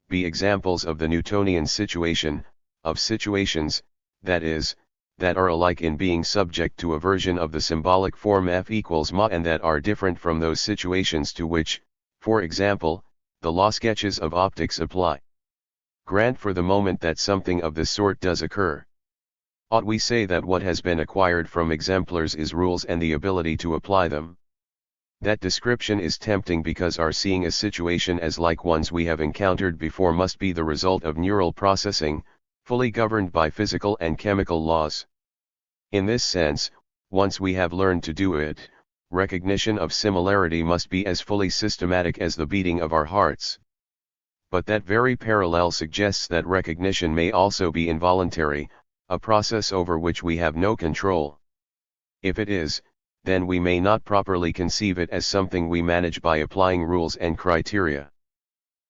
be examples of the Newtonian situation, of situations, that is, that are alike in being subject to a version of the symbolic form F equals ma and that are different from those situations to which, for example, the law sketches of optics apply. Grant for the moment that something of this sort does occur. Ought we say that what has been acquired from exemplars is rules and the ability to apply them? That description is tempting because our seeing a situation as like ones we have encountered before must be the result of neural processing, fully governed by physical and chemical laws. In this sense, once we have learned to do it, recognition of similarity must be as fully systematic as the beating of our hearts. But that very parallel suggests that recognition may also be involuntary, a process over which we have no control. If it is, then we may not properly conceive it as something we manage by applying rules and criteria.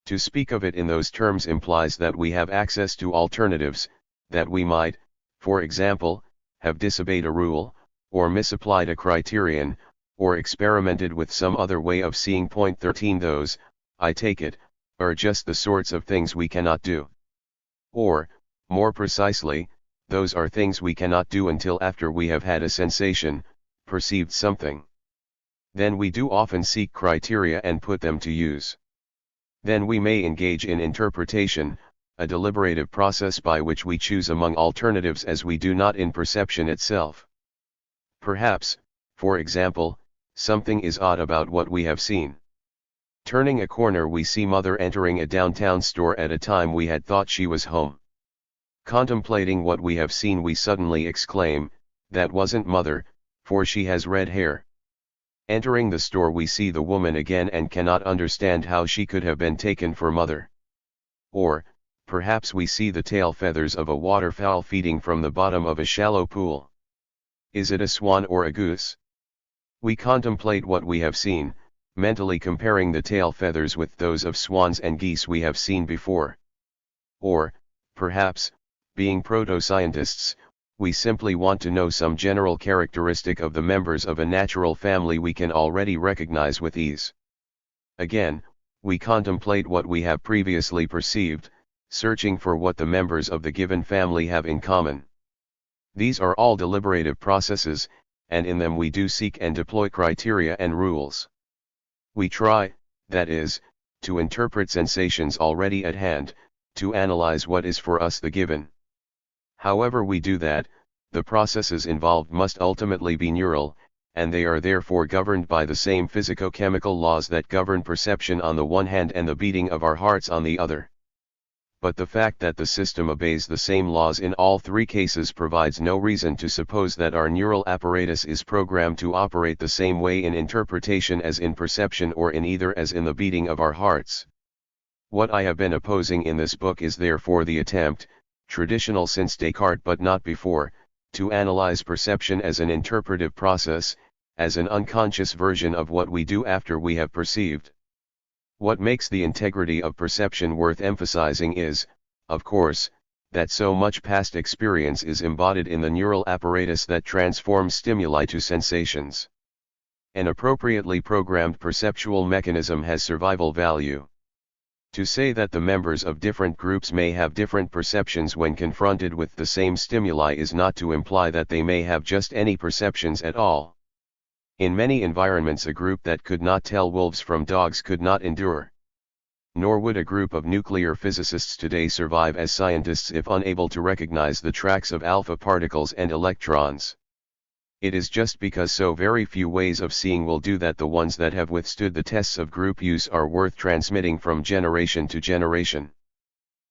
To speak of it in those terms implies that we have access to alternatives, that we might, for example, have disobeyed a rule, or misapplied a criterion, or experimented with some other way of seeing. Point 13. Those, I take it, are just the sorts of things we cannot do. Or, more precisely, those are things we cannot do until after we have had a sensation, perceived something. Then we do often seek criteria and put them to use. Then we may engage in interpretation, a deliberative process by which we choose among alternatives as we do not in perception itself. Perhaps, for example, something is odd about what we have seen. Turning a corner we see mother entering a downtown store at a time we had thought she was home. Contemplating what we have seen we suddenly exclaim, that wasn't mother, for she has red hair. Entering the store we see the woman again and cannot understand how she could have been taken for mother. Or, perhaps we see the tail feathers of a waterfowl feeding from the bottom of a shallow pool. Is it a swan or a goose? We contemplate what we have seen, mentally comparing the tail feathers with those of swans and geese we have seen before. Or, perhaps, being proto-scientists, we simply want to know some general characteristic of the members of a natural family we can already recognize with ease. Again, we contemplate what we have previously perceived, searching for what the members of the given family have in common. These are all deliberative processes, and in them we do seek and deploy criteria and rules. We try, that is, to interpret sensations already at hand, to analyze what is for us the given. However we do that, the processes involved must ultimately be neural, and they are therefore governed by the same physico-chemical laws that govern perception on the one hand and the beating of our hearts on the other. But the fact that the system obeys the same laws in all three cases provides no reason to suppose that our neural apparatus is programmed to operate the same way in interpretation as in perception, or in either as in the beating of our hearts. What I have been opposing in this book is therefore the attempt, traditional since Descartes but not before, to analyze perception as an interpretive process, as an unconscious version of what we do after we have perceived. What makes the integrity of perception worth emphasizing is, of course, that so much past experience is embodied in the neural apparatus that transforms stimuli to sensations. An appropriately programmed perceptual mechanism has survival value. To say that the members of different groups may have different perceptions when confronted with the same stimuli is not to imply that they may have just any perceptions at all. In many environments a group that could not tell wolves from dogs could not endure. Nor would a group of nuclear physicists today survive as scientists if unable to recognize the tracks of alpha particles and electrons. It is just because so very few ways of seeing will do that the ones that have withstood the tests of group use are worth transmitting from generation to generation.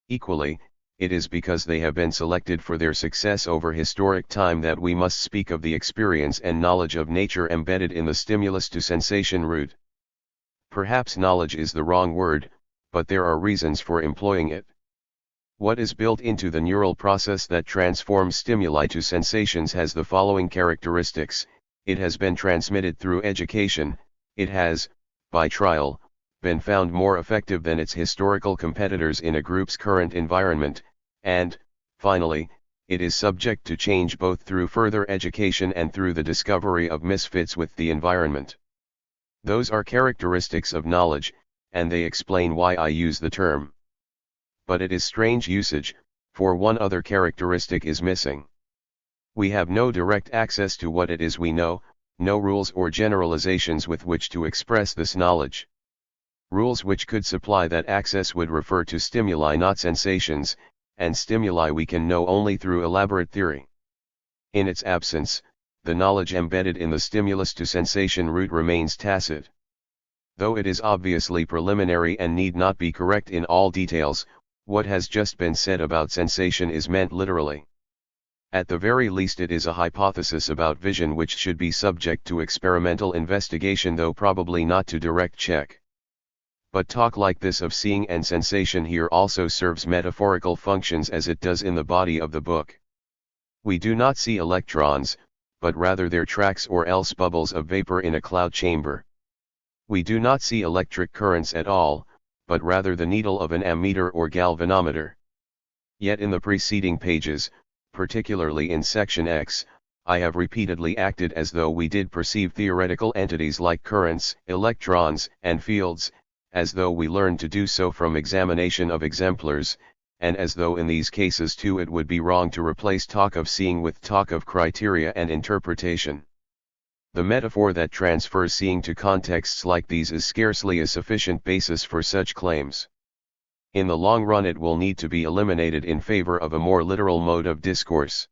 Equally, it is because they have been selected for their success over historic time that we must speak of the experience and knowledge of nature embedded in the stimulus to sensation route. Perhaps knowledge is the wrong word, but there are reasons for employing it. What is built into the neural process that transforms stimuli to sensations has the following characteristics: it has been transmitted through education, it has, by trial, been found more effective than its historical competitors in a group's current environment, and, finally, it is subject to change both through further education and through the discovery of misfits with the environment. Those are characteristics of knowledge, and they explain why I use the term. But it is strange usage, for one other characteristic is missing. We have no direct access to what it is we know, no rules or generalizations with which to express this knowledge. Rules which could supply that access would refer to stimuli, not sensations, and stimuli we can know only through elaborate theory. In its absence, the knowledge embedded in the stimulus to sensation route remains tacit. Though it is obviously preliminary and need not be correct in all details, what has just been said about sensation is meant literally. At the very least it is a hypothesis about vision which should be subject to experimental investigation, though probably not to direct check. But talk like this of seeing and sensation here also serves metaphorical functions as it does in the body of the book. We do not see electrons, but rather their tracks or else bubbles of vapor in a cloud chamber. We do not see electric currents at all, but rather the needle of an ammeter or galvanometer. Yet in the preceding pages, particularly in section X, I have repeatedly acted as though we did perceive theoretical entities like currents, electrons, and fields, as though we learned to do so from examination of exemplars, and as though in these cases too it would be wrong to replace talk of seeing with talk of criteria and interpretation. The metaphor that transfers seeing to contexts like these is scarcely a sufficient basis for such claims. In the long run it will need to be eliminated in favor of a more literal mode of discourse.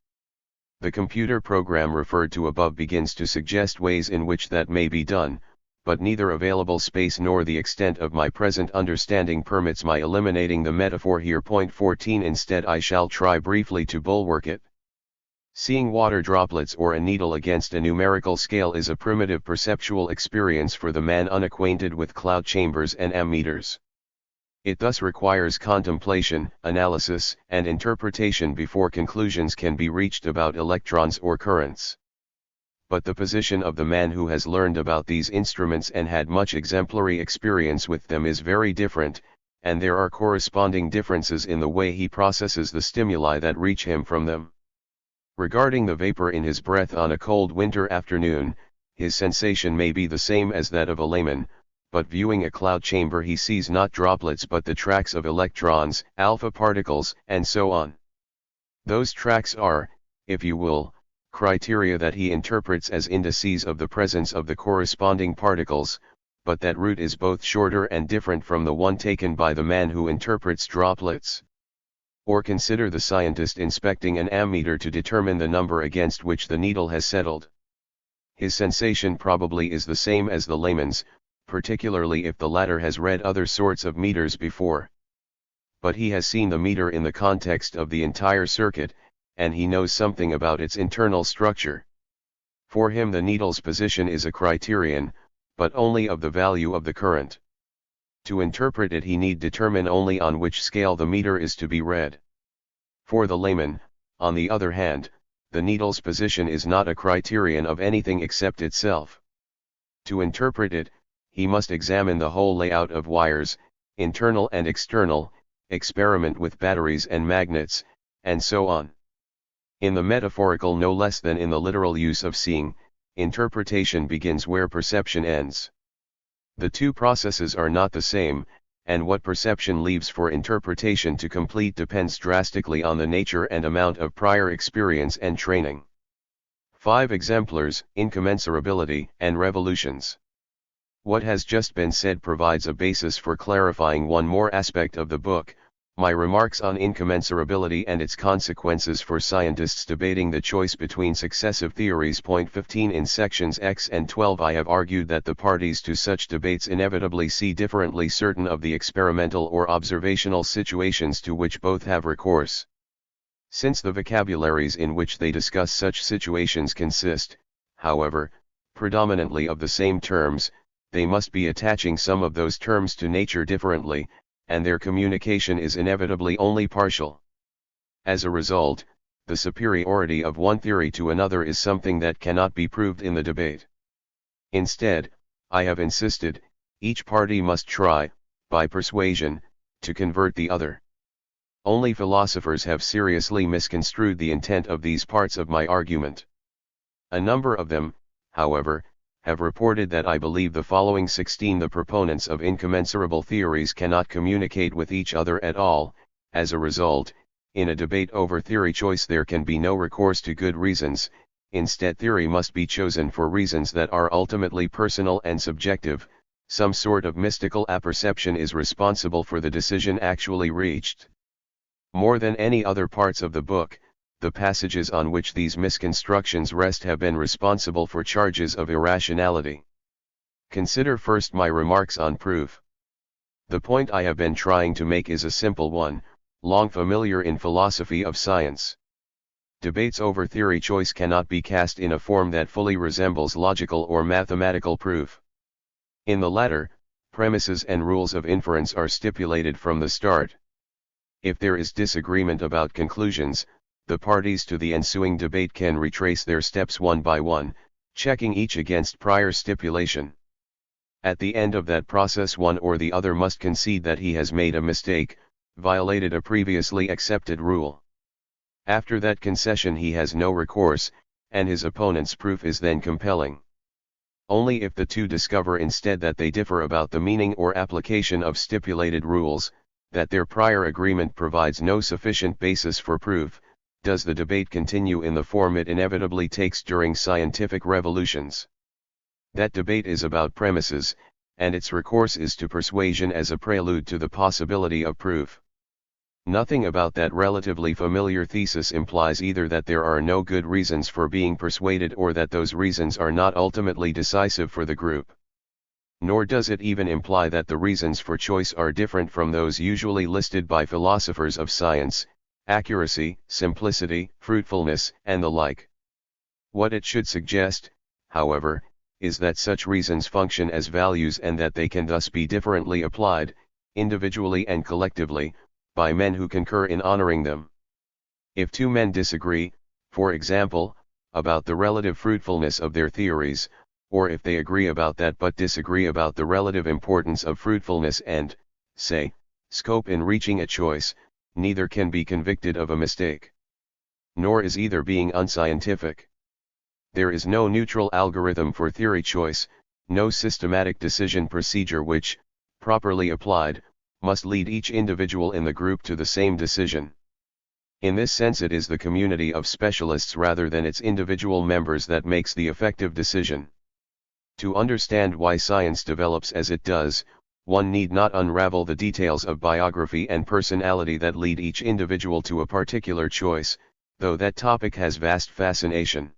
The computer program referred to above begins to suggest ways in which that may be done, but neither available space nor the extent of my present understanding permits my eliminating the metaphor here. Point 14. Instead I shall try briefly to bulwark it. Seeing water droplets or a needle against a numerical scale is a primitive perceptual experience for the man unacquainted with cloud chambers and ammeters. It thus requires contemplation, analysis, and interpretation before conclusions can be reached about electrons or currents. But the position of the man who has learned about these instruments and had much exemplary experience with them is very different, and there are corresponding differences in the way he processes the stimuli that reach him from them. Regarding the vapor in his breath on a cold winter afternoon, his sensation may be the same as that of a layman, but viewing a cloud chamber he sees not droplets but the tracks of electrons, alpha particles, and so on. Those tracks are, if you will, criteria that he interprets as indices of the presence of the corresponding particles, but that route is both shorter and different from the one taken by the man who interprets droplets. Or consider the scientist inspecting an ammeter to determine the number against which the needle has settled. His sensation probably is the same as the layman's, particularly if the latter has read other sorts of meters before. But he has seen the meter in the context of the entire circuit, and he knows something about its internal structure. For him the needle's position is a criterion, but only of the value of the current. To interpret it he need determine only on which scale the meter is to be read. For the layman, on the other hand, the needle's position is not a criterion of anything except itself. To interpret it, he must examine the whole layout of wires, internal and external, experiment with batteries and magnets, and so on. In the metaphorical no less than in the literal use of seeing, interpretation begins where perception ends. The two processes are not the same, and what perception leaves for interpretation to complete depends drastically on the nature and amount of prior experience and training. 5 exemplars: incommensurability and revolutions. What has just been said provides a basis for clarifying one more aspect of the book, my remarks on incommensurability and its consequences for scientists debating the choice between successive theories. Point 15 in sections X and 12 I have argued that the parties to such debates inevitably see differently certain of the experimental or observational situations to which both have recourse. Since the vocabularies in which they discuss such situations consist, however, predominantly of the same terms, they must be attaching some of those terms to nature differently, and their communication is inevitably only partial. As a result, the superiority of one theory to another is something that cannot be proved in the debate. Instead, I have insisted, each party must try, by persuasion, to convert the other. Only philosophers have seriously misconstrued the intent of these parts of my argument. A number of them, however, have reported that I believe the following 16: the proponents of incommensurable theories cannot communicate with each other at all. As a result, in a debate over theory choice there can be no recourse to good reasons, instead theory must be chosen for reasons that are ultimately personal and subjective. Some sort of mystical apperception is responsible for the decision actually reached. More than any other parts of the book, the passages on which these misconstructions rest have been responsible for charges of irrationality. Consider first my remarks on proof. The point I have been trying to make is a simple one, long familiar in philosophy of science. Debates over theory choice cannot be cast in a form that fully resembles logical or mathematical proof. In the latter, premises and rules of inference are stipulated from the start. If there is disagreement about conclusions, the parties to the ensuing debate can retrace their steps one by one, checking each against prior stipulation. At the end of that process one or the other must concede that he has made a mistake, violated a previously accepted rule. After that concession he has no recourse, and his opponent's proof is then compelling. Only if the two discover instead that they differ about the meaning or application of stipulated rules, that their prior agreement provides no sufficient basis for proof, does the debate continue in the form it inevitably takes during scientific revolutions. That debate is about premises, and its recourse is to persuasion as a prelude to the possibility of proof. Nothing about that relatively familiar thesis implies either that there are no good reasons for being persuaded or that those reasons are not ultimately decisive for the group. Nor does it even imply that the reasons for choice are different from those usually listed by philosophers of science: accuracy, simplicity, fruitfulness, and the like. What it should suggest, however, is that such reasons function as values and that they can thus be differently applied, individually and collectively, by men who concur in honoring them. If two men disagree, for example, about the relative fruitfulness of their theories, or if they agree about that but disagree about the relative importance of fruitfulness and, say, scope in reaching a choice, neither can be convicted of a mistake. nor is either being unscientific. There is no neutral algorithm for theory choice, no systematic decision procedure which, properly applied, must lead each individual in the group to the same decision. In this sense, it is the community of specialists rather than its individual members that makes the effective decision. To understand why science develops as it does, one need not unravel the details of biography and personality that lead each individual to a particular choice, though that topic has vast fascination.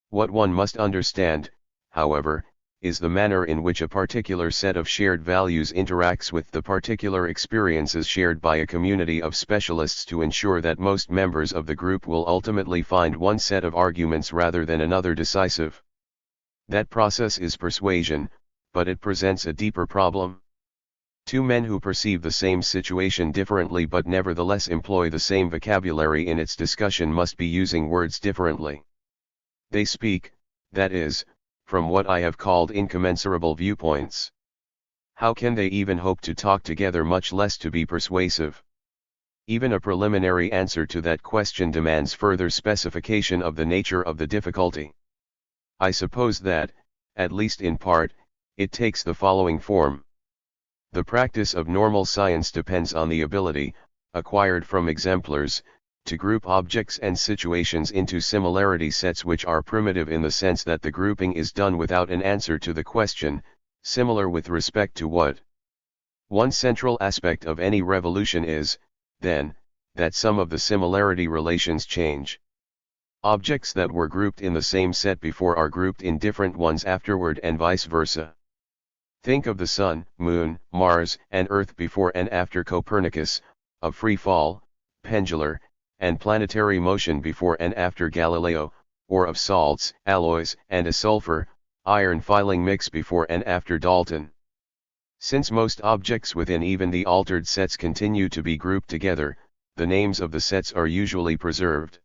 What one must understand, however, is the manner in which a particular set of shared values interacts with the particular experiences shared by a community of specialists to ensure that most members of the group will ultimately find one set of arguments rather than another decisive. That process is persuasion, but it presents a deeper problem. Two men who perceive the same situation differently but nevertheless employ the same vocabulary in its discussion must be using words differently. They speak, that is, from what I have called incommensurable viewpoints. How can they even hope to talk together, much less to be persuasive? Even a preliminary answer to that question demands further specification of the nature of the difficulty. I suppose that, at least in part, it takes the following form. The practice of normal science depends on the ability, acquired from exemplars, to group objects and situations into similarity sets which are primitive in the sense that the grouping is done without an answer to the question, similar with respect to what? One central aspect of any revolution is, then, that some of the similarity relations change. Objects that were grouped in the same set before are grouped in different ones afterward and vice versa. Think of the Sun, Moon, Mars, and Earth before and after Copernicus, of free fall, pendular, and planetary motion before and after Galileo, or of salts, alloys, and a sulfur, iron filing mix before and after Dalton. Since most objects within even the altered sets continue to be grouped together, the names of the sets are usually preserved.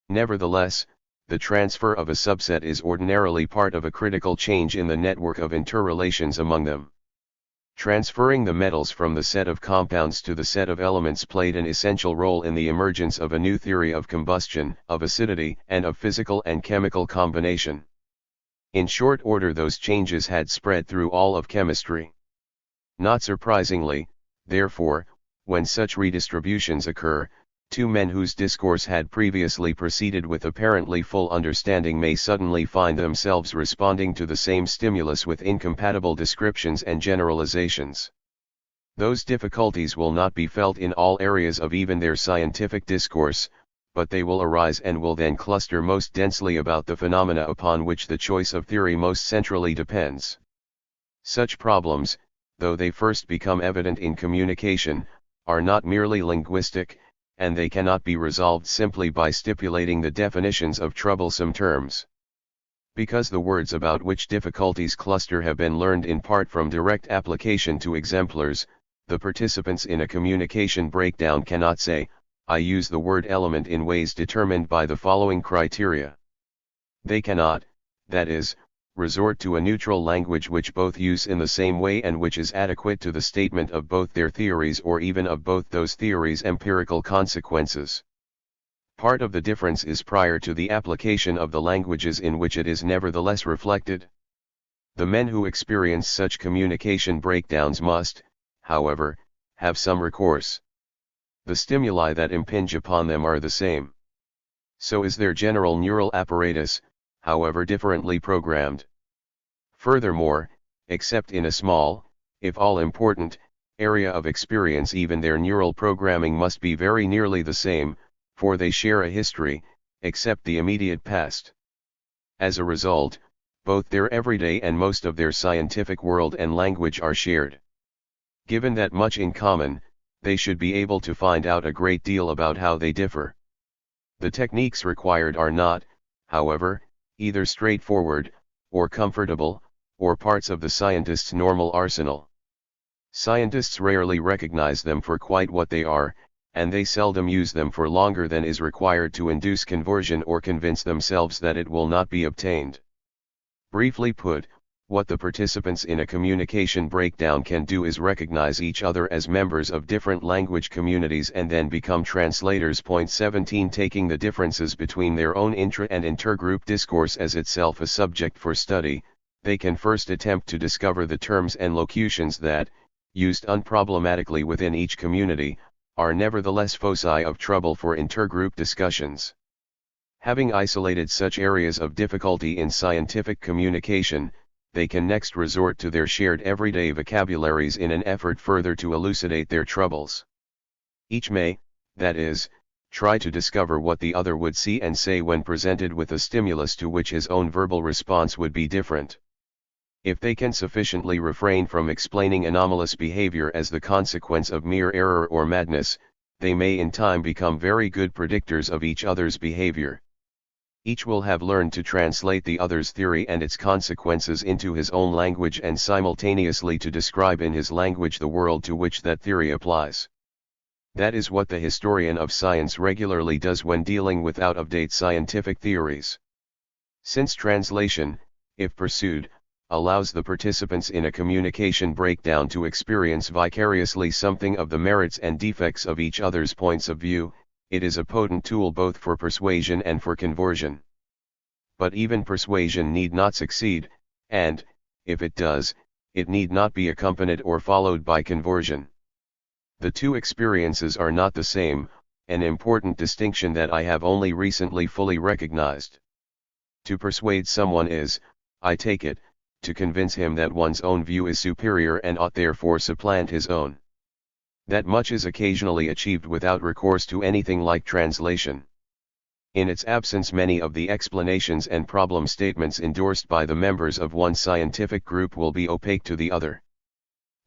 Nevertheless, the transfer of a subset is ordinarily part of a critical change in the network of interrelations among them. Transferring the metals from the set of compounds to the set of elements played an essential role in the emergence of a new theory of combustion, of acidity, and of physical and chemical combination. In short order, those changes had spread through all of chemistry. Not surprisingly, therefore, when such redistributions occur, two men whose discourse had previously proceeded with apparently full understanding may suddenly find themselves responding to the same stimulus with incompatible descriptions and generalizations. Those difficulties will not be felt in all areas of even their scientific discourse, but they will arise and will then cluster most densely about the phenomena upon which the choice of theory most centrally depends. Such problems, though they first become evident in communication, are not merely linguistic, and they cannot be resolved simply by stipulating the definitions of troublesome terms. Because the words about which difficulties cluster have been learned in part from direct application to exemplars, the participants in a communication breakdown cannot say, I use the word element in ways determined by the following criteria. They cannot, that is, resort to a neutral language which both use in the same way and which is adequate to the statement of both their theories or even of both those theories' empirical consequences. Part of the difference is prior to the application of the languages in which it is nevertheless reflected. The men who experience such communication breakdowns must, however, have some recourse. The stimuli that impinge upon them are the same. So is their general neural apparatus, however differently programmed. Furthermore, except in a small, if all important, area of experience, even their neural programming must be very nearly the same, for they share a history, except the immediate past. As a result, both their everyday and most of their scientific world and language are shared. Given that much in common, they should be able to find out a great deal about how they differ. The techniques required are not, however, either straightforward, or comfortable, or parts of the scientist's normal arsenal. Scientists rarely recognize them for quite what they are, and they seldom use them for longer than is required to induce conversion or convince themselves that it will not be obtained. Briefly put, What the participants in a communication breakdown can do is recognize each other as members of different language communities and then become translators. Point 17. Taking the differences between their own intra- and intergroup discourse as itself a subject for study, they can first attempt to discover the terms and locutions that, used unproblematically within each community, are nevertheless foci of trouble for intergroup discussions. Having isolated such areas of difficulty in scientific communication, they can next resort to their shared everyday vocabularies in an effort further to elucidate their troubles. Each may, that is, try to discover what the other would see and say when presented with a stimulus to which his own verbal response would be different. If they can sufficiently refrain from explaining anomalous behavior as the consequence of mere error or madness, they may in time become very good predictors of each other's behavior. Each will have learned to translate the other's theory and its consequences into his own language and simultaneously to describe in his language the world to which that theory applies. That is what the historian of science regularly does when dealing with out-of-date scientific theories. Since translation, if pursued, allows the participants in a communication breakdown to experience vicariously something of the merits and defects of each other's points of view, it is a potent tool both for persuasion and for conversion. But even persuasion need not succeed, and, if it does, it need not be accompanied or followed by conversion. The two experiences are not the same, an important distinction that I have only recently fully recognized. To persuade someone is, I take it, to convince him that one's own view is superior and ought therefore supplant his own. That much is occasionally achieved without recourse to anything like translation. In its absence, many of the explanations and problem statements endorsed by the members of one scientific group will be opaque to the other.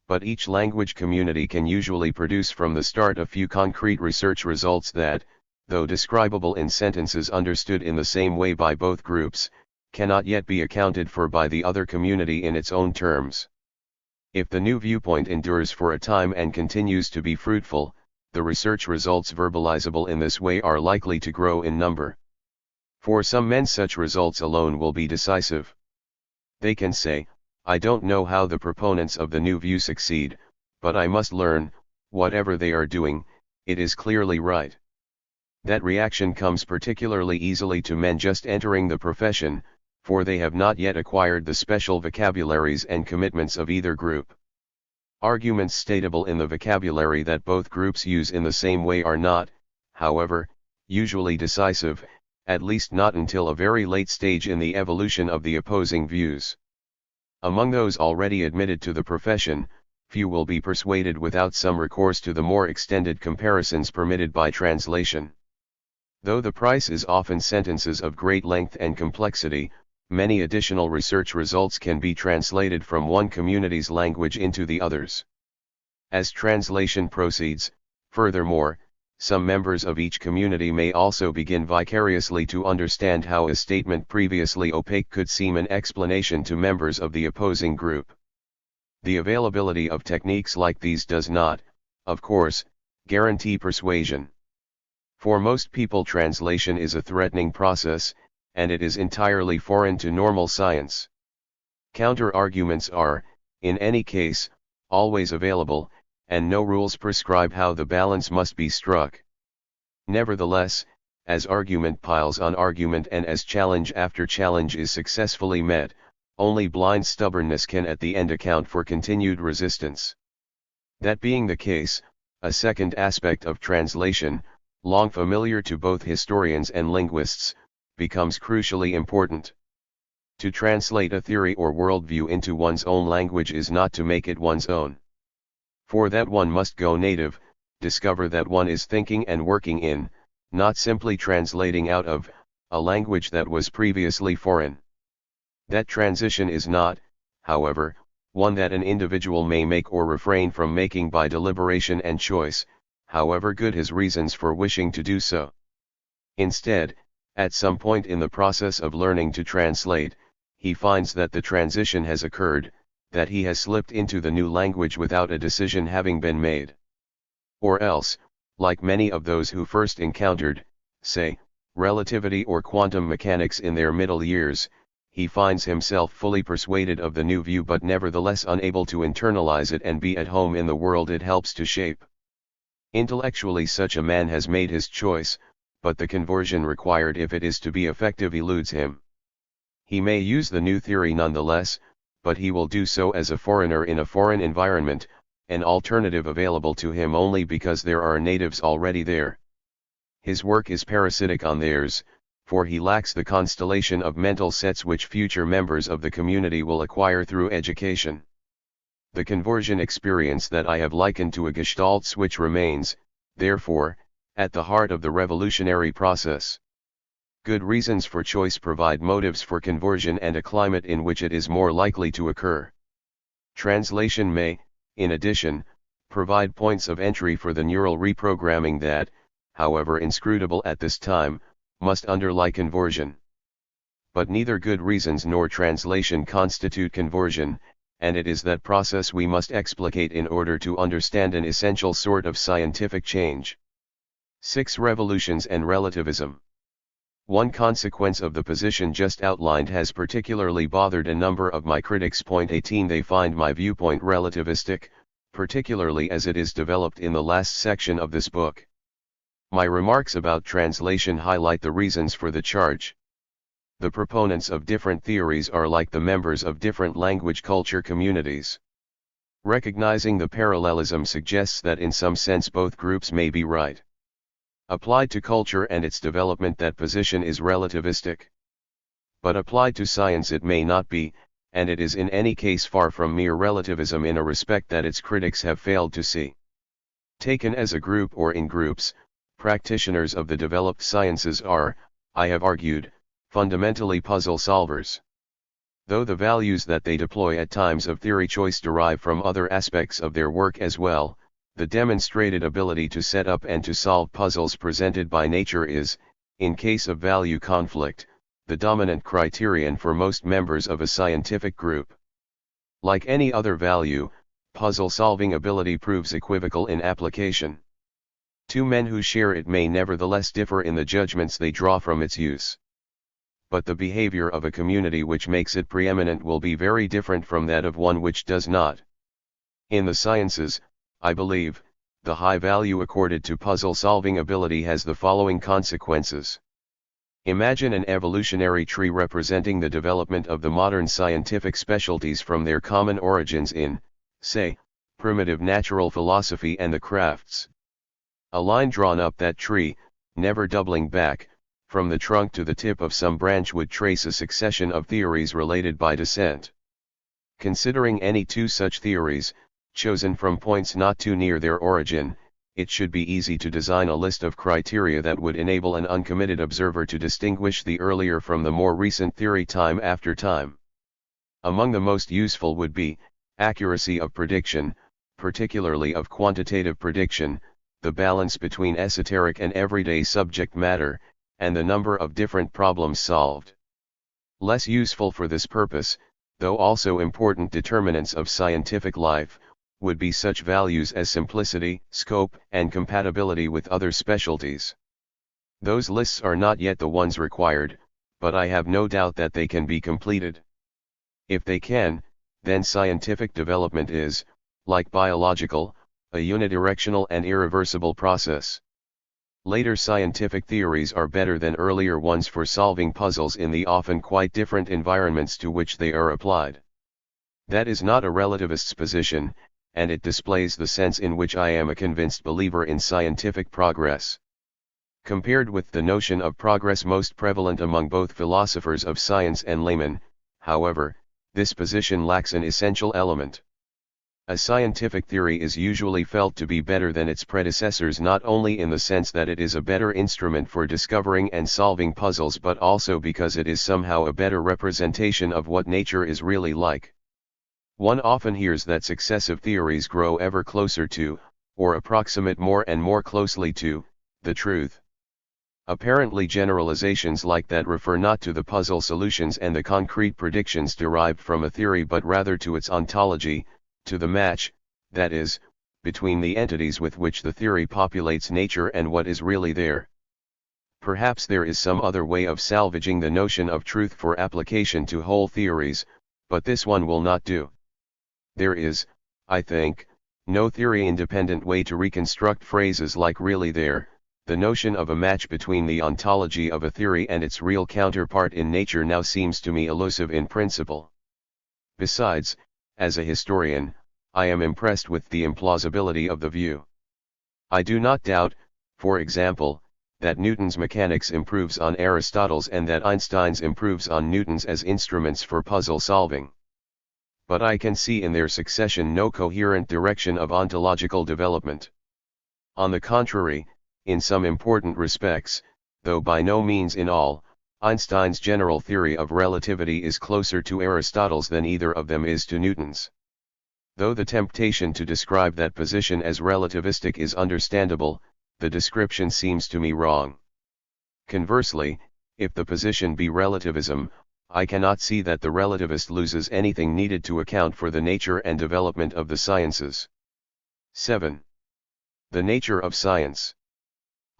But each language community can usually produce from the start a few concrete research results that, though describable in sentences understood in the same way by both groups, cannot yet be accounted for by the other community in its own terms. If the new viewpoint endures for a time and continues to be fruitful, the research results verbalizable in this way are likely to grow in number. For some men such results alone will be decisive. They can say, I don't know how the proponents of the new view succeed, but I must learn, whatever they are doing, it is clearly right. That reaction comes particularly easily to men just entering the profession, for they have not yet acquired the special vocabularies and commitments of either group. Arguments statable in the vocabulary that both groups use in the same way are not, however, usually decisive, at least not until a very late stage in the evolution of the opposing views. Among those already admitted to the profession, few will be persuaded without some recourse to the more extended comparisons permitted by translation. Though the price is often sentences of great length and complexity, many additional research results can be translated from one community's language into the others. As translation proceeds, furthermore, some members of each community may also begin vicariously to understand how a statement previously opaque could seem an explanation to members of the opposing group. The availability of techniques like these does not, of course, guarantee persuasion. For most people, translation is a threatening process, and it is entirely foreign to normal science. Counter-arguments are, in any case, always available, and no rules prescribe how the balance must be struck. Nevertheless, as argument piles on argument and as challenge after challenge is successfully met, only blind stubbornness can at the end account for continued resistance. That being the case, a second aspect of translation, long familiar to both historians and linguists, becomes crucially important. To translate a theory or worldview into one's own language is not to make it one's own. For that one must go native, discover that one is thinking and working in, not simply translating out of, a language that was previously foreign. That transition is not, however, one that an individual may make or refrain from making by deliberation and choice, however good his reasons for wishing to do so. Instead, at some point in the process of learning to translate, he finds that the transition has occurred, that he has slipped into the new language without a decision having been made. Or else, like many of those who first encountered, say, relativity or quantum mechanics in their middle years, he finds himself fully persuaded of the new view but nevertheless unable to internalize it and be at home in the world it helps to shape. Intellectually such a man has made his choice, but the conversion required if it is to be effective eludes him. He may use the new theory nonetheless, but he will do so as a foreigner in a foreign environment, an alternative available to him only because there are natives already there. His work is parasitic on theirs, for he lacks the constellation of mental sets which future members of the community will acquire through education. The conversion experience that I have likened to a gestalt switch remains, therefore, at the heart of the revolutionary process. Good reasons for choice provide motives for conversion and a climate in which it is more likely to occur. Translation may, in addition, provide points of entry for the neural reprogramming that, however inscrutable at this time, must underlie conversion. But neither good reasons nor translation constitute conversion, and it is that process we must explicate in order to understand an essential sort of scientific change. 6. Revolutions and relativism. One consequence of the position just outlined has particularly bothered a number of my critics. Point 18. They find my viewpoint relativistic, particularly as it is developed in the last section of this book. My remarks about translation highlight the reasons for the charge. The proponents of different theories are like the members of different language culture communities. Recognizing the parallelism suggests that in some sense both groups may be right. Applied to culture and its development, that position is relativistic. But applied to science it may not be, and it is in any case far from mere relativism in a respect that its critics have failed to see. Taken as a group or in groups, practitioners of the developed sciences are, I have argued, fundamentally puzzle solvers. Though the values that they deploy at times of theory choice derive from other aspects of their work as well, the demonstrated ability to set up and to solve puzzles presented by nature is, in case of value conflict, the dominant criterion for most members of a scientific group. Like any other value, puzzle-solving ability proves equivocal in application. Two men who share it may nevertheless differ in the judgments they draw from its use. But the behavior of a community which makes it preeminent will be very different from that of one which does not. In the sciences, I believe, the high value accorded to puzzle-solving ability has the following consequences. Imagine an evolutionary tree representing the development of the modern scientific specialties from their common origins in, say, primitive natural philosophy and the crafts. A line drawn up that tree, never doubling back, from the trunk to the tip of some branch would trace a succession of theories related by descent. Considering any two such theories, chosen from points not too near their origin, it should be easy to design a list of criteria that would enable an uncommitted observer to distinguish the earlier from the more recent theory time after time. Among the most useful would be accuracy of prediction, particularly of quantitative prediction, the balance between esoteric and everyday subject matter, and the number of different problems solved. Less useful for this purpose, though also important determinants of scientific life, would be such values as simplicity, scope, and compatibility with other specialties. Those lists are not yet the ones required, but I have no doubt that they can be completed. If they can, then scientific development is, like biological, a unidirectional and irreversible process. Later scientific theories are better than earlier ones for solving puzzles in the often quite different environments to which they are applied. That is not a relativist's position, and it displays the sense in which I am a convinced believer in scientific progress. Compared with the notion of progress most prevalent among both philosophers of science and laymen, however, this position lacks an essential element. A scientific theory is usually felt to be better than its predecessors not only in the sense that it is a better instrument for discovering and solving puzzles but also because it is somehow a better representation of what nature is really like. One often hears that successive theories grow ever closer to, or approximate more and more closely to, the truth. Apparently generalizations like that refer not to the puzzle solutions and the concrete predictions derived from a theory but rather to its ontology, to the match, that is, between the entities with which the theory populates nature and what is really there. Perhaps there is some other way of salvaging the notion of truth for application to whole theories, but this one will not do. There is, I think, no theory-independent way to reconstruct phrases like really there. The notion of a match between the ontology of a theory and its real counterpart in nature now seems to me elusive in principle. Besides, as a historian, I am impressed with the implausibility of the view. I do not doubt, for example, that Newton's mechanics improves on Aristotle's and that Einstein's improves on Newton's as instruments for puzzle solving. But I can see in their succession no coherent direction of ontological development. On the contrary, in some important respects, though by no means in all, Einstein's general theory of relativity is closer to Aristotle's than either of them is to Newton's. Though the temptation to describe that position as relativistic is understandable, the description seems to me wrong. Conversely, if the position be relativism, I cannot see that the relativist loses anything needed to account for the nature and development of the sciences. 7. The nature of science.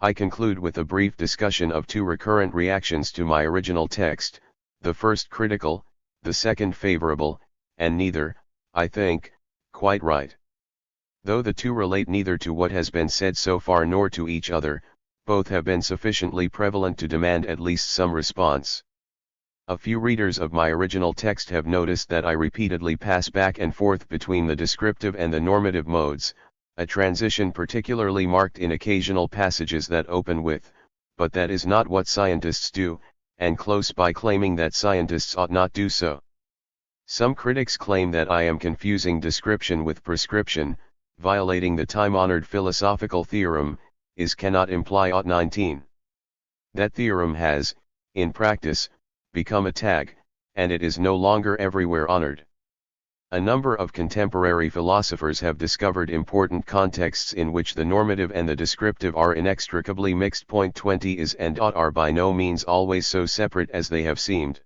I conclude with a brief discussion of two recurrent reactions to my original text, the first critical, the second favorable, and neither, I think, quite right. Though the two relate neither to what has been said so far nor to each other, both have been sufficiently prevalent to demand at least some response. A few readers of my original text have noticed that I repeatedly pass back and forth between the descriptive and the normative modes, a transition particularly marked in occasional passages that open with, but that is not what scientists do, and close by claiming that scientists ought not do so. Some critics claim that I am confusing description with prescription, violating the time-honored philosophical theorem, is cannot imply ought 19. That theorem has, in practice, become a tag, and it is no longer everywhere honored. A number of contemporary philosophers have discovered important contexts in which the normative and the descriptive are inextricably mixed. Point 20 is and ought are by no means always so separate as they have seemed.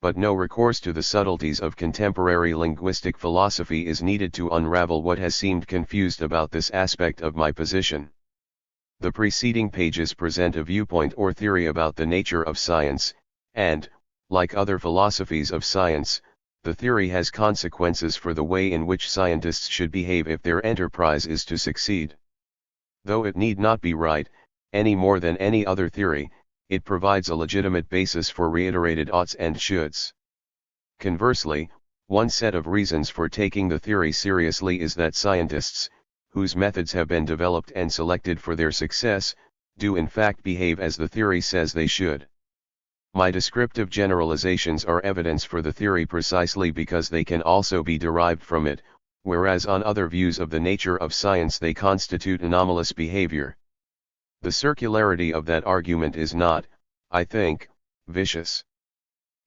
But no recourse to the subtleties of contemporary linguistic philosophy is needed to unravel what has seemed confused about this aspect of my position. The preceding pages present a viewpoint or theory about the nature of science, and, like other philosophies of science, the theory has consequences for the way in which scientists should behave if their enterprise is to succeed. Though it need not be right, any more than any other theory, it provides a legitimate basis for reiterated oughts and shoulds. Conversely, one set of reasons for taking the theory seriously is that scientists, whose methods have been developed and selected for their success, do in fact behave as the theory says they should. My descriptive generalizations are evidence for the theory precisely because they can also be derived from it, whereas on other views of the nature of science they constitute anomalous behavior. The circularity of that argument is not, I think, vicious.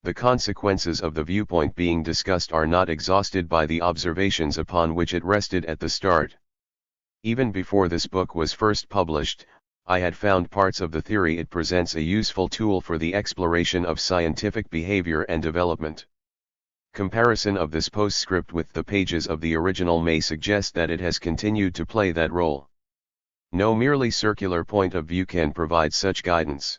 The consequences of the viewpoint being discussed are not exhausted by the observations upon which it rested at the start. Even before this book was first published, I had found parts of the theory it presents a useful tool for the exploration of scientific behavior and development. Comparison of this postscript with the pages of the original may suggest that it has continued to play that role. No merely circular point of view can provide such guidance.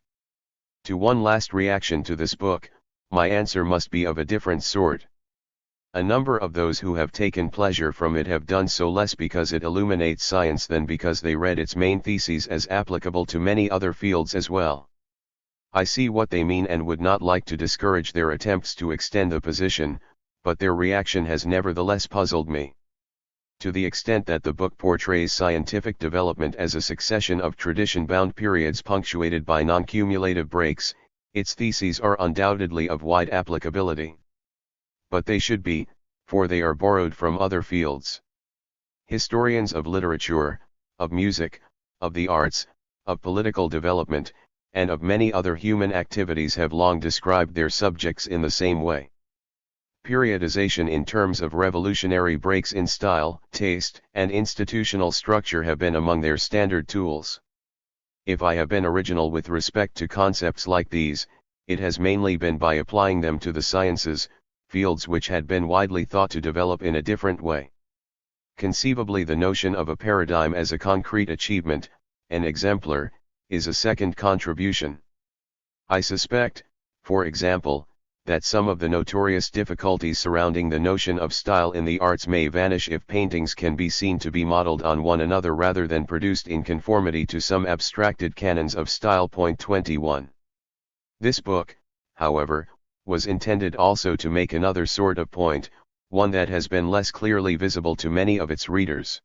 To one last reaction to this book, my answer must be of a different sort. A number of those who have taken pleasure from it have done so less because it illuminates science than because they read its main theses as applicable to many other fields as well. I see what they mean and would not like to discourage their attempts to extend the position, but their reaction has nevertheless puzzled me. To the extent that the book portrays scientific development as a succession of tradition-bound periods punctuated by non-cumulative breaks, its theses are undoubtedly of wide applicability. But they should be, for they are borrowed from other fields. Historians of literature, of music, of the arts, of political development, and of many other human activities have long described their subjects in the same way. Periodization in terms of revolutionary breaks in style, taste, and institutional structure have been among their standard tools. If I have been original with respect to concepts like these, it has mainly been by applying them to the sciences, fields which had been widely thought to develop in a different way. Conceivably the notion of a paradigm as a concrete achievement, an exemplar, is a second contribution. I suspect, for example, that some of the notorious difficulties surrounding the notion of style in the arts may vanish if paintings can be seen to be modeled on one another rather than produced in conformity to some abstracted canons of style. 21. This book, however, was intended also to make another sort of point, one that has been less clearly visible to many of its readers.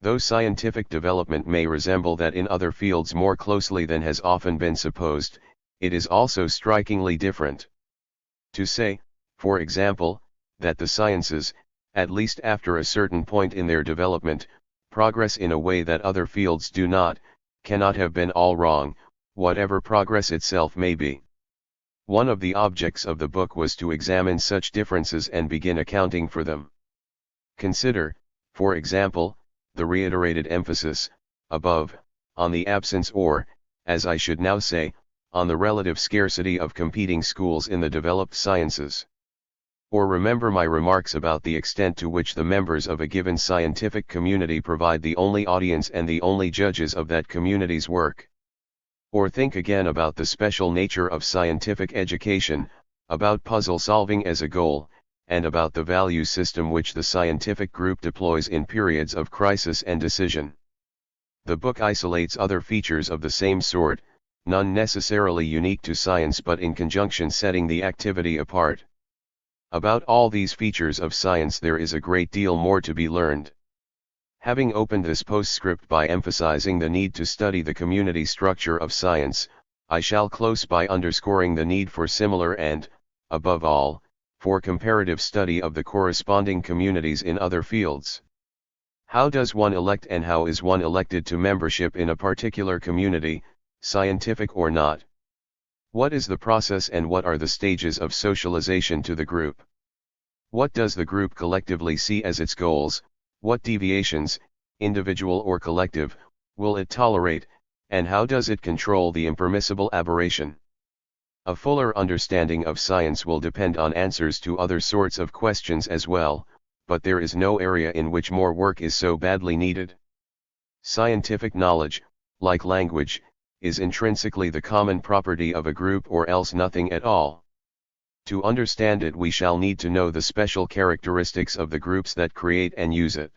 Though scientific development may resemble that in other fields more closely than has often been supposed, it is also strikingly different. To say, for example, that the sciences, at least after a certain point in their development, progress in a way that other fields do not, cannot have been all wrong, whatever progress itself may be. One of the objects of the book was to examine such differences and begin accounting for them. Consider, for example, the reiterated emphasis, above, on the absence or, as I should now say, on the relative scarcity of competing schools in the developed sciences. Or remember my remarks about the extent to which the members of a given scientific community provide the only audience and the only judges of that community's work. Or think again about the special nature of scientific education, about puzzle solving as a goal, and about the value system which the scientific group deploys in periods of crisis and decision. The book isolates other features of the same sort, none necessarily unique to science but in conjunction setting the activity apart. About all these features of science there is a great deal more to be learned. Having opened this postscript by emphasizing the need to study the community structure of science, I shall close by underscoring the need for similar and, above all, for comparative study of the corresponding communities in other fields. How does one elect and how is one elected to membership in a particular community, scientific or not? What is the process and what are the stages of socialization to the group? What does the group collectively see as its goals, what deviations, individual or collective, will it tolerate, and how does it control the impermissible aberration? A fuller understanding of science will depend on answers to other sorts of questions as well, but there is no area in which more work is so badly needed. Scientific knowledge, like language, is intrinsically the common property of a group or else nothing at all. To understand it we shall need to know the special characteristics of the groups that create and use it.